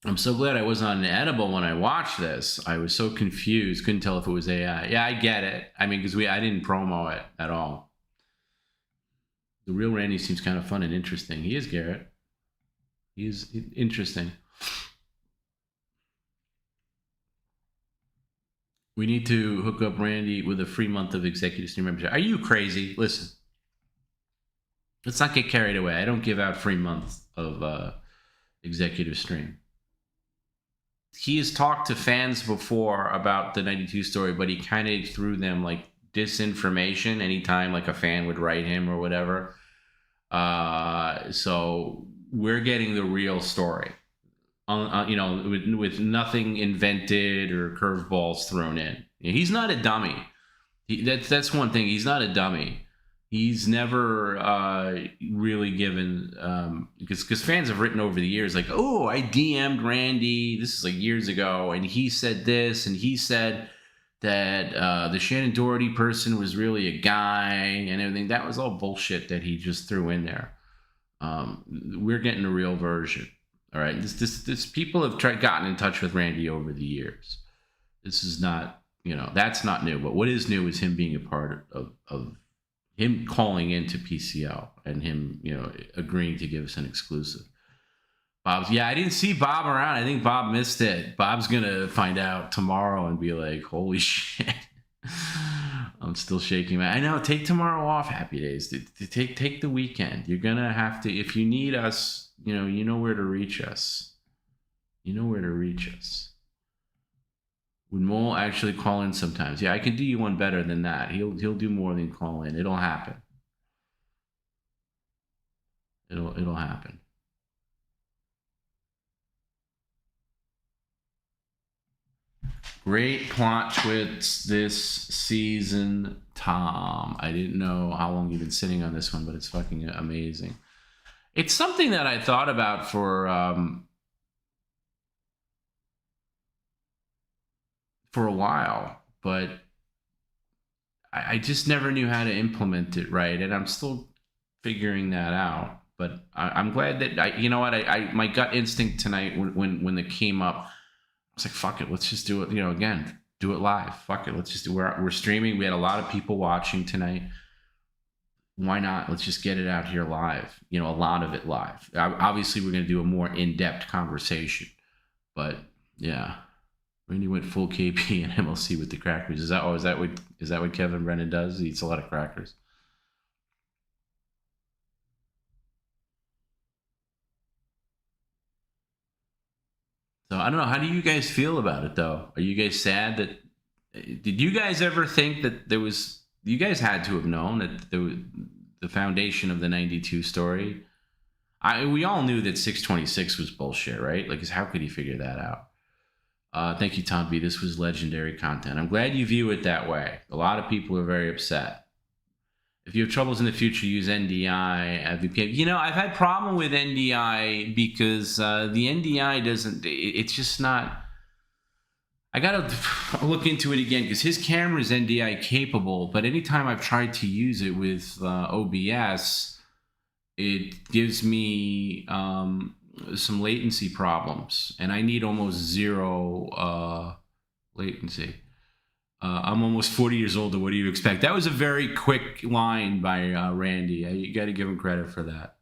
S3: I'm so glad I wasn't on an edible when I watched this. I was so confused. Couldn't tell if it was AI. Yeah, I get it. I mean, because I didn't promo it at all. The real Randy seems kind of fun and interesting. He is, Garrett. He's interesting. We need to hook up Randy with a free month of executive stream membership. Are you crazy? Listen. Let's not get carried away. I don't give out free months of executive stream. He has talked to fans before about the 92 story, but he kind of threw them like disinformation anytime like a fan would write him or whatever. So we're getting the real story, you know, with nothing invented or curveballs thrown in. He's not a dummy. That's one thing. He's not a dummy. He's never really given, because fans have written over the years like, oh, I DM'd Randy. This is like years ago. And he said this, and he said that the Shannon Doherty person was really a guy and everything. That was all bullshit that he just threw in there. We're getting a real version. All right. This people have gotten in touch with Randy over the years. This is not, you know, that's not new. But what is new is him being a part of him calling into PCL and him, you know, agreeing to give us an exclusive. Bob's, yeah, I didn't see Bob around. I think Bob missed it. Bob's gonna find out tomorrow and be like, holy shit. I'm still shaking. I know, take tomorrow off, Happy Days. Take the weekend. You're gonna have to, if you need us, you know where to reach us. You know where to reach us. Would Mole actually call in sometimes? Yeah, I can do you one better than that. He'll do more than call in. It'll happen. It'll happen. Great plot twists this season, Tom. I didn't know how long you've been sitting on this one, but it's fucking amazing. It's something that I thought about for a while, but I just never knew how to implement it right, and I'm still figuring that out. But I'm glad that you know what, my gut instinct tonight when it came up, I was like, fuck it, let's just do it. You know, again, do it live. Fuck it, let's just do. We're streaming. We had a lot of people watching tonight. Why not? Let's just get it out here live. You know, a lot of it live. Obviously, we're going to do a more in-depth conversation, but yeah. Randy went full KP and MLC with the crackers. Is that what Kevin Brennan does? He eats a lot of crackers. So I don't know. How do you guys feel about it, though? Are you guys sad that? Did you guys ever think that there was? You guys had to have known that the foundation of the 92 story. We all knew that 626 was bullshit, right? Like, how could he figure that out? Thank you, Tom B. This was legendary content. I'm glad you view it that way. A lot of people are very upset. If you have troubles in the future, use NDI at VPN. You know, I've had problem with NDI because the NDI doesn't. It's just not. I gotta look into it again because his camera is NDI capable, but anytime I've tried to use it with OBS, it gives me some latency problems, and I need almost zero latency. I'm almost 40 years old, what do you expect? That was a very quick line by Randy. You got to give him credit for that.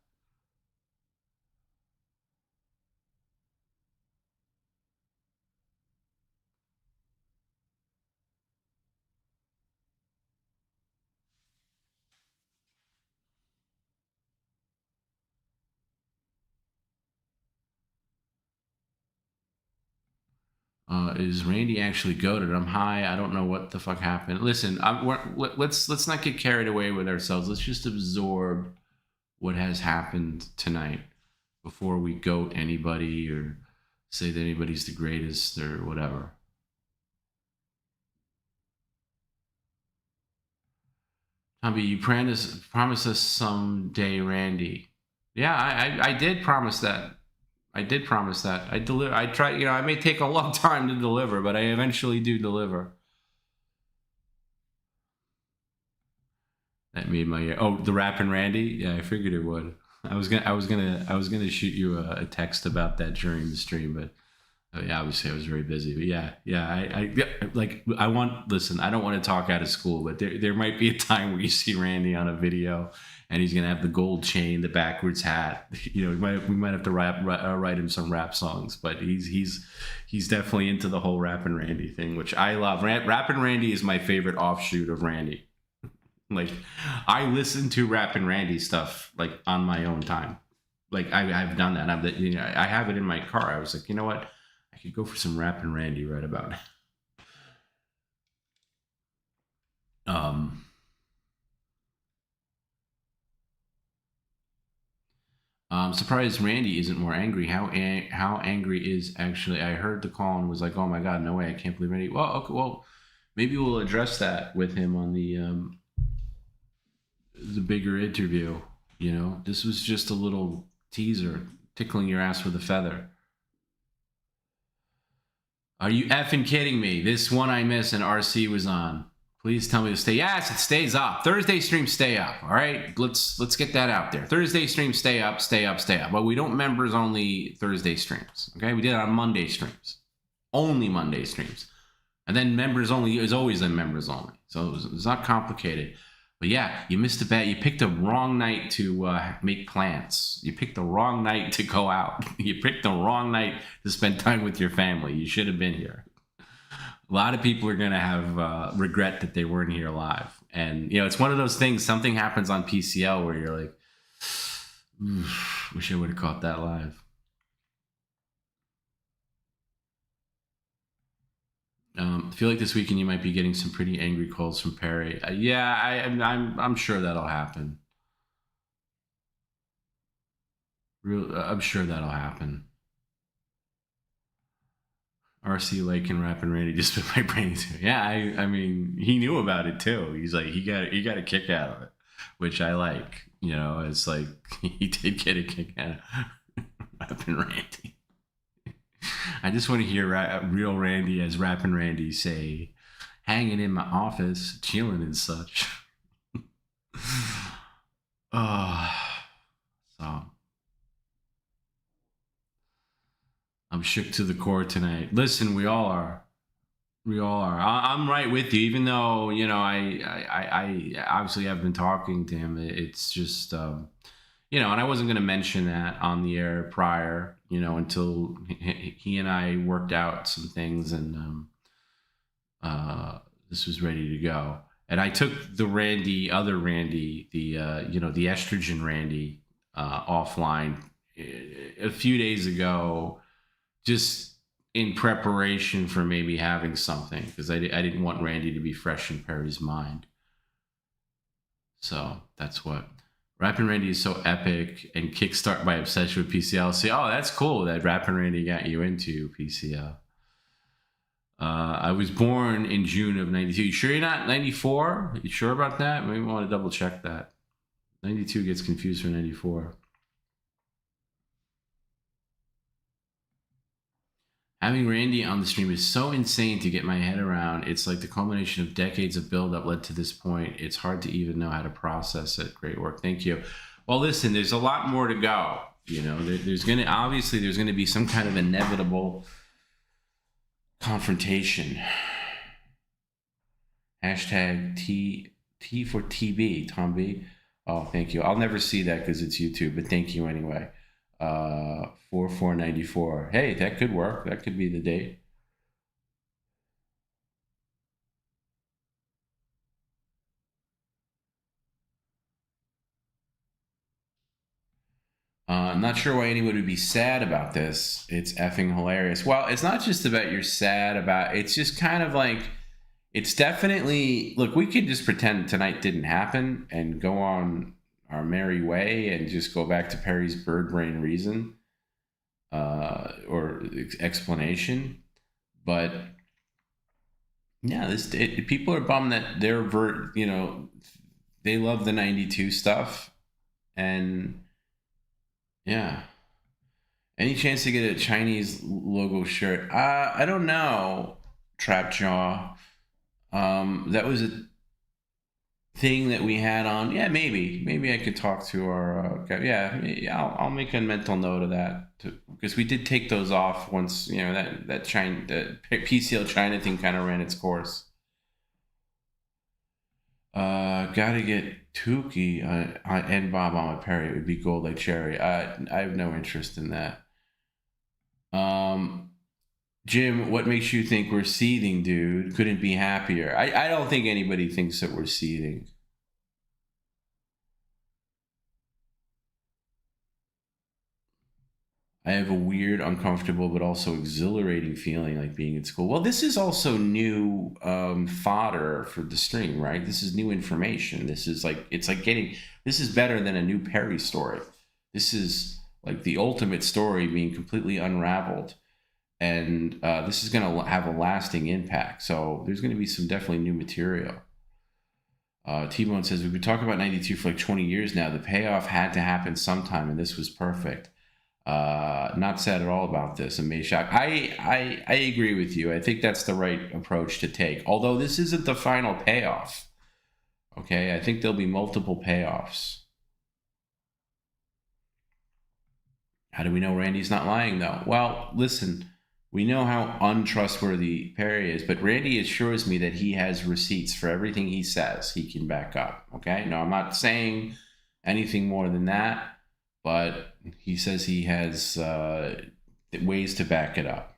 S3: Is Randy actually goated? I'm high. I don't know what the fuck happened. Listen, let's not get carried away with ourselves. Let's just absorb what has happened tonight before we goat anybody or say that anybody's the greatest or whatever. Tommy, you promise us someday, Randy. Yeah, I did promise that. I did promise that. I deliver. I try. You know, I may take a long time to deliver, but I eventually do deliver. That made my ear. Oh, the rapping Randy. Yeah, I figured it would. I was gonna shoot you a text about that during the stream, but Yeah, obviously I was very busy, but listen, I don't want to talk out of school, but there might be a time where you see Randy on a video and he's going to have the gold chain, the backwards hat. You know, we might have to write him some rap songs, but he's definitely into the whole Rappin' Randy thing, which I love. Rappin' Randy is my favorite offshoot of Randy. Like, I listen to Rappin' Randy stuff like on my own time. Like I've done that. I have it in my car. I was like, you know what? I could go for some Rappin' Randy right about now. I'm surprised Randy isn't more angry. How angry is actually? I heard the call and was like, oh my God, no way, I can't believe Randy. Well, okay, well, maybe we'll address that with him on the bigger interview. You know, this was just a little teaser, tickling your ass with a feather. Are you effing kidding me? This one I missed and RC was on. Please tell me to stay. Yes, it stays up. Thursday stream stay up. All right, let's get that out there. Thursday stream stay up, stay up, stay up. But we don't members only Thursday streams. Okay, we did it on Monday streams, only Monday streams, and then members only is always then members only. So it's not complicated. But yeah, you missed a bet. You picked the wrong night to make plans. You picked the wrong night to go out. You picked the wrong night to spend time with your family. You should have been here. A lot of people are going to have regret that they weren't here live. And, you know, it's one of those things, something happens on PCL where you're like, wish I would have caught that live. I feel like this weekend you might be getting some pretty angry calls from Perry. I'm sure that'll happen. I'm sure that'll happen. RC Lake and Rappin' Randy just put my brain too. Yeah, I mean, he knew about it too. He's like, he got a kick out of it, which I like. You know, it's like he did get a kick out of Rappin' Randy. I just want to hear real Randy as Rappin' Randy say, hanging in my office, chilling and such. So I'm shook to the core tonight. Listen, we all are. We all are. I'm right with you, even though, you know, I obviously have been talking to him. It's just, you know, and I wasn't going to mention that on the air prior, you know, until he and I worked out some things and this was ready to go. And I took the other Randy, you know, the estrogen Randy offline a few days ago, just in preparation for maybe having something, because I didn't want Randy to be fresh in Perry's mind. So that's what. Rappin' Randy is so epic and kickstart my obsession with PCL. See, oh, that's cool that Rappin' Randy got you into PCL. I was born in June of 92. You sure you're not 94? You sure about that? Maybe we want to double check that. 92 gets confused for 94. Having Randy on the stream is so insane to get my head around. It's like the culmination of decades of build-up led to this point. It's hard to even know how to process it. Great work. Thank you. Well, listen, there's a lot more to go. You know, there's going to be some kind of inevitable confrontation. Hashtag T for TB, Tom B. Oh, thank you. I'll never see that because it's YouTube, but thank you anyway. 4494. Hey, that could work. That could be the date. I'm not sure why anyone would be sad about this. It's effing hilarious. Well, it's not just about you're sad about, it's just kind of like, it's definitely, look, we could just pretend tonight didn't happen and go on our merry way and just go back to Perry's bird brain reason. Or explanation, but yeah, people are bummed that they're you know, they love the 92 stuff, and yeah, any chance to get a Chinese logo shirt? I don't know, Trapjaw. That was a thing that we had on. Yeah, maybe I could talk to our guy. Yeah, I'll make a mental note of that because we did take those off once. You know, that PCL China thing kind of ran its course. Gotta get Tukey and Bob on Perry. It would be gold like cherry. I have no interest in that. Jim, what makes you think we're seething, dude? Couldn't be happier. I don't think anybody thinks that we're seething. I have a weird, uncomfortable, but also exhilarating feeling like being in school. Well, this is also new fodder for the stream, right? This is new information. This is like, this is better than a new Perry story. This is like the ultimate story being completely unraveled. And this is going to have a lasting impact. So there's going to be some definitely new material. T-Bone says, we've been talking about 92 for like 20 years now. The payoff had to happen sometime, and this was perfect. Not sad at all about this. And Meshack, I agree with you. I think that's the right approach to take. Although this isn't the final payoff. Okay, I think there'll be multiple payoffs. How do we know Randy's not lying, though? Well, listen, we know how untrustworthy Perry is, but Randy assures me that he has receipts for everything he says he can back up. Okay, no, I'm not saying anything more than that, but he says he has ways to back it up.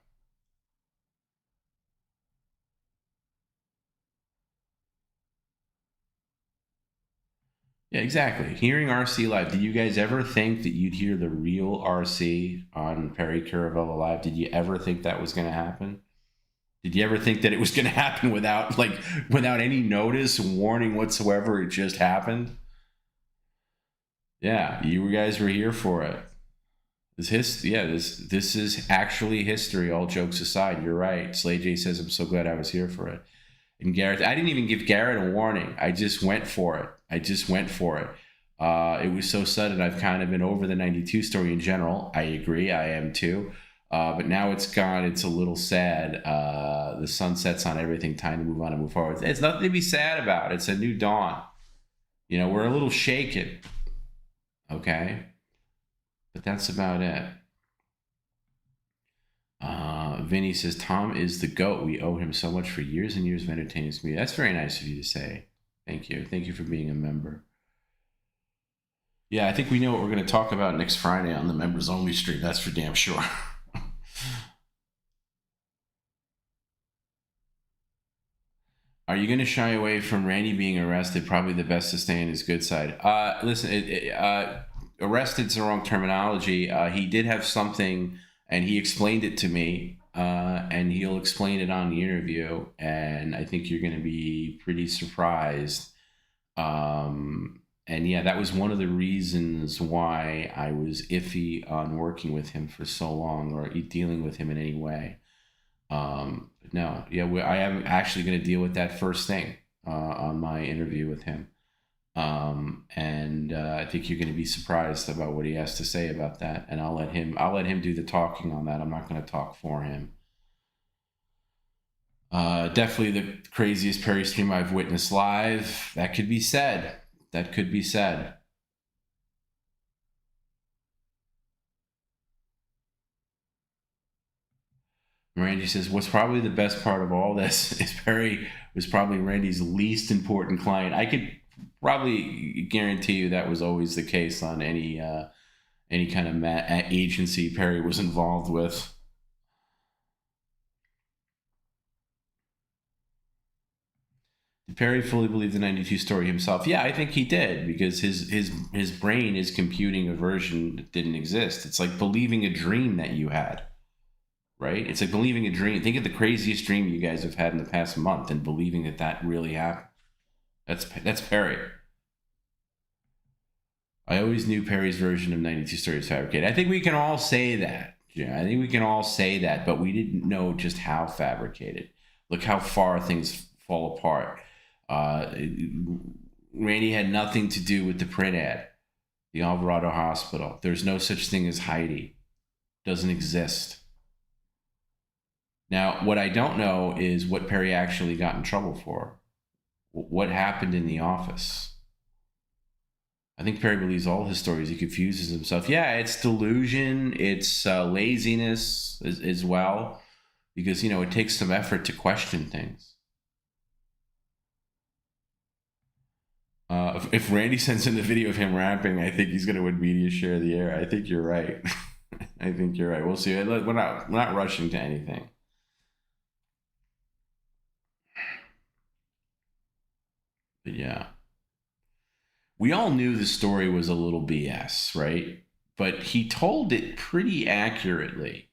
S3: Yeah, exactly. Hearing RC live, did you guys ever think that you'd hear the real RC on Perry Caravello live? Did you ever think that was going to happen? Did you ever think that it was going to happen without any notice, warning whatsoever? It just happened. Yeah, you guys were here for it. This is actually history. All jokes aside, you're right. Slay J says, "I'm so glad I was here for it." And Garrett, I didn't even give Garrett a warning. I just went for it. It was so sudden. I've kind of been over the 92 story in general. I agree. I am too. But now it's gone. It's a little sad. The sun sets on everything. Time to move on and move forward. It's nothing to be sad about. It's a new dawn. You know, we're a little shaken. Okay. But that's about it. Vinny says, Tom is the GOAT. We owe him so much for years and years of entertaining this community. That's very nice of you to say. Thank you. Thank you for being a member. Yeah, I think we know what we're going to talk about next Friday on the members only stream. That's for damn sure. Are you going to shy away from Randy being arrested? Probably the best to stay on his good side. Listen, arrested's the wrong terminology. He did have something, and he explained it to me, and he'll explain it on the interview, and I think you're going to be pretty surprised. And yeah, that was one of the reasons why I was iffy on working with him for so long or dealing with him in any way. No, yeah, I am actually going to deal with that first thing on my interview with him. And I think you're going to be surprised about what he has to say about that. And I'll let him do the talking on that. I'm not going to talk for him. Definitely the craziest Perry stream I've witnessed live. That could be said. Randy says, what's probably the best part of all this is Perry was probably Randy's least important client. I could probably guarantee you that was always the case on any kind of agency Perry was involved with. Did Perry fully believe the 92 story himself? Yeah, I think he did, because his brain is computing a version that didn't exist. It's like believing a dream that you had. Right? It's like believing a dream. Think of the craziest dream you guys have had in the past month and believing that really happened. That's Perry. I always knew Perry's version of 92 Stories fabricated. I think we can all say that. Yeah, I think we can all say that, but we didn't know just how fabricated. Look how far things fall apart. Randy had nothing to do with the print ad, the Alvarado Hospital. There's no such thing as Heidi. Doesn't exist. Now, what I don't know is what Perry actually got in trouble for. what happened in the office. I think Perry believes all his stories. He confuses himself. Yeah, it's delusion. It's laziness as well, because, it takes some effort to question things. If Randy sends in the video of him rapping, I think he's going to win media share of the air. I think you're right. I think you're right. We'll see. We're not rushing to anything. But yeah. We all knew the story was a little BS, right? But he told it pretty accurately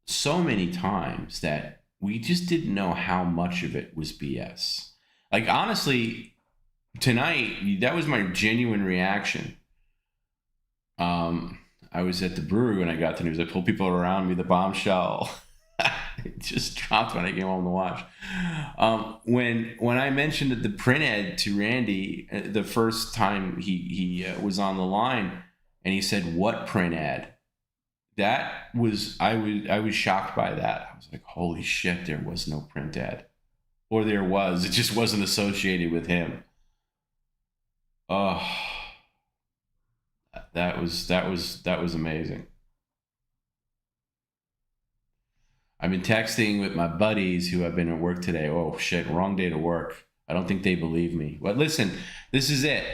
S3: so many times that we just didn't know how much of it was BS. Like, honestly, tonight, that was my genuine reaction. I was at the brewery when I got the news. I told people around me the bombshell. It just dropped when I came home to watch. When I mentioned the print ad to Randy the first time he was on the line, and he said, "What print ad?" I was shocked by that. I was like, "Holy shit! There was no print ad, or there was. It just wasn't associated with him." Oh, that was amazing. I've been texting with my buddies who have been at work today. Oh, shit, wrong day to work. I don't think they believe me. But listen, this is it.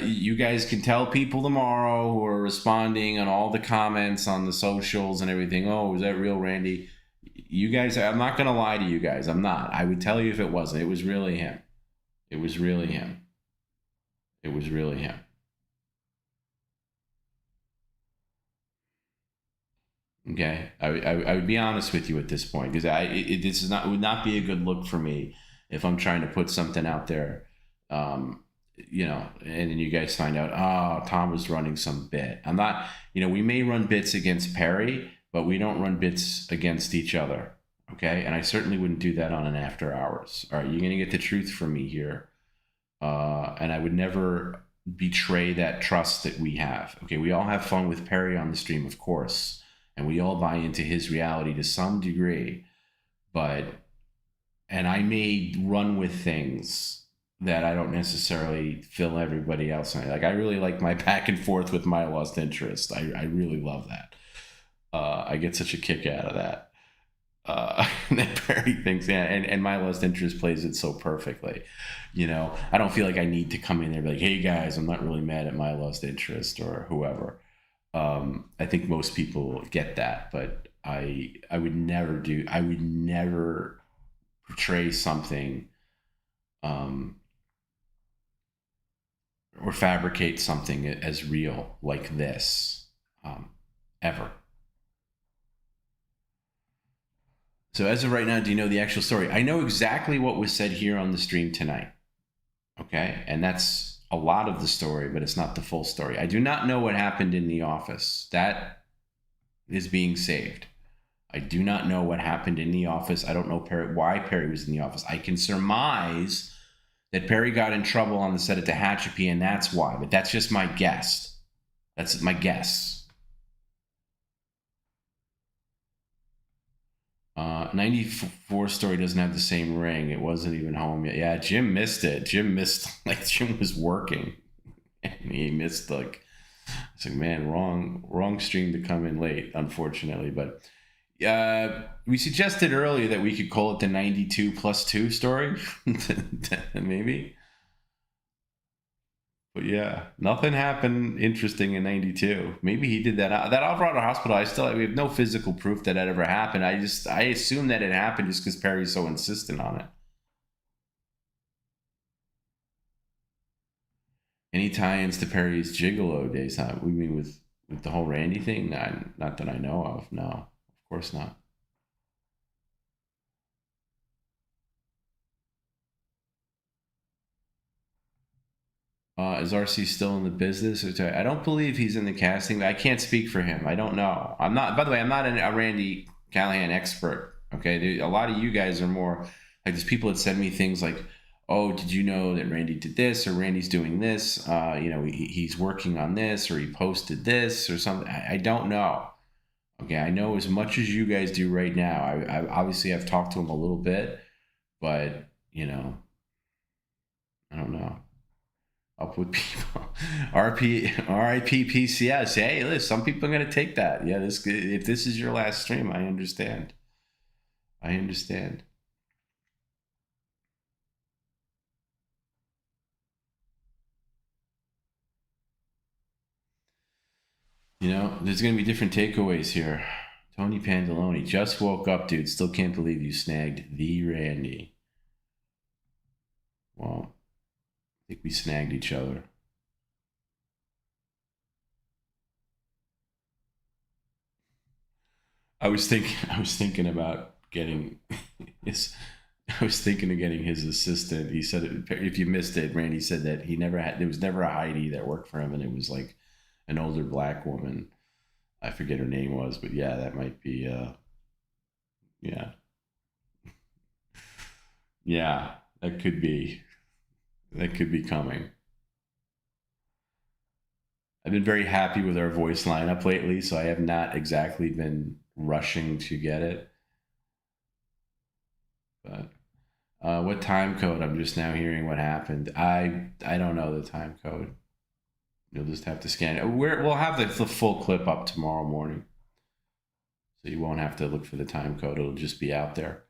S3: You guys can tell people tomorrow who are responding on all the comments on the socials and everything, "Oh, is that real Randy?" You guys, I'm not going to lie to you guys. I'm not. I would tell you if it wasn't. It was really him. It was really him. It was really him. Okay, I would be honest with you at this point, because it would not be a good look for me if I'm trying to put something out there, and then you guys find out, oh, Tom was running some bit. I'm not, we may run bits against Perry, but we don't run bits against each other. Okay, and I certainly wouldn't do that on an after hours. All right, you're gonna get the truth from me here, and I would never betray that trust that we have. Okay, we all have fun with Perry on the stream, of course. And we all buy into his reality to some degree, and I may run with things that I don't necessarily fill everybody else in. Like, I really like my back and forth with My Lost Interest. I really love that. I get such a kick out of that. That Perry thinks, yeah, and My Lost Interest plays it so perfectly. I don't feel like I need to come in there and be like, "Hey guys, I'm not really mad at My Lost Interest," or whoever. I think most people get that, but I would never portray something or fabricate something as real like this ever. So as of right now, do you know the actual story? I know exactly what was said here on the stream tonight. Okay, and that's a lot of the story, but it's not the full story. I do not know what happened in the office. That is being saved. I do not know what happened in the office. I don't know why Perry was in the office. I can surmise that Perry got in trouble on the set at the Tehachapi, and that's why, but that's just my guess. That's my guess. 94 story doesn't have the same ring. It wasn't even home yet. Yeah, Jim missed it. Jim was working. And he missed, it's like, man, wrong stream to come in late, unfortunately. But we suggested earlier that we could call it the 92+2 story. Maybe. But yeah, nothing happened interesting in 92. Maybe he did that. That Alvarado Hospital, we have no physical proof that ever happened. I assume that it happened just because Perry's so insistent on it. Any tie-ins to Perry's Gigolo days? Huh? We mean with the whole Randy thing? Not that I know of. No, of course not. Is RC still in the business? I don't believe he's in the casting. I can't speak for him. I don't know. I'm not. By the way, I'm not a Randy Callahan expert. Okay, a lot of you guys are more like there's people that send me things like, "Oh, did you know that Randy did this or Randy's doing this? He's working on this or he posted this or something." I don't know. Okay, I know as much as you guys do right now. I obviously have talked to him a little bit, but up with people. RIP PCS. Hey, listen, some people are going to take that. Yeah, if this is your last stream, I understand. I understand. You know, there's going to be different takeaways here. Tony Pandaloni, just woke up, dude. Still can't believe you snagged the Randy. Well, I think we snagged each other. I was thinking about getting his. I was thinking of getting his assistant. He said, if you missed it, Randy said that there was never a Heidi that worked for him, and it was like an older black woman. I forget her name was, but yeah, that might be, yeah. Yeah, that could be coming. I've been very happy with our voice lineup lately, so I have not exactly been rushing to get it. But what time code? I'm just now hearing what happened. I don't know the time code. You'll just have to scan it. We'll have the full clip up tomorrow morning, so you won't have to look for the time code. It'll just be out there.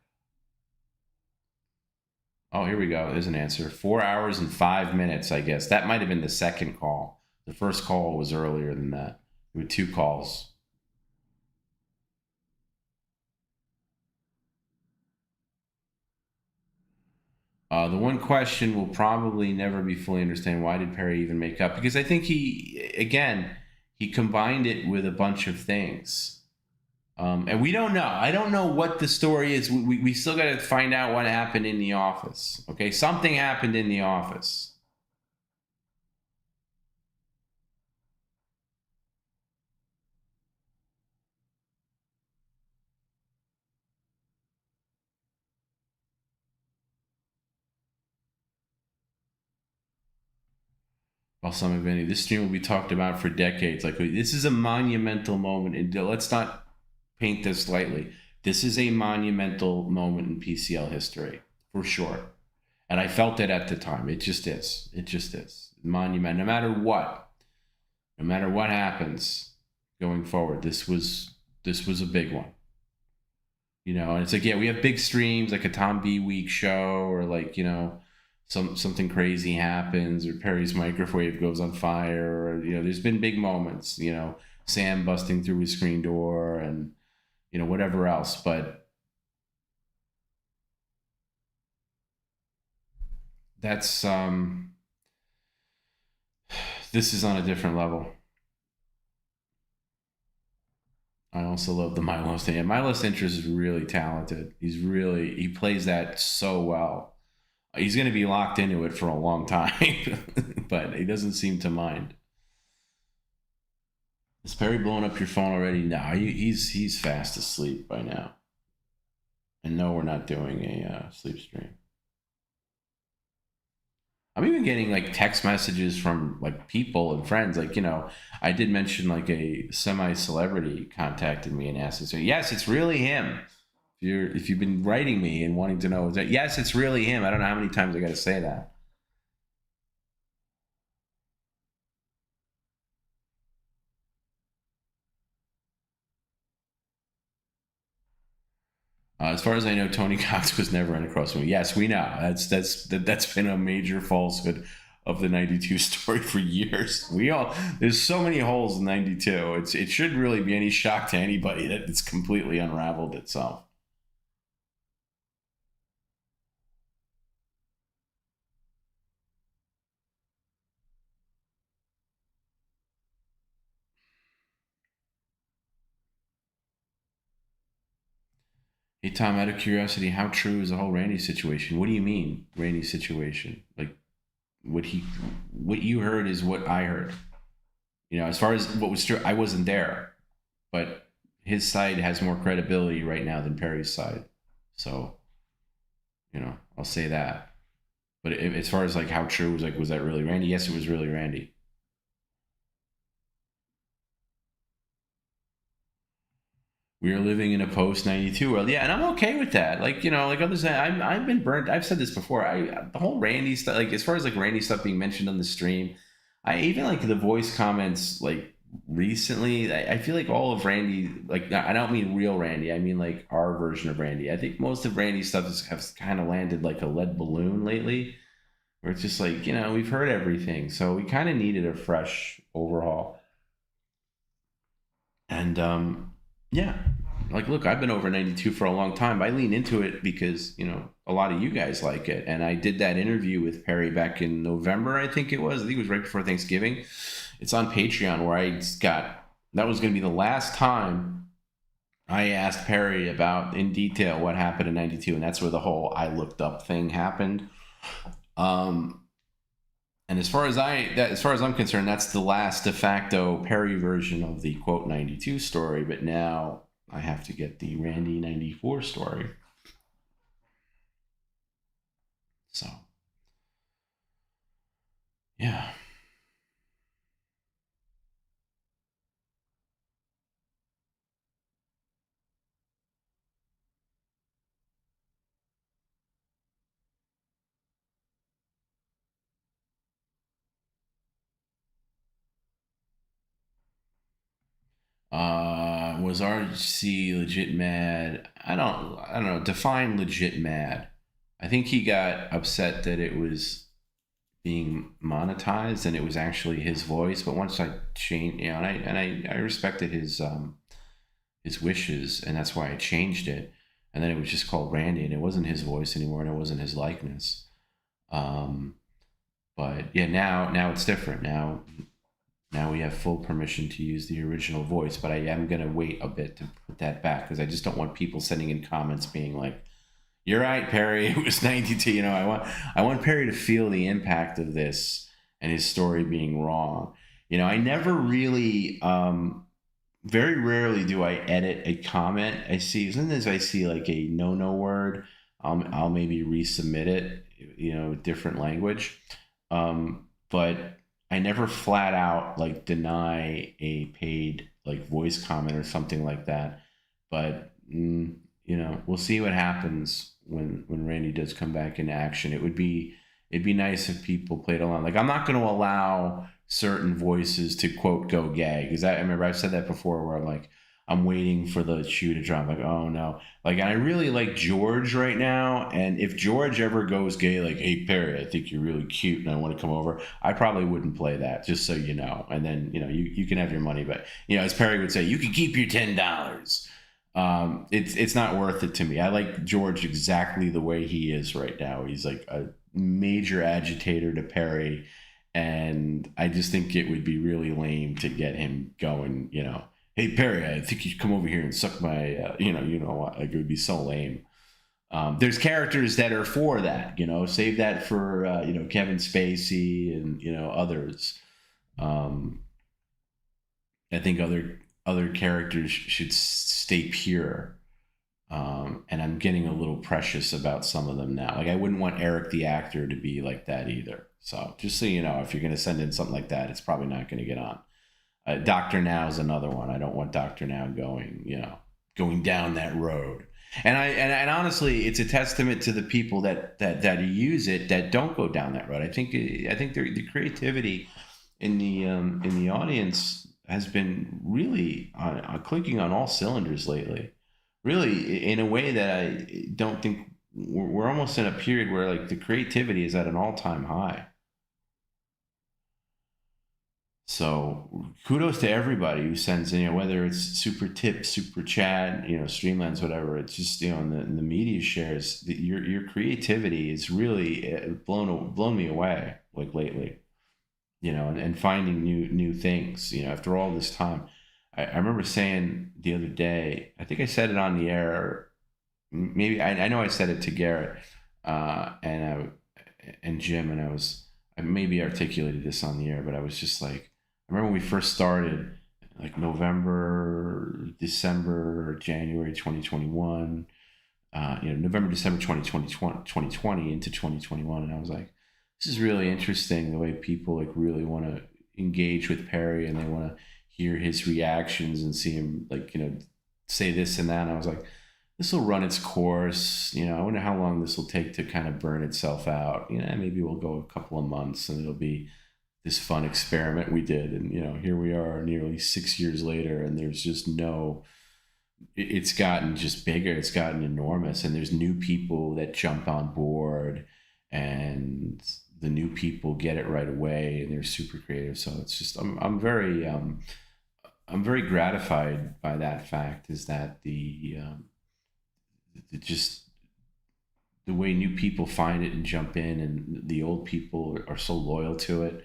S3: Oh, here we go. There's an answer. 4 hours and 5 minutes, I guess. That might have been the second call. The first call was earlier than that. There were 2 calls. The one question will probably never be fully understand. Why did Perry even make up? Because I think he combined it with a bunch of things. And we don't know. I don't know what the story is. We still got to find out what happened in the office. Okay, something happened in the office. Balsamic Vinny, this stream will be talked about for decades. Like, this is a monumental moment. And let's not paint this lightly. This is a monumental moment in PCL history, for sure. And I felt it at the time. It just is. It just is. Monument. No matter what happens going forward, this was a big one. You know, and it's like, yeah, we have big streams like a Tom B Week show, or like, you know, something crazy happens, or Perry's microwave goes on fire, or, you know, there's been big moments, you know, Sam busting through his screen door, and, you know, whatever else. But that's this is on a different level. I also love the Milo Stand. Milo Interest is really talented. He plays that so well. He's going to be locked into it for a long time, but he doesn't seem to mind. Is Perry blowing up your phone already? No, he's fast asleep by now. And no, we're not doing a sleep stream. I'm even getting like text messages from like people and friends. Like, you know, I did mention like a semi-celebrity contacted me and asked me, so yes, it's really him. If you've been writing me and wanting to know, yes, it's really him. I don't know how many times I got to say that. As far as I know, Tony Cox was never in a crossway. Yes, we know. That's been a major falsehood of the 92 story for years. There's so many holes in 92. It shouldn't really be any shock to anybody that it's completely unraveled itself. Hey, Tom, out of curiosity, how true is the whole Randy situation? What do you mean, Randy situation? Like, what you heard is what I heard. You know, as far as what was true, I wasn't there. But his side has more credibility right now than Perry's side. So, you know, I'll say that. But as far as like how true was that really Randy? Yes, it was really Randy. we are living in a post 92 world. Yeah, and I'm okay with that. Like, you know, like others, I've been burnt. I've said this before. The whole Randy stuff, like as far as like Randy stuff being mentioned on the stream, I even like the voice comments like recently. I feel like all of Randy, like I don't mean real Randy. I mean like our version of Randy. I think most of Randy's stuff has kind of landed like a lead balloon lately, where it's just like, you know, we've heard everything, so we kind of needed a fresh overhaul. And yeah, like, look, I've been over 92 for a long time. I lean into it because, you know, a lot of you guys like it. And I did that interview with Perry back in November, I think it was. I think it was right before Thanksgiving. It's on Patreon, where that was going to be the last time I asked Perry about, in detail, what happened in 92. And that's where the whole I looked up thing happened. And as far as I'm concerned, that's the last de facto Perry version of the quote 92 story. But now I have to get the Randy 94 story. So, yeah. Was RC legit mad? I don't know. Define legit mad. I think he got upset that it was being monetized and it was actually his voice. But once I changed, you know, and I respected his wishes, and that's why I changed it. And then it was just called Randy, and it wasn't his voice anymore, and it wasn't his likeness. But yeah, now it's different. Now we have full permission to use the original voice, but I am going to wait a bit to put that back because I just don't want people sending in comments being like, "You're right, Perry, it was 92." You know, I want Perry to feel the impact of this and his story being wrong. You know, I never really, very rarely do I edit a comment. Sometimes I see like a no word, I'll maybe resubmit it, you know, different language. But I never flat out like deny a paid like voice comment or something like that. But you know, we'll see what happens when Randy does come back into action. It'd be nice if people played along. Like, I'm not going to allow certain voices to quote go gay, because I remember I've said that before, where I'm waiting for the shoe to drop. Like, oh no, like, and I really like George right now, and if George ever goes gay, like, "Hey Perry, I think you're really cute and I want to come over," I probably wouldn't play that, just so you know. And then, you know, you can have your money, but, you know, as Perry would say, you can keep your $10. It's not worth it to me. I like George exactly the way he is right now. He's like a major agitator to Perry, and I just think it would be really lame to get him going, you know, "Hey Perry, I think you should come over here and suck my," you know what, like, it would be so lame. There's characters that are for that, you know, save that for, you know, Kevin Spacey and, you know, others. I think other characters should stay pure. And I'm getting a little precious about some of them now. Like, I wouldn't want Eric the actor to be like that either. So just so you know, if you're going to send in something like that, it's probably not going to get on. Dr. Now is another one. I don't want Dr. Now going down that road. And honestly, it's a testament to the people that use it that don't go down that road. I think the creativity in the audience has been really clicking on all cylinders lately. Really, in a way that I don't think we're almost in a period where, like, the creativity is at an all-time high. So kudos to everybody who sends in, you know, whether it's super tip, super chat, you know, Streamlabs, whatever. It's just, you know, in the media shares, your creativity is really blown me away, like, lately, you know, and finding new things, you know, after all this time. I remember saying the other day, I think I said it on the air, maybe I know I said it to Garrett and Jim, and I maybe articulated this on the air, but I was just like, I remember when we first started, like November, December, January 2021, you know, November, December 2020 into 2021, and I was like, this is really interesting, the way people, like, really want to engage with Perry, and they want to hear his reactions and see him, like, you know, say this and that. And I was like, this will run its course. You know, I wonder how long this will take to kind of burn itself out. You know, maybe we'll go a couple of months and it'll be this fun experiment we did. And, you know, here we are nearly 6 years later, and there's just it's gotten just bigger. It's gotten enormous. And there's new people that jump on board, and the new people get it right away, and they're super creative. So it's just, I'm very gratified by that fact, is that just the way new people find it and jump in, and the old people are so loyal to it.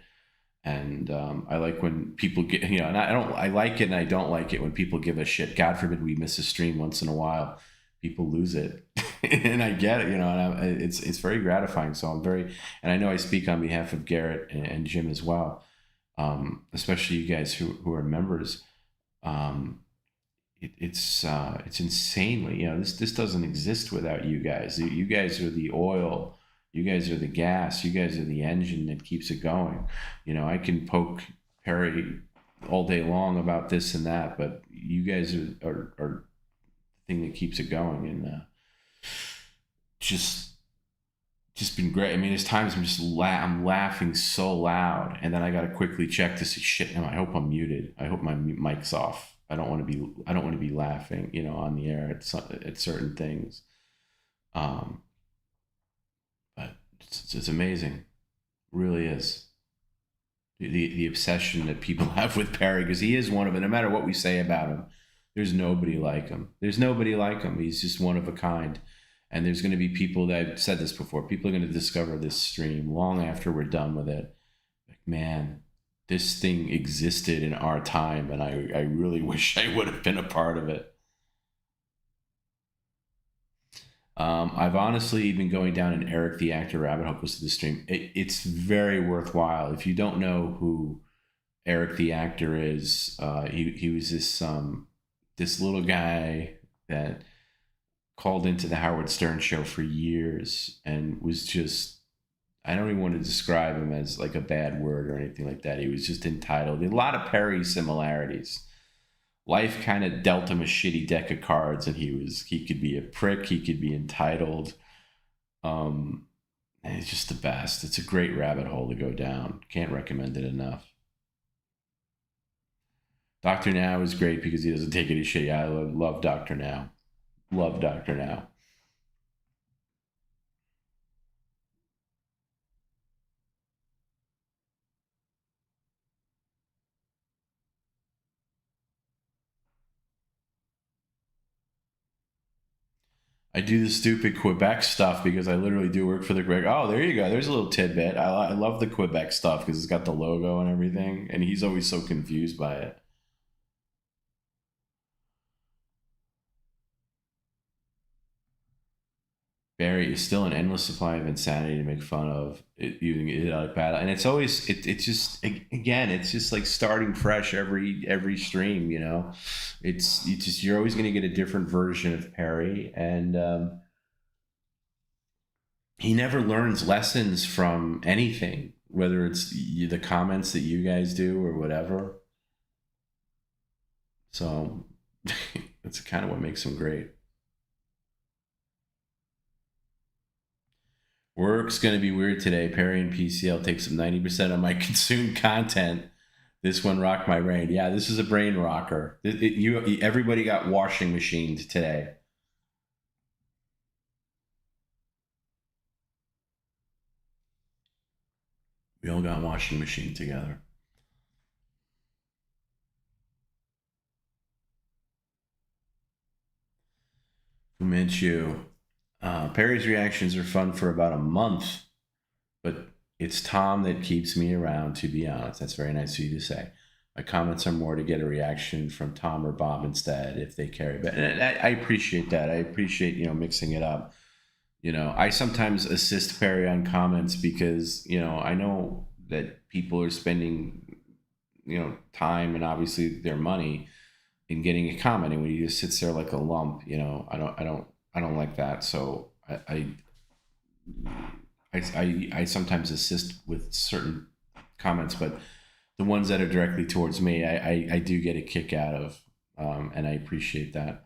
S3: And I like when people get, you know, and I like it and I don't like it when people give a shit. God forbid we miss a stream once in a while. People lose it. And I get it, you know, and it's very gratifying. So and I know I speak on behalf of Garrett and Jim as well, especially you guys who are members. It's insanely, you know, this doesn't exist without you guys. You guys are the oil. You guys are the gas. You guys are the engine that keeps it going. You know, I can poke Perry all day long about this and that, but you guys are the thing that keeps it going. And just been great. I mean, there's times I'm laughing so loud, and then I got to quickly check to see, shit, I hope I'm muted. I hope my mic's off. I don't want to be laughing, you know, on the air at certain things. But it's amazing. It really is. The obsession that people have with Perry, because he is one of them. No matter what we say about him, there's nobody like him. There's nobody like him. He's just one of a kind. And there's going to be people that, I've said this before, people are going to discover this stream long after we're done with it. Like, man, this thing existed in our time, and I really wish I would have been a part of it. I've honestly been going down an Eric the Actor rabbit hole because of the stream. It's very worthwhile. If you don't know who Eric the Actor is, he was this little guy that called into the Howard Stern show for years and was just, I don't even want to describe him as like a bad word or anything like that. He was just entitled. A lot of Perry similarities. Life kind of dealt him a shitty deck of cards, and he could be a prick, he could be entitled. And it's just the best. It's a great rabbit hole to go down. Can't recommend it enough. Dr. Now is great because he doesn't take any shit. I love Dr. Now. Love Dr. Now. I do the stupid Quebec stuff because I literally do work for the Greg. Oh, there you go. There's a little tidbit. I love the Quebec stuff because it's got the logo and everything, and he's always so confused by it. Barry is still an endless supply of insanity to make fun of it, using idiotic battle, and it's always it's just, again, it's just like starting fresh every stream, you know. You're always going to get a different version of Perry, and he never learns lessons from anything, whether it's the comments that you guys do or whatever. So that's kind of what makes him great. Work's going to be weird today. Perry and PCL takes up 90% of my consumed content. This one rocked my brain. Yeah, this is a brain rocker. Everybody got washing machined today. We all got washing machine together. Fu Manchu. Perry's reactions are fun for about a month, but it's Tom that keeps me around, to be honest. That's very nice of you to say. My comments are more to get a reaction from Tom or Bob instead, if they carry. But I appreciate that. I appreciate, mixing it up. I sometimes assist Perry on comments because, I know that people are spending, time and obviously their money in getting a comment. And when he just sits there like a lump, I don't like that. So I sometimes assist with certain comments, but the ones that are directly towards me, I do get a kick out of, and I appreciate that.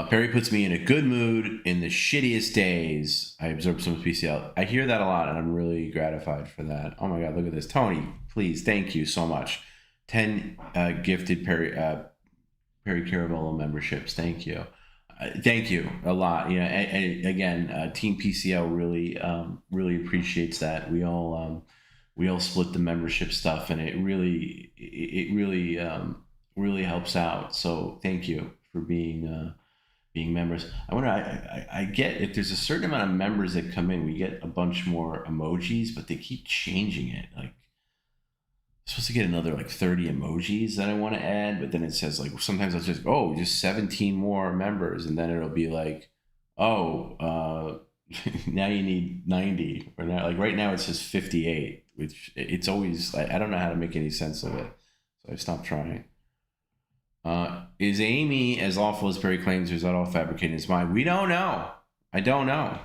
S3: Perry puts me in a good mood in the shittiest days. I absorb some PCL. I hear that a lot, and I'm really gratified for that. Oh my God, look at this. Tony, please, thank you so much. 10 gifted Caravello memberships. Thank you. Thank you a lot. You know, again, Team PCL really appreciates that. We all split the membership stuff, and it really helps out. So thank you for being members. I wonder, I get if there's a certain amount of members that come in, we get a bunch more emojis, but they keep changing it. Like, I'm supposed to get another like 30 emojis that I want to add, but then it says like, sometimes I'll just 17 more members, and then it'll be like, now you need 90, or now, like right now it says 58, which it's always, I don't know how to make any sense of it, so I stopped trying. Is Amy as awful as Perry claims, or is that all fabricating his mind? We don't know. I don't know.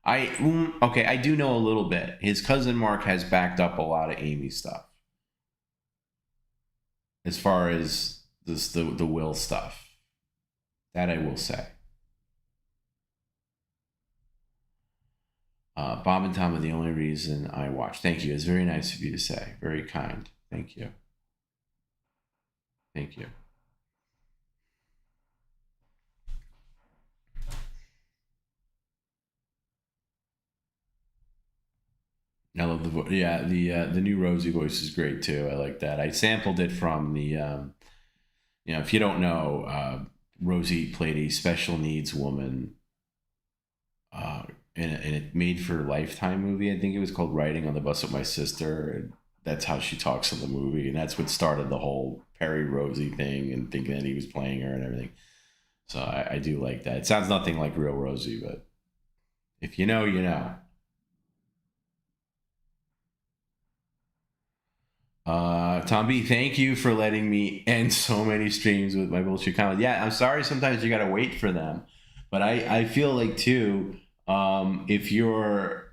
S3: Okay, I do know a little bit. His cousin Mark has backed up a lot of Amy's stuff. As far as the will stuff. That I will say. Bob and Tom are the only reason I watch. Thank you. It's very nice of you to say. Very kind. Thank you. Thank you. I love the voice. Yeah, the new Rosie voice is great too. I like that. I sampled it from the, if you don't know, Rosie played a special needs woman in a made for Lifetime movie. I think it was called Riding on the Bus with My Sister. And that's how she talks in the movie, and that's what started the whole Perry Rosie thing, and thinking that he was playing her and everything. So I do like that. It sounds nothing like real Rosie, but if you know, you know. Tom B, thank you for letting me end so many streams with my bullshit comments. Yeah, I'm sorry sometimes you gotta wait for them, but I feel like too, if your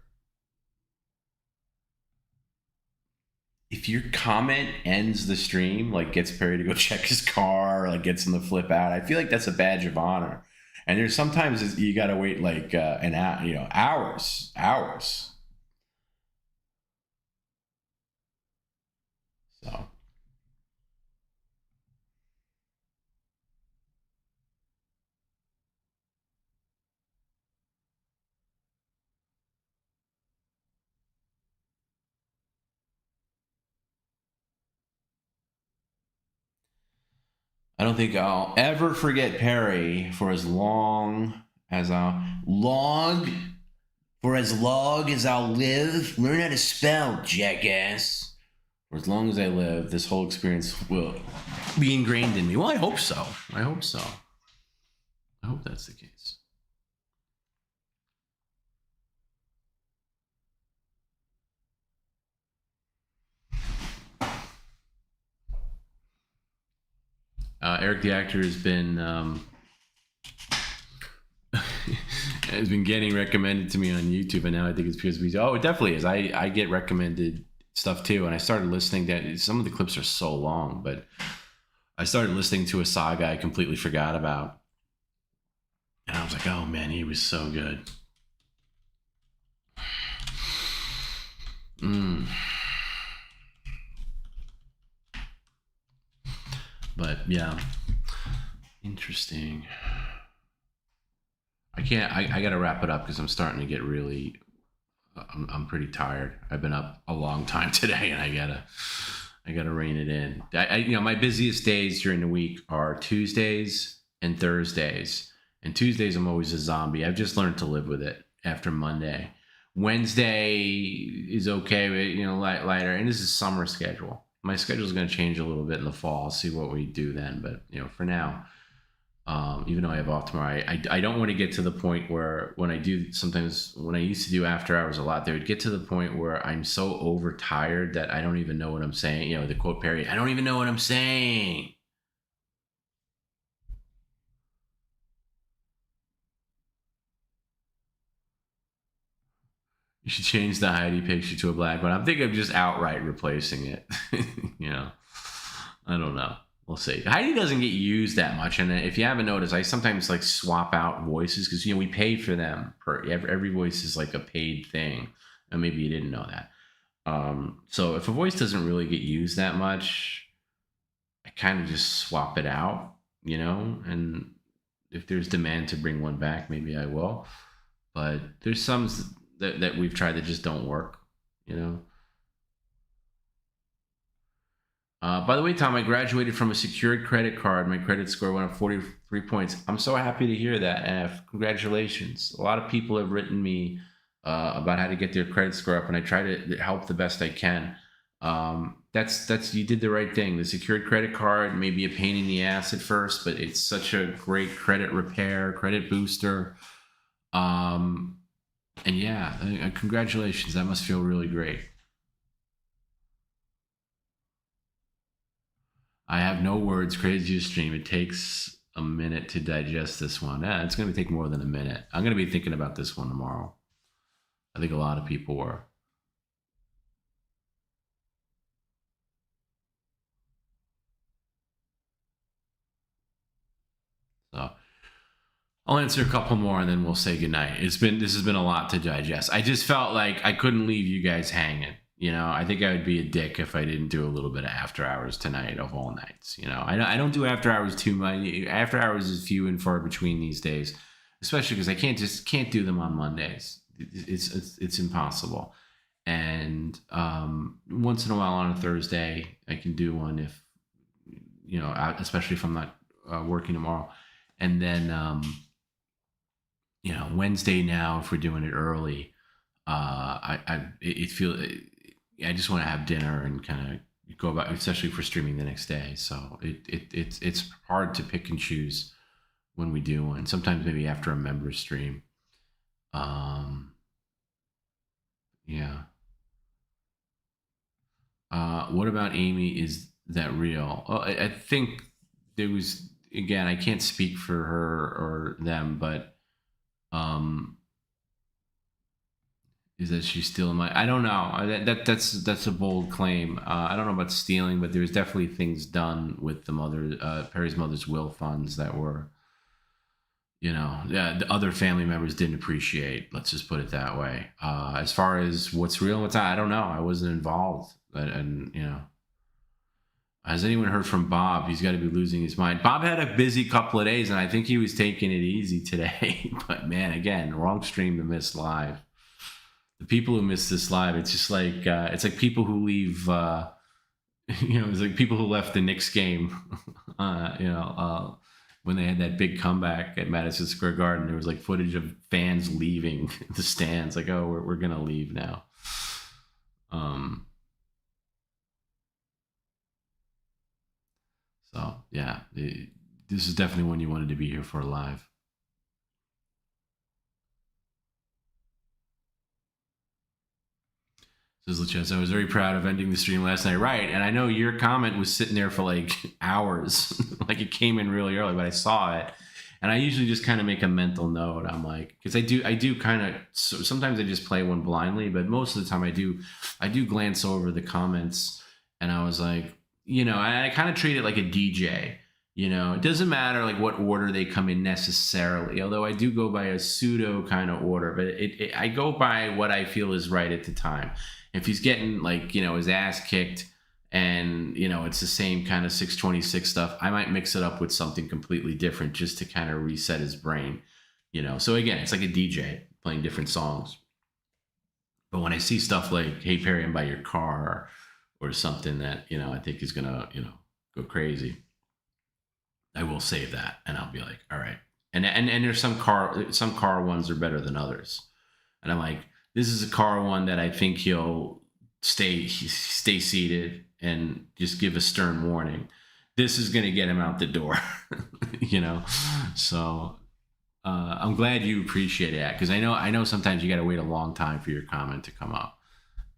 S3: comment ends the stream, like gets Perry to go check his car, like gets him to flip out, I feel like that's a badge of honor. And there's sometimes you gotta wait like an hour, hours. So. I don't think I'll ever forget Perry for as long as I'll live. Learn how to spell, jackass. For as long as I live, this whole experience will be ingrained in me. Well, I hope so. I hope that's the case. Eric the actor has been getting recommended to me on YouTube, and now I think it's because it definitely is. I get recommended stuff too, and I started listening to some of the clips are so long, but I started listening to a saga I completely forgot about, and I was like, oh man, he was so good. But yeah, interesting. I gotta wrap it up because I'm starting to get really, I'm pretty tired. I've been up a long time today, and I gotta rein it in. My busiest days during the week are Tuesdays and Thursdays. And Tuesdays I'm always a zombie. I've just learned to live with it after Monday. Wednesday is okay, but lighter. And this is summer schedule. My schedule is going to change a little bit in the fall. I'll see what we do then. But, for now, even though I have off tomorrow, I don't want to get to the point where when I used to do after hours a lot, they would get to the point where I'm so overtired that I don't even know what I'm saying. The quote Perry, I don't even know what I'm saying. You should change the Heidi picture to a black one. I'm thinking of just outright replacing it. I don't know. We'll see. Heidi doesn't get used that much, and if you haven't noticed, I sometimes like swap out voices because we pay for them. Every voice is like a paid thing, and maybe you didn't know that. So if a voice doesn't really get used that much, I kind of just swap it out, and if there's demand to bring one back, maybe I will. But there's some that we've tried that just don't work, By the way, Tom, I graduated from a secured credit card. My credit score went up 43 points. I'm so happy to hear that. Congratulations. A lot of people have written me about how to get their credit score up, and I try to help the best I can. That's you did the right thing. The secured credit card may be a pain in the ass at first, but it's such a great credit repair, credit booster. And yeah, congratulations. That must feel really great. I have no words. Craziest stream. It takes a minute to digest this one. It's going to take more than a minute. I'm going to be thinking about this one tomorrow. I think a lot of people were. So I'll answer a couple more and then we'll say goodnight. This has been a lot to digest. I just felt like I couldn't leave you guys hanging. I think I would be a dick if I didn't do a little bit of after hours tonight of all nights. I don't do after hours too much. After hours is few and far between these days, especially because I can't do them on Mondays. It's impossible. And once in a while on a Thursday, I can do one if especially if I'm not working tomorrow. And then Wednesday now, if we're doing it early, I just want to have dinner and kind of go about, especially for streaming the next day. So it's hard to pick and choose when we do one. Sometimes maybe after a member stream. Yeah. What about Amy? Is that real? Oh, I think there was, again, I can't speak for her or them, but is that she's still in my, I don't know. That's a bold claim. I don't know about stealing, but there's definitely things done with the Perry's mother's will funds that were, the other family members didn't appreciate. Let's just put it that way. As far as what's real and what's not, I don't know. I wasn't involved, and has anyone heard from Bob? He's got to be losing his mind. Bob had a busy couple of days, and I think he was taking it easy today. But man, again, wrong stream to miss live. The people who miss this live, it's just like it's like people who leave. It's like people who left the Knicks game. When they had that big comeback at Madison Square Garden, there was like footage of fans leaving the stands. Like, oh, we're gonna leave now. So yeah, this is definitely one you wanted to be here for live. Says Lachess, I was very proud of ending the stream last night. Right, and I know your comment was sitting there for like hours. Like it came in really early, but I saw it. And I usually just kind of make a mental note. I'm like, because I do kind of, sometimes I just play one blindly, but most of the time I do glance over the comments, and I was like, I kind of treat it like a DJ. It doesn't matter like what order they come in necessarily, although I do go by a pseudo kind of order, but I go by what I feel is right at the time. If he's getting like, his ass kicked and, it's the same kind of 626 stuff, I might mix it up with something completely different just to kind of reset his brain, So again, it's like a DJ playing different songs. But when I see stuff like, hey, Perry, I'm by your car, or something that, I think is going to, go crazy, I will save that and I'll be like, all right. And there's some car ones are better than others. And I'm like, this is a car one that I think he'll stay seated and just give a stern warning. This is going to get him out the door, So I'm glad you appreciate that, because I know sometimes you got to wait a long time for your comment to come up,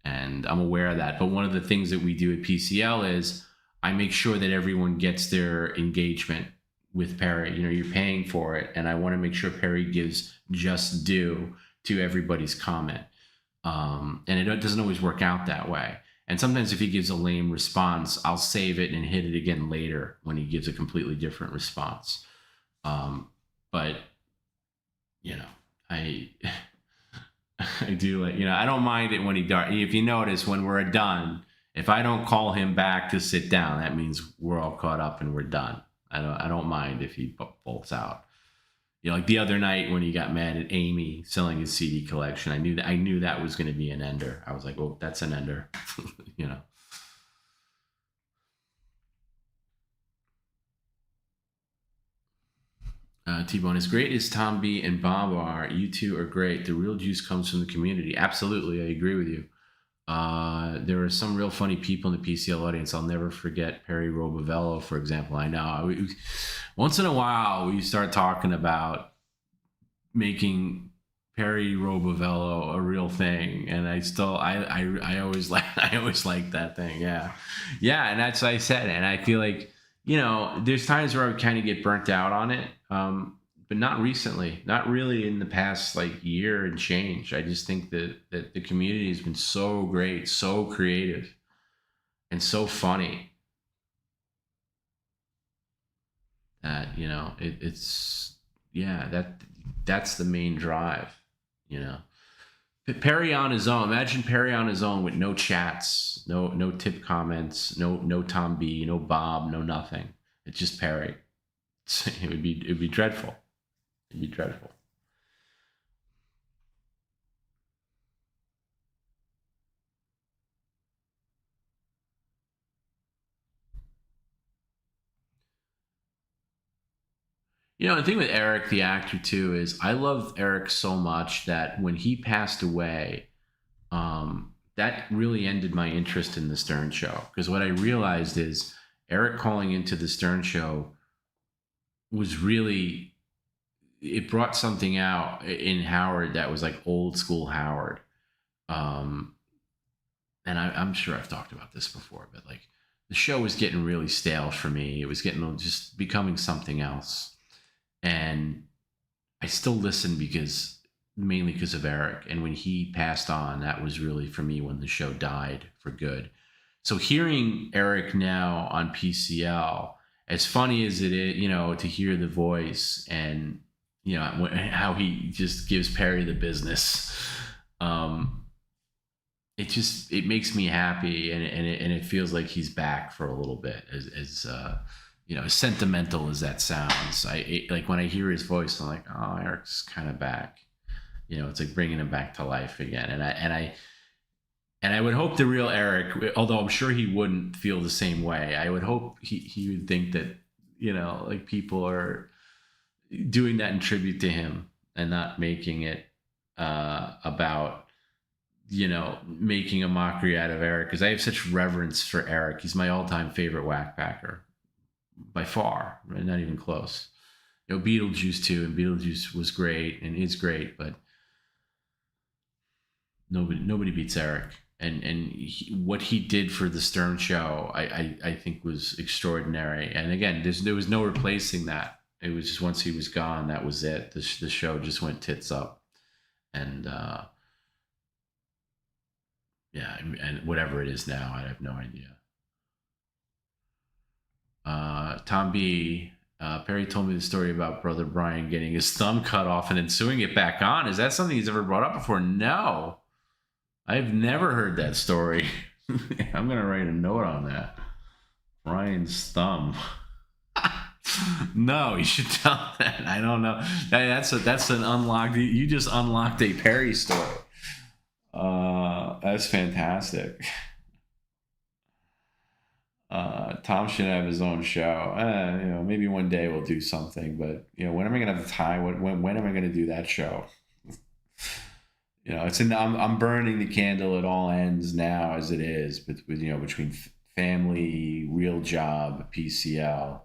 S3: and I'm aware of that. But one of the things that we do at PCL is I make sure that everyone gets their engagement with Perry. You're paying for it, and I want to make sure Perry gives just due to everybody's comment. And it doesn't always work out that way. And sometimes if he gives a lame response, I'll save it and hit it again later when he gives a completely different response. But you know, I do like, you know, I don't mind it when he darts. If you notice, when we're done, if I don't call him back to sit down, that means we're all caught up and we're done. I don't mind if he bolts out. You know, like the other night when he got mad at Amy selling his CD collection, I knew that was going to be an ender. I was like, well, that's an ender, you know. T-Bone, as great as Tom B and Bob are, you two are great. The real juice comes from the community. Absolutely, I agree with you. There are some real funny people in the PCL audience. I'll never forget Perry Robovello, for example. I know. Once in a while, we start talking about making Perry Robovello a real thing, and I always like that thing. Yeah, and that's what I said. And I feel like, you know, there's times where I would kind of get burnt out on it, but not recently, not really in the past like year and change. I just think that the community has been so great, so creative, and so funny that, you know, that's the main drive, you know. Perry on his own. Imagine Perry on his own with no chats, no tip comments, no Tom B, no Bob, no nothing. It's just Perry. It'd be dreadful. It'd be dreadful. You know, the thing with Eric, the actor, too, is I love Eric so much that when he passed away, that really ended my interest in the Stern Show. Because what I realized is Eric calling into the Stern Show was really, it brought something out in Howard that was like old school Howard. And I'm sure I've talked about this before, but like the show was getting really stale for me. It was getting just becoming something else. And I still listen mainly because of Eric. And when he passed on, that was really for me when the show died for good. So hearing Eric now on PCL, as funny as it is, you know, to hear the voice and, you know, how he just gives Perry the business, it makes me happy, and it feels like he's back for a little bit, as you know, as sentimental as that sounds. Like when I hear his voice, I'm like, oh, Eric's kind of back. You know, it's like bringing him back to life again. And I would hope the real Eric, although I'm sure he wouldn't feel the same way, I would hope he would think that, you know, like people are doing that in tribute to him and not making it about, you know, making a mockery out of Eric. Because I have such reverence for Eric. He's my all-time favorite whackpacker by far, right? Not even close. You know, Beetlejuice too, and Beetlejuice was great and is great, but nobody beats Eric. And what he did for the Stern Show, I think was extraordinary. And again, there was no replacing that. It was just once he was gone, that was it. The show just went tits up. And yeah, and whatever it is now, I have no idea. Tom B. Perry told me the story about Brother Brian getting his thumb cut off and then sewing it back on. Is that something he's ever brought up before? No. I've never heard that story. I'm going to write a note on that. Brian's thumb. No, you should tell that. I don't know. That's an unlocked. You just unlocked a Perry story. That's fantastic. Tom should have his own show. You know, maybe one day we'll do something, but you know, when am I gonna have the time? When am I gonna do that show? You know, I'm burning the candle at all ends now as it is, but with, you know, between family, real job, PCL.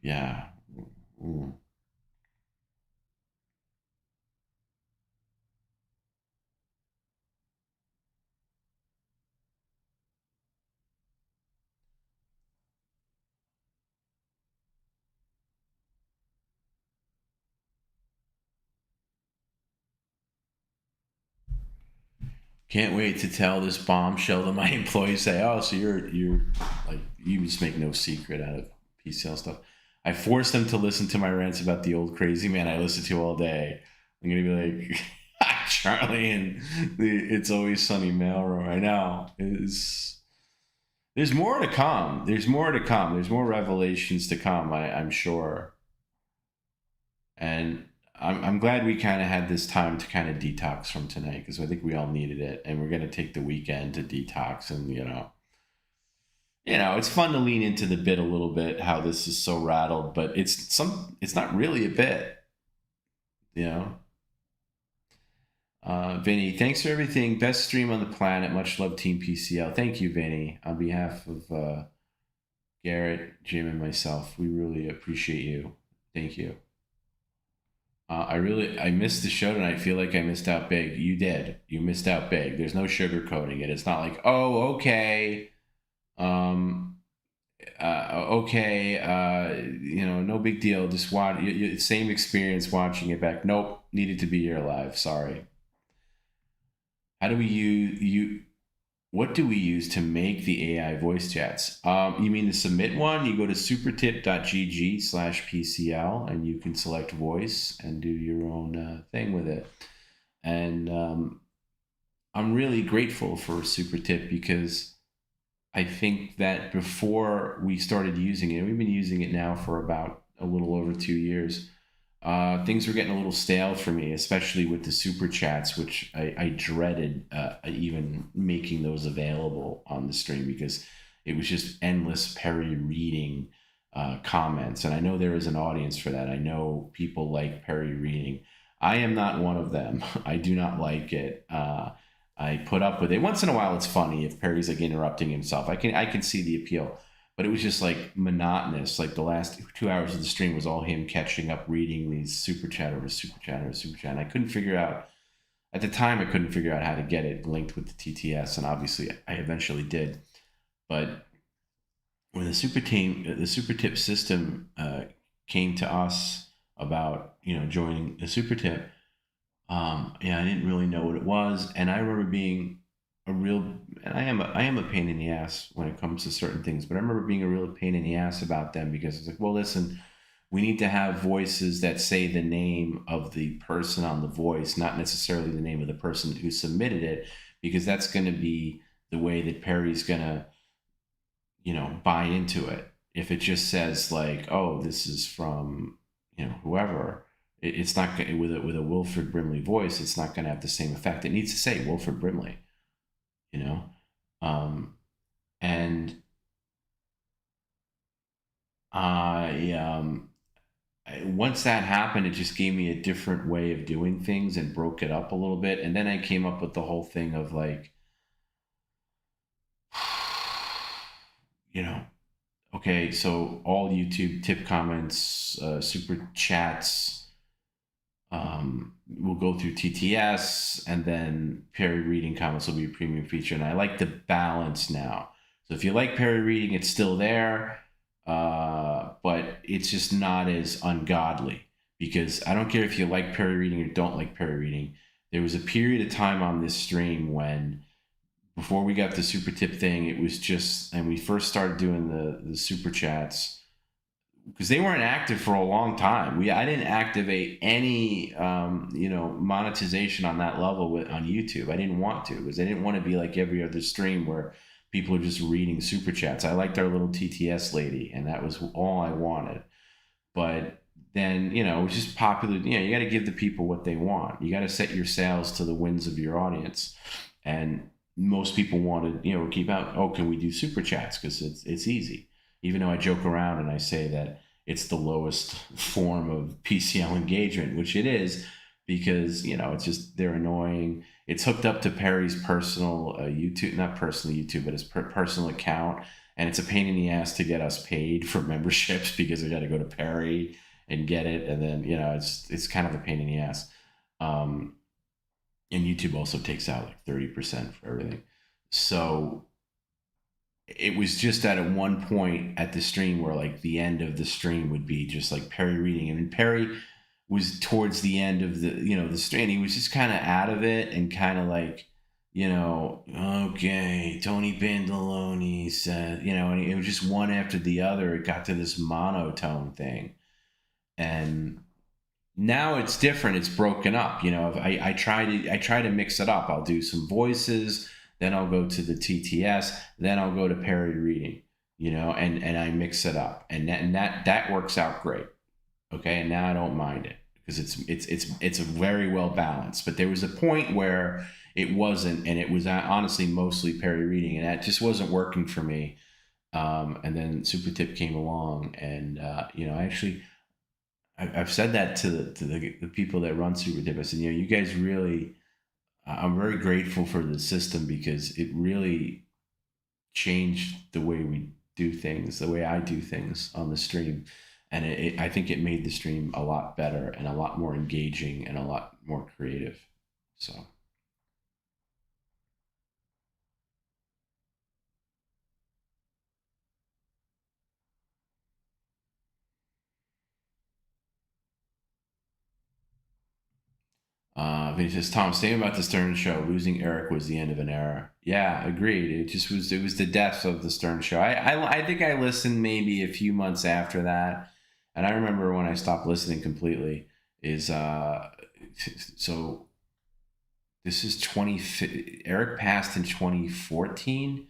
S3: Yeah. Ooh. Can't wait to tell this bombshell to my employees. Say, oh, so you're like, you just make no secret out of PCL stuff. I force them to listen to my rants about the old crazy man I listen to all day. I'm gonna be like, Charlie and the It's Always Sunny mailroom. I know. There's more to come. There's more to come. There's more revelations to come, I'm sure. And I'm glad we kind of had this time to kind of detox from tonight, because I think we all needed it. And we're going to take the weekend to detox. And, you know, it's fun to lean into the bit a little bit, how this is so rattled, but it's not really a bit, you know. Vinny, thanks for everything. Best stream on the planet. Much love, Team PCL. Thank you, Vinny. On behalf of Garrett, Jim, and myself, we really appreciate you. Thank you. I missed the show tonight. I feel like I missed out big. You did. You missed out big. There's no sugarcoating it. It's not like, oh, okay. No big deal. Just watch. Same experience watching it back. Nope. Needed to be here live. Sorry. How do we use what do we use to make the AI voice chats? You mean the submit one? You go to supertip.gg/PCL and you can select voice and do your own thing with it. And I'm really grateful for Supertip, because I think that before we started using it, we've been using it now for about a little over 2 years, things were getting a little stale for me, especially with the super chats, which I dreaded even making those available on the stream, because it was just endless Perry reading comments. And I know there is an audience for that. I know people like Perry reading. I am not one of them. I do not like it. I put up with it. Once in a while, it's funny if Perry's like interrupting himself. I can see the appeal. But it was just like monotonous. Like the last 2 hours of the stream was all him catching up, reading these super chat over super chat over super chat. And I couldn't figure out, at the time, I couldn't figure out how to get it linked with the TTS. And obviously I eventually did. But when the super tip system came to us about, joining the super tip, I didn't really know what it was. And I remember being and I am a pain in the ass when it comes to certain things, but I remember being a real pain in the ass about them, because it's like, well, listen, we need to have voices that say the name of the person on the voice, not necessarily the name of the person who submitted it, because that's going to be the way that Perry's going to, buy into it. If it just says like, oh, this is from, whoever, it's not going with a Wilford Brimley voice, it's not going to have the same effect. It needs to say Wilford Brimley. Once that happened, it just gave me a different way of doing things and broke it up a little bit. And then I came up with the whole thing of like, okay, so all YouTube tip comments, super chats, we'll go through TTS, and then Perry reading comments will be a premium feature. And I like the balance now. So if you like Perry reading, it's still there, but it's just not as ungodly, because I don't care if you like Perry reading or don't like Perry reading. There was a period of time on this stream when, before we got the super tip thing, it was just, and we first started doing the super chats, because they weren't active for a long time. I didn't activate any, monetization on that level on YouTube. I didn't want to, because I didn't want to be like every other stream where people are just reading super chats. I liked our little TTS lady, and that was all I wanted. But then, it was just popular. You got to give the people what they want. You got to set your sails to the winds of your audience. And most people wanted, keep out, oh, can we do super chats? Because it's easy. Even though I joke around and I say that it's the lowest form of PCL engagement, which it is, because, it's just, they're annoying. It's hooked up to Perry's personal YouTube, not personal YouTube, but his personal account. And it's a pain in the ass to get us paid for memberships, because I got to go to Perry and get it. And then, it's kind of a pain in the ass. And YouTube also takes out like 30% for everything. So it was just at one point at the stream where like the end of the stream would be just like Perry reading. And Perry was towards the end of the stream. He was just kind of out of it and kind of like okay, Tony Pantalone said, and it was just one after the other. It got to this monotone thing. And now it's different. It's broken up. I try to mix it up. I'll do some voices, then I'll go to the TTS, then I'll go to Perry reading, and I mix it up. And that works out great. Okay. And now I don't mind it because it's very well balanced. But there was a point where it wasn't, and it was honestly mostly Perry reading, and that just wasn't working for me. And then Super Tip came along, and I've said that to the people that run Super Tip. I said, you guys really, I'm very grateful for the system because it really changed the way we do things, the way I do things on the stream. And I think it made the stream a lot better and a lot more engaging and a lot more creative. So. He says, Tom, same about the Stern Show. Losing Eric was the end of an era. Yeah, agreed. It was the death of the Stern Show. I think I listened maybe a few months after that. And I remember when I stopped listening completely so this is Eric passed in 2014.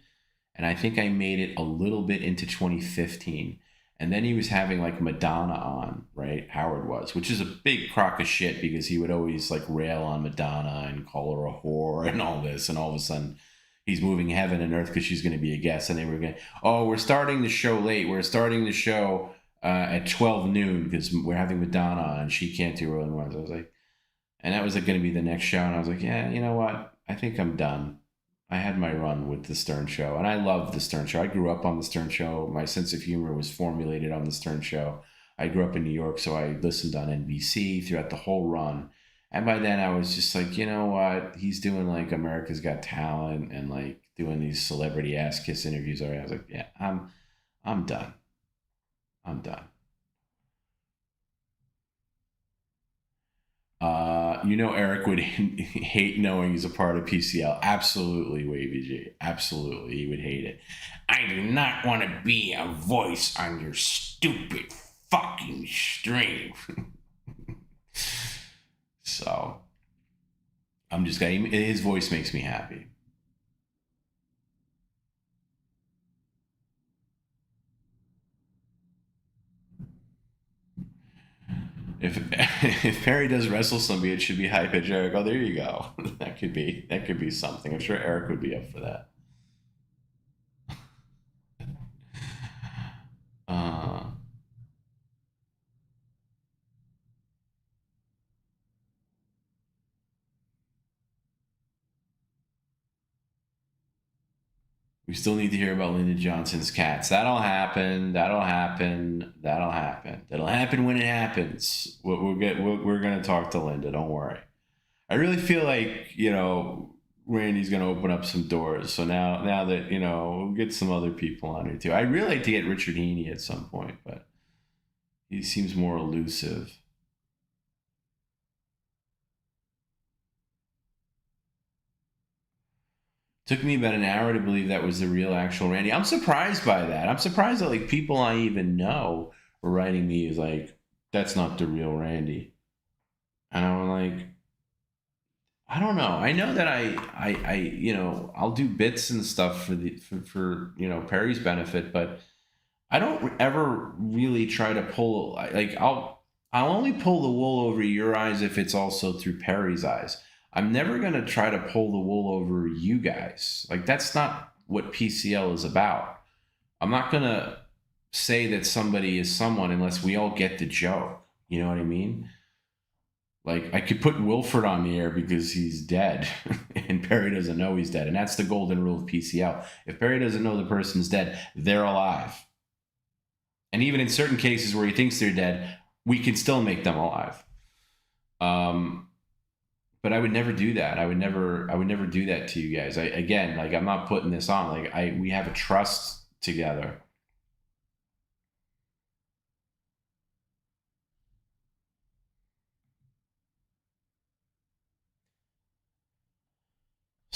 S3: And I think I made it a little bit into 2015. And then he was having like Madonna on, right? Howard was, which is a big crock of shit because he would always like rail on Madonna and call her a whore and all this. And all of a sudden he's moving heaven and earth because she's going to be a guest. And they were going, we're starting the show late. We're starting the show at 12 noon because we're having Madonna on and she can't do early mornings. I was like, and that was like going to be the next show. And I was like, yeah, you know what? I think I'm done. I had my run with the Stern Show, and I love the Stern Show. I grew up on the Stern Show. My sense of humor was formulated on the Stern Show. I grew up in New York, so I listened on NBC throughout the whole run. And by then I was just like, you know what? He's doing like America's Got Talent and like doing these celebrity ass kiss interviews already. I was like, yeah, I'm done. I'm done. Eric would hate knowing he's a part of PCL. Absolutely, Wavy G. Absolutely, he would hate it. I do not want to be a voice on your stupid fucking stream. So, I'm just kidding. His voice makes me happy. If Perry does wrestle somebody, it should be hype at Jericho. There you go. That could be something. I'm sure Eric would be up for that. We still need to hear about Lyndon Johnson's cats. That'll happen. That'll happen when it happens. We're gonna talk to Linda. Don't worry. I really feel like Randy's gonna open up some doors. So now that we'll get some other people on here too. I'd really like to get Richard Heaney at some point, but he seems more elusive. Took me about an hour to believe that was the real actual Randy. I'm surprised by that. I'm surprised that like people I even know were writing me as like, that's not the real Randy. And I'm like, I don't know. I know that I'll do bits and stuff for Perry's benefit, but I don't ever really try to pull I'll only pull the wool over your eyes if it's also through Perry's eyes. I'm never going to try to pull the wool over you guys. Like, that's not what PCL is about. I'm not going to say that somebody is someone unless we all get the joke. You know what I mean? Like, I could put Wilford on the air because he's dead and Perry doesn't know he's dead. And that's the golden rule of PCL. If Perry doesn't know the person's dead, they're alive. And even in certain cases where he thinks they're dead, we can still make them alive. But I would never do that. I would never do that to you guys. I'm not putting this on. We have a trust together.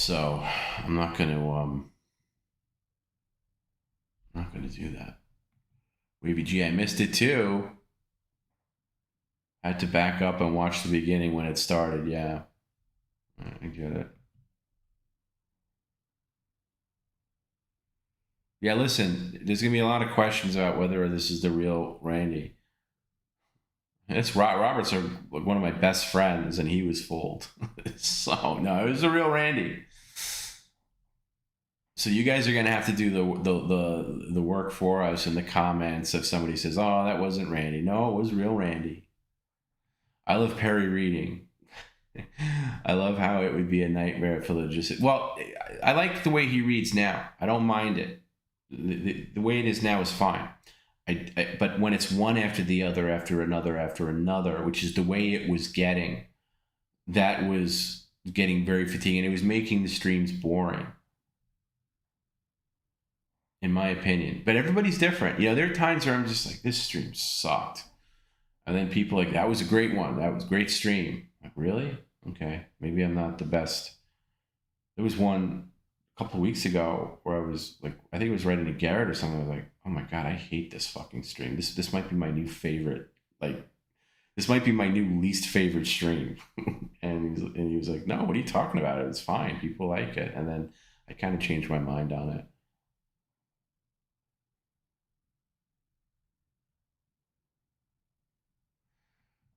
S3: So I'm not going to do that. Wavy G, I missed it too. I had to back up and watch the beginning when it started. Yeah, I get it. Yeah, listen, there's going to be a lot of questions about whether this is the real Randy. It's Robert's one of my best friends, and he was fooled. So, no, it was the real Randy. So you guys are going to have to do the work for us in the comments if somebody says, oh, that wasn't Randy. No, it was real Randy. I love Perry reading. I love how it would be a nightmare for logistics. Well, I like the way he reads now. I don't mind it. The way it is now is fine. But when it's one after the other, after another, which is the way it was getting, that was getting very fatiguing. It was making the streams boring, in my opinion. But everybody's different. You know, there are times where I'm just like, this stream sucked. And then people are like, that was a great one. That was a great stream. Like, really? Okay. Maybe I'm not the best. There was one a couple of weeks ago where I was like, I think it was writing to Garrett or something. I was like, oh my God, I hate this fucking stream. This might be my new favorite. Like, this might be my new least favorite stream. and he was like, no, what are you talking about? It's fine. People like it. And then I kind of changed my mind on it.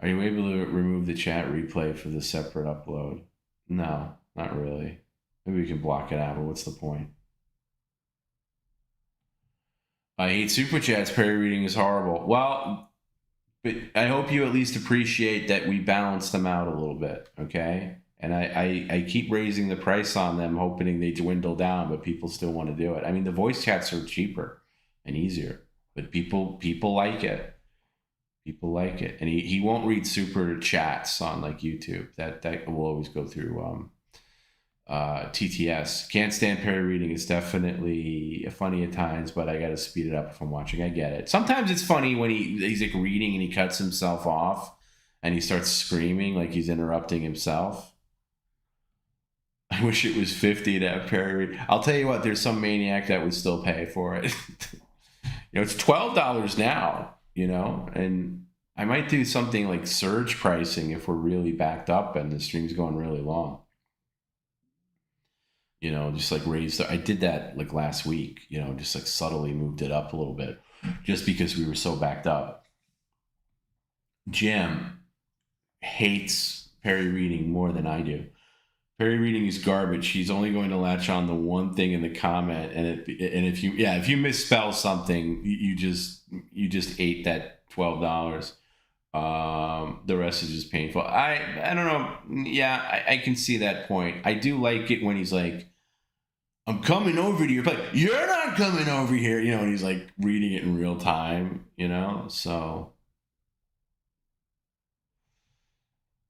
S3: Are you able to remove the chat replay for the separate upload? No, not really. Maybe we can block it out, but what's the point? I hate super chats. Perry reading is horrible. Well, but I hope you at least appreciate that we balance them out a little bit, okay? And I keep raising the price on them, hoping they dwindle down, but people still want to do it. I mean, the voice chats are cheaper and easier, but people like it. People like it. And he won't read super chats on like YouTube. That will always go through TTS. Can't stand Perry reading. It's definitely funny at times, but I got to speed it up if I'm watching. I get it. Sometimes it's funny when he's like reading and he cuts himself off and he starts screaming like he's interrupting himself. I wish it was 50 to have Perry read. I'll tell you what, there's some maniac that would still pay for it. It's $12 now. And I might do something like surge pricing if we're really backed up and the stream's going really long. Just like I did that like last week, just like subtly moved it up a little bit just because we were so backed up. Jim hates Perry reading more than I do. Perry reading is garbage. He's only going to latch on the one thing in the comment, and if you misspell something, you just ate that $12. The rest is just painful. I don't know. Yeah, I can see that point. I do like it when he's like, I'm coming over to your place. You're not coming over here, and he's like reading it in real time, so.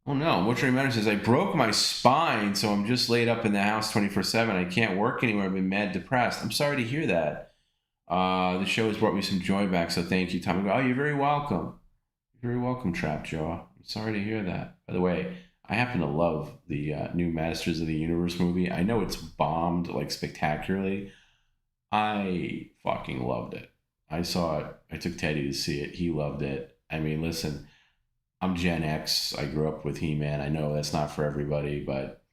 S3: Oh no, what really matters is I broke my spine, so I'm just laid up in the house 24/7. I can't work anywhere. I've been mad depressed. I'm sorry to hear that. The show has brought me some joy back, so thank you, Tom. Oh, you're very welcome. You're very welcome, Trapjaw. I'm sorry to hear that. By the way, I happen to love the new Masters of the Universe movie. I know it's bombed like spectacularly. I fucking loved it. I saw it. I took Teddy to see it. He loved it. I mean, listen, I'm Gen X. I grew up with He-Man. I know that's not for everybody, but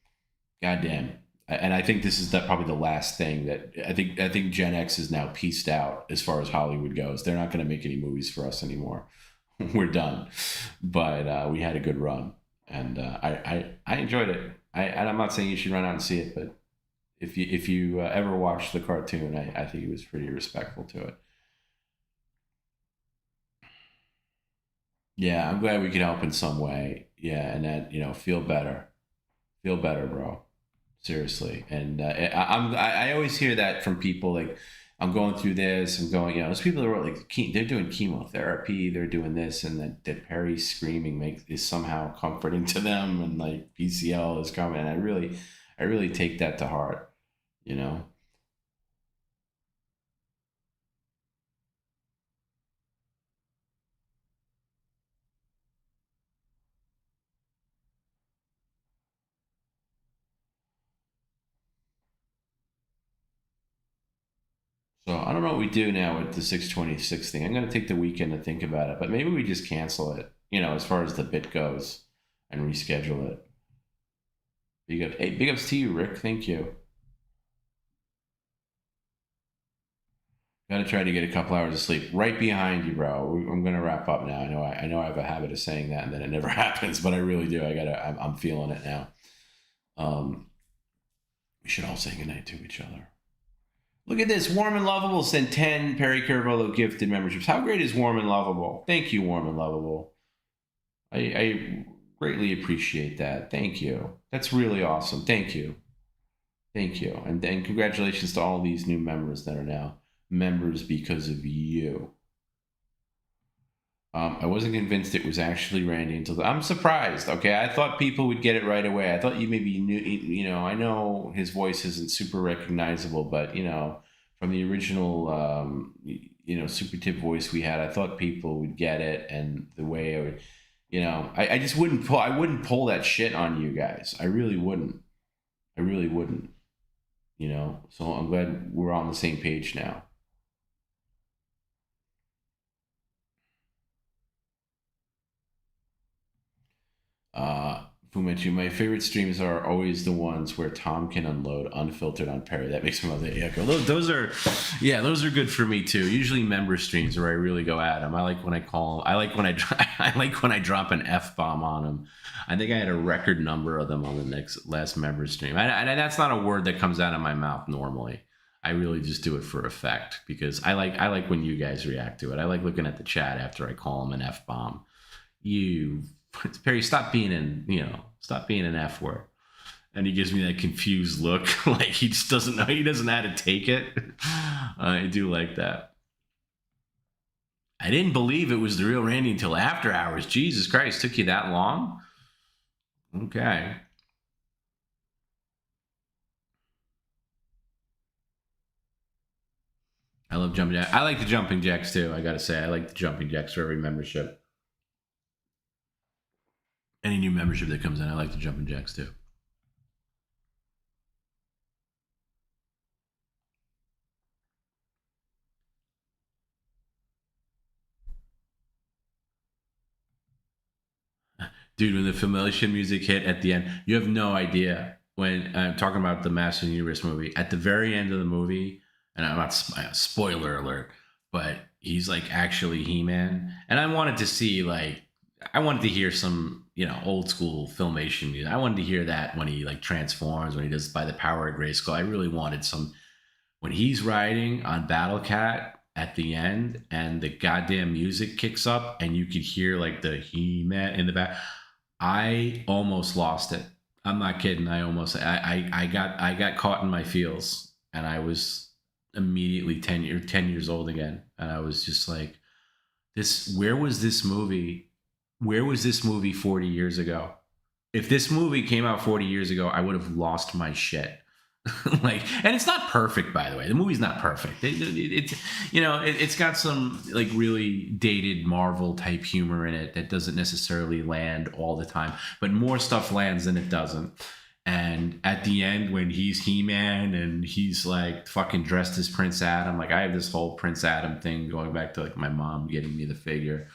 S3: goddamn. And I think this is probably the last thing that I think Gen X is now pieced out as far as Hollywood goes. They're not going to make any movies for us anymore. We're done. But we had a good run, and I enjoyed it. I'm not saying you should run out and see it, but if you ever watch the cartoon, I think he was pretty respectful to it. Yeah, I'm glad we could help in some way. Yeah, and that, feel better. Feel better, bro. Seriously. And I always hear that from people, like, I'm going through this, I'm going, there's people that are like, they're doing chemotherapy, they're doing this, and that Perry screaming is somehow comforting to them, and like PCL is coming. And I really take that to heart, So I don't know what we do now with the 626 thing. I'm going to take the weekend to think about it, but maybe we just cancel it, as far as the bit goes, and reschedule it. Big ups to you, Rick. Thank you. Got to try to get a couple hours of sleep. Right behind you, bro. I'm going to wrap up now. I know I have a habit of saying that and then it never happens, but I really do. I'm feeling it now. We should all say goodnight to each other. Look at this. Warm and Lovable sent 10 Perry Caravello gifted memberships. How great is Warm and Lovable? Thank you, Warm and Lovable. I greatly appreciate that. Thank you. That's really awesome. Thank you. Thank you. And congratulations to all these new members that are now members because of you. I wasn't convinced it was actually Randy until I'm surprised. Okay, I thought people would get it right away. I thought you maybe knew. I know his voice isn't super recognizable, but from the original, super tip voice we had, I thought people would get it, and the way I would, I just wouldn't pull. I wouldn't pull that shit on you guys. I really wouldn't. So I'm glad we're on the same page now. Fumechu, my favorite streams are always the ones where Tom can unload unfiltered on Perry. That makes me love the echo. Those are good for me too. Usually member streams where I really go at them. I like when I call. I like when I drop an F-bomb on them. I think I had a record number of them on the last member stream. And that's not a word that comes out of my mouth normally. I really just do it for effect because I like when you guys react to it. I like looking at the chat after I call them an F-bomb. Perry, stop being an F word. And he gives me that confused look, like he just doesn't know. He doesn't know how to take it. I do like that. I didn't believe it was the real Randy until after hours. Jesus Christ, took you that long? Okay. I love jumping jacks. I like the jumping jacks too. I gotta say, I like the jumping jacks for every membership. Any new membership that comes in, I like the jumping jacks too. Dude, when the Filmation music hit at the end, you have no idea. When I'm talking about the Master of the Universe movie, at the very end of the movie, and I'm not, spoiler alert, but he's like actually He-Man. And I wanted to see I wanted to hear some, old school Filmation music. I wanted to hear that when he transforms, when he does By the Power of Grayskull. I really wanted some, when he's riding on Battle Cat at the end and the goddamn music kicks up and you could hear the He-Man in the back. I almost lost it. I'm not kidding. I got caught in my feels and I was immediately 10 years old again. And I was just like, where was this movie? Where was this movie 40 years ago? If this movie came out 40 years ago, I would have lost my shit. And it's not perfect, by the way. The movie's not perfect. It's got some really dated Marvel type humor in it that doesn't necessarily land all the time, but more stuff lands than it doesn't. And at the end, when he's He-Man and he's fucking dressed as Prince Adam, I have this whole Prince Adam thing going back to my mom getting me the figure.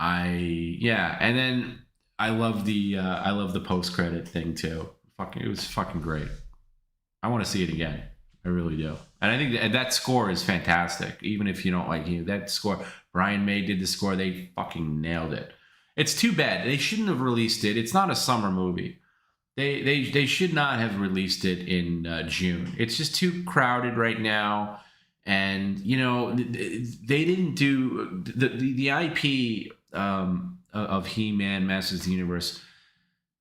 S3: And then I love the post-credit thing too. It was fucking great. I want to see it again. I really do. And I think that score is fantastic. Even if you don't that score, Brian May did the score. They fucking nailed it. It's too bad. They shouldn't have released it. It's not a summer movie. They should not have released it in June. It's just too crowded right now. And, they didn't do the IP of He-Man, Masters of the Universe,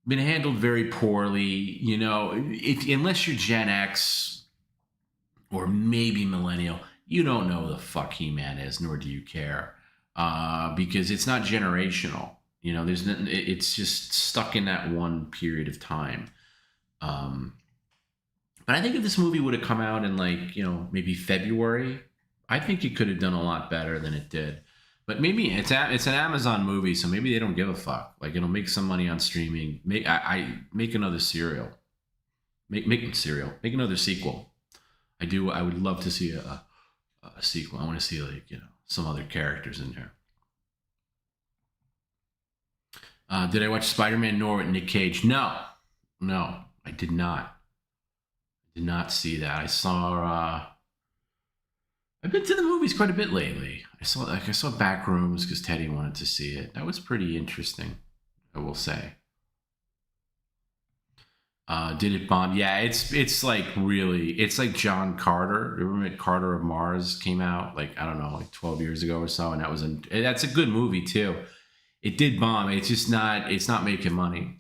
S3: been handled very poorly. Unless you're Gen X or maybe millennial, you don't know who the fuck He-Man is, nor do you care, because it's not generational. It's just stuck in that one period of time. But I think if this movie would have come out in maybe February, I think it could have done a lot better than it did. But maybe it's an Amazon movie, so maybe they don't give a fuck. It'll make some money on streaming. Make another serial. Make another sequel. I would love to see a sequel. I want to see some other characters in there. Did I watch Spider-Man Noir with Nick Cage? No, I did not. Did not see that. I saw. I've been to the movies quite a bit lately. I saw Backrooms because Teddy wanted to see it. That was pretty interesting, I will say. Did it bomb? Yeah, it's like really, it's like John Carter. Remember Carter of Mars came out like, I don't know, like 12 years ago or so, and that's a good movie too. It did bomb. It's not making money.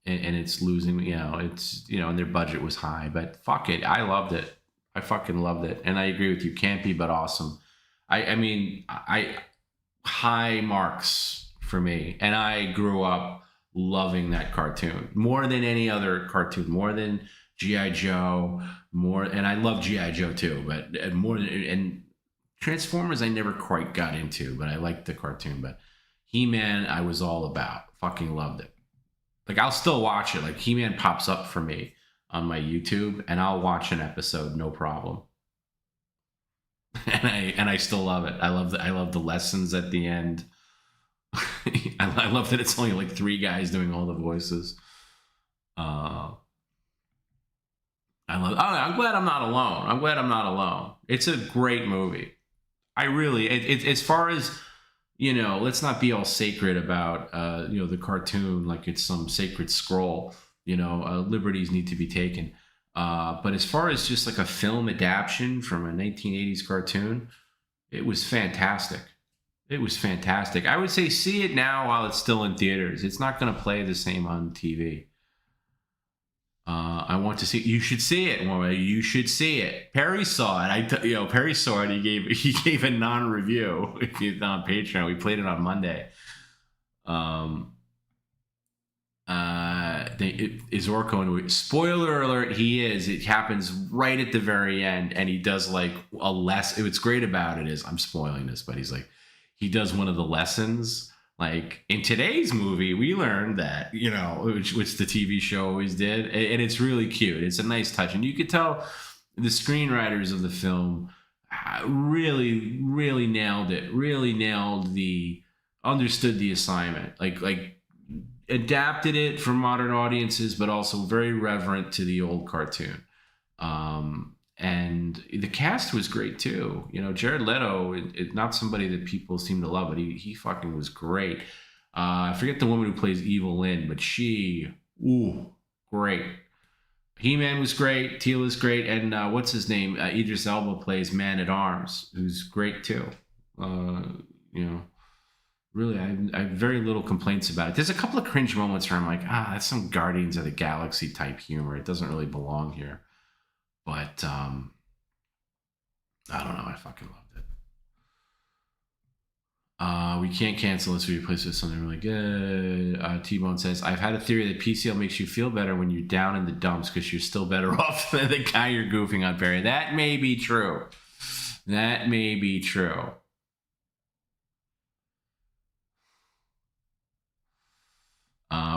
S3: And it's losing, and their budget was high, but fuck it. I loved it. I fucking loved it. And I agree with you. Campy, but awesome. I mean, high marks for me. And I grew up loving that cartoon more than any other cartoon, more than G.I. Joe, and I love G.I. Joe too, but and Transformers I never quite got into, but I liked the cartoon. But He-Man I was all about. Fucking loved it. Like, I'll still watch it. Like, He-Man pops up for me on my YouTube, and I'll watch an episode, no problem. And I still love it. I love the lessons at the end. I love that it's only like 3 guys doing all the voices. I'm glad I'm not alone. It's a great movie. As far as, let's not be all sacred about, the cartoon like it's some sacred scroll. Liberties need to be taken. But as far as just like a film adaptation from a 1980s cartoon, it was fantastic. It was fantastic. I would say see it now while it's still in theaters. It's not going to play the same on TV. I want to see. You should see it. You should see it. Perry saw it. Perry saw it. He gave a non-review. If you're on Patreon, we played it on Monday. Is Orko in the spoiler alert? He is. It happens right at the very end, and he does like a lesson. What's great about it is I'm spoiling this, but he's like, he does one of the lessons. Like in today's movie, we learned that, which the TV show always did, and it's really cute. It's a nice touch, and you could tell the screenwriters of the film really, really nailed it. Really understood the assignment. Like adapted it for modern audiences, but also very reverent to the old cartoon. And the cast was great too. Jared Leto, not somebody that people seem to love, but he fucking was great. I forget the woman who plays Evil Lynn, but great. He-Man was great. Teela's great. And what's his name? Idris Elba plays Man-at-Arms, who's great too. Really, I have very little complaints about it. There's a couple of cringe moments where I'm like, that's some Guardians of the Galaxy type humor. It doesn't really belong here. But, I don't know. I fucking loved it. We can't cancel this. We replace it with something really good. T-Bone says, I've had a theory that PCL makes you feel better when you're down in the dumps because you're still better off than the guy you're goofing on, Barry. That may be true.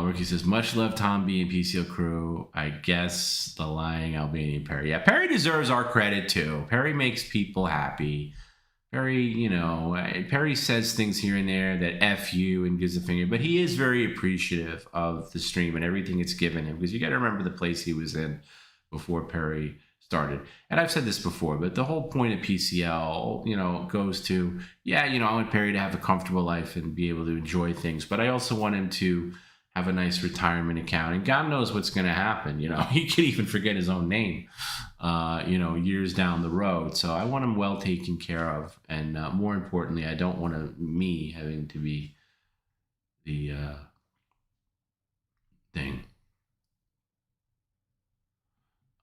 S3: Ricky says, much love, Tom B and PCL crew. I guess the lying Albanian Perry. Yeah, Perry deserves our credit too. Perry makes people happy. Perry says things here and there that F you and gives a finger, but he is very appreciative of the stream and everything it's given him, because you got to remember the place he was in before Perry started. And I've said this before, but the whole point of PCL, goes to, I want Perry to have a comfortable life and be able to enjoy things, but I also want him to have a nice retirement account, and God knows what's going to happen. He could even forget his own name, years down the road. So I want him well taken care of. And more importantly, I don't want me having to be the thing.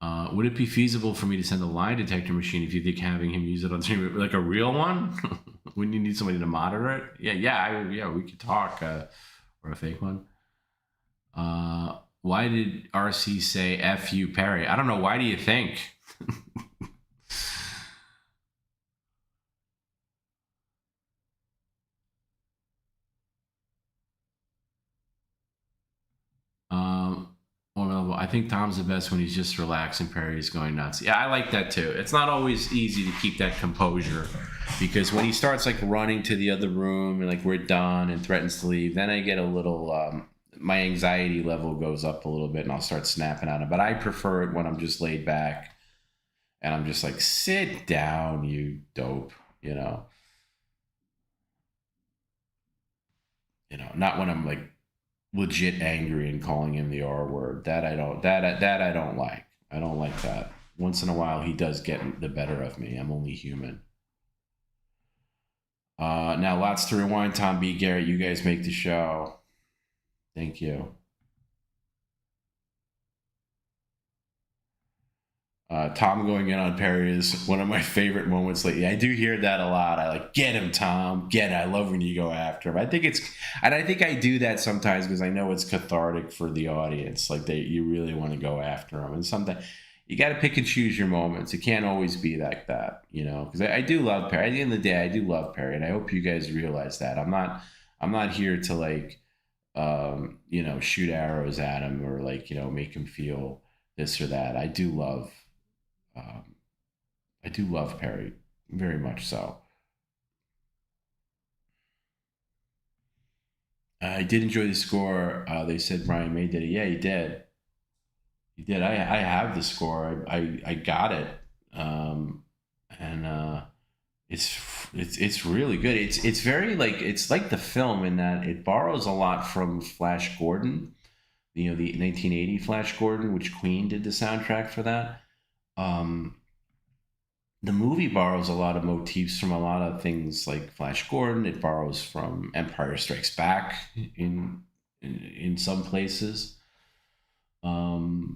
S3: Would it be feasible for me to send a lie detector machine if you think having him use it on stream, like a real one? Wouldn't you need somebody to monitor it? Yeah, we could talk, or a fake one. Why did RC say F you, Perry? I don't know. Why do you think? I think Tom's the best when he's just relaxed and Perry's going nuts. Yeah, I like that too. It's not always easy to keep that composure because when he starts like running to the other room and like we're done and threatens to leave, then I get a little, my anxiety level goes up a little bit and I'll start snapping at him. But I prefer it when I'm just laid back and I'm just like, sit down, you dope, you know. Not when I'm like legit angry and calling him the R word. That I don't like. I don't like that. Once in a while he does get the better of me. I'm only human. Now lots to rewind. Tom B. Garrett, you guys make the show. Thank you. Tom going in on Perry is one of my favorite moments lately. I do hear that a lot. I like, get him, Tom. Get it. I love when you go after him. I think I do that sometimes because I know it's cathartic for the audience. Like you really want to go after him. And sometimes you got to pick and choose your moments. It can't always be like that, you know, because I do love Perry. At the end of the day, I do love Perry. And I hope you guys realize that. I'm not here to like, shoot arrows at him or like, make him feel this or that. I do love Perry very much so. I did enjoy the score. They said Brian May did it. Yeah, he did. He did. I have the score. I got it. It's really good. It's very like, it's like the film in that it borrows a lot from Flash Gordon, the 1980 Flash Gordon, which Queen did the soundtrack for that. The movie borrows a lot of motifs from a lot of things like Flash Gordon. It borrows from Empire Strikes Back in some places. It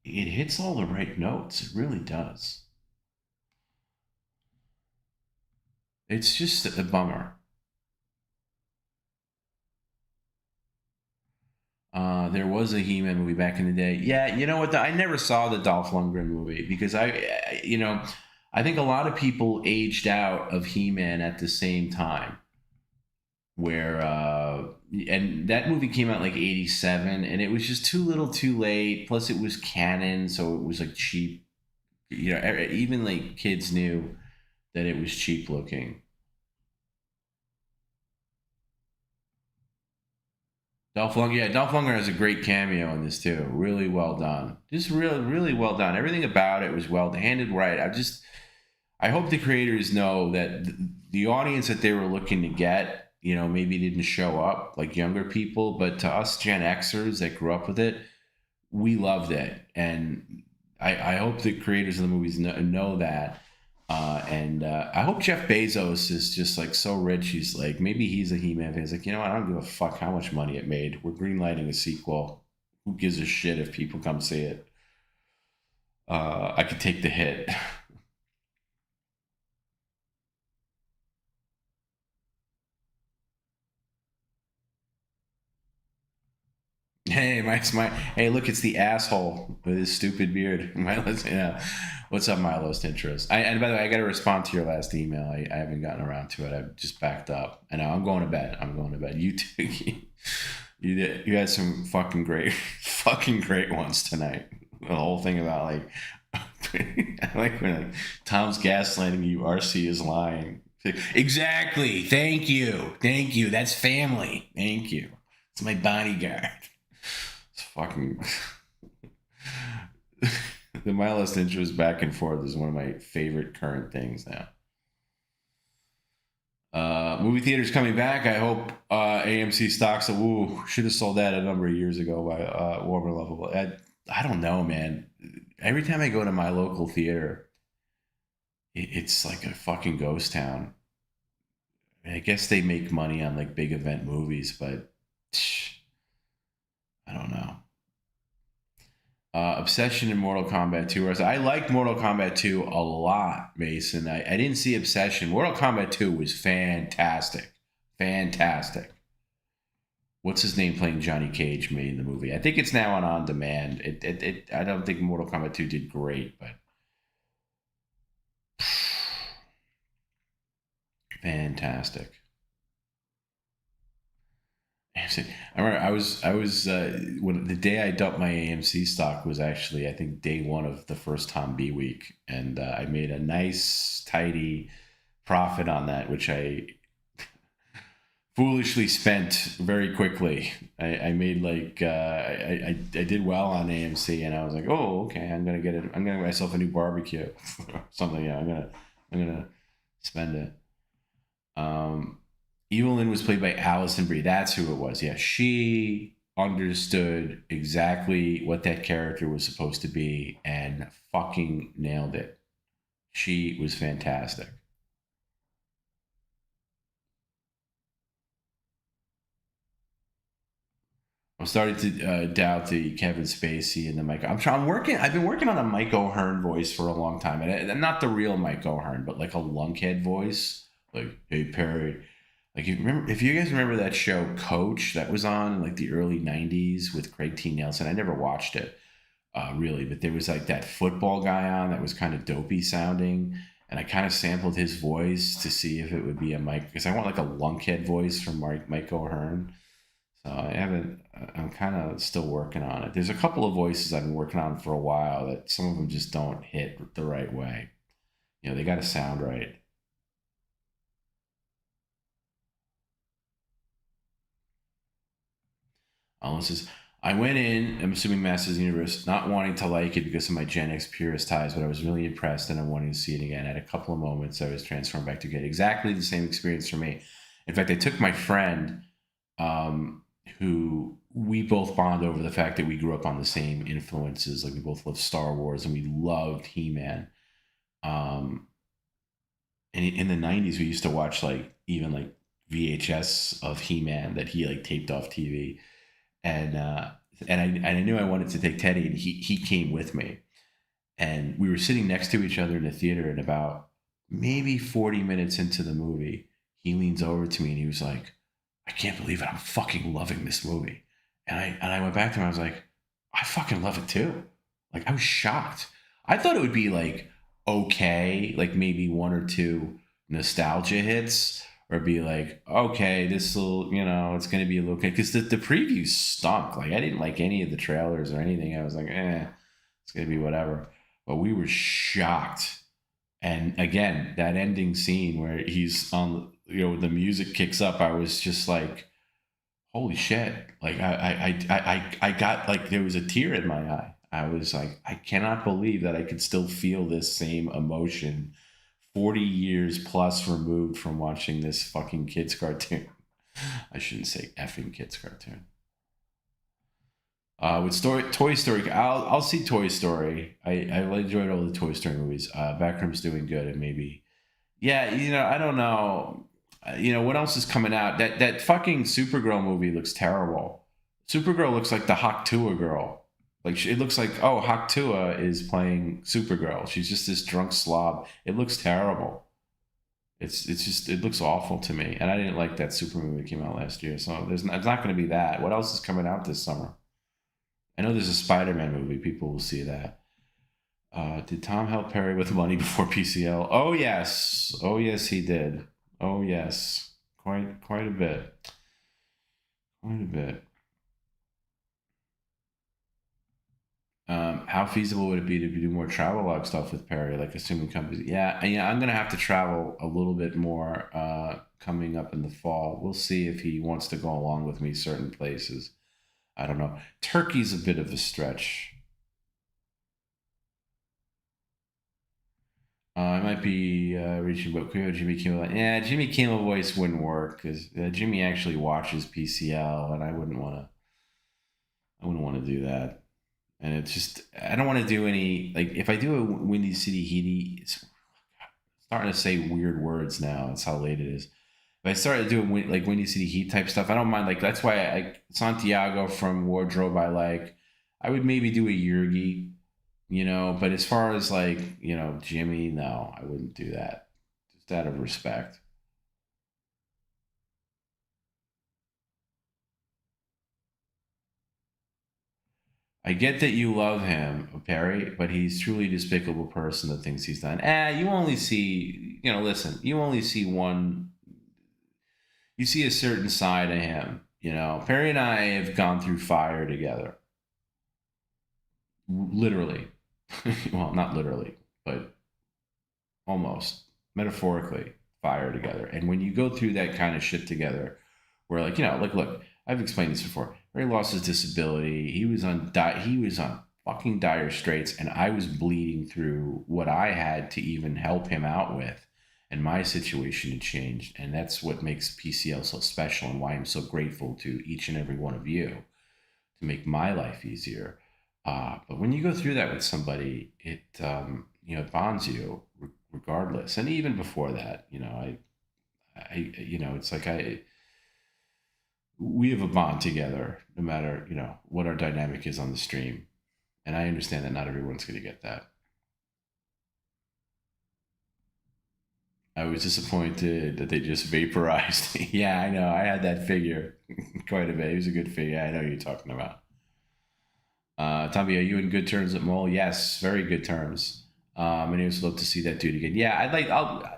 S3: hits all the right notes. It really does. It's just a bummer. There was a He-Man movie back in the day. Yeah, you know what? I never saw the Dolph Lundgren movie because I think a lot of people aged out of He-Man at the same time. Where and that movie came out like 87, and it was just too little, too late. Plus, it was canon, so it was like cheap. Even like kids knew that it was cheap looking. Dolph Lundgren has a great cameo in this too. Really well done. Just really, really well done. Everything about it was well handled right. I hope the creators know that the audience that they were looking to get, maybe didn't show up, like younger people, but to us Gen Xers that grew up with it, we loved it. And I hope the creators of the movies know that. I hope Jeff Bezos is just like so rich. He's like, maybe he's a He-Man fan. He's like, I don't give a fuck how much money it made. We're greenlighting a sequel. Who gives a shit if people come see it? I could take the hit. Hey, hey, look, it's the asshole with his stupid beard. What's up, my lowest interest? And by the way, I got to respond to your last email. I haven't gotten around to it. I've just backed up. And I'm going to bed. You too. You had some fucking great ones tonight. The whole thing about like, I like when like Tom's gaslighting you. RC is lying. Exactly. Thank you. That's family. Thank you. It's my bodyguard. It's fucking the My List interest back and forth is one of my favorite current things now. Movie theaters coming back. I hope AMC stocks should have sold that a number of years ago by Warmer Level. I don't know, man. Every time I go to my local theater, it's like a fucking ghost town. I guess they make money on like big event movies, but I don't know. Obsession in Mortal Kombat 2. I like Mortal Kombat 2 a lot, Mason. I didn't see Obsession. Mortal Kombat 2 was fantastic. Fantastic. What's his name playing Johnny Cage made the movie? I think it's now on demand. I don't think Mortal Kombat 2 did great, but fantastic. I remember I was when the day I dumped my AMC stock was actually, I think, day one of the first Tom B week, and I made a nice tidy profit on that, which I foolishly spent very quickly. I made like I did well on AMC, and I was like, oh, okay, I'm gonna get myself a new barbecue, something. Yeah, I'm gonna spend it. Evelyn was played by Alison Brie. That's who it was. Yeah, she understood exactly what that character was supposed to be and fucking nailed it. She was fantastic. I'm starting to doubt the Kevin Spacey and the Mike. I've been working on a Mike O'Hearn voice for a long time, and not the real Mike O'Hearn, but like a lunkhead voice, like, "Hey Perry." Like, if you guys remember that show Coach that was on in like the early '90s with Craig T. Nelson. I never watched it really, but there was like that football guy on that was kind of dopey sounding, and I kind of sampled his voice to see if it would be a Mike, because I want like a lunkhead voice from Mike O'Hearn. So I'm kind of still working on it. There's a couple of voices I've been working on for a while that some of them just don't hit the right way. You know, they got to sound right. This is, I went in, I'm assuming Masters Universe, not wanting to like it because of my Gen X purist ties, but I was really impressed and I wanted to see it again. I had a couple of moments I was transformed back to get exactly the same experience for me. In fact, I took my friend, who we both bond over the fact that we grew up on the same influences. Like, we both loved Star Wars and we loved He-Man. And in the 90s, we used to watch like even like VHS of He-Man that he like taped off TV. And I knew I wanted to take Teddy, and he came with me. And we were sitting next to each other in the theater, and about maybe 40 minutes into the movie, he leans over to me and he was like, "I can't believe it. I'm fucking loving this movie." And I went back to him. I was like, "I fucking love it too." Like, I was shocked. I thought it would be like, okay, like maybe one or two nostalgia hits, or be like, okay, this will, it's going to be a little, because the previews stunk. Like, I didn't like any of the trailers or anything. I was like, it's going to be whatever. But we were shocked. And again, that ending scene where he's on, the music kicks up, I was just like, holy shit. Like, I got, like, there was a tear in my eye. I was like, I cannot believe that I could still feel this same emotion 40 years plus removed from watching this fucking kids cartoon. I shouldn't say effing kids cartoon. With Toy Story, I'll see Toy Story. I enjoyed all the Toy Story movies. Backroom's doing good, and maybe, yeah, I don't know. What else is coming out? That fucking Supergirl movie looks terrible. Supergirl looks like the 𝙎𝙃𝙊𝙑𝘾 girl. Like, it looks like, oh, 𝙎𝙃𝙊𝙑𝘾 is playing Supergirl. She's just this drunk slob. It looks terrible. It's just, it looks awful to me. And I didn't like that Super movie that came out last year. So it's not going to be that. What else is coming out this summer? I know there's a Spider-Man movie. People will see that. Did Tom help Perry with money before PCL? Oh, yes. Oh, yes, he did. Oh, yes. Quite a bit. Quite a bit. How feasible would it be to do more travelogue stuff with Perry, like assuming companies? Yeah, I'm gonna have to travel a little bit more coming up in the fall. We'll see if he wants to go along with me certain places. I don't know. Turkey's a bit of a stretch. I might be reaching, but Jimmy Kimmel. Yeah, Jimmy Kimmel voice wouldn't work because Jimmy actually watches PCL, and I wouldn't want to do that. And it's just, I don't want to do any, like, if I do a Windy City Heat, it's starting to say weird words now. That's how late it is. If I started doing like Windy City Heat type stuff, I don't mind. Like, that's why Santiago from Wardrobe I like. I would maybe do a Yergi, but as far as like, Jimmy, no, I wouldn't do that. Just out of respect. I get that you love him, Perry, but he's truly a despicable person, the things he's done. You only see, listen, you only see one, you see a certain side of him. You know, Perry and I have gone through fire together. Literally. Well, not literally, but almost metaphorically fire together. And when you go through that kind of shit together, where like, you know, like, look, I've explained this before. Perry lost his disability. He was on fucking dire straits, and I was bleeding through what I had to even help him out with. And my situation had changed. And that's what makes PCL so special and why I'm so grateful to each and every one of you to make my life easier. But when you go through that with somebody, it, you know, it bonds you regardless. And even before that, you know, I you know, it's like we have a bond together no matter, you know, what our dynamic is on the stream. And I understand that not everyone's going to get that. I was disappointed that they just vaporized. Yeah, I know. I had that figure quite a bit. It was a good figure. I know who you're talking about. Tommy, are you in good terms at Mole? Yes, very good terms. And I just love to see that dude again. Yeah,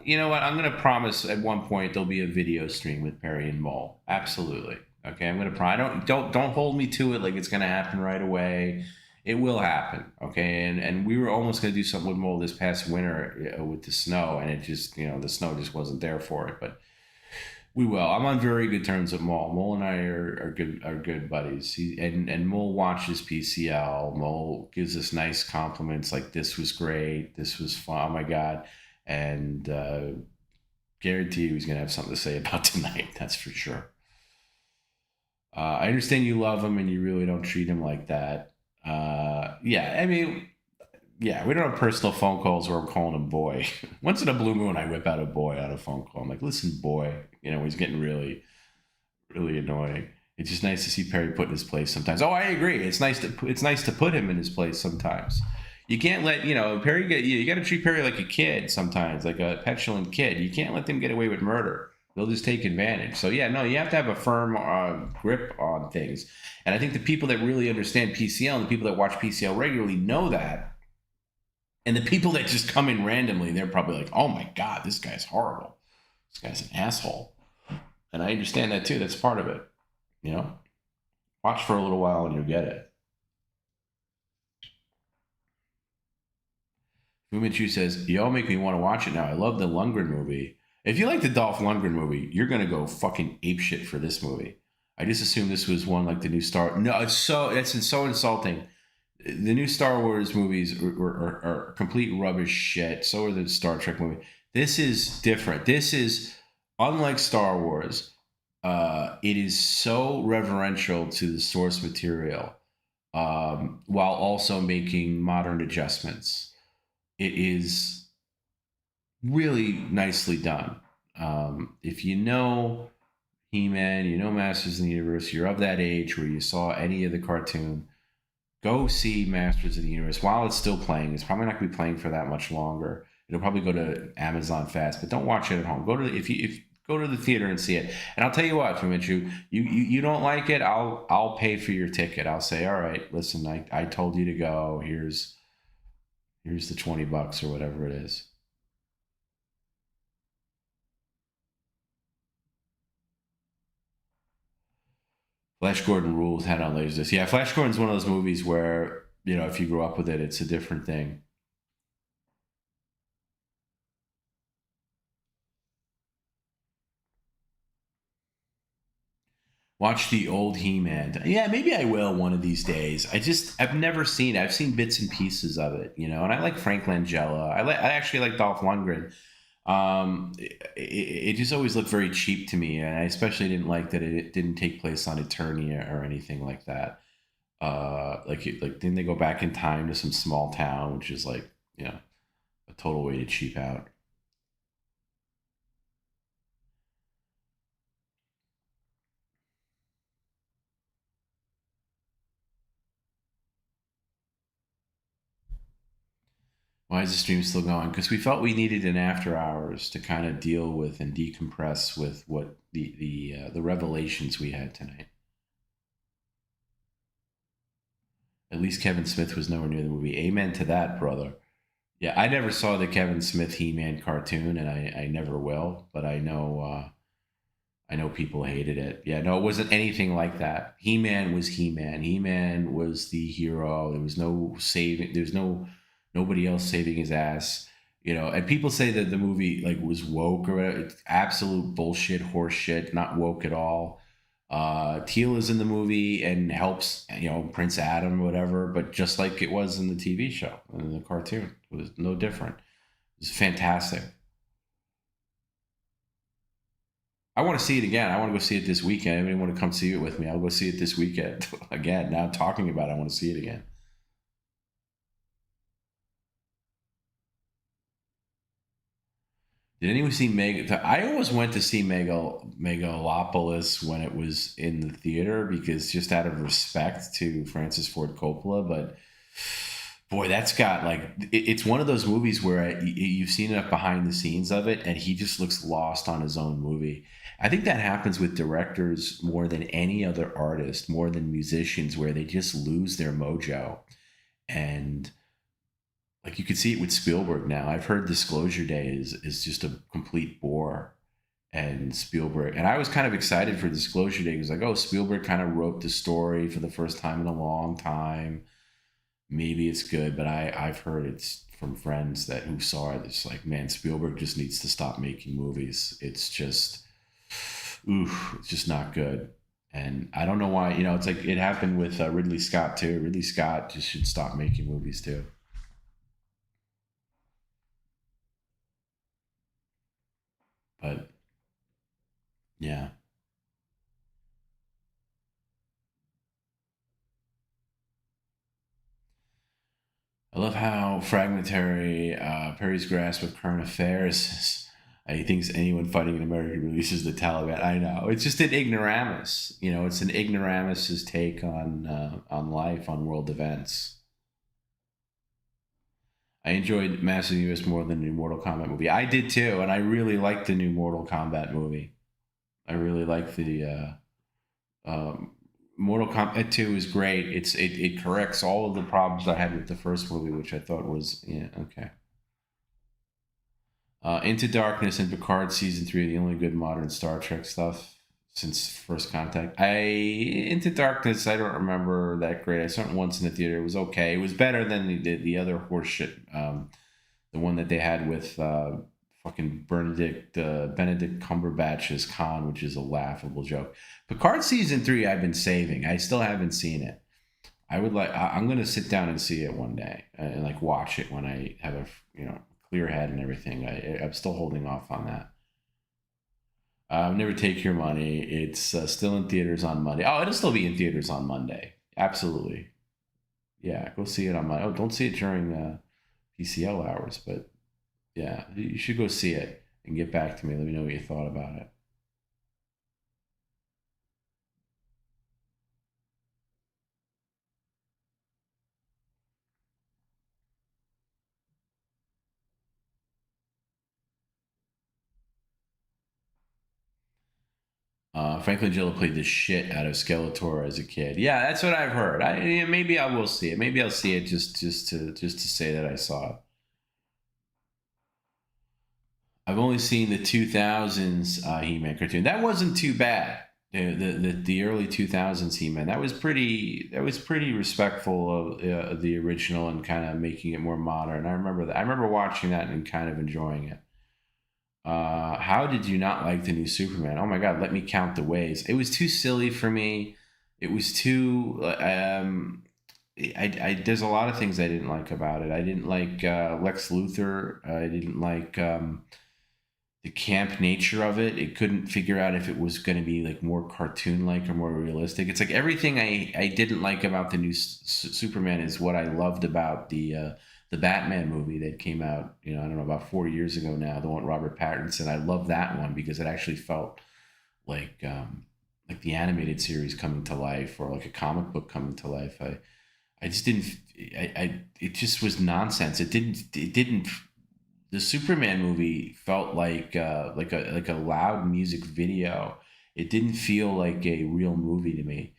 S3: you know what? I'm going to promise at one point there'll be a video stream with Perry and Mole. Absolutely. Okay, I'm going to promise. Don't hold me to it like it's going to happen right away. It will happen, okay? And we were almost going to do something with Mole this past winter with the snow, and it just, you know, the snow just wasn't there for it, but we will. I'm on very good terms with Mole. Mole and I are good buddies. And Mole watches PCL. Mole gives us nice compliments like, this was great, this was fun, oh my God. And guarantee he's going to have something to say about tonight, that's for sure. I understand you love him and you really don't treat him like that. Yeah, I mean, yeah, we don't have personal phone calls where I'm calling him boy. Once in a blue moon, I whip out a boy on a phone call. I'm like, listen, boy, you know, he's getting really, really annoying. It's just nice to see Perry put in his place sometimes. Oh, I agree. It's nice to put him in his place sometimes. You can't let, you know, Perry you got to treat Perry like a kid sometimes, like a petulant kid. You can't let them get away with murder. They'll just take advantage. So yeah, no, you have to have a firm grip on things. And I think the people that really understand PCL and the people that watch PCL regularly know that. And the people that just come in randomly, they're probably like, oh my God, this guy's horrible. This guy's an asshole. And I understand that too. That's part of it. You know, watch for a little while and you'll get it. Fumichu says, y'all make me want to watch it now. I love the Lundgren movie. If you like the Dolph Lundgren movie, you're going to go fucking apeshit for this movie. I just assumed this was one like the new Star. No, it's so insulting. The new Star Wars movies are complete rubbish shit. So are the Star Trek movie. This is different. This is unlike Star Wars. It is so reverential to the source material, while also making modern adjustments. It is really nicely done. If you know He-Man, you know Masters of the Universe, you're of that age where you saw any of the cartoon, go see Masters of the Universe while it's still playing. It's probably not going to be playing for that much longer. It'll probably go to Amazon fast, but don't watch it at home. Go to the theater and see it. And I'll tell you what, Fumichu, you don't like it, I'll pay for your ticket. I'll say, all right, listen, I told you to go. Here's the $20 or whatever it is. Flash Gordon rules, had on Laserdisc. Yeah, Flash Gordon's one of those movies where, you know, if you grew up with it, it's a different thing. Watch the old He-Man. Yeah, maybe I will one of these days. I've never seen it. I've seen bits and pieces of it, you know, and I like Frank Langella. I actually like Dolph Lundgren. It just always looked very cheap to me, and I especially didn't like that it didn't take place on Eternia or anything like that. Like didn't they go back in time to some small town, which is like, you know, a total way to cheap out. Why is the stream still going? Because we felt we needed an after hours to kind of deal with and decompress with what the revelations we had tonight. At least Kevin Smith was nowhere near the movie. Amen to that, brother. Yeah, I never saw the Kevin Smith He-Man cartoon, and I never will. But I know I know people hated it. Yeah, no, it wasn't anything like that. He-Man was He-Man. He-Man was the hero. There was no saving. There's nobody else saving his ass. You know, and people say that the movie like was woke or whatever. It's absolute bullshit, horse shit, not woke at all. Teal is in the movie and helps, you know, Prince Adam or whatever, but just like it was in the TV show, in the cartoon. It was no different. It was fantastic. I want to see it again. I want to go see it this weekend. Anybody want to come see it with me? I'll go see it this weekend. Again, now talking about it, I want to see it again. Did anyone see I always went to see Megalopolis when it was in the theater because just out of respect to Francis Ford Coppola. But boy, that's got like, it's one of those movies where you've seen enough behind the scenes of it and he just looks lost on his own movie. I think that happens with directors more than any other artist, more than musicians, where they just lose their mojo. And like you could see it with Spielberg now. I've heard Disclosure Day is just a complete bore. And Spielberg, and I was kind of excited for Disclosure Day. It was like, oh, Spielberg kind of wrote the story for the first time in a long time. Maybe it's good, but I've heard it's from friends who saw it. It's like, man, Spielberg just needs to stop making movies. It's just, it's just not good. And I don't know why, you know, it's like it happened with Ridley Scott too. Ridley Scott just should stop making movies too. But yeah. I love how fragmentary Perry's grasp of current affairs. He thinks anyone fighting in America releases the Taliban. I know. It's just an ignoramus. You know, it's an ignoramus's take on life, on world events. I enjoyed Masters of the Universe more than the new Mortal Kombat movie. I did too, and I really liked the new Mortal Kombat movie. I really liked the Mortal Kombat 2 is great. It corrects all of the problems I had with the first movie, which I thought was, yeah, okay. Into Darkness and Picard Season 3 are the only good modern Star Trek stuff since First Contact. Into Darkness, I don't remember that great. I saw it once in the theater. It was okay. It was better than the other horseshit, the one that they had with fucking Benedict Cumberbatch's Khan, which is a laughable joke. Picard Season 3 I've been saving. I still haven't seen it. I'm going to sit down and see it one day and like watch it when I have a clear head and everything. I'm still holding off on that. Never Take Your Money. It's still in theaters on Monday. Oh, it'll still be in theaters on Monday. Absolutely. Yeah, go see it on Monday. Oh, don't see it during PCL hours, but yeah, you should go see it and get back to me. Let me know what you thought about it. Franklin Gillo played the shit out of Skeletor as a kid. Yeah, that's what I've heard. Maybe I will see it. Maybe I'll see it just to say that I saw it. I've only seen the 2000s He-Man cartoon. That wasn't too bad. The early 2000s He-Man. That was pretty respectful of the original and kind of making it more modern. I remember that. I remember watching that and kind of enjoying it. How did you not like the new Superman? Oh my God, let me count the ways. It was too silly for me. It was too, there's a lot of things I didn't like about it. I didn't like Lex Luthor. I didn't like the camp nature of it. It couldn't figure out if it was going to be like more cartoon-like or more realistic. It's like everything I didn't like about the new Superman is what I loved about the Batman movie that came out, I don't know, about 4 years ago now, the one with Robert Pattinson. I love that one because it actually felt like the animated series coming to life or like a comic book coming to life. I just didn't, it just was nonsense. It didn't, the Superman movie felt like a loud music video. It didn't feel like a real movie to me.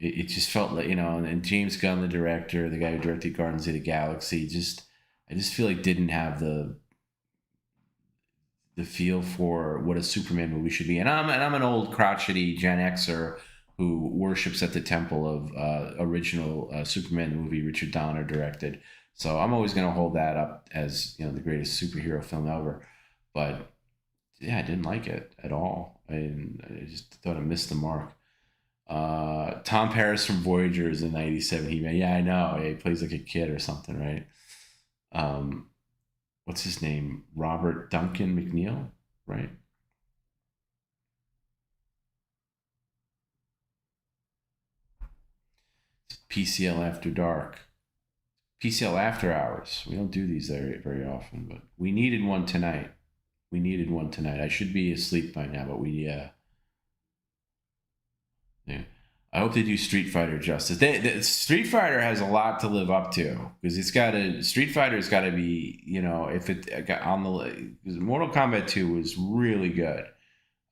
S3: It just felt like, and James Gunn, the director, the guy who directed Guardians of the Galaxy, I just feel like didn't have the the feel for what a Superman movie should be. And I'm an old crotchety Gen Xer who worships at the temple of original Superman movie Richard Donner directed. So I'm always going to hold that up as, you know, the greatest superhero film ever. But yeah, I didn't like it at all. I just thought I missed the mark. Tom Paris from Voyager is in '97. Yeah, I know. He plays like a kid or something, right? What's his name? Robert Duncan McNeil, right? PCL After Dark. PCL After Hours. We don't do these very, very often, but we needed one tonight. I should be asleep by now, but yeah. I hope they do Street Fighter justice. Street Fighter has a lot to live up to because Street Fighter's got to be, you know, if it on the Mortal Kombat 2 was really good,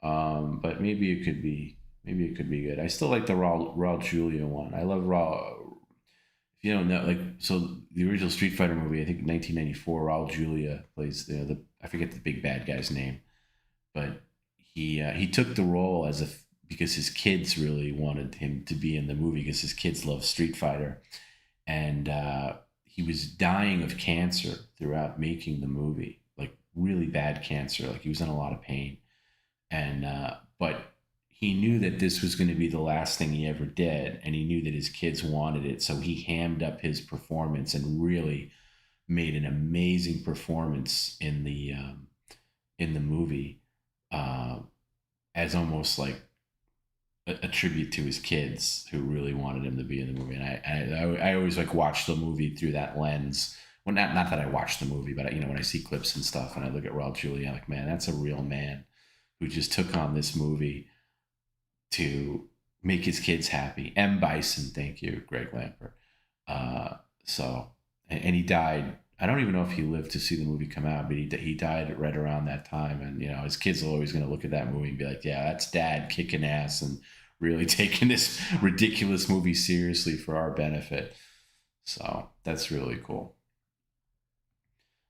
S3: but maybe it could be good. I still like the Raul Julia one. I love Raul. If you don't know, like, so the original Street Fighter movie, I think 1994, Raul Julia plays I forget the big bad guy's name, but he took the role because his kids really wanted him to be in the movie because his kids love Street Fighter, and he was dying of cancer throughout making the movie, like really bad cancer, like he was in a lot of pain, and but he knew that this was going to be the last thing he ever did, and he knew that his kids wanted it, so he hammed up his performance and really made an amazing performance in the movie, as almost like a tribute to his kids who really wanted him to be in the movie. And I always like watch the movie through that lens. Well, not that I watch the movie, but you know, when I see clips and stuff and I look at Raul Julia, I'm like, man, that's a real man who just took on this movie to make his kids happy. M. Bison, thank you, Greg Lampert. And he died. I don't even know if he lived to see the movie come out, but he died right around that time. And, you know, his kids are always going to look at that movie and be like, yeah, that's dad kicking ass and really taking this ridiculous movie seriously for our benefit. So that's really cool.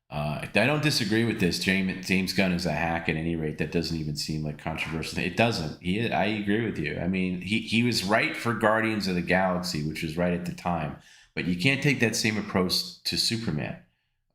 S3: I don't disagree with this. James Gunn is a hack at any rate. That doesn't even seem like controversial. It doesn't. I agree with you. I mean, he was right for Guardians of the Galaxy, which was right at the time. But you can't take that same approach to Superman.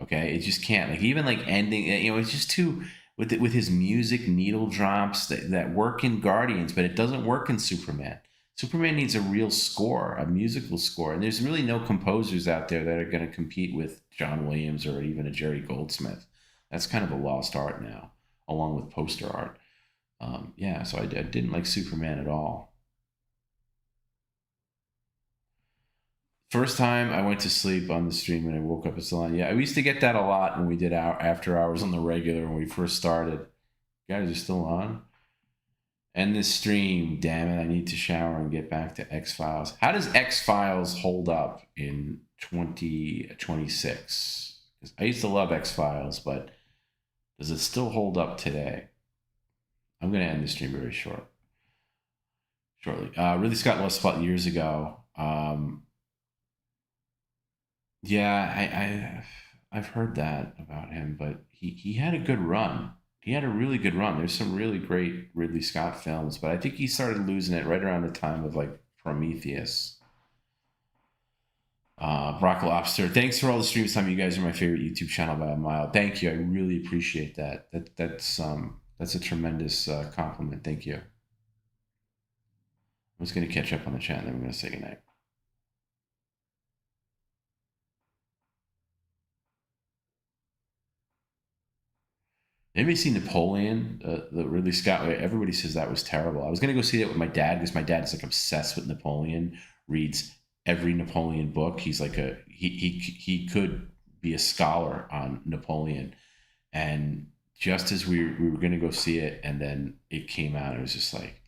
S3: Okay, it just can't. Like even like ending, you know, it's just too with his music needle drops that work in Guardians, but it doesn't work in Superman. Superman needs a real score, a musical score, and there's really no composers out there that are going to compete with John Williams or even a Jerry Goldsmith. That's kind of a lost art now, along with poster art. Yeah, so I didn't like Superman at all. First time I went to sleep on the stream and I woke up, it's still on. Yeah, we used to get that a lot when we did our after hours on the regular when we first started. You guys are still on? End this stream, damn it, I need to shower and get back to X-Files. How does X-Files hold up in 2026? Because I used to love X-Files, but does it still hold up today? I'm going to end the stream very shortly. Ridley Scott lost Spot years ago. Yeah, I've heard that about him, but he had a good run. He had a really good run. There's some really great Ridley Scott films, but I think he started losing it right around the time of like Prometheus. Brock Lobster, thanks for all the streams time. You guys are my favorite YouTube channel by a mile. Thank you. I really appreciate that. That's a tremendous compliment. Thank you. I'm just going to catch up on the chat and then we're going to say goodnight. Anybody see Napoleon? The Ridley Scott. Everybody says that was terrible. I was gonna go see that with my dad because my dad's like obsessed with Napoleon. Reads every Napoleon book. He's like he could be a scholar on Napoleon. And just as we were gonna go see it, and then it came out, it was just like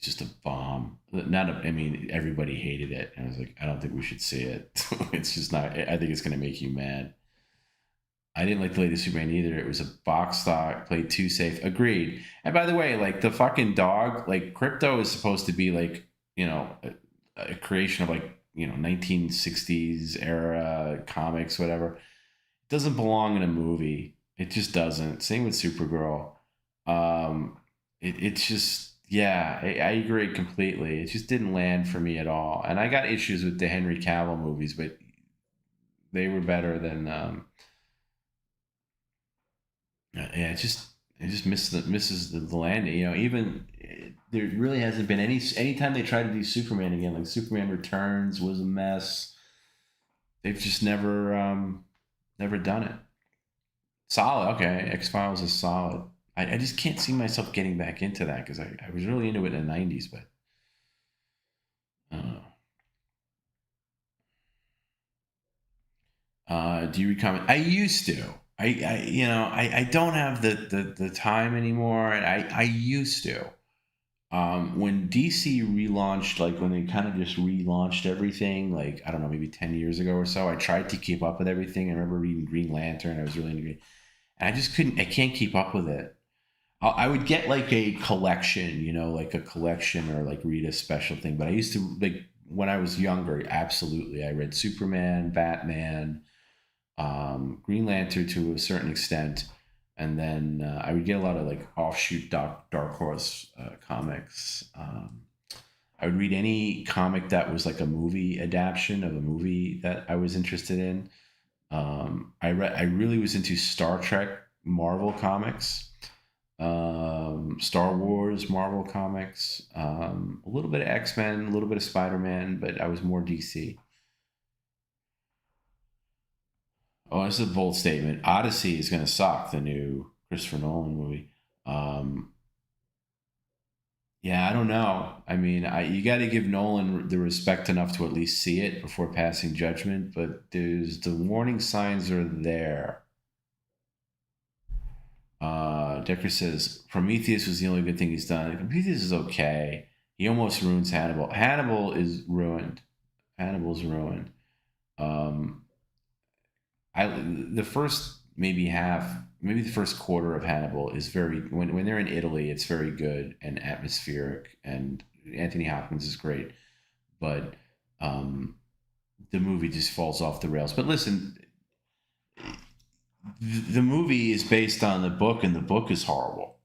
S3: just a bomb. I mean, everybody hated it, and I was like, I don't think we should see it. It's just not. I think it's gonna make you mad. I didn't like the latest Superman either. It was a box stock, played too safe. Agreed. And by the way, like the fucking dog, like Crypto is supposed to be like, you know, a creation of like, you know, 1960s era comics, whatever. It doesn't belong in a movie. It just doesn't. Same with Supergirl. It's just, yeah, I agree completely. It just didn't land for me at all. And I got issues with the Henry Cavill movies, but they were better than, yeah, it just misses the landing. You know, even there really hasn't been anytime they try to do Superman again, like Superman Returns was a mess. They've just never done it. Solid, okay. X-Files is solid. I just can't see myself getting back into that because I was really into it in the 90s, but I don't know. Do you read comments? I used to. I don't have the time anymore, and I used to. When DC relaunched, like when they kind of just relaunched everything, like, I don't know, maybe 10 years ago or so, I tried to keep up with everything. I remember reading Green Lantern. I was really into Green, and I just couldn't. I can't keep up with it. I would get like a collection, like a collection, or like read a special thing. But I used to, like, when I was younger, absolutely. I read Superman, Batman, Green Lantern to a certain extent. And then I would get a lot of like offshoot Dark Horse comics. I would read any comic that was like a movie adaptation of a movie that I was interested in. I really was into Star Trek Marvel comics, Star Wars Marvel comics, a little bit of X-Men, a little bit of Spider-Man, but I was more DC. Oh, this is a bold statement. Odyssey is going to suck, the new Christopher Nolan movie. Yeah, I don't know. I mean, you got to give Nolan the respect enough to at least see it before passing judgment, but the warning signs are there. Decker says, Prometheus was the only good thing he's done. Prometheus is okay. He almost ruins Hannibal. Hannibal is ruined. Hannibal's ruined. The first maybe the first quarter of Hannibal is very, when they're in Italy, it's very good and atmospheric, and Anthony Hopkins is great, but the movie just falls off the rails. But listen, the movie is based on the book, and the book is horrible.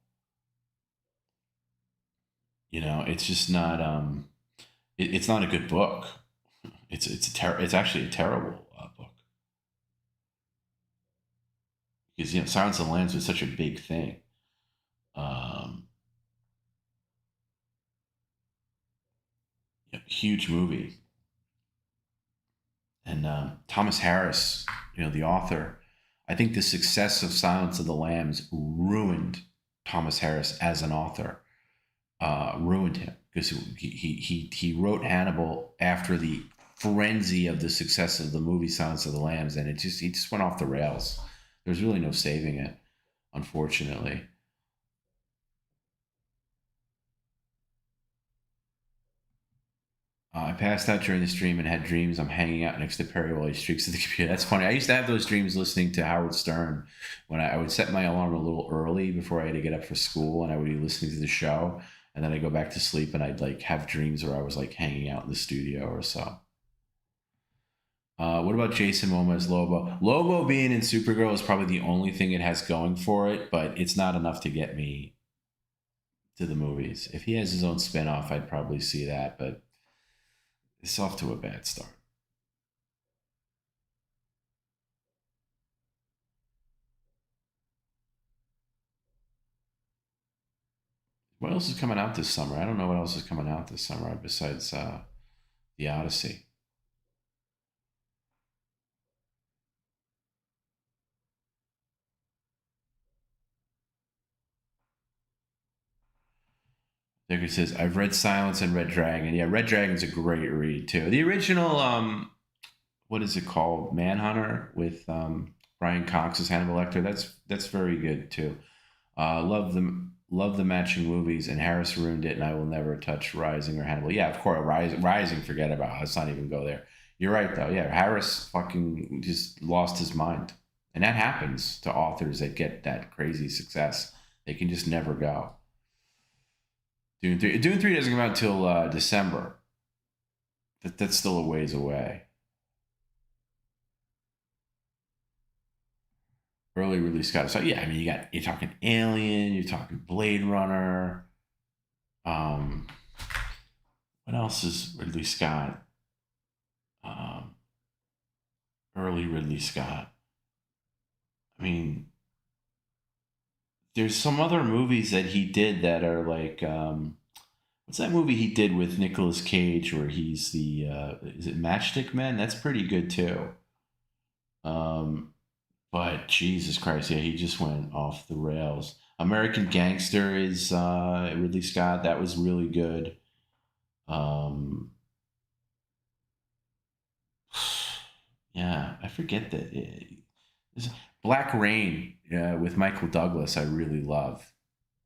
S3: It's just not. It's not a good book. It's actually a terrible book. Because Silence of the Lambs was such a big thing. Huge movie. And Thomas Harris, the author, I think the success of Silence of the Lambs ruined Thomas Harris as an author. Ruined him, because he wrote Hannibal after the frenzy of the success of the movie Silence of the Lambs, and he just went off the rails. There's really no saving it, unfortunately. I passed out during the stream and had dreams I'm hanging out next to Perry while he streaks at the computer. That's funny. I used to have those dreams listening to Howard Stern. When I would set my alarm a little early before I had to get up for school, and I would be listening to the show, and then I'd go back to sleep, and I'd like have dreams where I was like hanging out in the studio or so. What about Jason Momoa's Lobo? Lobo being in Supergirl is probably the only thing it has going for it, but it's not enough to get me to the movies. If he has his own spinoff, I'd probably see that, but it's off to a bad start. What else is coming out this summer? I don't know what else is coming out this summer besides The Odyssey. Digger says, I've read Silence and Red Dragon. Yeah, Red Dragon's a great read, too. The original, what is it called? Manhunter with Brian Cox as Hannibal Lecter. That's very good, too. Love the matching movies, and Harris ruined it, and I will never touch Rising or Hannibal. Yeah, of course, Rising, forget about it. Let's not even go there. You're right, though. Yeah, Harris fucking just lost his mind. And that happens to authors that get that crazy success. They can just never go. Dune 3 doesn't come out until December. That's still a ways away. Early Ridley Scott. So yeah, I mean, you're talking Alien, you're talking Blade Runner. What else is Ridley Scott? Early Ridley Scott. I mean, there's some other movies that he did that are like, what's that movie he did with Nicolas Cage where he's the, is it Matchstick Men? That's pretty good too. But Jesus Christ, yeah, he just went off the rails. American Gangster is Ridley Scott. That was really good. Yeah, I forget that. Black Rain with Michael Douglas, I really love.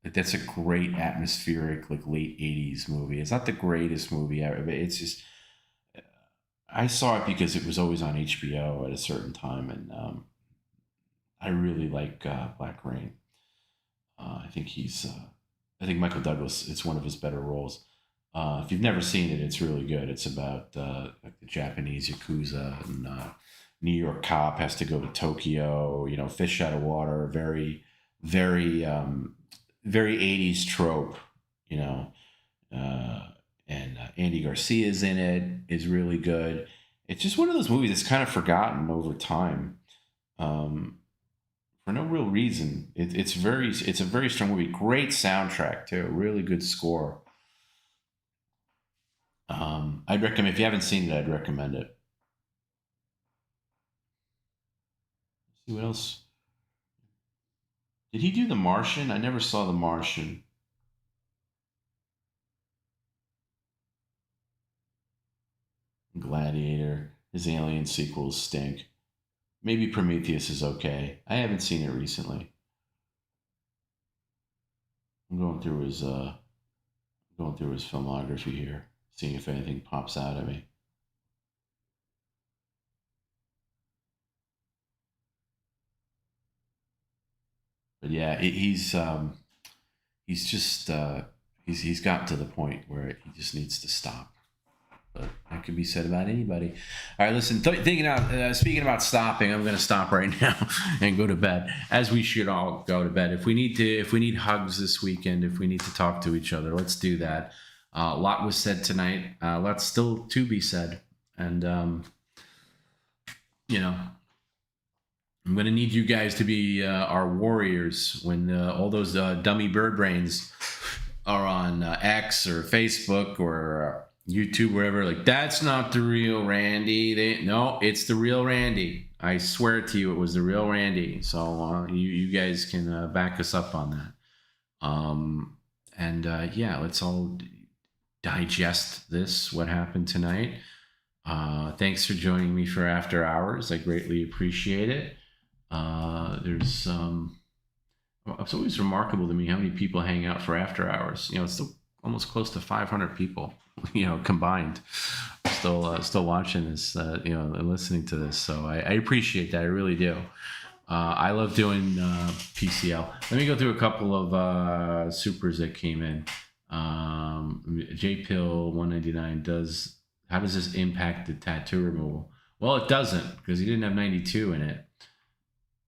S3: Like, that's a great atmospheric, like late 80s movie. It's not the greatest movie ever, but it's just, I saw it because it was always on HBO at a certain time, and I really like Black Rain. I think Michael Douglas, it's one of his better roles. If you've never seen it, it's really good. It's about like the Japanese Yakuza, and New York cop has to go to Tokyo, fish out of water, very, very, very 80s trope, and Andy Garcia's in it, is really good. It's just one of those movies that's kind of forgotten over time. For no real reason. It's a very strong movie. Great soundtrack too. Really good score. I'd recommend, if you haven't seen it, I'd recommend it. Let's see what else. Did he do The Martian? I never saw The Martian. Gladiator. His Alien sequels stink. Maybe Prometheus is okay. I haven't seen it recently. I'm going through his filmography here, seeing if anything pops out at me. But yeah, he's gotten to the point where he just needs to stop. But that could be said about anybody. All right, listen. Speaking about stopping, I'm going to stop right now and go to bed, as we should all go to bed. If we need hugs this weekend, if we need to talk to each other, let's do that. A lot was said tonight. Lots still to be said, and I'm going to need you guys to be our warriors when all those dummy bird brains are on X or Facebook or YouTube, wherever. Like, that's not the real Randy. No, it's the real Randy. I swear to you, it was the real Randy. So you guys can back us up on that. Yeah, let's all digest what happened tonight. Thanks for joining me for After Hours. I greatly appreciate it. It's always remarkable to me how many people hang out for After Hours. It's still almost close to 500 people, combined, still watching this, and listening to this. So I appreciate that. I really do. I love doing PCL. Let me go through a couple of supers that came in. JPill199 how does this impact the tattoo removal? Well, it doesn't, because he didn't have 92 in it.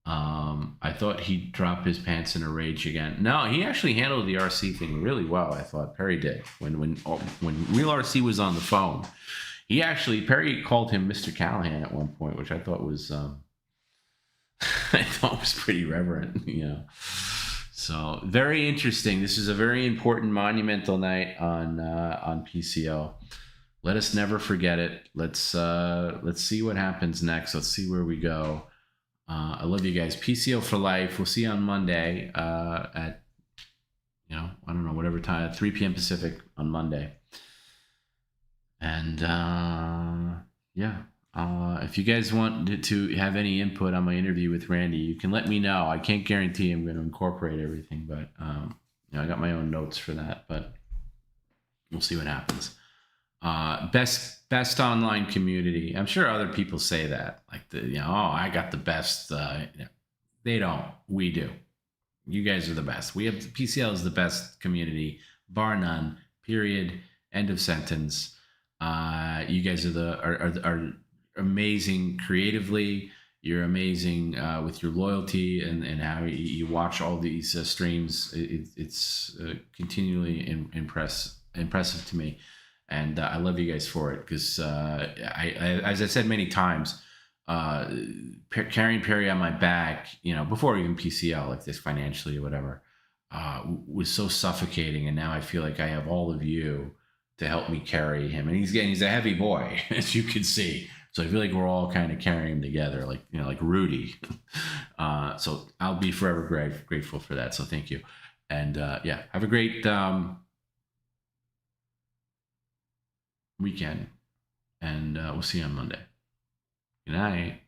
S3: I thought he'd drop his pants in a rage again. No, he actually handled the RC thing really well. I thought Perry did. When Real RC was on the phone, Perry called him Mr. Callahan at one point, which I thought was pretty reverent, So very interesting. This is a very important, monumental night on PCL. Let us never forget it. Let's see what happens next. Let's see where we go. I love you guys. PCL for life. We'll see you on Monday at, I don't know, whatever time, 3 p.m. Pacific on Monday. And if you guys want to have any input on my interview with Randy, you can let me know. I can't guarantee I'm going to incorporate everything, but I got my own notes for that, but we'll see what happens. Best online community. I'm sure other people say that, like I got the best. They don't. We do. You guys are the best. PCL is the best community, bar none. Period. End of sentence. You guys are amazing creatively. You're amazing with your loyalty and how you watch all these streams. It's continually impressive to me, and I love you guys for it, because as I said many times, carrying Perry on my back, before even PCL like this financially or whatever, was so suffocating, and now I feel like I have all of you to help me carry him, and he's a heavy boy, as you can see. So I feel like we're all kind of carrying him together, like Rudy. So I'll be forever grateful for that. So thank you, and yeah, have a great weekend, and we'll see you on Monday. Good night.